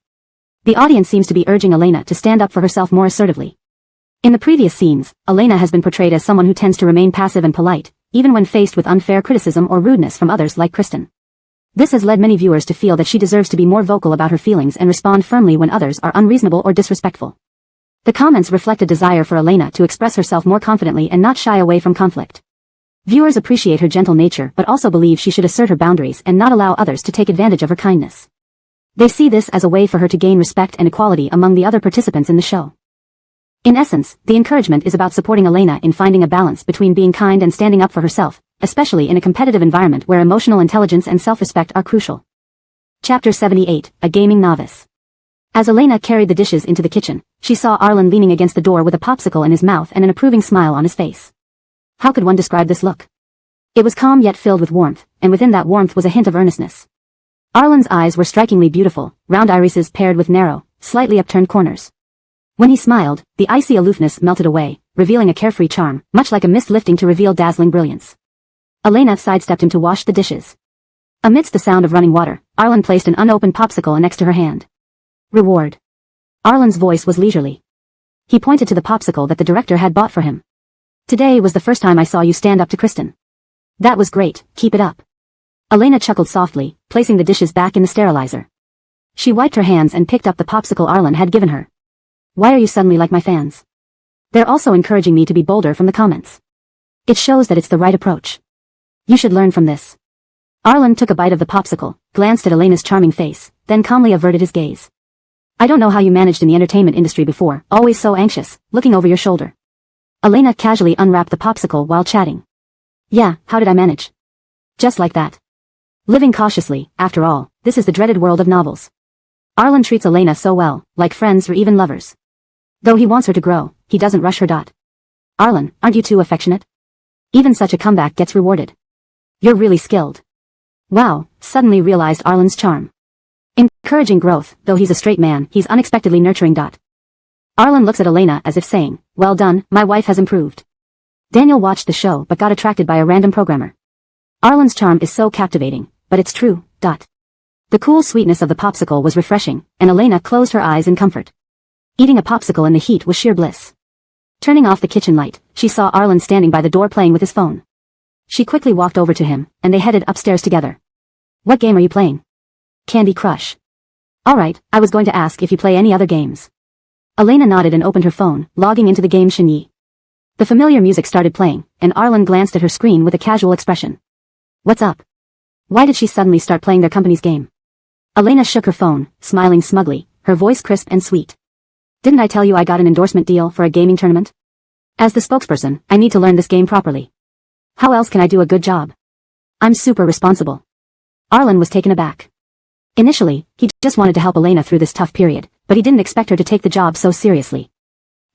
The audience seems to be urging Elena to stand up for herself more assertively. In the previous scenes, Elena has been portrayed as someone who tends to remain passive and polite, even when faced with unfair criticism or rudeness from others like Kristen. This has led many viewers to feel that she deserves to be more vocal about her feelings and respond firmly when others are unreasonable or disrespectful. The comments reflect a desire for Elena to express herself more confidently and not shy away from conflict. Viewers appreciate her gentle nature but also believe she should assert her boundaries and not allow others to take advantage of her kindness. They see this as a way for her to gain respect and equality among the other participants in the show. In essence, the encouragement is about supporting Elena in finding a balance between being kind and standing up for herself, especially in a competitive environment where emotional intelligence and self-respect are crucial. Chapter 78, A Gaming Novice. As Elena carried the dishes into the kitchen, she saw Arlen leaning against the door with a popsicle in his mouth and an approving smile on his face. How could one describe this look? It was calm yet filled with warmth, and within that warmth was a hint of earnestness. Arlen's eyes were strikingly beautiful, round irises paired with narrow, slightly upturned corners. When he smiled, the icy aloofness melted away, revealing a carefree charm, much like a mist lifting to reveal dazzling brilliance. Elena sidestepped him to wash the dishes. Amidst the sound of running water, Arlen placed an unopened popsicle next to her hand. Reward. Arlen's voice was leisurely. He pointed to the popsicle that the director had bought for him. Today was the first time I saw you stand up to Kristen. That was great, keep it up. Elena chuckled softly, placing the dishes back in the sterilizer. She wiped her hands and picked up the popsicle Arlen had given her. Why are you suddenly like my fans? They're also encouraging me to be bolder from the comments. It shows that it's the right approach. You should learn from this. Arlen took a bite of the popsicle, glanced at Elena's charming face, then calmly averted his gaze. I don't know how you managed in the entertainment industry before, always so anxious, looking over your shoulder. Elena casually unwrapped the popsicle while chatting. Yeah, how did I manage? Just like that. Living cautiously, after all, this is the dreaded world of novels. Arlen treats Elena so well, like friends or even lovers. Though he wants her to grow, he doesn't rush her. Arlen, aren't you too affectionate? Even such a comeback gets rewarded. You're really skilled. Wow, suddenly realized Arlen's charm. Encouraging growth, though he's a straight man, he's unexpectedly nurturing. Arlen looks at Elena as if saying, well done, my wife has improved. Daniel watched the show but got attracted by a random programmer. Arlen's charm is so captivating, but it's true. The cool sweetness of the popsicle was refreshing, and Elena closed her eyes in comfort. Eating a popsicle in the heat was sheer bliss. Turning off the kitchen light, she saw Arlen standing by the door playing with his phone. She quickly walked over to him, and they headed upstairs together. What game are you playing? Candy Crush. Alright, I was going to ask if you play any other games. Elena nodded and opened her phone, logging into the game Shinyi. The familiar music started playing, and Arlen glanced at her screen with a casual expression. What's up? Why did she suddenly start playing their company's game? Elena shook her phone, smiling smugly, her voice crisp and sweet. Didn't I tell you I got an endorsement deal for a gaming tournament? As the spokesperson, I need to learn this game properly. How else can I do a good job? I'm super responsible. Arlen was taken aback. Initially, he just wanted to help Elena through this tough period, but he didn't expect her to take the job so seriously.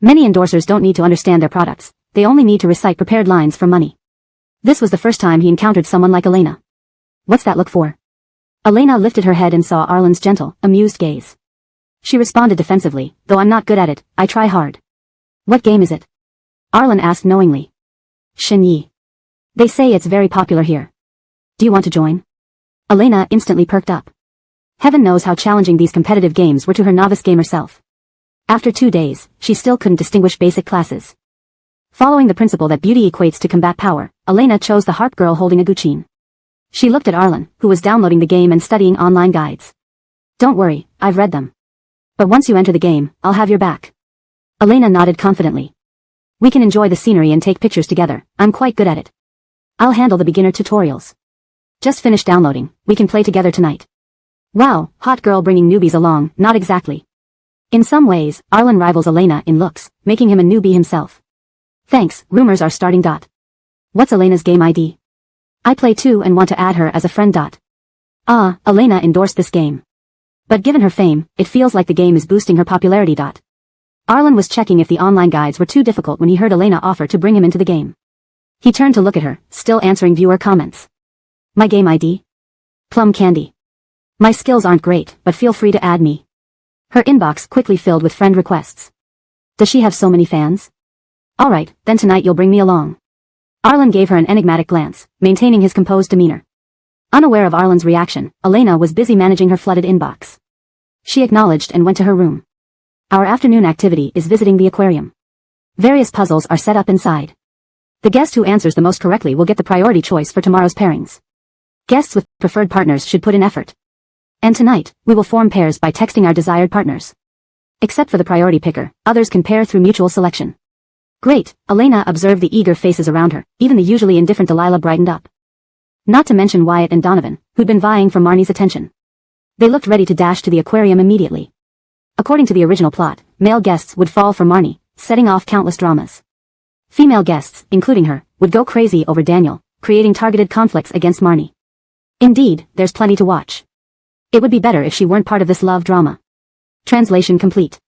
Many endorsers don't need to understand their products, they only need to recite prepared lines for money. This was the first time he encountered someone like Elena. What's that look for? Elena lifted her head and saw Arlen's gentle, amused gaze. She responded defensively, though I'm not good at it, I try hard. What game is it? Arlen asked knowingly. Shenyi. They say it's very popular here. Do you want to join? Elena instantly perked up. Heaven knows how challenging these competitive games were to her novice gamer self. After 2 days, she still couldn't distinguish basic classes. Following the principle that beauty equates to combat power, Elena chose the harp girl holding a guqin. She looked at Arlen, who was downloading the game and studying online guides. Don't worry, I've read them. But once you enter the game, I'll have your back. Elena nodded confidently. We can enjoy the scenery and take pictures together, I'm quite good at it. I'll handle the beginner tutorials. Just finished downloading, we can play together tonight. Wow, hot girl bringing newbies along, not exactly. In some ways, Arlen rivals Elena in looks, making him a newbie himself. Thanks, rumors are starting. What's Elena's game ID? I play too and want to add her as a friend. Ah, Elena endorsed this game. But given her fame, it feels like the game is boosting her popularity. Arlen was checking if the online guides were too difficult when he heard Elena offer to bring him into the game. He turned to look at her, still answering viewer comments. My game ID? Plum Candy. My skills aren't great, but feel free to add me. Her inbox quickly filled with friend requests. Does she have so many fans? Alright, then tonight you'll bring me along. Arlen gave her an enigmatic glance, maintaining his composed demeanor. Unaware of Arlen's reaction, Elena was busy managing her flooded inbox. She acknowledged and went to her room. Our afternoon activity is visiting the aquarium. Various puzzles are set up inside. The guest who answers the most correctly will get the priority choice for tomorrow's pairings. Guests with preferred partners should put in effort. And tonight, we will form pairs by texting our desired partners. Except for the priority picker, others can pair through mutual selection. Great, Elena observed the eager faces around her, even the usually indifferent Delilah brightened up. Not to mention Wyatt and Donovan, who'd been vying for Marnie's attention. They looked ready to dash to the aquarium immediately. According to the original plot, male guests would fall for Marnie, setting off countless dramas. Female guests, including her, would go crazy over Daniel, creating targeted conflicts against Marnie. Indeed, there's plenty to watch. It would be better if she weren't part of this love drama. Translation complete.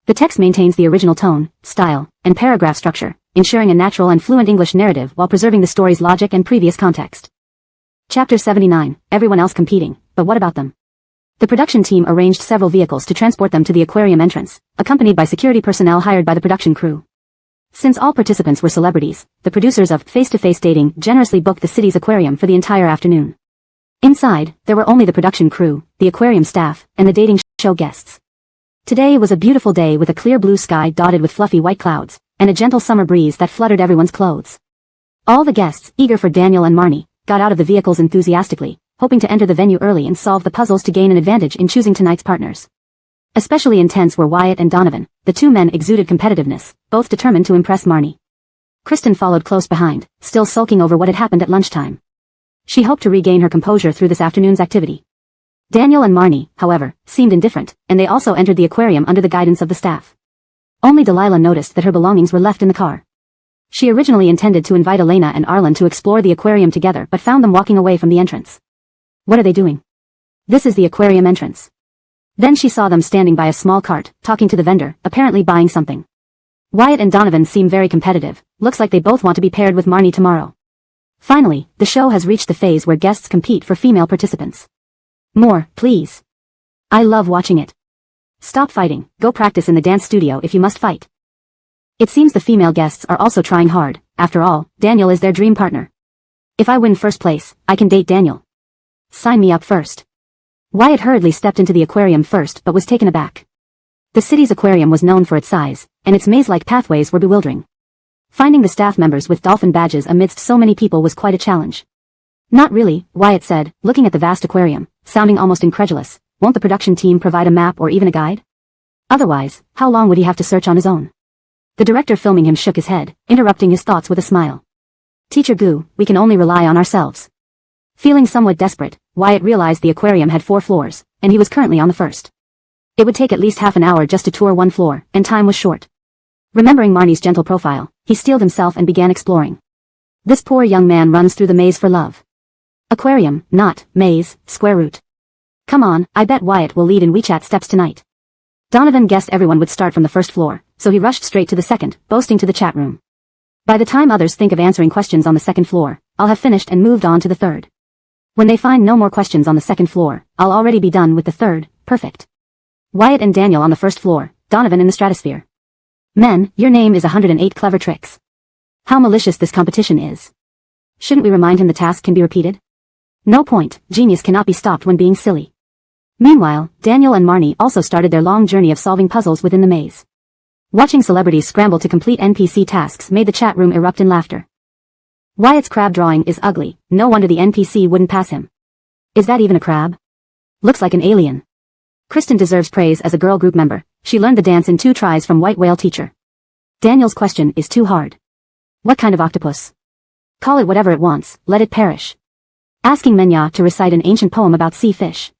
The text maintains the original tone, style, and paragraph structure, ensuring a natural and fluent English narrative while preserving the story's logic and previous context. Chapter 79, Everyone else competing, but what about them? The production team arranged several vehicles to transport them to the aquarium entrance, accompanied by security personnel hired by the production crew. Since all participants were celebrities, the producers of Face-to-Face Dating generously booked the city's aquarium for the entire afternoon. Inside, there were only the production crew, the aquarium staff, and the dating show guests. Today was a beautiful day with a clear blue sky dotted with fluffy white clouds, and a gentle summer breeze that fluttered everyone's clothes. All the guests, eager for Daniel and Marnie, got out of the vehicles enthusiastically, hoping to enter the venue early and solve the puzzles to gain an advantage in choosing tonight's partners. Especially intense were Wyatt and Donovan. The two men exuded competitiveness, both determined to impress Marnie. Kristen followed close behind, still sulking over what had happened at lunchtime. She hoped to regain her composure through this afternoon's activity. Daniel and Marnie, however, seemed indifferent, and they also entered the aquarium under the guidance of the staff. Only Delilah noticed that her belongings were left in the car. She originally intended to invite Elena and Arlen to explore the aquarium together but found them walking away from the entrance. What are they doing? This is the aquarium entrance. Then she saw them standing by a small cart, talking to the vendor, apparently buying something. Wyatt and Donovan seem very competitive, looks like they both want to be paired with Marnie tomorrow. Finally, the show has reached the phase where guests compete for female participants. More, please. I love watching it. Stop fighting, go practice in the dance studio if you must fight. It seems the female guests are also trying hard. After all, Daniel is their dream partner. If I win first place, I can date Daniel. Sign me up first. Wyatt hurriedly stepped into the aquarium first but was taken aback. The city's aquarium was known for its size, and its maze-like pathways were bewildering. Finding the staff members with dolphin badges amidst so many people was quite a challenge. Not really, Wyatt said, looking at the vast aquarium, sounding almost incredulous. Won't the production team provide a map or even a guide? Otherwise, how long would he have to search on his own? The director filming him shook his head, interrupting his thoughts with a smile. Teacher Gu, we can only rely on ourselves. Feeling somewhat desperate, Wyatt realized the aquarium had 4 floors, and he was currently on the first. It would take at least half an hour just to tour one floor, and time was short. Remembering Marnie's gentle profile, he steeled himself and began exploring. This poor young man runs through the maze for love. Aquarium, not maze, square root. Come on, I bet Wyatt will lead in WeChat steps tonight. Donovan guessed everyone would start from the first floor, so he rushed straight to the second, boasting to the chat room. By the time others think of answering questions on the second floor, I'll have finished and moved on to the third. When they find no more questions on the second floor, I'll already be done with the third. Perfect. Wyatt and Daniel on the first floor, Donovan in the stratosphere. Men, your name is 108 clever tricks. How malicious this competition is. Shouldn't we remind him the task can be repeated? No point, genius cannot be stopped when being silly. Meanwhile, Daniel and Marnie also started their long journey of solving puzzles within the maze. Watching celebrities scramble to complete NPC tasks made the chat room erupt in laughter. Wyatt's crab drawing is ugly, no wonder the NPC wouldn't pass him. Is that even a crab? Looks like an alien. Kristen deserves praise as a girl group member, she learned the dance in 2 tries from White Whale teacher. Daniel's question is too hard. What kind of octopus? Call it whatever it wants, let it perish. Asking Menya to recite an ancient poem about sea fish.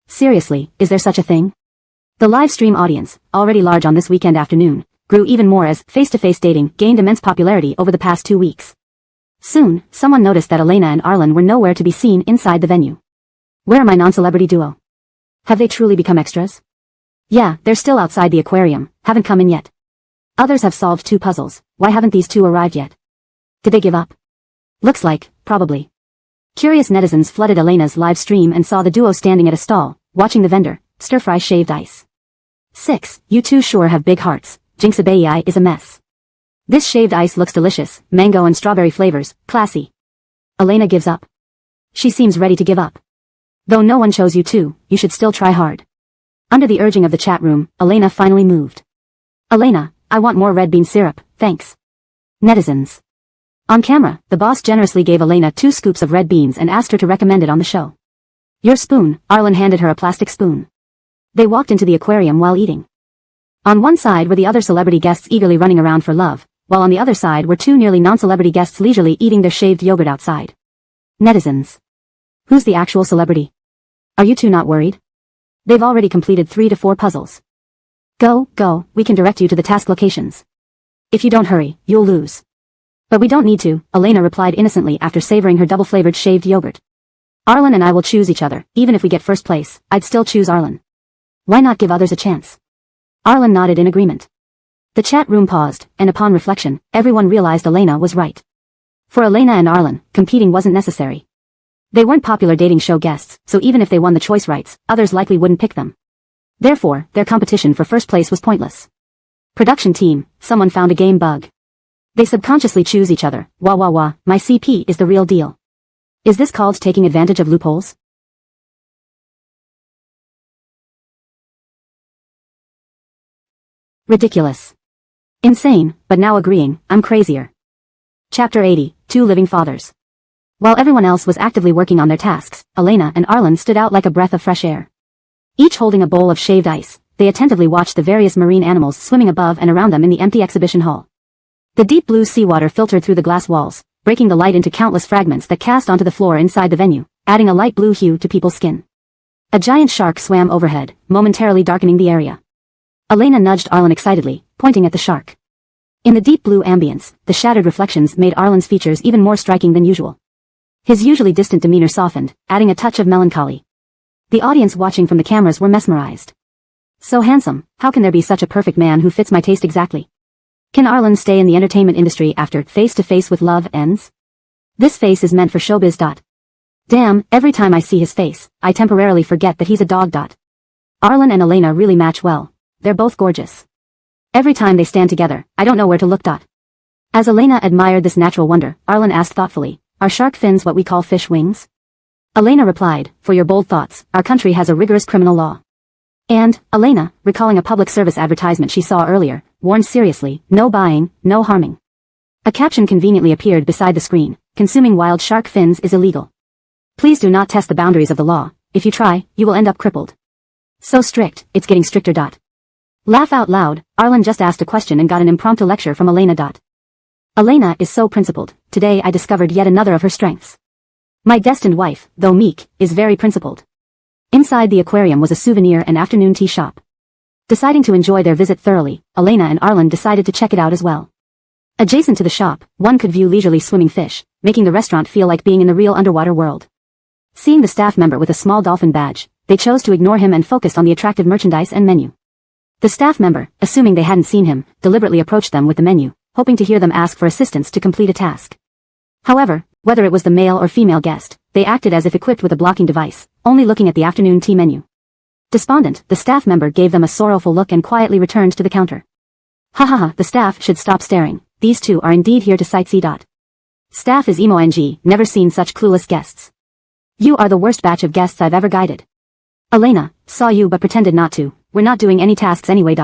Seriously, is there such a thing? The live stream audience, already large on this weekend afternoon, grew even more as face-to-face dating gained immense popularity over the past 2 weeks. Soon, someone noticed that Elena and Arlen were nowhere to be seen inside the venue. Where are my non-celebrity duo? Have they truly become extras? Yeah, they're still outside the aquarium, haven't come in yet. Others have solved 2 puzzles, why haven't these 2 arrived yet? Did they give up? Looks like, probably. Curious netizens flooded Elena's live stream and saw the duo standing at a stall, watching the vendor, stir-fry shaved ice. 6. You 2 sure have big hearts, Jinxabai is a mess. This shaved ice looks delicious, mango and strawberry flavors, classy. Elena gives up. She seems ready to give up. Though no one chose you 2, you should still try hard. Under the urging of the chat room, Elena finally moved. Elena, I want more red bean syrup, thanks. Netizens. On camera, the boss generously gave Elena 2 scoops of red beans and asked her to recommend it on the show. Your spoon, Arlen handed her a plastic spoon. They walked into the aquarium while eating. On one side were the other celebrity guests eagerly running around for love, while on the other side were 2 nearly non-celebrity guests leisurely eating their shaved yogurt outside. Netizens. Who's the actual celebrity? Are you 2 not worried? They've already completed 3 to 4 puzzles. Go, we can direct you to the task locations. If you don't hurry, you'll lose. But we don't need to, Elena replied innocently after savoring her double-flavored shaved yogurt. Arlen and I will choose each other, even if we get first place, I'd still choose Arlen. Why not give others a chance? Arlen nodded in agreement. The chat room paused, and upon reflection, everyone realized Elena was right. For Elena and Arlen, competing wasn't necessary. They weren't popular dating show guests, so even if they won the choice rights, others likely wouldn't pick them. Therefore, their competition for first place was pointless. Production team, someone found a game bug. They subconsciously choose each other, wah, my CP is the real deal. Is this called taking advantage of loopholes? Ridiculous. Insane, but now agreeing, I'm crazier. Chapter 80, 2 Living Fathers. While everyone else was actively working on their tasks, Elena and Arlen stood out like a breath of fresh air. Each holding a bowl of shaved ice, they attentively watched the various marine animals swimming above and around them in the empty exhibition hall. The deep blue seawater filtered through the glass walls, breaking the light into countless fragments that cast onto the floor inside the venue, adding a light blue hue to people's skin. A giant shark swam overhead, momentarily darkening the area. Elena nudged Arlen excitedly, pointing at the shark. In the deep blue ambience, the shattered reflections made Arlen's features even more striking than usual. His usually distant demeanor softened, adding a touch of melancholy. The audience watching from the cameras were mesmerized. So handsome, how can there be such a perfect man who fits my taste exactly? Can Arlen stay in the entertainment industry after Face to Face with Love ends? This face is meant for showbiz. Damn, every time I see his face, I temporarily forget that he's a dog. Arlen and Elena really match well. They're both gorgeous. Every time they stand together, I don't know where to look. As Elena admired this natural wonder, Arlen asked thoughtfully, are shark fins what we call fish wings? Elena replied, for your bold thoughts, our country has a rigorous criminal law. And, Elena, recalling a public service advertisement she saw earlier, warned seriously, no buying, no harming. A caption conveniently appeared beside the screen, consuming wild shark fins is illegal. Please do not test the boundaries of the law, if you try, you will end up crippled. So strict, it's getting stricter. Laugh out loud, Arlen just asked a question and got an impromptu lecture from Elena. Elena is so principled, today I discovered yet another of her strengths. My destined wife, though meek, is very principled. Inside the aquarium was a souvenir and afternoon tea shop. Deciding to enjoy their visit thoroughly, Elena and Arlen decided to check it out as well. Adjacent to the shop, one could view leisurely swimming fish, making the restaurant feel like being in the real underwater world. Seeing the staff member with a small dolphin badge, they chose to ignore him and focused on the attractive merchandise and menu. The staff member, assuming they hadn't seen him, deliberately approached them with the menu, hoping to hear them ask for assistance to complete a task. However, whether it was the male or female guest, they acted as if equipped with a blocking device, only looking at the afternoon tea menu. Despondent, the staff member gave them a sorrowful look and quietly returned to the counter. Ha ha ha, the staff should stop staring. These two are indeed here to sightsee. Staff is emo ng, never seen such clueless guests. You are the worst batch of guests I've ever guided. Elena, saw you but pretended not to. We're not doing any tasks anyway.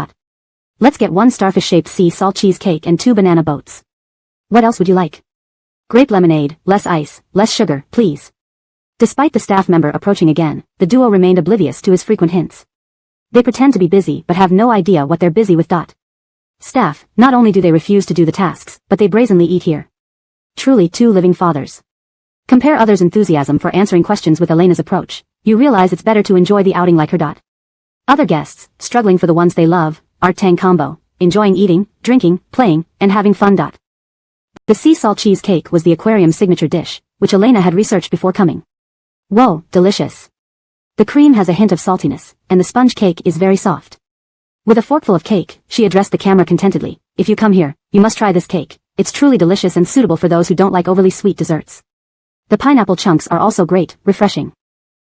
Let's get 1 starfish-shaped sea salt cheesecake and 2 banana boats. What else would you like? Grape lemonade, less ice, less sugar, please. Despite the staff member approaching again, the duo remained oblivious to his frequent hints. They pretend to be busy but have no idea what they're busy with. Staff, not only do they refuse to do the tasks, but they brazenly eat here. Truly 2 living fathers. Compare others' enthusiasm for answering questions with Elena's approach. You realize it's better to enjoy the outing like her. Other guests, struggling for the ones they love, are Tang combo, enjoying eating, drinking, playing, and having fun. The sea salt cheesecake was the aquarium's signature dish, which Elena had researched before coming. Whoa, delicious. The cream has a hint of saltiness, and the sponge cake is very soft. With a forkful of cake, she addressed the camera contentedly. If you come here, you must try this cake. It's truly delicious and suitable for those who don't like overly sweet desserts. The pineapple chunks are also great, refreshing.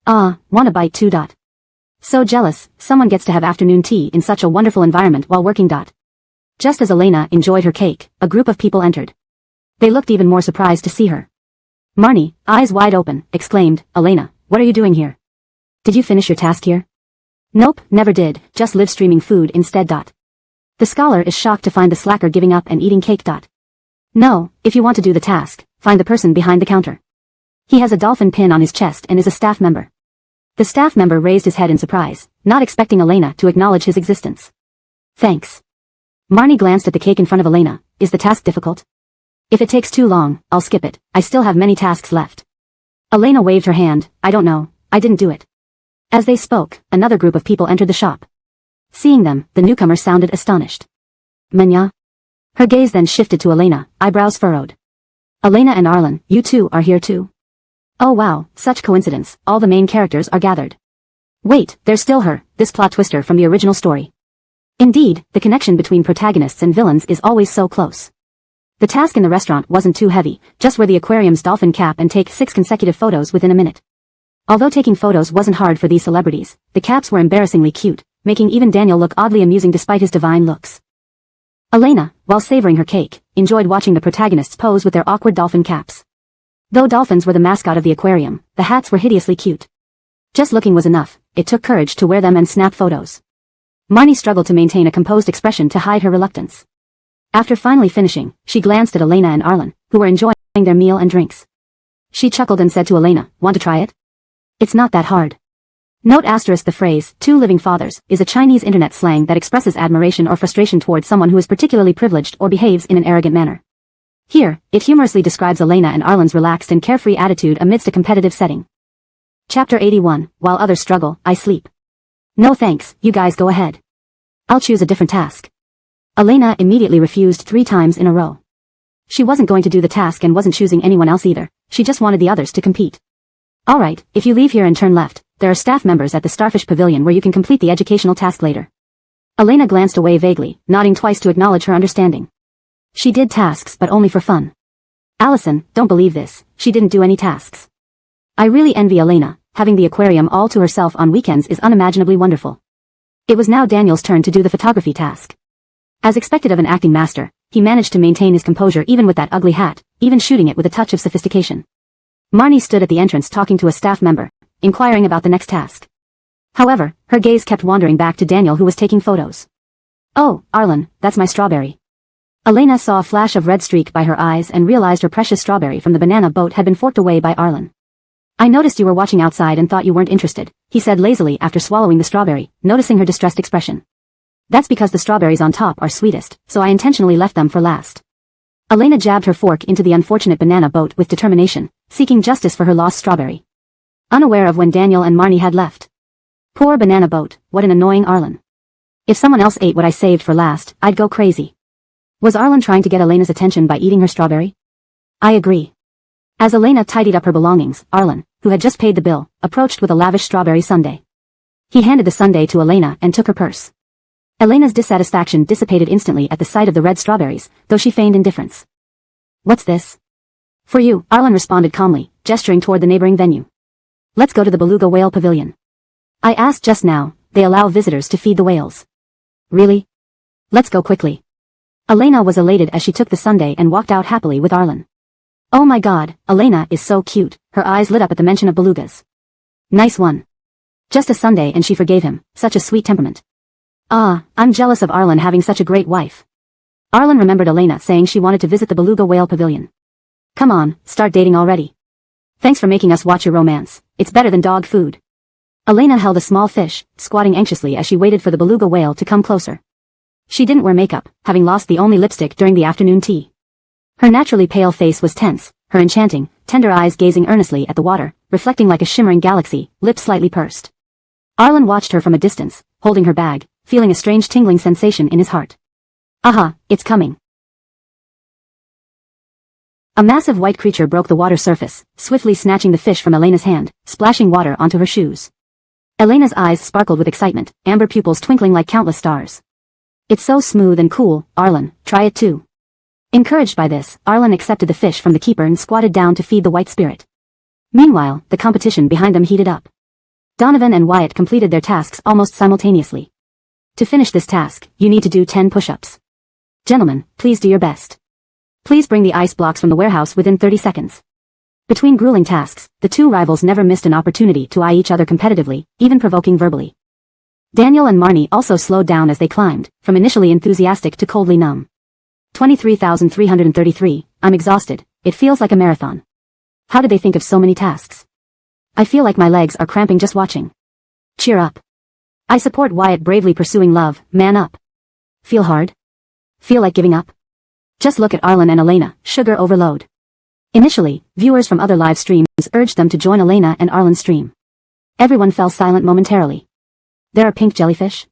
Ah, want a bite too. So jealous, someone gets to have afternoon tea in such a wonderful environment while working. Just as Elena enjoyed her cake, a group of people entered. They looked even more surprised to see her. Marnie, eyes wide open, exclaimed, Elena, what are you doing here? Did you finish your task here? Nope, never did, just live streaming food instead. The scholar is shocked to find the slacker giving up and eating cake. No, if you want to do the task, find the person behind the counter. He has a dolphin pin on his chest and is a staff member. The staff member raised his head in surprise, not expecting Elena to acknowledge his existence. Thanks. Marnie glanced at the cake in front of Elena. Is the task difficult? If it takes too long, I'll skip it. I still have many tasks left. Elena waved her hand. I don't know. I didn't do it. As they spoke, another group of people entered the shop. Seeing them, the newcomer sounded astonished. Manya? Her gaze then shifted to Elena, eyebrows furrowed. Elena and Arlen, you two are here too. Oh wow, such coincidence, all the main characters are gathered. Wait, there's still her, this plot twister from the original story. Indeed, the connection between protagonists and villains is always so close. The task in the restaurant wasn't too heavy, just wear the aquarium's dolphin cap and take 6 consecutive photos within a minute. Although taking photos wasn't hard for these celebrities, the caps were embarrassingly cute, making even Daniel look oddly amusing despite his divine looks. Elena, while savoring her cake, enjoyed watching the protagonists pose with their awkward dolphin caps. Though dolphins were the mascot of the aquarium, the hats were hideously cute. Just looking was enough, it took courage to wear them and snap photos. Marnie struggled to maintain a composed expression to hide her reluctance. After finally finishing, she glanced at Elena and Arlen, who were enjoying their meal and drinks. She chuckled and said to Elena, want to try it? It's not that hard. Note asterisk the phrase, 2 living fathers, is a Chinese internet slang that expresses admiration or frustration towards someone who is particularly privileged or behaves in an arrogant manner. Here, it humorously describes Elena and Arlen's relaxed and carefree attitude amidst a competitive setting. Chapter 81, While others struggle, I sleep. No thanks, you guys go ahead. I'll choose a different task. Elena immediately refused 3 times in a row. She wasn't going to do the task and wasn't choosing anyone else either, she just wanted the others to compete. Alright, if you leave here and turn left, there are staff members at the Starfish Pavilion where you can complete the educational task later. Elena glanced away vaguely, nodding twice to acknowledge her understanding. She did tasks but only for fun. Allison, don't believe this, she didn't do any tasks. I really envy Elena, having the aquarium all to herself on weekends is unimaginably wonderful. It was now Daniel's turn to do the photography task. As expected of an acting master, he managed to maintain his composure even with that ugly hat, even shooting it with a touch of sophistication. Marnie stood at the entrance talking to a staff member, inquiring about the next task. However, her gaze kept wandering back to Daniel who was taking photos. Oh, Arlen, that's my strawberry. Elena saw a flash of red streak by her eyes and realized her precious strawberry from the banana boat had been forked away by Arlen. I noticed you were watching outside and thought you weren't interested, he said lazily after swallowing the strawberry, noticing her distressed expression. That's because the strawberries on top are sweetest, so I intentionally left them for last. Elena jabbed her fork into the unfortunate banana boat with determination, seeking justice for her lost strawberry. Unaware of when Daniel and Marnie had left. Poor banana boat, what an annoying Arlen. If someone else ate what I saved for last, I'd go crazy. Was Arlen trying to get Elena's attention by eating her strawberry? I agree. As Elena tidied up her belongings, Arlen, who had just paid the bill, approached with a lavish strawberry sundae. He handed the sundae to Elena and took her purse. Elena's dissatisfaction dissipated instantly at the sight of the red strawberries, though she feigned indifference. What's this? For you, Arlen responded calmly, gesturing toward the neighboring venue. Let's go to the Beluga Whale Pavilion. I asked just now, they allow visitors to feed the whales. Really? Let's go quickly. Elena was elated as she took the sundae and walked out happily with Arlen. Oh my god, Elena is so cute, her eyes lit up at the mention of belugas. Nice one. Just a sundae and she forgave him, such a sweet temperament. Ah, I'm jealous of Arlen having such a great wife. Arlen remembered Elena saying she wanted to visit the beluga whale pavilion. Come on, start dating already. Thanks for making us watch your romance, it's better than dog food. Elena held a small fish, squatting anxiously as she waited for the beluga whale to come closer. She didn't wear makeup, having lost the only lipstick during the afternoon tea. Her naturally pale face was tense, her enchanting, tender eyes gazing earnestly at the water, reflecting like a shimmering galaxy, lips slightly pursed. Arlen watched her from a distance, holding her bag, feeling a strange tingling sensation in his heart. Aha, it's coming. A massive white creature broke the water surface, swiftly snatching the fish from Elena's hand, splashing water onto her shoes. Elena's eyes sparkled with excitement, amber pupils twinkling like countless stars. It's so smooth and cool, Arlen, try it too. Encouraged by this, Arlen accepted the fish from the keeper and squatted down to feed the white spirit. Meanwhile, the competition behind them heated up. Donovan and Wyatt completed their tasks almost simultaneously. To finish this task, you need to do 10 push-ups. Gentlemen, please do your best. Please bring the ice blocks from the warehouse within 30 seconds. Between grueling tasks, the two rivals never missed an opportunity to eye each other competitively, even provoking verbally. Daniel and Marnie also slowed down as they climbed, from initially enthusiastic to coldly numb. 23,333, I'm exhausted, it feels like a marathon. How did they think of so many tasks? I feel like my legs are cramping just watching. Cheer up. I support Wyatt bravely pursuing love, man up. Feel hard? Feel like giving up? Just look at Arlen and Elena, sugar overload. Initially, viewers from other live streams urged them to join Elena and Arlen's stream. Everyone fell silent momentarily. There are pink jellyfish?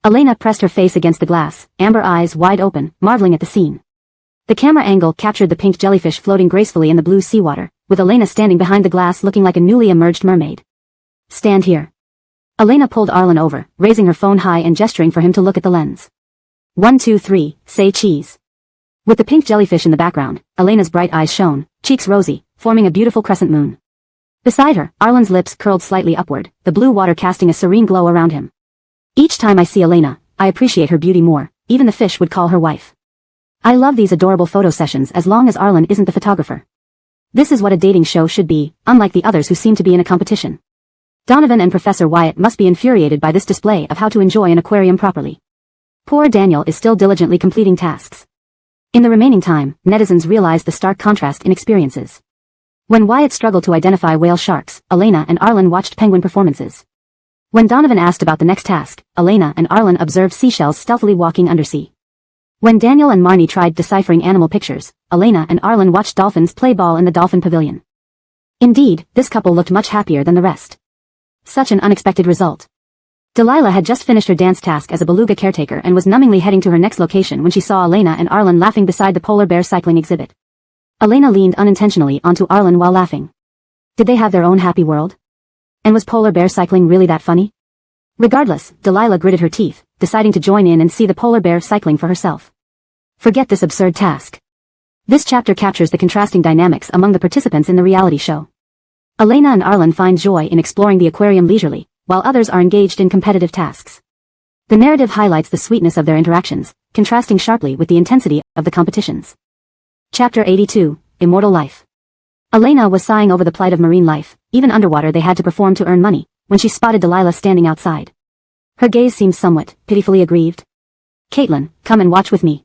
Elena pressed her face against the glass, amber eyes wide open, marveling at the scene. The camera angle captured the pink jellyfish floating gracefully in the blue seawater, with Elena standing behind the glass looking like a newly emerged mermaid. Stand here. Elena pulled Arlen over, raising her phone high and gesturing for him to look at the lens. 1, 2, 3, say cheese. With the pink jellyfish in the background, Elena's bright eyes shone, cheeks rosy, forming a beautiful crescent moon. Beside her, Arlen's lips curled slightly upward, the blue water casting a serene glow around him. Each time I see Elena, I appreciate her beauty more, even the fish would call her wife. I love these adorable photo sessions as long as Arlen isn't the photographer. This is what a dating show should be, unlike the others who seem to be in a competition. Donovan and Professor Wyatt must be infuriated by this display of how to enjoy an aquarium properly. Poor Daniel is still diligently completing tasks. In the remaining time, netizens realized the stark contrast in experiences. When Wyatt struggled to identify whale sharks, Elena and Arlen watched penguin performances. When Donovan asked about the next task, Elena and Arlen observed seashells stealthily walking undersea. When Daniel and Marnie tried deciphering animal pictures, Elena and Arlen watched dolphins play ball in the dolphin pavilion. Indeed, this couple looked much happier than the rest. Such an unexpected result. Delilah had just finished her dance task as a beluga caretaker and was numbingly heading to her next location when she saw Elena and Arlen laughing beside the polar bear cycling exhibit. Elena leaned unintentionally onto Arlen while laughing. Did they have their own happy world? And was polar bear cycling really that funny? Regardless, Delilah gritted her teeth, deciding to join in and see the polar bear cycling for herself. Forget this absurd task. This chapter captures the contrasting dynamics among the participants in the reality show. Elena and Arlen find joy in exploring the aquarium leisurely, while others are engaged in competitive tasks. The narrative highlights the sweetness of their interactions, contrasting sharply with the intensity of the competitions. Chapter 82, Immortal Life. Elena was sighing over the plight of marine life, even underwater they had to perform to earn money, when she spotted Delilah standing outside. Her gaze seemed somewhat, pitifully aggrieved. Caitlin, come and watch with me.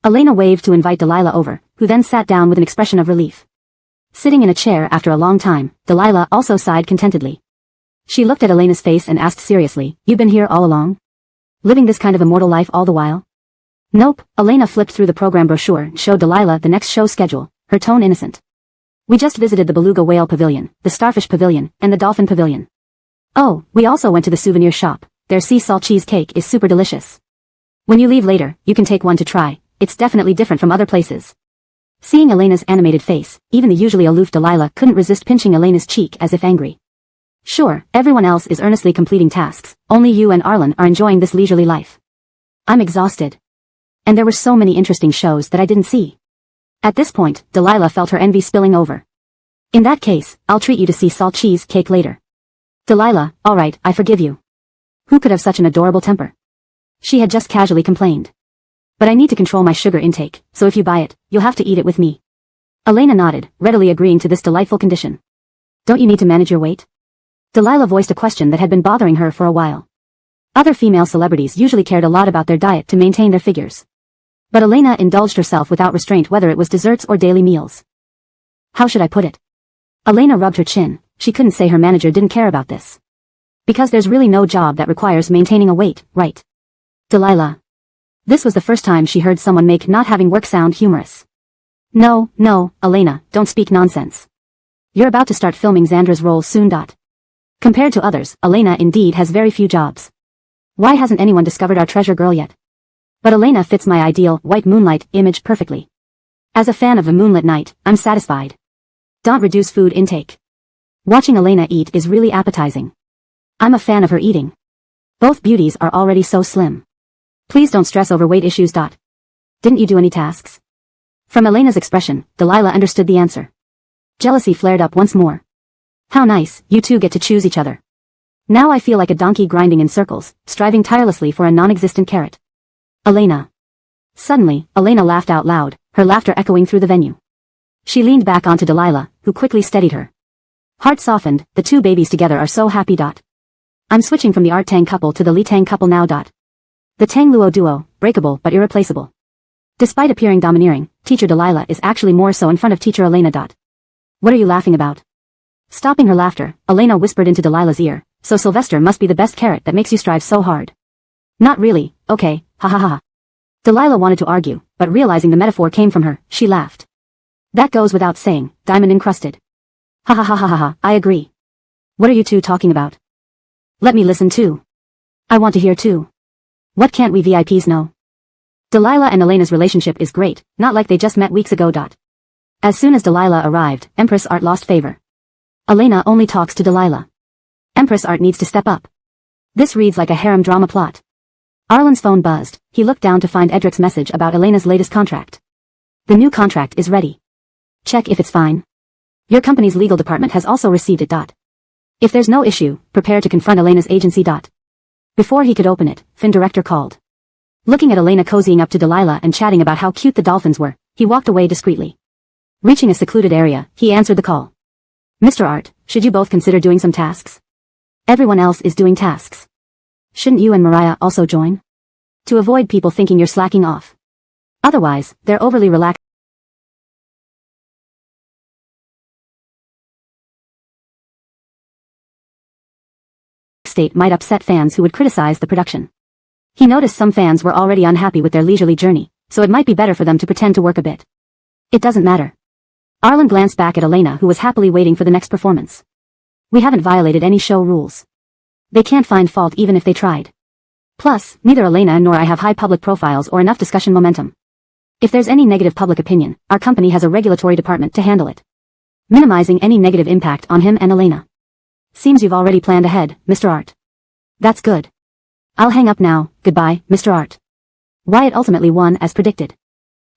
Elena waved to invite Delilah over, who then sat down with an expression of relief. Sitting in a chair after a long time, Delilah also sighed contentedly. She looked at Elena's face and asked seriously, "You've been here all along? Living this kind of immortal life all the while?" "Nope." Elena flipped through the program brochure and showed Delilah the next show schedule, her tone innocent. "We just visited the beluga whale pavilion, the starfish pavilion, and the dolphin pavilion. Oh, we also went to the souvenir shop. Their sea salt cheesecake is super delicious. When you leave later, you can take one to try. It's definitely different from other places." Seeing Elena's animated face, even the usually aloof Delilah couldn't resist pinching Elena's cheek as if angry. "Sure, everyone else is earnestly completing tasks, only you and Arlen are enjoying this leisurely life. I'm exhausted. And there were so many interesting shows that I didn't see." At this point, Delilah felt her envy spilling over. "In that case, I'll treat you to sea salt cheese cake later." "Delilah, alright, I forgive you. Who could have such an adorable temper? She had just casually complained. But I need to control my sugar intake, so if you buy it, you'll have to eat it with me. Elena nodded, readily agreeing to this delightful condition. Don't you need to manage your weight? Delilah voiced a question that had been bothering her for a while. Other female celebrities usually cared a lot about their diet to maintain their figures. But Elena indulged herself without restraint, whether it was desserts or daily meals. How should I put it? Elena rubbed her chin. She couldn't say her manager didn't care about this. Because there's really no job that requires maintaining a weight, right? Delilah. This was the first time she heard someone make not having work sound humorous. No, Elena, don't speak nonsense. You're about to start filming Xandra's role soon. Compared to others, Elena indeed has very few jobs. Why hasn't anyone discovered our treasure girl yet? But Elena fits my ideal white moonlight image perfectly. As a fan of a moonlit night, I'm satisfied. Don't reduce food intake. Watching Elena eat is really appetizing. I'm a fan of her eating. Both beauties are already so slim. Please don't stress over weight issues. Didn't you do any tasks? From Elena's expression, Delilah understood the answer. Jealousy flared up once more. How nice, you two get to choose each other. Now I feel like a donkey grinding in circles, striving tirelessly for a non-existent carrot. Elena. Suddenly, Elena laughed out loud, her laughter echoing through the venue. She leaned back onto Delilah, who quickly steadied her. Heart softened, the two babies together are so happy. I'm switching from the Art Tang couple to the Li Tang couple now. The Tang Luo duo, breakable but irreplaceable. Despite appearing domineering, Teacher Delilah is actually more so in front of Teacher Elena. What are you laughing about? Stopping her laughter, Elena whispered into Delilah's ear, so Sylvester must be the best carrot that makes you strive so hard. Not really, okay, ha ha ha. Delilah wanted to argue, but realizing the metaphor came from her, she laughed. That goes without saying, diamond encrusted. Ha ha ha ha ha ha, I agree. What are you two talking about? Let me listen too. I want to hear too. What can't we VIPs know? Delilah and Elena's relationship is great, not like they just met weeks ago. As soon as Delilah arrived, Empress Art lost favor. Elena only talks to Delilah. Empress Art needs to step up. This reads like a harem drama plot. Arlen's phone buzzed. He looked down to find Edric's message about Elena's latest contract. The new contract is ready. Check if it's fine. Your company's legal department has also received it. If there's no issue, prepare to confront Elena's agency. Before he could open it, Fin Director called. Looking at Elena cozying up to Delilah and chatting about how cute the dolphins were, he walked away discreetly. Reaching a secluded area, he answered the call. Mr. Art, should you both consider doing some tasks? Everyone else is doing tasks. Shouldn't you and Mariah also join? To avoid people thinking you're slacking off. Otherwise, they're overly relaxed state might upset fans who would criticize the production. He noticed some fans were already unhappy with their leisurely journey, so it might be better for them to pretend to work a bit. It doesn't matter. Arlen glanced back at Elena, who was happily waiting for the next performance. We haven't violated any show rules. They can't find fault even if they tried. Plus, neither Elena nor I have high public profiles or enough discussion momentum. If there's any negative public opinion, our company has a regulatory department to handle it. Minimizing any negative impact on him and Elena. Seems you've already planned ahead, Mr. Art. That's good. I'll hang up now, goodbye, Mr. Art. Wyatt ultimately won as predicted.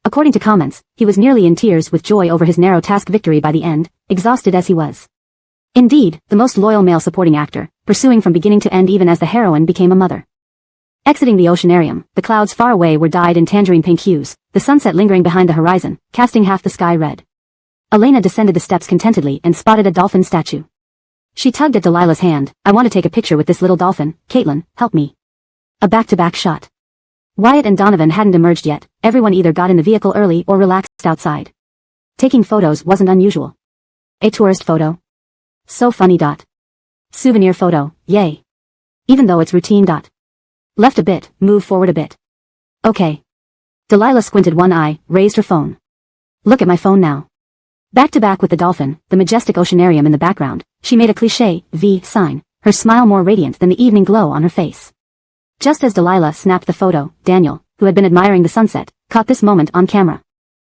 According to comments, he was nearly in tears with joy over his narrow task victory by the end, exhausted as he was. Indeed, the most loyal male supporting actor, pursuing from beginning to end even as the heroine became a mother. Exiting the oceanarium, the clouds far away were dyed in tangerine pink hues, the sunset lingering behind the horizon, casting half the sky red. Elena descended the steps contentedly and spotted a dolphin statue. She tugged at Delilah's hand. I want to take a picture with this little dolphin. Caitlin, help me. A back-to-back shot. Wyatt and Donovan hadn't emerged yet. Everyone either got in the vehicle early or relaxed outside. Taking photos wasn't unusual. A tourist photo. So funny. Souvenir photo, yay. Even though it's routine. Left a bit, move forward a bit. Okay. Delilah squinted one eye, raised her phone. Look at my phone now. Back to back with the dolphin, the majestic oceanarium in the background, she made a cliché V sign, her smile more radiant than the evening glow on her face. Just as Delilah snapped the photo, Daniel, who had been admiring the sunset, caught this moment on camera.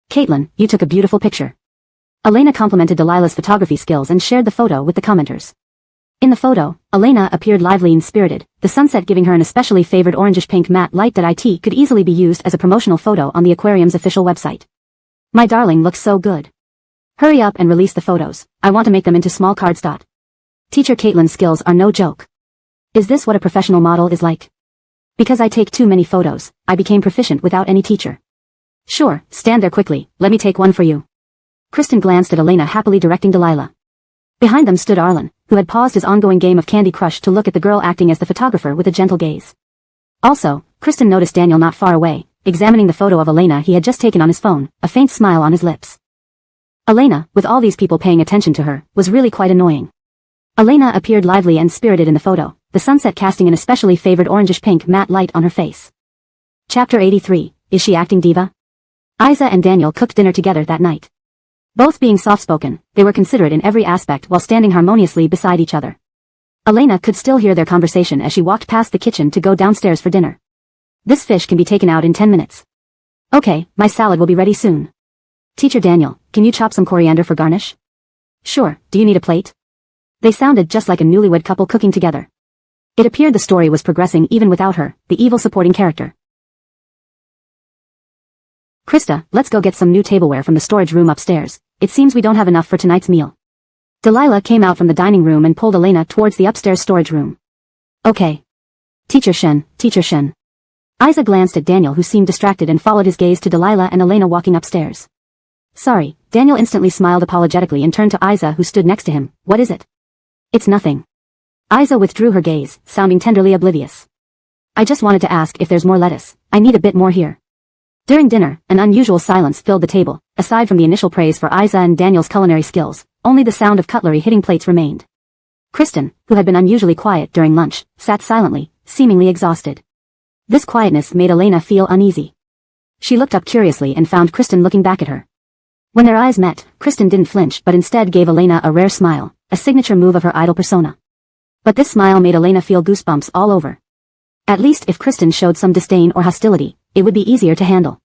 Caitlin, you took a beautiful picture. Elena complimented Delilah's photography skills and shared the photo with the commenters. In the photo, Elena appeared lively and spirited, the sunset giving her an especially favored orangish-pink matte light that could easily be used as a promotional photo on the aquarium's official website. My darling looks so good. Hurry up and release the photos. I want to make them into small cards. Teacher Caitlin's skills are no joke. Is this what a professional model is like? Because I take too many photos, I became proficient without any teacher. Sure, stand there quickly, let me take one for you. Kristen glanced at Elena happily directing Delilah. Behind them stood Arlen, who had paused his ongoing game of Candy Crush to look at the girl acting as the photographer with a gentle gaze. Also, Kristen noticed Daniel not far away, examining the photo of Elena he had just taken on his phone, a faint smile on his lips. Elena, with all these people paying attention to her, was really quite annoying. Elena appeared lively and spirited in the photo, the sunset casting an especially favored orangish-pink matte light on her face. Chapter 83, Is She Acting Diva? Isa and Daniel cooked dinner together that night. Both being soft-spoken, they were considerate in every aspect while standing harmoniously beside each other. Elena could still hear their conversation as she walked past the kitchen to go downstairs for dinner. This fish can be taken out in 10 minutes. Okay, my salad will be ready soon. Teacher Daniel, can you chop some coriander for garnish? Sure, do you need a plate? They sounded just like a newlywed couple cooking together. It appeared the story was progressing even without her, the evil supporting character. Krista, let's go get some new tableware from the storage room upstairs. It seems we don't have enough for tonight's meal. Delilah came out from the dining room and pulled Elena towards the upstairs storage room. Okay. Teacher Shen. Isa glanced at Daniel who seemed distracted and followed his gaze to Delilah and Elena walking upstairs. Sorry, Daniel instantly smiled apologetically and turned to Isa who stood next to him. What is it? It's nothing. Isa withdrew her gaze, sounding tenderly oblivious. I just wanted to ask if there's more lettuce. I need a bit more here. During dinner, an unusual silence filled the table. Aside from the initial praise for Isa and Daniel's culinary skills, only the sound of cutlery hitting plates remained. Kristen, who had been unusually quiet during lunch, sat silently, seemingly exhausted. This quietness made Elena feel uneasy. She looked up curiously and found Kristen looking back at her. When their eyes met, Kristen didn't flinch but instead gave Elena a rare smile, a signature move of her idol persona. But this smile made Elena feel goosebumps all over. At least if Kristen showed some disdain or hostility, it would be easier to handle.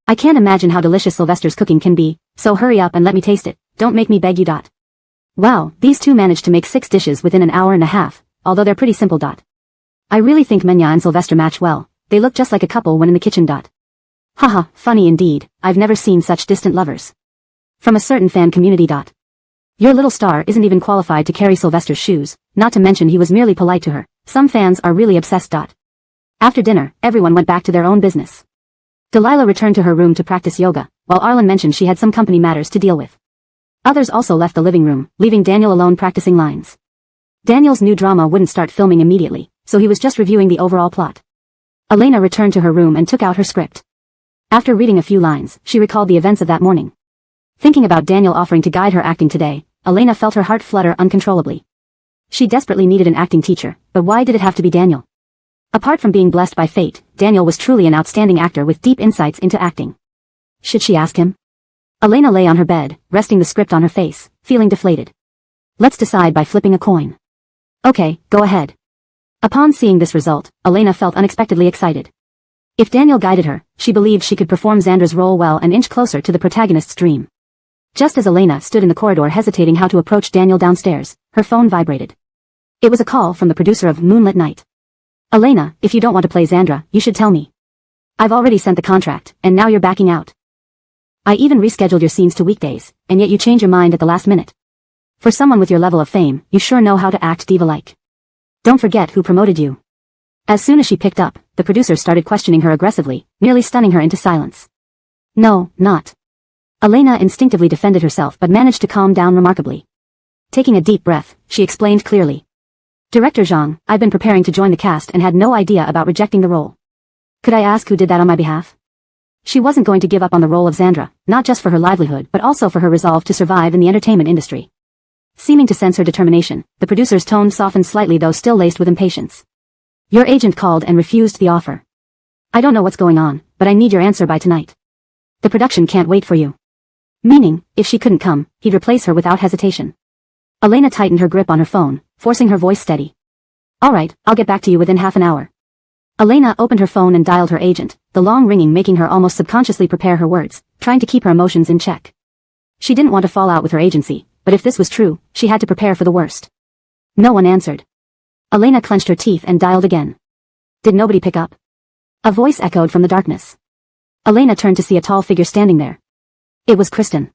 I can't imagine how delicious Sylvester's cooking can be, so hurry up and let me taste it, don't make me beg you. Wow, these two managed to make 6 dishes within an hour and a half, although they're pretty simple. I really think Menya and Sylvester match well, they look just like a couple when in the kitchen. Haha, funny indeed, I've never seen such distant lovers. From a certain fan community. Your little star isn't even qualified to carry Sylvester's shoes, not to mention he was merely polite to her. Some fans are really obsessed. After dinner, everyone went back to their own business. Delilah returned to her room to practice yoga, while Arlen mentioned she had some company matters to deal with. Others also left the living room, leaving Daniel alone practicing lines. Daniel's new drama wouldn't start filming immediately, so he was just reviewing the overall plot. Elena returned to her room and took out her script. After reading a few lines, she recalled the events of that morning. Thinking about Daniel offering to guide her acting today, Elena felt her heart flutter uncontrollably. She desperately needed an acting teacher, but why did it have to be Daniel? Apart from being blessed by fate, Daniel was truly an outstanding actor with deep insights into acting. Should she ask him? Elena lay on her bed, resting the script on her face, feeling deflated. Let's decide by flipping a coin. Okay, go ahead. Upon seeing this result, Elena felt unexpectedly excited. If Daniel guided her, she believed she could perform Xandra's role well and inch closer to the protagonist's dream. Just as Elena stood in the corridor hesitating how to approach Daniel downstairs, her phone vibrated. It was a call from the producer of Moonlit Night. Elena, if you don't want to play Xandra, you should tell me. I've already sent the contract, and now you're backing out. I even rescheduled your scenes to weekdays, and yet you change your mind at the last minute. For someone with your level of fame, you sure know how to act diva-like. Don't forget who promoted you. As soon as she picked up, the producer started questioning her aggressively, nearly stunning her into silence. No, not. Elena instinctively defended herself but managed to calm down remarkably. Taking a deep breath, she explained clearly. Director Zhang, I've been preparing to join the cast and had no idea about rejecting the role. Could I ask who did that on my behalf? She wasn't going to give up on the role of Xandra, not just for her livelihood but also for her resolve to survive in the entertainment industry. Seeming to sense her determination, the producer's tone softened slightly though still laced with impatience. Your agent called and refused the offer. I don't know what's going on, but I need your answer by tonight. The production can't wait for you. Meaning, if she couldn't come, he'd replace her without hesitation. Elena tightened her grip on her phone, forcing her voice steady. Alright, I'll get back to you within half an hour. Elena opened her phone and dialed her agent, the long ringing making her almost subconsciously prepare her words, trying to keep her emotions in check. She didn't want to fall out with her agency, but if this was true, she had to prepare for the worst. No one answered. Elena clenched her teeth and dialed again. Did nobody pick up? A voice echoed from the darkness. Elena turned to see a tall figure standing there. It was Kristen.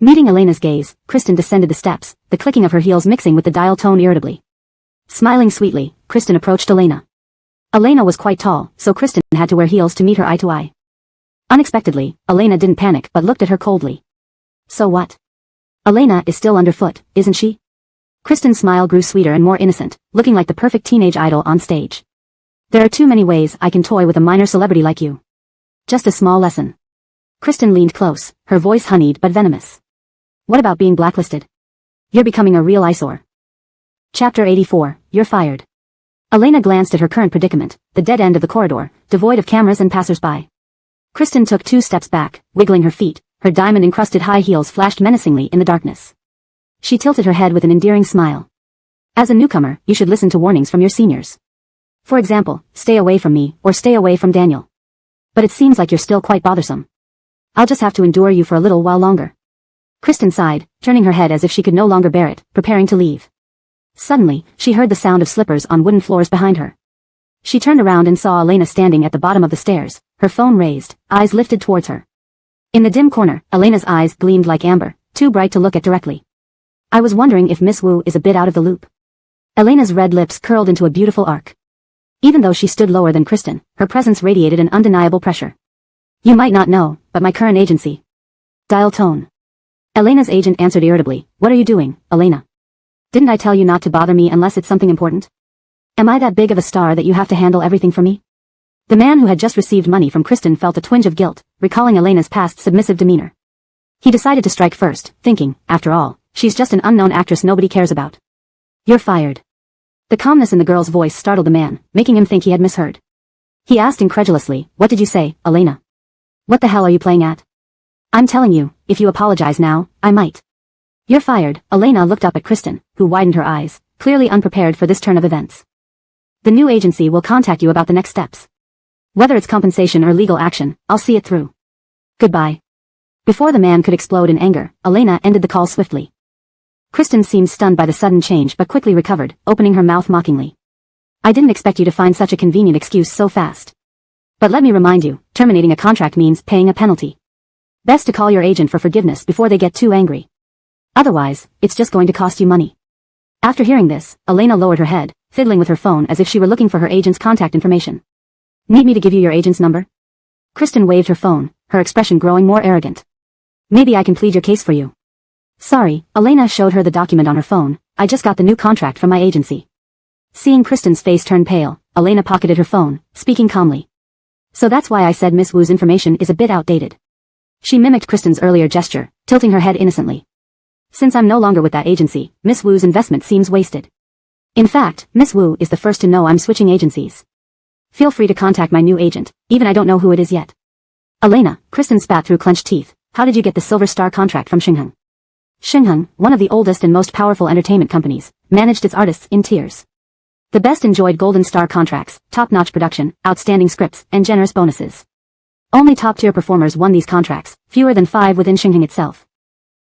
Meeting Elena's gaze, Kristen descended the steps, the clicking of her heels mixing with the dial tone irritably. Smiling sweetly, Kristen approached Elena. Elena was quite tall, so Kristen had to wear heels to meet her eye to eye. Unexpectedly, Elena didn't panic but looked at her coldly. So what? Elena is still underfoot, isn't she? Kristen's smile grew sweeter and more innocent, looking like the perfect teenage idol on stage. There are too many ways I can toy with a minor celebrity like you. Just a small lesson. Kristen leaned close, her voice honeyed but venomous. What about being blacklisted? You're becoming a real eyesore. Chapter 84, You're fired. Elena glanced at her current predicament, the dead end of the corridor, devoid of cameras and passers-by. Kristen took 2 steps back, wiggling her feet, her diamond-encrusted high heels flashed menacingly in the darkness. She tilted her head with an endearing smile. As a newcomer, you should listen to warnings from your seniors. For example, stay away from me, or stay away from Daniel. But it seems like you're still quite bothersome. I'll just have to endure you for a little while longer. Kristen sighed, turning her head as if she could no longer bear it, preparing to leave. Suddenly, she heard the sound of slippers on wooden floors behind her. She turned around and saw Elena standing at the bottom of the stairs, her phone raised, eyes lifted towards her. In the dim corner, Elena's eyes gleamed like amber, too bright to look at directly. I was wondering if Miss Wu is a bit out of the loop. Elena's red lips curled into a beautiful arc. Even though she stood lower than Kristen, her presence radiated an undeniable pressure. You might not know, but my current agency. Dial tone. Elena's agent answered irritably, What are you doing, Elena? Didn't I tell you not to bother me unless it's something important? Am I that big of a star that you have to handle everything for me? The man who had just received money from Kristen felt a twinge of guilt, recalling Elena's past submissive demeanor. He decided to strike first, thinking, after all, she's just an unknown actress nobody cares about. You're fired. The calmness in the girl's voice startled the man, making him think he had misheard. He asked incredulously, What did you say, Elena? What the hell are you playing at? I'm telling you, if you apologize now, I might. You're fired. Elena looked up at Kristen, who widened her eyes, clearly unprepared for this turn of events. The new agency will contact you about the next steps. Whether it's compensation or legal action, I'll see it through. Goodbye. Before the man could explode in anger, Elena ended the call swiftly. Kristen seemed stunned by the sudden change but quickly recovered, opening her mouth mockingly. I didn't expect you to find such a convenient excuse so fast. But let me remind you, terminating a contract means paying a penalty. Best to call your agent for forgiveness before they get too angry. Otherwise, it's just going to cost you money. After hearing this, Elena lowered her head, fiddling with her phone as if she were looking for her agent's contact information. Need me to give you your agent's number? Kristen waved her phone, her expression growing more arrogant. Maybe I can plead your case for you. Sorry, Elena showed her the document on her phone. I just got the new contract from my agency. Seeing Kristen's face turn pale, Elena pocketed her phone, speaking calmly. So that's why I said Miss Wu's information is a bit outdated. She mimicked Kristen's earlier gesture, tilting her head innocently. Since I'm no longer with that agency, Miss Wu's investment seems wasted. In fact, Miss Wu is the first to know I'm switching agencies. Feel free to contact my new agent, even I don't know who it is yet. Elena, Kristen spat through clenched teeth. How did you get the Silver Star contract from Xinheng? Xinheng, one of the oldest and most powerful entertainment companies, managed its artists in tiers. The best enjoyed Golden Star contracts, top-notch production, outstanding scripts, and generous bonuses. Only top-tier performers won these contracts, fewer than 5 within Xinheng itself.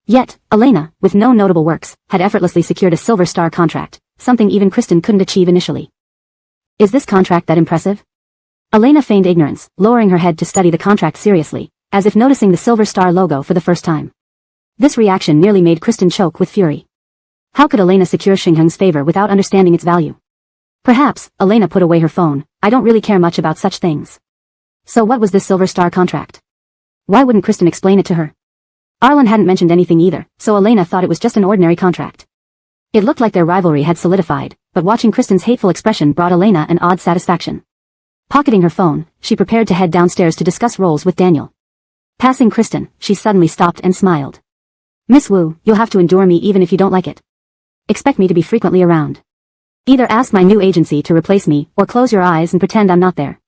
Yet, Elena, with no notable works, had effortlessly secured a Silver Star contract, something even Kristen couldn't achieve initially. Is this contract that impressive? Elena feigned ignorance, lowering her head to study the contract seriously, as if noticing the Silver Star logo for the first time. This reaction nearly made Kristen choke with fury. How could Elena secure Xinheng's favor without understanding its value? Perhaps, Elena put away her phone, I don't really care much about such things. So what was this Silver Star contract? Why wouldn't Kristen explain it to her? Arlen hadn't mentioned anything either, so Elena thought it was just an ordinary contract. It looked like their rivalry had solidified, but watching Kristen's hateful expression brought Elena an odd satisfaction. Pocketing her phone, she prepared to head downstairs to discuss roles with Daniel. Passing Kristen, she suddenly stopped and smiled. Miss Wu, you'll have to endure me even if you don't like it. Expect me to be frequently around. Either ask my new agency to replace me, or close your eyes and pretend I'm not there.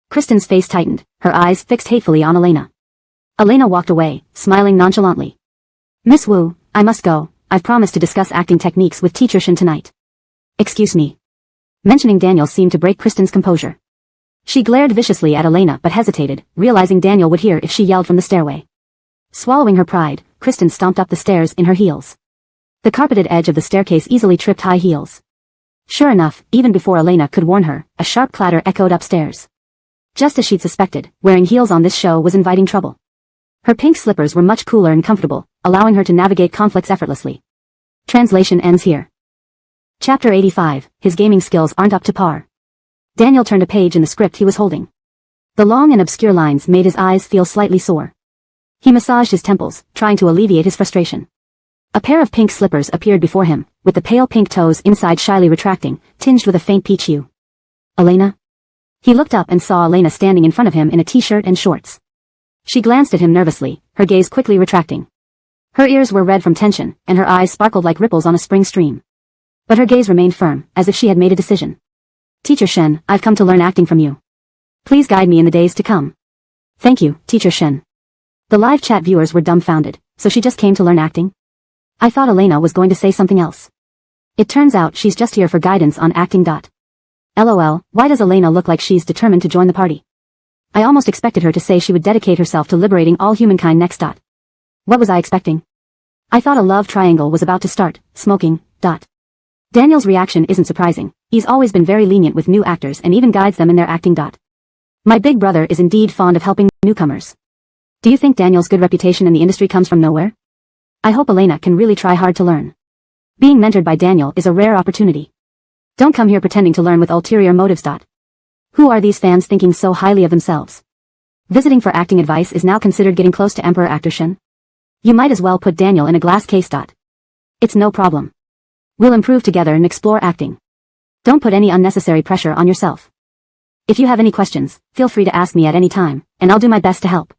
Kristen's face tightened, her eyes fixed hatefully on Elena. Elena walked away, smiling nonchalantly. Miss Wu, I must go. I've promised to discuss acting techniques with Teacher Shin tonight. Excuse me. Mentioning Daniel seemed to break Kristen's composure. She glared viciously at Elena but hesitated, realizing Daniel would hear if she yelled from the stairway. Swallowing her pride, Kristen stomped up the stairs in her heels. The carpeted edge of the staircase easily tripped high heels. Sure enough, even before Elena could warn her, a sharp clatter echoed upstairs. Just as she'd suspected, wearing heels on this show was inviting trouble. Her pink slippers were much cooler and comfortable, allowing her to navigate conflicts effortlessly. Translation ends here. Chapter 85, His gaming skills aren't up to par. Daniel turned a page in the script he was holding. The long and obscure lines made his eyes feel slightly sore. He massaged his temples, trying to alleviate his frustration. A pair of pink slippers appeared before him, with the pale pink toes inside shyly retracting, tinged with a faint peach hue. Elena? He looked up and saw Elena standing in front of him in a t-shirt and shorts. She glanced at him nervously, her gaze quickly retracting. Her ears were red from tension, and her eyes sparkled like ripples on a spring stream. But her gaze remained firm, as if she had made a decision. Teacher Shen, I've come to learn acting from you. Please guide me in the days to come. Thank you, Teacher Shen. The live chat viewers were dumbfounded, so she just came to learn acting? I thought Elena was going to say something else. It turns out she's just here for guidance on acting. LOL, why does Elena look like she's determined to join the party? I almost expected her to say she would dedicate herself to liberating all humankind next. What was I expecting? I thought a love triangle was about to start, smoking. Daniel's reaction isn't surprising. He's always been very lenient with new actors and even guides them in their acting. My big brother is indeed fond of helping newcomers. Do you think Daniel's good reputation in the industry comes from nowhere? I hope Elena can really try hard to learn. Being mentored by Daniel is a rare opportunity. Don't come here pretending to learn with ulterior motives. Who are these fans thinking so highly of themselves? Visiting for acting advice is now considered getting close to Emperor Actor Shen. You might as well put Daniel in a glass case. It's no problem. We'll improve together and explore acting. Don't put any unnecessary pressure on yourself. If you have any questions, feel free to ask me at any time, and I'll do my best to help.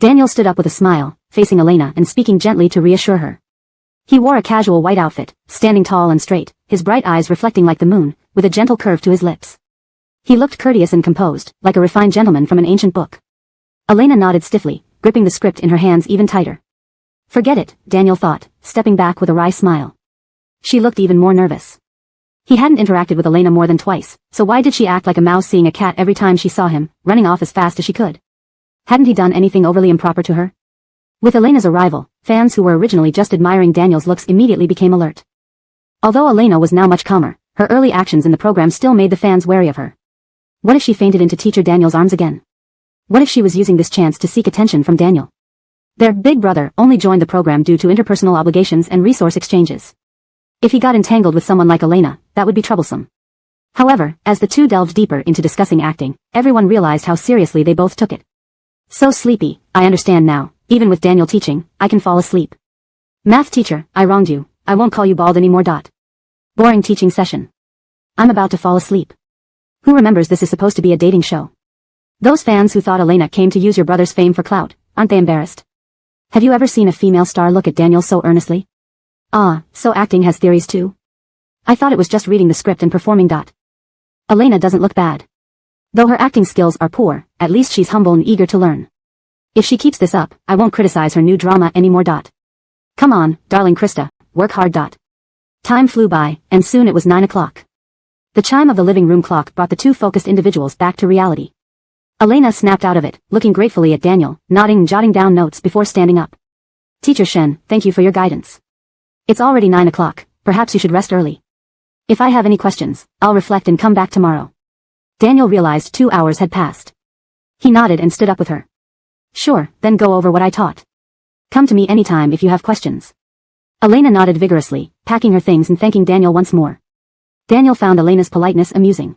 Daniel stood up with a smile, facing Elena and speaking gently to reassure her. He wore a casual white outfit, standing tall and straight, his bright eyes reflecting like the moon, with a gentle curve to his lips. He looked courteous and composed, like a refined gentleman from an ancient book. Elena nodded stiffly, gripping the script in her hands even tighter. Forget it, Daniel thought, stepping back with a wry smile. She looked even more nervous. He hadn't interacted with Elena more than twice, so why did she act like a mouse seeing a cat every time she saw him, running off as fast as she could? Hadn't he done anything overly improper to her? With Elena's arrival, fans who were originally just admiring Daniel's looks immediately became alert. Although Elena was now much calmer, her early actions in the program still made the fans wary of her. What if she fainted into Teacher Daniel's arms again? What if she was using this chance to seek attention from Daniel? Their big brother only joined the program due to interpersonal obligations and resource exchanges. If he got entangled with someone like Elena, that would be troublesome. However, as the two delved deeper into discussing acting, everyone realized how seriously they both took it. So sleepy, I understand now, even with Daniel teaching, I can fall asleep. Math teacher, I wronged you, I won't call you bald anymore. Boring teaching session. I'm about to fall asleep. Who remembers this is supposed to be a dating show? Those fans who thought Elena came to use your brother's fame for clout, aren't they embarrassed? Have you ever seen a female star look at Daniel so earnestly? Ah, so acting has theories too? I thought it was just reading the script and performing. Elena doesn't look bad. Though her acting skills are poor, at least she's humble and eager to learn. If she keeps this up, I won't criticize her new drama anymore. Come on, darling Krista, work hard. Time flew by, and soon it was 9 o'clock. The chime of the living room clock brought the two focused individuals back to reality. Elena snapped out of it, looking gratefully at Daniel, nodding and jotting down notes before standing up. Teacher Shen, thank you for your guidance. It's already 9 o'clock, perhaps you should rest early. If I have any questions, I'll reflect and come back tomorrow. Daniel realized 2 hours had passed. He nodded and stood up with her. Sure, then go over what I taught. Come to me anytime if you have questions. Elena nodded vigorously, packing her things and thanking Daniel once more. Daniel found Elena's politeness amusing.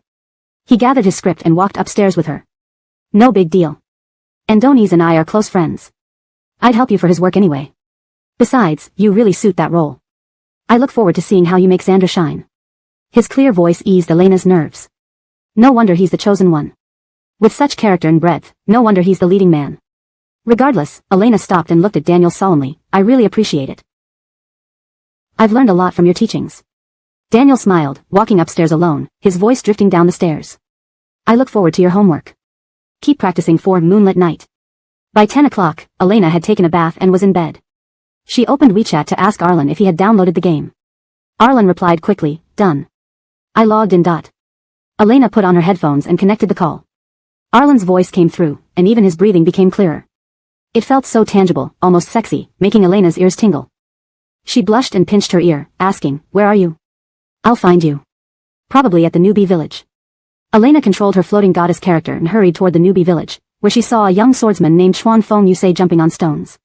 He gathered his script and walked upstairs with her. No big deal. Andonies and I are close friends. I'd help you for his work anyway. Besides, you really suit that role. I look forward to seeing how you make Xander shine. His clear voice eased Elena's nerves. No wonder he's the chosen one. With such character and breadth, no wonder he's the leading man. Regardless, Elena stopped and looked at Daniel solemnly. I really appreciate it. I've learned a lot from your teachings. Daniel smiled, walking upstairs alone, his voice drifting down the stairs. I look forward to your homework. Keep practicing for Moonlit Night. By 10 o'clock, Elena had taken a bath and was in bed. She opened WeChat to ask Arlen if he had downloaded the game. Arlen replied quickly, done. I logged in. Elena put on her headphones and connected the call. Arlen's voice came through, and even his breathing became clearer. It felt so tangible, almost sexy, making Elena's ears tingle. She blushed and pinched her ear, asking, where are you? I'll find you. Probably at the newbie village. Elena controlled her floating goddess character and hurried toward the newbie village, where she saw a young swordsman named Chuan Feng Yusei jumping on stones.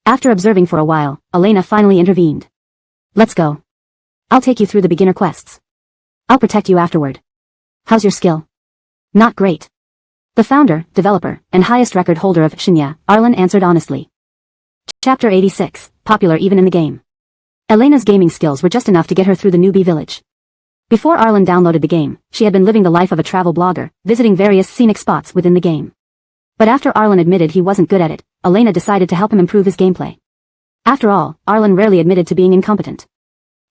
After observing for a while, Elena finally intervened. Let's go. I'll take you through the beginner quests. I'll protect you afterward. How's your skill? Not great. The founder, developer, and highest record holder of Shinya, Arlen answered honestly. Chapter 86, popular even in the game. Elena's gaming skills were just enough to get her through the newbie village. Before Arlen downloaded the game, she had been living the life of a travel blogger, visiting various scenic spots within the game. But after Arlen admitted he wasn't good at it, Elena decided to help him improve his gameplay. After all, Arlen rarely admitted to being incompetent.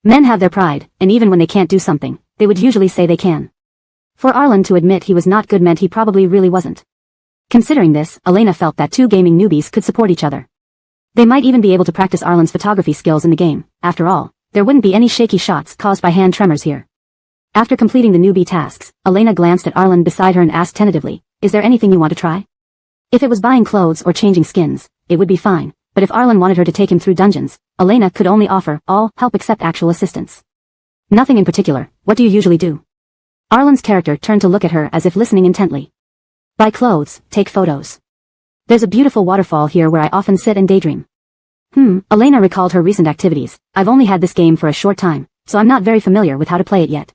Men have their pride, and even when they can't do something, they would usually say they can. For Arlen to admit he was not good meant he probably really wasn't. Considering this, Elena felt that two gaming newbies could support each other. They might even be able to practice Arlen's photography skills in the game. After all, there wouldn't be any shaky shots caused by hand tremors here. After completing the newbie tasks, Elena glanced at Arlen beside her and asked tentatively, "Is there anything you want to try?" If it was buying clothes or changing skins, it would be fine, but if Arlen wanted her to take him through dungeons, Elena could only offer all help except actual assistance. Nothing in particular. What do you usually do? Arlen's character turned to look at her as if listening intently. Buy clothes, take photos. There's a beautiful waterfall here where I often sit and daydream. Elena recalled her recent activities. I've only had this game for a short time, so I'm not very familiar with how to play it yet.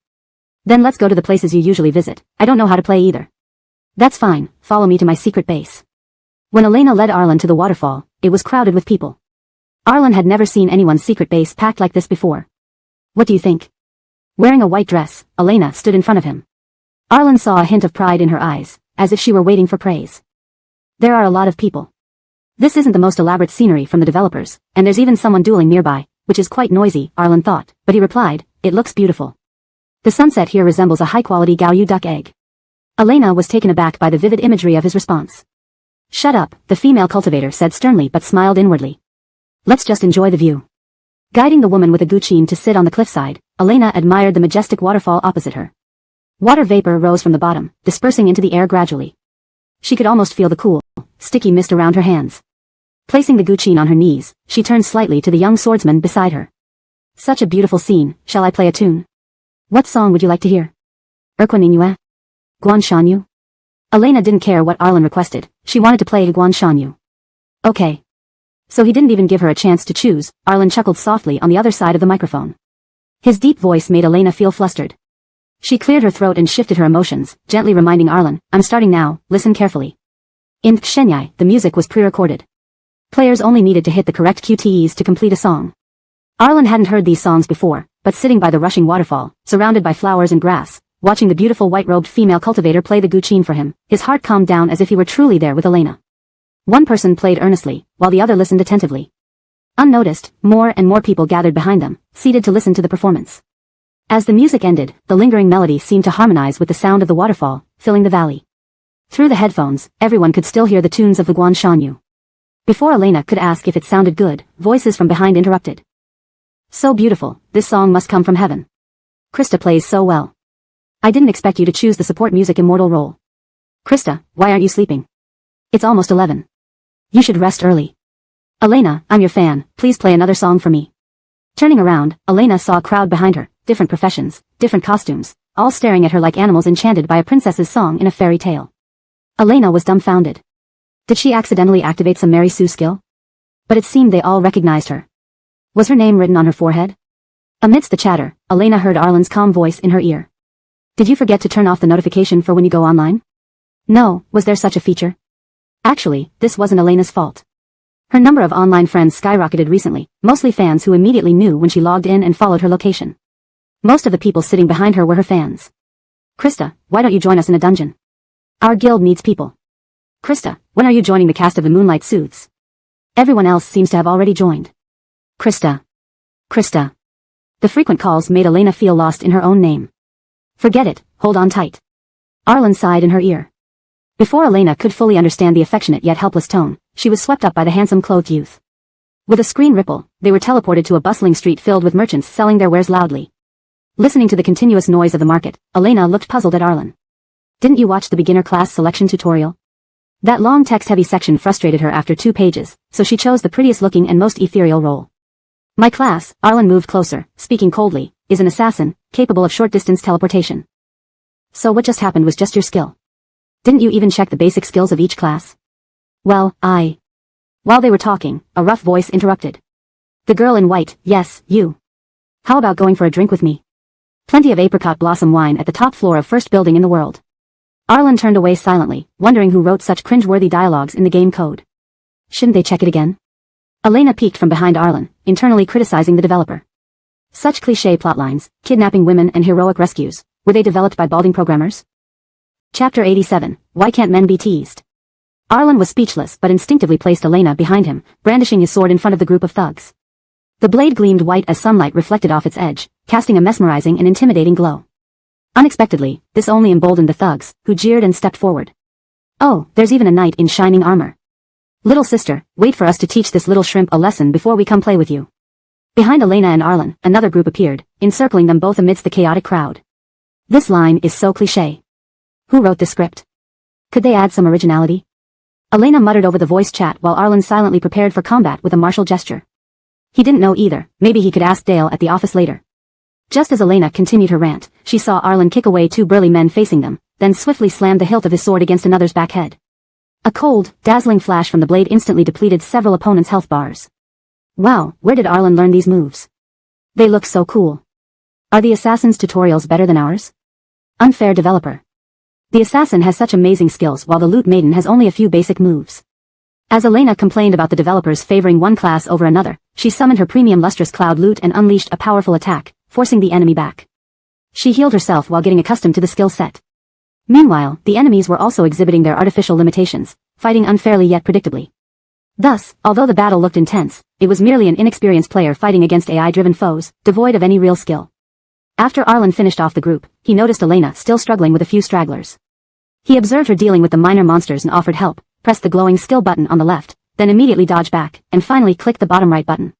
Then let's go to the places you usually visit. I don't know how to play either. That's fine, follow me to my secret base. When Elena led Arlen to the waterfall, it was crowded with people. Arlen had never seen anyone's secret base packed like this before. What do you think? Wearing a white dress, Elena stood in front of him. Arlen saw a hint of pride in her eyes, as if she were waiting for praise. There are a lot of people. This isn't the most elaborate scenery from the developers, and there's even someone dueling nearby, which is quite noisy, Arlen thought, but he replied, it looks beautiful. The sunset here resembles a high-quality Gaoyu duck egg. Elena was taken aback by the vivid imagery of his response. Shut up, the female cultivator said sternly but smiled inwardly. Let's just enjoy the view. Guiding the woman with a guqin to sit on the cliffside, Elena admired the majestic waterfall opposite her. Water vapor rose from the bottom, dispersing into the air gradually. She could almost feel the cool, sticky mist around her hands. Placing the guqin on her knees, she turned slightly to the young swordsman beside her. Such a beautiful scene, shall I play a tune? What song would you like to hear? Guan Shanyu? Elena didn't care what Arlen requested, she wanted to play Guan Shanyu. Okay. So he didn't even give her a chance to choose, Arlen chuckled softly on the other side of the microphone. His deep voice made Elena feel flustered. She cleared her throat and shifted her emotions, gently reminding Arlen, I'm starting now, listen carefully. In Kshenyai, the music was pre-recorded. Players only needed to hit the correct QTEs to complete a song. Arlen hadn't heard these songs before, but sitting by the rushing waterfall, surrounded by flowers and grass, watching the beautiful white-robed female cultivator play the guqin for him, his heart calmed down as if he were truly there with Elena. One person played earnestly, while the other listened attentively. Unnoticed, more and more people gathered behind them, seated to listen to the performance. As the music ended, the lingering melody seemed to harmonize with the sound of the waterfall, filling the valley. Through the headphones, everyone could still hear the tunes of the Guan Shanyu. Before Elena could ask if it sounded good, voices from behind interrupted. So beautiful, this song must come from heaven. Krista plays so well. I didn't expect you to choose the support music immortal role. Krista, why aren't you sleeping? It's almost 11. You should rest early. Elena, I'm your fan, please play another song for me. Turning around, Elena saw a crowd behind her, different professions, different costumes, all staring at her like animals enchanted by a princess's song in a fairy tale. Elena was dumbfounded. Did she accidentally activate some Mary Sue skill? But it seemed they all recognized her. Was her name written on her forehead? Amidst the chatter, Elena heard Arlen's calm voice in her ear. Did you forget to turn off the notification for when you go online? No, was there such a feature? Actually, this wasn't Elena's fault. Her number of online friends skyrocketed recently, mostly fans who immediately knew when she logged in and followed her location. Most of the people sitting behind her were her fans. Krista, why don't you join us in a dungeon? Our guild needs people. Krista, when are you joining the cast of the Moonlight Suits? Everyone else seems to have already joined. Krista. Krista. The frequent calls made Elena feel lost in her own name. Forget it, hold on tight. Arlen sighed in her ear. Before Elena could fully understand the affectionate yet helpless tone, she was swept up by the handsome clothed youth. With a screen ripple, they were teleported to a bustling street filled with merchants selling their wares loudly. Listening to the continuous noise of the market, Elena looked puzzled at Arlen. Didn't you watch the beginner class selection tutorial? That long text-heavy section frustrated her after 2 pages, so she chose the prettiest looking and most ethereal role. My class, Arlen moved closer, speaking coldly, is an assassin, capable of short-distance teleportation. So what just happened was just your skill. Didn't you even check the basic skills of each class? Well, While they were talking, a rough voice interrupted. The girl in white, yes, you. How about going for a drink with me? Plenty of apricot blossom wine at the top floor of first building in the world. Arlen turned away silently, wondering who wrote such cringe-worthy dialogues in the game code. Shouldn't they check it again? Elena peeked from behind Arlen, internally criticizing the developer. Such cliché plotlines, kidnapping women and heroic rescues, were they developed by balding programmers? Chapter 87, Why Can't Men Be Teased? Arlen was speechless but instinctively placed Elena behind him, brandishing his sword in front of the group of thugs. The blade gleamed white as sunlight reflected off its edge, casting a mesmerizing and intimidating glow. Unexpectedly, this only emboldened the thugs, who jeered and stepped forward. Oh, there's even a knight in shining armor. Little sister, wait for us to teach this little shrimp a lesson before we come play with you. Behind Elena and Arlen, another group appeared, encircling them both amidst the chaotic crowd. This line is so cliché. Who wrote this script? Could they add some originality? Elena muttered over the voice chat while Arlen silently prepared for combat with a martial gesture. He didn't know either, maybe he could ask Dale at the office later. Just as Elena continued her rant, she saw Arlen kick away two burly men facing them, then swiftly slammed the hilt of his sword against another's back head. A cold, dazzling flash from the blade instantly depleted several opponents' health bars. Wow, where did Arlen learn these moves? They look so cool. Are the assassin's tutorials better than ours? Unfair developer. The assassin has such amazing skills while the loot maiden has only a few basic moves. As Elena complained about the developers favoring one class over another, she summoned her premium lustrous cloud loot and unleashed a powerful attack, forcing the enemy back. She healed herself while getting accustomed to the skill set. Meanwhile, the enemies were also exhibiting their artificial limitations, fighting unfairly yet predictably. Thus, although the battle looked intense, it was merely an inexperienced player fighting against AI-driven foes, devoid of any real skill. After Arlen finished off the group, he noticed Elena still struggling with a few stragglers. He observed her dealing with the minor monsters and offered help, pressed the glowing skill button on the left, then immediately dodged back, and finally clicked the bottom right button.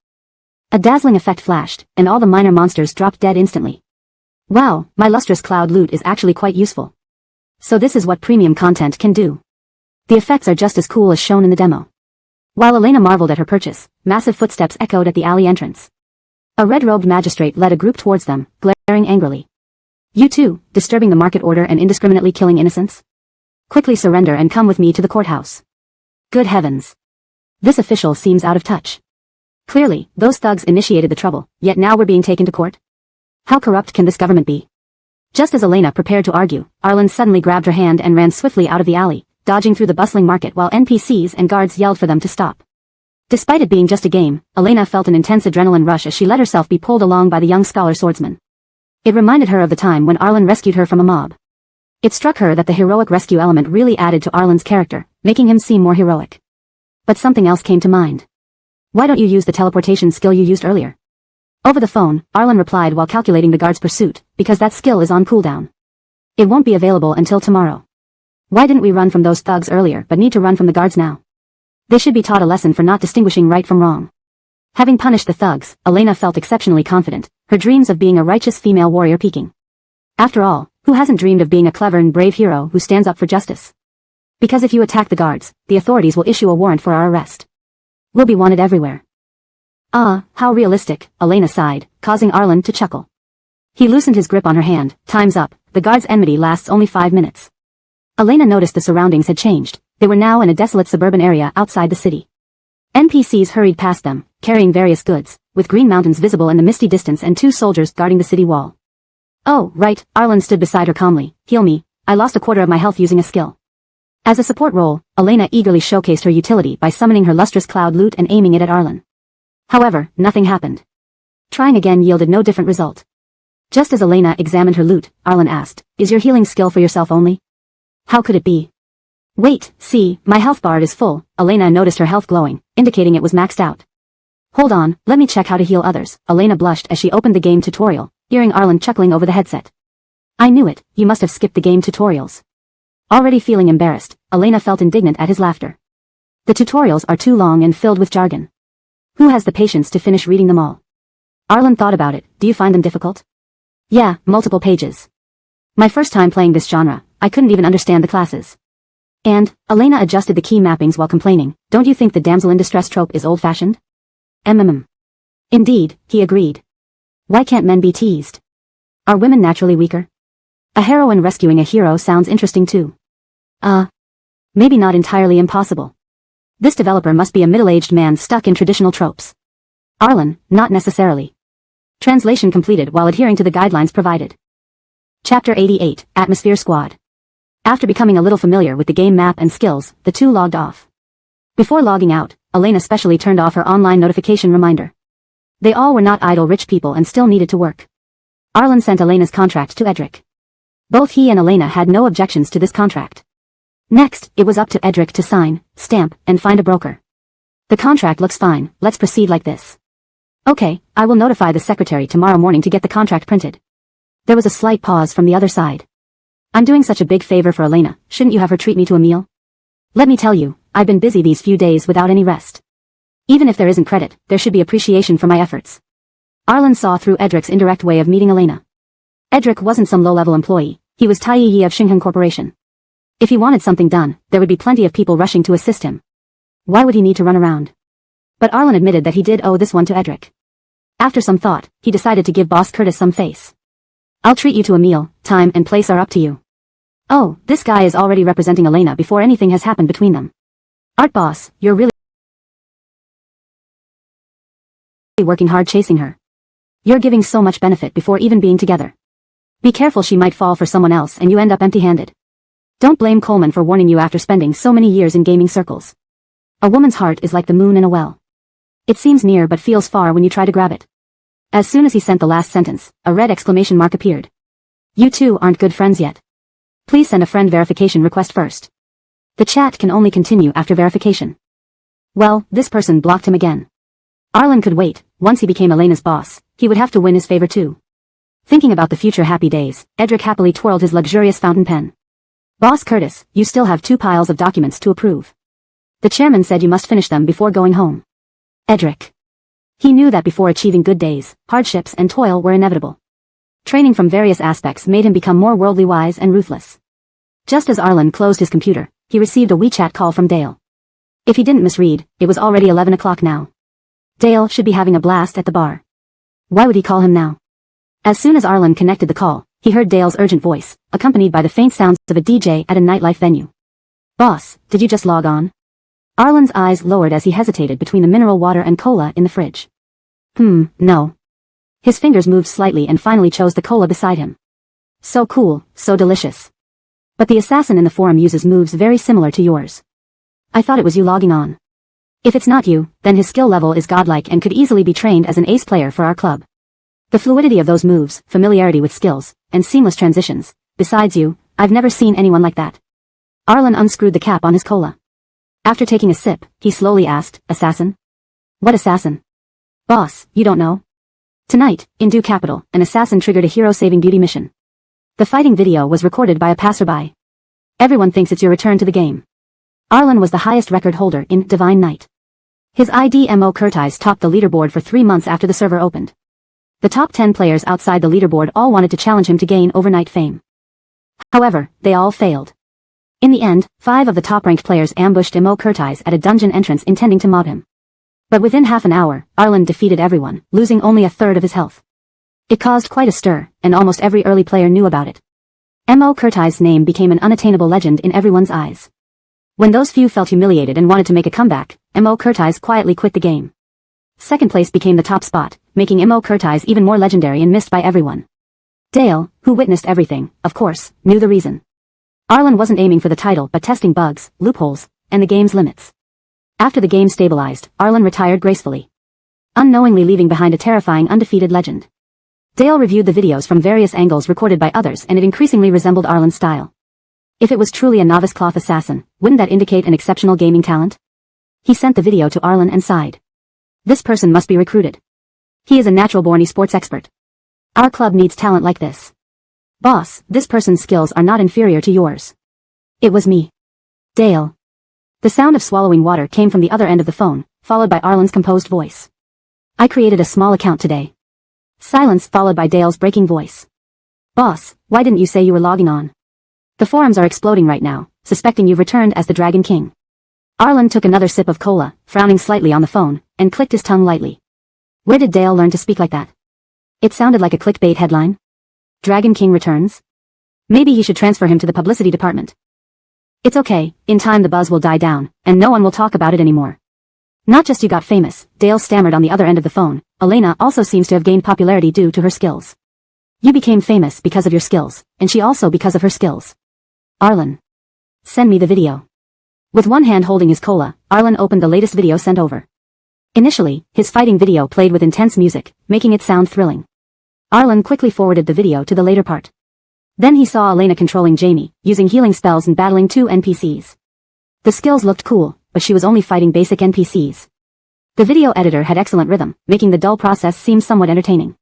A dazzling effect flashed, and all the minor monsters dropped dead instantly. Wow, my lustrous cloud loot is actually quite useful. So this is what premium content can do. The effects are just as cool as shown in the demo. While Elena marveled at her purchase, massive footsteps echoed at the alley entrance. A red-robed magistrate led a group towards them, glaring angrily. You too, disturbing the market order and indiscriminately killing innocents? Quickly surrender and come with me to the courthouse. Good heavens. This official seems out of touch. Clearly, those thugs initiated the trouble, yet now we're being taken to court? How corrupt can this government be? Just as Elena prepared to argue, Arlen suddenly grabbed her hand and ran swiftly out of the alley, dodging through the bustling market while NPCs and guards yelled for them to stop. Despite it being just a game, Elena felt an intense adrenaline rush as she let herself be pulled along by the young scholar swordsman. It reminded her of the time when Arlen rescued her from a mob. It struck her that the heroic rescue element really added to Arlen's character, making him seem more heroic. But something else came to mind. Why don't you use the teleportation skill you used earlier? Over the phone, Arlen replied while calculating the guard's pursuit, because that skill is on cooldown. It won't be available until tomorrow. Why didn't we run from those thugs earlier but need to run from the guards now? They should be taught a lesson for not distinguishing right from wrong. Having punished the thugs, Elena felt exceptionally confident, her dreams of being a righteous female warrior peaking. After all, who hasn't dreamed of being a clever and brave hero who stands up for justice? Because if you attack the guards, the authorities will issue a warrant for our arrest. We'll be wanted everywhere. Ah, how realistic, Elena sighed, causing Arlen to chuckle. He loosened his grip on her hand. Time's up, the guard's enmity lasts only 5 minutes. Elena noticed the surroundings had changed. They were now in a desolate suburban area outside the city. NPCs hurried past them, carrying various goods, with green mountains visible in the misty distance and 2 soldiers guarding the city wall. Oh, right, Arlen stood beside her calmly. Heal me, I lost a quarter of my health using a skill. As a support role, Elena eagerly showcased her utility by summoning her lustrous cloud loot and aiming it at Arlen. However, nothing happened. Trying again yielded no different result. Just as Elena examined her loot, Arlen asked, Is your healing skill for yourself only? How could it be? Wait, see, my health bar is full. Elena noticed her health glowing, indicating it was maxed out. Hold on, let me check how to heal others. Elena blushed as she opened the game tutorial, hearing Arlen chuckling over the headset. I knew it, you must have skipped the game tutorials. Already feeling embarrassed, Elena felt indignant at his laughter. The tutorials are too long and filled with jargon. Who has the patience to finish reading them all? Arlen thought about it. Do you find them difficult? Yeah, multiple pages. My first time playing this genre, I couldn't even understand the classes. And, Elena adjusted the key mappings while complaining, don't you think the damsel in distress trope is old-fashioned? Indeed, he agreed. Why can't men be teased? Are women naturally weaker? A heroine rescuing a hero sounds interesting too. Maybe not entirely impossible. This developer must be a middle-aged man stuck in traditional tropes. Arlen, not necessarily. Translation completed while adhering to the guidelines provided. Chapter 88, Atmosphere Squad. After becoming a little familiar with the game map and skills, the two logged off. Before logging out, Elena specially turned off her online notification reminder. They all were not idle rich people and still needed to work. Arlen sent Elena's contract to Edric. Both he and Elena had no objections to this contract. Next, it was up to Edric to sign, stamp, and find a broker. The contract looks fine, let's proceed like this. Okay, I will notify the secretary tomorrow morning to get the contract printed. There was a slight pause from the other side. I'm doing such a big favor for Elena, shouldn't you have her treat me to a meal? Let me tell you, I've been busy these few days without any rest. Even if there isn't credit, there should be appreciation for my efforts. Arlen saw through Edric's indirect way of meeting Elena. Edric wasn't some low-level employee, he was Tai Yi of Xingheng Corporation. If he wanted something done, there would be plenty of people rushing to assist him. Why would he need to run around? But Arlen admitted that he did owe this one to Edric. After some thought, he decided to give Boss Curtis some face. I'll treat you to a meal, time and place are up to you. Oh, this guy is already representing Elena before anything has happened between them. Art Boss, you're really working hard chasing her. You're giving so much benefit before even being together. Be careful, she might fall for someone else and you end up empty-handed. Don't blame Coleman for warning you after spending so many years in gaming circles. A woman's heart is like the moon in a well. It seems near but feels far when you try to grab it. As soon as he sent the last sentence, a red exclamation mark appeared. You two aren't good friends yet. Please send a friend verification request first. The chat can only continue after verification. Well, this person blocked him again. Arlen could wait. Once he became Elena's boss, he would have to win his favor too. Thinking about the future happy days, Edric happily twirled his luxurious fountain pen. Boss Curtis, you still have 2 piles of documents to approve. The chairman said you must finish them before going home. Edric. He knew that before achieving good days, hardships and toil were inevitable. Training from various aspects made him become more worldly wise and ruthless. Just as Arlen closed his computer, he received a WeChat call from Dale. If he didn't misread, it was already 11 o'clock now. Dale should be having a blast at the bar. Why would he call him now? As soon as Arlen connected the call, he heard Dale's urgent voice, accompanied by the faint sounds of a DJ at a nightlife venue. Boss, did you just log on? Arlen's eyes lowered as he hesitated between the mineral water and cola in the fridge. No. His fingers moved slightly and finally chose the cola beside him. So cool, so delicious. But the assassin in the forum uses moves very similar to yours. I thought it was you logging on. If it's not you, then his skill level is godlike and could easily be trained as an ace player for our club. The fluidity of those moves, familiarity with skills, and seamless transitions. Besides you, I've never seen anyone like that. Arlen unscrewed the cap on his cola. After taking a sip, he slowly asked, Assassin? What assassin? Boss, you don't know? Tonight, in Dew Capital, an assassin triggered a hero-saving beauty mission. The fighting video was recorded by a passerby. Everyone thinks it's your return to the game. Arlen was the highest record holder in Divine Knight. His IDMO Curtis topped the leaderboard for 3 months after the server opened. The top 10 players outside the leaderboard all wanted to challenge him to gain overnight fame. However, they all failed. In the end, 5 of the top-ranked players ambushed Mo Curtis at a dungeon entrance intending to mob him. But within half an hour, Arlen defeated everyone, losing only a third of his health. It caused quite a stir, and almost every early player knew about it. Mo Curtis' name became an unattainable legend in everyone's eyes. When those few felt humiliated and wanted to make a comeback, Mo Curtis quietly quit the game. Second place became the top spot, making Mo Curtis even more legendary and missed by everyone. Dale, who witnessed everything, of course, knew the reason. Arlen wasn't aiming for the title but testing bugs, loopholes, and the game's limits. After the game stabilized, Arlen retired gracefully, unknowingly leaving behind a terrifying undefeated legend. Dale reviewed the videos from various angles recorded by others and it increasingly resembled Arlen's style. If it was truly a novice cloth assassin, wouldn't that indicate an exceptional gaming talent? He sent the video to Arlen and sighed. This person must be recruited. He is a natural-born esports expert. Our club needs talent like this. Boss, this person's skills are not inferior to yours. It was me. Dale. The sound of swallowing water came from the other end of the phone, followed by Arlen's composed voice. I created a small account today. Silence followed by Dale's breaking voice. Boss, why didn't you say you were logging on? The forums are exploding right now, suspecting you've returned as the Dragon King. Arlen took another sip of cola, frowning slightly on the phone, and clicked his tongue lightly. Where did Dale learn to speak like that? It sounded like a clickbait headline. Dragon King returns? Maybe he should transfer him to the publicity department. It's okay, in time the buzz will die down, and no one will talk about it anymore. Not just you got famous, Dale stammered on the other end of the phone. Elena also seems to have gained popularity due to her skills. You became famous because of your skills, and she also because of her skills. Arlen. Send me the video. With one hand holding his cola, Arlen opened the latest video sent over. Initially, his fighting video played with intense music, making it sound thrilling. Arlen quickly forwarded the video to the later part. Then he saw Elena controlling Jamie, using healing spells and battling 2 NPCs. The skills looked cool, but she was only fighting basic NPCs. The video editor had excellent rhythm, making the dull process seem somewhat entertaining.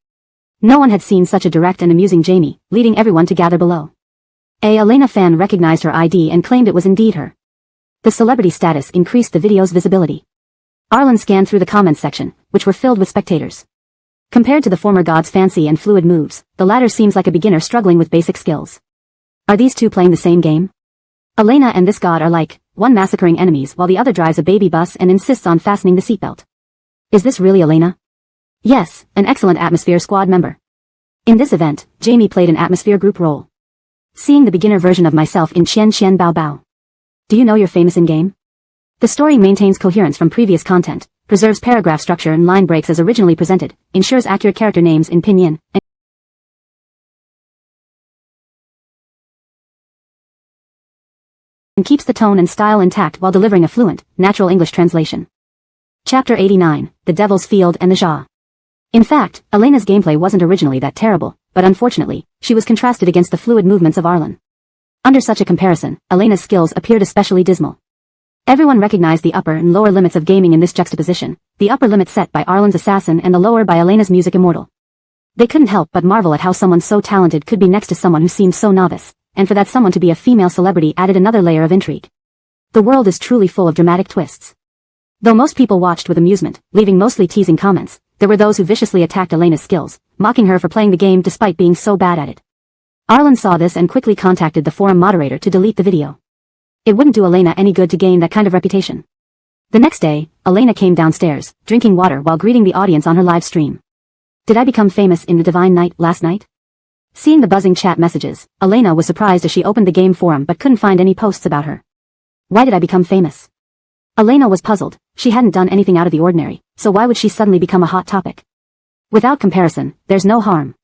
No one had seen such a direct and amusing Jamie, leading everyone to gather below. A Elena fan recognized her ID and claimed it was indeed her. The celebrity status increased the video's visibility. Arlen scanned through the comments section, which were filled with spectators. Compared to the former god's fancy and fluid moves, the latter seems like a beginner struggling with basic skills. Are these two playing the same game? Elena and this god are like, one massacring enemies while the other drives a baby bus and insists on fastening the seatbelt. Is this really Elena? Yes, an excellent Atmosphere squad member. In this event, Jamie played an Atmosphere group role. Seeing the beginner version of myself in Qian Qian Bao Bao. Do you know you're famous in-game? The story maintains coherence from previous content, preserves paragraph structure and line breaks as originally presented, ensures accurate character names in pinyin, and keeps the tone and style intact while delivering a fluent, natural English translation. Chapter 89, The Devil's Field and the Jha. In fact, Elena's gameplay wasn't originally that terrible, but unfortunately, she was contrasted against the fluid movements of Arlen. Under such a comparison, Elena's skills appeared especially dismal. Everyone recognized the upper and lower limits of gaming in this juxtaposition, the upper limit set by Arlen's assassin and the lower by Elena's music immortal. They couldn't help but marvel at how someone so talented could be next to someone who seemed so novice, and for that someone to be a female celebrity added another layer of intrigue. The world is truly full of dramatic twists. Though most people watched with amusement, leaving mostly teasing comments, there were those who viciously attacked Elena's skills, mocking her for playing the game despite being so bad at it. Arlen saw this and quickly contacted the forum moderator to delete the video. It wouldn't do Elena any good to gain that kind of reputation. The next day, Elena came downstairs, drinking water while greeting the audience on her live stream. Did I become famous in the Divine Night last night? Seeing the buzzing chat messages, Elena was surprised as she opened the game forum but couldn't find any posts about her. Why did I become famous? Elena was puzzled. She hadn't done anything out of the ordinary, so why would she suddenly become a hot topic? Without comparison, there's no harm.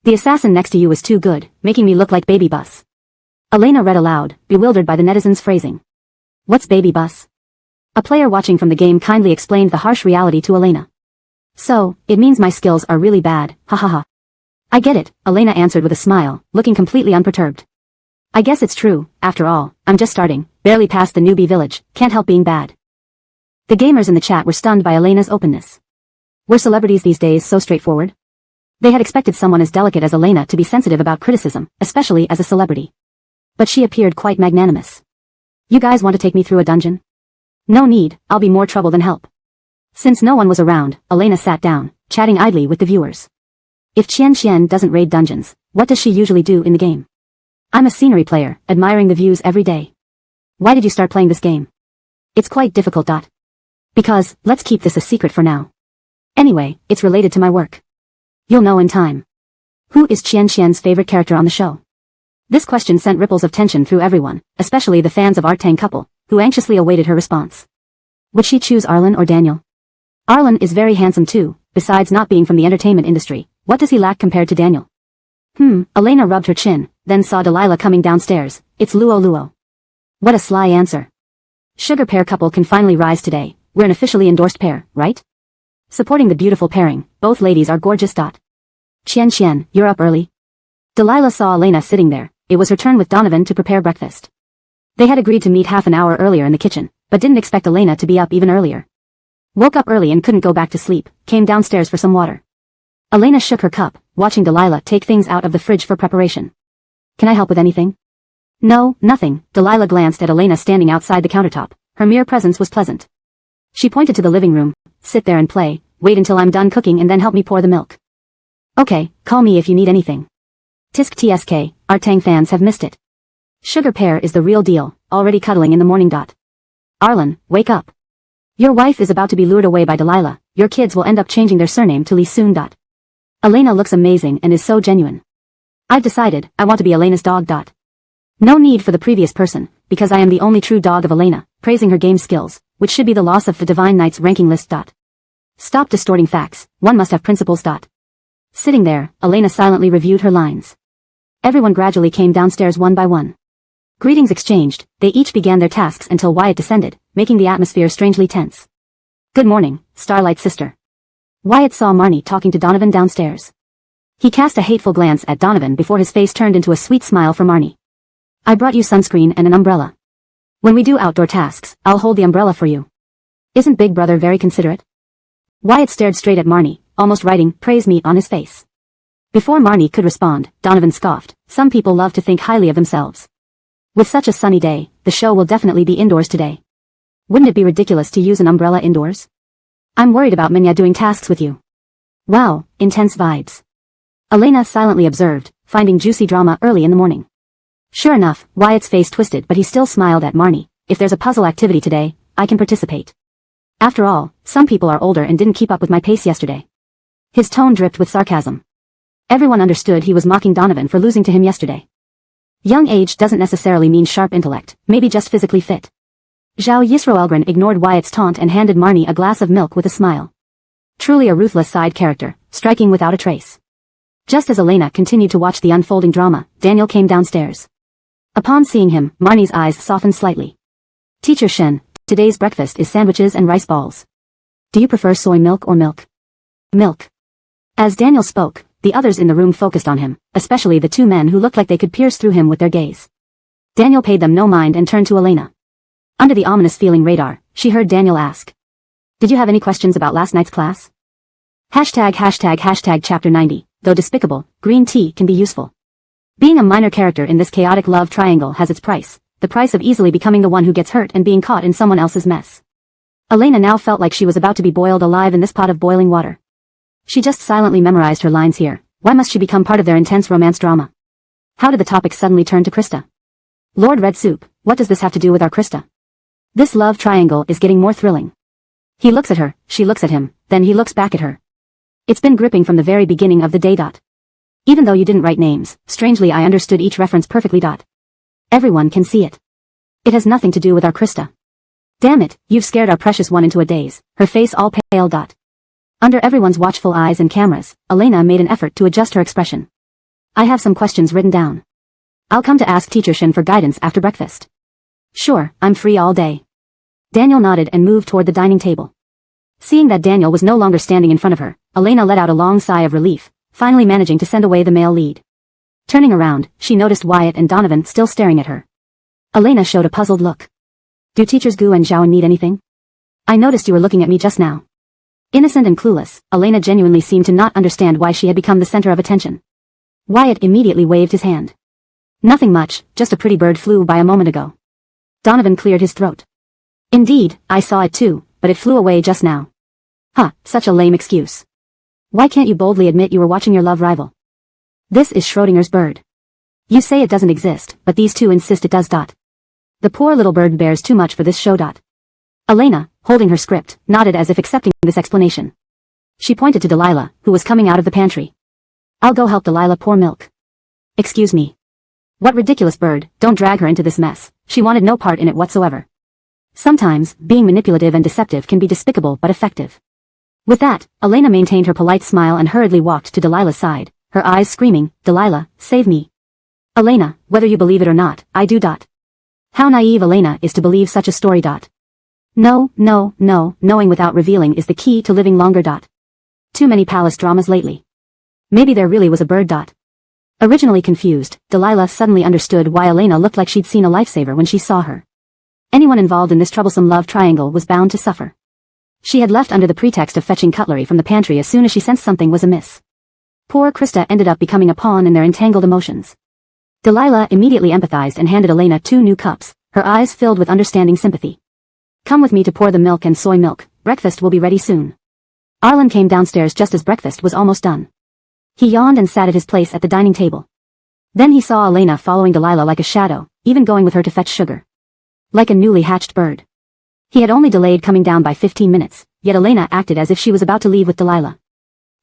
The assassin next to you is too good, making me look like Baby Bus. Elena read aloud, bewildered by the netizens' phrasing. What's Baby Bus? A player watching from the game kindly explained the harsh reality to Elena. So, it means my skills are really bad, ha ha ha. I get it, Elena answered with a smile, looking completely unperturbed. I guess it's true, after all, I'm just starting, barely past the newbie village, can't help being bad. The gamers in the chat were stunned by Elena's openness. Were celebrities these days so straightforward? They had expected someone as delicate as Elena to be sensitive about criticism, especially as a celebrity. But she appeared quite magnanimous. You guys want to take me through a dungeon? No need, I'll be more trouble than help. Since no one was around, Elena sat down, chatting idly with the viewers. If Qian Qian doesn't raid dungeons, what does she usually do in the game? I'm a scenery player, admiring the views every day. Why did you start playing this game? It's quite difficult. Because, let's keep this a secret for now. Anyway, it's related to my work. You'll know in time. Who is Qian Qian's favorite character on the show? This question sent ripples of tension through everyone, especially the fans of Artang couple, who anxiously awaited her response. Would she choose Arlen or Daniel? Arlen is very handsome too, besides not being from the entertainment industry. What does he lack compared to Daniel? Elena rubbed her chin, then saw Delilah coming downstairs. It's Luo Luo. What a sly answer. Sugar pair couple can finally rise today. We're an officially endorsed pair, right? Supporting the beautiful pairing, both ladies are gorgeous. Qian Qian, you're up early. Delilah saw Elena sitting there. It was her turn with Donovan to prepare breakfast. They had agreed to meet half an hour earlier in the kitchen, but didn't expect Elena to be up even earlier. Woke up early and couldn't go back to sleep, came downstairs for some water. Elena shook her cup, watching Delilah take things out of the fridge for preparation. Can I help with anything? No, nothing. Delilah glanced at Elena standing outside the countertop. Her mere presence was pleasant. She pointed to the living room. Sit there and play, wait until I'm done cooking and then help me pour the milk. Okay, call me if you need anything. Tisk TSK, Artang fans have missed it. Sugar pear is the real deal, already cuddling in the morning. Arlen, wake up. Your wife is about to be lured away by Delilah. Your kids will end up changing their surname to Lee soon. Elena looks amazing and is so genuine. I've decided, I want to be Elena's dog. No need for the previous person, because I am the only true dog of Elena, praising her game skills. which should be the loss of the Divine Knight's ranking list. Stop distorting facts, one must have principles. Sitting there, Elena silently reviewed her lines. Everyone gradually came downstairs one by one. Greetings exchanged, they each began their tasks until Wyatt descended, making the atmosphere strangely tense. Good morning, Starlight's sister. Wyatt saw Marnie talking to Donovan downstairs. He cast a hateful glance at Donovan before his face turned into a sweet smile for Marnie. I brought you sunscreen and an umbrella. When we do outdoor tasks, I'll hold the umbrella for you. Isn't Big Brother very considerate? Wyatt stared straight at Marnie, almost writing praise me on his face. Before Marnie could respond, Donovan scoffed. Some people love to think highly of themselves. With such a sunny day, the show will definitely be indoors today. Wouldn't it be ridiculous to use an umbrella indoors? I'm worried about Minya doing tasks with you. Wow, intense vibes. Elena silently observed, finding juicy drama early in the morning. Sure enough, Wyatt's face twisted but he still smiled at Marnie. If there's a puzzle activity today, I can participate. After all, some people are older and didn't keep up with my pace yesterday. His tone dripped with sarcasm. Everyone understood he was mocking Donovan for losing to him yesterday. Young age doesn't necessarily mean sharp intellect, maybe just physically fit. Zhao Yisroelgren ignored Wyatt's taunt and handed Marnie a glass of milk with a smile. Truly a ruthless side character, striking without a trace. Just as Elena continued to watch the unfolding drama, Daniel came downstairs. Upon seeing him, Marnie's eyes softened slightly. Teacher Shen, today's breakfast is sandwiches and rice balls. Do you prefer soy milk or milk? Milk. As Daniel spoke, the others in the room focused on him, especially the two men who looked like they could pierce through him with their gaze. Daniel paid them no mind and turned to Elena. Under the ominous feeling radar, she heard Daniel ask. Did you have any questions about last night's class? #### Chapter 90, though despicable, green tea can be useful. Being a minor character in this chaotic love triangle has its price, the price of easily becoming the one who gets hurt and being caught in someone else's mess. Elena now felt like she was about to be boiled alive in this pot of boiling water. She just silently memorized her lines here. Why must she become part of their intense romance drama? How did the topic suddenly turn to Krista? Lord Red Soup, what does this have to do with our Krista? This love triangle is getting more thrilling. He looks at her, she looks at him, then he looks back at her. It's been gripping from the very beginning of the day. Even though you didn't write names, strangely I understood each reference perfectly. Everyone can see it. It has nothing to do with our Krista. Damn it, you've scared our precious one into a daze, her face all pale. Under everyone's watchful eyes and cameras, Elena made an effort to adjust her expression. I have some questions written down. I'll come to ask Teacher Shin for guidance after breakfast. Sure, I'm free all day. Daniel nodded and moved toward the dining table. Seeing that Daniel was no longer standing in front of her, Elena let out a long sigh of relief, finally managing to send away the male lead. Turning around, she noticed Wyatt and Donovan still staring at her. Elena showed a puzzled look. Do teachers Gu and Zhao need anything? I noticed you were looking at me just now. Innocent and clueless, Elena genuinely seemed to not understand why she had become the center of attention. Wyatt immediately waved his hand. Nothing much, just a pretty bird flew by a moment ago. Donovan cleared his throat. Indeed, I saw it too, but it flew away just now. Huh, such a lame excuse. Why can't you boldly admit you were watching your love rival? This is Schrodinger's bird. You say it doesn't exist, but these two insist it does. The poor little bird bears too much for this show. Elena, holding her script, nodded as if accepting this explanation. She pointed to Delilah, who was coming out of the pantry. I'll go help Delilah pour milk. Excuse me. What ridiculous bird, don't drag her into this mess, she wanted no part in it whatsoever. Sometimes, being manipulative and deceptive can be despicable but effective. With that, Elena maintained her polite smile and hurriedly walked to Delilah's side, her eyes screaming, Delilah, save me. Elena, whether you believe it or not, I do. How naive Elena is to believe such a story. No, knowing without revealing is the key to living longer. Too many palace dramas lately. Maybe there really was a bird. Originally confused, Delilah suddenly understood why Elena looked like she'd seen a lifesaver when she saw her. Anyone involved in this troublesome love triangle was bound to suffer. She had left under the pretext of fetching cutlery from the pantry as soon as she sensed something was amiss. Poor Krista ended up becoming a pawn in their entangled emotions. Delilah immediately empathized and handed Elena 2 new cups, her eyes filled with understanding sympathy. Come with me to pour the milk and soy milk, breakfast will be ready soon. Arlen came downstairs just as breakfast was almost done. He yawned and sat at his place at the dining table. Then he saw Elena following Delilah like a shadow, even going with her to fetch sugar. Like a newly hatched bird. He had only delayed coming down by 15 minutes, yet Elena acted as if she was about to leave with Delilah.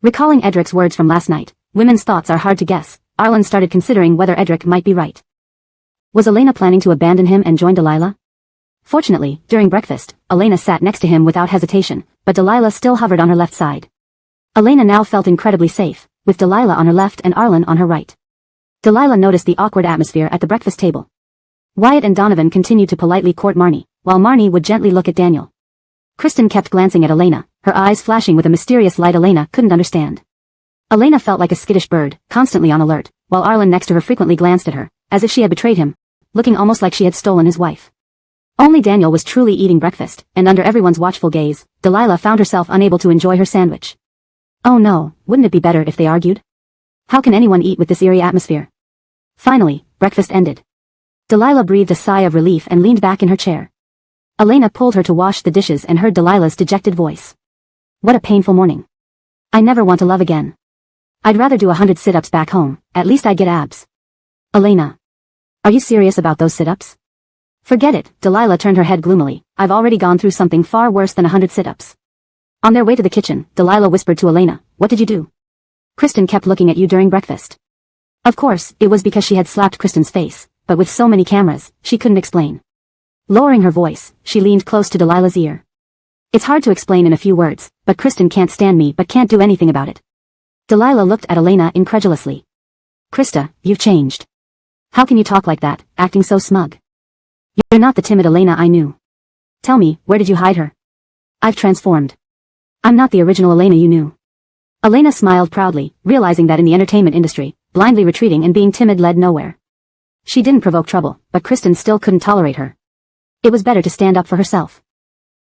Recalling Edric's words from last night, women's thoughts are hard to guess, Arlen started considering whether Edric might be right. Was Elena planning to abandon him and join Delilah? Fortunately, during breakfast, Elena sat next to him without hesitation, but Delilah still hovered on her left side. Elena now felt incredibly safe, with Delilah on her left and Arlen on her right. Delilah noticed the awkward atmosphere at the breakfast table. Wyatt and Donovan continued to politely court Marnie, while Marnie would gently look at Daniel. Kristen kept glancing at Elena, her eyes flashing with a mysterious light Elena couldn't understand. Elena felt like a skittish bird, constantly on alert, while Arlen next to her frequently glanced at her, as if she had betrayed him, looking almost like she had stolen his wife. Only Daniel was truly eating breakfast, and under everyone's watchful gaze, Delilah found herself unable to enjoy her sandwich. Oh no, wouldn't it be better if they argued? How can anyone eat with this eerie atmosphere? Finally, breakfast ended. Delilah breathed a sigh of relief and leaned back in her chair. Elena pulled her to wash the dishes and heard Delilah's dejected voice. What a painful morning. I never want to love again. I'd rather do 100 sit-ups back home, at least I'd get abs. Elena. Are you serious about those sit-ups? Forget it, Delilah turned her head gloomily. I've already gone through something far worse than 100 sit-ups. On their way to the kitchen, Delilah whispered to Elena, what did you do? Kristen kept looking at you during breakfast. Of course, it was because she had slapped Kristen's face, but with so many cameras, she couldn't explain. Lowering her voice, she leaned close to Delilah's ear. It's hard to explain in a few words, but Kristen can't stand me but can't do anything about it. Delilah looked at Elena incredulously. Krista, you've changed. How can you talk like that, acting so smug? You're not the timid Elena I knew. Tell me, where did you hide her? I've transformed. I'm not the original Elena you knew. Elena smiled proudly, realizing that in the entertainment industry, blindly retreating and being timid led nowhere. She didn't provoke trouble, but Kristen still couldn't tolerate her. It was better to stand up for herself.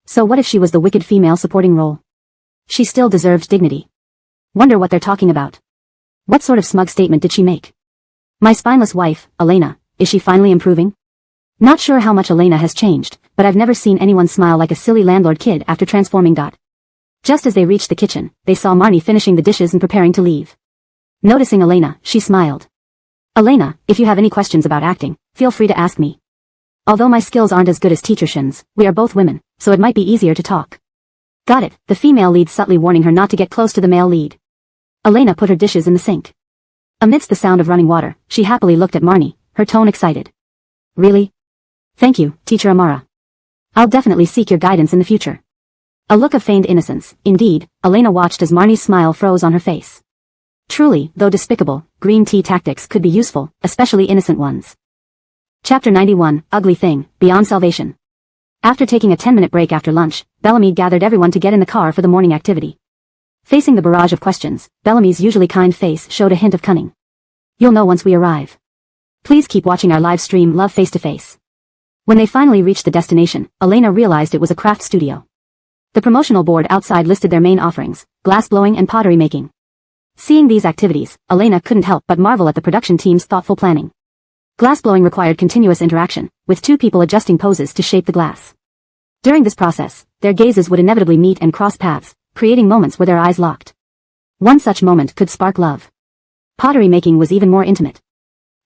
So what if she was the wicked female supporting role? She still deserved dignity. Wonder what they're talking about. What sort of smug statement did she make? My spineless wife, Elena, is she finally improving? Not sure how much Elena has changed, but I've never seen anyone smile like a silly landlord kid after transforming. Just as they reached the kitchen, they saw Marnie finishing the dishes and preparing to leave. Noticing Elena, she smiled. Elena, if you have any questions about acting, feel free to ask me. Although my skills aren't as good as teacher Shin's, we are both women, so it might be easier to talk. Got it, the female lead subtly warning her not to get close to the male lead. Elena put her dishes in the sink. Amidst the sound of running water, she happily looked at Marnie, her tone excited. Really? Thank you, Teacher Amara. I'll definitely seek your guidance in the future. A look of feigned innocence, indeed, Elena watched as Marnie's smile froze on her face. Truly, though despicable, green tea tactics could be useful, especially innocent ones. Chapter 91, Ugly Thing, Beyond Salvation. After taking a 10-minute break after lunch, Bellamy gathered everyone to get in the car for the morning activity. Facing the barrage of questions, Bellamy's usually kind face showed a hint of cunning. You'll know once we arrive. Please keep watching our live stream Love Face to Face. When they finally reached the destination, Elena realized it was a craft studio. The promotional board outside listed their main offerings, glass blowing and pottery making. Seeing these activities, Elena couldn't help but marvel at the production team's thoughtful planning. Glass blowing required continuous interaction, with two people adjusting poses to shape the glass. During this process, their gazes would inevitably meet and cross paths, creating moments where their eyes locked. One such moment could spark love. Pottery making was even more intimate.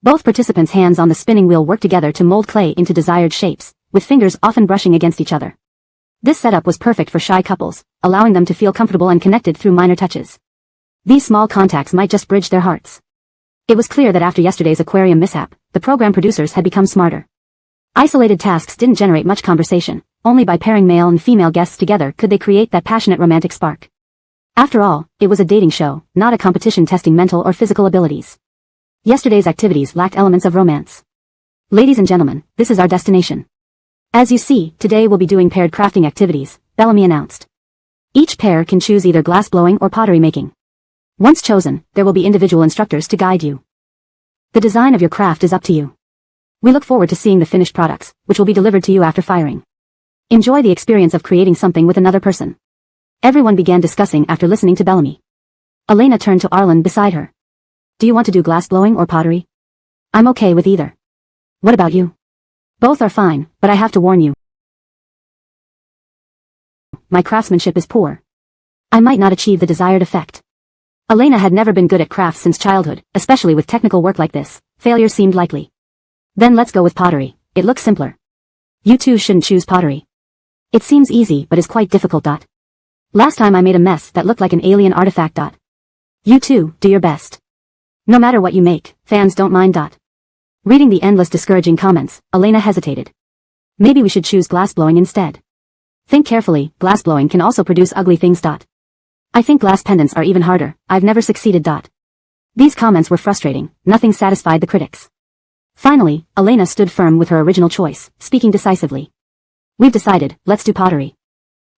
Both participants' hands on the spinning wheel worked together to mold clay into desired shapes, with fingers often brushing against each other. This setup was perfect for shy couples, allowing them to feel comfortable and connected through minor touches. These small contacts might just bridge their hearts. It was clear that after yesterday's aquarium mishap, the program producers had become smarter. Isolated tasks didn't generate much conversation, only by pairing male and female guests together could they create that passionate romantic spark. After all, it was a dating show, not a competition testing mental or physical abilities. Yesterday's activities lacked elements of romance. Ladies and gentlemen, this is our destination. As you see, today we'll be doing paired crafting activities, Bellamy announced. Each pair can choose either glass blowing or pottery making. Once chosen, there will be individual instructors to guide you. The design of your craft is up to you. We look forward to seeing the finished products, which will be delivered to you after firing. Enjoy the experience of creating something with another person. Everyone began discussing after listening to Bellamy. Elena turned to Arlen beside her. Do you want to do glass blowing or pottery? I'm okay with either. What about you? Both are fine, but I have to warn you. My craftsmanship is poor. I might not achieve the desired effect. Elena had never been good at crafts since childhood, especially with technical work like this. Failure seemed likely. Then let's go with pottery. It looks simpler. You two shouldn't choose pottery. It seems easy but is quite difficult. Last time I made a mess that looked like an alien artifact. You two, do your best. No matter what you make, fans don't mind. Reading the endless discouraging comments, Elena hesitated. Maybe we should choose glassblowing instead. Think carefully, glassblowing can also produce ugly things. I think glass pendants are even harder, I've never succeeded. These comments were frustrating, nothing satisfied the critics. Finally, Elena stood firm with her original choice, speaking decisively. We've decided, let's do pottery.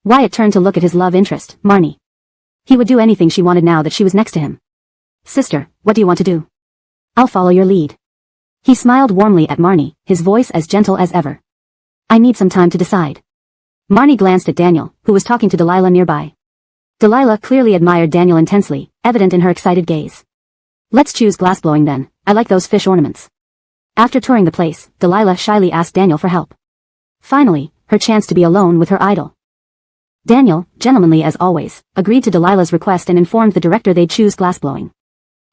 Wyatt turned to look at his love interest, Marnie. He would do anything she wanted now that she was next to him. Sister, what do you want to do? I'll follow your lead. He smiled warmly at Marnie, his voice as gentle as ever. I need some time to decide. Marnie glanced at Daniel, who was talking to Delilah nearby. Delilah clearly admired Daniel intensely, evident in her excited gaze. Let's choose glassblowing then, I like those fish ornaments. After touring the place, Delilah shyly asked Daniel for help. Finally, her chance to be alone with her idol. Daniel, gentlemanly as always, agreed to Delilah's request and informed the director they'd choose glassblowing.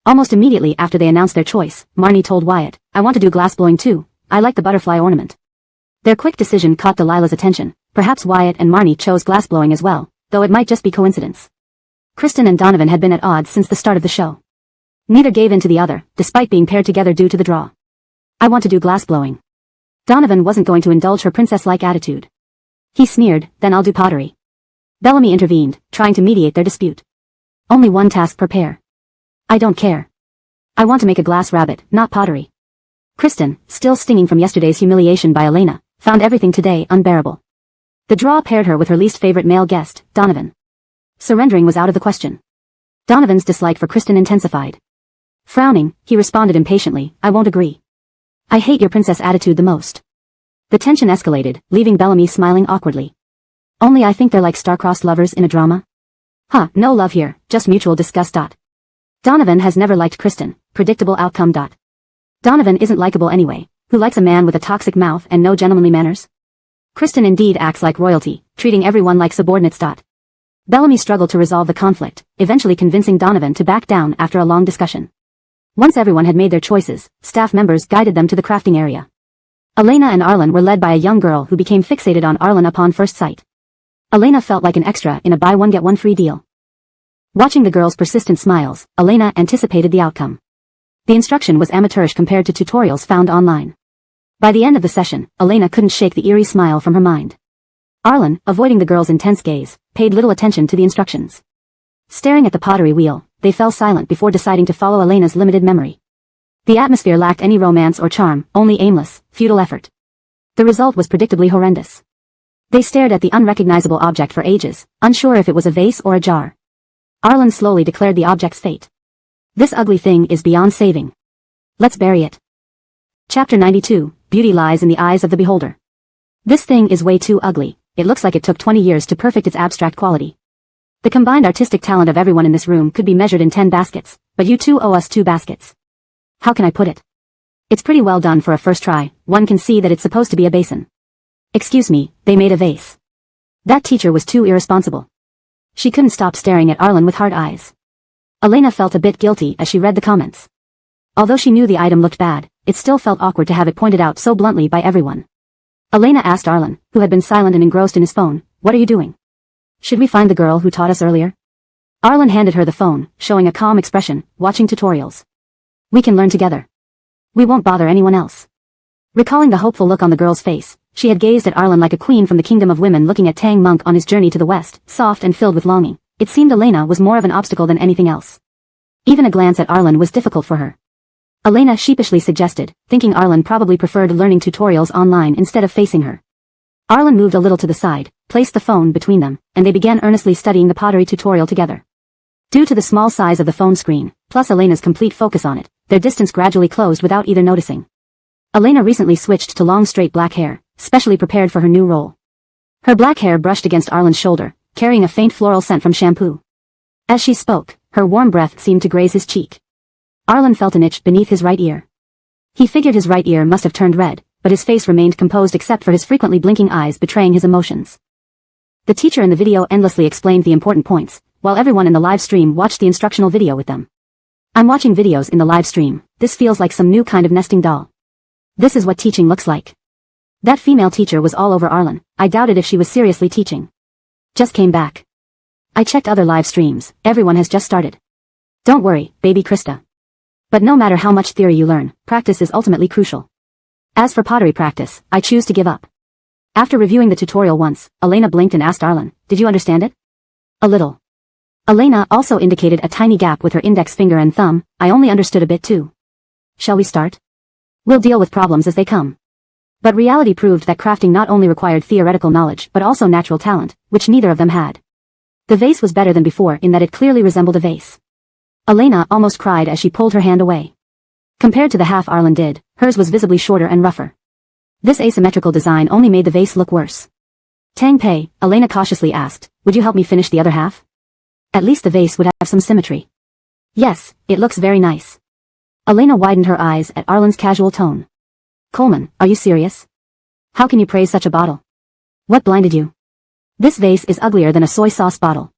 Almost immediately after they announced their choice, Marnie told Wyatt, I want to do glassblowing too, I like the butterfly ornament. Their quick decision caught Delilah's attention, perhaps Wyatt and Marnie chose glassblowing as well, though it might just be coincidence. Kristen and Donovan had been at odds since the start of the show. Neither gave in to the other, despite being paired together due to the draw. I want to do glassblowing. Donovan wasn't going to indulge her princess-like attitude. He sneered, then I'll do pottery. Bellamy intervened, trying to mediate their dispute. Only one task per pair. I don't care. I want to make a glass rabbit, not pottery. Kristen, still stinging from yesterday's humiliation by Elena, found everything today unbearable. The draw paired her with her least favorite male guest, Donovan. Surrendering was out of the question. Donovan's dislike for Kristen intensified. Frowning, he responded impatiently, I won't agree. I hate your princess attitude the most. The tension escalated, leaving Bellamy smiling awkwardly. Only I think they're like star-crossed lovers in a drama. Huh, no love here, just mutual disgust. Donovan has never liked Kristen, predictable outcome. Donovan isn't likable anyway, who likes a man with a toxic mouth and no gentlemanly manners? Kristen indeed acts like royalty, treating everyone like subordinates. Bellamy struggled to resolve the conflict, eventually convincing Donovan to back down after a long discussion. Once everyone had made their choices, staff members guided them to the crafting area. Elena and Arlen were led by a young girl who became fixated on Arlen upon first sight. Elena felt like an extra in a buy one get one free deal. Watching the girl's persistent smiles, Elena anticipated the outcome. The instruction was amateurish compared to tutorials found online. By the end of the session, Elena couldn't shake the eerie smile from her mind. Arlen, avoiding the girl's intense gaze, paid little attention to the instructions. Staring at the pottery wheel, they fell silent before deciding to follow Elena's limited memory. The atmosphere lacked any romance or charm, only aimless, futile effort. The result was predictably horrendous. They stared at the unrecognizable object for ages, unsure if it was a vase or a jar. Arlen slowly declared the object's fate. This ugly thing is beyond saving. Let's bury it. Chapter 92, Beauty Lies in the Eyes of the Beholder. This thing is way too ugly, it looks like it took 20 years to perfect its abstract quality. The combined artistic talent of everyone in this room could be measured in 10 baskets, but you two owe us 2 baskets. How can I put it? It's pretty well done for a first try, one can see that it's supposed to be a basin. Excuse me, they made a vase. That teacher was too irresponsible. She couldn't stop staring at Arlen with hard eyes. Elena felt a bit guilty as she read the comments. Although she knew the item looked bad, it still felt awkward to have it pointed out so bluntly by everyone. Elena asked Arlen, who had been silent and engrossed in his phone, what are you doing? Should we find the girl who taught us earlier? Arlen handed her the phone, showing a calm expression, watching tutorials. We can learn together. We won't bother anyone else. Recalling the hopeful look on the girl's face, she had gazed at Arlen like a queen from the kingdom of women looking at Tang Monk on his journey to the west, soft and filled with longing. It seemed Elena was more of an obstacle than anything else. Even a glance at Arlen was difficult for her. Elena sheepishly suggested, thinking Arlen probably preferred learning tutorials online instead of facing her. Arlen moved a little to the side, placed the phone between them, and they began earnestly studying the pottery tutorial together. Due to the small size of the phone screen, plus Elena's complete focus on it, their distance gradually closed without either noticing. Elena recently switched to long straight black hair, specially prepared for her new role. Her black hair brushed against Arlen's shoulder, carrying a faint floral scent from shampoo. As she spoke, her warm breath seemed to graze his cheek. Arlen felt an itch beneath his right ear. He figured his right ear must have turned red, but his face remained composed except for his frequently blinking eyes betraying his emotions. The teacher in the video endlessly explained the important points, while everyone in the live stream watched the instructional video with them. I'm watching videos in the live stream, this feels like some new kind of nesting doll. This is what teaching looks like. That female teacher was all over Arlen, I doubted if she was seriously teaching. Just came back. I checked other live streams, everyone has just started. Don't worry, baby Krista. But no matter how much theory you learn, practice is ultimately crucial. As for pottery practice, I choose to give up. After reviewing the tutorial once, Elena blinked and asked Arlen, "Did you understand it?" "A little." Elena also indicated a tiny gap with her index finger and thumb. "I only understood a bit too." "Shall we start? We'll deal with problems as they come." But reality proved that crafting not only required theoretical knowledge but also natural talent, which neither of them had. The vase was better than before in that it clearly resembled a vase. Elena almost cried as she pulled her hand away. Compared to the half Arlen did, hers was visibly shorter and rougher. This asymmetrical design only made the vase look worse. "Tang Pei," Elena cautiously asked, "would you help me finish the other half? At least the vase would have some symmetry." "Yes, it looks very nice." Elena widened her eyes at Arlen's casual tone. "Coleman, are you serious? How can you praise such a bottle? What blinded you? This vase is uglier than a soy sauce bottle."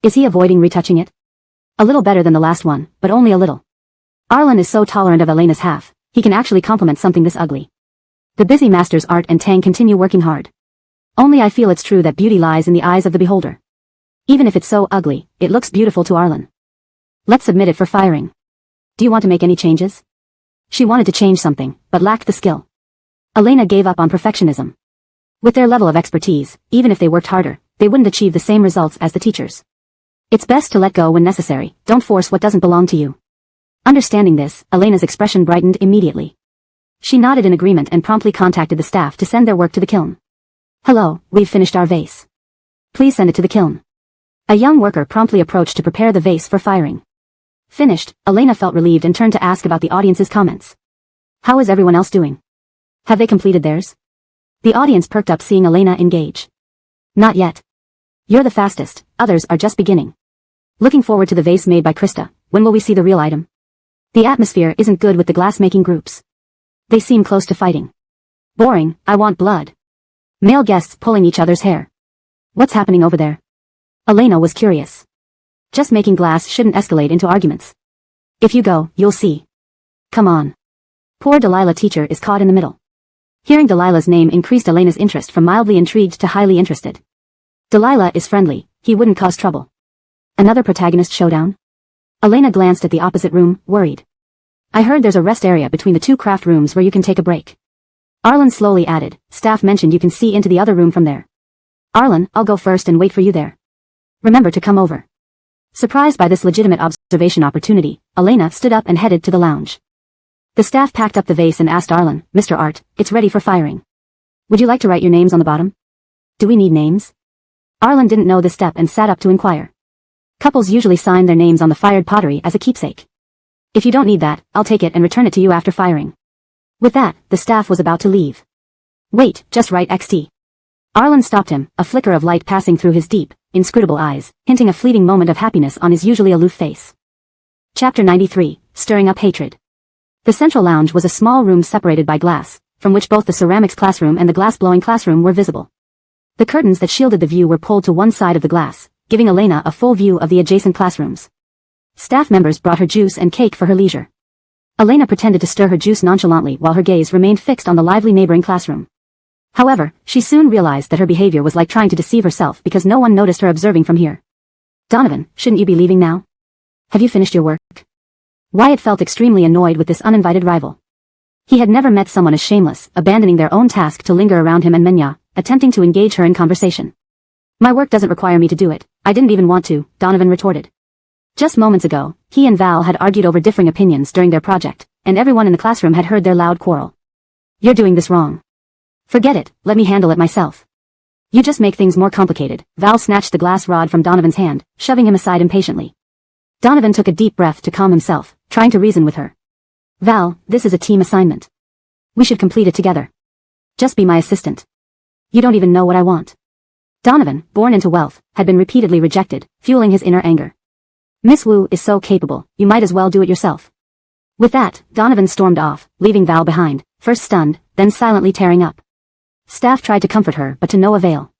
"Is he avoiding retouching it?" "A little better than the last one, but only a little." Arlen is so tolerant of Elena's half, he can actually compliment something this ugly. The busy masters Art and Tang continue working hard. "Only I feel it's true that beauty lies in the eyes of the beholder. Even if it's so ugly, it looks beautiful to Arlen. Let's submit it for firing. Do you want to make any changes?" She wanted to change something, but lacked the skill. Elena gave up on perfectionism. With their level of expertise, even if they worked harder, they wouldn't achieve the same results as the teachers. It's best to let go when necessary, don't force what doesn't belong to you. Understanding this, Elena's expression brightened immediately. She nodded in agreement and promptly contacted the staff to send their work to the kiln. "Hello, we've finished our vase. Please send it to the kiln." A young worker promptly approached to prepare the vase for firing. Finished, Elena felt relieved and turned to ask about the audience's comments. "How is everyone else doing? Have they completed theirs?" The audience perked up seeing Elena engage. "Not yet. You're the fastest, others are just beginning. Looking forward to the vase made by Krista. When will we see the real item? The atmosphere isn't good with the glass-making groups. They seem close to fighting. Boring, I want blood." Male guests pulling each other's hair. "What's happening over there?" Elena was curious. Just making glass shouldn't escalate into arguments. "If you go, you'll see. Come on." Poor Delilah teacher is caught in the middle. Hearing Delilah's name increased Elena's interest from mildly intrigued to highly interested. Delilah is friendly, he wouldn't cause trouble. Another protagonist showdown? Elena glanced at the opposite room, worried. "I heard there's a rest area between the two craft rooms where you can take a break." Arlen slowly added, "Staff mentioned you can see into the other room from there." "Arlen, I'll go first and wait for you there. Remember to come over." Surprised by this legitimate observation opportunity, Elena stood up and headed to the lounge. The staff packed up the vase and asked Arlen, "Mr. Art, it's ready for firing. Would you like to write your names on the bottom?" "Do we need names?" Arlen didn't know this step and sat up to inquire. Couples usually sign their names on the fired pottery as a keepsake. "If you don't need that, I'll take it and return it to you after firing." With that, the staff was about to leave. "Wait, just write XT. Arlen stopped him, a flicker of light passing through his deep, inscrutable eyes, hinting a fleeting moment of happiness on his usually aloof face. Chapter 93, Stirring Up Hatred. The central lounge was a small room separated by glass, from which both the ceramics classroom and the glass-blowing classroom were visible. The curtains that shielded the view were pulled to one side of the glass, giving Elena a full view of the adjacent classrooms. Staff members brought her juice and cake for her leisure. Elena pretended to stir her juice nonchalantly while her gaze remained fixed on the lively neighboring classroom. However, she soon realized that her behavior was like trying to deceive herself because no one noticed her observing from here. "Donovan, shouldn't you be leaving now? Have you finished your work?" Wyatt felt extremely annoyed with this uninvited rival. He had never met someone as shameless, abandoning their own task to linger around him and Menya, attempting to engage her in conversation. "My work doesn't require me to do it. I didn't even want to," Donovan retorted. Just moments ago, he and Val had argued over differing opinions during their project, and everyone in the classroom had heard their loud quarrel. "You're doing this wrong. Forget it, let me handle it myself." "You just make things more complicated." Val snatched the glass rod from Donovan's hand, shoving him aside impatiently. Donovan took a deep breath to calm himself, trying to reason with her. "Val, this is a team assignment. We should complete it together. Just be my assistant. You don't even know what I want." Donovan, born into wealth, had been repeatedly rejected, fueling his inner anger. "Miss Wu is so capable, you might as well do it yourself." With that, Donovan stormed off, leaving Val behind, first stunned, then silently tearing up. Staff tried to comfort her but to no avail.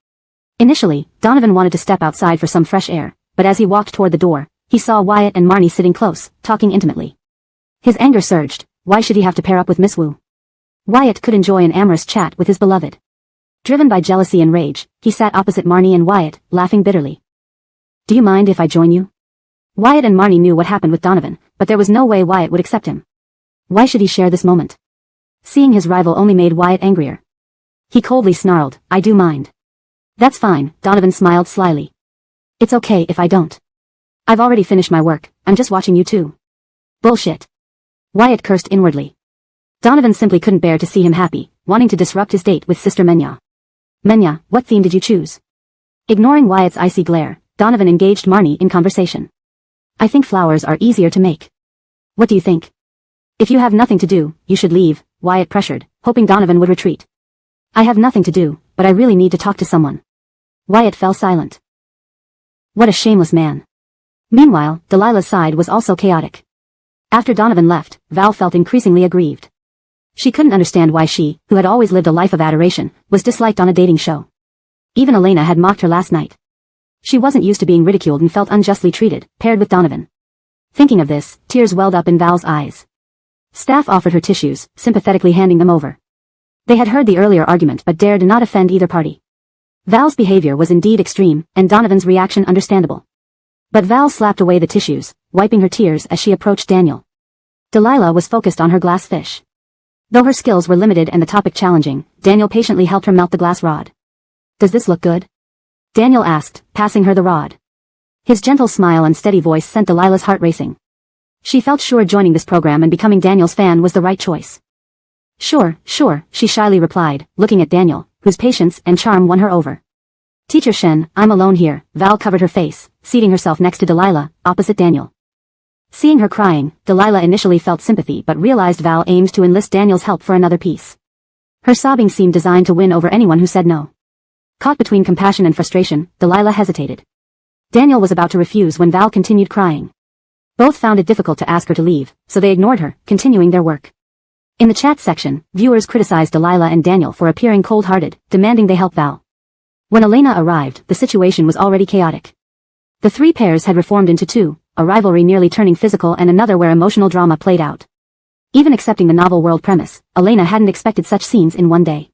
Initially, Donovan wanted to step outside for some fresh air, but as he walked toward the door, he saw Wyatt and Marnie sitting close, talking intimately. His anger surged. Why should he have to pair up with Miss Wu? Wyatt could enjoy an amorous chat with his beloved. Driven by jealousy and rage, he sat opposite Marnie and Wyatt, laughing bitterly. "Do you mind if I join you?" Wyatt and Marnie knew what happened with Donovan, but there was no way Wyatt would accept him. Why should he share this moment? Seeing his rival only made Wyatt angrier. He coldly snarled, I do mind. That's fine, Donovan smiled slyly. It's okay if I don't. I've already finished my work, I'm just watching you two. Bullshit. Wyatt cursed inwardly. Donovan simply couldn't bear to see him happy, wanting to disrupt his date with Sister Menya. Menya, what theme did you choose? Ignoring Wyatt's icy glare, Donovan engaged Marnie in conversation. I think flowers are easier to make. What do you think? If you have nothing to do, you should leave, Wyatt pressured, hoping Donovan would retreat. I have nothing to do, but I really need to talk to someone. Wyatt fell silent. What a shameless man. Meanwhile, Delilah's side was also chaotic. After Donovan left, Val felt increasingly aggrieved. She couldn't understand why she, who had always lived a life of adoration, was disliked on a dating show. Even Elena had mocked her last night. She wasn't used to being ridiculed and felt unjustly treated, paired with Donovan. Thinking of this, tears welled up in Val's eyes. Staff offered her tissues, sympathetically handing them over. They had heard the earlier argument but dared not offend either party. Val's behavior was indeed extreme, and Donovan's reaction understandable. But Val slapped away the tissues, wiping her tears as she approached Daniel. Delilah was focused on her glass fish. Though her skills were limited and the topic challenging, Daniel patiently helped her melt the glass rod. Does this look good? Daniel asked, passing her the rod. His gentle smile and steady voice sent Delilah's heart racing. She felt sure joining this program and becoming Daniel's fan was the right choice. Sure, she shyly replied, looking at Daniel, whose patience and charm won her over. Teacher Shen, I'm alone here, Val covered her face, seating herself next to Delilah, opposite Daniel. Seeing her crying, Delilah initially felt sympathy but realized Val aimed to enlist Daniel's help for another piece. Her sobbing seemed designed to win over anyone who said no. Caught between compassion and frustration, Delilah hesitated. Daniel was about to refuse when Val continued crying. Both found it difficult to ask her to leave, so they ignored her, continuing their work. In the chat section, viewers criticized Delilah and Daniel for appearing cold-hearted, demanding they help Val. When Elena arrived, the situation was already chaotic. The three pairs had reformed into two, a rivalry nearly turning physical and another where emotional drama played out. Even accepting the novel world premise, Elena hadn't expected such scenes in one day.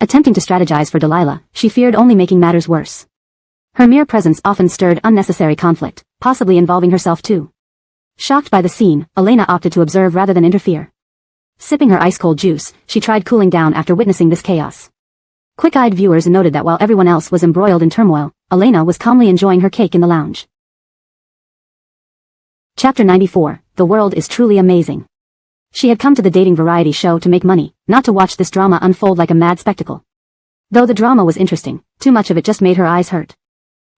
Attempting to strategize for Delilah, she feared only making matters worse. Her mere presence often stirred unnecessary conflict, possibly involving herself too. Shocked by the scene, Elena opted to observe rather than interfere. Sipping her ice-cold juice, she tried cooling down after witnessing this chaos. Quick-eyed viewers noted that while everyone else was embroiled in turmoil, Elena was calmly enjoying her cake in the lounge. Chapter 94, The World is Truly Amazing. She had come to the dating variety show to make money, not to watch this drama unfold like a mad spectacle. Though the drama was interesting, too much of it just made her eyes hurt.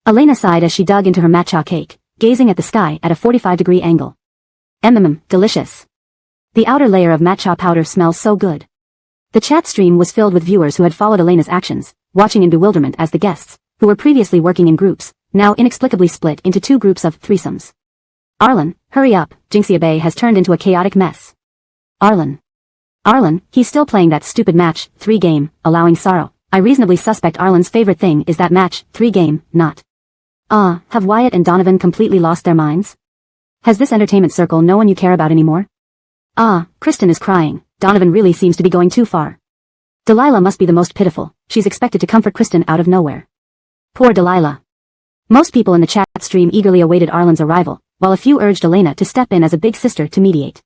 Elena sighed as she dug into her matcha cake, gazing at the sky at a 45-degree angle. Delicious. The outer layer of matcha powder smells so good. The chat stream was filled with viewers who had followed Elena's actions, watching in bewilderment as the guests, who were previously working in groups, now inexplicably split into two groups of threesomes. Arlen, hurry up, Jinxiabe has turned into a chaotic mess. Arlen, he's still playing that stupid match, 3 game, allowing sorrow. I reasonably suspect Arlen's favorite thing is that match, 3 game, not. Have Wyatt and Donovan completely lost their minds? Has this entertainment circle no one you care about anymore? Kristen is crying. Donovan really seems to be going too far. Delilah must be the most pitiful. She's expected to comfort Kristen out of nowhere. Poor Delilah. Most people in the chat stream eagerly awaited Arlen's arrival, while a few urged Elena to step in as a big sister to mediate.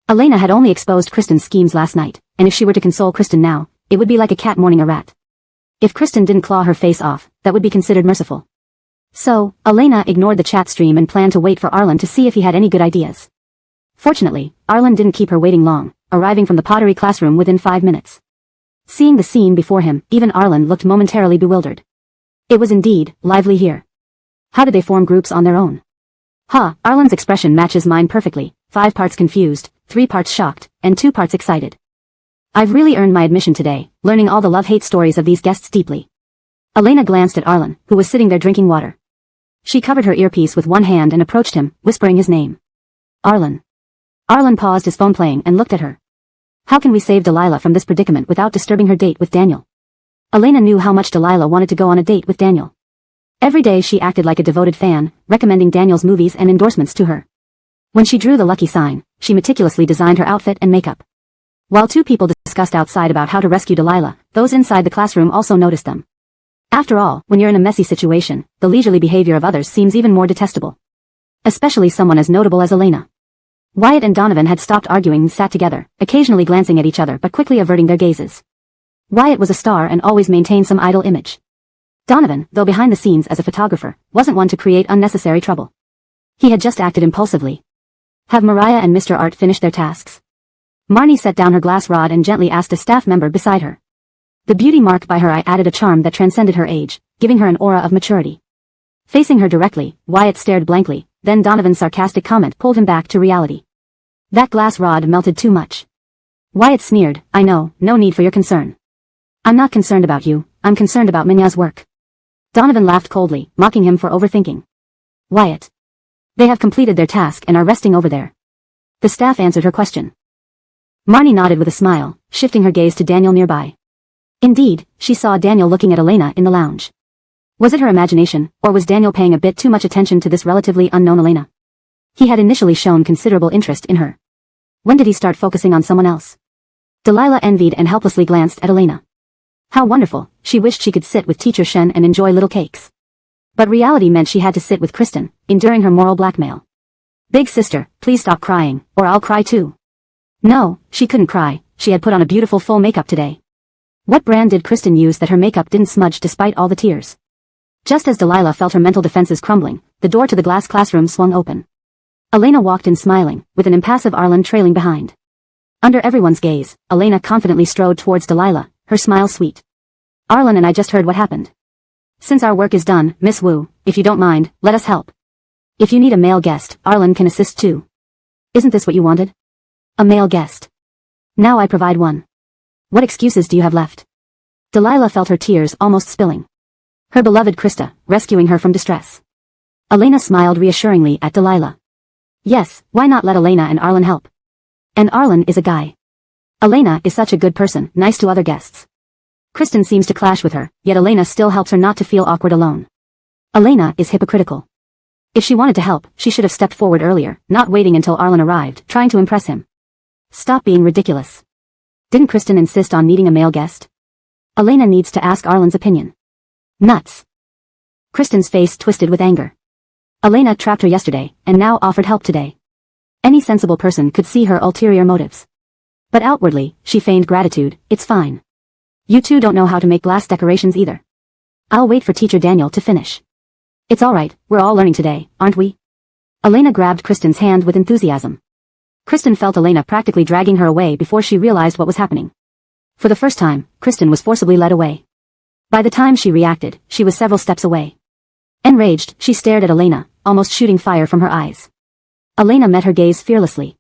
Elena had only exposed Kristen's schemes last night, and if she were to console Kristen now, it would be like a cat mourning a rat. If Kristen didn't claw her face off, that would be considered merciful. So, Elena ignored the chat stream and planned to wait for Arlen to see if he had any good ideas. Fortunately, Arlen didn't keep her waiting long, arriving from the pottery classroom within 5 minutes. Seeing the scene before him, even Arlen looked momentarily bewildered. It was indeed lively here. How did they form groups on their own? Arlen's expression matches mine perfectly, 5 parts confused, 3 parts shocked, and 2 parts excited. I've really earned my admission today, learning all the love-hate stories of these guests deeply. Elena glanced at Arlen, who was sitting there drinking water. She covered her earpiece with one hand and approached him, whispering his name. Arlen. Arlen paused his phone playing and looked at her. How can we save Delilah from this predicament without disturbing her date with Daniel? Elena knew how much Delilah wanted to go on a date with Daniel. Every day she acted like a devoted fan, recommending Daniel's movies and endorsements to her. When she drew the lucky sign, she meticulously designed her outfit and makeup. While 2 people discussed outside about how to rescue Delilah, those inside the classroom also noticed them. After all, when you're in a messy situation, the leisurely behavior of others seems even more detestable. Especially someone as notable as Elena. Wyatt and Donovan had stopped arguing and sat together, occasionally glancing at each other but quickly averting their gazes. Wyatt was a star and always maintained some idol image. Donovan, though behind the scenes as a photographer, wasn't one to create unnecessary trouble. He had just acted impulsively. Have Mariah and Mr. Art finished their tasks? Marnie set down her glass rod and gently asked a staff member beside her. The beauty marked by her eye added a charm that transcended her age, giving her an aura of maturity. Facing her directly, Wyatt stared blankly, then Donovan's sarcastic comment pulled him back to reality. That glass rod melted too much. Wyatt sneered, I know, no need for your concern. I'm not concerned about you, I'm concerned about Minya's work. Donovan laughed coldly, mocking him for overthinking. Wyatt. They have completed their task and are resting over there. The staff answered her question. Marnie nodded with a smile, shifting her gaze to Daniel nearby. Indeed, she saw Daniel looking at Elena in the lounge. Was it her imagination, or was Daniel paying a bit too much attention to this relatively unknown Elena? He had initially shown considerable interest in her. When did he start focusing on someone else? Delilah envied and helplessly glanced at Elena. How wonderful, she wished she could sit with Teacher Shen and enjoy little cakes. But reality meant she had to sit with Kristen, enduring her moral blackmail. Big sister, please stop crying, or I'll cry too. No, she couldn't cry, she had put on a beautiful full makeup today. What brand did Kristen use that her makeup didn't smudge despite all the tears? Just as Delilah felt her mental defenses crumbling, the door to the glass classroom swung open. Elena walked in smiling, with an impassive Arlen trailing behind. Under everyone's gaze, Elena confidently strode towards Delilah, her smile sweet. Arlen and I just heard what happened. Since our work is done, Miss Wu, if you don't mind, let us help. If you need a male guest, Arlen can assist too. Isn't this what you wanted? A male guest. Now I provide one. What excuses do you have left? Delilah felt her tears almost spilling. Her beloved Krista, rescuing her from distress. Elena smiled reassuringly at Delilah. Yes, why not let Elena and Arlen help? And Arlen is a guy. Elena is such a good person, nice to other guests. Kristen seems to clash with her, yet Elena still helps her not to feel awkward alone. Elena is hypocritical. If she wanted to help, she should have stepped forward earlier, not waiting until Arlen arrived, trying to impress him. Stop being ridiculous. Didn't Kristen insist on needing a male guest? Elena needs to ask Arlen's opinion. Nuts. Kristen's face twisted with anger. Elena trapped her yesterday, and now offered help today. Any sensible person could see her ulterior motives. But outwardly, she feigned gratitude, it's fine. You two don't know how to make glass decorations either. I'll wait for Teacher Daniel to finish. It's alright, we're all learning today, aren't we? Elena grabbed Kristen's hand with enthusiasm. Kristen felt Elena practically dragging her away before she realized what was happening. For the first time, Kristen was forcibly led away. By the time she reacted, she was several steps away. Enraged, she stared at Elena, almost shooting fire from her eyes. Elena met her gaze fearlessly.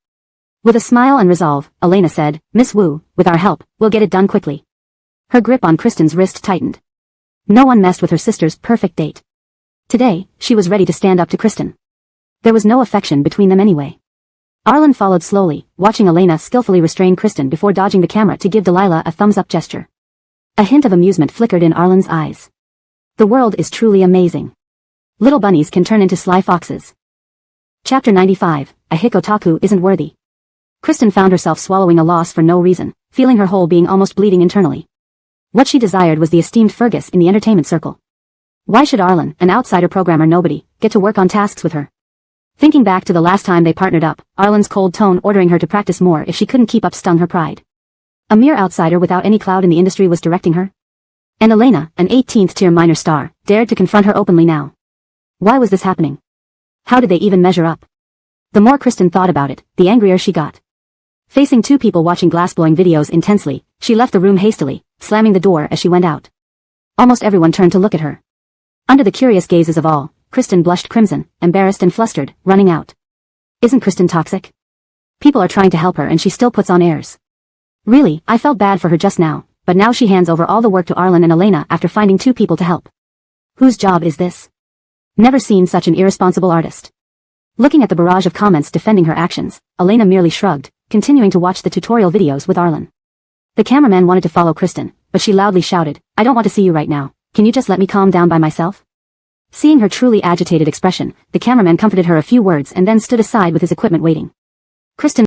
With a smile and resolve, Elena said, Miss Wu, with our help, we'll get it done quickly. Her grip on Kristen's wrist tightened. No one messed with her sister's perfect date. Today, she was ready to stand up to Kristen. There was no affection between them anyway. Arlen followed slowly, watching Elena skillfully restrain Kristen before dodging the camera to give Delilah a thumbs-up gesture. A hint of amusement flickered in Arlen's eyes. The world is truly amazing. Little bunnies can turn into sly foxes. Chapter 95, A Hikotaku Isn't Worthy. Kristen found herself swallowing a loss for no reason, feeling her whole being almost bleeding internally. What she desired was the esteemed Fergus in the entertainment circle. Why should Arlen, an outsider programmer nobody, get to work on tasks with her? Thinking back to the last time they partnered up, Arlen's cold tone ordering her to practice more if she couldn't keep up stung her pride. A mere outsider without any clout in the industry was directing her? And Elena, an 18th-tier minor star, dared to confront her openly now. Why was this happening? How did they even measure up? The more Kristen thought about it, the angrier she got. Facing two people watching glassblowing videos intensely, she left the room hastily, slamming the door as she went out. Almost everyone turned to look at her. Under the curious gazes of all, Kristen blushed crimson, embarrassed and flustered, running out. Isn't Kristen toxic? People are trying to help her and she still puts on airs. Really, I felt bad for her just now, but now she hands over all the work to Arlen and Elena after finding two people to help. Whose job is this? Never seen such an irresponsible artist. Looking at the barrage of comments defending her actions, Elena merely shrugged, continuing to watch the tutorial videos with Arlen. The cameraman wanted to follow Kristen, but she loudly shouted, I don't want to see you right now, can you just let me calm down by myself? Seeing her truly agitated expression, the cameraman comforted her a few words and then stood aside with his equipment waiting. Kristen